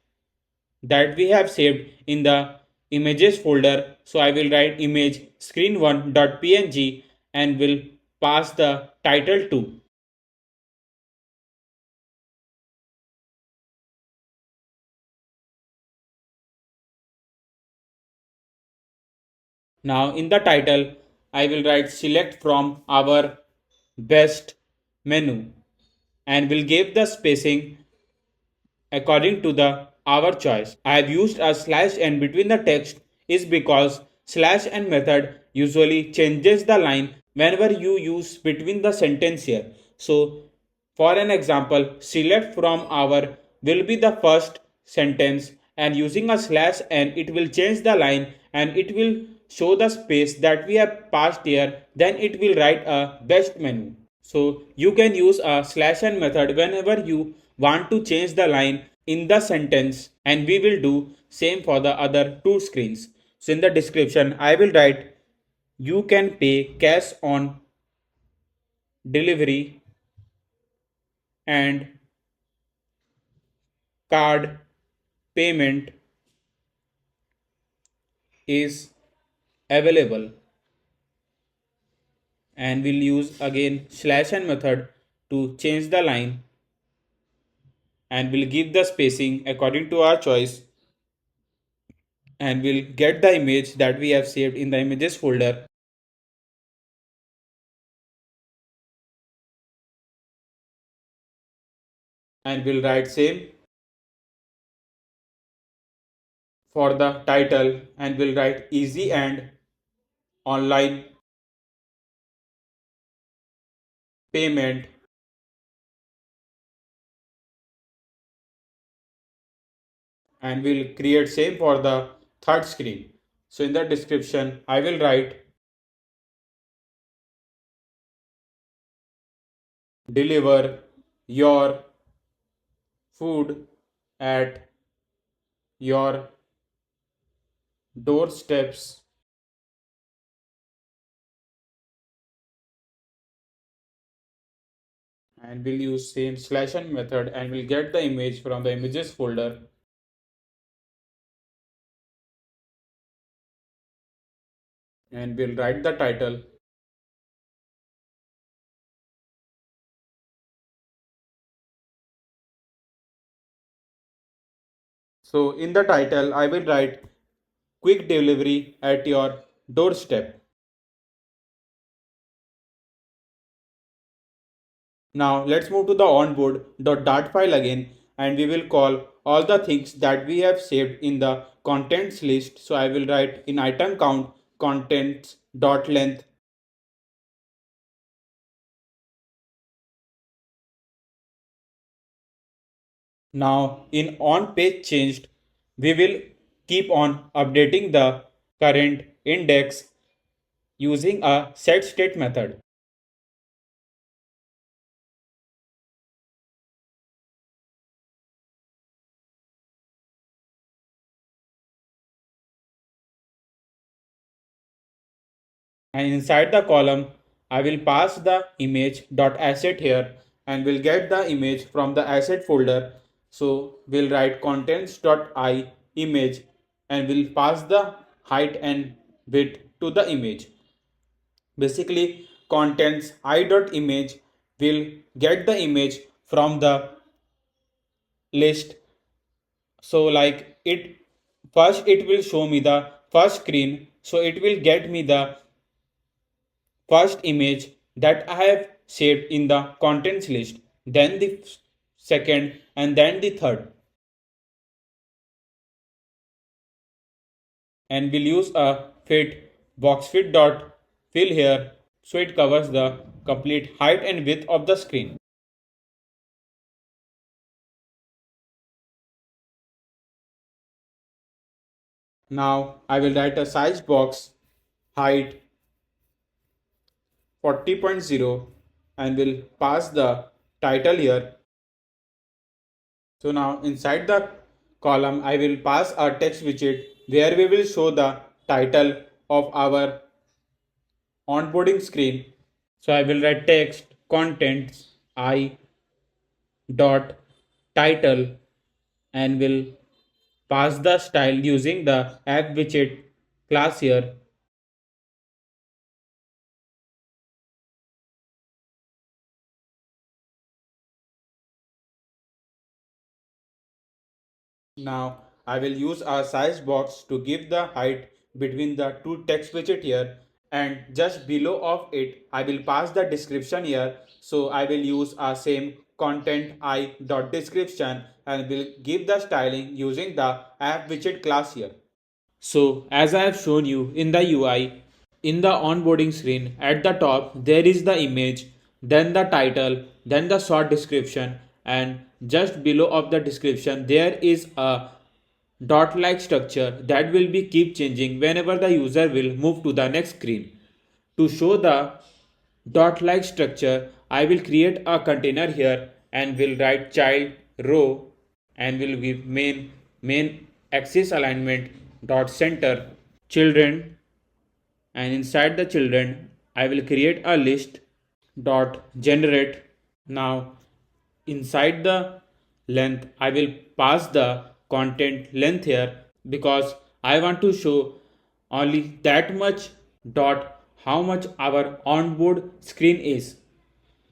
that we have saved in the images folder. So I will write image screen1.png and will pass the title too. Now in the title, I will write select from our best menu and will give the spacing according to the our choice. I have used a slash n between the text is because slash n method usually changes the line whenever you use between the sentence here. So for an example, select from our will be the first sentence and using a slash n it will change the line and it will show the space that we have passed here, then it will write a best menu. So you can use a slash n method whenever you want to change the line in the sentence, and we will do same for the other two screens. So in the description I will write you can pay cash on delivery and card payment is available, and we'll use again slash n method to change the line and we'll give the spacing according to our choice and we'll get the image that we have saved in the images folder and we'll write same for the title and we'll write easy and online payment and we'll create same for the third screen. So in the description I will write deliver your food at your doorsteps and we'll use same slash n method and we'll get the image from the images folder and we'll write the title so in the title I will write quick delivery at your doorstep. Now let's move to the onboard.dart file again and we will call all the things that we have saved in the contents list. So I will write in item count contents dot length. Now in on page changed, we will keep on updating the current index using a set state method. And inside the column I will pass the image.asset here and we'll get the image from the asset folder. So we'll write contents.i image and we'll pass the height and width to the image. Basically contents i.image will get the image from the list. So like it first it will show me the first screen, so it will get me the first image that I have saved in the contents list, then the second, and then the third. And we'll use a fit box fit dot fill here so it covers the complete height and width of the screen. Now I will write a size box height 40.0 and will pass the title here. So now inside the column I will pass a text widget where we will show the title of our onboarding screen. So I will write text contents I dot title and will pass the style using the app widget class here. Now I will use a size box to give the height between the two text widget here, and just below of it I will pass the description here. So I will use a same content I dot description and will give the styling using the app widget class here. So as I have shown you in the UI, in the onboarding screen at the top there is the image, then the title, then the short description, and just below of the description there is a dot like structure that will be keep changing whenever the user will move to the next screen. To show the dot like structure, I will create a container here and will write child row and will give main axis alignment dot center children, and inside the children I will create a list dot generate. Now inside the length I will pass the content length here because I want to show only that much dot how much our onboard screen is.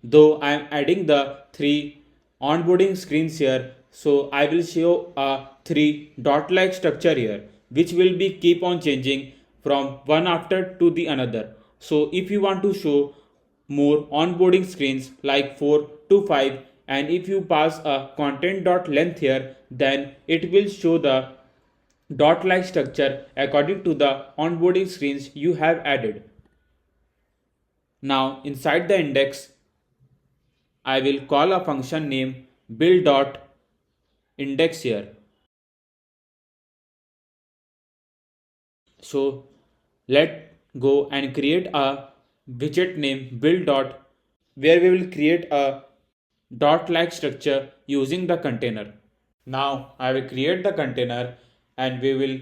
Though I am adding the three onboarding screens here, so I will show a three dot like structure here which will be keep on changing from one after to the another. So if you want to show more onboarding screens like 4 to 5, and if you pass a content dot length here, then it will show the dot like structure according to the onboarding screens you have added. Now inside the index I will call a function name build.index here. So let go and create a widget name build dot where we will create a dot like structure using the container. Now I will create the container and we will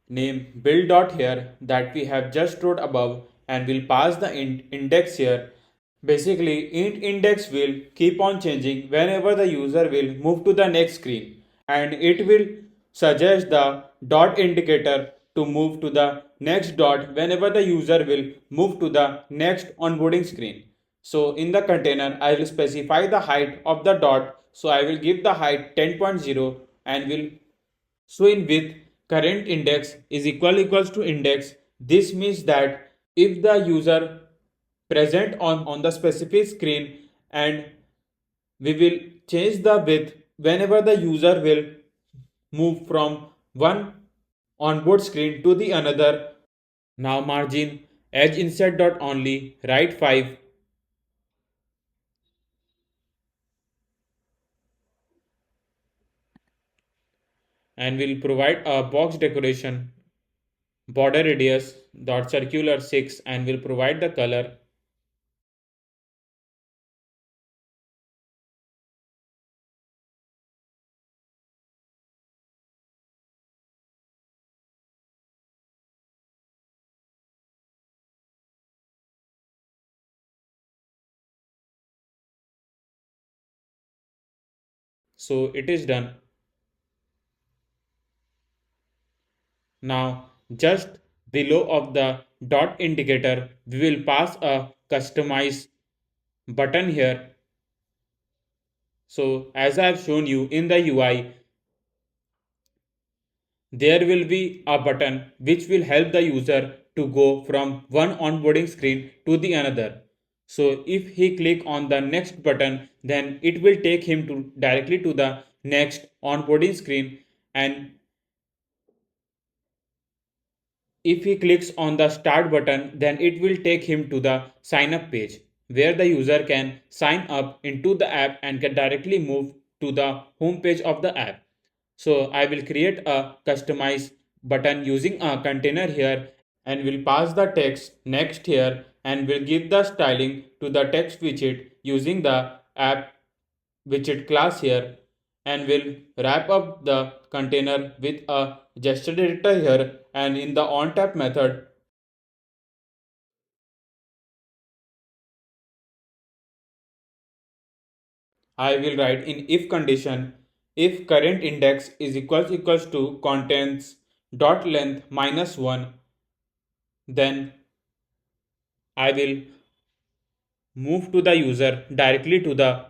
name build dot here that we have just wrote above, and we'll pass the index here. Basically, int index will keep on changing whenever the user will move to the next screen, and it will suggest the dot indicator to move to the next dot whenever the user will move to the next onboarding screen. So in the container, I will specify the height of the dot. So I will give the height 10.0 and will so in with current index is equals to index. This means that if the user present on the specific screen, and we will change the width whenever the user will move from one onboard screen to the another. Now margin edge insert dot only right 5, and will provide a box decoration border radius dot circular 6 and will provide the color. So it is done. Now just below of the dot indicator we will pass a customize button here. So as I have shown you in the UI, there will be a button which will help the user to go from one onboarding screen to the another. So if he click on the next button, then it will take him to directly to the next onboarding screen, and if he clicks on the start button, then it will take him to the sign up page where the user can sign up into the app and can directly move to the home page of the app. So I will create a customize button using a container here and will pass the text next here and will give the styling to the text widget using the app widget class here, and will wrap up the container with a gesture editor here, and in the onTap method I will write in if condition if current index is equals to contents dot length minus 1, then I will move to the user directly to the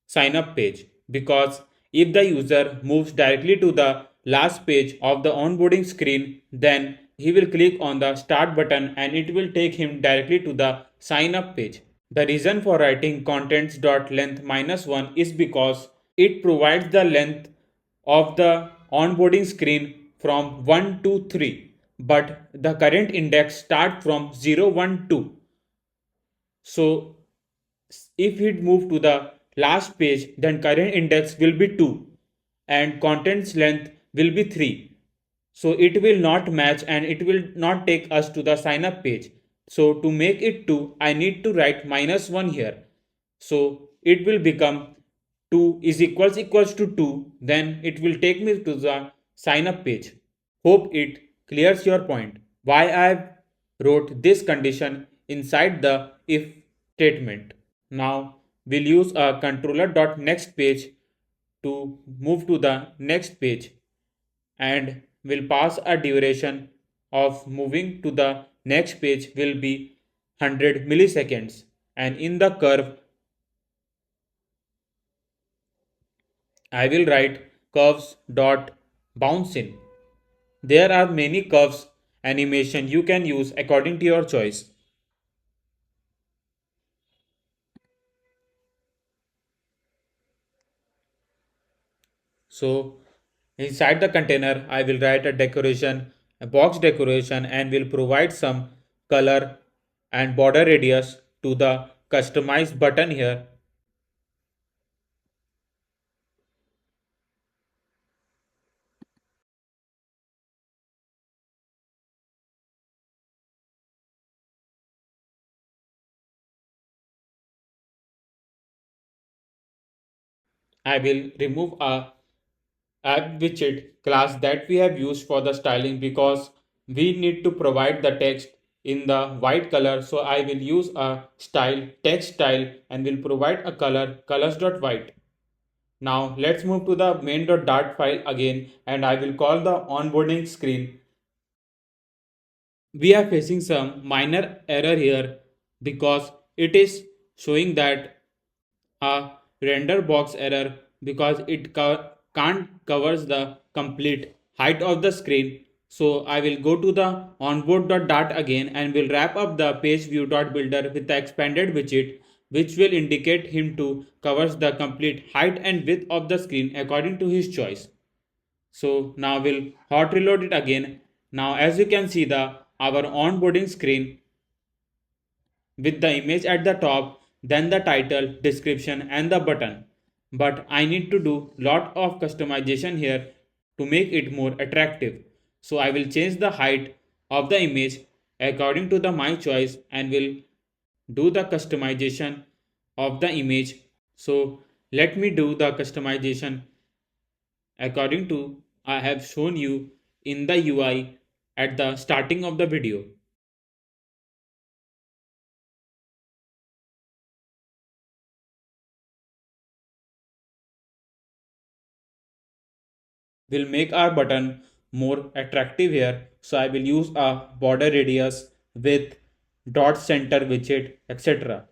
sign up page, because if the user moves directly to the last page of the onboarding screen, then he will click on the start button and it will take him directly to the sign up page. The reason for writing contents.length -1 is because it provides the length of the onboarding screen from 1 to 3, but the current index starts from 0, 1, 2. So if it move to the last page, then current index will be 2 and contents length will be 3. So it will not match and it will not take us to the sign up page. So to make it 2, I need to write -1 here. So it will become 2 is equals to 2. Then it will take me to the sign up page. Hope it clears your point. Why I wrote this condition inside the if statement. Now we'll use a controller.next page to move to the next page and will pass a duration of moving to the next page will be 100 milliseconds, and in the curve I will write curves dot bounce in. There are many curves animation you can use according to your choice. So inside the container, I will write a decoration, a box decoration, and will provide some color and border radius to the customized button here. I will remove a app widget class that we have used for the styling because we need to provide the text in the white color. So I will use a style text style and will provide a color colors.white. Now let's move to the main.dart file again and I will call the onboarding screen. We are facing some minor error here because it is showing that a render box error because it can't covers the complete height of the screen. So I will go to the onboard.dart again and will wrap up the page view.builder with the expanded widget which will indicate him to covers the complete height and width of the screen according to his choice. So now we'll hot reload it again. Now as you can see the our onboarding screen with the image at the top, then the title, description and the button. But I need to do lot of customization here to make it more attractive. So I will change the height of the image according to the my choice and will do the customization of the image. So let me do the customization according to I have shown you in the UI at the starting of the video. Will make our button more attractive here. So I will use a border radius, width, dot center widget, etc.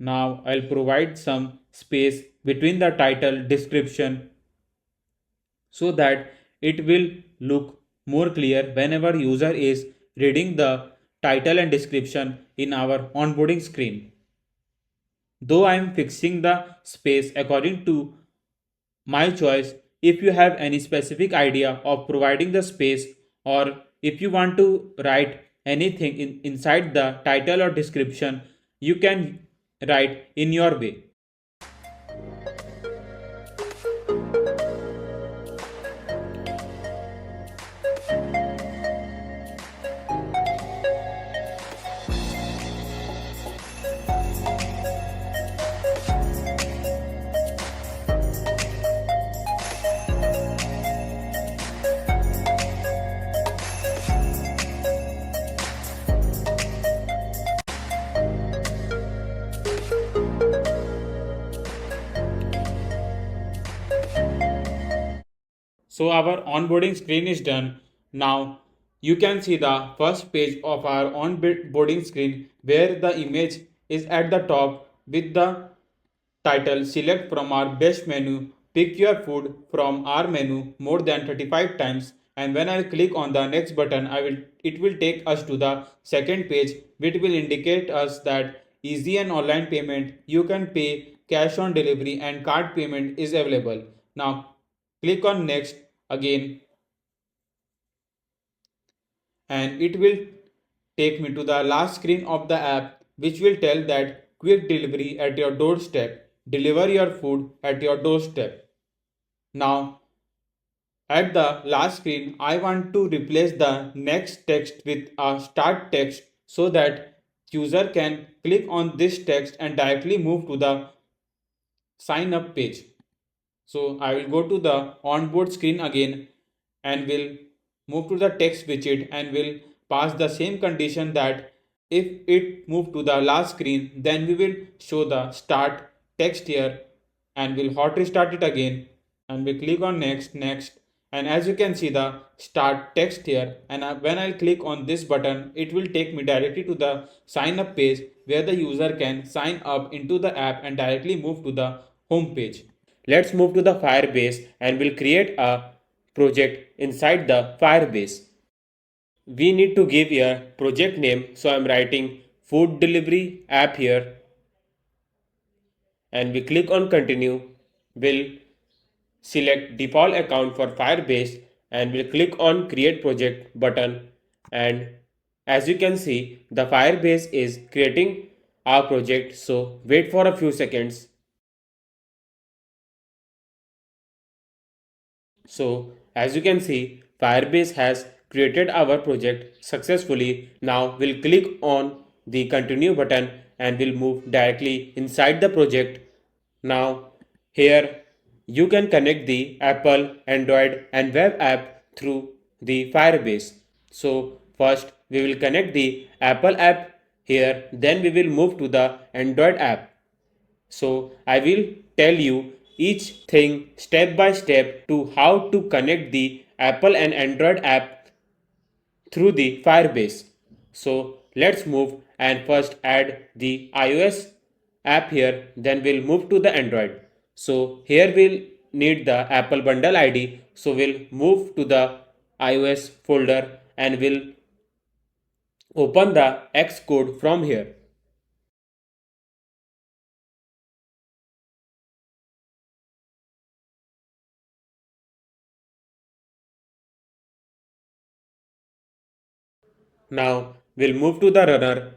Now I'll provide some space between the title description so that it will look more clear whenever user is reading the title and description in our onboarding screen. Though I am fixing the space according to my choice, if you have any specific idea of providing the space or if you want to write anything inside the title or description, you can write in your way. So our onboarding screen is done. Now you can see the first page of our onboarding screen where the image is at the top with the title. Select from our best menu, pick your food from our menu more than 35 times, and when I click on the next button it will take us to the second page which will indicate us that easy and online payment, you can pay cash on delivery and card payment is available. Now click on next again and it will take me to the last screen of the app which will tell that quick delivery at your doorstep. Deliver your food at your doorstep. Now at the last screen I want to replace the next text with a start text so that user can click on this text and directly move to the sign up page. So I will go to the onboard screen again and will move to the text widget and will pass the same condition that if it move to the last screen then we will show the start text here and will hot restart it again and we click on next, and as you can see the start text here, and when I'll click on this button it will take me directly to the sign up page where the user can sign up into the app and directly move to the home page. Let's move to the Firebase and we'll create a project inside the Firebase. We need to give a project name, so I'm writing food delivery app here and we click on continue. We'll select default account for Firebase and we'll click on create project button, and as you can see the Firebase is creating our project, so wait for a few seconds. So as you can see, Firebase has created our project successfully. Now we'll click on the continue button and we'll move directly inside the project. Now here you can connect the Apple, Android and web app through the Firebase. So first we will connect the Apple app here, then we will move to the Android app. So I will tell you each thing step by step to how to connect the Apple and Android app through the Firebase. So let's move and first add the iOS app here, then we'll move to the Android. So here we'll need the Apple bundle ID. So we'll move to the iOS folder and we'll open the Xcode from here. Now we'll move to the runner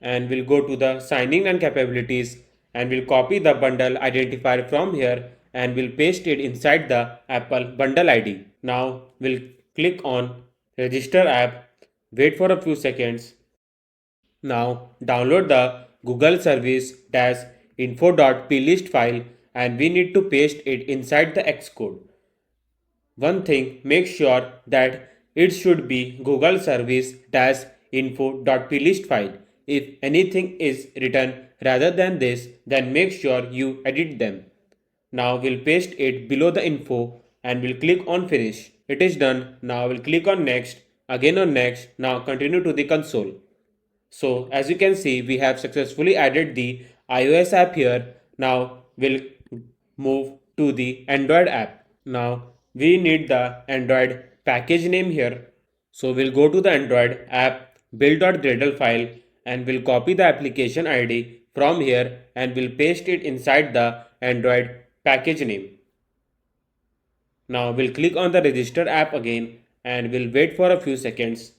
and we'll go to the signing and capabilities and we'll copy the bundle identifier from here and we'll paste it inside the Apple bundle ID. Now we'll click on register app, wait for a few seconds. Now download the Google service info.plist file and we need to paste it inside the Xcode. One thing, make sure that it should be Google service info.plist file. If anything is written rather than this, then make sure you edit them. Now we'll paste it below the info and we'll click on finish. It is done. Now we'll click on next, again on next. Now continue to the console. So as you can see, we have successfully added the iOS app here. Now we'll move to the Android app. Now we need the Android package name here. So we'll go to the Android app build.gradle file and we'll copy the application ID from here and we'll paste it inside the Android package name. Now we'll click on the register app again and we'll wait for a few seconds.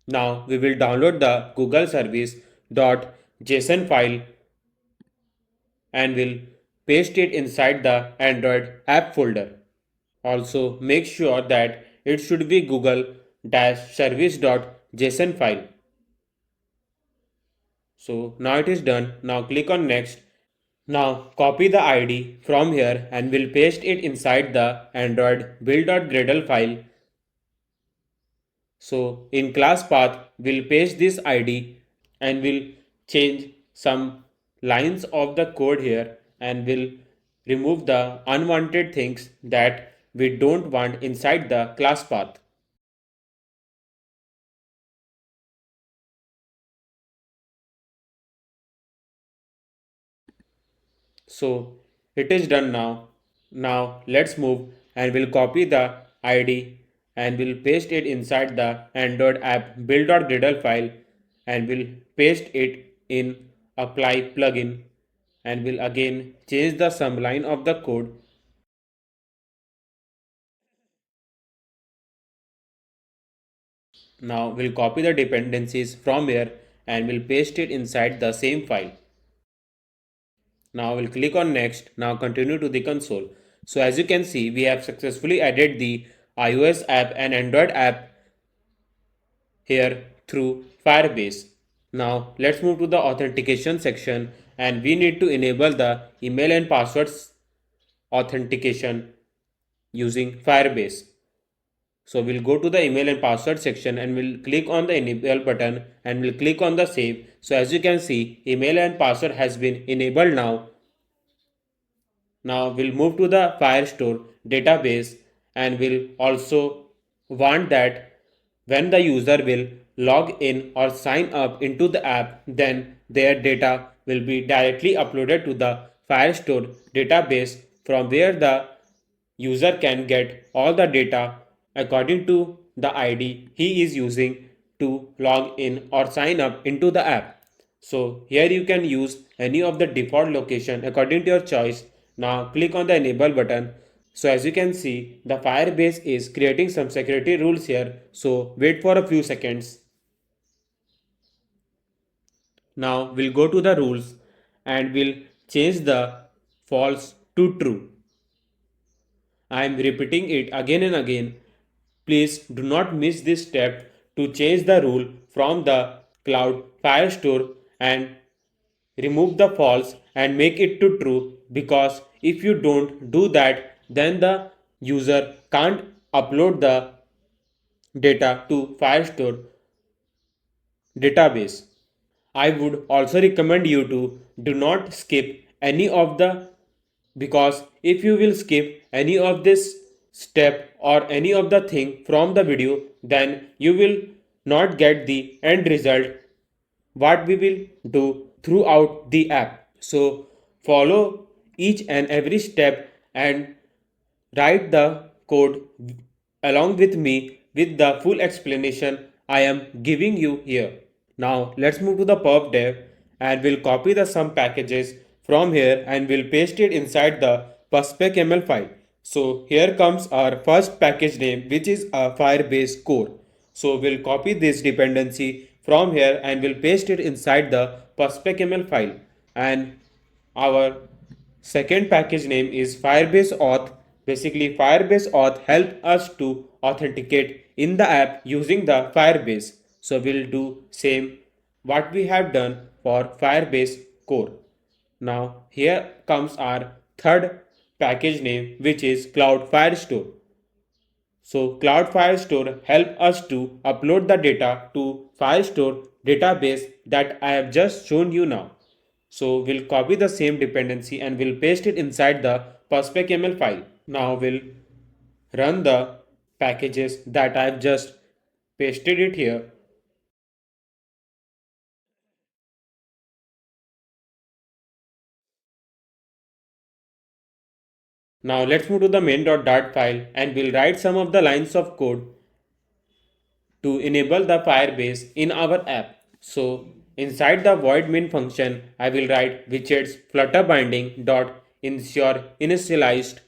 Now we will download the Google service.json file and will paste it inside the Android app folder. Also make sure that it should be google-service.json file. So now it is done. Now click on next. Now copy the ID from here and we'll paste it inside the Android build.gradle file. So in class path, we'll paste this ID and we'll change some lines of the code here and we'll remove the unwanted things that we don't want inside the class path. So it is done now. Now let's move and we'll copy the ID and we'll paste it inside the Android app build.gradle file and we'll paste it in apply plugin and we'll again change the sum line of the code. Now we'll copy the dependencies from here and we'll paste it inside the same file. Now we'll click on next. Now continue to the console. So as you can see, we have successfully added the iOS app and Android app here through Firebase. Now let's move to the authentication section and we need to enable the email and passwords authentication using Firebase. So we'll go to the email and password section and we'll click on the enable button and we'll click on the save. So as you can see, email and password has been enabled now. Now we'll move to the Firestore database and we'll also want that when the user will log in or sign up into the app, then their data will be directly uploaded to the Firestore database from where the user can get all the data according to the ID he is using to log in or sign up into the app. So here you can use any of the default location according to your choice. Now click on the enable button. So as you can see, the Firebase is creating some security rules here. So wait for a few seconds. Now we'll go to the rules and we'll change the false to true. I am repeating it again and again. Please do not miss this step to change the rule from the Cloud Firestore and remove the false and make it to true, because if you don't do that, then the user can't upload the data to Firestore database. I would also recommend you to do not skip any of the, because if you will skip any of this step or any of the thing from the video, then you will not get the end result what we will do throughout the app. So follow each and every step and write the code along with me with the full explanation I am giving you here. Now let's move to the pub dev and we'll copy the some packages from here and we'll paste it inside the pub.spec.ml file. So here comes our first package name, which is a Firebase core. So we'll copy this dependency from here and we'll paste it inside the pub.spec.ml file. And our second package name is Firebase Auth. Basically, Firebase Auth help us to authenticate in the app using the Firebase. So we'll do same what we have done for Firebase core. Now here comes our third package name, which is Cloud Firestore. So Cloud Firestore help us to upload the data to Firestore database that I have just shown you now. So we'll copy the same dependency and we'll paste it inside the pub.spec.ml file. Now we'll run the packages that I've just pasted it here. Now let's move to the main.dart file and we'll write some of the lines of code to enable the Firebase in our app. So inside the void main function, I will write widgets flutter binding dot ensure initialized.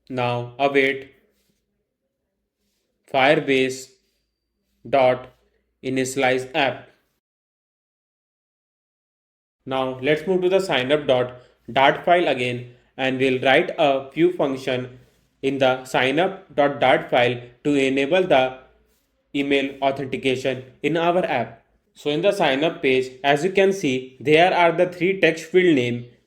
Now await Firebase dot initialize app. Now let's move to the signup.dart file again and we'll write a few function in the signup.dart file to enable the email authentication in our app. So in the sign up page, as you can see, there are the three text field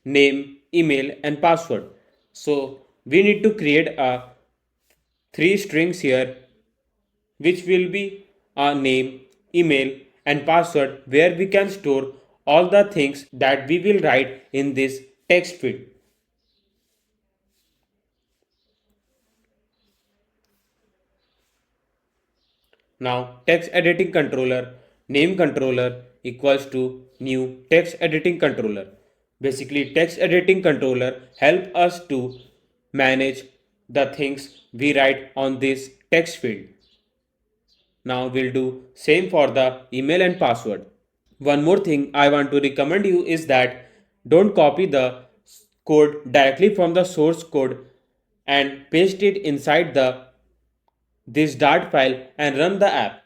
name, email and password. So we need to create a three strings here, which will be our name, email and password, where we can store all the things that we will write in this text field. Now text editing controller name controller equals to new text editing controller. Basically text editing controller help us to manage the things we write on this text field. Now we'll do same for the email and password. One more thing I want to recommend you is that don't copy the code directly from the source code and paste it inside the this Dart file and run the app.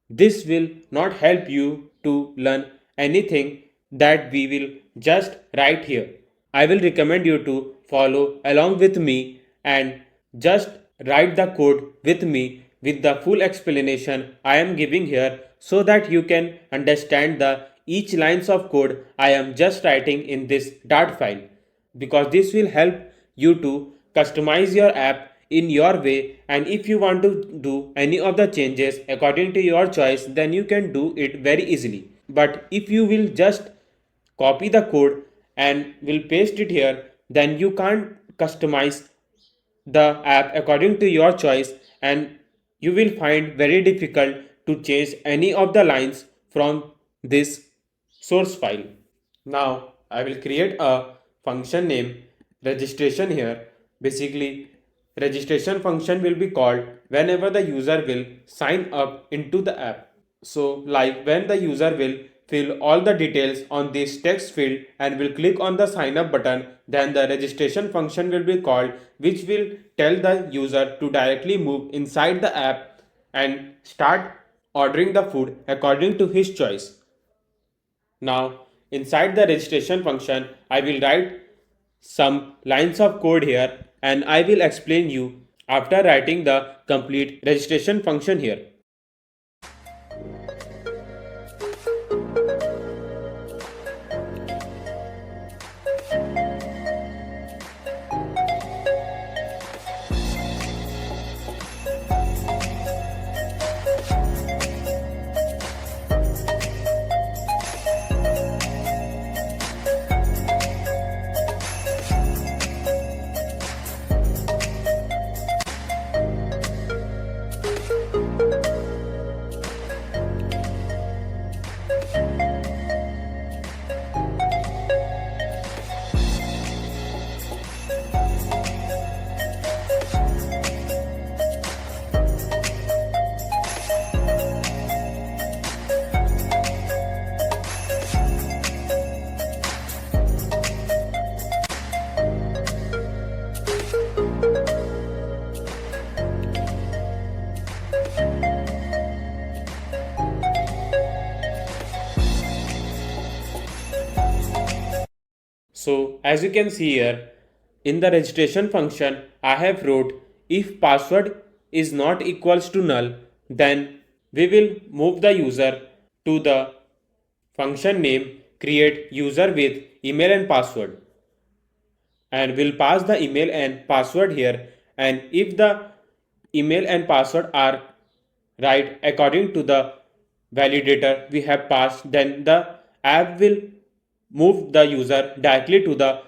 This will not help you to learn anything that we will just write here. I will recommend you to follow along with me and just write the code with me with the full explanation I am giving here so that you can understand the each lines of code I am just writing in this Dart file, because this will help you to customize your app in your way, and if you want to do any of the changes according to your choice then you can do it very easily. But if you will just copy the code and will paste it here, then you can't customize the app according to your choice and you will find very difficult to change any of the lines from this source file. Now I will create a function name registration here. Basically, registration function will be called whenever the user will sign up into the app. So like when the user will fill all the details on this text field and will click on the sign up button, then the registration function will be called, which will tell the user to directly move inside the app and start ordering the food according to his choice. Now, inside the registration function, I will write some lines of code here and I will explain you after writing the complete registration function here. So as you can see here, in the registration function, I have wrote if password is not equals to null, then we will move the user to the function name create user with email and password, and we'll pass the email and password here, and if the email and password are right according to the validator we have passed, then the app will move the user directly to the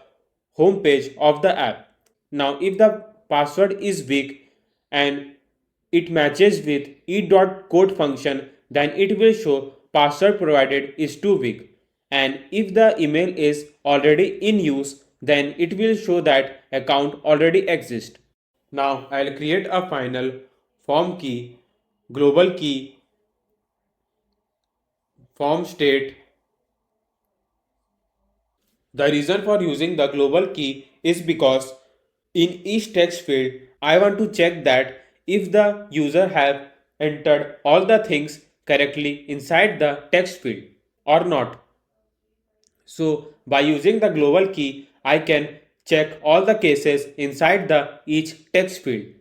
home page of the app. Now if the password is weak and it matches with e.code function, then it will show password provided is too weak, and if the email is already in use then it will show that account already exists. Now I'll create a final form key, global key, form state. The reason for using the global key is because in each text field I want to check that if the user have entered all the things correctly inside the text field or not. So by using the global key I can check all the cases inside the each text field.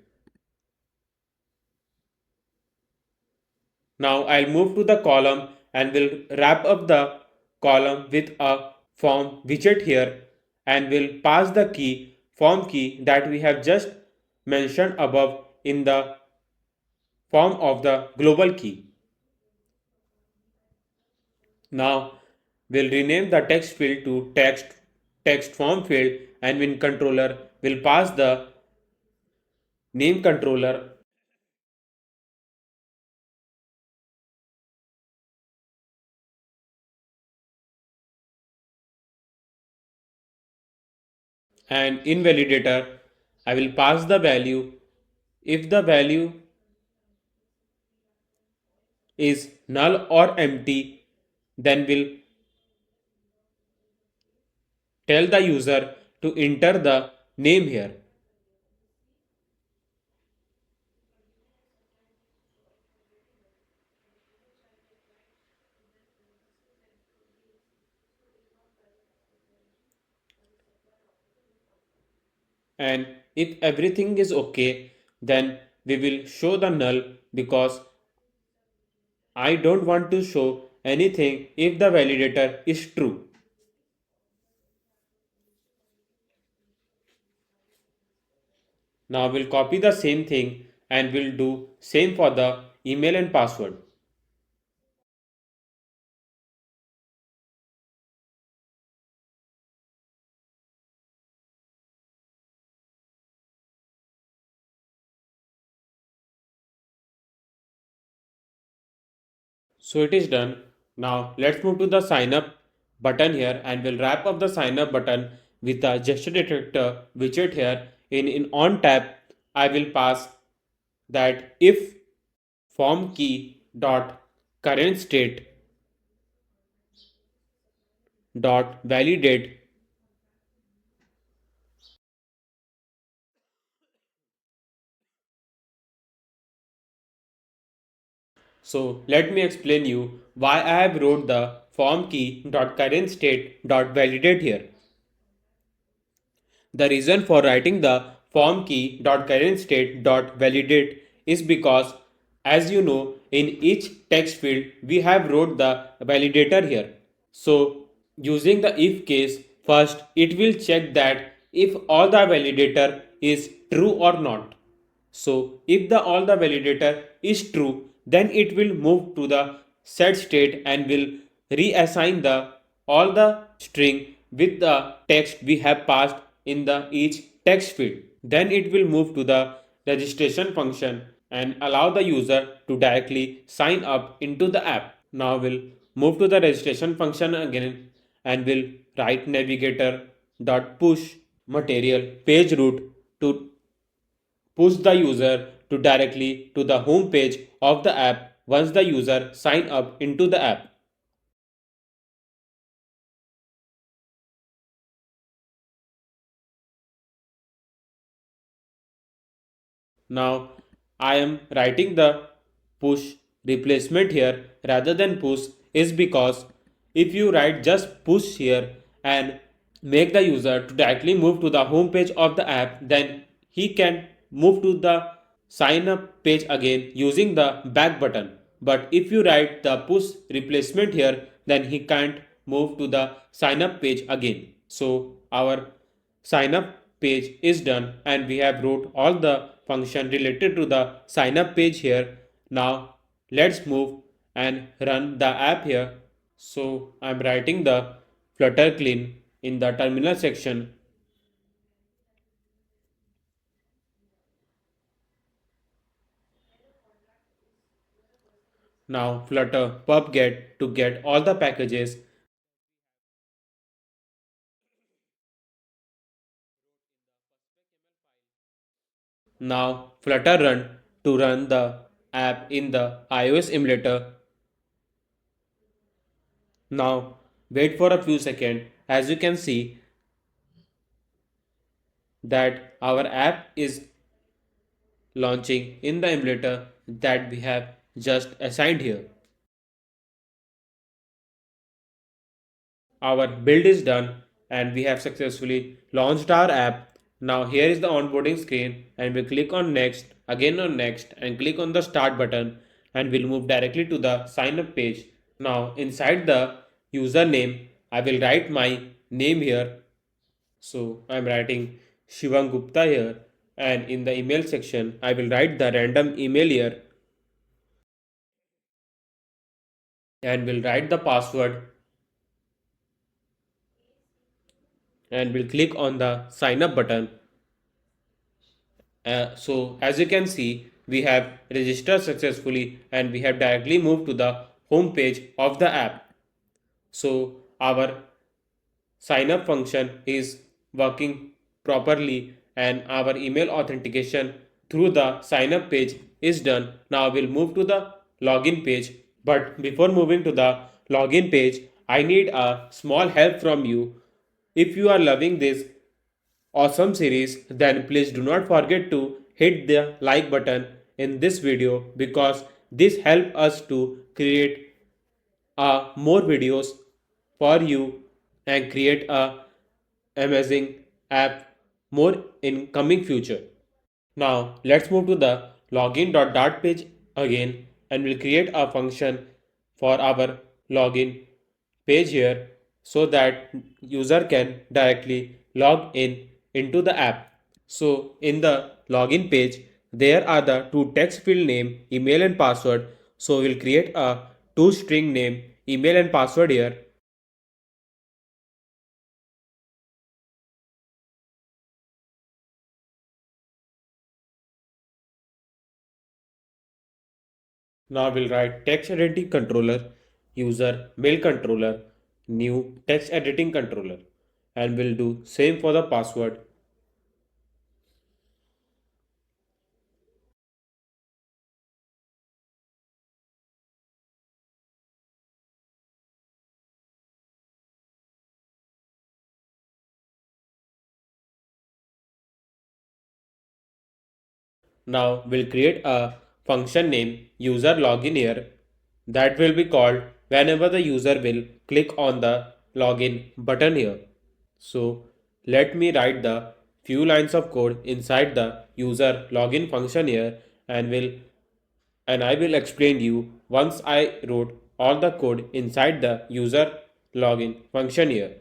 Now I'll move to the column and will wrap up the column with a form widget here, and will pass the key form key that we have just mentioned above in the form of the global key. Now We'll rename the text field to text form field, and when controller will pass the name controller, and in validator I will pass the value. If the value is null or empty, then we'll tell the user to enter the name here. And if everything is okay, then we will show the null, because I don't want to show anything if the validator is true. Now we'll copy the same thing and we'll do same for the email and password. So it is done. Now let's move to the sign up button here, and we'll wrap up the sign up button with the gesture detector widget here. In on tab, I will pass that if form key dot current state dot validate. So let me explain you why I have wrote the form key dot current state dot validate here. The reason for writing the form key dot current state dot validate is because, as you know, in each text field we have wrote the validator here. So using the if case, first it will check that if all the validator is true or not. So if the all the validator is true, then it will move to the set state and will reassign the all the string with the text we have passed in the each text field. Then it will move to the registration function and allow the user to directly sign up into the app. Now we'll move to the registration function again and we'll write navigator dot push material page route to push the user to directly to the home page of the app once the user sign up into the app. Now I am writing the push replacement here rather than push is because if you write just push here and make the user to directly move to the home page of the app, then he can move to the sign up page again using the back button. But if you write the push replacement here, then he can't move to the sign up page again. So our sign up page is done and we have wrote all the function related to the sign up page here. Now let's move and run the app here. So I'm writing the flutter clean in the terminal section. Now flutter pub get to get all the packages. Now flutter run to run the app in the iOS emulator. Now wait for a few seconds. As you can see that our app is launching in the emulator that we have just assigned here. Our build is done and we have successfully launched our app. Now here is the onboarding screen and we click on next, again on next, and click on the start button, and we'll move directly to the sign up page. Now inside the username I will write my name here. So I'm writing Shivam Gupta here, and in the email section I will write the random email here, and will write the password and we'll click on the sign up button. So as you can see, we have registered successfully and we have directly moved to the home page of the app. So our sign up function is working properly and our email authentication through the sign up page is done. Now we'll move to the login page. But before moving to the login page, I need a small help from you. If you are loving this awesome series, then please do not forget to hit the like button in this video because this helps us to create more videos for you and create a amazing app more in coming future. Now let's move to the login.dart page again and we'll create a function for our login page here so that user can directly log in into the app. So in the login page there are the two text field name, email and password. So we'll create a two string name, email and password here. Now we'll write text editing controller, user mail controller, new text editing controller, and we'll do same for the password. Now we'll create a function name user login here that will be called whenever the user will click on the login button here. So let me write the few lines of code inside the user login function here and I will explain you once I wrote all the code inside the user login function here.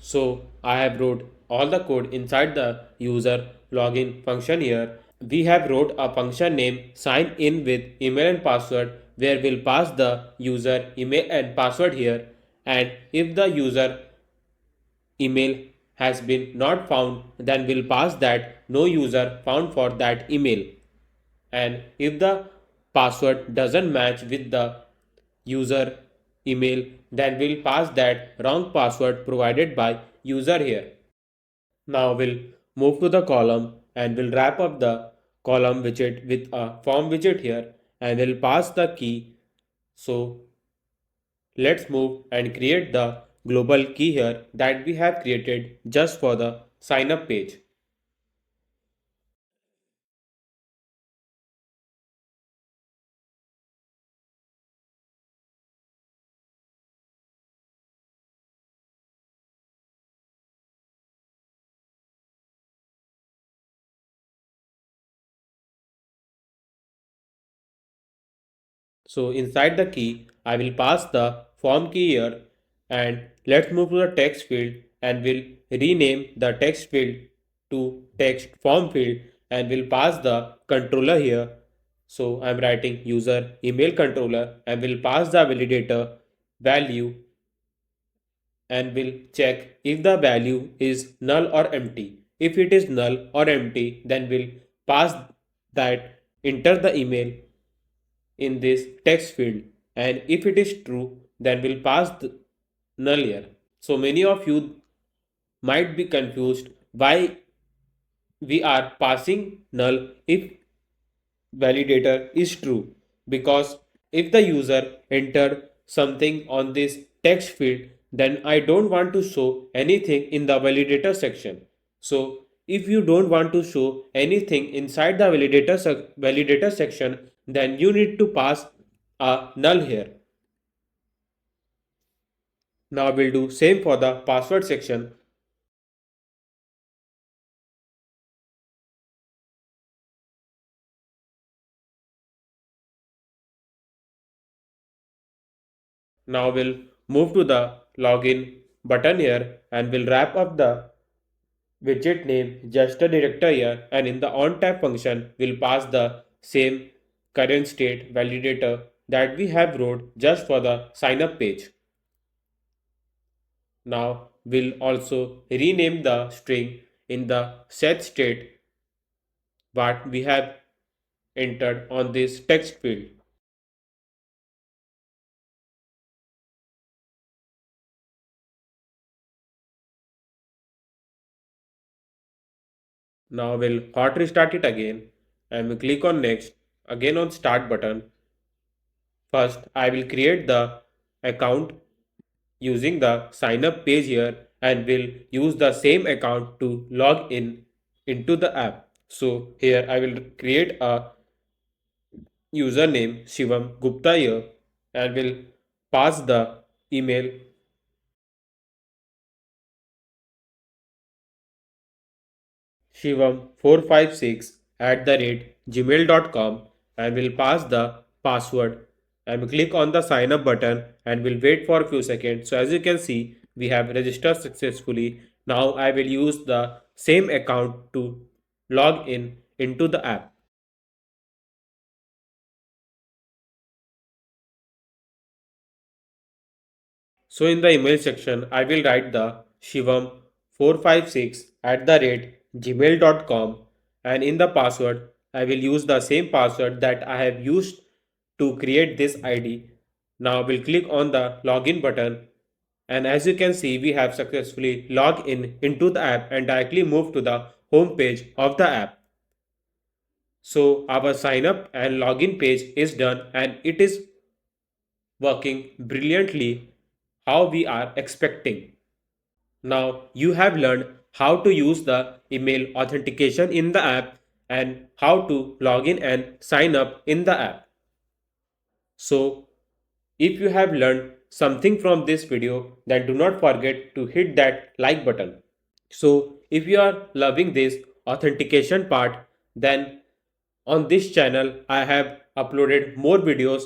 So I have wrote all the code inside the user login function here. We have wrote a function name sign in with email and password where we'll pass the user email and password here and if the user email has been not found then we'll pass that no user found for that email and if the password doesn't match with the user email then we'll pass that wrong password provided by user here. Now we'll move to the column and we'll wrap up the column widget with a form widget here and we'll pass the key. So let's move and create the global key here that we have created just for the sign up page. So inside the key, I will pass the form key here and let's move to the text field and we'll rename the text field to text form field and we'll pass the controller here. So I'm writing user email controller and we'll pass the validator value and we'll check if the value is null or empty. If it is null or empty, then we'll pass that enter the email in this text field and if it is true then we'll pass the null here. So many of you might be confused why we are passing null if validator is true, because if the user entered something on this text field, then I don't want to show anything in the validator section. So if you don't want to show anything inside the validator section, then you need to pass a null here. Now we'll do same for the password section. Now we'll move to the login button here and we'll wrap up the widget name just a director here, and in the onTap function we'll pass the same current state validator that we have wrote just for the sign up page. Now we'll also rename the string in the set state what we have entered on this text field. Now we'll hot restart it again and we click on next again on start button. First I will create the account using the sign up page here and will use the same account to log in into the app. So here I will create a username Shivam Gupta here and will pass the email Shivam456 at the rate gmail.com and will pass the password and click on the sign up button and will wait for a few seconds. So as you can see, we have registered successfully. Now I will use the same account to log in into the app. So in the email section, I will write the Shivam456 at the rate gmail.com, and in the password, I will use the same password that I have used to create this ID. Now we'll click on the login button, and as you can see, we have successfully logged in into the app and directly moved to the home page of the app. So our sign up and login page is done and it is working brilliantly how we are expecting. Now you have learned how to use the email authentication in the app and how to log in and sign up in the app. So if you have learned something from this video, then do not forget to hit that like button. So if you are loving this authentication part, then on this channel I have uploaded more videos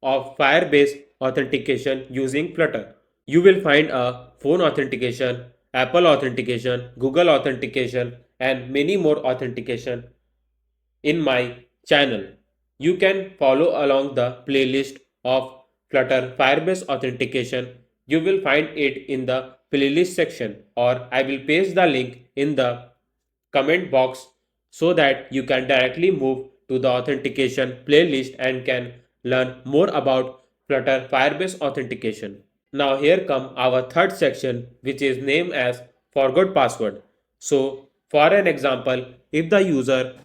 of Firebase authentication using Flutter. You will find a phone authentication, Apple authentication, Google authentication, and many more authentication in my channel. You can follow along the playlist of Flutter Firebase authentication. You will find it in the playlist section, or I will paste the link in the comment box so that you can directly move to the authentication playlist and can learn more about Flutter Firebase authentication. Now here come our third section, which is named as forgot password. So for an example, if the user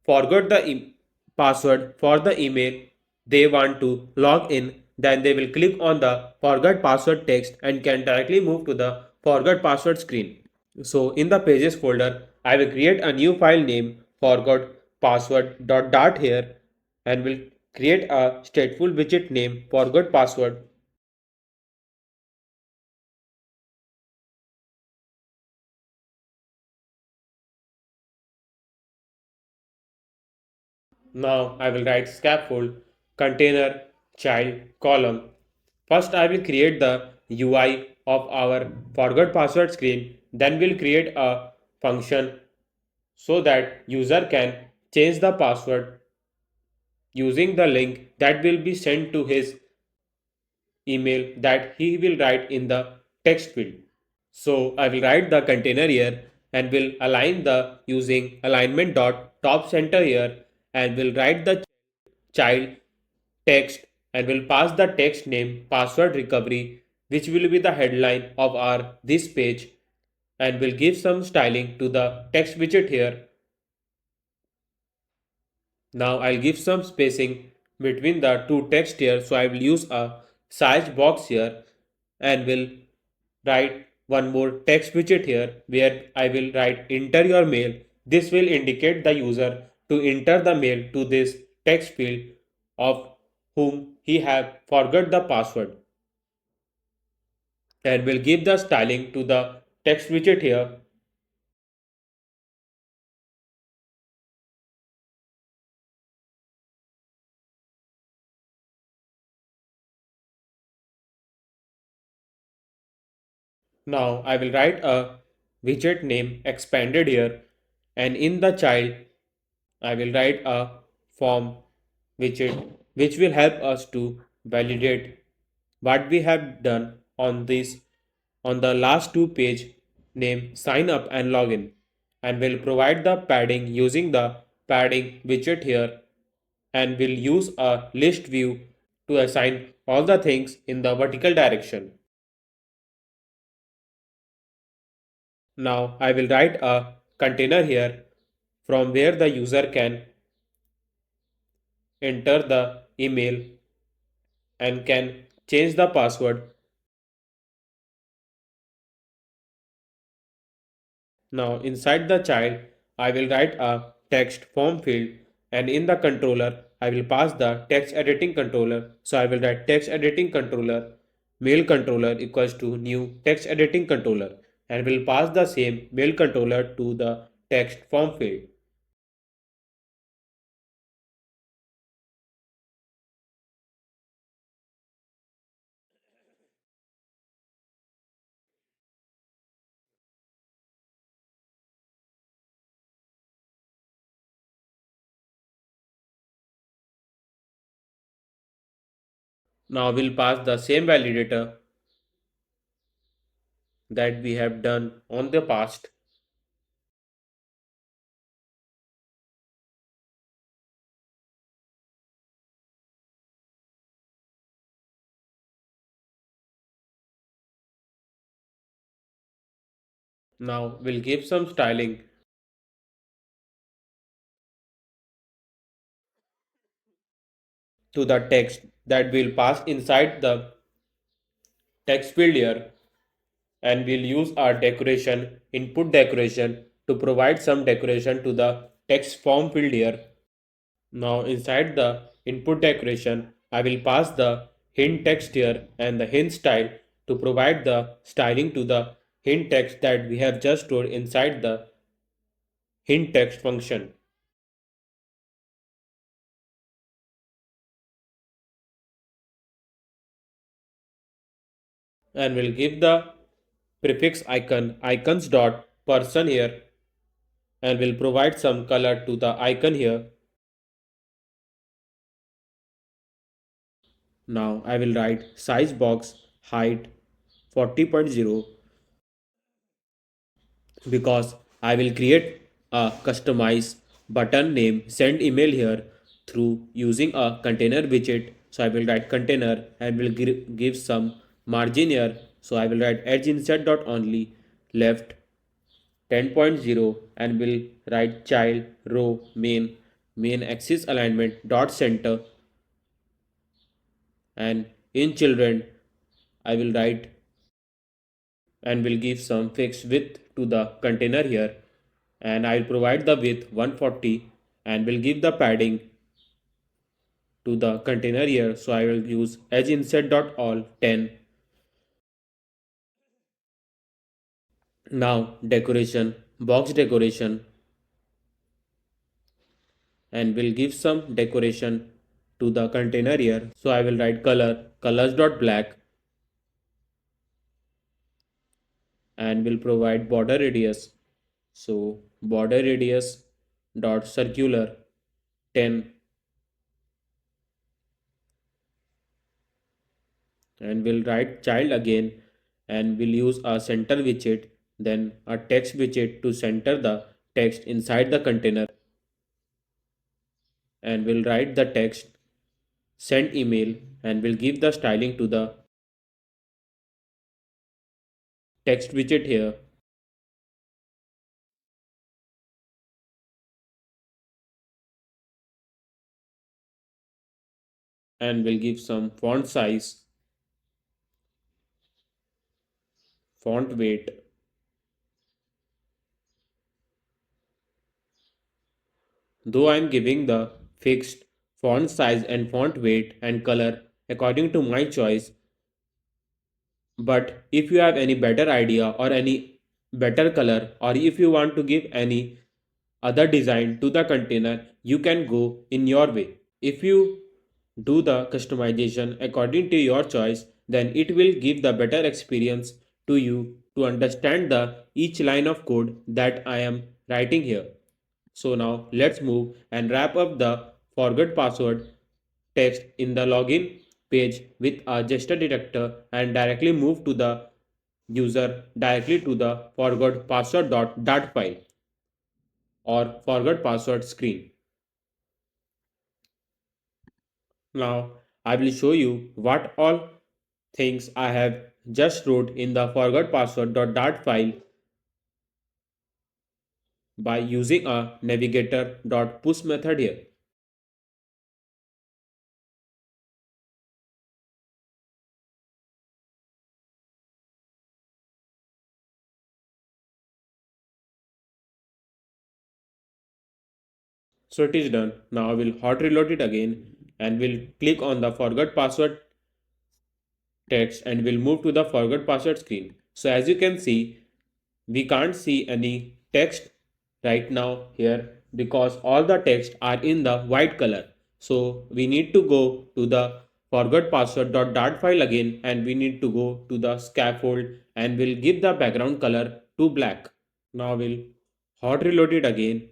forgot the password for the email they want to log in, then they will click on the forgot password text and can directly move to the forgot password screen. So in the pages folder, I will create a new file name forgot password.dart here and will create a stateful widget name forgot password. Now I will write scaffold container child column. First I will create the UI of our forgot password screen. Then we'll create a function so that user can change the password using the link that will be sent to his email that he will write in the text field. So I will write the container here and will align the using alignment dot top center here and will write the child text and will pass the text name password recovery, which will be the headline of our this page, and will give some styling to the text widget here. Now I'll give some spacing between the two text here. So I will use a size box here and will write one more text widget here where I will write enter your mail. This will indicate the user to enter the mail to this text field of whom he have forgot the password, and will give the styling to the text widget here. Now I will write a widget name expanded here, and in the child I will write a form widget which will help us to validate what we have done on this on the last two page name sign up and login, and will provide the padding using the padding widget here, and will use a list view to assign all the things in the vertical direction. Now I will write a container here from where the user can enter the email and can change the password. Now inside the child, I will write a text form field, and in the controller, I will pass the text editing controller. So I will write text editing controller mail controller equals to new text editing controller, and will pass the same mail controller to the text form field. Now we'll pass the same validator that we have done on the past. Now we'll give some styling to the text that will pass inside the text field here, and we'll use our decoration input decoration to provide some decoration to the text form field here. Now inside the input decoration, I will pass the hint text here and the hint style to provide the styling to the hint text that we have just stored inside the hint text function, and we'll give the prefix icon icons dot person here, and will provide some color to the icon here. Now I will write size box height 40.0 because I will create a customized button name send email here through using a container widget. So I will write container and will give some margin here. So I will write edge insert dot only left 10.0, and will write child row main axis alignment dot center, and in children I will write and will give some fixed width to the container here, and I will provide the width 140 and will give the padding to the container here. So I will use edge insert dot all 10. Now decoration box decoration, and will give some decoration to the container here. So I will write colors dot black, and will provide border radius. So border radius dot circular 10, and we'll write child again, and we'll use a center widget, then a text widget to center the text inside the container, and we'll write the text send email, and we'll give the styling to the text widget here. and we'll give some font size, font weight. Though I'm giving the fixed font size and font weight and color according to my choice, but if you have any better idea or any better color, or if you want to give any other design to the container, you can go in your way. If you do the customization according to your choice, then it will give the better experience to you to understand the each line of code that I am writing here. So now let's move and wrap up the forgot password text in the login page with a gesture detector and directly move to the user directly to the forgot password.dat file or forgot password screen. Now I will show you what all things I have just wrote in the forgot password.dat file by using a navigator.push method here. So it is done. Now I will hot reload it again and will click on the forgot password text and will move to the forgot password screen. So as you can see, we can't see any text right now here because all the text are in the white color. So we need to go to the forgot password.dart file again and we need to go to the scaffold and we'll give the background color to black. Now we'll hot reload it again.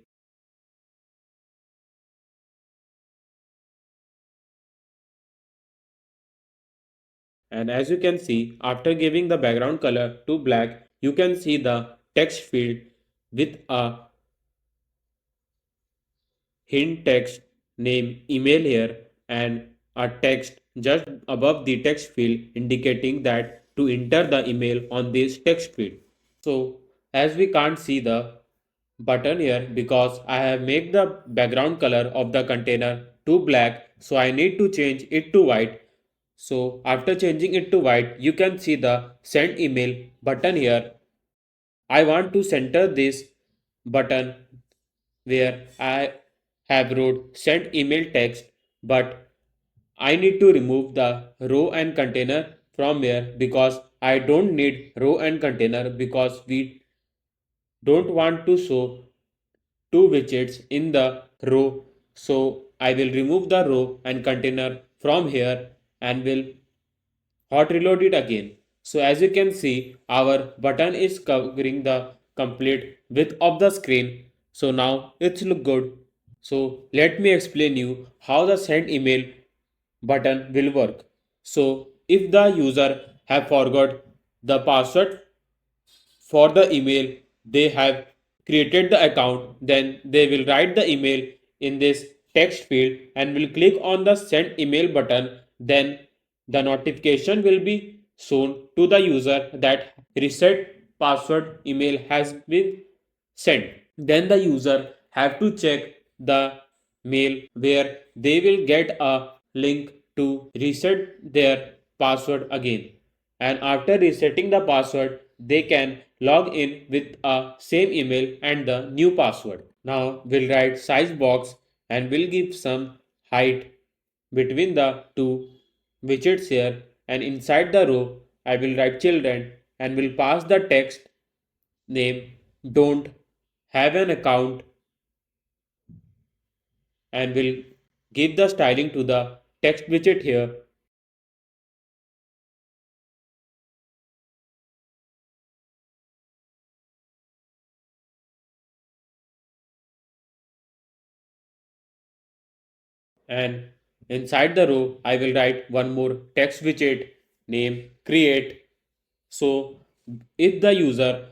And as you can see, after giving the background color to black, you can see the text field with a hint text name email here and a text just above the text field indicating that to enter the email on this text field. So as we can't see the button here because I have made the background color of the container to black, so I need to change it to white. So after changing it to white, you can see the send email button here. I want to center this button where I have wrote send email text, but I need to remove the row and container from here because I don't need row and container because we don't want to show two widgets in the row. So I will remove the row and container from here and will hot reload it again. So as you can see, our button is covering the complete width of the screen. So now it's look good. So let me explain you how the send email button will work. So if the user have forgot the password for the email they have created the account, then they will write the email in this text field and will click on the send email button. Then the notification will be shown to the user that reset password email has been sent. Then the user have to check the mail where they will get a link to reset their password again. And after resetting the password, they can log in with a same email and the new password. Now we'll write size box and we'll give some height between the two widgets here, and inside the row I will write children and will pass the text name don't have an account and will give the styling to the text widget here. And inside the row I will write one more text widget name create. So if the user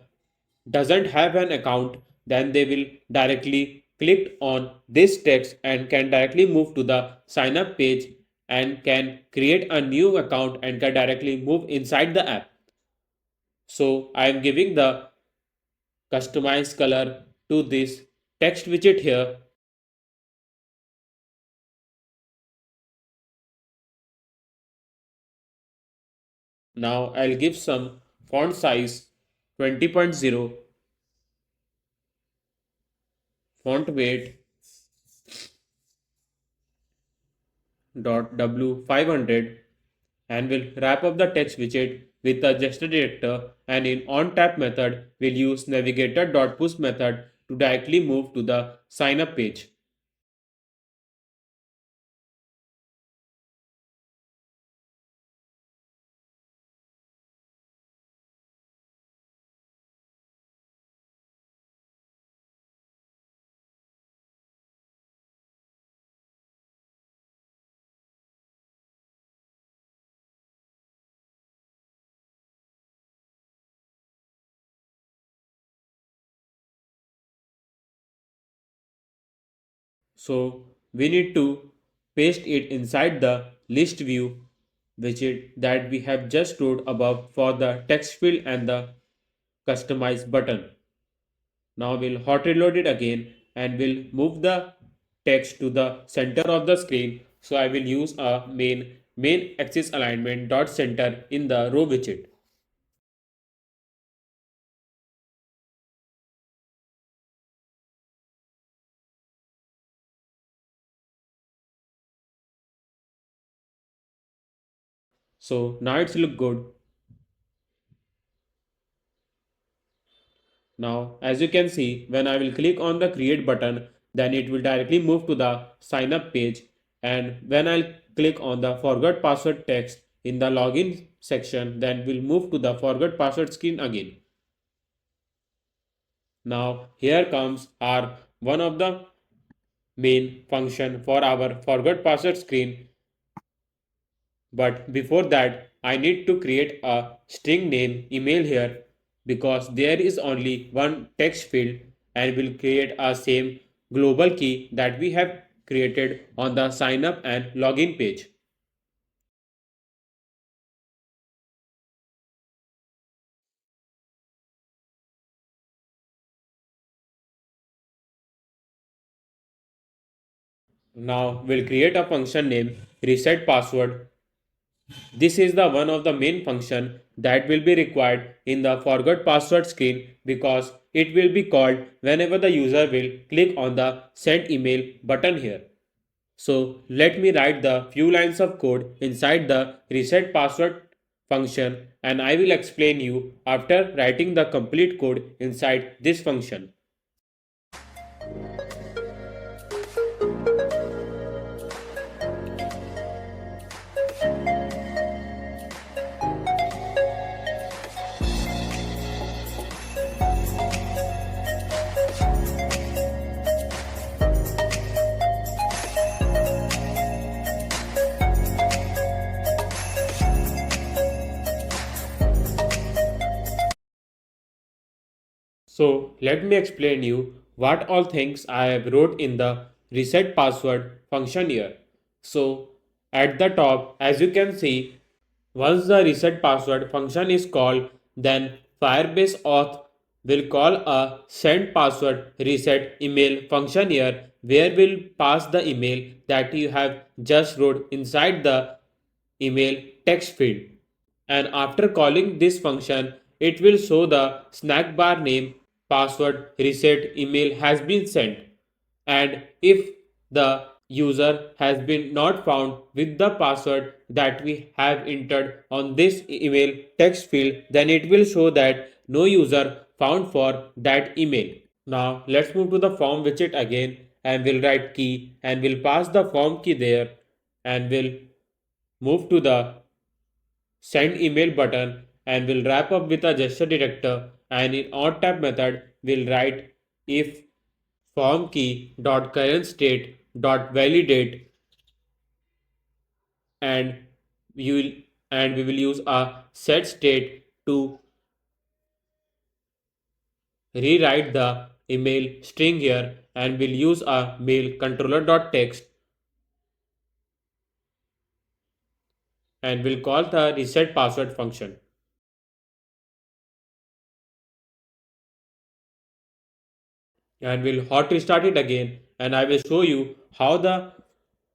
doesn't have an account, then they will directly click on this text and can directly move to the sign up page and can create a new account and can directly move inside the app. So I am giving the customized color to this text widget here. Now I'll give some font size 20.0, font weight .w500, and we'll wrap up the text widget with a gesture director, and in onTap method we'll use navigator.push method to directly move to the sign up page. So we need to paste it inside the list view widget that we have just wrote above for the text field and the customize button. Now we'll hot reload it again and we'll move the text to the center of the screen. So I will use a main axis alignment dot center in the row widget. So now it's look good. Now, as you can see, when I will click on the create button, then it will directly move to the sign up page. And when I'll click on the forgot password text in the login section, then we'll move to the forgot password screen again. Now, here comes our one of the main function for our forgot password screen. But before that, I need to create a string name email here because there is only one text field, and will create a same global key that we have created on the sign up and login page. Now we'll create a function name reset password. This is the one of the main function that will be required in the forgot password screen because it will be called whenever the user will click on the send email button here. So let me write the few lines of code inside the reset password function, and I will explain you after writing the complete code inside this function. So let me explain you what all things I have wrote in the reset password function here. So at the top, as you can see, once the reset password function is called, then Firebase auth will call a send password reset email function here, where we'll pass the email that you have just wrote inside the email text field. And after calling this function, it will show the snack bar name password reset email has been sent. And if the user has been not found with the password that we have entered on this email text field, then it will show that no user found for that email. Now let's move to the form widget again, and we'll write key and we'll pass the form key there, and we'll move to the send email button, and we'll wrap up with a gesture detector, and in onTap method we'll write if form key dot current state dot validate, and you will and we will use a set state to rewrite the email string here, and we'll use a mail controller dot text, and we'll call the reset password function, and we'll hot restart it again, and I will show you how the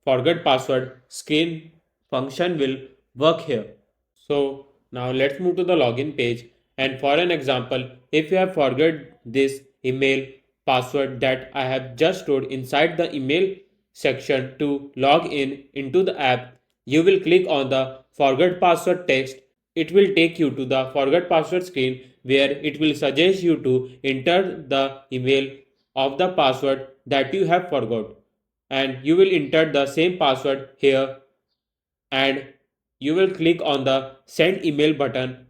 forget password screen function will work here. So Now let's move to the login page, and for an example, if you have forgot this email password that I have just stored inside the email section to log in into the app, you will click on the forgot password text. It will take you to the forgot password screen where it will suggest you to enter the email of the password that you have forgot, and you will enter the same password here, and you will click on the send email button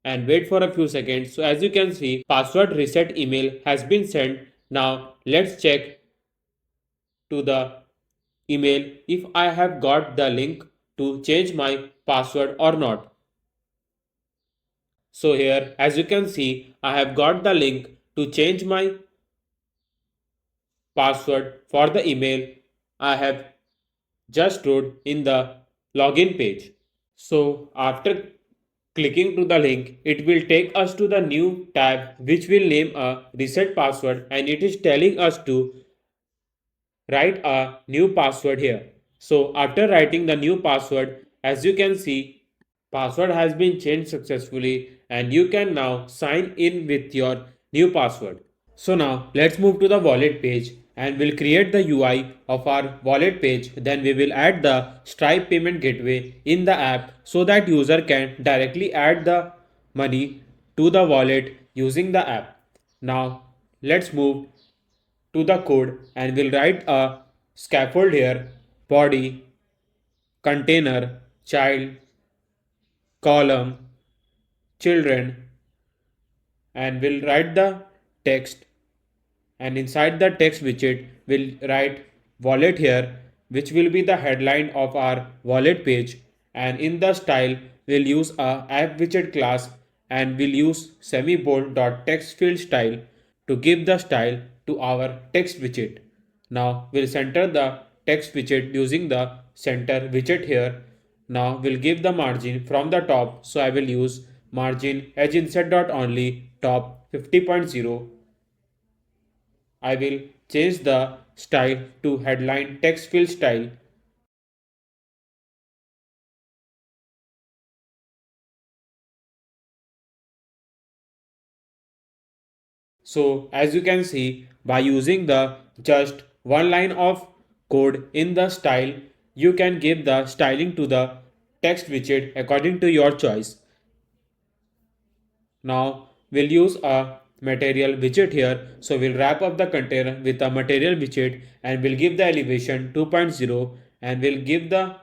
and wait for a few seconds. So as you can see, password reset email has been sent. Now let's check to the email if I have got the link to change my password or not. So here as you can see, I have got the link to change my password for the email I have just wrote in the login page. So after clicking to the link, it will take us to the new tab which will name a reset password, and it is telling us to write a new password here. So after writing the new password, as you can see, password has been changed successfully and you can now sign in with your new password. So now let's move to the wallet page, and we'll create the UI of our wallet page. Then we will add the Stripe payment gateway in the app so that user can directly add the money to the wallet using the app. Now let's move to the code, and we'll write a scaffold here: body, container, child, column, children, and we'll write the text, and inside the text widget we'll write wallet here, which will be the headline of our wallet page, and in the style we'll use a app widget class, and we'll use semi-bold dot text field style to give the style to our text widget. Now we'll center the text widget using the center widget here. Now we'll give the margin from the top, so I will use margin edge inset dot only top 50.0. I will change the style to headline text field style. So as you can see, by using the just one line of code in the style, you can give the styling to the text widget according to your choice. Now we'll use a material widget here. So we'll wrap up the container with a material widget, and we'll give the elevation 2.0, and we'll give the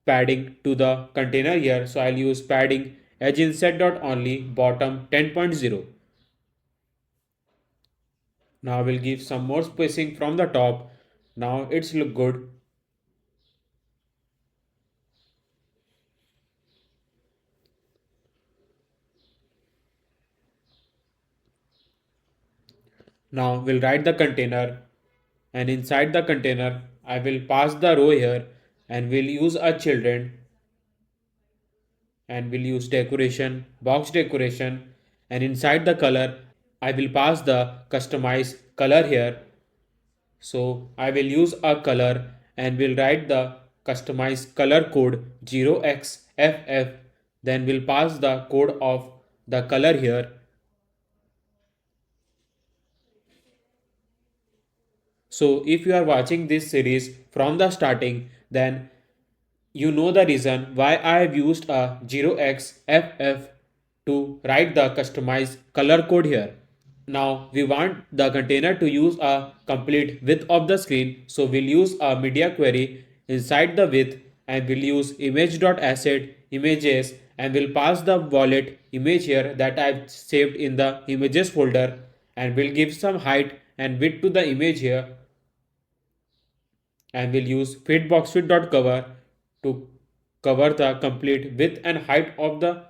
padding to the container here. So I'll use padding edge inset dot only bottom 10.0. Now we'll give some more spacing from the top. Now it's look good. Now we'll write the container, and inside the container I will pass the row here, and we'll use a children, and we'll use decoration, box decoration, and inside the color I will pass the customize color here. So I will use a color, and we'll write the customize color code 0xFF. Then we'll pass the code of the color here. So if you are watching this series from the starting, then you know the reason why I have used a 0xFF to write the customized color code here. Now we want the container to use a complete width of the screen, so we'll use a media query inside the width, and we'll use image.asset images, and we'll pass the wallet image here that I've saved in the images folder, and we'll give some height and width to the image here, and we'll use fitboxfit.cover to cover the complete width and height of the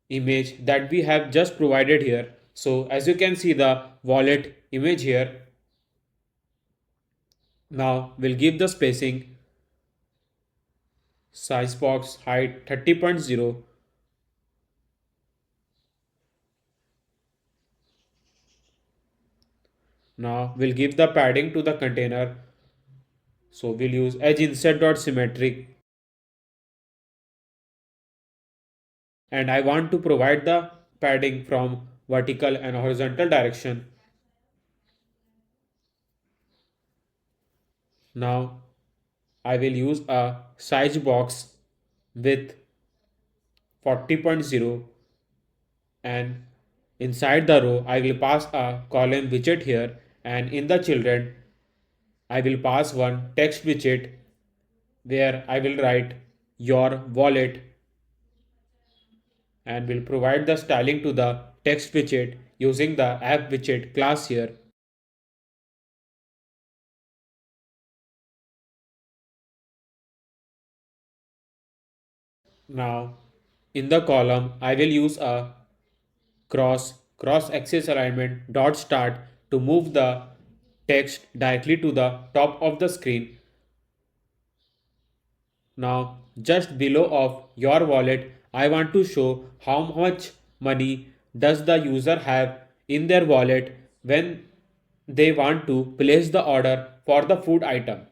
image that we have just provided here. So as you can see the wallet image here. Now we'll give the spacing, size box height 30.0. Now we'll give the padding to the container. So we'll use edge inset dot symmetric. and I want to provide the padding from vertical and horizontal direction. Now I will use a size box with 40.0, and inside the row I will pass a column widget here, and in the children I will pass one text widget where I will write your wallet and will provide the styling to the text widget using the app widget class here. Now in the column I will use a cross axis alignment dot start to move the text directly to the top of the screen. Now just below of your wallet I want to show how much money does the user have in their wallet when they want to place the order for the food item.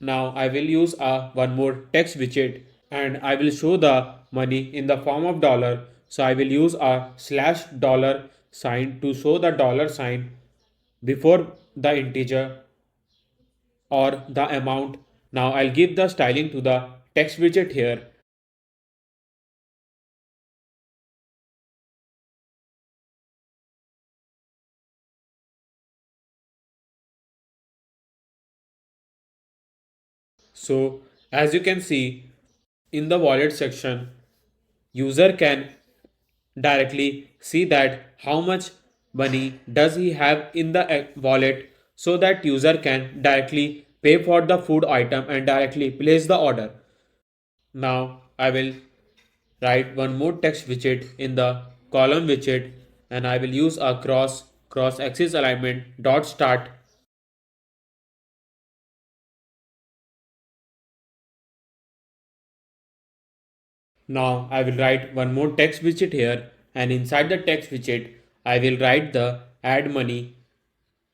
Now I will use a one more text widget and I will show the money in the form of dollar. So I will use a slash dollar sign to show the dollar sign before the integer or the amount. Now I'll give the styling to the text widget here. So as you can see in the wallet section, user can directly see that how much money does he have in the wallet, so that user can directly pay for the food item and directly place the order. Now I will write one more text widget in the column widget, and I will use a cross axis alignment dot start. Now I will write one more text widget here, and inside the text widget I will write the add money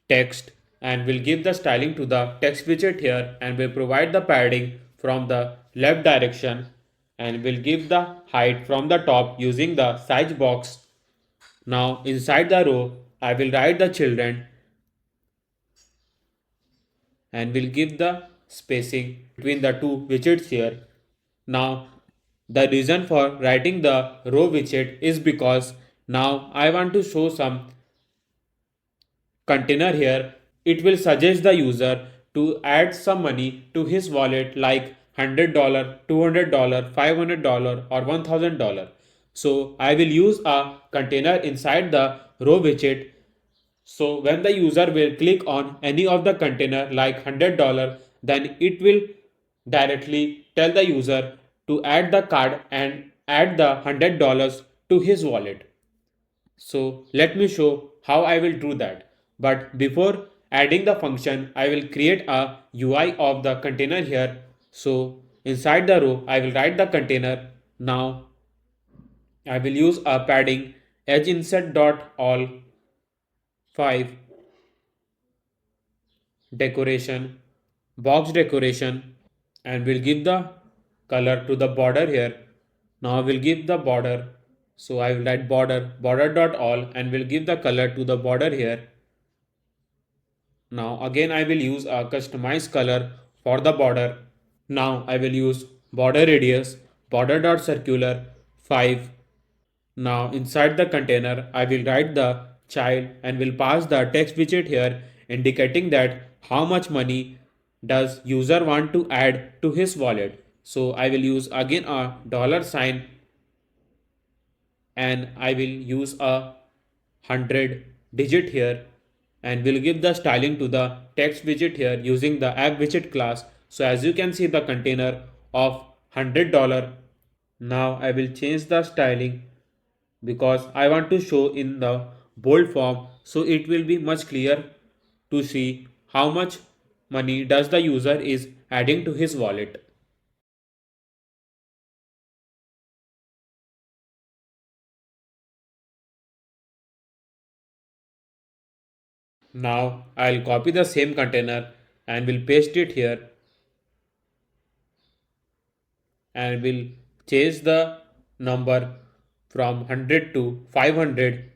text and will give the styling to the text widget here, and will provide the padding from the left direction, and will give the height from the top using the size box. Now inside the row I will write the children and will give the spacing between the two widgets here. Now the reason for writing the row widget is because now I want to show some container here. It will suggest the user to add some money to his wallet like $100, $200, $500 or $1000. So I will use a container inside the row widget. So when the user will click on any of the container like $100, then it will directly tell the user to add the card and add the $100 to his wallet. So let me show how I will do that. But before adding the function, I will create a UI of the container here. So inside the row, I will write the container. Now I will use a padding edge insert dot all 5 decoration, box decoration, and we'll give the color to the border here. Now we'll give the border. So I will write border dot all, and we'll give the color to the border here. Now again I will use a customized color for the border. Now I will use border radius border dot circular 5. Now inside the container I will write the child and will pass the text widget here indicating that how much money does user want to add to his wallet. So I will use again a dollar sign, and I will use a 100 digit here, and will give the styling to the text widget here using the app widget class. So as you can see the container of $100. Now I will change the styling because I want to show in the bold form, so it will be much clear to see how much money does the user is adding to his wallet. Now I'll copy the same container and will paste it here. and will change the number from 100 to 500,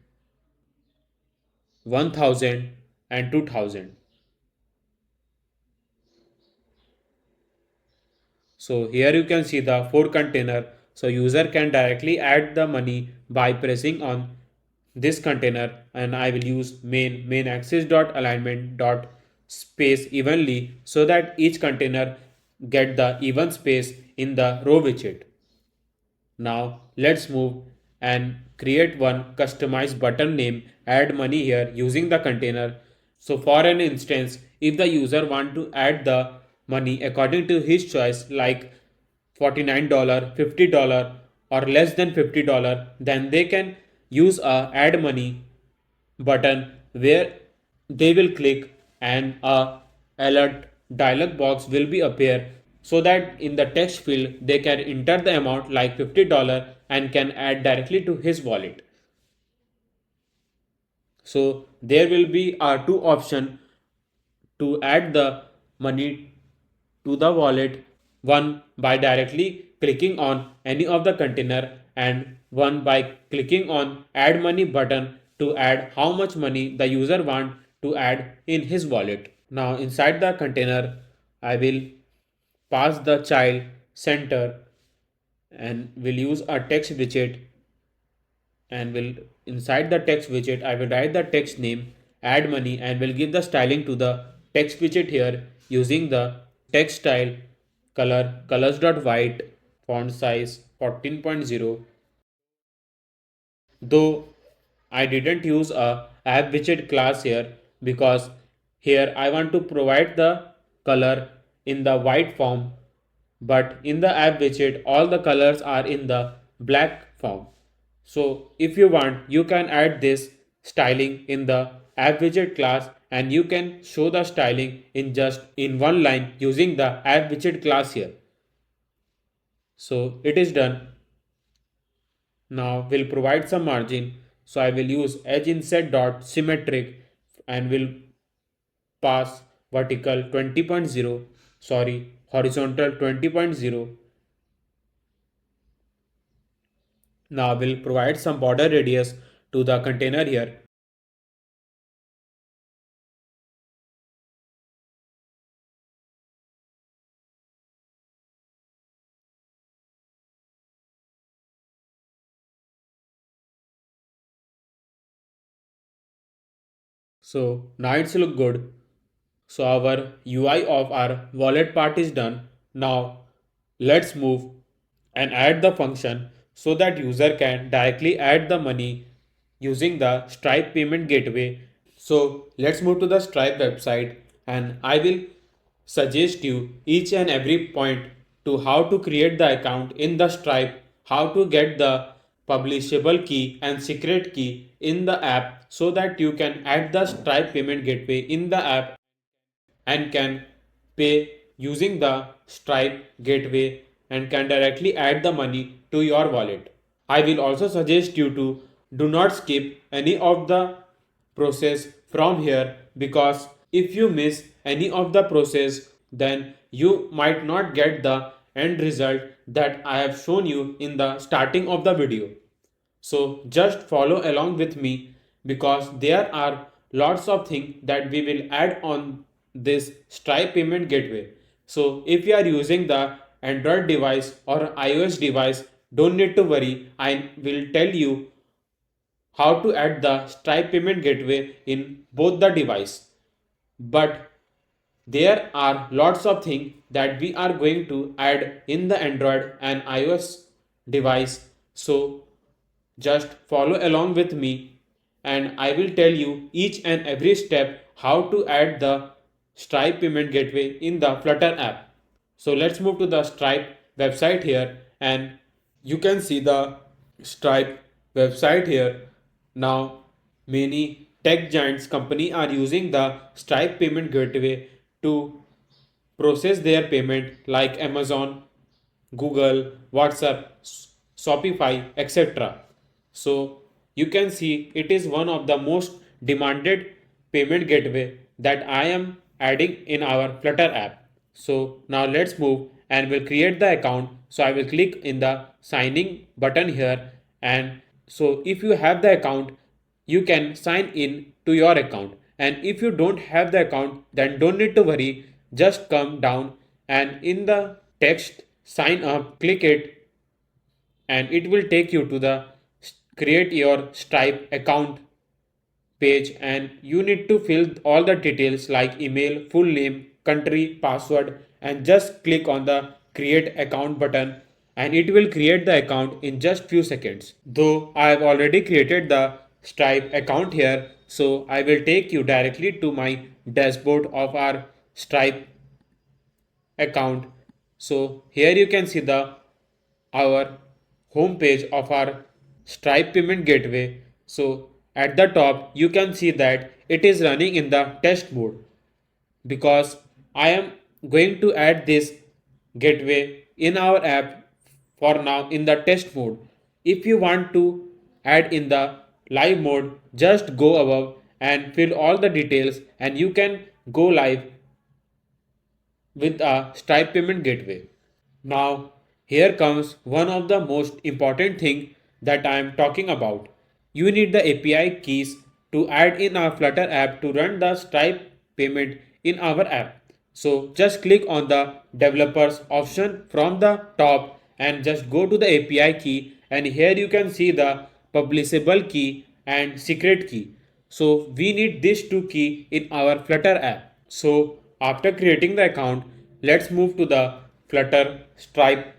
1000 and 2000. So here you can see the 4 container. So user can directly add the money by pressing on this container, and I will use main axis dot alignment dot space evenly so that each container get the even space in the row widget. Now let's move and create one customized button name add money here using the container. So for an instance, if the user want to add the money according to his choice like $49, $50 or less than $50, then they can use a add money button where they will click and a alert dialog box will be appear so that in the text field they can enter the amount like $50 and can add directly to his wallet. So there will be two option to add the money to the wallet, one by directly clicking on any of the container and one by clicking on add money button to add how much money the user want to add in his wallet. Now inside the container I will pass the child center and will use a text widget and will inside the text widget I will write the text name add money and will give the styling to the text widget here using the text style colors.white font size 14.0. Though I didn't use a app widget class here because here I want to provide the color in the white form, but in the app widget all the colors are in the black form. So if you want you can add this styling in the app widget class and you can show the styling in just in one line using the app widget class here. So it is done. Now we'll provide some margin. So I will use edge inset dot symmetric and will pass vertical 20.0, sorry, horizontal 20.0. Now we'll provide some border radius to the container here. So now it's look good. So our UI of our wallet part is done. Now let's move and add the function so that user can directly add the money using the Stripe payment gateway. So let's move to the Stripe website and I will suggest you each and every point to how to create the account in the Stripe, how to get the publishable key and secret key in the app so that you can add the Stripe payment gateway in the app and can pay using the Stripe gateway and can directly add the money to your wallet. I will also suggest you to do not skip any of the process from here because if you miss any of the process then you might not get the end result that I have shown you in the starting of the video. So just follow along with me because there are lots of things that we will add on this Stripe payment gateway. So if you are using the Android device or iOS device, don't need to worry. I will tell you how to add the Stripe payment gateway in both the device. But there are lots of things that we are going to add in the Android and iOS device. So just follow along with me and I will tell you each and every step how to add the Stripe payment gateway in the Flutter app. So let's move to the Stripe website here and you can see the Stripe website here. Now many tech giants company are using the Stripe payment gateway to process their payment like Amazon, Google, WhatsApp, Shopify, etc. So you can see it is one of the most demanded payment gateway that I am adding in our Flutter app. So now let's move and will create the account. So I will click in the signing button here, and so if you have the account, you can sign in to your account. And if you don't have the account, then don't need to worry. Just come down and in the text sign up, click it, and it will take you to the create your Stripe account page, and you need to fill all the details like email, full name, country, password, and just click on the create account button, and it will create the account in just few seconds. Though I have already created the Stripe account here, so I will take you directly to my dashboard of our Stripe account. So here you can see the our home page of our Stripe payment gateway. So at the top you can see that it is running in the test mode, because I am going to add this gateway in our app for now in the test mode. If you want to add in the live mode, just go above and fill all the details, and you can go live with a Stripe payment gateway. Now, here comes one of the most important thing that I am talking about. You need the API keys to add in our Flutter app to run the Stripe payment in our app. So just click on the developers option from the top and just go to the API key, and here you can see the publishable key and secret key. So we need these two key in our Flutter app. So after creating the account, let's move to the Flutter Stripe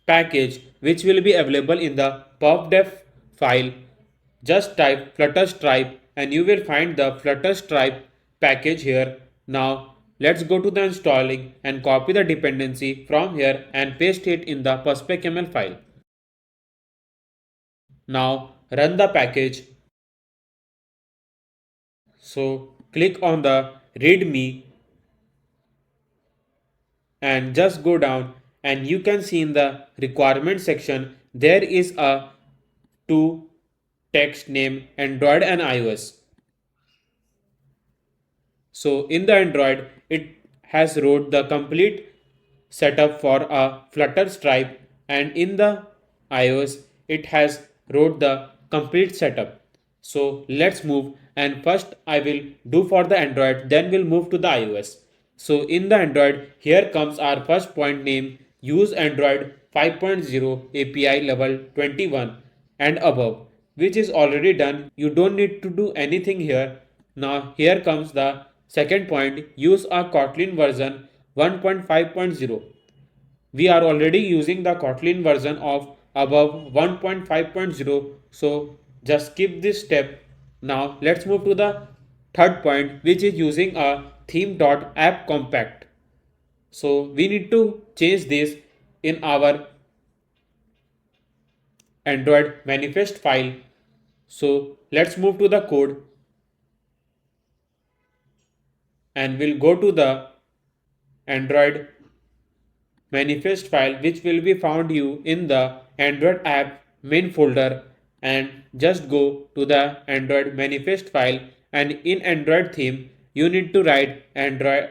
package, which will be available in the pubdef file. Just type Flutter Stripe and you will find the Flutter Stripe package here. Now let's go to the installing and copy the dependency from here and paste it in the perspec.yaml file. Now run the package. So click on the readme and just go down, and you can see in the requirement section there is a two text name Android and iOS. So in the Android it has wrote the complete setup for a Flutter Stripe, and in the iOS it has wrote the complete setup. So let's move, and first I will do for the Android, then we'll move to the iOS. So in the Android, here comes our first point name, use Android 5.0 API level 21 and above, which is already done. You don't need to do anything here. Now here comes the second point, use a Kotlin version 1.5.0. We are already using the Kotlin version of above 1.5.0, so just skip this step. Now let's move to the third point, which is using a theme.app compact. So we need to change this in our Android manifest file. So let's move to the code and we'll go to the Android manifest file, which will be found you in the Android app main folder, and just go to the Android manifest file, and in Android theme you need to write Android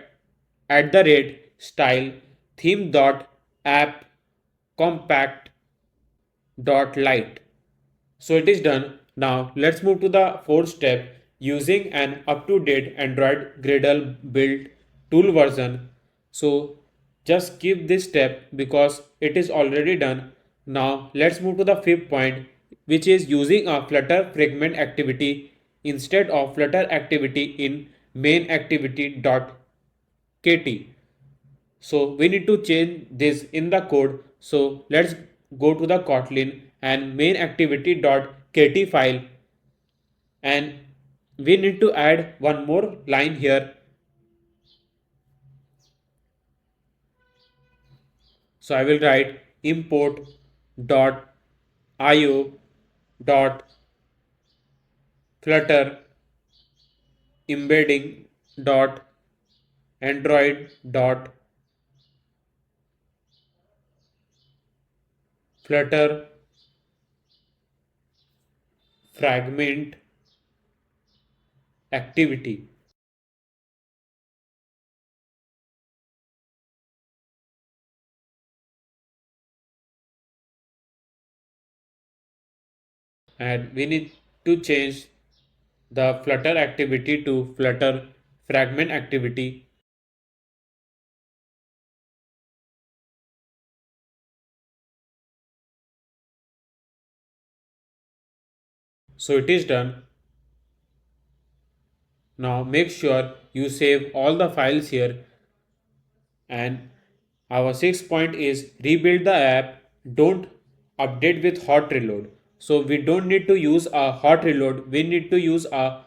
at the rate style theme dot app compact dot light. So it is done. Now let's move to the fourth step, using an up-to-date Android Gradle build tool version. So just skip this step because it is already done. Now let's move to the fifth point, which is using a Flutter fragment activity instead of Flutter activity in main activity.kt. So we need to change this in the code. So let's go to the Kotlin and main activity.kt file, and we need to add one more line here. So I will write import dot io dot flutter embedding dot android dot flutter fragment activity. and we need to change the Flutter activity to Flutter fragment activity. So it is done. Now make sure you save all the files here, and our sixth point is rebuild the app. Don't update with hot reload. So we don't need to use a hot reload. We need to use a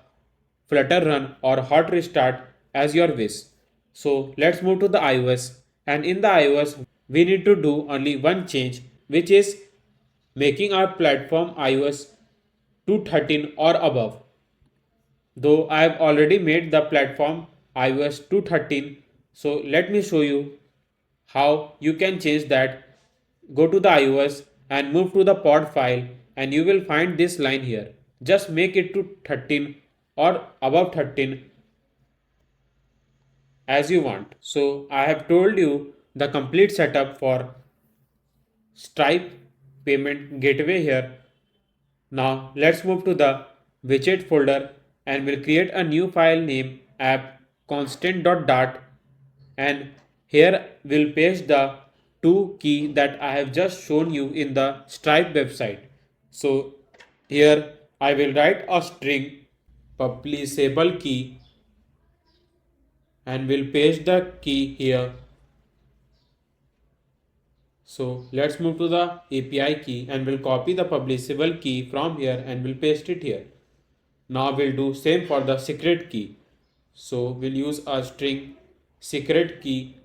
Flutter run or hot restart as your wish. So let's move to the iOS, and in the iOS we need to do only one change, which is making our platform iOS 213 or above. Though I have already made the platform iOS 213, so let me show you how you can change that. Go to the iOS and move to the pod file, and you will find this line here. Just make it to 13 or above 13 as you want. So I have told you the complete setup for Stripe payment gateway here. Now let's move to the widget folder, and we'll create a new file name app constant.dart, and here we'll paste the two key that I have just shown you in the Stripe website. So here I will write a string publishable key, and we'll paste the key here. So let's move to the API key, and we'll copy the publishable key from here and we'll paste it here. Now we'll do same for the secret key. So we'll use a string secret key,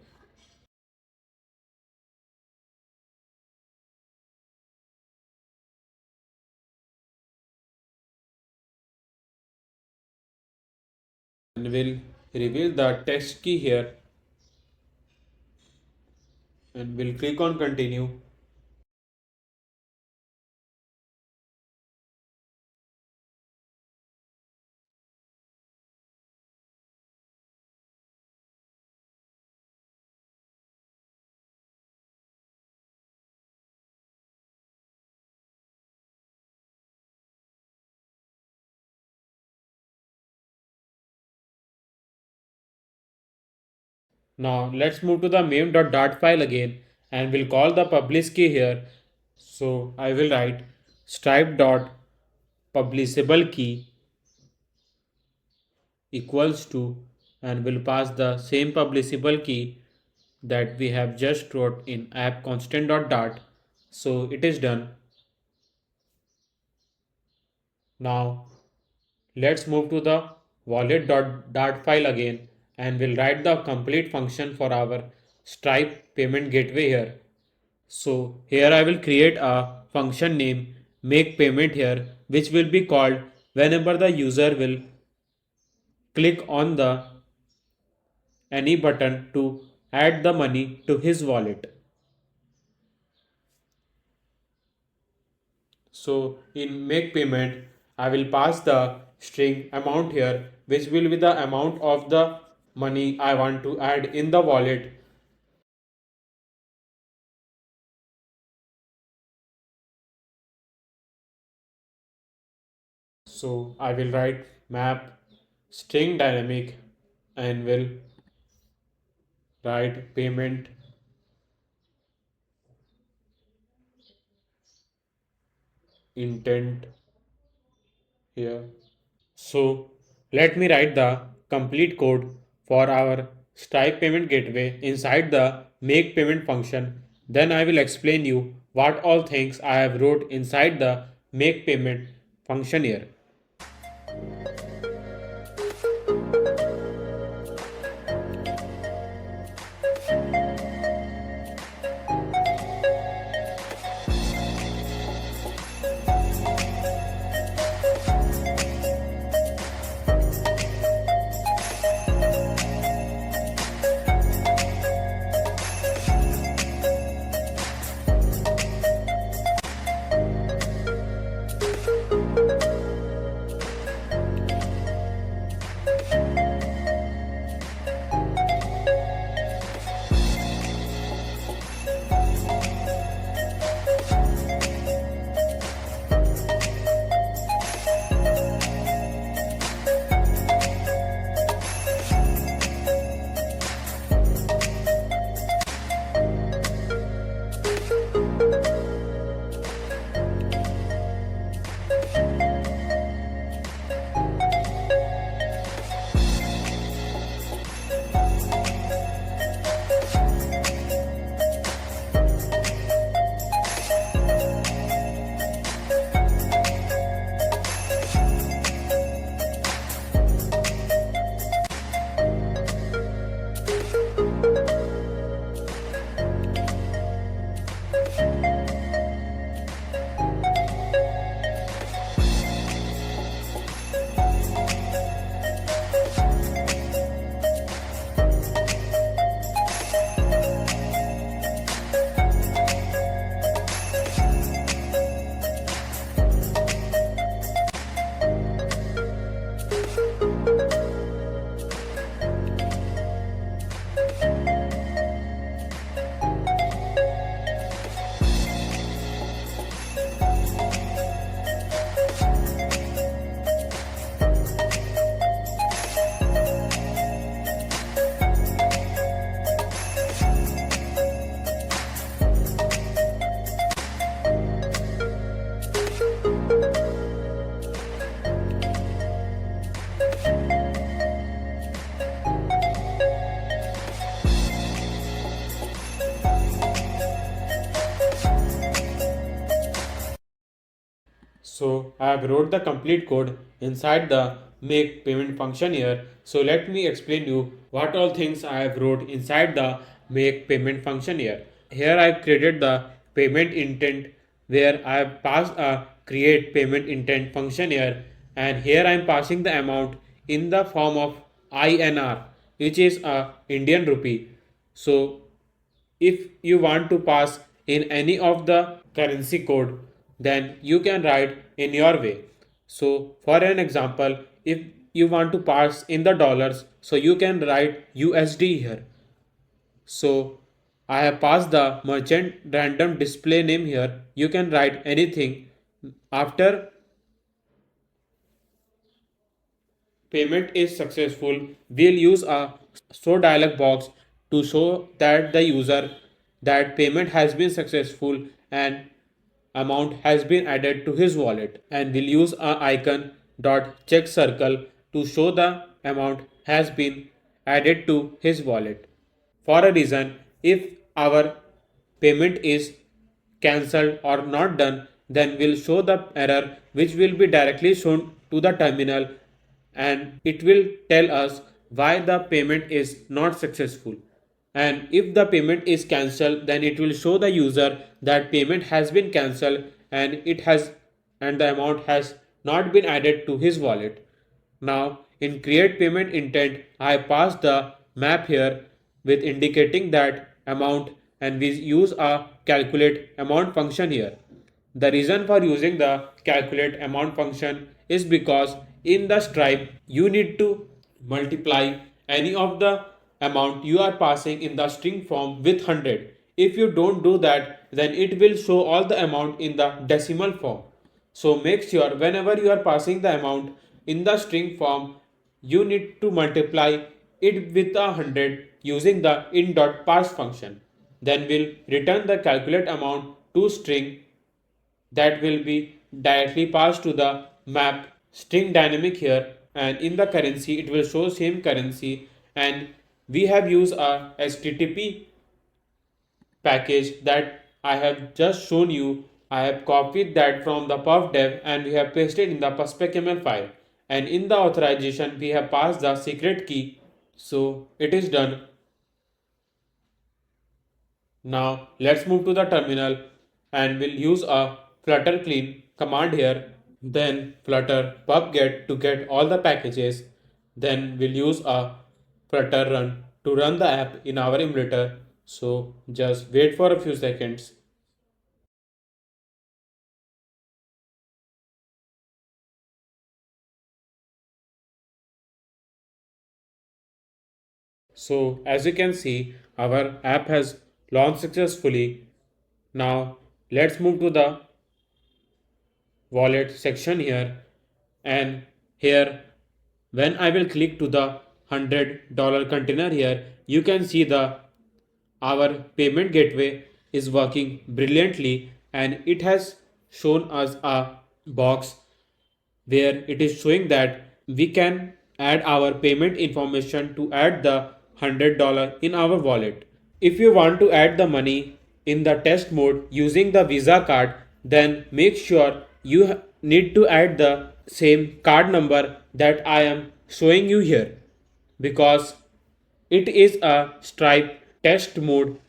and we'll reveal the text key here, and we'll click on continue. Now let's move to the main.dart file again, and we'll call the publish key here. So I will write stripe.publishable key equals to, and we'll pass the same publishable key that we have just wrote in app constant.dart. So it is done. Now let's move to the wallet.dart file again, and we'll write the complete function for our Stripe payment gateway here. So here I will create a function name make payment here, which will be called whenever the user will click on the any button to add the money to his wallet. So in make payment, I will pass the string amount here, which will be the amount of the money I want to add in the wallet. So I will write map string dynamic, and will write payment intent here. So let me write the complete code for our Stripe payment gateway inside the make payment function. Then I will explain you what all things I have wrote inside the make payment function here. So I have wrote the complete code inside the make payment function here. So let me explain you what all things I have wrote inside the make payment function here. Here I have created the payment intent where I have passed a create payment intent function here, and here I am passing the amount in the form of INR, which is a Indian rupee. So if you want to pass in any of the currency code, then you can write in your way. So for an example, if you want to pass in the dollars, so you can write USD here. So I have passed the merchant random display name here. You can write anything. After payment is successful, we'll use a show dialog box to show that the user that payment has been successful and amount has been added to his wallet, and we'll use a icon dot check circle to show the amount has been added to his wallet. For a reason, if our payment is cancelled or not done, then we'll show the error which will be directly shown to the terminal, and it will tell us why the payment is not successful. And if the payment is cancelled, then it will show the user that payment has been cancelled and it has and the amount has not been added to his wallet. Now in create payment intent, I pass the map here with indicating that amount, and we use a calculate amount function here. The reason for using the calculate amount function is because in the Stripe you need to multiply any of the amount you are passing in the string form with 100. If you don't do that, then it will show all the amount in the decimal form. So make sure whenever you are passing the amount in the string form, you need to multiply it with 100 using the in.parse function. Then we'll return the calculate amount to string that will be directly passed to the map string dynamic here, and in the currency it will show same currency, and we have used a http package that I have just shown you. I have copied that from the pubdev and we have pasted in the perspecaml file, and in the authorization we have passed the secret key. So it is done. Now let's move to the terminal and we'll use a flutter clean command here. Then flutter pubget to get all the packages. Then we'll use a flutter run to run the app in our emulator. So just wait for a few seconds. So as you can see, our app has launched successfully. Now let's move to the wallet section here, and here when I will click to the $100 container here, you can see the our payment gateway is working brilliantly, and it has shown us a box where it is showing that we can add our payment information to add the $100 in our wallet. If you want to add the money in the test mode using the Visa card, then make sure you need to add the same card number that I am showing you here, because it is a Stripe test mode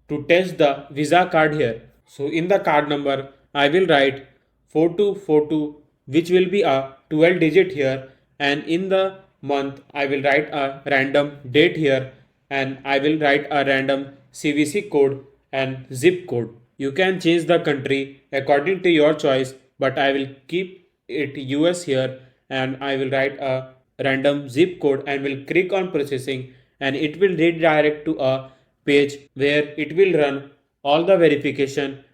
to test the Visa card here. So in the card number, I will write 4242, which will be a 12 digit here, and in the month, I will write a random date here, and I will write a random CVC code and zip code. You can change the country according to your choice, but I will keep it US here, and I will write a random zip code and will click on processing, and it will redirect to a page where it will run all the verification,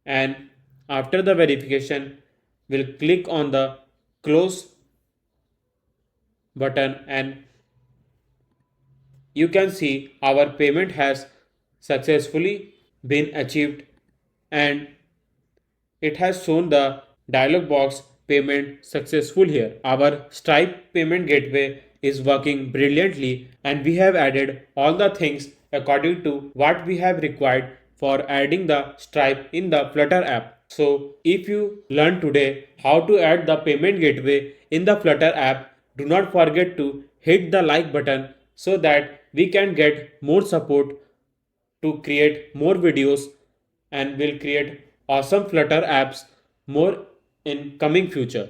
and after the verification we'll click on the close button, and you can see our payment has successfully been achieved, and it has shown the dialog box payment successful here. Our Stripe payment gateway is working brilliantly, and we have added all the things according to what we have required for adding the Stripe in the Flutter app. So if you learn today how to add the payment gateway in the Flutter app, do not forget to hit the like button so that we can get more support to create more videos and will create awesome Flutter apps more in coming future.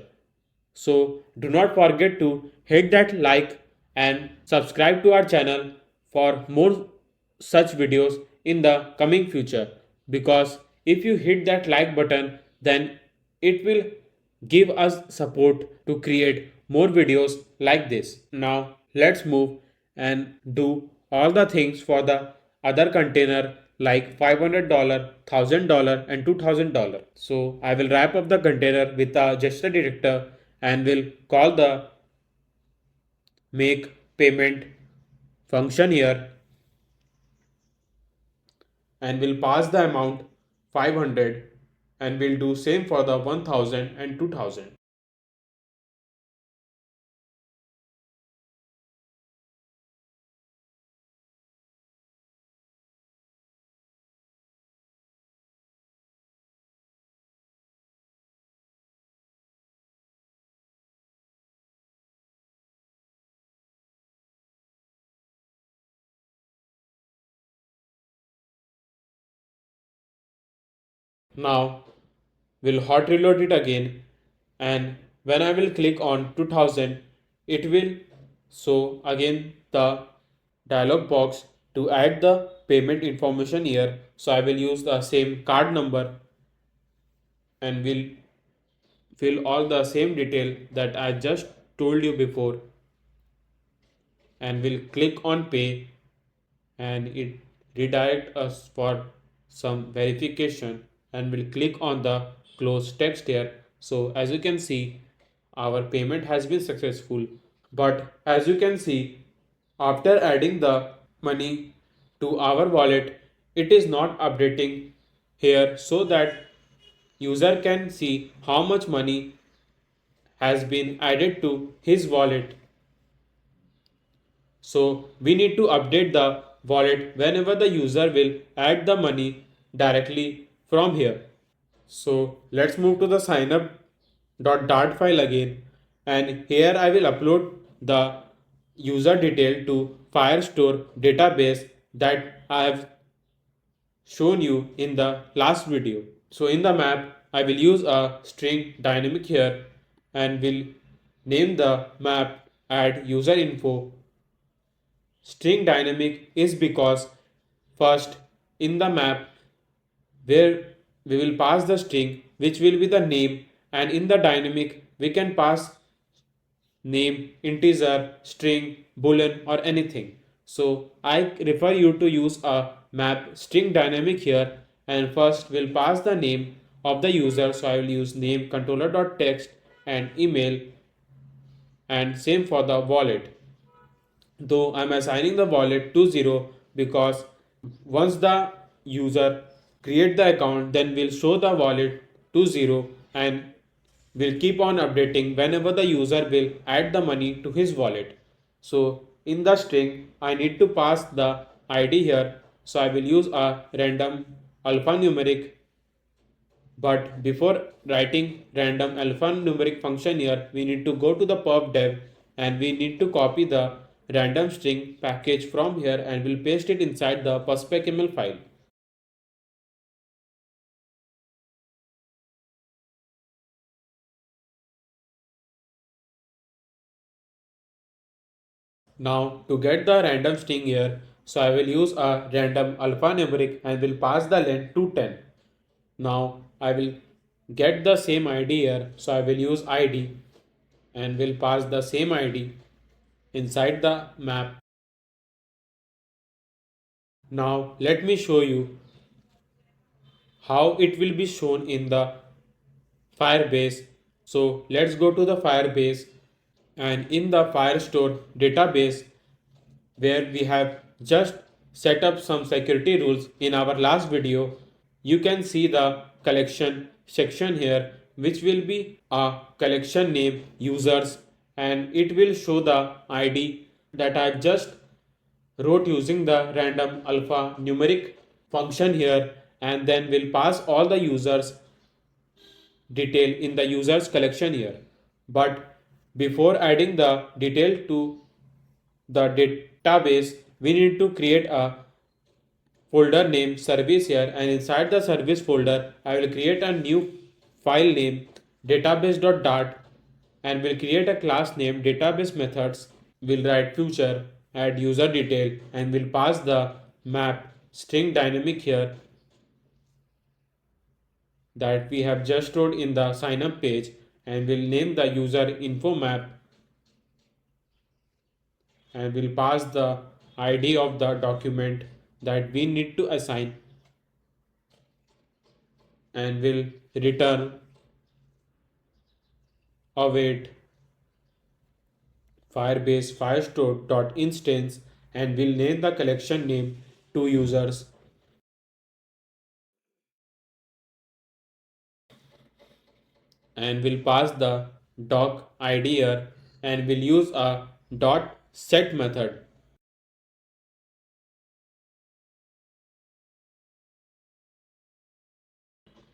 So do not forget to hit that like and subscribe to our channel for more such videos in the coming future, because if you hit that like button then it will give us support to create more videos like this. Now let's move and do all the things for the other container like $500, $1,000 and $2,000. So I will wrap up the container with a gesture detector and will call the make payment function here and will pass the amount 500 and will do same for the 1000 and 2000. Now will hot reload it again, and when I will click on 2000 it will show again the dialog box to add the payment information here. So I will use the same card number and will fill all the same detail that I just told you before and will click on pay, and it redirect us for some verification and will click on the close text here. So as you can see our payment has been successful, but as you can see after adding the money to our wallet it is not updating here so that user can see how much money has been added to his wallet. So we need to update the wallet whenever the user will add the money directly from here. So let's move to the signup.dart file again, and here I will upload the user detail to Firestore database that I have shown you in the last video. So in the map I will use a string dynamic here and will name the map add user info. String dynamic is because first in the map where we will pass the string which will be the name, and in the dynamic we can pass name, integer, string, boolean or anything. So I refer you to use a map string dynamic here, and first we'll pass the name of the user. So I will use name controller.text and email, and same for the wallet, though I'm assigning the wallet to 0 because once the user create the account then we'll show the wallet to 0 and will keep on updating whenever the user will add the money to his wallet. So in the string I need to pass the ID here, so I will use a random alphanumeric, but before writing random alphanumeric function here, we need to go to the perf dev and we need to copy the random string package from here and we'll paste it inside the perspecml file. Now to get the random string here, so I will use a random alphanumeric and will pass the length to 10. Now I will get the same ID here, so I will use ID and will pass the same ID inside the map. Now let me show you how it will be shown in the Firebase. So let's go to the Firebase, and in the Firestore database where we have just set up some security rules in our last video, you can see the collection section here which will be a collection name users, and it will show the ID that I've just wrote using the random alpha numeric function here, and then we'll pass all the users detail in the user's collection here. But before adding the detail to the database, we need to create a folder named service here, and inside the service folder I will create a new file name database.dart and will create a class named database methods. Will write future, add user detail, and will pass the map string dynamic here that we have just stored in the sign up page, and will name the user info map and will pass the ID of the document that we need to assign, and will return await Firebase Firestore.instance and will name the collection name to users, and will pass the doc ID here and will use a dot set method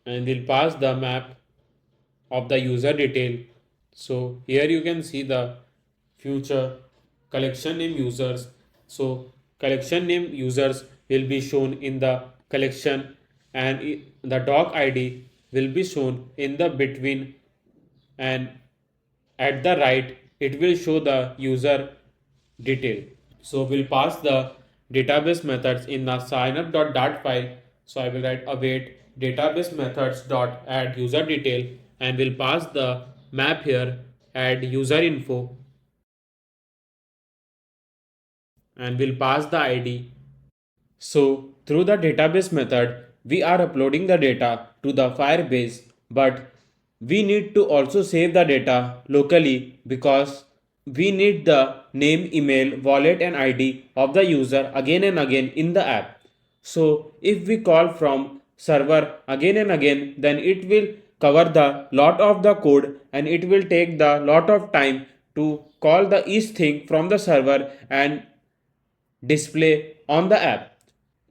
and will pass the map of the user detail. So here you can see the future collection name users. So collection name users will be shown in the collection, and the doc ID will be shown in the between, and at the right it will show the user detail. So we'll pass the database methods in the signup.dart file. So I will write await database methods dot add user detail, and will pass the map here add user info, and will pass the ID. So through the database method, we are uploading the data to the Firebase, but we need to also save the data locally because we need the name, email, wallet and ID of the user again and again in the app. So if we call from server again and again, then it will cover the lot of the code and it will take the lot of time to call the each thing from the server and display on the app.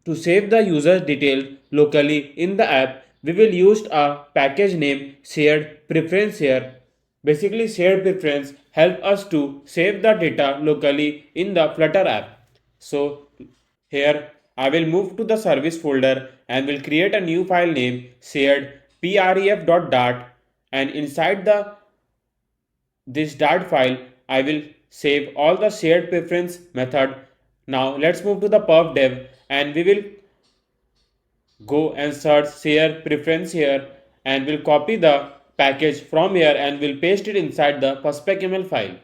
To save the user detail locally in the app, we will use a package name shared preference here. Basically, shared preference help us to save the data locally in the Flutter app. So here I will move to the service folder and will create a new file name shared pref.dart, and inside the this Dart file, I will save all the shared preference method. Now let's move to the perf dev and we will go and search share preference here, and will copy the package from here and will paste it inside the perspecml file.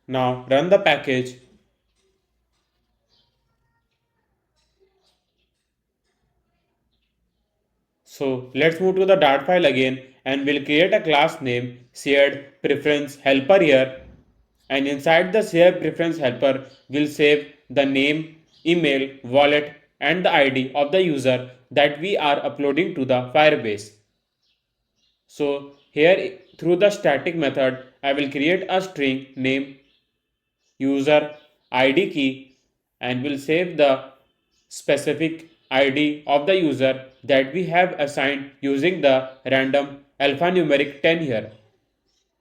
Now run the package. So let's move to the Dart file again and we'll create a class name shared preference helper here, and inside the shared preference helper we'll save the name, email, wallet and the ID of the user that we are uploading to the Firebase. So here through the static method I will create a string name user ID key and will save the specific ID of the user that we have assigned using the random alphanumeric 10 here,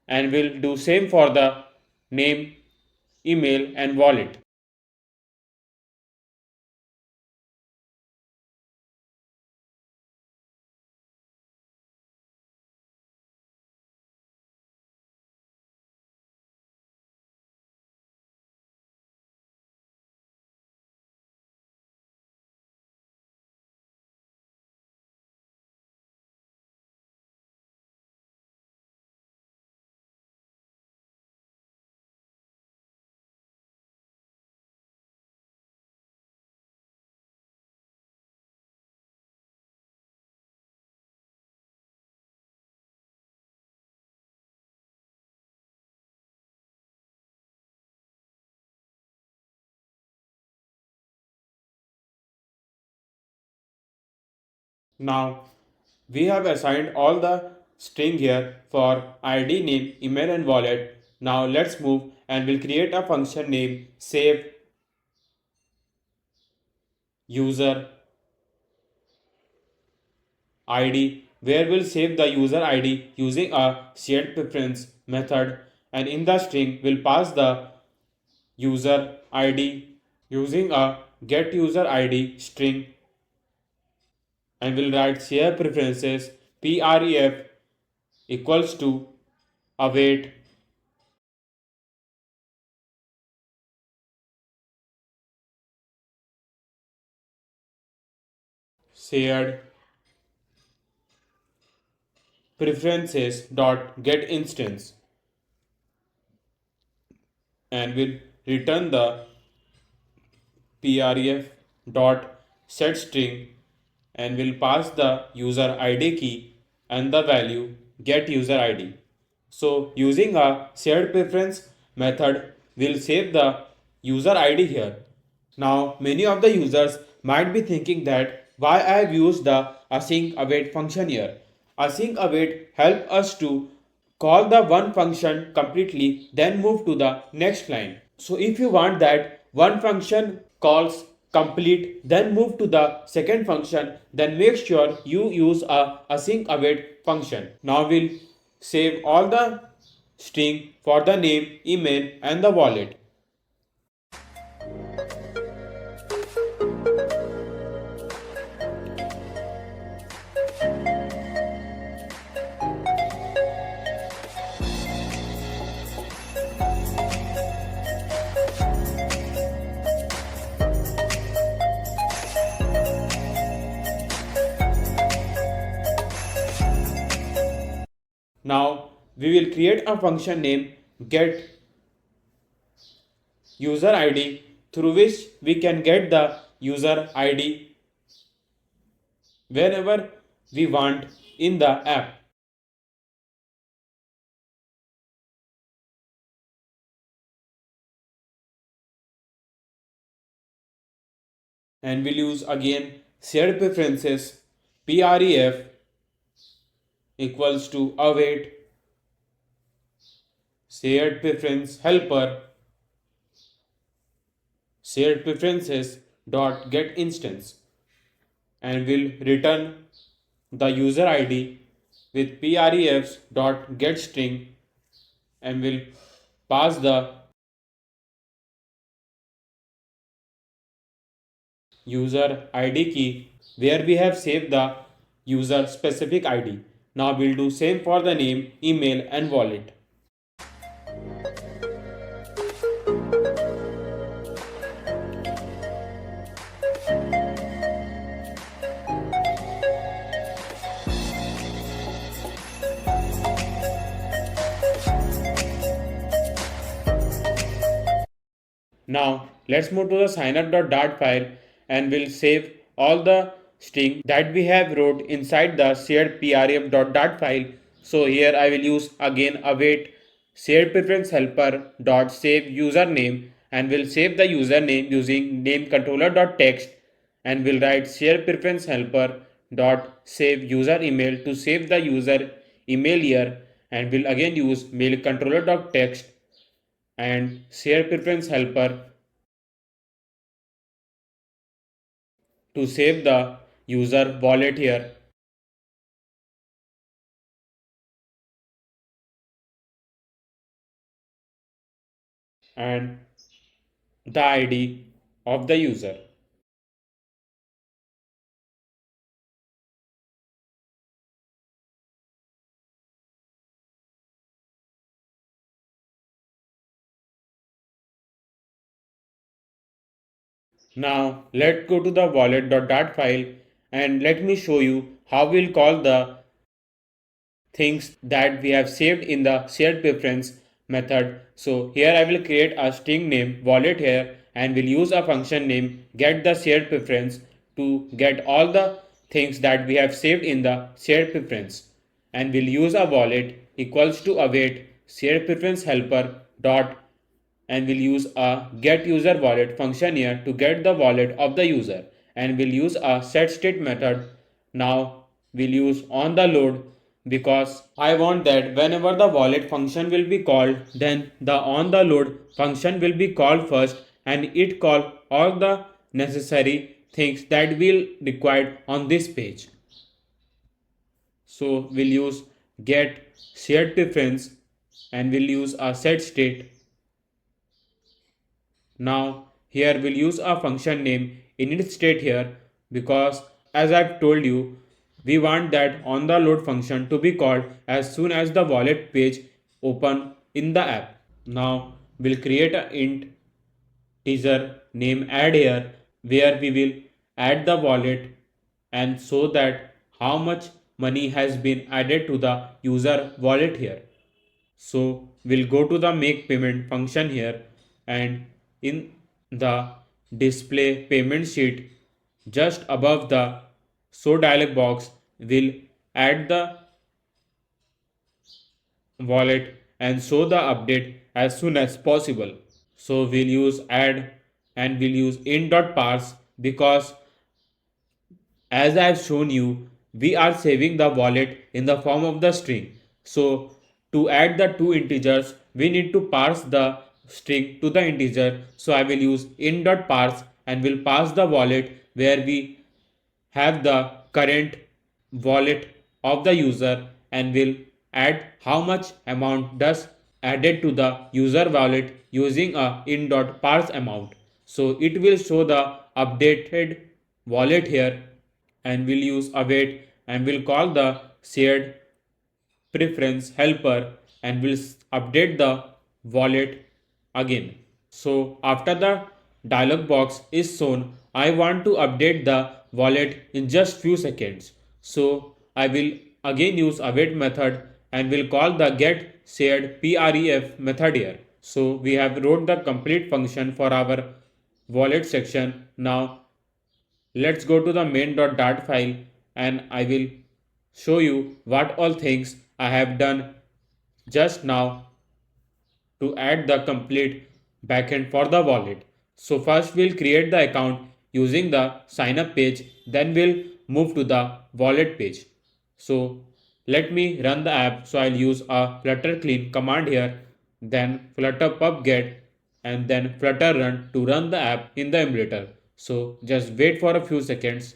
and will do same for the name, email and wallet. Now we have assigned all the string here for ID, name, email and wallet. Now let's move and we'll create a function name save user ID, where we'll save the user ID using a shared preference method, and in the string we'll pass the user ID using a get user ID string, and we'll write share preferences pref equals to await shared preferences dot get instance, and we'll return the pref dot set string, and we'll pass the user id key and the value get user id. So using a shared preference method, we'll save the user id here. Now many of the users might be thinking that why I have used the async await function here. Async await help us to call the one function completely then move to the next line. So if you want that one function calls complete then move to the second function, then make sure you use a async await function. Now we'll save all the string for the name, email and the wallet. Now we will create a function named get user id through which we can get the user id whenever we want in the app. And we'll use again shared preferences pref equals to await shared preference helper shared preferences dot get instance, and we'll return the user id with prefs dot get string, and we'll pass the user id key where we have saved the user specific id. Now we'll do same for the name, email and wallet. Now let's move to the signup.dart file, and we'll save all the string that we have wrote inside the shared pref.dart file. So here I will use again await shared preference helper dot save username, and we'll save the username using name controller.text, and we'll write share preference helper dot save user email to save the user email here, and we'll again use mail controller.text and share preference helper to save the user wallet here, and the ID of the user. Now let's go to the wallet.dart file, and let me show you how we'll call the things that we have saved in the shared preference method. So here I will create a string name wallet here, and will use a function name get the shared preference to get all the things that we have saved in the shared preference, and will use a wallet equals to await shared preference helper dot, and we'll use a get user wallet function here to get the wallet of the user, and we'll use a set state method. Now we'll use on the load because I want that whenever the wallet function will be called, then the on the load function will be called first, and it call all the necessary things that will required on this page. So we'll use get shared preference and we'll use a set state. Now here we'll use a function name init state here because as I've told you, we want that on the load function to be called as soon as the wallet page open in the app. Now we'll create a int teaser name add here where we will add the wallet and so that how much money has been added to the user wallet here. So we'll go to the make payment function here and in the display payment sheet just above the show dialog box we'll add the wallet and show the update as soon as possible. So we'll use add and we'll use in.parse because as I have shown you, we are saving the wallet in the form of the string. So to add the two integers, we need to parse the string to the integer. So I will use in.parse and will pass the wallet where we have the current wallet of the user and will add how much amount does added to the user wallet using a in.parse amount. So it will show the updated wallet here and we'll use await and we'll call the shared preference helper and we'll update the wallet again. So after the dialog box is shown, I want to update the wallet in just few seconds. So I will again use await method and will call the get shared pref method here. So we have wrote the complete function for our wallet section. Now let's go to the main.dart file and I will show you what all things I have done just now to add the complete backend for the wallet. So first we'll create the account using the sign up page, then we'll move to the wallet page. So let me run the app. So I'll use a flutter clean command here, then flutter pub get and then flutter run to run the app in the emulator. So just wait for a few seconds.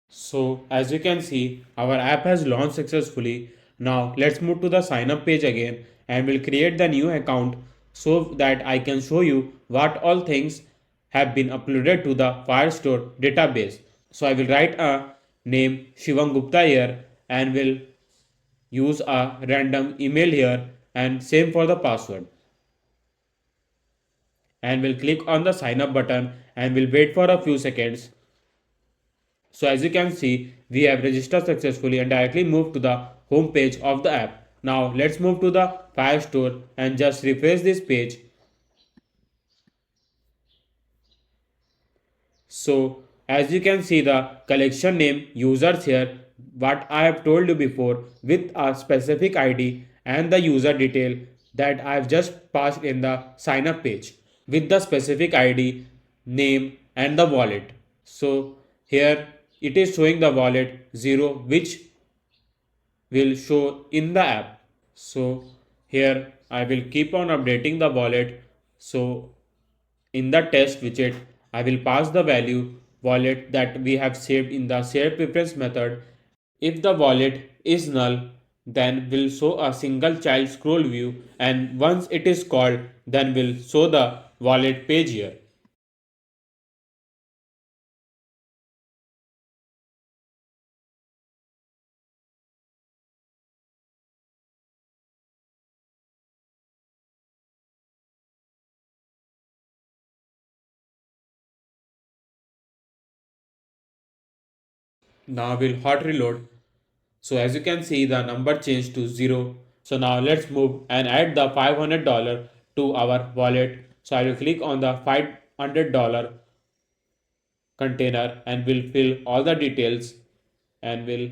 So as you can see, our app has launched successfully. Now let's move to the sign up page again and we'll create the new account so that I can show you what all things have been uploaded to the Firestore database. So I will write a name Shivam Gupta here and will use a random email here and same for the password. And we'll click on the sign up button and we'll wait for a few seconds. So as you can see, we have registered successfully and directly moved to the home page of the app. Now let's move to the Firestore and just refresh this page. So as you can see the collection name users here, what I have told you before with a specific ID and the user detail that I have just passed in the sign up page with the specific ID, name and the wallet. So here it is showing the wallet 0 which will show in the app. So here I will keep on updating the wallet. So in the test widget, I will pass the value wallet that we have saved in the shared preference method. If the wallet is null, then will show a single child scroll view and once it is called, then will show the wallet page here. Now we'll hot reload. So as you can see the number changed to 0. So now let's move and add the $500 to our wallet. So I will click on the $500 container and will fill all the details and will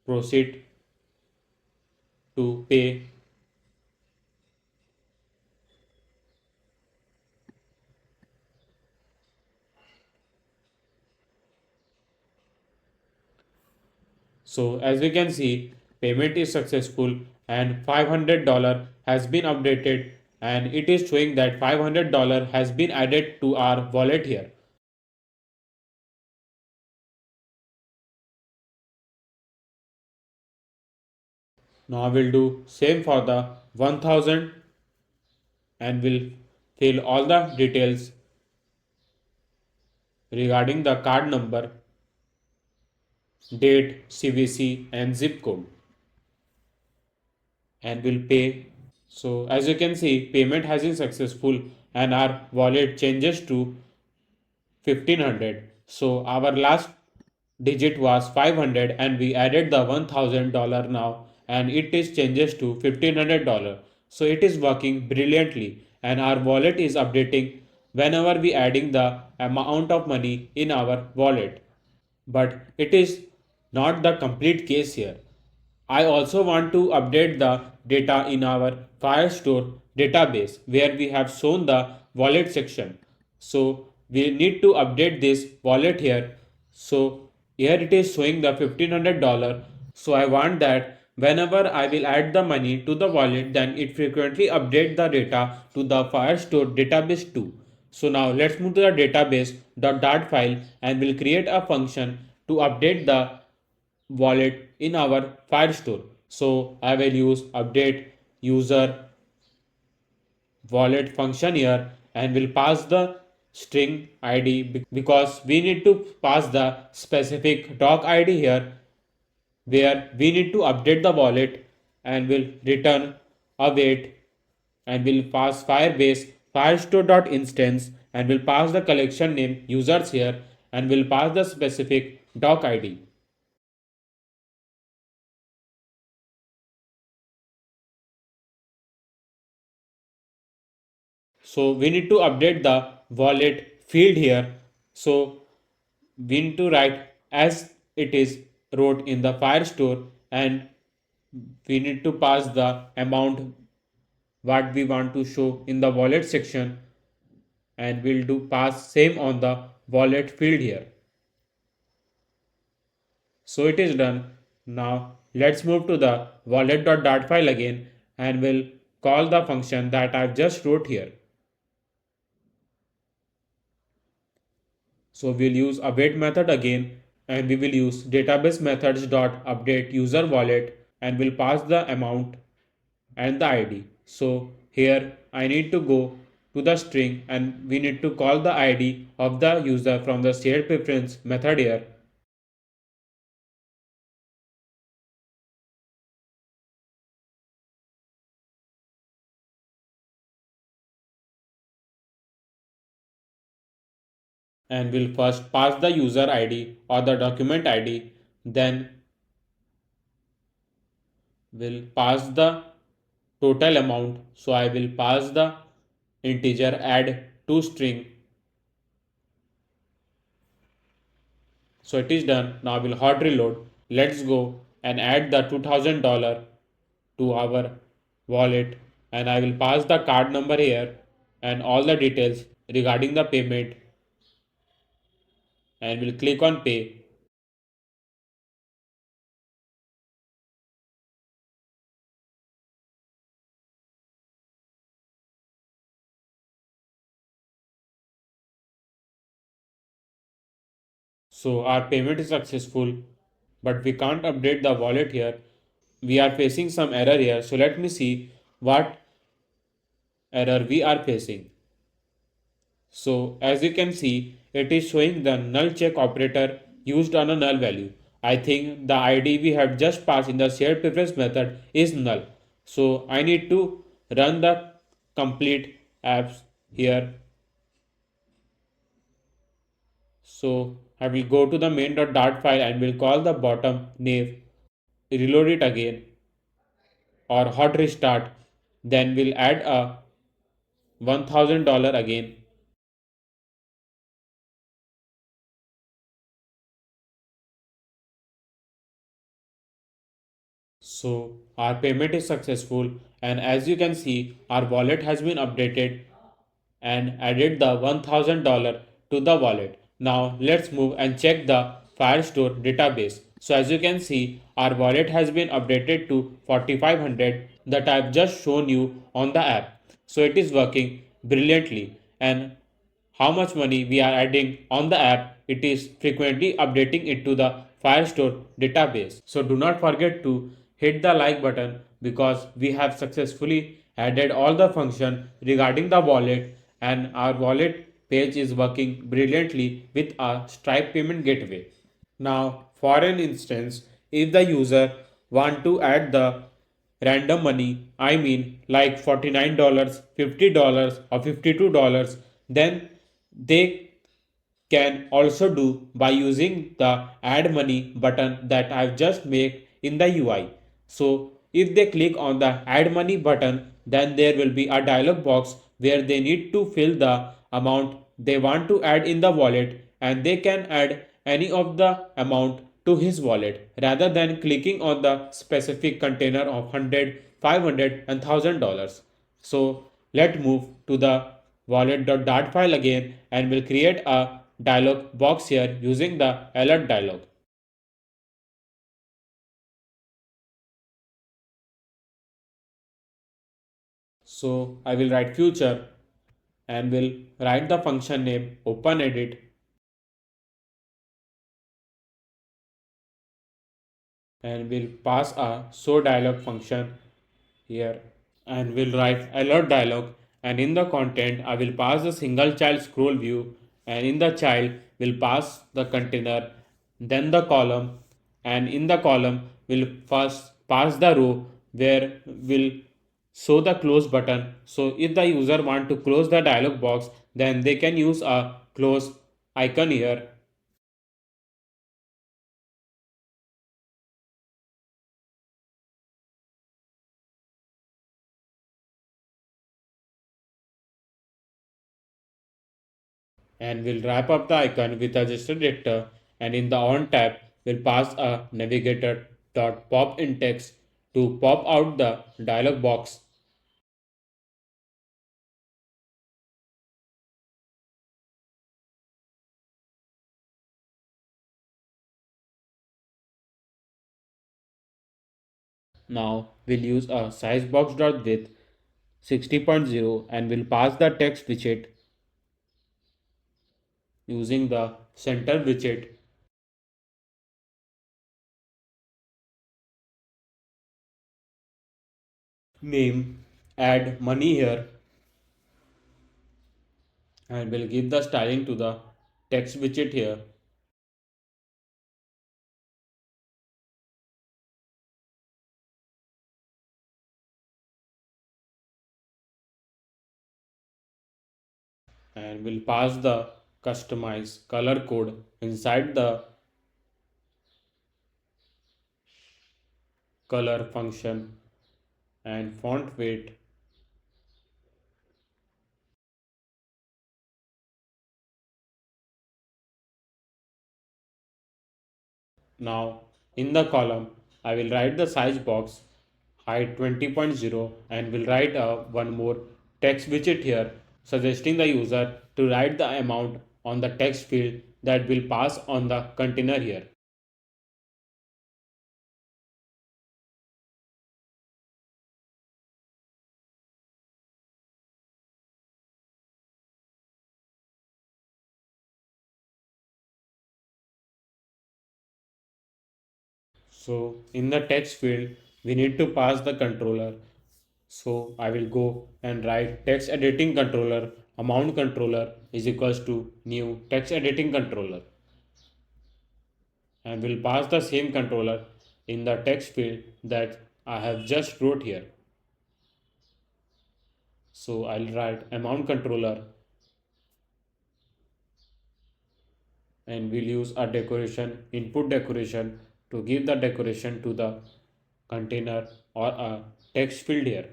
proceed to pay. So as we can see payment is successful and $500 has been updated and it is showing that $500 has been added to our wallet here. Now we'll do same for the 1000 and we'll fill all the details regarding the card number, date, CVC and zip code and we'll pay. So as you can see, payment has been successful and our wallet changes to 1500. So our last digit was 500 and we added the $1000 now and it is changes to $1500. So it is working brilliantly and our wallet is updating whenever we adding the amount of money in our wallet. But it is not the complete case here. I also want to update the data in our Firestore database where we have shown the wallet section. So we need to update this wallet here. So here it is showing the $1500. So I want that whenever I will add the money to the wallet, then it frequently update the data to the Firestore database too. So now let's move to the database .dart file and we'll create a function to update the wallet in our Firestore. So I will use update user wallet function here and will pass the string id because we need to pass the specific doc id here where we need to update the wallet and will return await and will pass Firebase firestore.instance and will pass the collection name users here and will pass the specific doc id. So we need to update the wallet field here. So we need to write as it is wrote in the Firestore and we need to pass the amount what we want to show in the wallet section and we'll do pass same on the wallet field here. So it is done. Now let's move to the wallet.dart file again and we'll call the function that I've just wrote here. So we'll use await method again and we will use database methods dot update user wallet and we'll pass the amount and the ID. So here I need to go to the string and we need to call the ID of the user from the shared preference method here. And we'll first pass the user ID or the document ID, then we'll pass the total amount. So I will pass the integer add to string. So it is done. Now we'll hot reload. Let's go and add the $2000 to our wallet and I will pass the card number here and all the details regarding the payment and we'll click on pay. So our payment is successful, but we can't update the wallet here. We are facing some error here. So let me see what error we are facing. So as you can see, it is showing the null check operator used on a null value. I think the ID we have just passed in the shared preference method is null. So I need to run the complete apps here. So I will go to the main.dart file and will call the bottom nave, reload it again or hot restart. Then we'll add a $1000 again. So our payment is successful and as you can see our wallet has been updated and added the $1000 to the wallet. Now let's move and check the Firestore database. So as you can see our wallet has been updated to 4500 that I've just shown you on the app. So it is working brilliantly and how much money we are adding on the app, it is frequently updating it to the Firestore database. So do not forget to hit the like button because we have successfully added all the function regarding the wallet and our wallet page is working brilliantly with our Stripe payment gateway. Now, for an instance, if the user want to add the random money, I mean like $49, $50 or $52, then they can also do by using the add money button that I've just made in the UI. So if they click on the add money button, then there will be a dialog box where they need to fill the amount they want to add in the wallet and they can add any of the amount to his wallet rather than clicking on the specific container of 100, 500 and $1000. So let's move to the wallet.dart file again and we'll create a dialog box here using the alert dialog. So I will write future and will write the function name open edit and will pass a show dialog function here and will write alert dialog and in the content I will pass the single child scroll view and in the child will pass the container then the column and in the column will first pass the row where will show the close button. So if the user want to close the dialog box then they can use a close icon here and we'll wrap up the icon with a gesture editor and in the on tab we'll pass a navigator dot pop in text to pop out the dialog box. Now we'll use a size box dot width 60.0 and we'll pass the text widget using the center widget name add money here and we'll give the styling to the text widget here and we'll pass the customize color code inside the color function and font weight. Now in the column I will write the size box height 20.0 and will write one more text widget here suggesting the user to write the amount on the text field that will pass on the container here. So in the text field we need to pass the controller. So I will go and write text editing controller amount controller is equals to new text editing controller and will pass the same controller in the text field that I have just wrote here. So I'll write amount controller and we'll use a decoration input decoration to give the decoration to the container or a text field here.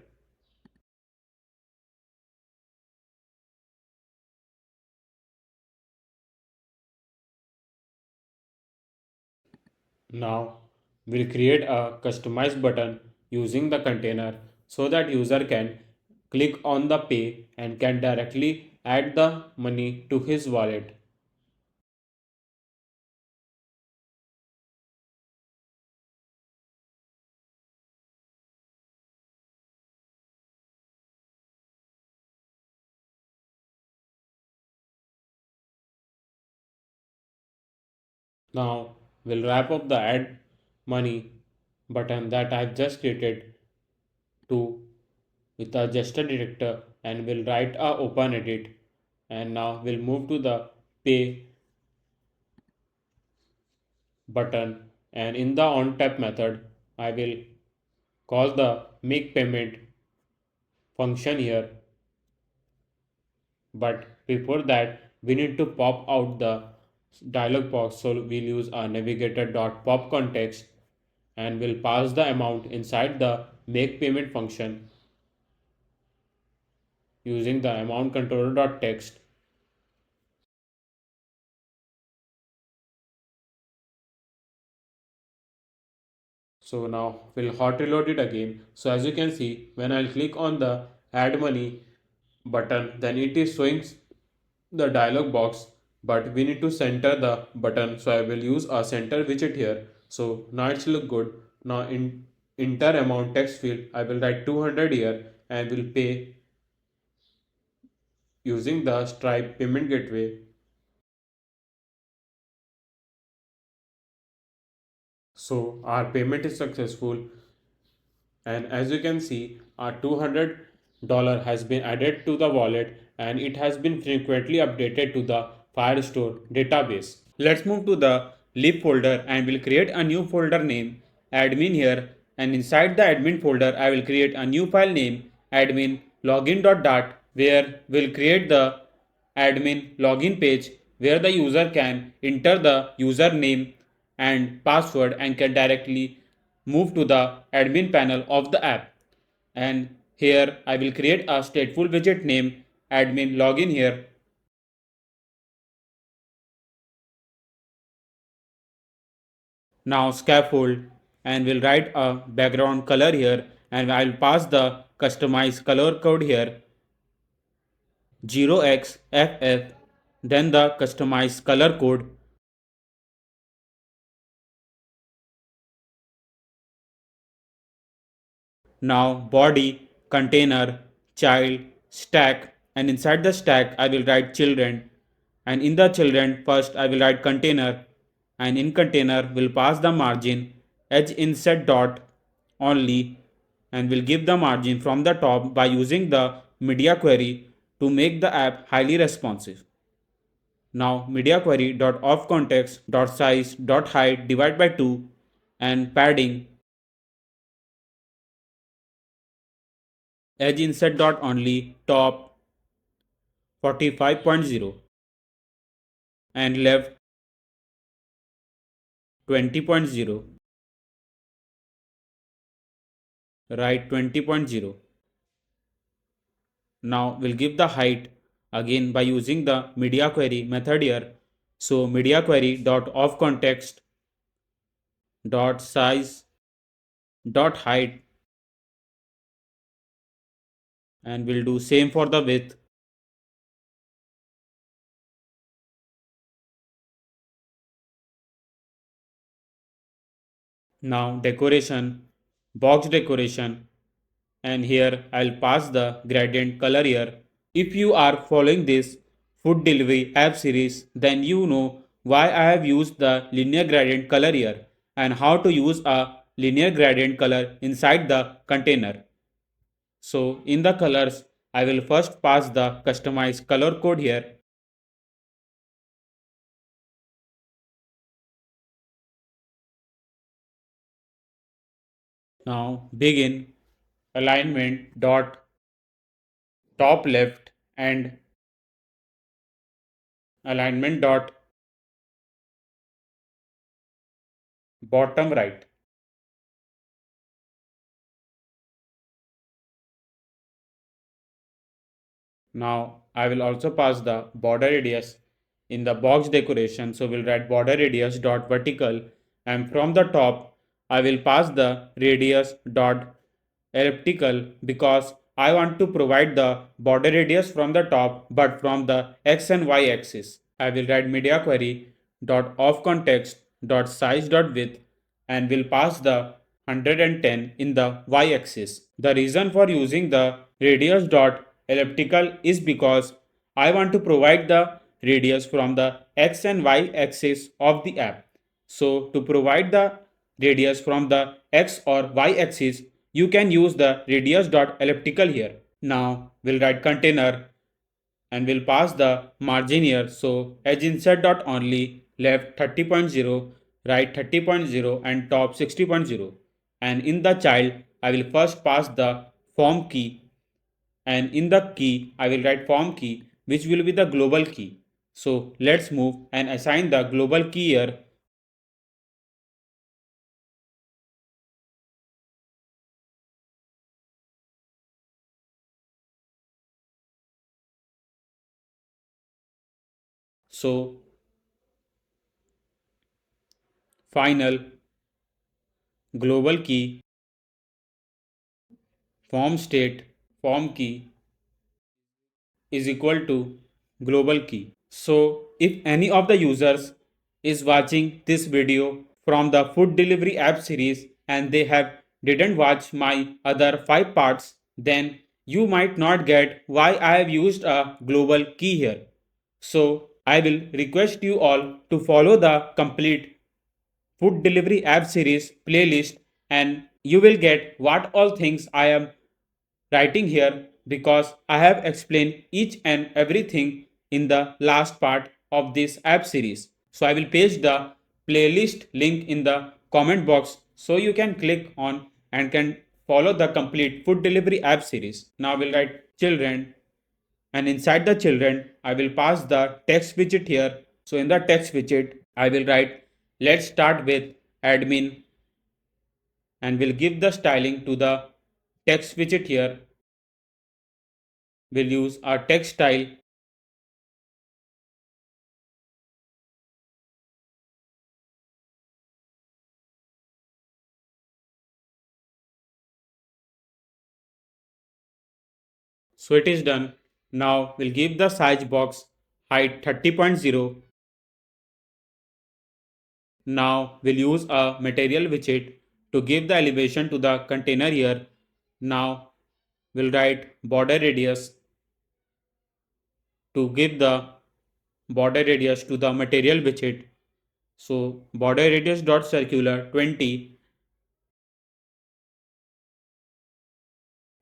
Now we'll create a customized button using the container so that user can click on the pay and can directly add the money to his wallet. Now we'll wrap up the add money button that I've just created to with a gesture detector, and we'll write a open edit, and now we'll move to the pay button, and in the on tap method I will call the make payment function here. But before that we need to pop out the dialog box, so we'll use a navigator.pop context and we'll pass the amount inside the make payment function using the amount controller.text. So now we'll hot reload it again. So as you can see, when I'll click on the add money button, then it is showing the dialog box, but we need to center the button. So I will use a center widget here. So now it's look good. Now in enter amount text field, I will write 200 here and will pay using the Stripe payment gateway. So our payment is successful, and as you can see our $200 has been added to the wallet and it has been frequently updated to the Firestore database. Let's move to the lib folder and we'll create a new folder name admin here, and inside the admin folder I will create a new file name admin login.dart, where we'll create the admin login page where the user can enter the username and password and can directly move to the admin panel of the app. And here I will create a stateful widget name admin login here. Now scaffold, and we'll write a background color here, and I'll pass the customize color code here 0xFF, then the customize color code. Now body, container, child, stack, and inside the stack I will write children, and in the children first I will write container, and in container will pass the margin edge inset dot only, and will give the margin from the top by using the media query to make the app highly responsive. Now media query dot of context dot size dot height divide by 2, and padding edge inset dot only top 45.0 and left 20.0, right 20.0. Now we'll give the height again by using the media query method here. So media query dot of context dot size dot height, and we'll do same for the width. Now decoration, box decoration, and here I'll pass the gradient color here. If you are following this food delivery app series, then you know why I have used the linear gradient color here and how to use a linear gradient color inside the container. So in the colors, I will first pass the customized color code here. Now begin alignment dot top left and alignment dot bottom right. Now I will also pass the border radius in the box decoration. So we'll write border radius dot vertical, and from the top I will pass the radius dot elliptical because I want to provide the border radius from the top but from the x and y axis. I will write media query dot of context dot size dot width and will pass the 110 in the y axis. The reason for using the radius dot elliptical is because I want to provide the radius from the x and y axis of the app. So to provide the radius from the x or y axis, you can use the radius dot elliptical here. Now we'll write container and we'll pass the margin here. So edge insert dot only, left 30.0, right 30.0 and top 60.0. And in the child, I will first pass the form key, and in the key I will write form key, which will be the global key. So let's move and assign the global key here. So final global key form state form key is equal to global key. So if any of the users is watching this video from the food delivery app series and they have didn't watch my other 5 parts, then you might not get why I have used a global key here. So I will request you all to follow the complete food delivery app series playlist and you will get what all things I am writing here because I have explained each and everything in the last part of this app series. So I will paste the playlist link in the comment box so you can click on and can follow the complete food delivery app series. Now we'll write children and inside the children I will pass the text widget here. So in the text widget I will write let's start with admin and we'll give the styling to the text widget here. We'll use our text style. So it is done. Now we'll give the size box height 30.0. Now we'll use a material widget to give the elevation to the container here. Now we'll write border radius to give the border radius to the material widget. So border radius dot circular 20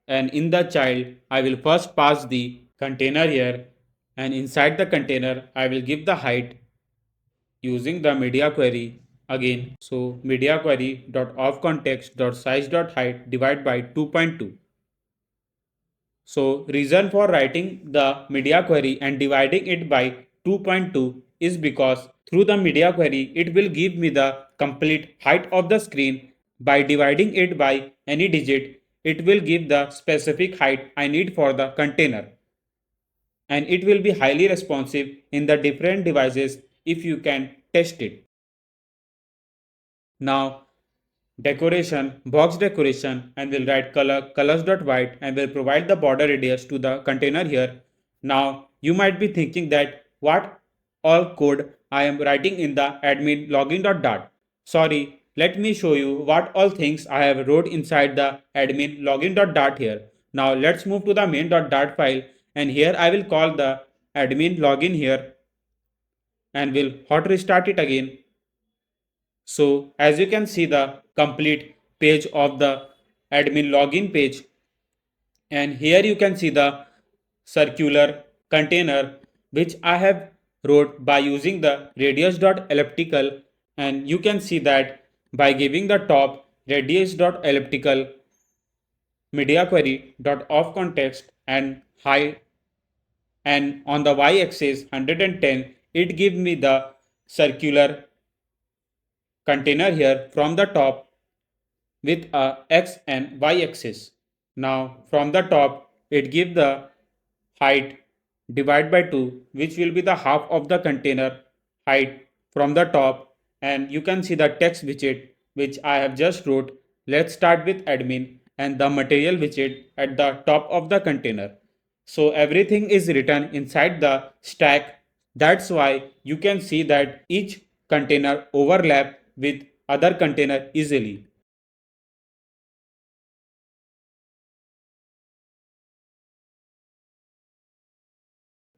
and in the child I will first pass the container here and inside the container I will give the height using the media query again. So media query dot of context dot size dot height divide by 2.2. So reason for writing the media query and dividing it by 2.2 is because through the media query it will give me the complete height of the screen. By dividing it by any digit, it will give the specific height I need for the container. And it will be highly responsive in the different devices if you can test it. Now decoration, box decoration, and we'll write colors.white and we'll provide the border radius to the container here. Now you might be thinking that what all code I am writing in the admin login.dart. Sorry, let me show you what all things I have wrote inside the admin login.dart here. Now let's move to the main.dart file and here I will call the admin login here and we'll hot restart it again. So as you can see the complete page of the admin login page and here you can see the circular container which I have wrote by using the radius.elliptical and you can see that by giving the top radius.elliptical media query dot of context and height and on the y-axis 110 it gives me the circular container here from the top with a x and y axis. Now from the top it gives the height divide by 2 which will be the half of the container height from the top and you can see the text widget which I have just wrote. Let's start with admin and the material widget at the top of the container. So everything is written inside the stack. That's why you can see that each container overlap with other container easily.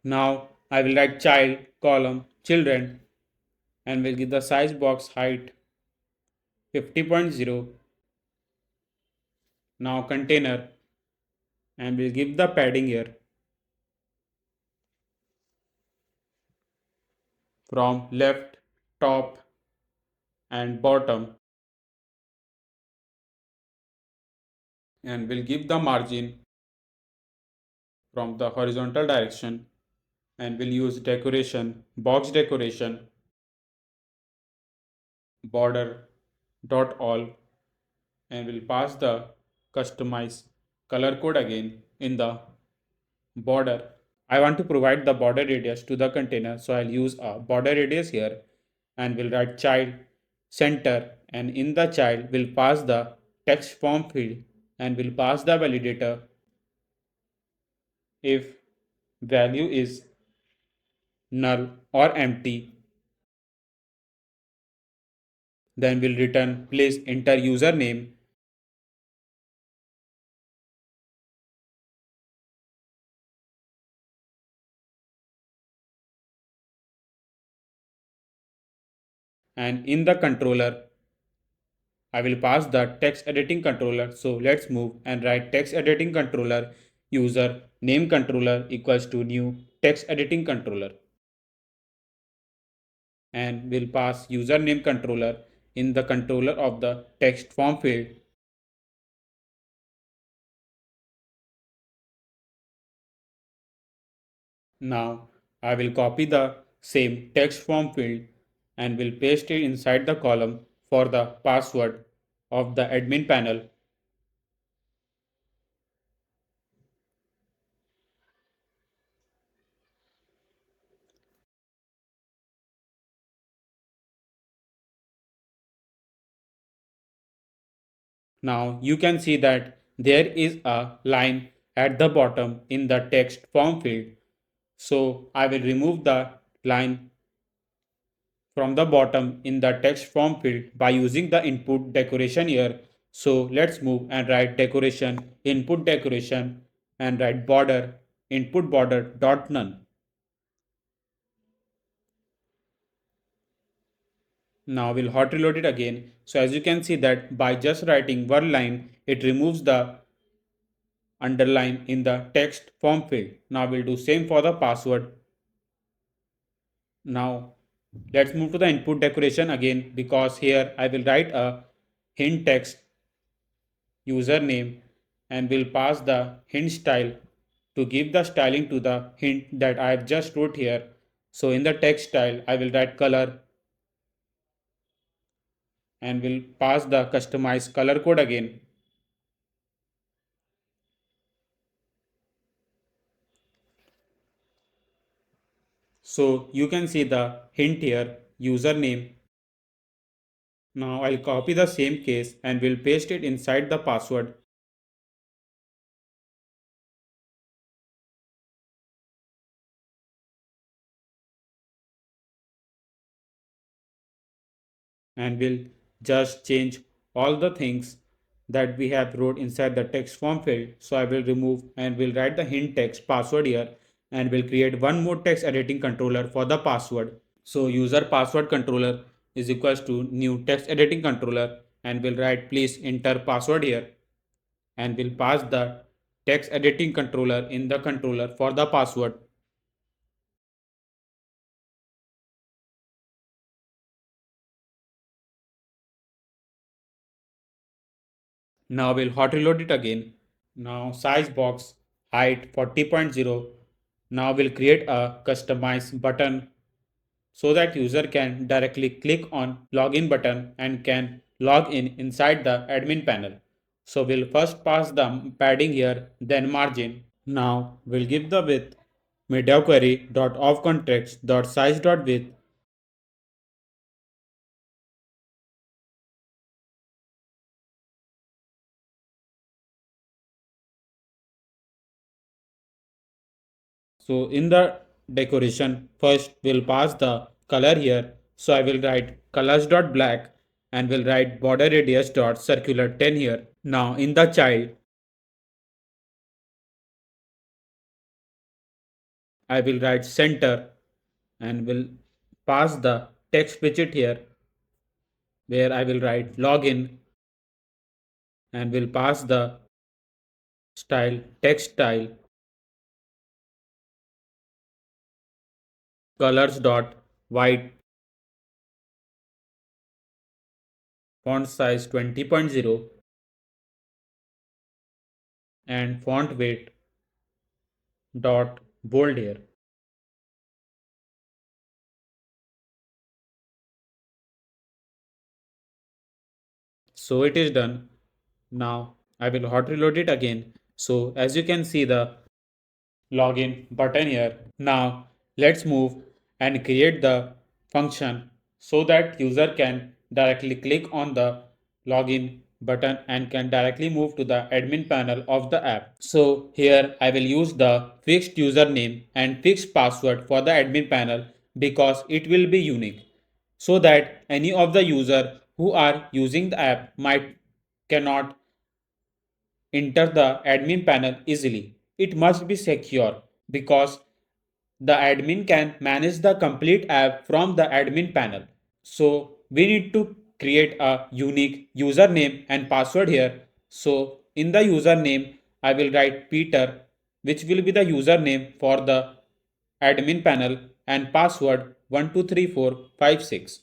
Now I will write child column children and will give the size box height 50.0 Now container, and we'll give the padding here from left, top and bottom, and we'll give the margin from the horizontal direction, and we'll use decoration, box decoration, border dot all, and we'll pass the customize color code again in the border. I want to provide the border radius to the container, so I'll use a border radius here, and we'll write child center, and in the child we'll pass the text form field, and we'll pass the validator if value is null or empty, then we'll return please enter username, and in the controller I will pass the text editing controller. So let's move and write text editing controller user name controller equals to new text editing controller, and we'll pass username controller in the controller of the text form field. Now I will copy the same text form field and will paste it inside the column for the password of the admin panel. Now you can see that there is a line at the bottom in the text form field. So I will remove the line from the bottom in the text form field by using the input decoration here. So let's move and write decoration input decoration and write border input border dot none. Now we'll hot reload it again. So as you can see that by just writing one line, it removes the underline in the text form field. Now we'll do same for the password. Now let's move to the input decoration again, because here I will write a hint text username and will pass the hint style to give the styling to the hint that I have just wrote here. So in the text style I will write color and will pass the customized color code again. So you can see the hint here username. Now I'll copy the same case and will paste it inside the password, and will just change all the things that we have wrote inside the text form field. So I will remove and will write the hint text password here and will create one more text editing controller for the password. So user password controller is equals to new text editing controller and will write please enter password here and will pass the text editing controller in the controller for the password. Now we'll hot reload it again. Now size box height 40.0. Now we'll create a customized button so that user can directly click on login button and can log in inside the admin panel. So we'll first pass the padding here, then margin. Now we'll give the width media query dot of context dot size dot width. So in the decoration, first we'll pass the color here. So I will write colors dot black and will write border radius dot circular 10 here. Now in the child, I will write center and will pass the text widget here where I will write login and will pass the style, text style, colors dot white, font size 20.0 and font weight dot bold here. So it is done. Now I will hot reload it again. So as you can see the login button here. Now let's move and create the function so that user can directly click on the login button and can directly move to the admin panel of the app. So here I will use the fixed username and fixed password for the admin panel because it will be unique so that any of the user who are using the app might cannot enter the admin panel easily. It must be secure because the admin can manage the complete app from the admin panel. So we need to create a unique username and password here. So in the username, I will write Peter, which will be the username for the admin panel and password 123456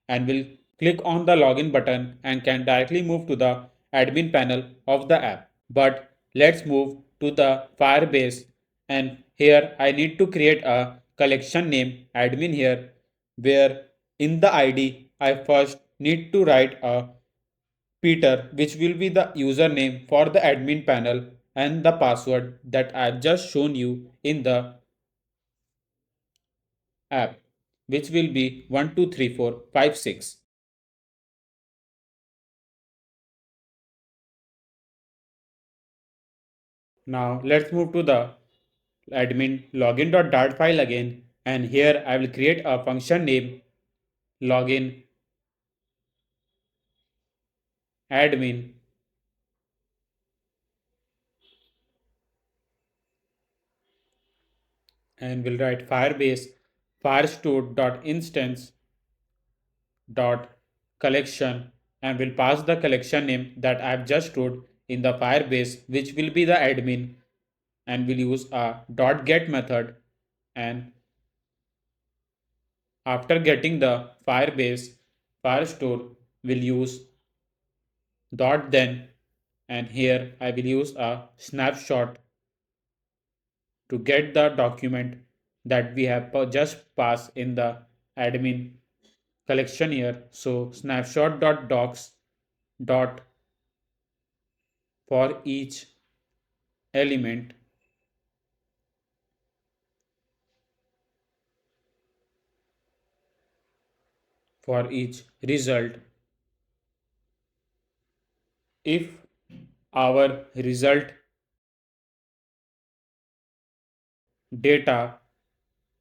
and will click on the login button and can directly move to the admin panel of the app. But let's move to the Firebase and here I need to create a collection name admin here where in the ID I first need to write a Peter, which will be the username for the admin panel and the password that I've just shown you in the app, which will be 123456. Now let's move to the admin login.dart file again, and here I will create a function name login admin and will write firebase firestore.instance dot collection and will pass the collection name that I've just wrote in the Firebase, which will be the admin, and will use a dot get method. And after getting the Firebase Firestore, will use dot then, and here I will use a snapshot to get the document that we have just passed in the admin collection here. So snapshot.docs dot for each element for each result. If our result data,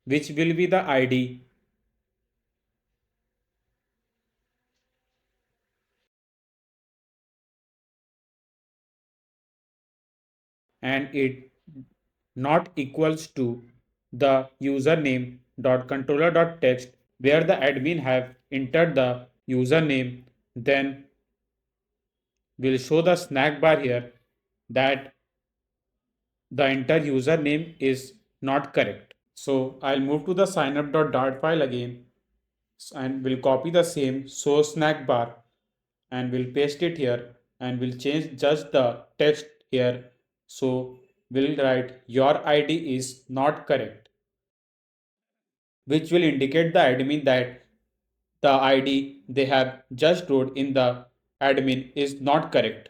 which will be the ID, and it not equals to the username dot controller dot text where the admin have entered the username, then we'll show the snack bar here that the enter username is not correct. So I'll move to the signup.dart file again and we'll copy the same source snack bar and we'll paste it here and we'll change just the text here. So we'll write your ID is not correct, which will indicate the admin that the ID they have just wrote in the admin is not correct.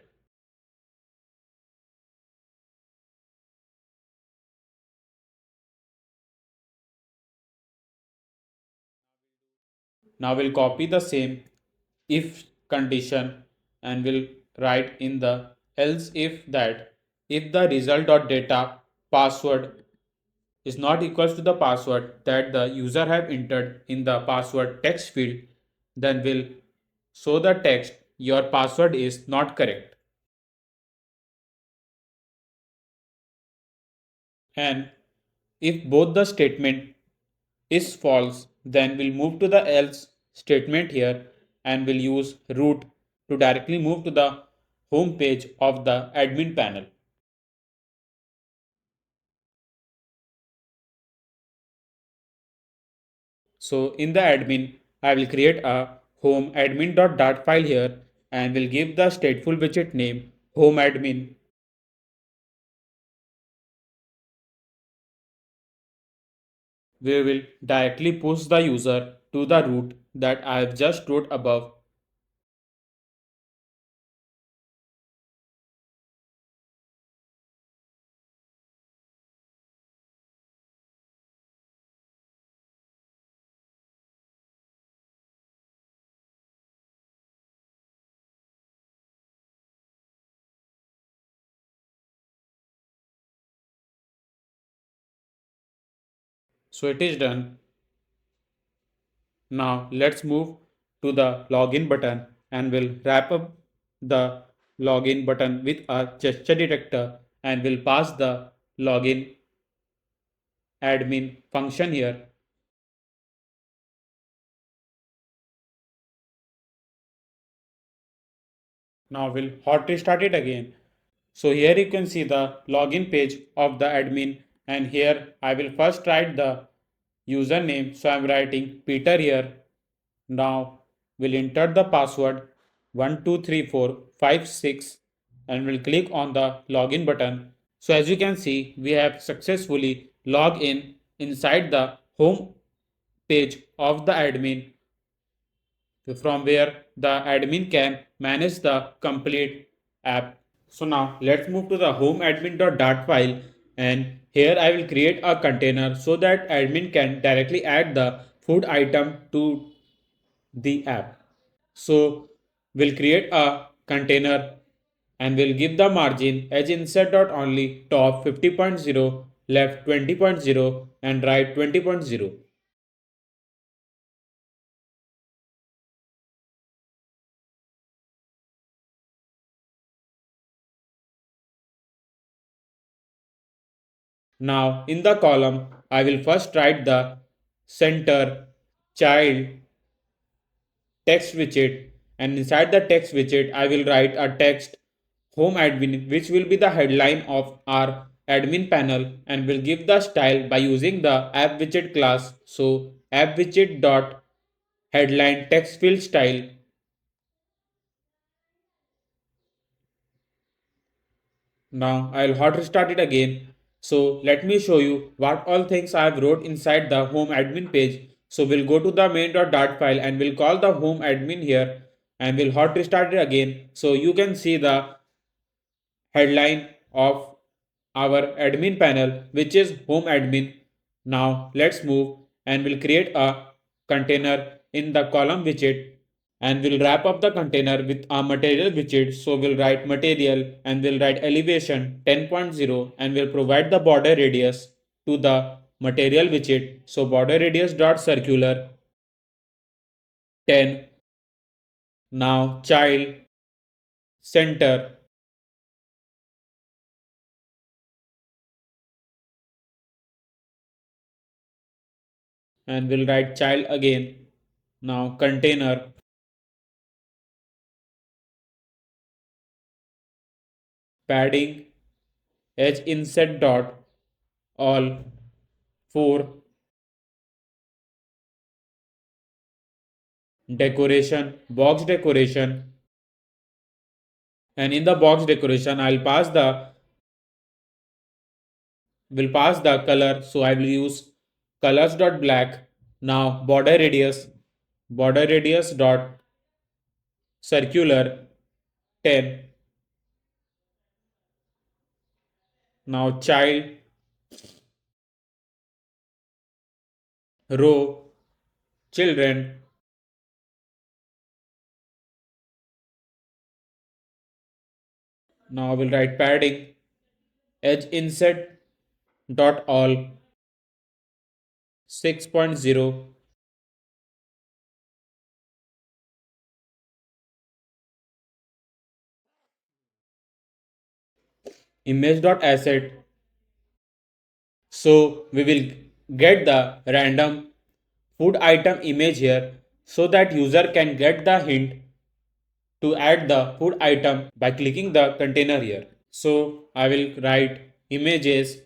Now we'll copy the same if condition and we'll write in the else if that if the result.data password is not equals to the password that the user have entered in the password text field, then we'll show the text your password is not correct. And if both the statement is false, then we'll move to the else statement here and we'll use root to directly move to the home page of the admin panel. So in the admin, I will create a home admin.dart file here and will give the stateful widget name home admin. We will directly push the user to the route that I have just wrote above. So it is done. Now let's move to the login button and we'll wrap up the login button with a gesture detector and we'll pass the login admin function here. Now we'll hot restart it again. So here you can see the login page of the admin and here I will first write the username. So I'm writing Peter here. Now we'll enter the password 123456 and we'll click on the login button. So as you can see, we have successfully logged in inside the home page of the admin from where the admin can manage the complete app. So now let's move to the home admin.dart file and here I will create a container so that admin can directly add the food item to the app. So we'll create a container and we'll give the margin as insert.only top 50.0 left 20.0 and right 20.0. Now in the column I will first write the center child text widget and inside the text widget I will write a text home admin which will be the headline of our admin panel and will give the style by using the app widget class. So app widget dot headline text field style. Now I'll hot restart it again. So let me show you what all things I have wrote inside the home admin page. So we'll go to the main.dart file and we'll call the home admin here and we'll hot restart it again. So you can see the headline of our admin panel which is home admin. Now let's move and we'll create a container in the column widget and we'll wrap up the container with our material widget. So we'll write material and we'll write elevation 10.0 and we'll provide the border radius to the material widget. So border radius dot circular 10. Now child center and we'll write child again. Now container padding edge inset dot all 4 decoration box decoration and in the box decoration I'll pass the will pass the color. So I will use colors dot black. Now border radius dot circular 10. Now child row children. Now I will write padding edge inset dot all 6.0 image dot asset. So we will get the random food item image here so that user can get the hint to add the food item by clicking the container here. So I will write images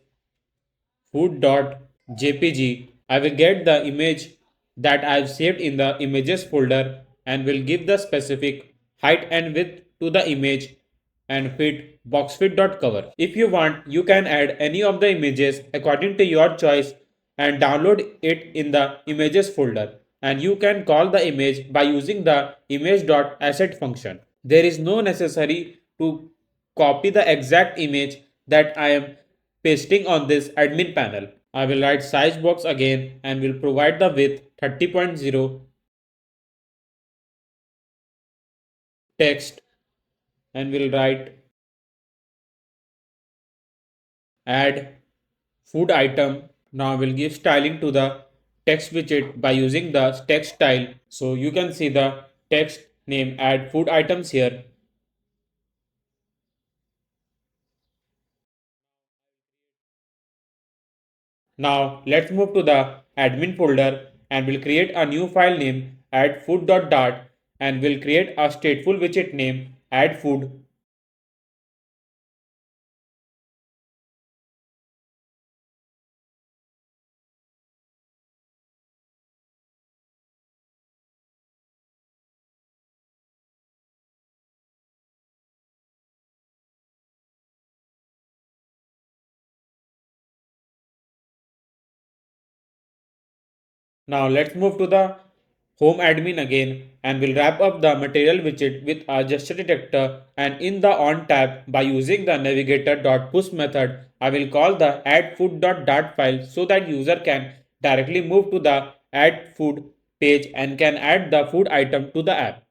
food.jpg. I will get the image that I've saved in the images folder and will give the specific height and width to the image and fit boxfit.cover. If you want, you can add any of the images according to your choice and download it in the images folder. And you can call the image by using the image.asset function. There is no necessary to copy the exact image that I am pasting on this admin panel. I will write size box again and will provide the width 30.0 text and will write add food item. Now we'll give styling to the text widget by using the text style. So you can see the text name add food items here. Now let's move to the admin folder and we'll create a new file name add food.dart and we'll create a stateful widget name add food. Now let's move to the home admin again and we'll wrap up the material widget with a gesture detector and in the on tab by using the navigator.push method I will call the add_food.dart file so that user can directly move to the add food page and can add the food item to the app.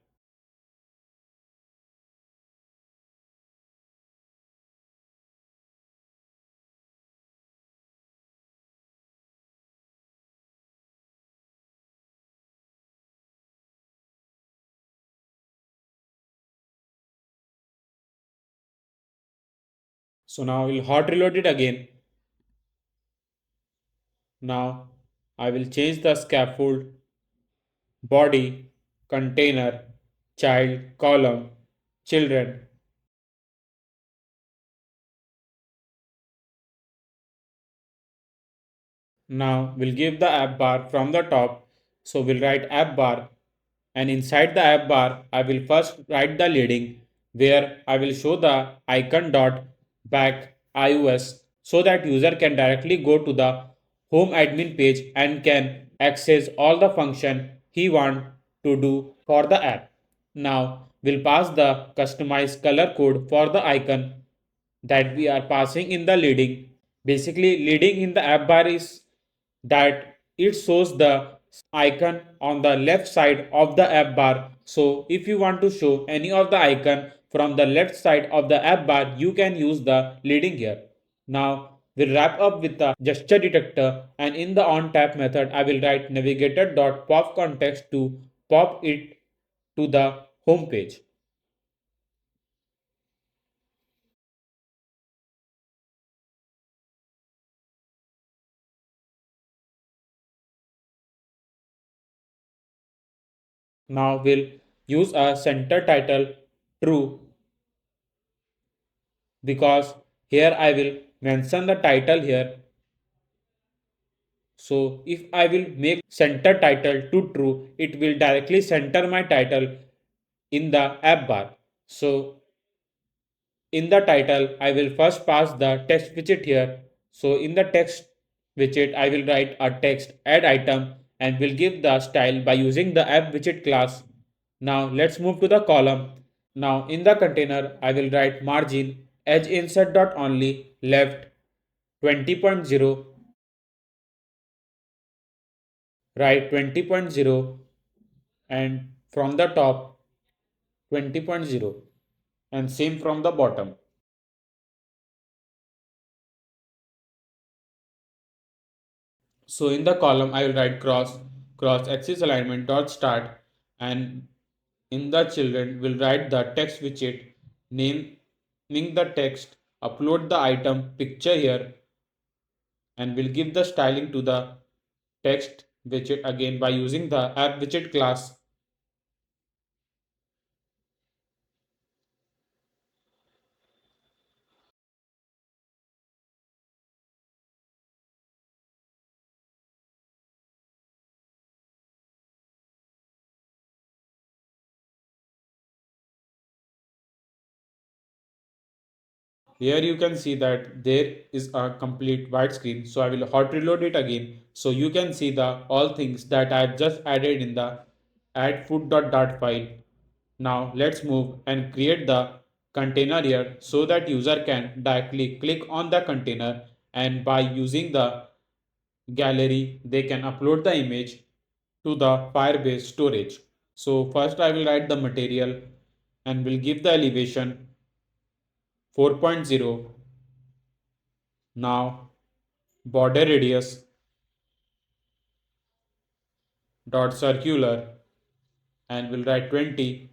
So now we'll hot reload it again. Now I will change the scaffold body container child column children. Now we'll give the app bar from the top. So we'll write app bar and inside the app bar I will first write the leading where I will show the icon dot back iOS so that user can directly go to the home admin page and can access all the function he want to do for the app. Now we'll pass the customized color code for the icon that we are passing in the leading. Basically, leading in the app bar is that it shows the icon on the left side of the app bar. So if you want to show any of the icon from the left side of the app bar, you can use the leading here. Now we'll wrap up with the gesture detector and in the on tap method I will write navigator.pop context to pop it to the home page. Now we'll use a center title true because here I will mention the title here. So if I will make center title to true, it will directly center my title in the app bar. So in the title, I will first pass the text widget here. So in the text widget, I will write a text add item and will give the style by using the app widget class. Now let's move to the column. Now in the container, I will write margin edge insert dot only left 20.0, right 20.0 and from the top 20.0 and same from the bottom. So in the column I will write cross axis alignment dot start and in the children will write the text widget naming the text upload the item picture here and will give the styling to the text widget again by using the app widget class. here you can see that there is a complete white screen. So I will hot reload it again. So you can see the all things that I have just added in the add food.dart file. Now let's move and create the container here so that user can directly click on the container, and by using the gallery they can upload the image to the Firebase storage. So first I will write the material and will give the elevation 4.0. Now border radius dot circular and will write 20.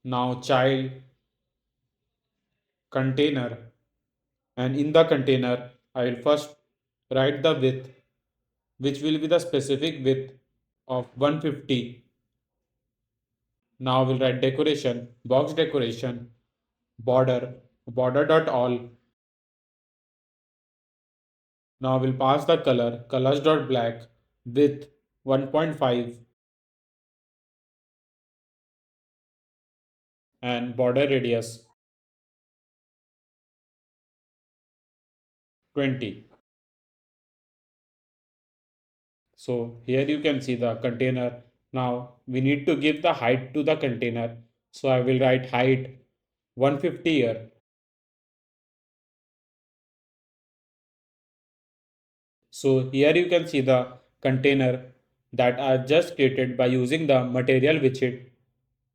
Now child container, and in the container I will first write the width, which will be the specific width of 150. Now we'll write decoration, box decoration, border dot all. Now we'll pass the color, colors dot black, width 1.5, and border radius 20. So here you can see the container. Now we need to give the height to the container. So I will write height 150 here. So here you can see the container that I've just created by using the material widget.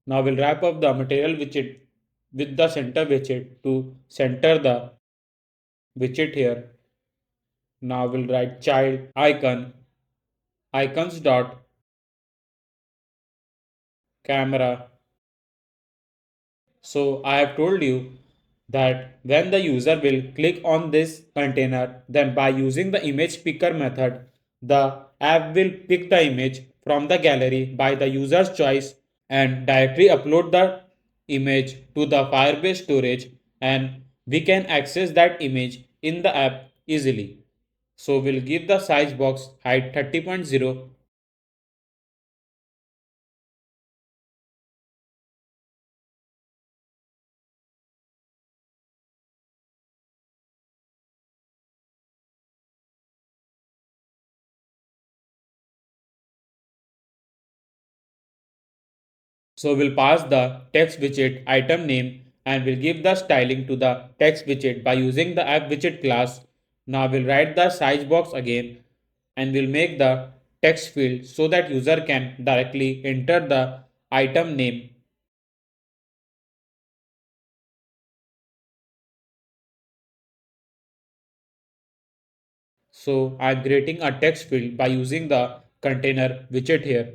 Now we'll wrap up the material widget with the center widget to center the widget here. Now we'll write child icon, icons dot camera. So I have told you that when the user will click on this container, then by using the image picker method, the app will pick the image from the gallery by the user's choice and directly upload the image to the Firebase storage, and we can access that image in the app easily. So we'll give the size box height 30.0. So we'll pass the text widget item name and we'll give the styling to the text widget by using the app widget class. Now we'll write the size box again and we'll make the text field so that user can directly enter the item name. So I'm creating a text field by using the container widget here.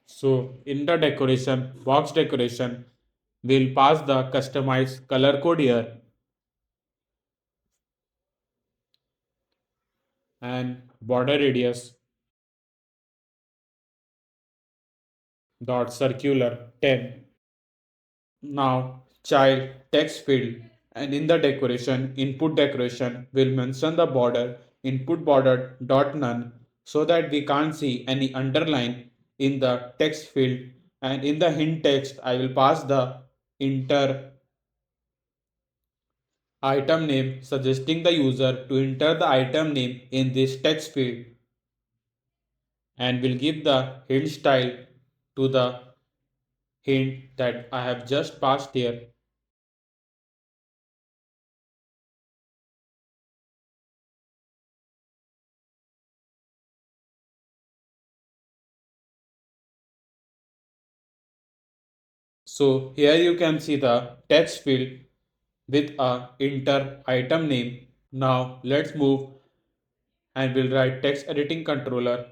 So in the decoration, box decoration, we'll pass the customized color code here and border radius dot circular 10. Now child text field, and in the decoration input decoration will mention the border input border dot none so that we can't see any underline in the text field, and in the hint text I will pass the enter item name, suggesting the user to enter the item name in this text field, and will give the hint style to the hint that I have just passed here. So here you can see the text field with a enter item name. Now let's move and we'll write text editing controller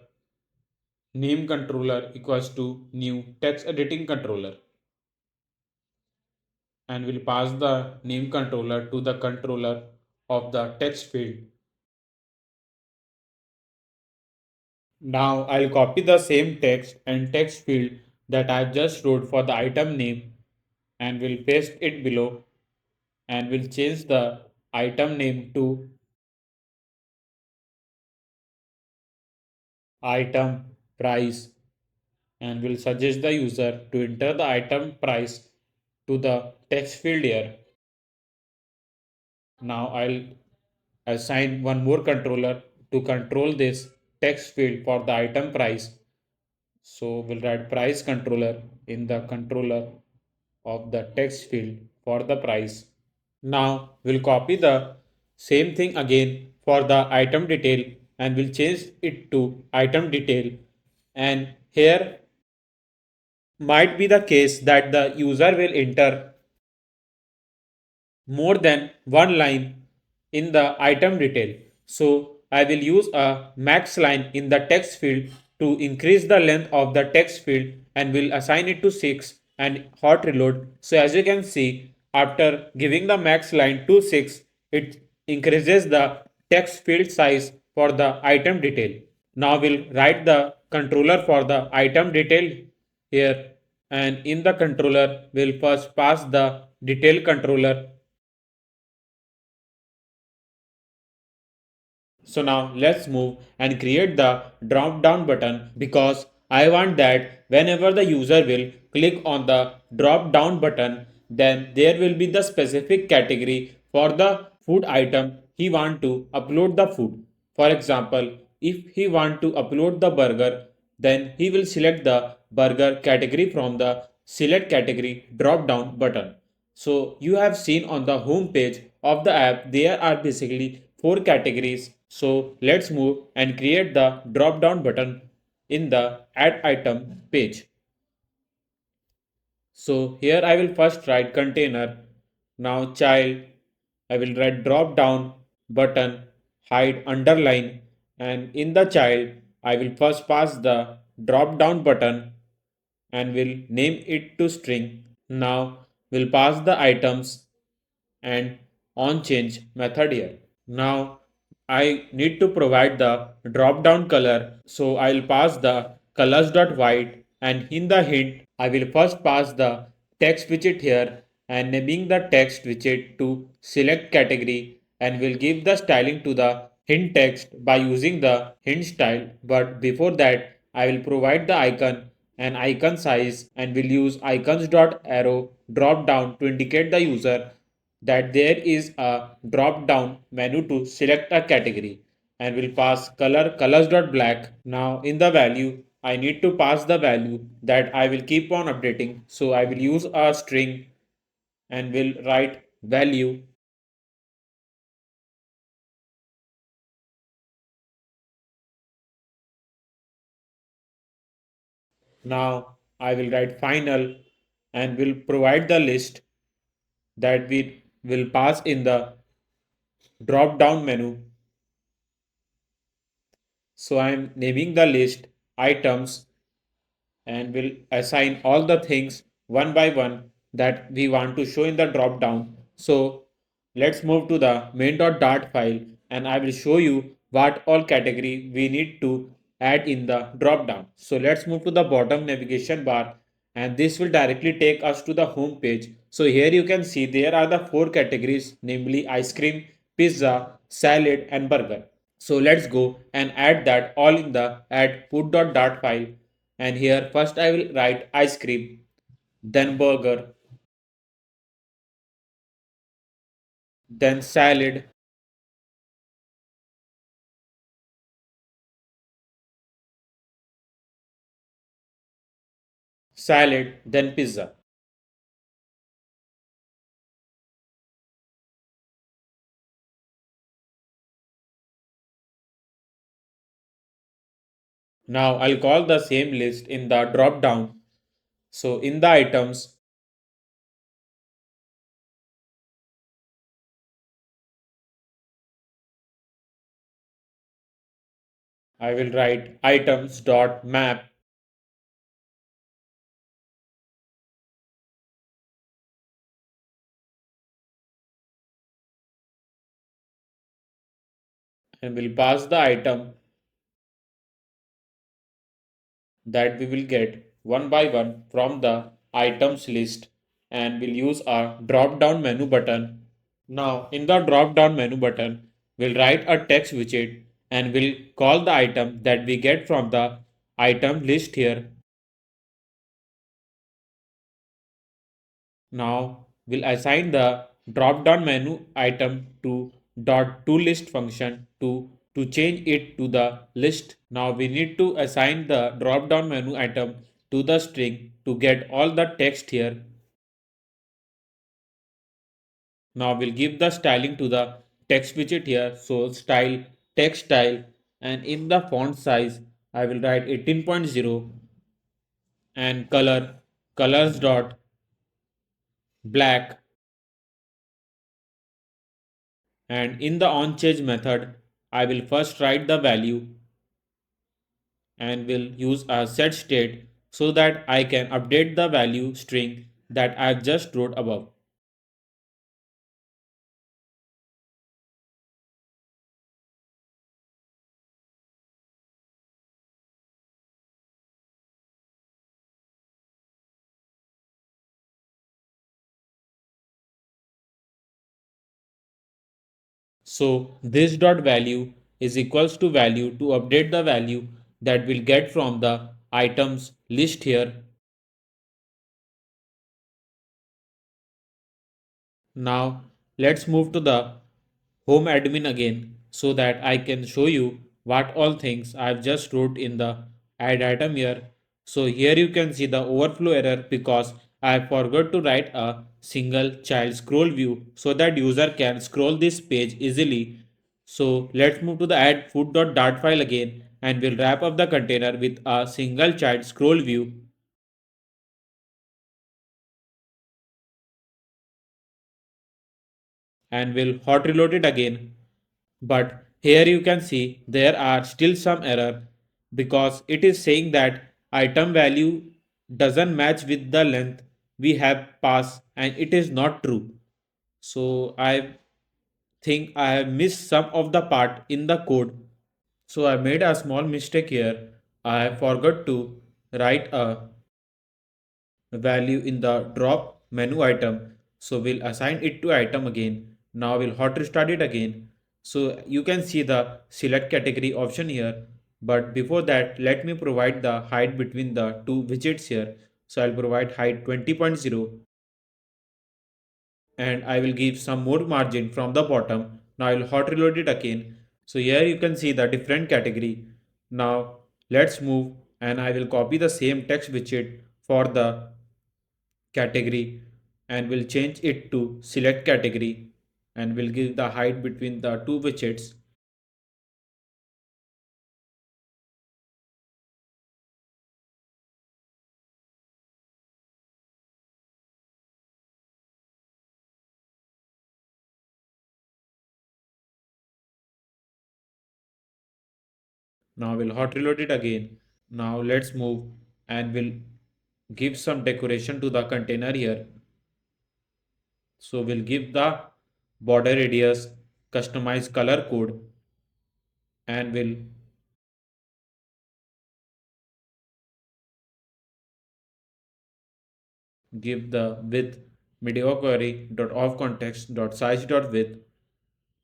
name controller equals to new text editing controller, and we'll pass the name controller to the controller of the text field. Now I'll copy the same text and text field that I just wrote for the item name and will paste it below and will change the item name to item price and will suggest the user to enter the item price to the text field here. Now I'll assign one more controller to control this text field for the item price. So we'll write price controller in the controller of the text field for the price. Now we'll copy the same thing again for the item detail and we'll change it to item detail. And here might be the case that the user will enter more than one line in the item detail. So I will use a max line in the text field to increase the length of the text field and will assign it to 6 and hot reload. So as you can see, after giving the max line to 6, it increases the text field size for the item detail. Now we'll write the controller for the item detail here, and in the controller we'll first pass the detail controller. So now let's move and create the drop down button because I want that whenever the user will click on the drop down button, then there will be the specific category for the food item he want to upload the food. For example, if he want to upload the burger, then he will select the burger category from the select category drop down button. So you have seen on the home page of the app there are basically four categories. So let's move and create the drop down button in the add item page. So here I will first write container. Now child, I will write drop down button, hide underline, and in the child I will first pass the drop down button and will name it to string. Now we'll pass the items and onChange method here. Now I need to provide the drop down color, so I'll pass the colors.white and in the hint I will first pass the text widget here and naming the text widget to select category and will give the styling to the hint text by using the hint style, but before that I will provide the icon and icon size and will use icons.arrow drop down to indicate the user that there is a drop down menu to select a category and will pass colors.black. Now in the value I need to pass the value that I will keep on updating, so I will use a string and will write value. Now I will write final and will provide the list that we will pass in the drop down menu. So I am naming the list items and will assign all the things one by one that we want to show in the drop down. So let's move to the main.dart file and I will show you what all category we need to add in the drop down. So let's move to the bottom navigation bar and this will directly take us to the home page. So here you can see there are the four categories, namely ice cream, pizza, salad and burger. So let's go and add that all in the add food.dart file. And here first I will write ice cream, then burger, then salad, then pizza. Now I'll call the same list in the drop down. So in the items, I will write items.map and will pass the item that we will get one by one from the items list, and we'll use our drop down menu button. Now in the drop down menu button, we'll write a text widget and we'll call the item that we get from the item list here. Now we'll assign the drop down menu item to .toList function to change it to the list. Now we need to assign the drop down menu item to the string to get all the text here. Now we'll give the styling to the text widget here. So style text style, and in the font size I will write 18.0 and colors dot black, and in the onChange method I will first write the value and will use a set state so that I can update the value string that I just wrote above. So this dot value is equals to value to update the value that we'll get from the items list here. Now let's move to the home admin again so that I can show you what all things I've just wrote in the add item here. So here you can see the overflow error because I forgot to write a single child scroll view so that user can scroll this page easily. So let's move to the add food.dart file again and we'll wrap up the container with a single child scroll view and we'll hot reload it again. But here you can see there are still some error because it is saying that item value doesn't match with the length we have passed and it is not true. So I think I have missed some of the part in the code. So I made a small mistake here. I forgot to write a value in the drop menu item. So we'll assign it to item again. Now we'll hot restart it again. So you can see the select category option here. But before that, let me provide the height between the two widgets here. So I'll provide height 20.0 and I will give some more margin from the bottom. Now I will hot reload it again. So here you can see the different category. Now let's move and I will copy the same text widget for the category and we'll change it to select category and we'll give the height between the two widgets. Now we'll hot reload it again. Now let's move and we'll give some decoration to the container here. So we'll give the border radius, customize color code and we'll give the width mediocre dot of context dot size dot width.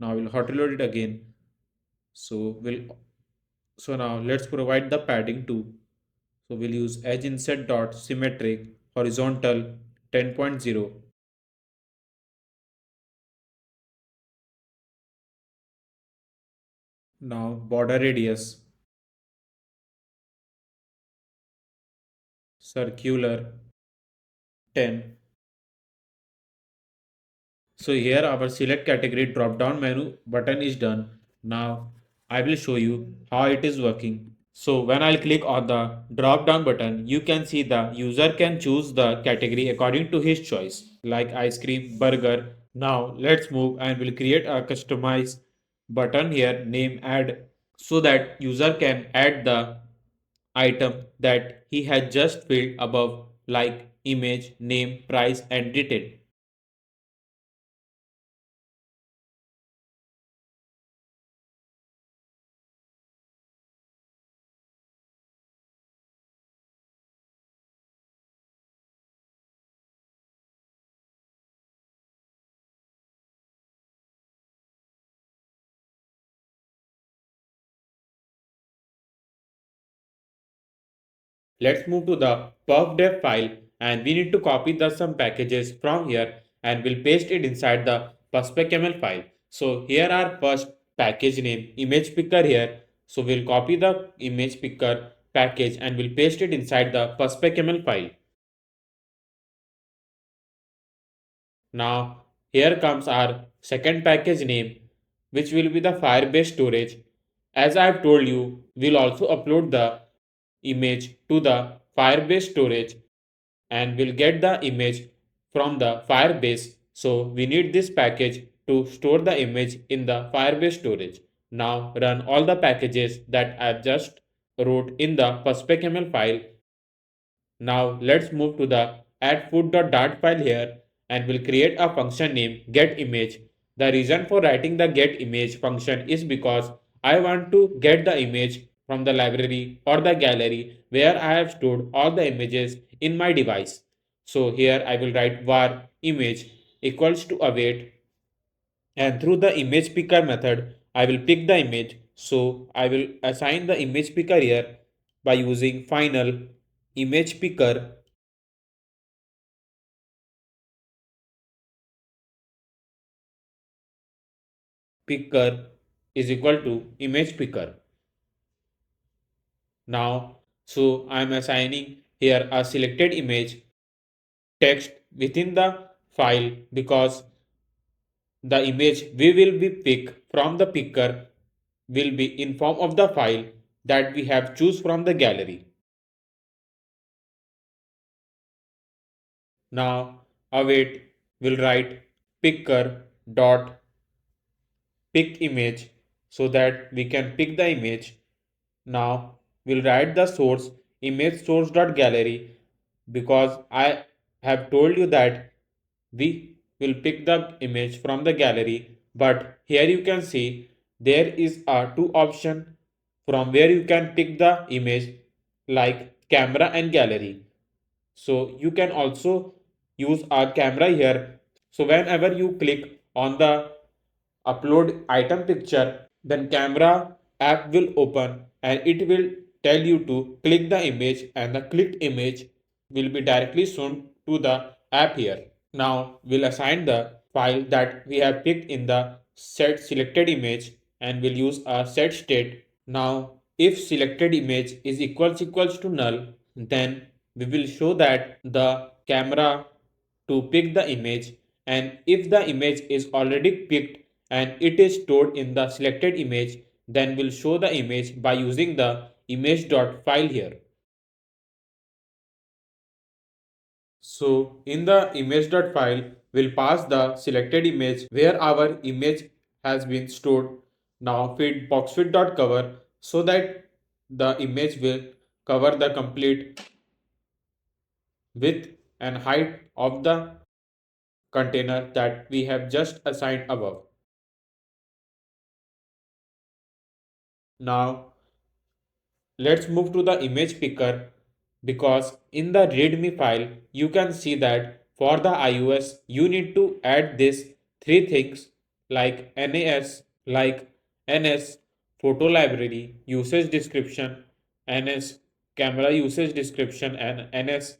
Now we'll hot reload it again. So now let's provide the padding too. So we'll use edge inset dot symmetric horizontal 10.0. Now border radius circular 10. So here our select category drop down menu button is done. Now I will show you how it is working. So when I'll click on the drop down button, you can see the user can choose the category according to his choice, like ice cream, burger. Now let's move and we'll create a customize button here, name add, so that user can add the item that he had just filled above, like image, name, price, and detail. Let's move to the perf file and we need to copy the some packages from here and we'll paste it inside the perspecaml file. So here are first package name image picker here. So we'll copy the image picker package and we'll paste it inside the perspecaml file. Now here comes our second package name which will be the Firebase storage. As I have told you, we'll also upload the image to the Firebase storage and we'll get the image from the Firebase. So we need this package to store the image in the Firebase storage. Now run all the packages that I just wrote in the perspecaml file. Now let's move to the add food.dart file here and we'll create a function named getImage. The reason for writing the getImage function is because I want to get the image from the library or the gallery where I have stored all the images in my device. So here I will write var image equals to await, and through the image picker method I will pick the image. So I will assign the image picker here by using final image picker is equal to image picker. Now, so I am assigning here a selected image text within the file because the image we will be pick from the picker will be in form of the file that we have choose from the gallery. Now await will write picker dot pick image so that we can pick the image. Now we'll write the source image source.gallery because I have told you that we will pick the image from the gallery, but here you can see there is a two option from where you can pick the image like camera and gallery. So you can also use a camera here. So whenever you click on the upload item picture, then camera app will open and it will tell you to click the image and the clicked image will be directly shown to the app here. Now we'll assign the file that we have picked in the set selected image and we'll use a set state. Now if selected image is equals to null, then we will show that the camera to pick the image, and if the image is already picked and it is stored in the selected image, then we'll show the image by using the image.file here. So in the image.file, we'll pass the selected image where our image has been stored. Now feed boxfit.cover so that the image will cover the complete width and height of the container that we have just assigned above. Now let's move to the image picker because in the readme file you can see that for the iOS you need to add this three things like NS photo library usage description, NS camera usage description, and NS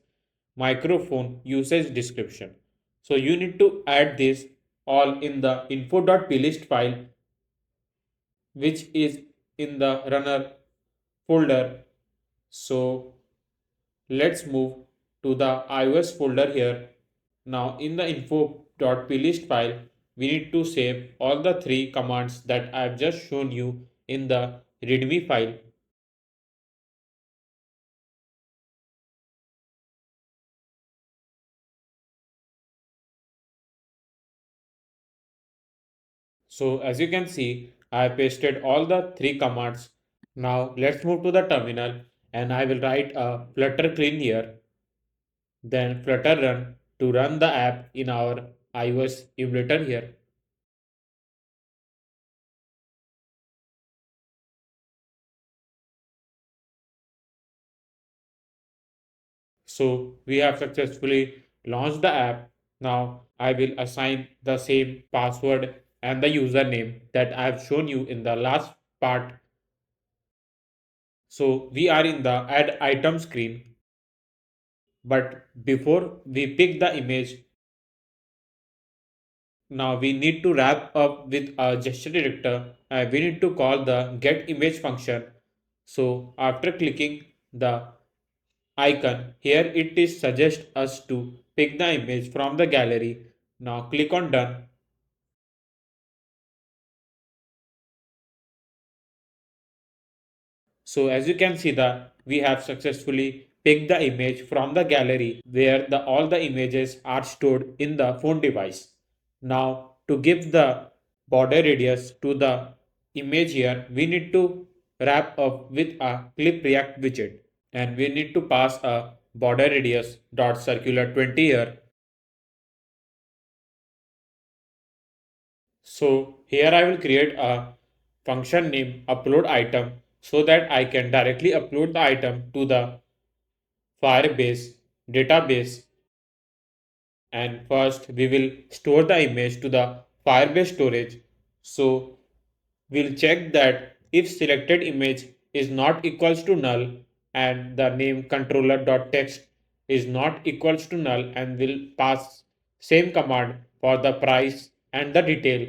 microphone usage description. So you need to add this all in the info.plist file which is in the runner folder. So let's move to the iOS folder here. Now in the info.plist file, we need to save all the three commands that I have just shown you in the readme file. So as you can see, I pasted all the three commands. Now let's move to the terminal and I will write a flutter clean here, then flutter run to run the app in our iOS emulator here. So we have successfully launched the app. Now I will assign the same password and the username that I have shown you in the last part. So we are in the add item screen, but before we pick the image, now we need to wrap up with a gesture director and we need to call the get image function. So after clicking the icon here, it is suggest us to pick the image from the gallery. Now click on done. So as you can see that we have successfully picked the image from the gallery where all the images are stored in the phone device. Now to give the border radius to the image here, we need to wrap up with a clip react widget and we need to pass a border radius dot circular 20 here. So here I will create a function name upload item so that I can directly upload the item to the Firebase database. And first we will store the image to the Firebase storage. So we'll check that if selected image is not equals to null and the name controller.text is not equals to null, and will pass same command for the price and the detail.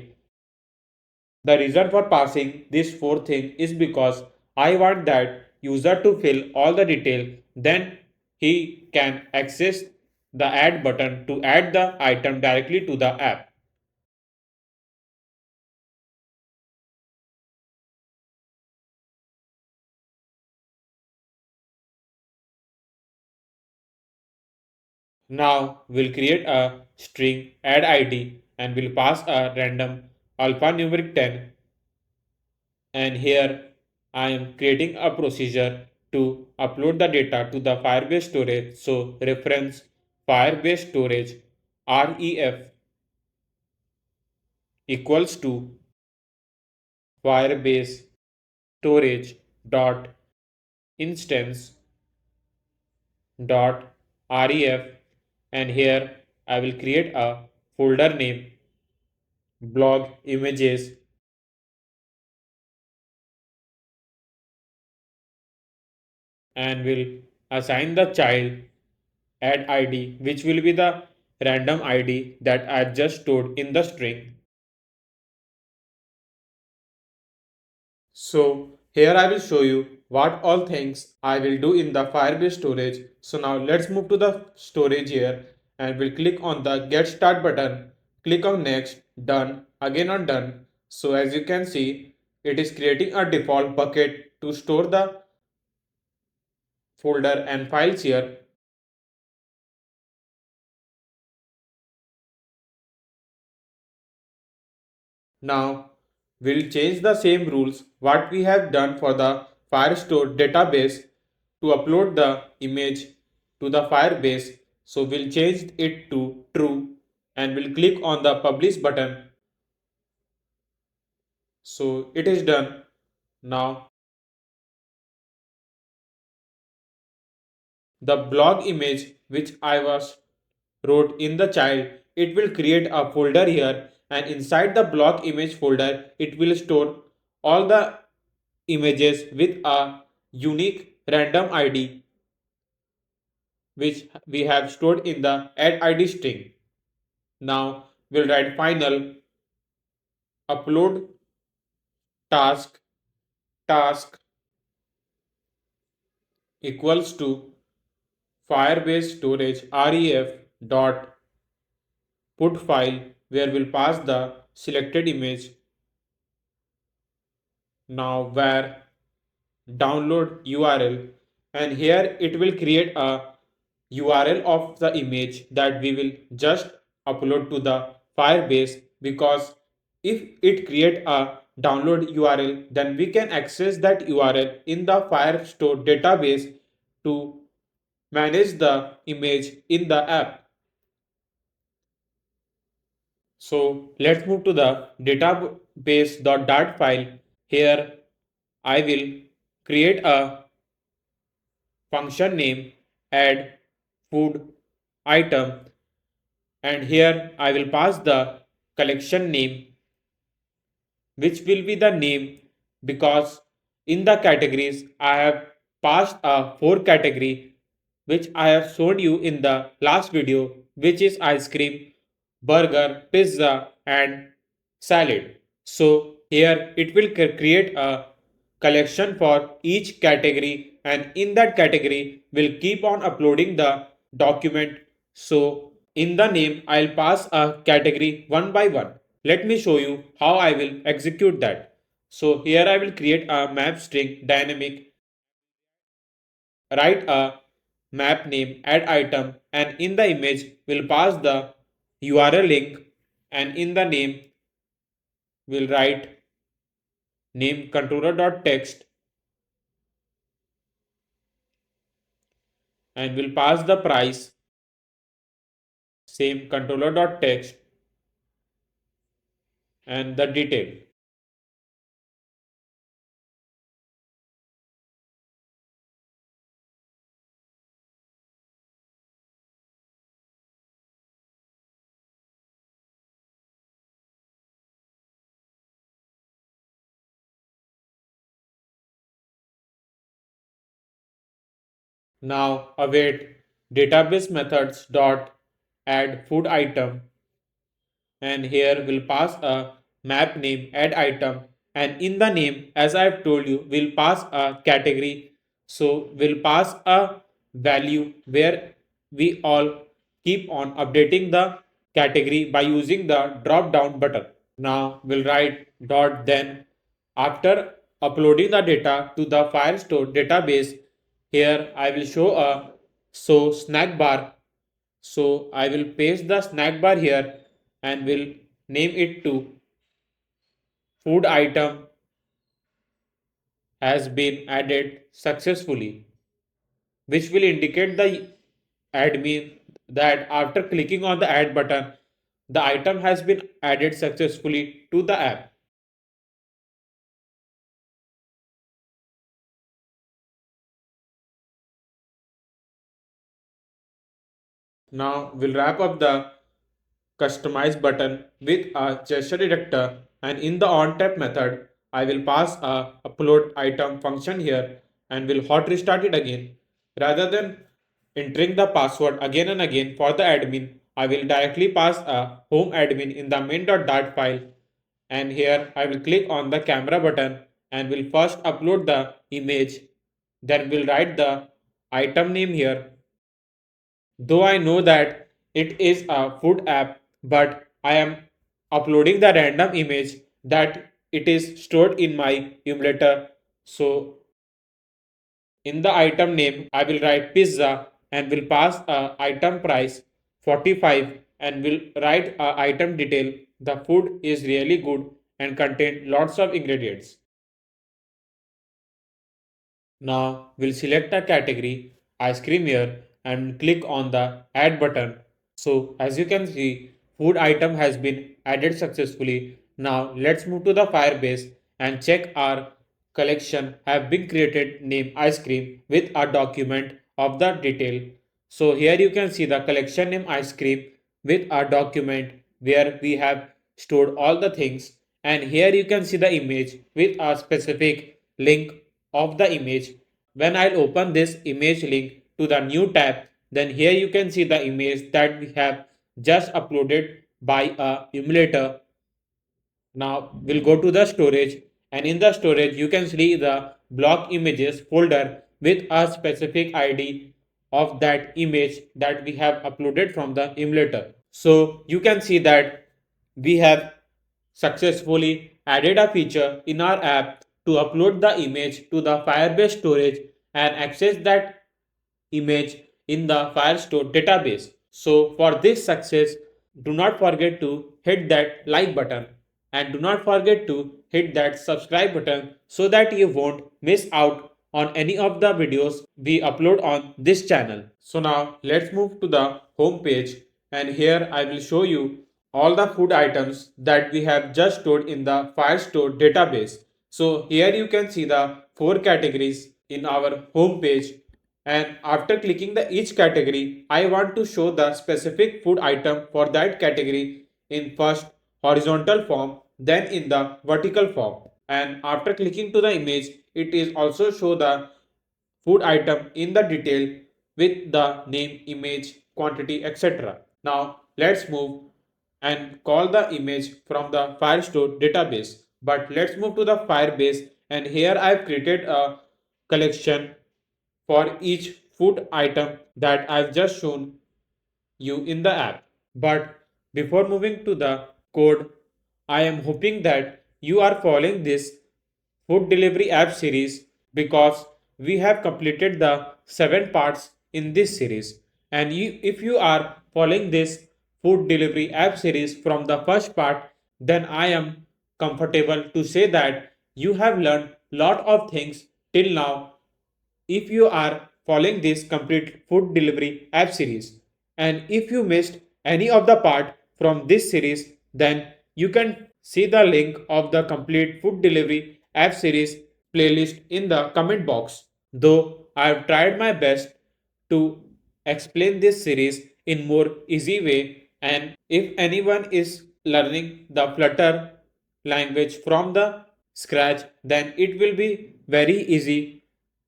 The reason for passing this fourth thing is because I want that user to fill all the detail, then he can access the add button to add the item directly to the app. Now we'll create a string add id and we'll pass a random alphanumeric 10, and here I am creating a procedure to upload the data to the Firebase storage. So reference Firebase storage ref equals to Firebase storage dot instance dot ref, and here I will create a folder name blog images and will assign the child add id, which will be the random id that I just stored in the string. So here I will show you what all things I will do in the Firebase storage. So now let's move to the storage here and we'll click on the get start button, click on next, done, again on done. So as you can see, it is creating a default bucket to store the folder and files here. Now we'll change the same rules what we have done for the Firestore database to upload the image to the Firebase. So we'll change it to true and we'll click on the publish button. So it is done. Now the blog image which I was wrote in the child, it will create a folder here, and inside the blog image folder it will store all the images with a unique random id which we have stored in the add id string. Now we'll write final upload task equals to Firebase storage ref dot put file, where we'll pass the selected image. Now where download URL, and here it will create a URL of the image that we will just upload to the Firebase, because if it create a download URL, then we can access that URL in the Firestore database to manage the image in the app. So let's move to the database.dart file. Here I will create a function name add food item, and here I will pass the collection name, which will be the name because In the categories, I have passed a 4 category which I have shown you in the last video, which is ice cream, burger, pizza and salad. So here it will create a collection for each category, and in that category will keep on uploading the document. So in the name I'll pass a category one by one. Let me show you how I will execute that. So here I will create a map string dynamic, write a map name, add item, and in the image will pass the URL link, and in the name will write name controller.text and will pass the price, same controller.text and the detail. Now await database methods dot add food item, and here we'll pass a map name add item, and in the name, as I've told you, we'll pass a category. So we'll pass a value where we all keep on updating the category by using the drop down button. Now we'll write dot then after uploading the data to the Firestore database. Here I will show a snack bar. So I will paste the snack bar here and will name it to food item has been added successfully, which will indicate the admin that after clicking on the add button, the item has been added successfully to the app. Now we'll wrap up the customize button with a gesture detector, and in the onTap method I will pass a upload item function here and will hot restart it again. Rather than entering the password again and again for the admin, I will directly pass a home admin in the main.dart file, and here I will click on the camera button and will first upload the image, then will write the item name here. Though I know that it is a food app, but I am uploading the random image that it is stored in my emulator. So in the item name, I will write pizza and will pass a item price 45 and will write a item detail. The food is really good and contain lots of ingredients. Now we'll select a category, ice cream here, and click on the add button. So as you can see, food item has been added successfully. Now let's move to the Firebase and check our collection have been created name ice cream with a document of the detail. So here you can see the collection name ice cream with a document where we have stored all the things, and here you can see the image with a specific link of the image. When I'll open this image link to the new tab, then here you can see the image that we have just uploaded by a emulator. Now we'll go to the storage, and in the storage you can see the block images folder with a specific ID of that image that we have uploaded from the emulator. So you can see that we have successfully added a feature in our app to upload the image to the Firebase storage and access that image in the Firestore database. So for this success, do not forget to hit that like button and do not forget to hit that subscribe button so that you won't miss out on any of the videos we upload on this channel. So now let's move to the home page, and here I will show you all the food items that we have just stored in the Firestore database. So here you can see the 4 categories in our home page, and after clicking the each category, I want to show the specific food item for that category in first horizontal form, then in the vertical form. and after clicking to the image, it is also show the food item in the detail with the name, image, quantity, etc. Now let's move and call the image from the Firestore database. But let's move to the Firebase, and here I've created a collection for each food item that I've just shown you in the app. But before moving to the code, I am hoping that you are following this food delivery app series because we have completed the 7 parts in this series. And if you are following this food delivery app series from the first part, then I am comfortable to say that you have learned lot of things till now if you are following this complete food delivery app series. And if you missed any of the part from this series, then you can see the link of the complete food delivery app series playlist in the comment box. Though I have tried my best to explain this series in more easy way, and if anyone is learning the Flutter language from the scratch, then it will be very easy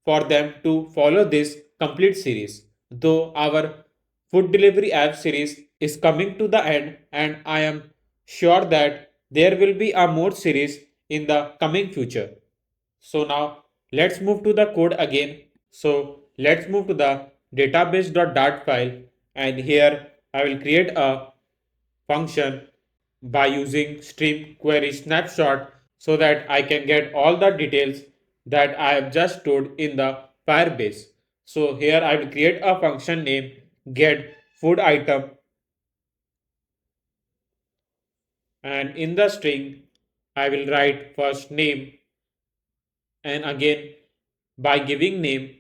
for them to follow this complete series. Though our food delivery app series is coming to the end, and I am sure that there will be a more series in the coming future. So now let's move to the code again. So let's move to the database.dart file, and here I will create a function by using stream query snapshot so that I can get all the details that I have just stored in the Firebase. So here I will create a function name get food item, and in the string I will write first name, and again by giving name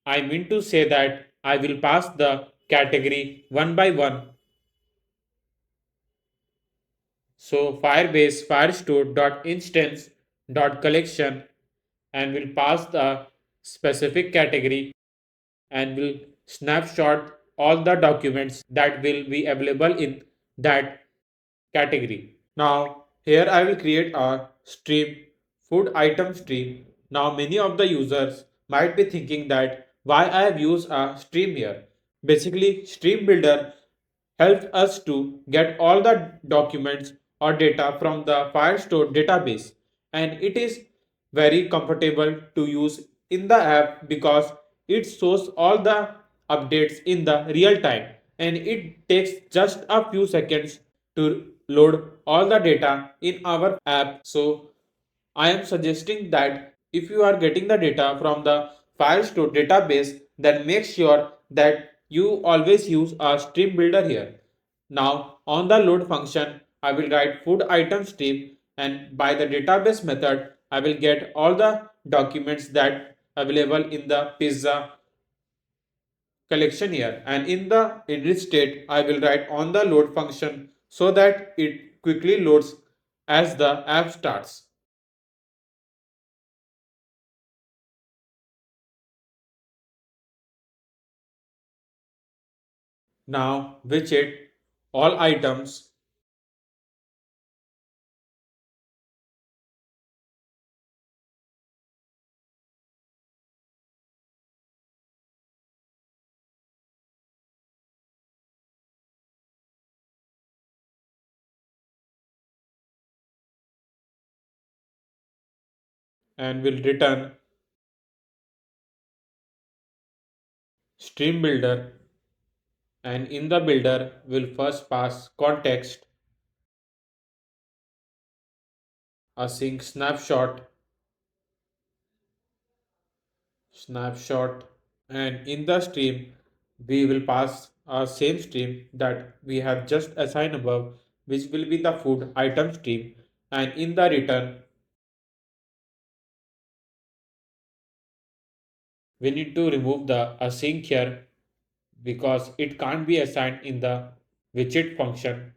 I mean to say that I will pass the category one by one. So Firebase firestore.instance.collection and will pass the specific category and will snapshot all the documents that will be available in that category. Now here I will create a stream, food item stream. Now many of the users might be thinking that why I have used a stream here. Basically stream builder helps us to get all the documents or data from the Firestore database, and it is very comfortable to use in the app because it shows all the updates in the real time, and it takes just a few seconds to load all the data in our app. So I am suggesting that if you are getting the data from the Firestore database, then make sure that you always use a stream builder here. Now on the load function, I will write food item stream, and by the database method, I will get all the documents that available in the pizza collection here, and in the init state I will write on the load function so that it quickly loads as the app starts. Now widget all items and will return stream builder, and in the builder will first pass context, async snapshot, and in the stream we will pass our same stream that we have just assigned above, which will be the food item stream, and in the return we need to remove the async here because it can't be assigned in the widget function.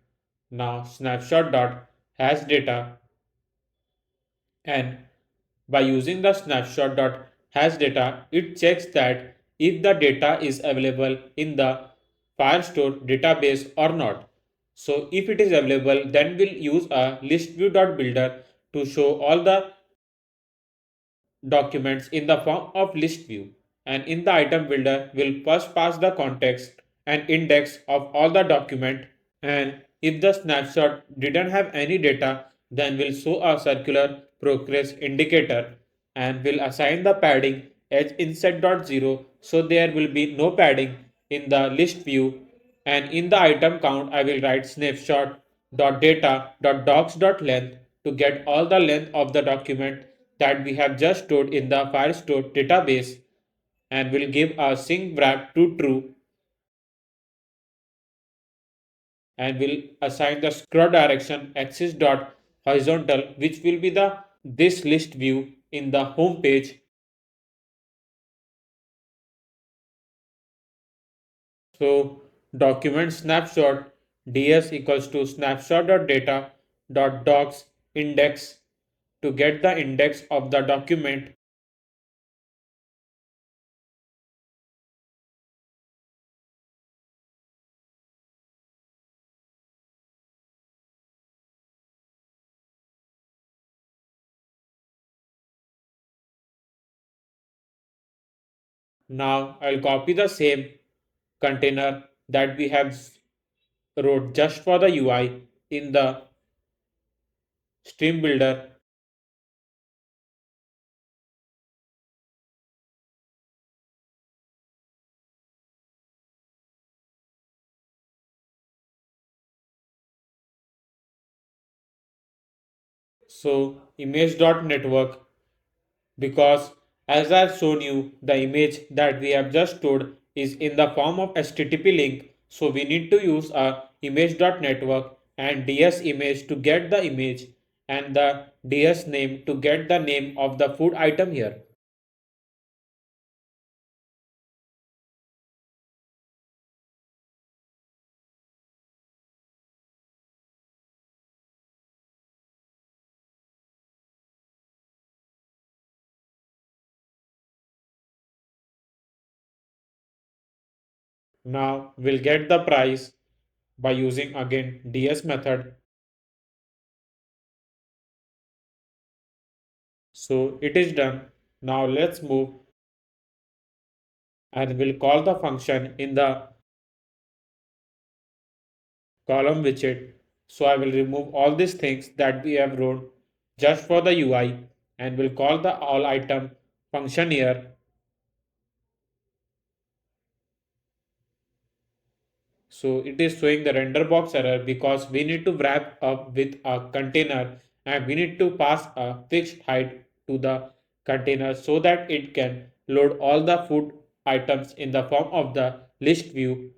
Now snapshot dot has data, and by using the snapshot dot has data, it checks that if the data is available in the Firestore database or not. So if it is available, then we'll use a list view dot builder to show all the documents in the form of list view, and in the item builder we'll first pass the context and index of all the document, and if the snapshot didn't have any data then we'll show a circular progress indicator, and we'll assign the padding as inset.0 so there will be no padding in the list view, and in the item count I will write snapshot.data.docs.length to get all the length of the document that we have just stored in the Firestore database, and will give a sync wrap to true, and will assign the scroll direction axis dot horizontal, which will be the this list view in the home page. So document snapshot ds equals to snapshot.data.docs index to get the index of the document. Now I'll copy the same container that we have wrote just for the UI in the stream builder. So image.network, because as I've shown you the image that we have just stored is in the form of HTTP link, so we need to use a image.network and ds image to get the image and the ds name to get the name of the food item here. Now we'll get the price by using again ds method. So it is done. Now let's move, and we'll call the function in the column widget. So I will remove all these things that we have wrote just for the UI, and we'll call the all item function here. So it is showing the render box error because we need to wrap up with a container, and we need to pass a fixed height to the container so that it can load all the food items in the form of the list view.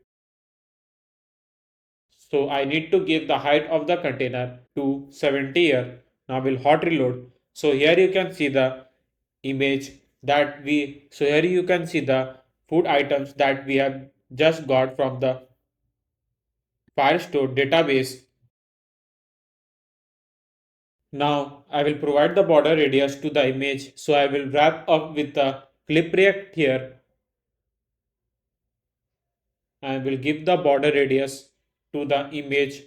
So I need to give the height of the container to 70 here. Now we'll hot reload. So here you can see the image so here you can see the food items that we have just got from the Firestore database. Now I will provide the border radius to the image. So I will wrap up with the clip react here and will give the border radius to the image.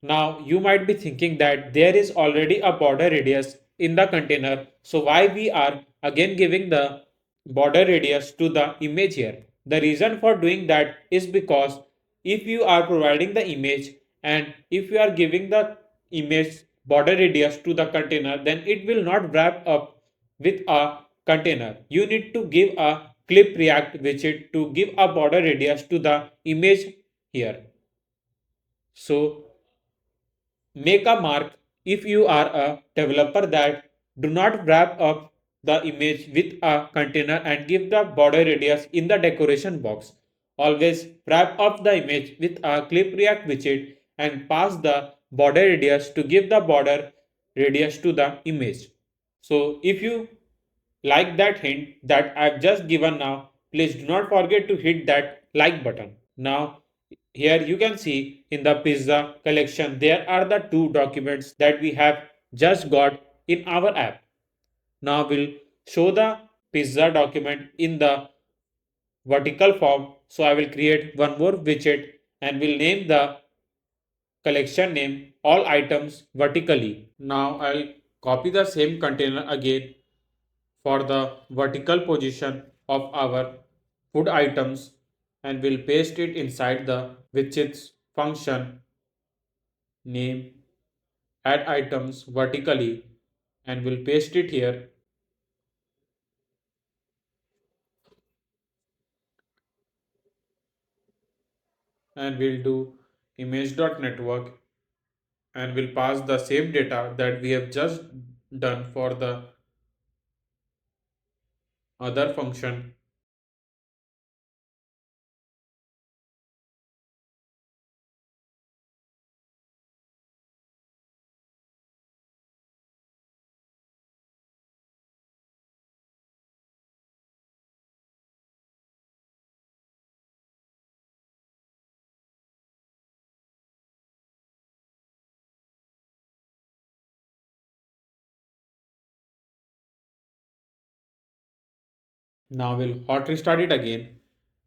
Now you might be thinking that there is already a border radius in the container, so why we are again giving the border radius to the image here? The reason for doing that is because if you are providing the image and if you are giving the image border radius to the container, then it will not wrap up with a container. You need to give a clip react widget to give a border radius to the image here. So make a mark if you are a developer that do not wrap up the image with a container and give the border radius in the decoration box. Always wrap up the image with a clip react widget and pass the border radius to give the border radius to the image. So if you like that hint that I've just given now, please do not forget to hit that like button. Now here you can see in the pizza collection there are the two documents that we have just got in our app. Now we'll show the pizza document in the vertical form. So I will create one more widget and will name the collection name all items vertically. Now I'll Copy the same container again for the vertical position of our food items and we'll paste it inside the widgets function name add items vertically and we'll paste it here and we'll do image.network and we'll pass the same data that we have just done for the other function. Now we'll hot restart it again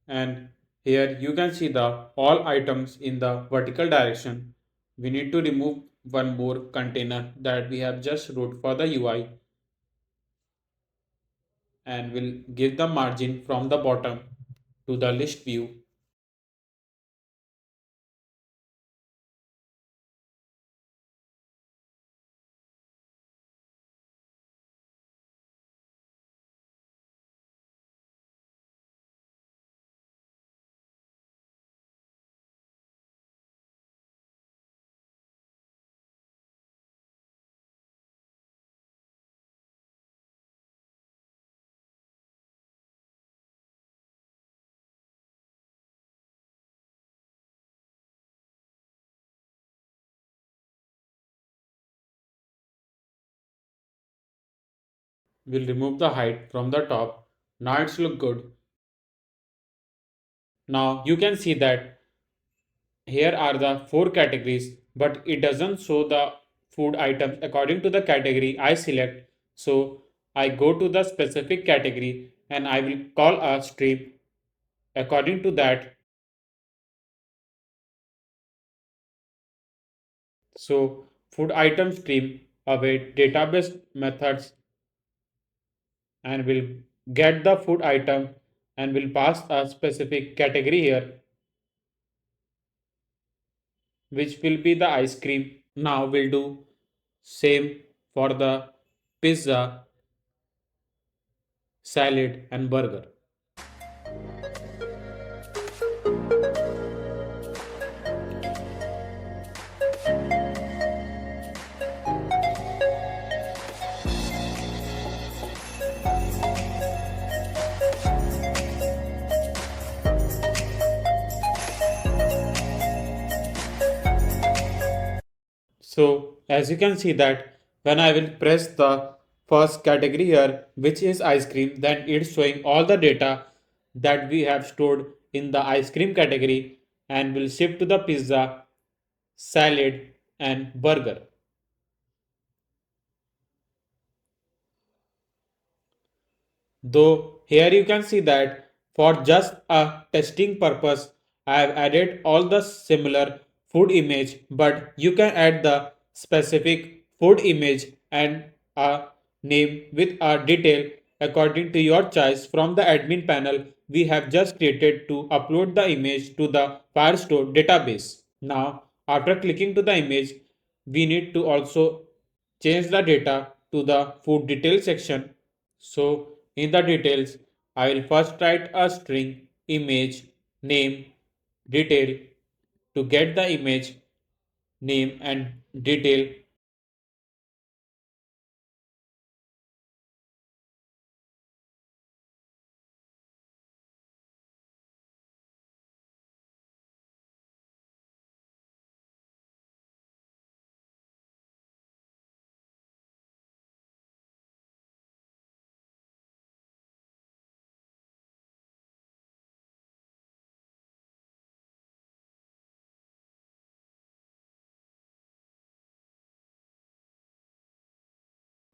and here you can see the all items in the vertical direction. We need to remove one more container that we have just wrote for the UI and we'll give the margin from the bottom to the list view. We'll remove the height from the top. Now it's look good. Now you can see that here are the four categories, but it doesn't show the food items according to the category I select. So I go to the specific category and I will call a stream according to that. So food item stream await database methods and will get the food item and will pass a specific category here, which will be the ice cream. Now we'll do same for the pizza, salad and burger. So as you can see that when I will press the first category here, which is ice cream, then it's showing all the data that we have stored in the ice cream category and will shift to the pizza, salad and burger. Though here you can see that for just a testing purpose, I have added all the similar food image, but you can add the specific food image and a name with a detail according to your choice from the admin panel we have just created to upload the image to the Firestore database. Now, after clicking to the image, we need to also change the data to the food detail section. So in the details, I will first write a string image name detail to get the image name and detail.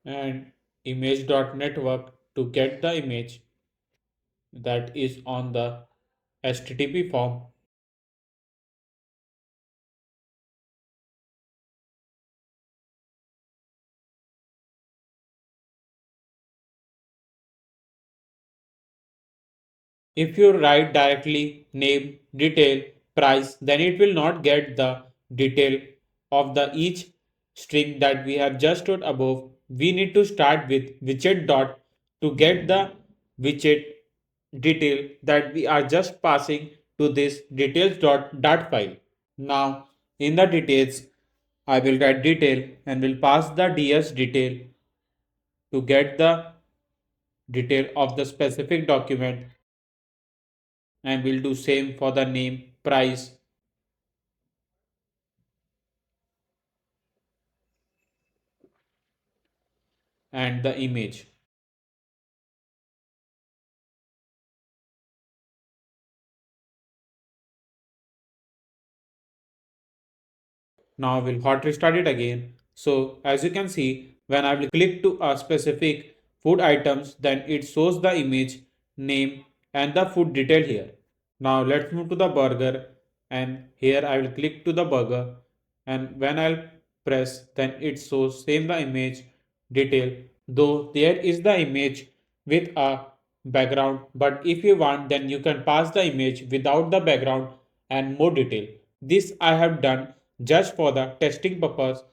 And image.network to get the image that is on the HTTP form. If you write directly name, detail, price, then it will not get the detail of the each string that we have just stored above. We need to start with widget dot to get the widget detail that we are just passing to this details dot file. Now in the details, I will write detail and will pass the ds detail to get the detail of the specific document, and we'll do same for the name, price, and the image. Now we'll hot restart it again. So as you can see, when I will click to a specific food items, then it shows the image, name, and the food detail here. Now let's move to the burger, and here I will click to the burger, and when I'll press, then it shows same the image detail, though there is the image with a background, but if you want, then you can pass the image without the background and more detail. This I have done just for the testing purpose,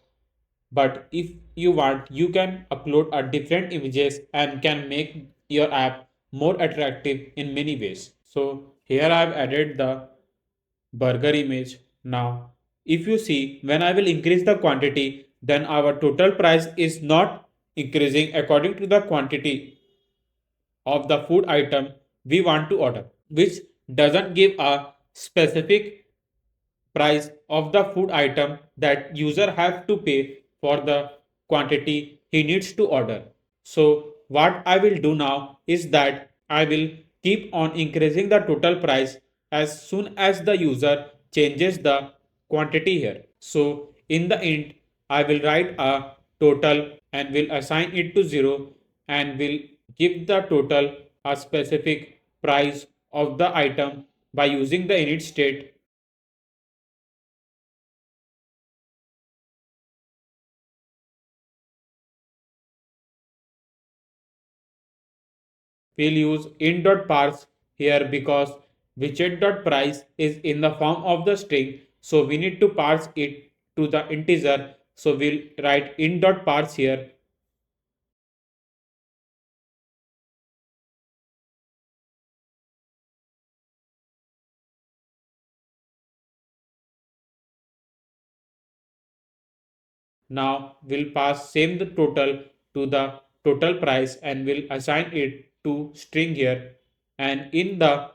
but if you want, you can upload a different images and can make your app more attractive in many ways. So here I have added the burger image. Now if you see, when I will increase the quantity, then our total price is not increasing according to the quantity of the food item we want to order, which doesn't give a specific price of the food item that user have to pay for the quantity he needs to order. So what I will do now is that I will keep on increasing the total price as soon as the user changes the quantity here. So in the end, I will write a total and will assign it to 0 and will give the total a specific price of the item by using the init state. We'll use int.parse here because widget.price is in the form of the string, so we need to parse it to the integer. So we'll write int.parse here now. We'll pass same the total to the total price and we'll assign it to string here, and in the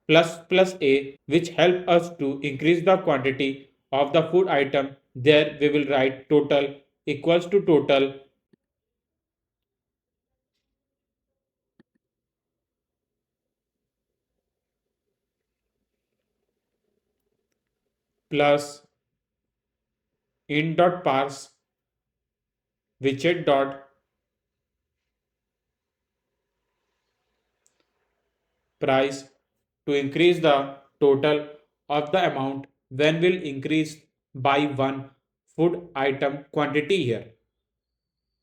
++a, which help us to increase the quantity of the food item. There we will write total equals to total plus int.parse widget dot price to increase the total of the amount when will increase by one food item quantity here,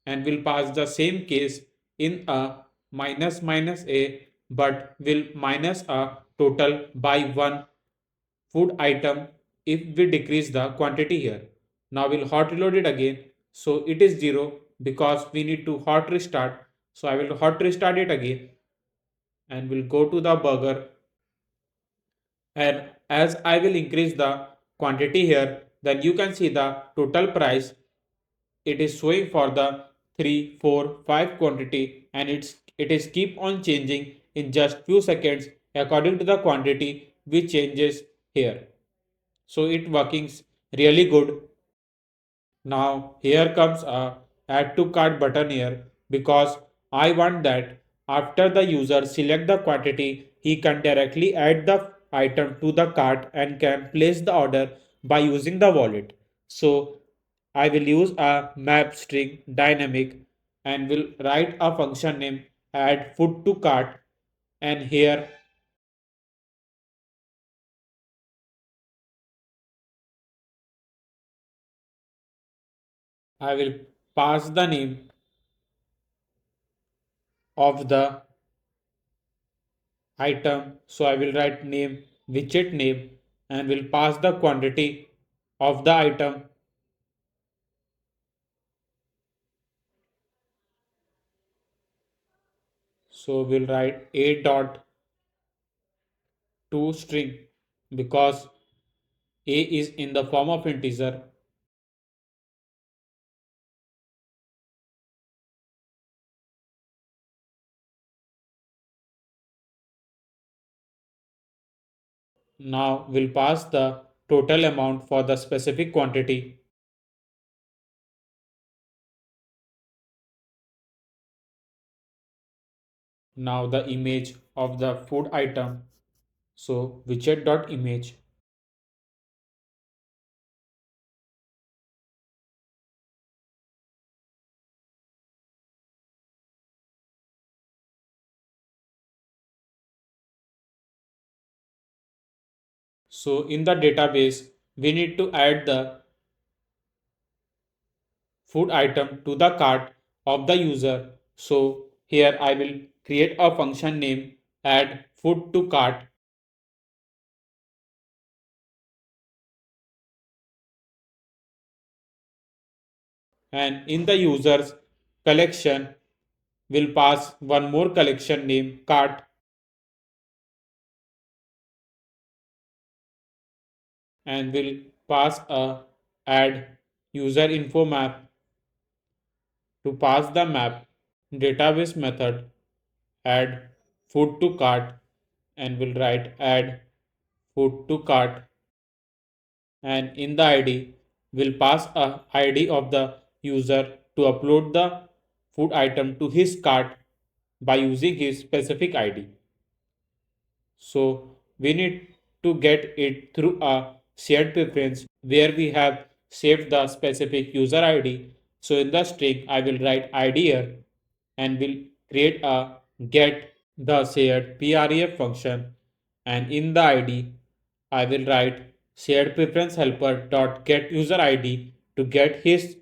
and will pass the same case in a minus a, but will minus a total by one food item if we decrease the quantity here. Now we'll hot reload it again, so it is 0 because we need to hot restart. So I will hot restart it again and we'll go to the burger, and as I will increase the quantity here, then you can see the total price it is showing for the 3, 4, 5 quantity, and it is keep on changing in just few seconds according to the quantity which changes here. So it workings really good. Now here comes a add to cart button here because I want that after the user select the quantity, he can directly add the item to the cart and can place the order by using the wallet. So I will use a map string dynamic and will write a function name add food to cart, and here I will pass the name of the item. So I will write name, widget name, and will pass the quantity of the item. So we'll write a dot to string because a is in the form of integer. Now we'll pass the total amount for the specific quantity. Now the image of the food item. So widget dot image. So in the database, we need to add the food item to the cart of the user. So here I will create a function name add food to cart, and in the users collection will pass one more collection name cart, and will pass a add user info map to pass the map database method add food to cart, and will write add food to cart, and in the id will pass a id of the user to upload the food item to his cart by using his specific id. So we need to get it through a shared preference where we have saved the specific user ID. So in the string, I will write ID here and will create a get the shared pref function, and in the ID, I will write shared preference helper dot get user ID to get his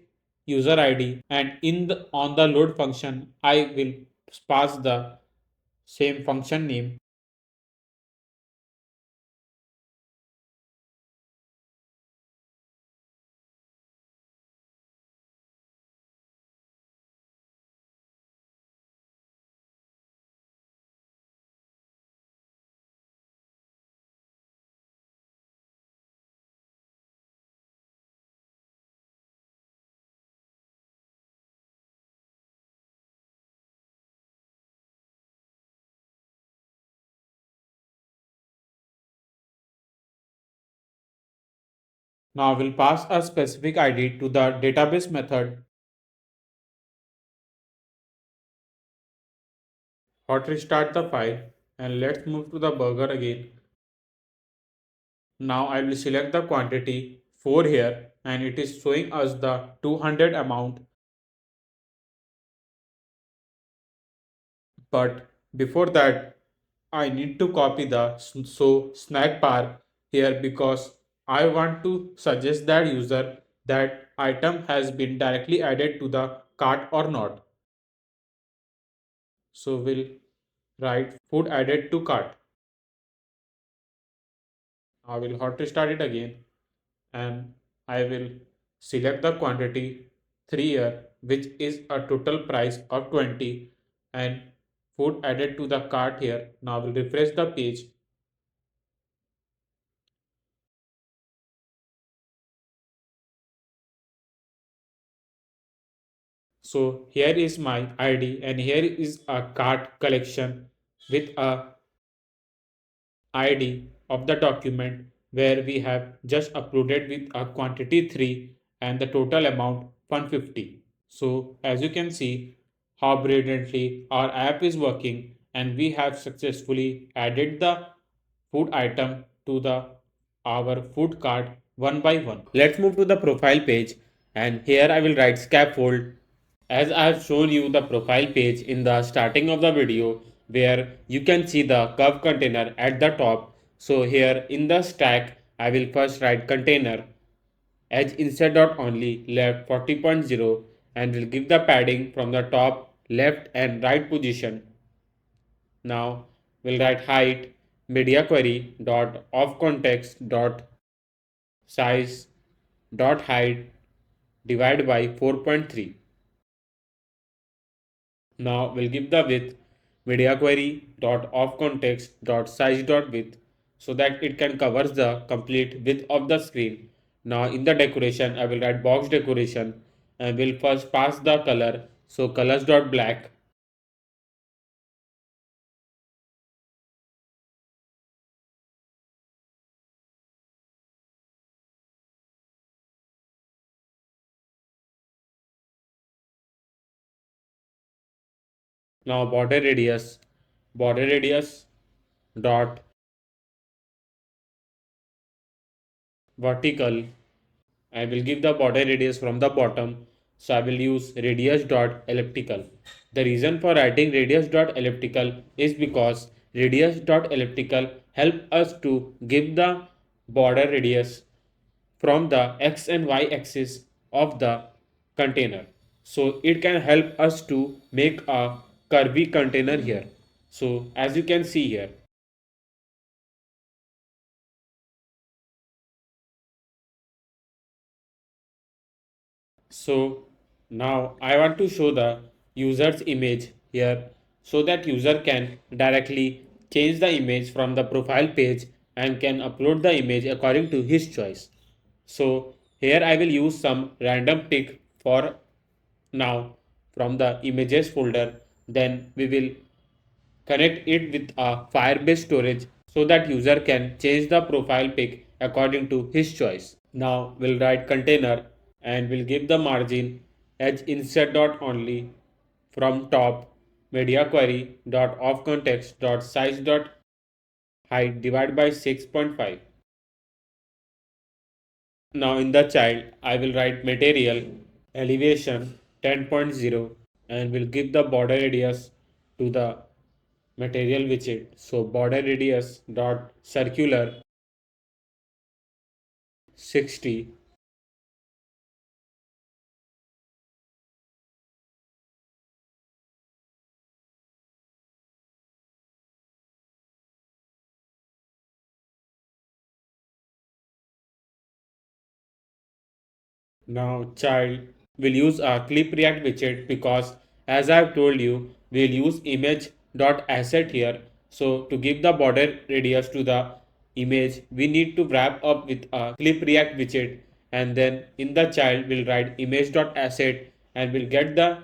user ID, and in the on the load function I will pass the same function name. Now we'll pass a specific ID to the database method. Hot restart the file, and let's move to the burger again. Now I will select the quantity 4 here, and it is showing us the 200 amount. But before that, I need to copy the snack bar here because I want to suggest that user that item has been directly added to the cart or not. So we'll write food added to cart. I will hot restart it again, and I will select the quantity 3 here, which is a total price of 20, and food added to the cart here. Now I will refresh the page. So here is my ID, and here is a cart collection with a ID of the document where we have just uploaded with a quantity 3 and the total amount 150. So as you can see how brilliantly our app is working, and we have successfully added the food item to the our food cart one by one. Let's move to the profile page, and here I will write scaffold. As I have shown you the profile page in the starting of the video where you can see the curve container at the top. So here in the stack I will first write container, edge insert dot only left 40.0 and will give the padding from the top left and right position. Now we'll write height media query dot of context dot size dot height divided by 4.3. Now we'll give the width media query dot of context dot size dot width so that it can cover the complete width of the screen. Now in the decoration I will write box decoration and will first pass the color, so colors dot black. Now border radius dot vertical. I will give the border radius from the bottom, so I will use radius dot elliptical. The reason for writing radius dot elliptical is because radius dot elliptical help us to give the border radius from the x and y axis of the container. So it can help us to make a curvy container here. So as you can see here, so now I want to show the user's image here so that user can directly change the image from the profile page and can upload the image according to his choice. So here I will use some random pick for now from the images folder. Then we will connect it with a Firebase storage so that user can change the profile pic according to his choice. Now we'll write container and we'll give the margin edge insert dot only from top media query dot of context dot size dot height divided by 6.5. Now in the child I will write material elevation 10.0 and will give the border radius to the material widget. So border radius dot circular 60. Now child will use a clip react widget because as I have told you we'll use image dot asset here. So to give the border radius to the image we need to wrap up with a clip react widget, and then in the child we'll write image dot asset and we'll get the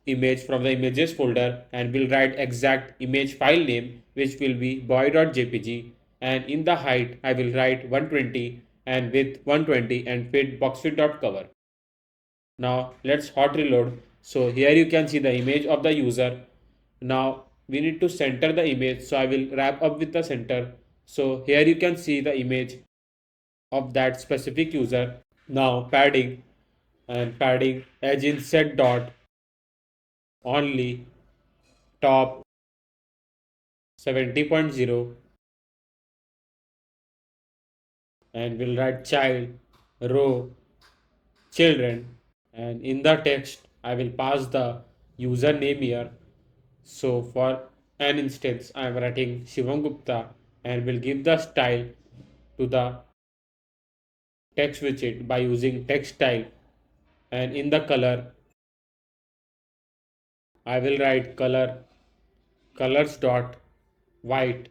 image from the images folder and we'll write exact image file name which will be boy.jpg, and in the height I will write 120 and width 120 and fit boxfit.cover. Now let's hot reload. So here you can see the image of the user. Now we need to center the image, so I will wrap up with the center. So here you can see the image of that specific user. Now padding and padding edge inset dot only top 70.0 and we'll write child row children, and in the text I will pass the username here. So for an instance I am writing Shivam Gupta and will give the style to the text widget by using text style, and in the color I will write colors dot white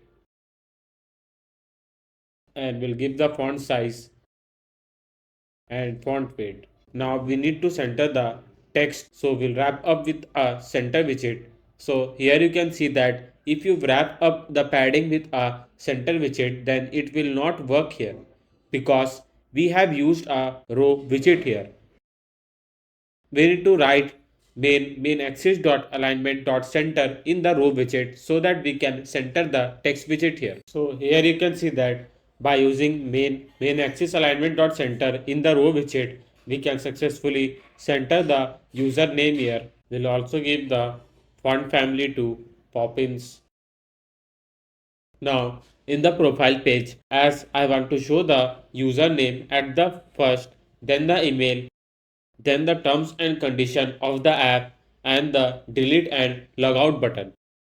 and will give the font size and font weight. Now we need to center the text, so we'll wrap up with a center widget. So here you can see that if you wrap up the padding with a center widget then it will not work here because we have used a row widget here. We need to write main axis dot alignment dot center in the row widget so that we can center the text widget here. So here you can see that by using main axis alignment dot center in the row widget we can successfully center the username here. We'll also give the font family to Poppins. Now in the profile page, as I want to show the username at the first, then the email, then the terms and condition of the app, and the delete and logout button.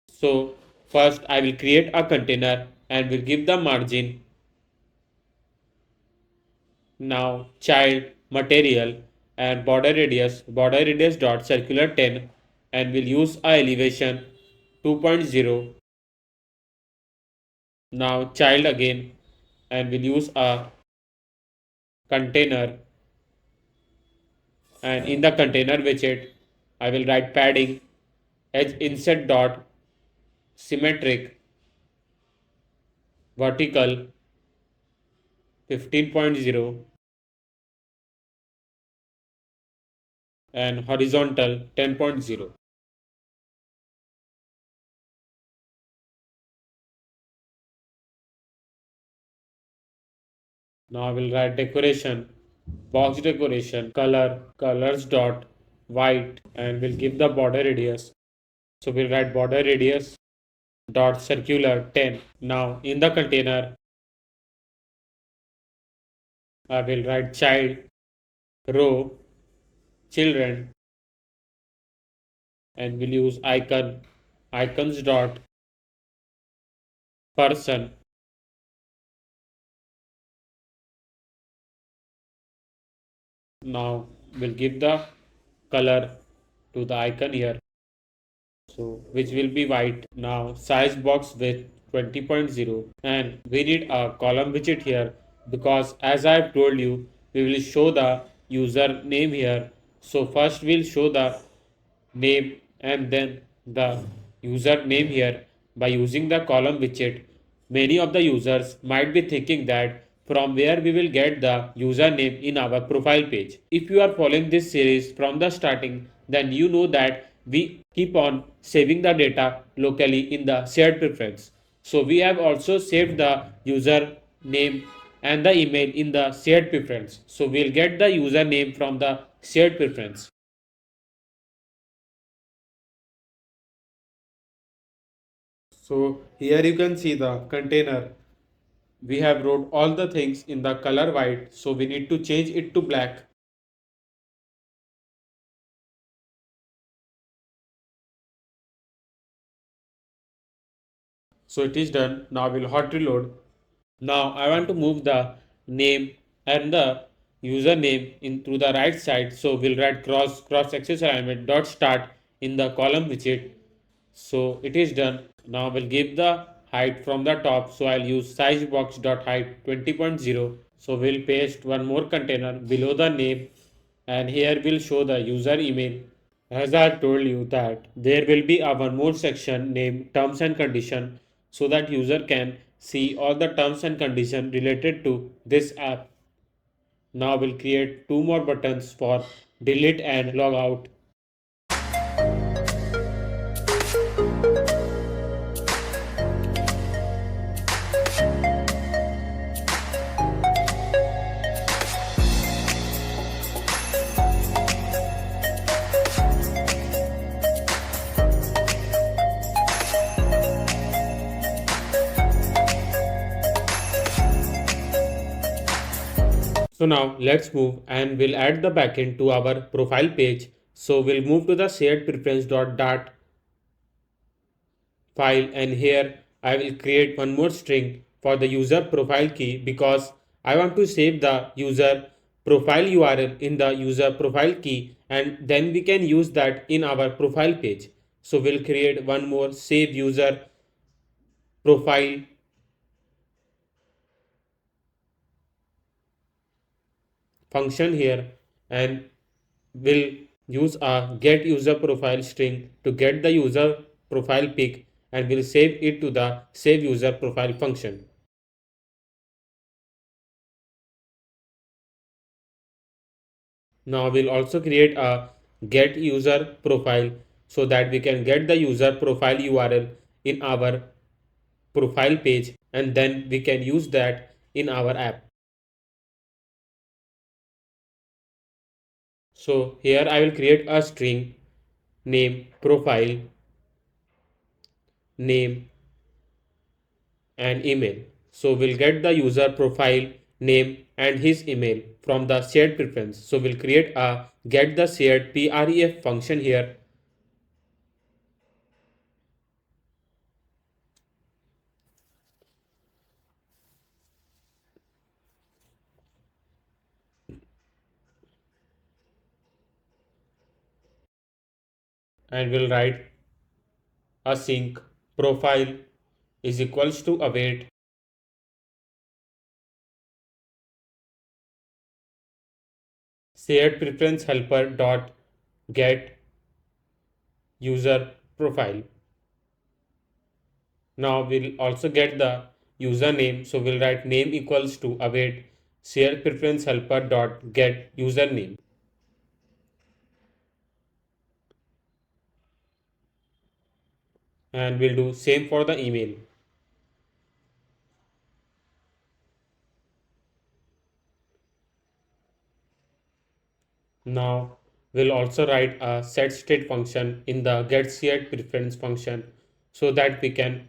So first I will create a container and will give the margin. Now child, material, and border radius dot circular 10, and will use a elevation 2.0. Now child again, and will use a container, and in the container widget I will write padding edge inset dot symmetric vertical 15.0 and horizontal 10.0. Now I will write decoration, box decoration, colors dot white, and will give the border radius. So we'll write border radius dot circular 10. Now in the container I will write child, row, children, and will use icons dot person. Now we'll give the color to the icon here, so which will be white. Now size box with 20.0, and we need a column widget here because as I've told you we will show the user name here. So first we'll show the name and then the user name here by using the column widget. Many of the users might be thinking that from where we will get the username in our profile page. If you are following this series from the starting, then you know that we keep on saving the data locally in the shared preference. So we have also saved the user name and the email in the shared preference. So we'll get the username from the shared preference. So here you can see the container. We have wrote all the things in the color white, so we need to change it to black. So it is done. Now we'll hot reload. Now I want to move the name and the username into the right side. So we'll write cross axis alignment dot start in the column widget. So it is done. Now we'll give the height from the top. So I'll use size box dot height 20.0. So we'll paste one more container below the name, and here we'll show the user email. As I told you that there will be a one more section named terms and condition, so that user can see all the terms and condition related to this app. Now we'll create two more buttons for delete and log out. So now let's move and we'll add the backend to our profile page. So we'll move to the shared preference.dart file, and here I will create one more string for the user profile key because I want to save the user profile URL in the user profile key, and then we can use that in our profile page. So we'll create one more save user profile function here, and will use a get user profile string to get the user profile pic, and will save it to the save user profile function. Now we'll also create a get user profile so that we can get the user profile URL in our profile page, and then we can use that in our app. So here I will create a string name profile name and email. So we'll get the user profile name and his email from the shared preference. So we'll create a get the shared pref function here, and we'll write async profile is equals to await shared preference helper dot get user profile. Now we'll also get the username, so we'll write name equals to await shared preference helper dot get username, and we'll do same for the email. Now we'll also write a set state function in the get shared preference function so that we can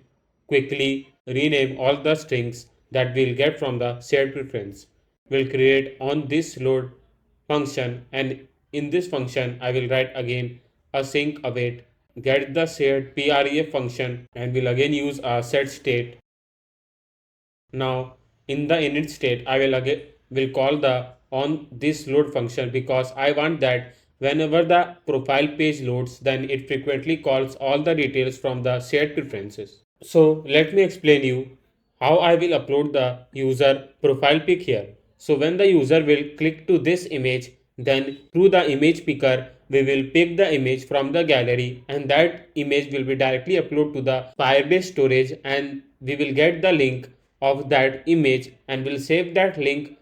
quickly rename all the strings that we'll get from the shared preference. We'll create on this load function, and in this function I will write again async await get the shared pref function, and we'll again use a set state. Now in the init state I will call the on this load function because I want that whenever the profile page loads, then it frequently calls all the details from the shared preferences. So let me explain you how I will upload the user profile pic here. So when the user will click to this image, then through the image picker we will pick the image from the gallery, and that image will be directly uploaded to the Firebase storage, and we will get the link of that image and will save that link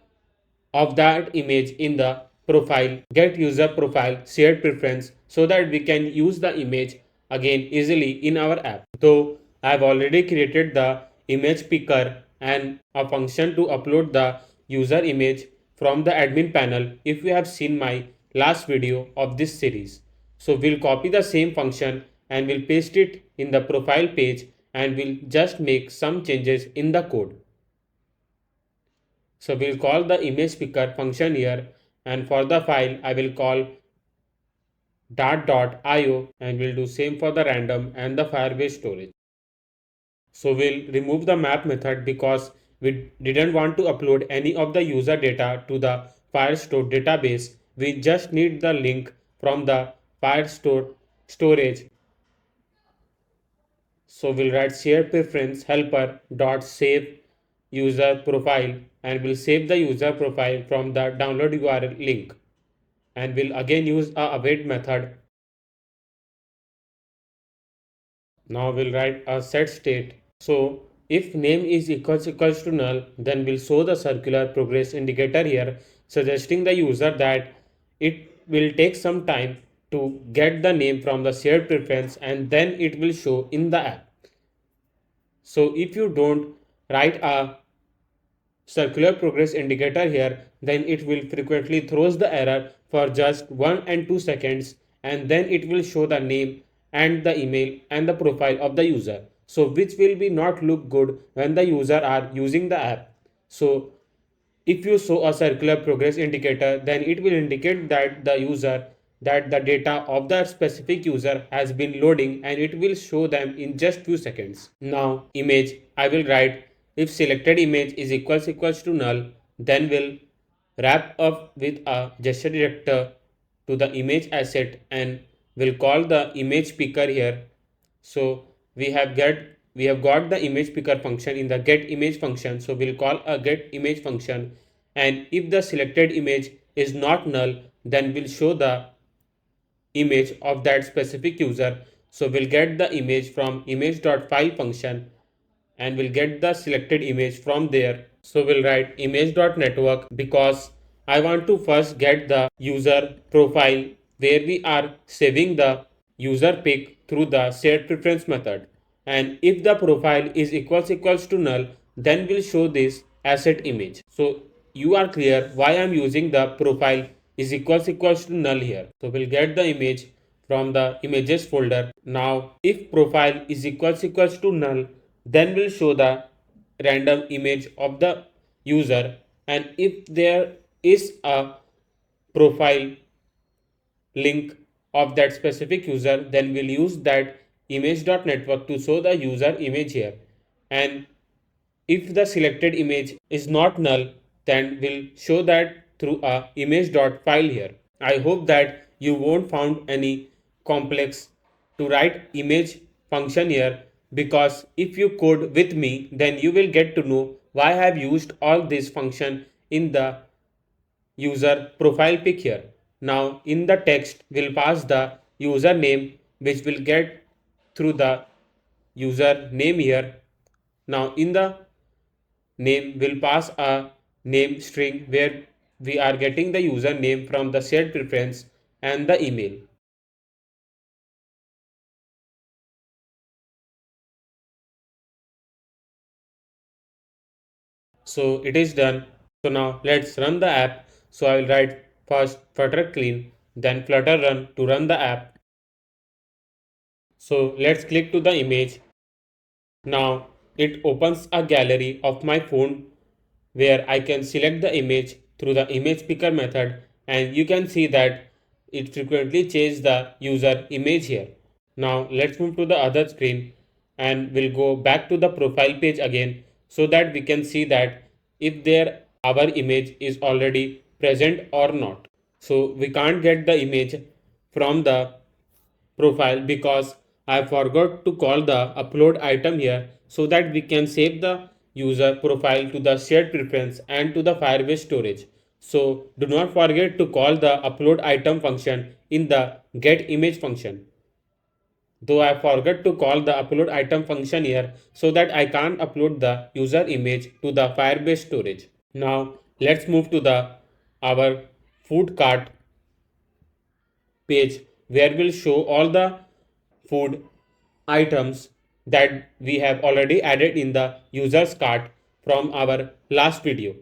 of that image in the profile get user profile shared preference so that we can use the image again easily in our app. Though I have already created the image picker and a function to upload the user image from the admin panel if you have seen my last video of this series. So we'll copy the same function and we'll paste it in the profile page, and we'll just make some changes in the code. So we'll call the image picker function here, and for the file I will call dart.io, and we'll do same for the random and the Firebase storage. So we'll remove the map method because we didn't want to upload any of the user data to the Firestore database. We just need the link from the Firestore storage. So we'll write share preference helper dot save user profile, and we'll save the user profile from the download URL link, and we'll again use a await method. Now we'll write a set state. So if name is equals to null, then we'll show the circular progress indicator here, suggesting the user that it will take some time to get the name from the shared preference, and then it will show in the app. So if you don't write a circular progress indicator here, then it will frequently throws the error for just 1 and 2 seconds, and then it will show the name and the email and the profile of the user, so which will be not look good when the user are using the app. So if you show a circular progress indicator, then it will indicate that the data of the specific user has been loading, and it will show them in just few seconds. Now image, I will write if selected image is equals to null, then we'll wrap up with a gesture director to the image asset, and we'll call the image picker here. So we have got the image picker function in the get image function, so we'll call a get image function, and if the selected image is not null, then we'll show the image of that specific user. So we'll get the image from image.file function, and we'll get the selected image from there. So we'll write image.network because I want to first get the user profile where we are saving the user pic through the shared preference method. And if the profile is equals to null, then we'll show this asset image. So you are clear why I'm using the profile is equals to null here. So we'll get the image from the images folder. Now if profile is equals to null, then we'll show the random image of the user, And if there is a profile link of that specific user, then we'll use that image.network to show the user image here. And if the selected image is not null, then we'll show that through a image.file here. I hope that you won't found any complex to write image function here, because if you code with me, then you will get to know why I have used all this function in the user profile pic here. Now in the text we'll pass the username, which will get through the user name here. Now in the name we'll pass a name string where we are getting the username from the shared preference and the email. So it is done. So now let's run the app. So I will write first flutter clean, then flutter run to run the app. So let's click to the image. Now it opens a gallery of my phone where I can select the image through the image picker method, and you can see that it frequently changes the user image here. Now let's move to the other screen and we'll go back to the profile page again, so that we can see that if there our image is already present or not. So we can't get the image from the profile because I forgot to call the upload item here, so that we can save the user profile to the shared preference and to the Firebase storage. So do not forget to call the upload item function in the get image function. Though I forgot to call the upload item function here, so that I can't upload the user image to the Firebase storage. Now let's move to the our food cart page, where we'll show all the food items that we have already added in the user's cart from our last video.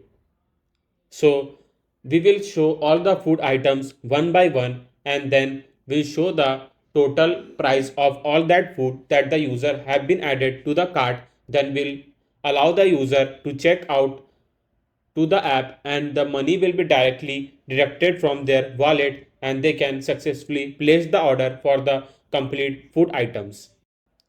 So we will show all the food items one by one, and then we'll show the total price of all that food that the user have been added to the cart. Then we'll allow the user to check out to the app, and the money will be directly deducted from their wallet, and they can successfully place the order for the complete food items.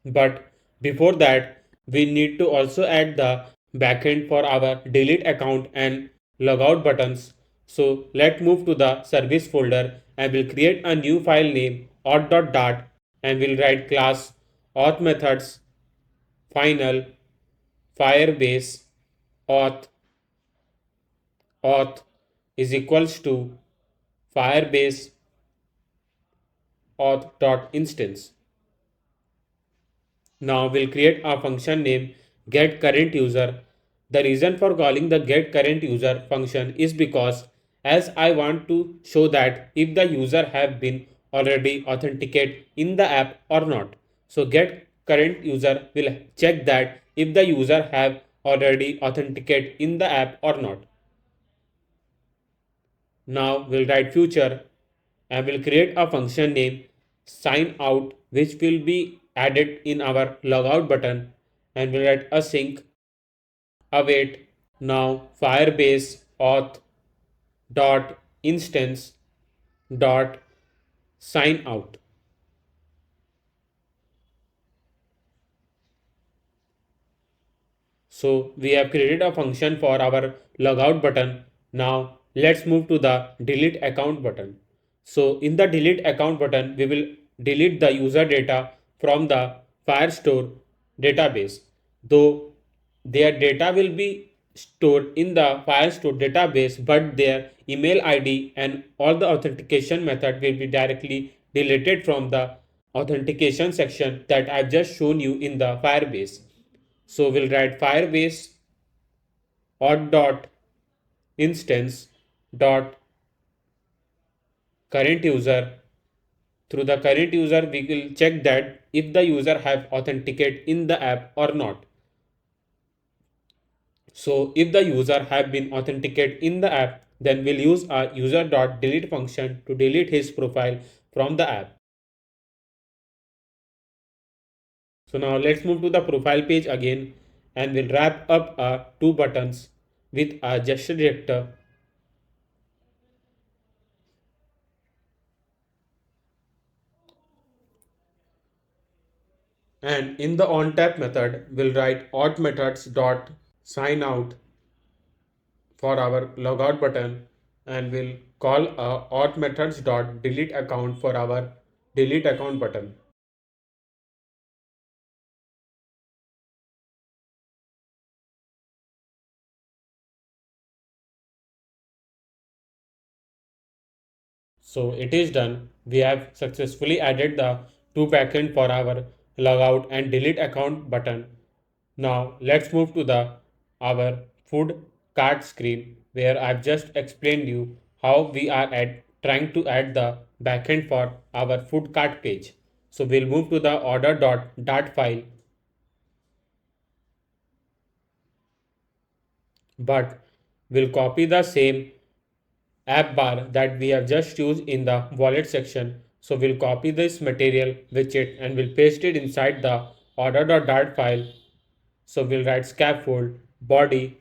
But before that, we need to also add the backend for our delete account and logout buttons. So let's move to the service folder and we'll create a new file name auth.dart, and we'll write class auth methods final firebase auth auth is equals to firebase auth.instance. Now we'll create a function named getCurrentUser. The reason for calling the getCurrentUser function is because as I want to show that if the user have been already authenticated in the app or not. So getCurrentUser will check that if the user have already authenticated in the app or not. Now we'll write future and we'll create a function named sign out, which will be added in our logout button, and we'll write async await now firebase auth dot instance dot sign out. So we have created a function for our logout button. Now let's move to the delete account button. So in the delete account button, we will delete the user data from the Firestore database. Though their data will be stored in the Firestore database, but their email ID and all the authentication method will be directly deleted from the authentication section that I've just shown you in the Firebase. So we'll write Firebase auth dot instance dot current user. Through the current user, we will check that if the user have authenticated in the app or not. So if the user have been authenticated in the app, then we'll use a user dot delete function to delete his profile from the app. So now let's move to the profile page again, and we'll wrap up two buttons with a gesture detector. And in the onTap method, we'll write auth methods dot sign out for our logout button, and we'll call auth methods dot delete account for our delete account button. So it is done. We have successfully added the two backend for our logout and delete account button. Now let's move to the our food cart screen where I've just explained you how we are trying to add the backend for our food cart page. So we'll move to the order.dart file, but we'll copy the same app bar that we have just used in the wallet section. So we'll copy this material widget and we'll paste it inside the order.dart file. So we'll write scaffold, body,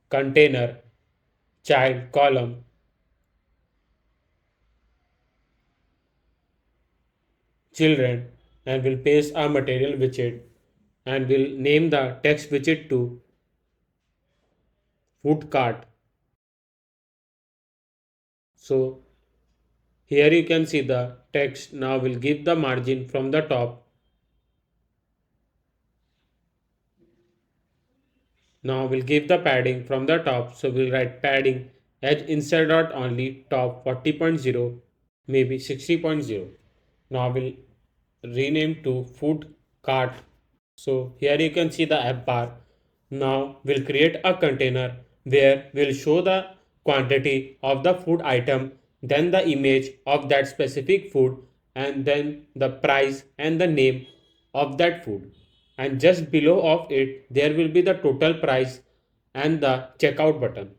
container, child, column, children, and we'll paste our material widget and we'll name the text widget to food cart. So here you can see the text. Now we'll give the margin from the top. Now we'll give the padding from the top. So we'll write padding edge inside dot only top 40.0, maybe 60.0. Now we'll rename to food cart. So here you can see the app bar. Now we'll create a container where we'll show the quantity of the food item, then the image of that specific food, and then the price and the name of that food. And just below of it, there will be the total price and the checkout button.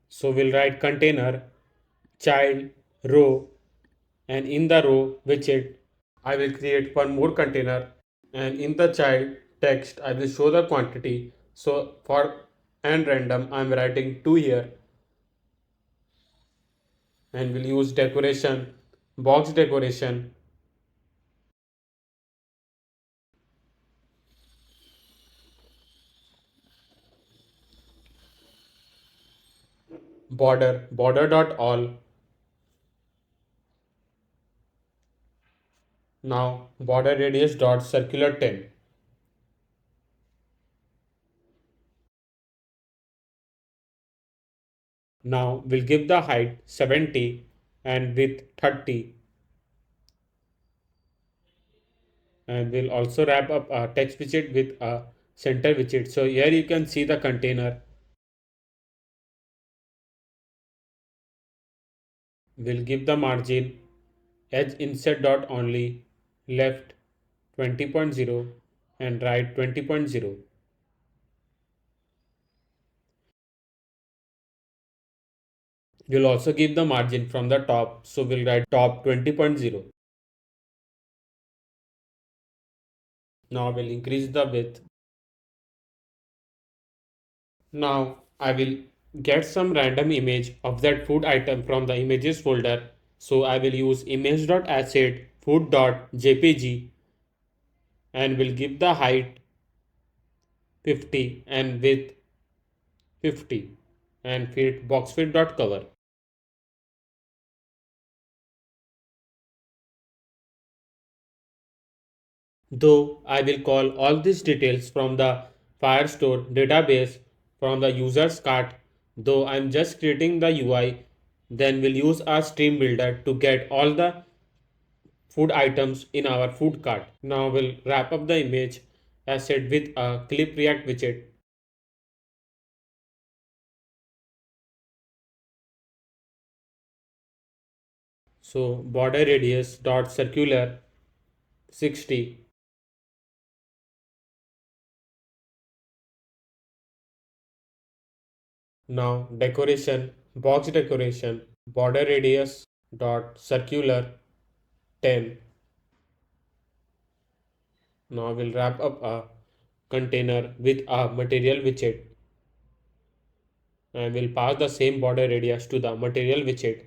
So we'll write container, child, row, and in the row widget, I will create one more container, and in the child text I will show the quantity. So for and random I'm writing 2 here, and we'll use decoration, box decoration, border dot all. Now border radius dot circular 10. Now we'll give the height 70 and width 30, and we'll also wrap up a text widget with a center widget. So here you can see the container. We'll give the margin edge insert dot only left 20.0 and right 20.0. We'll also give the margin from the top, so we'll write top 20.0. Now we'll increase the width. Now I will get some random image of that food item from the images folder. So I will use image.asset food.jpg and will give the height 50 and width 50 and fit boxfit.cover. Though I will call all these details from the Firestore database from the user's cart, though I'm just creating the UI, then we'll use our stream builder to get all the food items in our food cart. Now we'll wrap up the image asset with a clip react widget. So border radius dot circular 60. Now decoration, box decoration, border radius dot circular 10. Now we'll wrap up a container with a material widget. and we'll pass the same border radius to the material widget.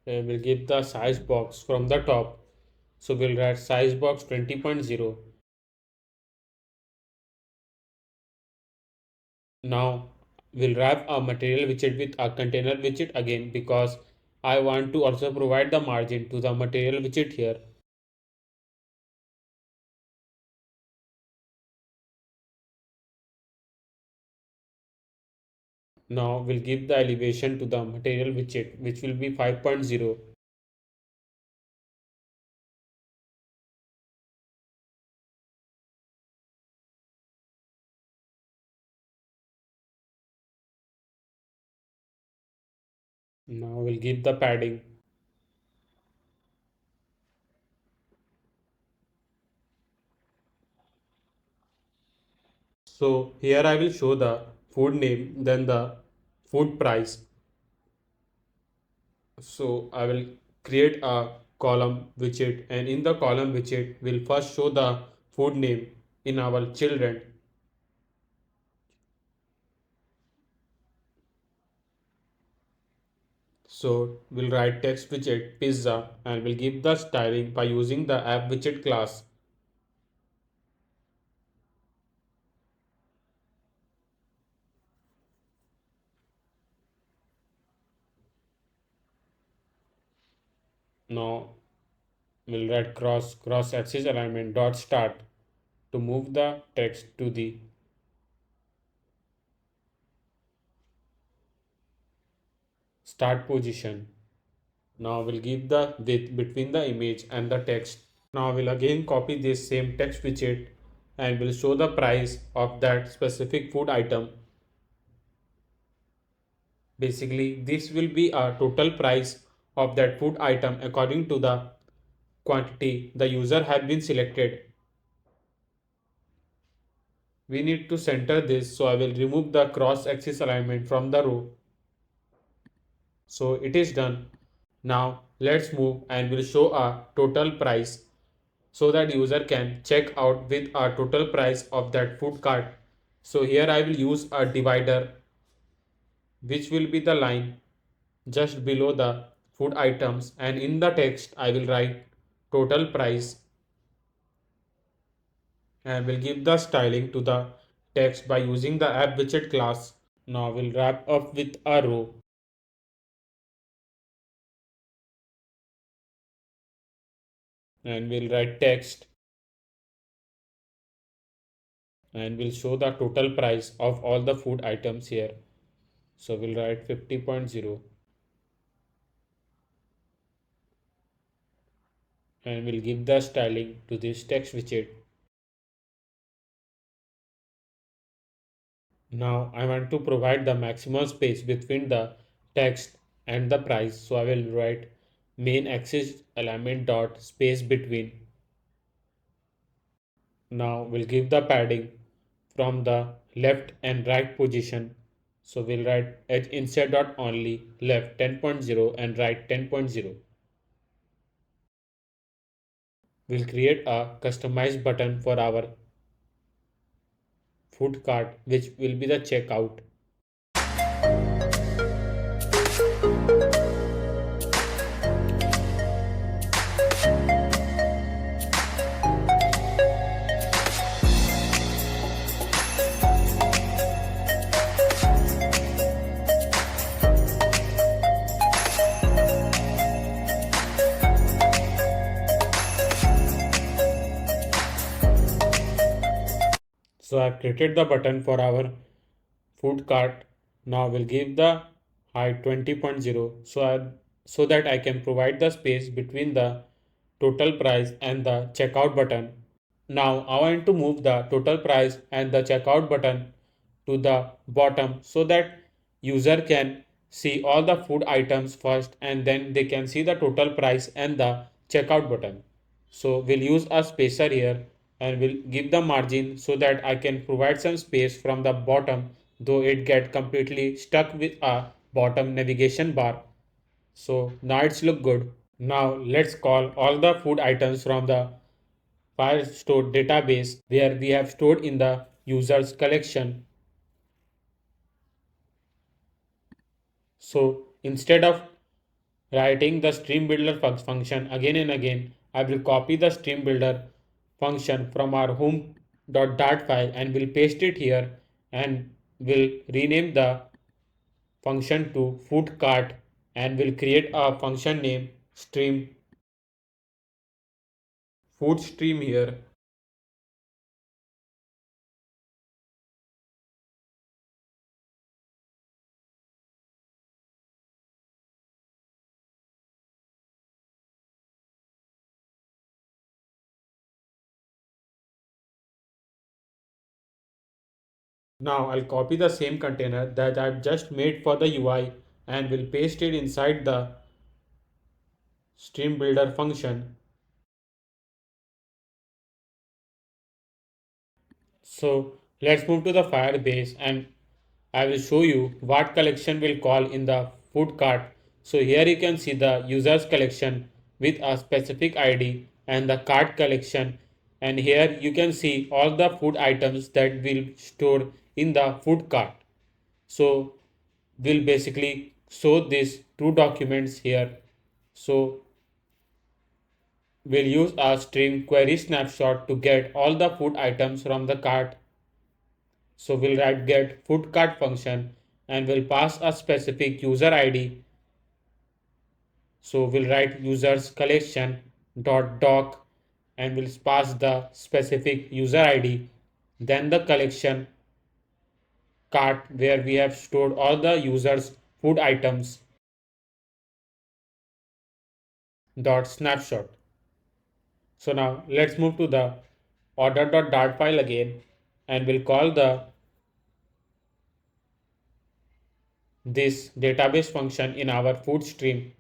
And we'll give the size box from the top. So we'll write size box 20.0. Now we'll wrap a material widget with a container widget again because I want to also provide the margin to the material widget here. Now we'll give the elevation to the material widget which will be 5.0. Now we'll give the padding. So here I will show the food name, then the food price. So I will create a column widget, and in the column widget we'll first show the food name in our children. So we'll write text widget pizza and we'll give the styling by using the app widget class. Now we'll write cross axis alignment dot start to move the text to the start position. Now we'll give the width between the image and the text. Now we'll again copy this same text widget and we'll show the price of that specific food item. Basically, this will be a total price of that food item according to the quantity the user have been selected. We need to center this, so I will remove the cross axis alignment from the row. So it is done. Now let's move and we'll show a total price so that user can check out with a total price of that food cart. So here I will use a divider which will be the line just below the food items, and in the text I will write total price and will give the styling to the text by using the app widget class. Now we'll wrap up with a row and we'll write text and we'll show the total price of all the food items here. So we'll write 50.0 and we'll give the styling to this text widget. Now I want to provide the maximum space between the text and the price, so I will write main axis alignment dot space between. Now we'll give the padding from the left and right position. So we'll write edge inside dot only left 10.0 and right 10.0. We'll create a customized button for our food cart which will be the checkout. So I've created the button for our food cart. Now we'll give the height 20.0 so that I can provide the space between the total price and the checkout button. Now I want to move the total price and the checkout button to the bottom so that user can see all the food items first and then they can see the total price and the checkout button. So we'll use a spacer here and we'll give the margin so that I can provide some space from the bottom, though it get completely stuck with a bottom navigation bar. So now it's look good. Now let's call all the food items from the Firestore database where we have stored in the users collection. So instead of writing the stream builder function again and again, I will copy the stream builder function from our home.dart file and will paste it here and will rename the function to food cart and will create a function name stream food stream here. Now I'll copy the same container that I've just made for the UI and will paste it inside the stream builder function. So let's move to the Firebase and I will show you what collection will call in the food cart. So here you can see the users collection with a specific ID and the cart collection, and here you can see all the food items that will store in the food cart. So we'll basically show these two documents here. So we'll use a string query snapshot to get all the food items from the cart. So we'll write get food cart function and we'll pass a specific user ID. So we'll write users collection dot doc and we'll pass the specific user ID. Then the collection cart where we have stored all the users food items dot snapshot. So now let's move to the order.dart file again and we'll call the this database function in our food stream.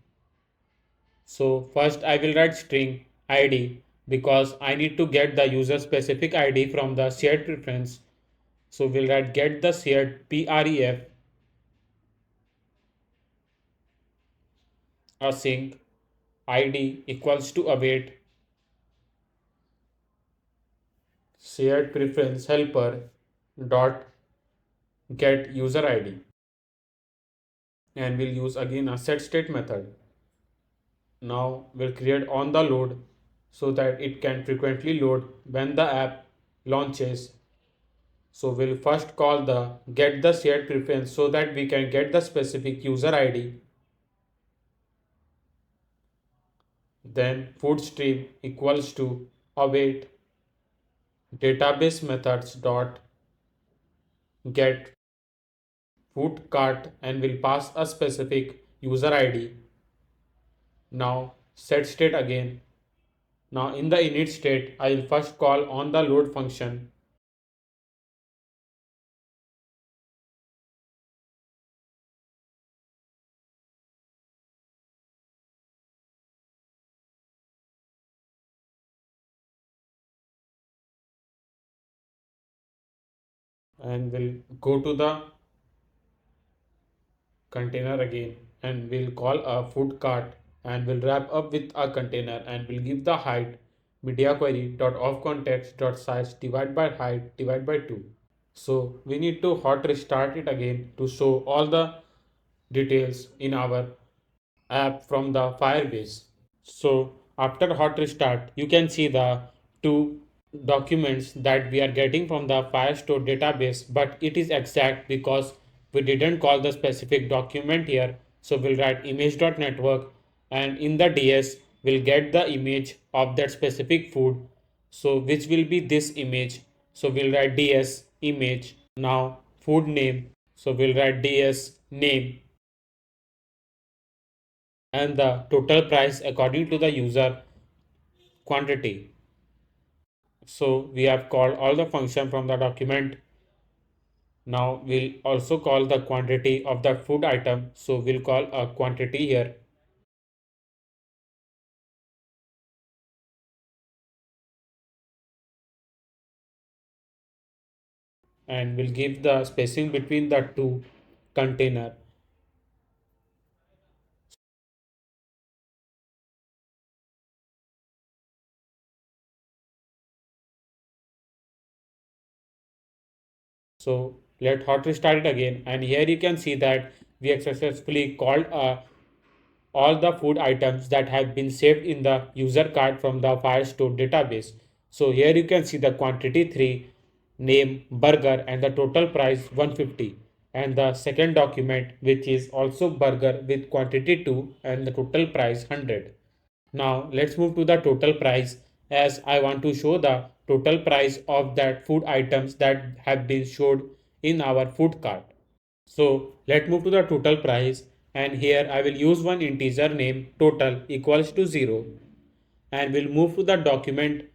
So first I will write string id because I need to get the user specific id from the shared preference. So we'll write get the shared pref async id equals to await shared preference helper dot get user id, and we'll use again a set state method. Now we'll create on the load so that it can frequently load when the app launches. So we'll first call the get the shared preference so that we can get the specific user ID. Then food stream equals to await database methods dot get food cart and will pass a specific user ID. Now set state again. Now in the init state, I will first call on the load function and will go to the container again and we'll call a food cart and we'll wrap up with a container and we'll give the height media query dot of context dot size divide by height divide by 2. So we need to hot restart it again to show all the details in our app from the Firebase. So after hot restart, you can see the two documents that we are getting from the Firestore database, but it is exact because we didn't call the specific document here. So we'll write image.network and in the DS we'll get the image of that specific food. So which will be this image. So we'll write DS image. Now food name. So we'll write DS name and the total price according to the user quantity. So we have called all the function from the document. Now we'll also call the quantity of the food item. So we'll call a quantity here and we'll give the spacing between the two container. So let hot restart it again, and here you can see that we have successfully called all the food items that have been saved in the user card from the Firestore database. So here you can see the quantity 3, name, burger, and the total price 150. And the second document, which is also burger with quantity 2 and the total price 100. Now let's move to the total price, as I want to show the total price of that food items that have been showed in our food cart. So let's move to the total price, and here I will use one integer name total equals to 0, and we'll move to the document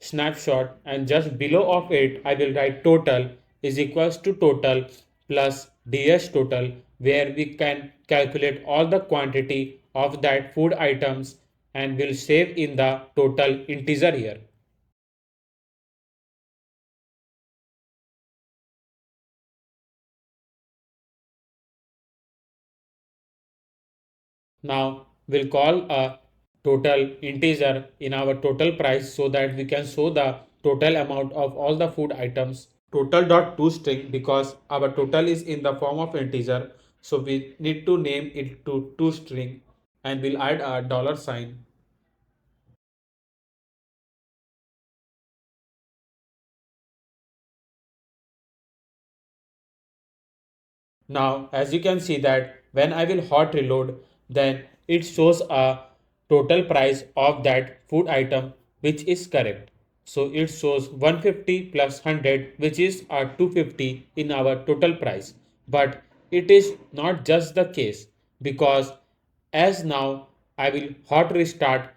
snapshot, and just below of it I will write total is equals to total plus ds total, where we can calculate all the quantity of that food items and will save in the total integer here. Now we'll call a total integer in our total price so that we can show the total amount of all the food items. Total.toString, because our total is in the form of integer, so we need to name it to toString, and we'll add a dollar sign. Now, as you can see that when I will hot reload, then it shows a total price of that food item which is correct. So it shows 150 plus 100, which is a 250 in our total price. But it is not just the case, because as now I will hot restart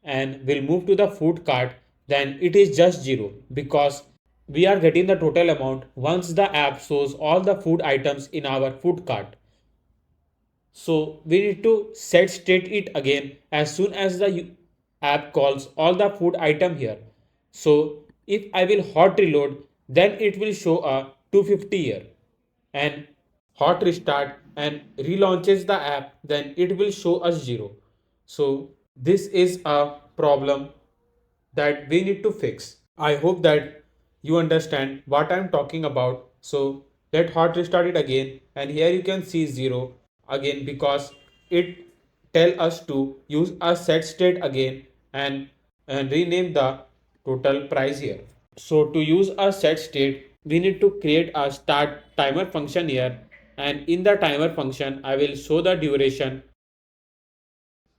and will move to the food cart, then it is just 0, because we are getting the total amount once the app shows all the food items in our food cart. So we need to set state it again as soon as the app calls all the food item here. So if I will hot reload, then it will show a 250 here, and hot restart and relaunches the app, then it will show us 0. So this is a problem that we need to fix. I hope that you understand what I'm talking about. So let hot restart it again, and here you can see 0 again, because it tell us to use a set state again, and rename the total price here. So to use a set state, we need to create a start timer function here, and in the timer function I will show the duration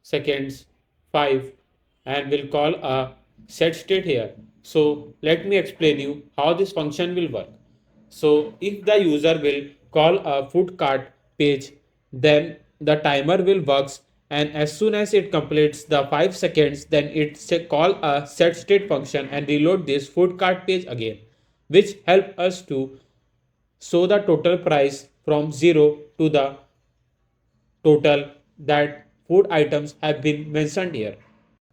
seconds 5, and we'll call a set state here. So let me explain you how this function will work. So if the user will call a food cart page, then the timer will works, and as soon as it completes the 5 seconds, then it call a set state function and reload this food cart page again, which help us to show the total price from 0 to the total that food items have been mentioned here.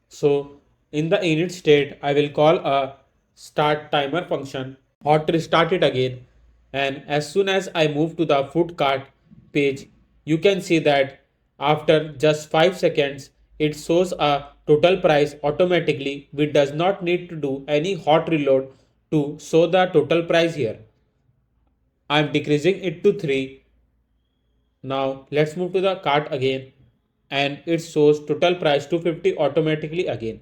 So in the init state, I will call a start timer function, hot restart it again, and as soon as I move to the food cart page, you can see that after just 5 seconds, it shows a total price automatically. We does not need to do any hot reload to show the total price here. I am decreasing it to 3. Now let's move to the cart again, and it shows total price 250 automatically again.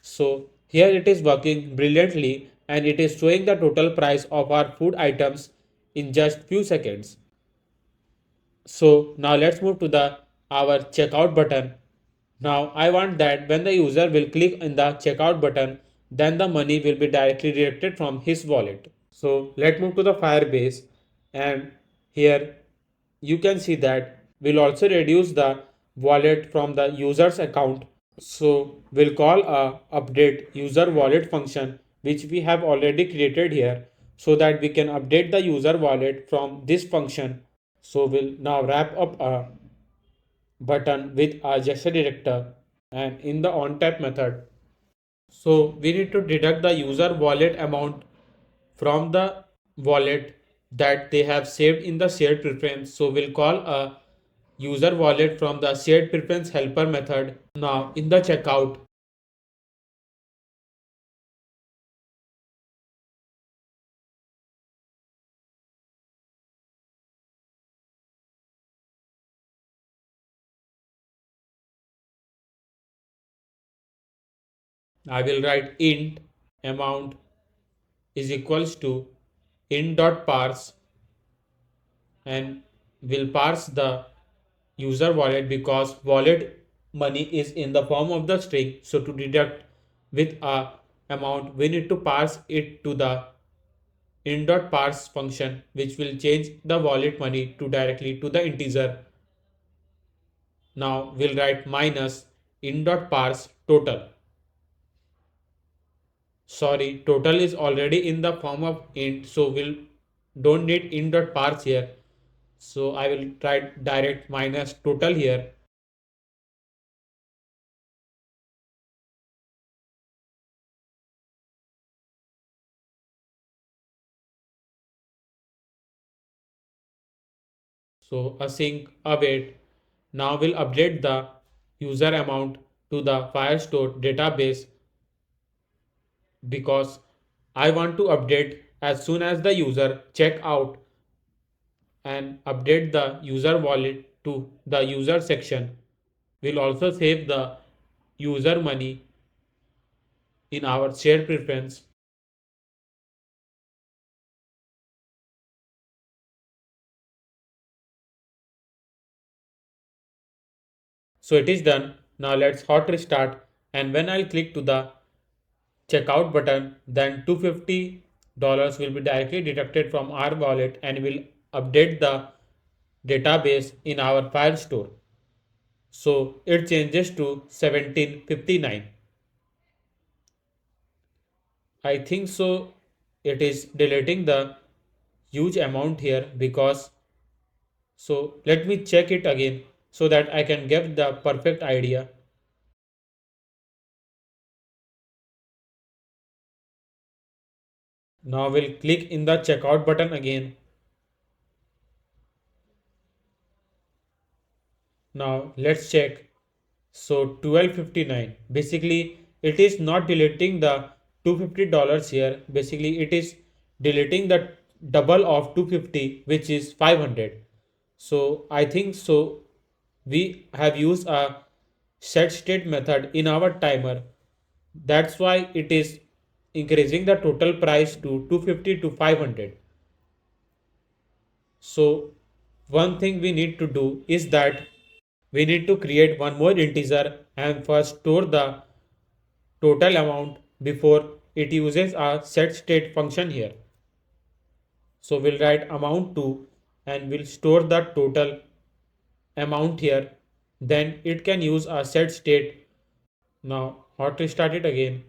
So here it is working brilliantly, and it is showing the total price of our food items in just few seconds. So now let's move to the our checkout button. Now I want that when the user will click in the checkout button, then the money will be directly directed from his wallet. So let's move to the Firebase, and here you can see that we'll also reduce the wallet from the user's account. So we'll call a update user wallet function, which we have already created here, so that we can update the user wallet from this function. So we'll now wrap up a button with a gesture director, and in the onTap method. So we need to deduct the user wallet amount from the wallet that they have saved in the shared preference. So we'll call a user wallet from the shared preference helper method. Now in the checkout, I will write int amount is equals to int.parse and will parse the user wallet because wallet money is in the form of the string. So to deduct with a amount, we need to parse it to the int.parse function, which will change the wallet money to directly to the integer. Now we'll write minus int.parse total. Sorry, total is already in the form of int, so we'll don't need int.parse here. So I will write direct minus total here. So async await. Now we'll update the user amount to the Firestore database because I want to update as soon as the user check out and update the user wallet to the user section. We'll also save the user money in our shared preference. So it is done. Now let's hot restart, and when I'll click to the checkout button, then $250 will be directly deducted from our wallet and will update the database in our file store. So it changes to 1759. I think so it is deleting the huge amount here because so let me check it again so that I can get the perfect idea. Now we'll click in the checkout button again. Now let's check. So 1259. Basically it is not deleting the $250 here. Basically it is deleting the double of 250, which is 500. So I think so we have used a set state method in our timer. That's why it is increasing the total price to 250 to 500. So one thing we need to do is that we need to create one more integer and first store the total amount before it uses a set state function here. So we'll write amount to and we'll store the total amount here. Then it can use a set state. Now hot restart it again.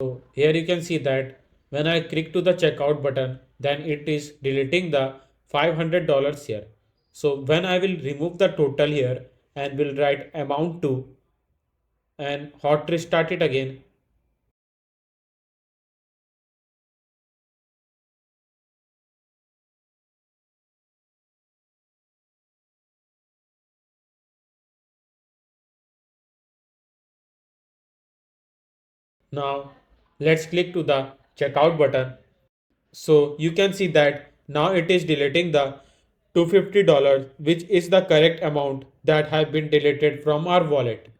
So here you can see that when I click to the checkout button, then it is deleting the $500 here. So when I will remove the total here and will write amount to and hot restart it again. Now let's click to the checkout button. So you can see that now it is deleting the $250, which is the correct amount that have been deleted from our wallet.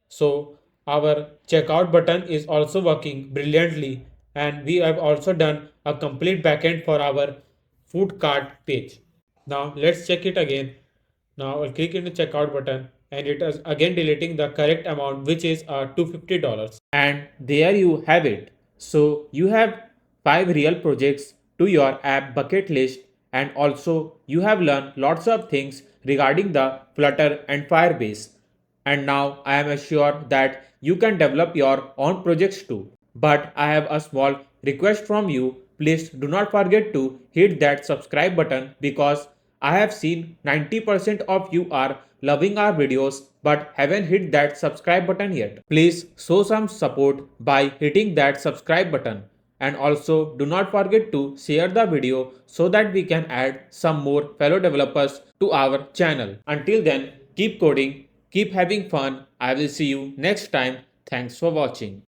So our checkout button is also working brilliantly, and we have also done a complete backend for our food cart page. Now let's check it again. Now I'll click in the checkout button and it is again deleting the correct amount, which is $250. And there you have it. So you have 5 real projects to your app bucket list, and also you have learned lots of things regarding the Flutter and Firebase. And now I am assured that you can develop your own projects too. But I have a small request from you. Please do not forget to hit that subscribe button because I have seen 90% of you are loving our videos but haven't hit that subscribe button yet. Please show some support by hitting that subscribe button. And also do not forget to share the video so that we can add some more fellow developers to our channel. Until then, keep coding, keep having fun. I will see you next time. Thanks for watching.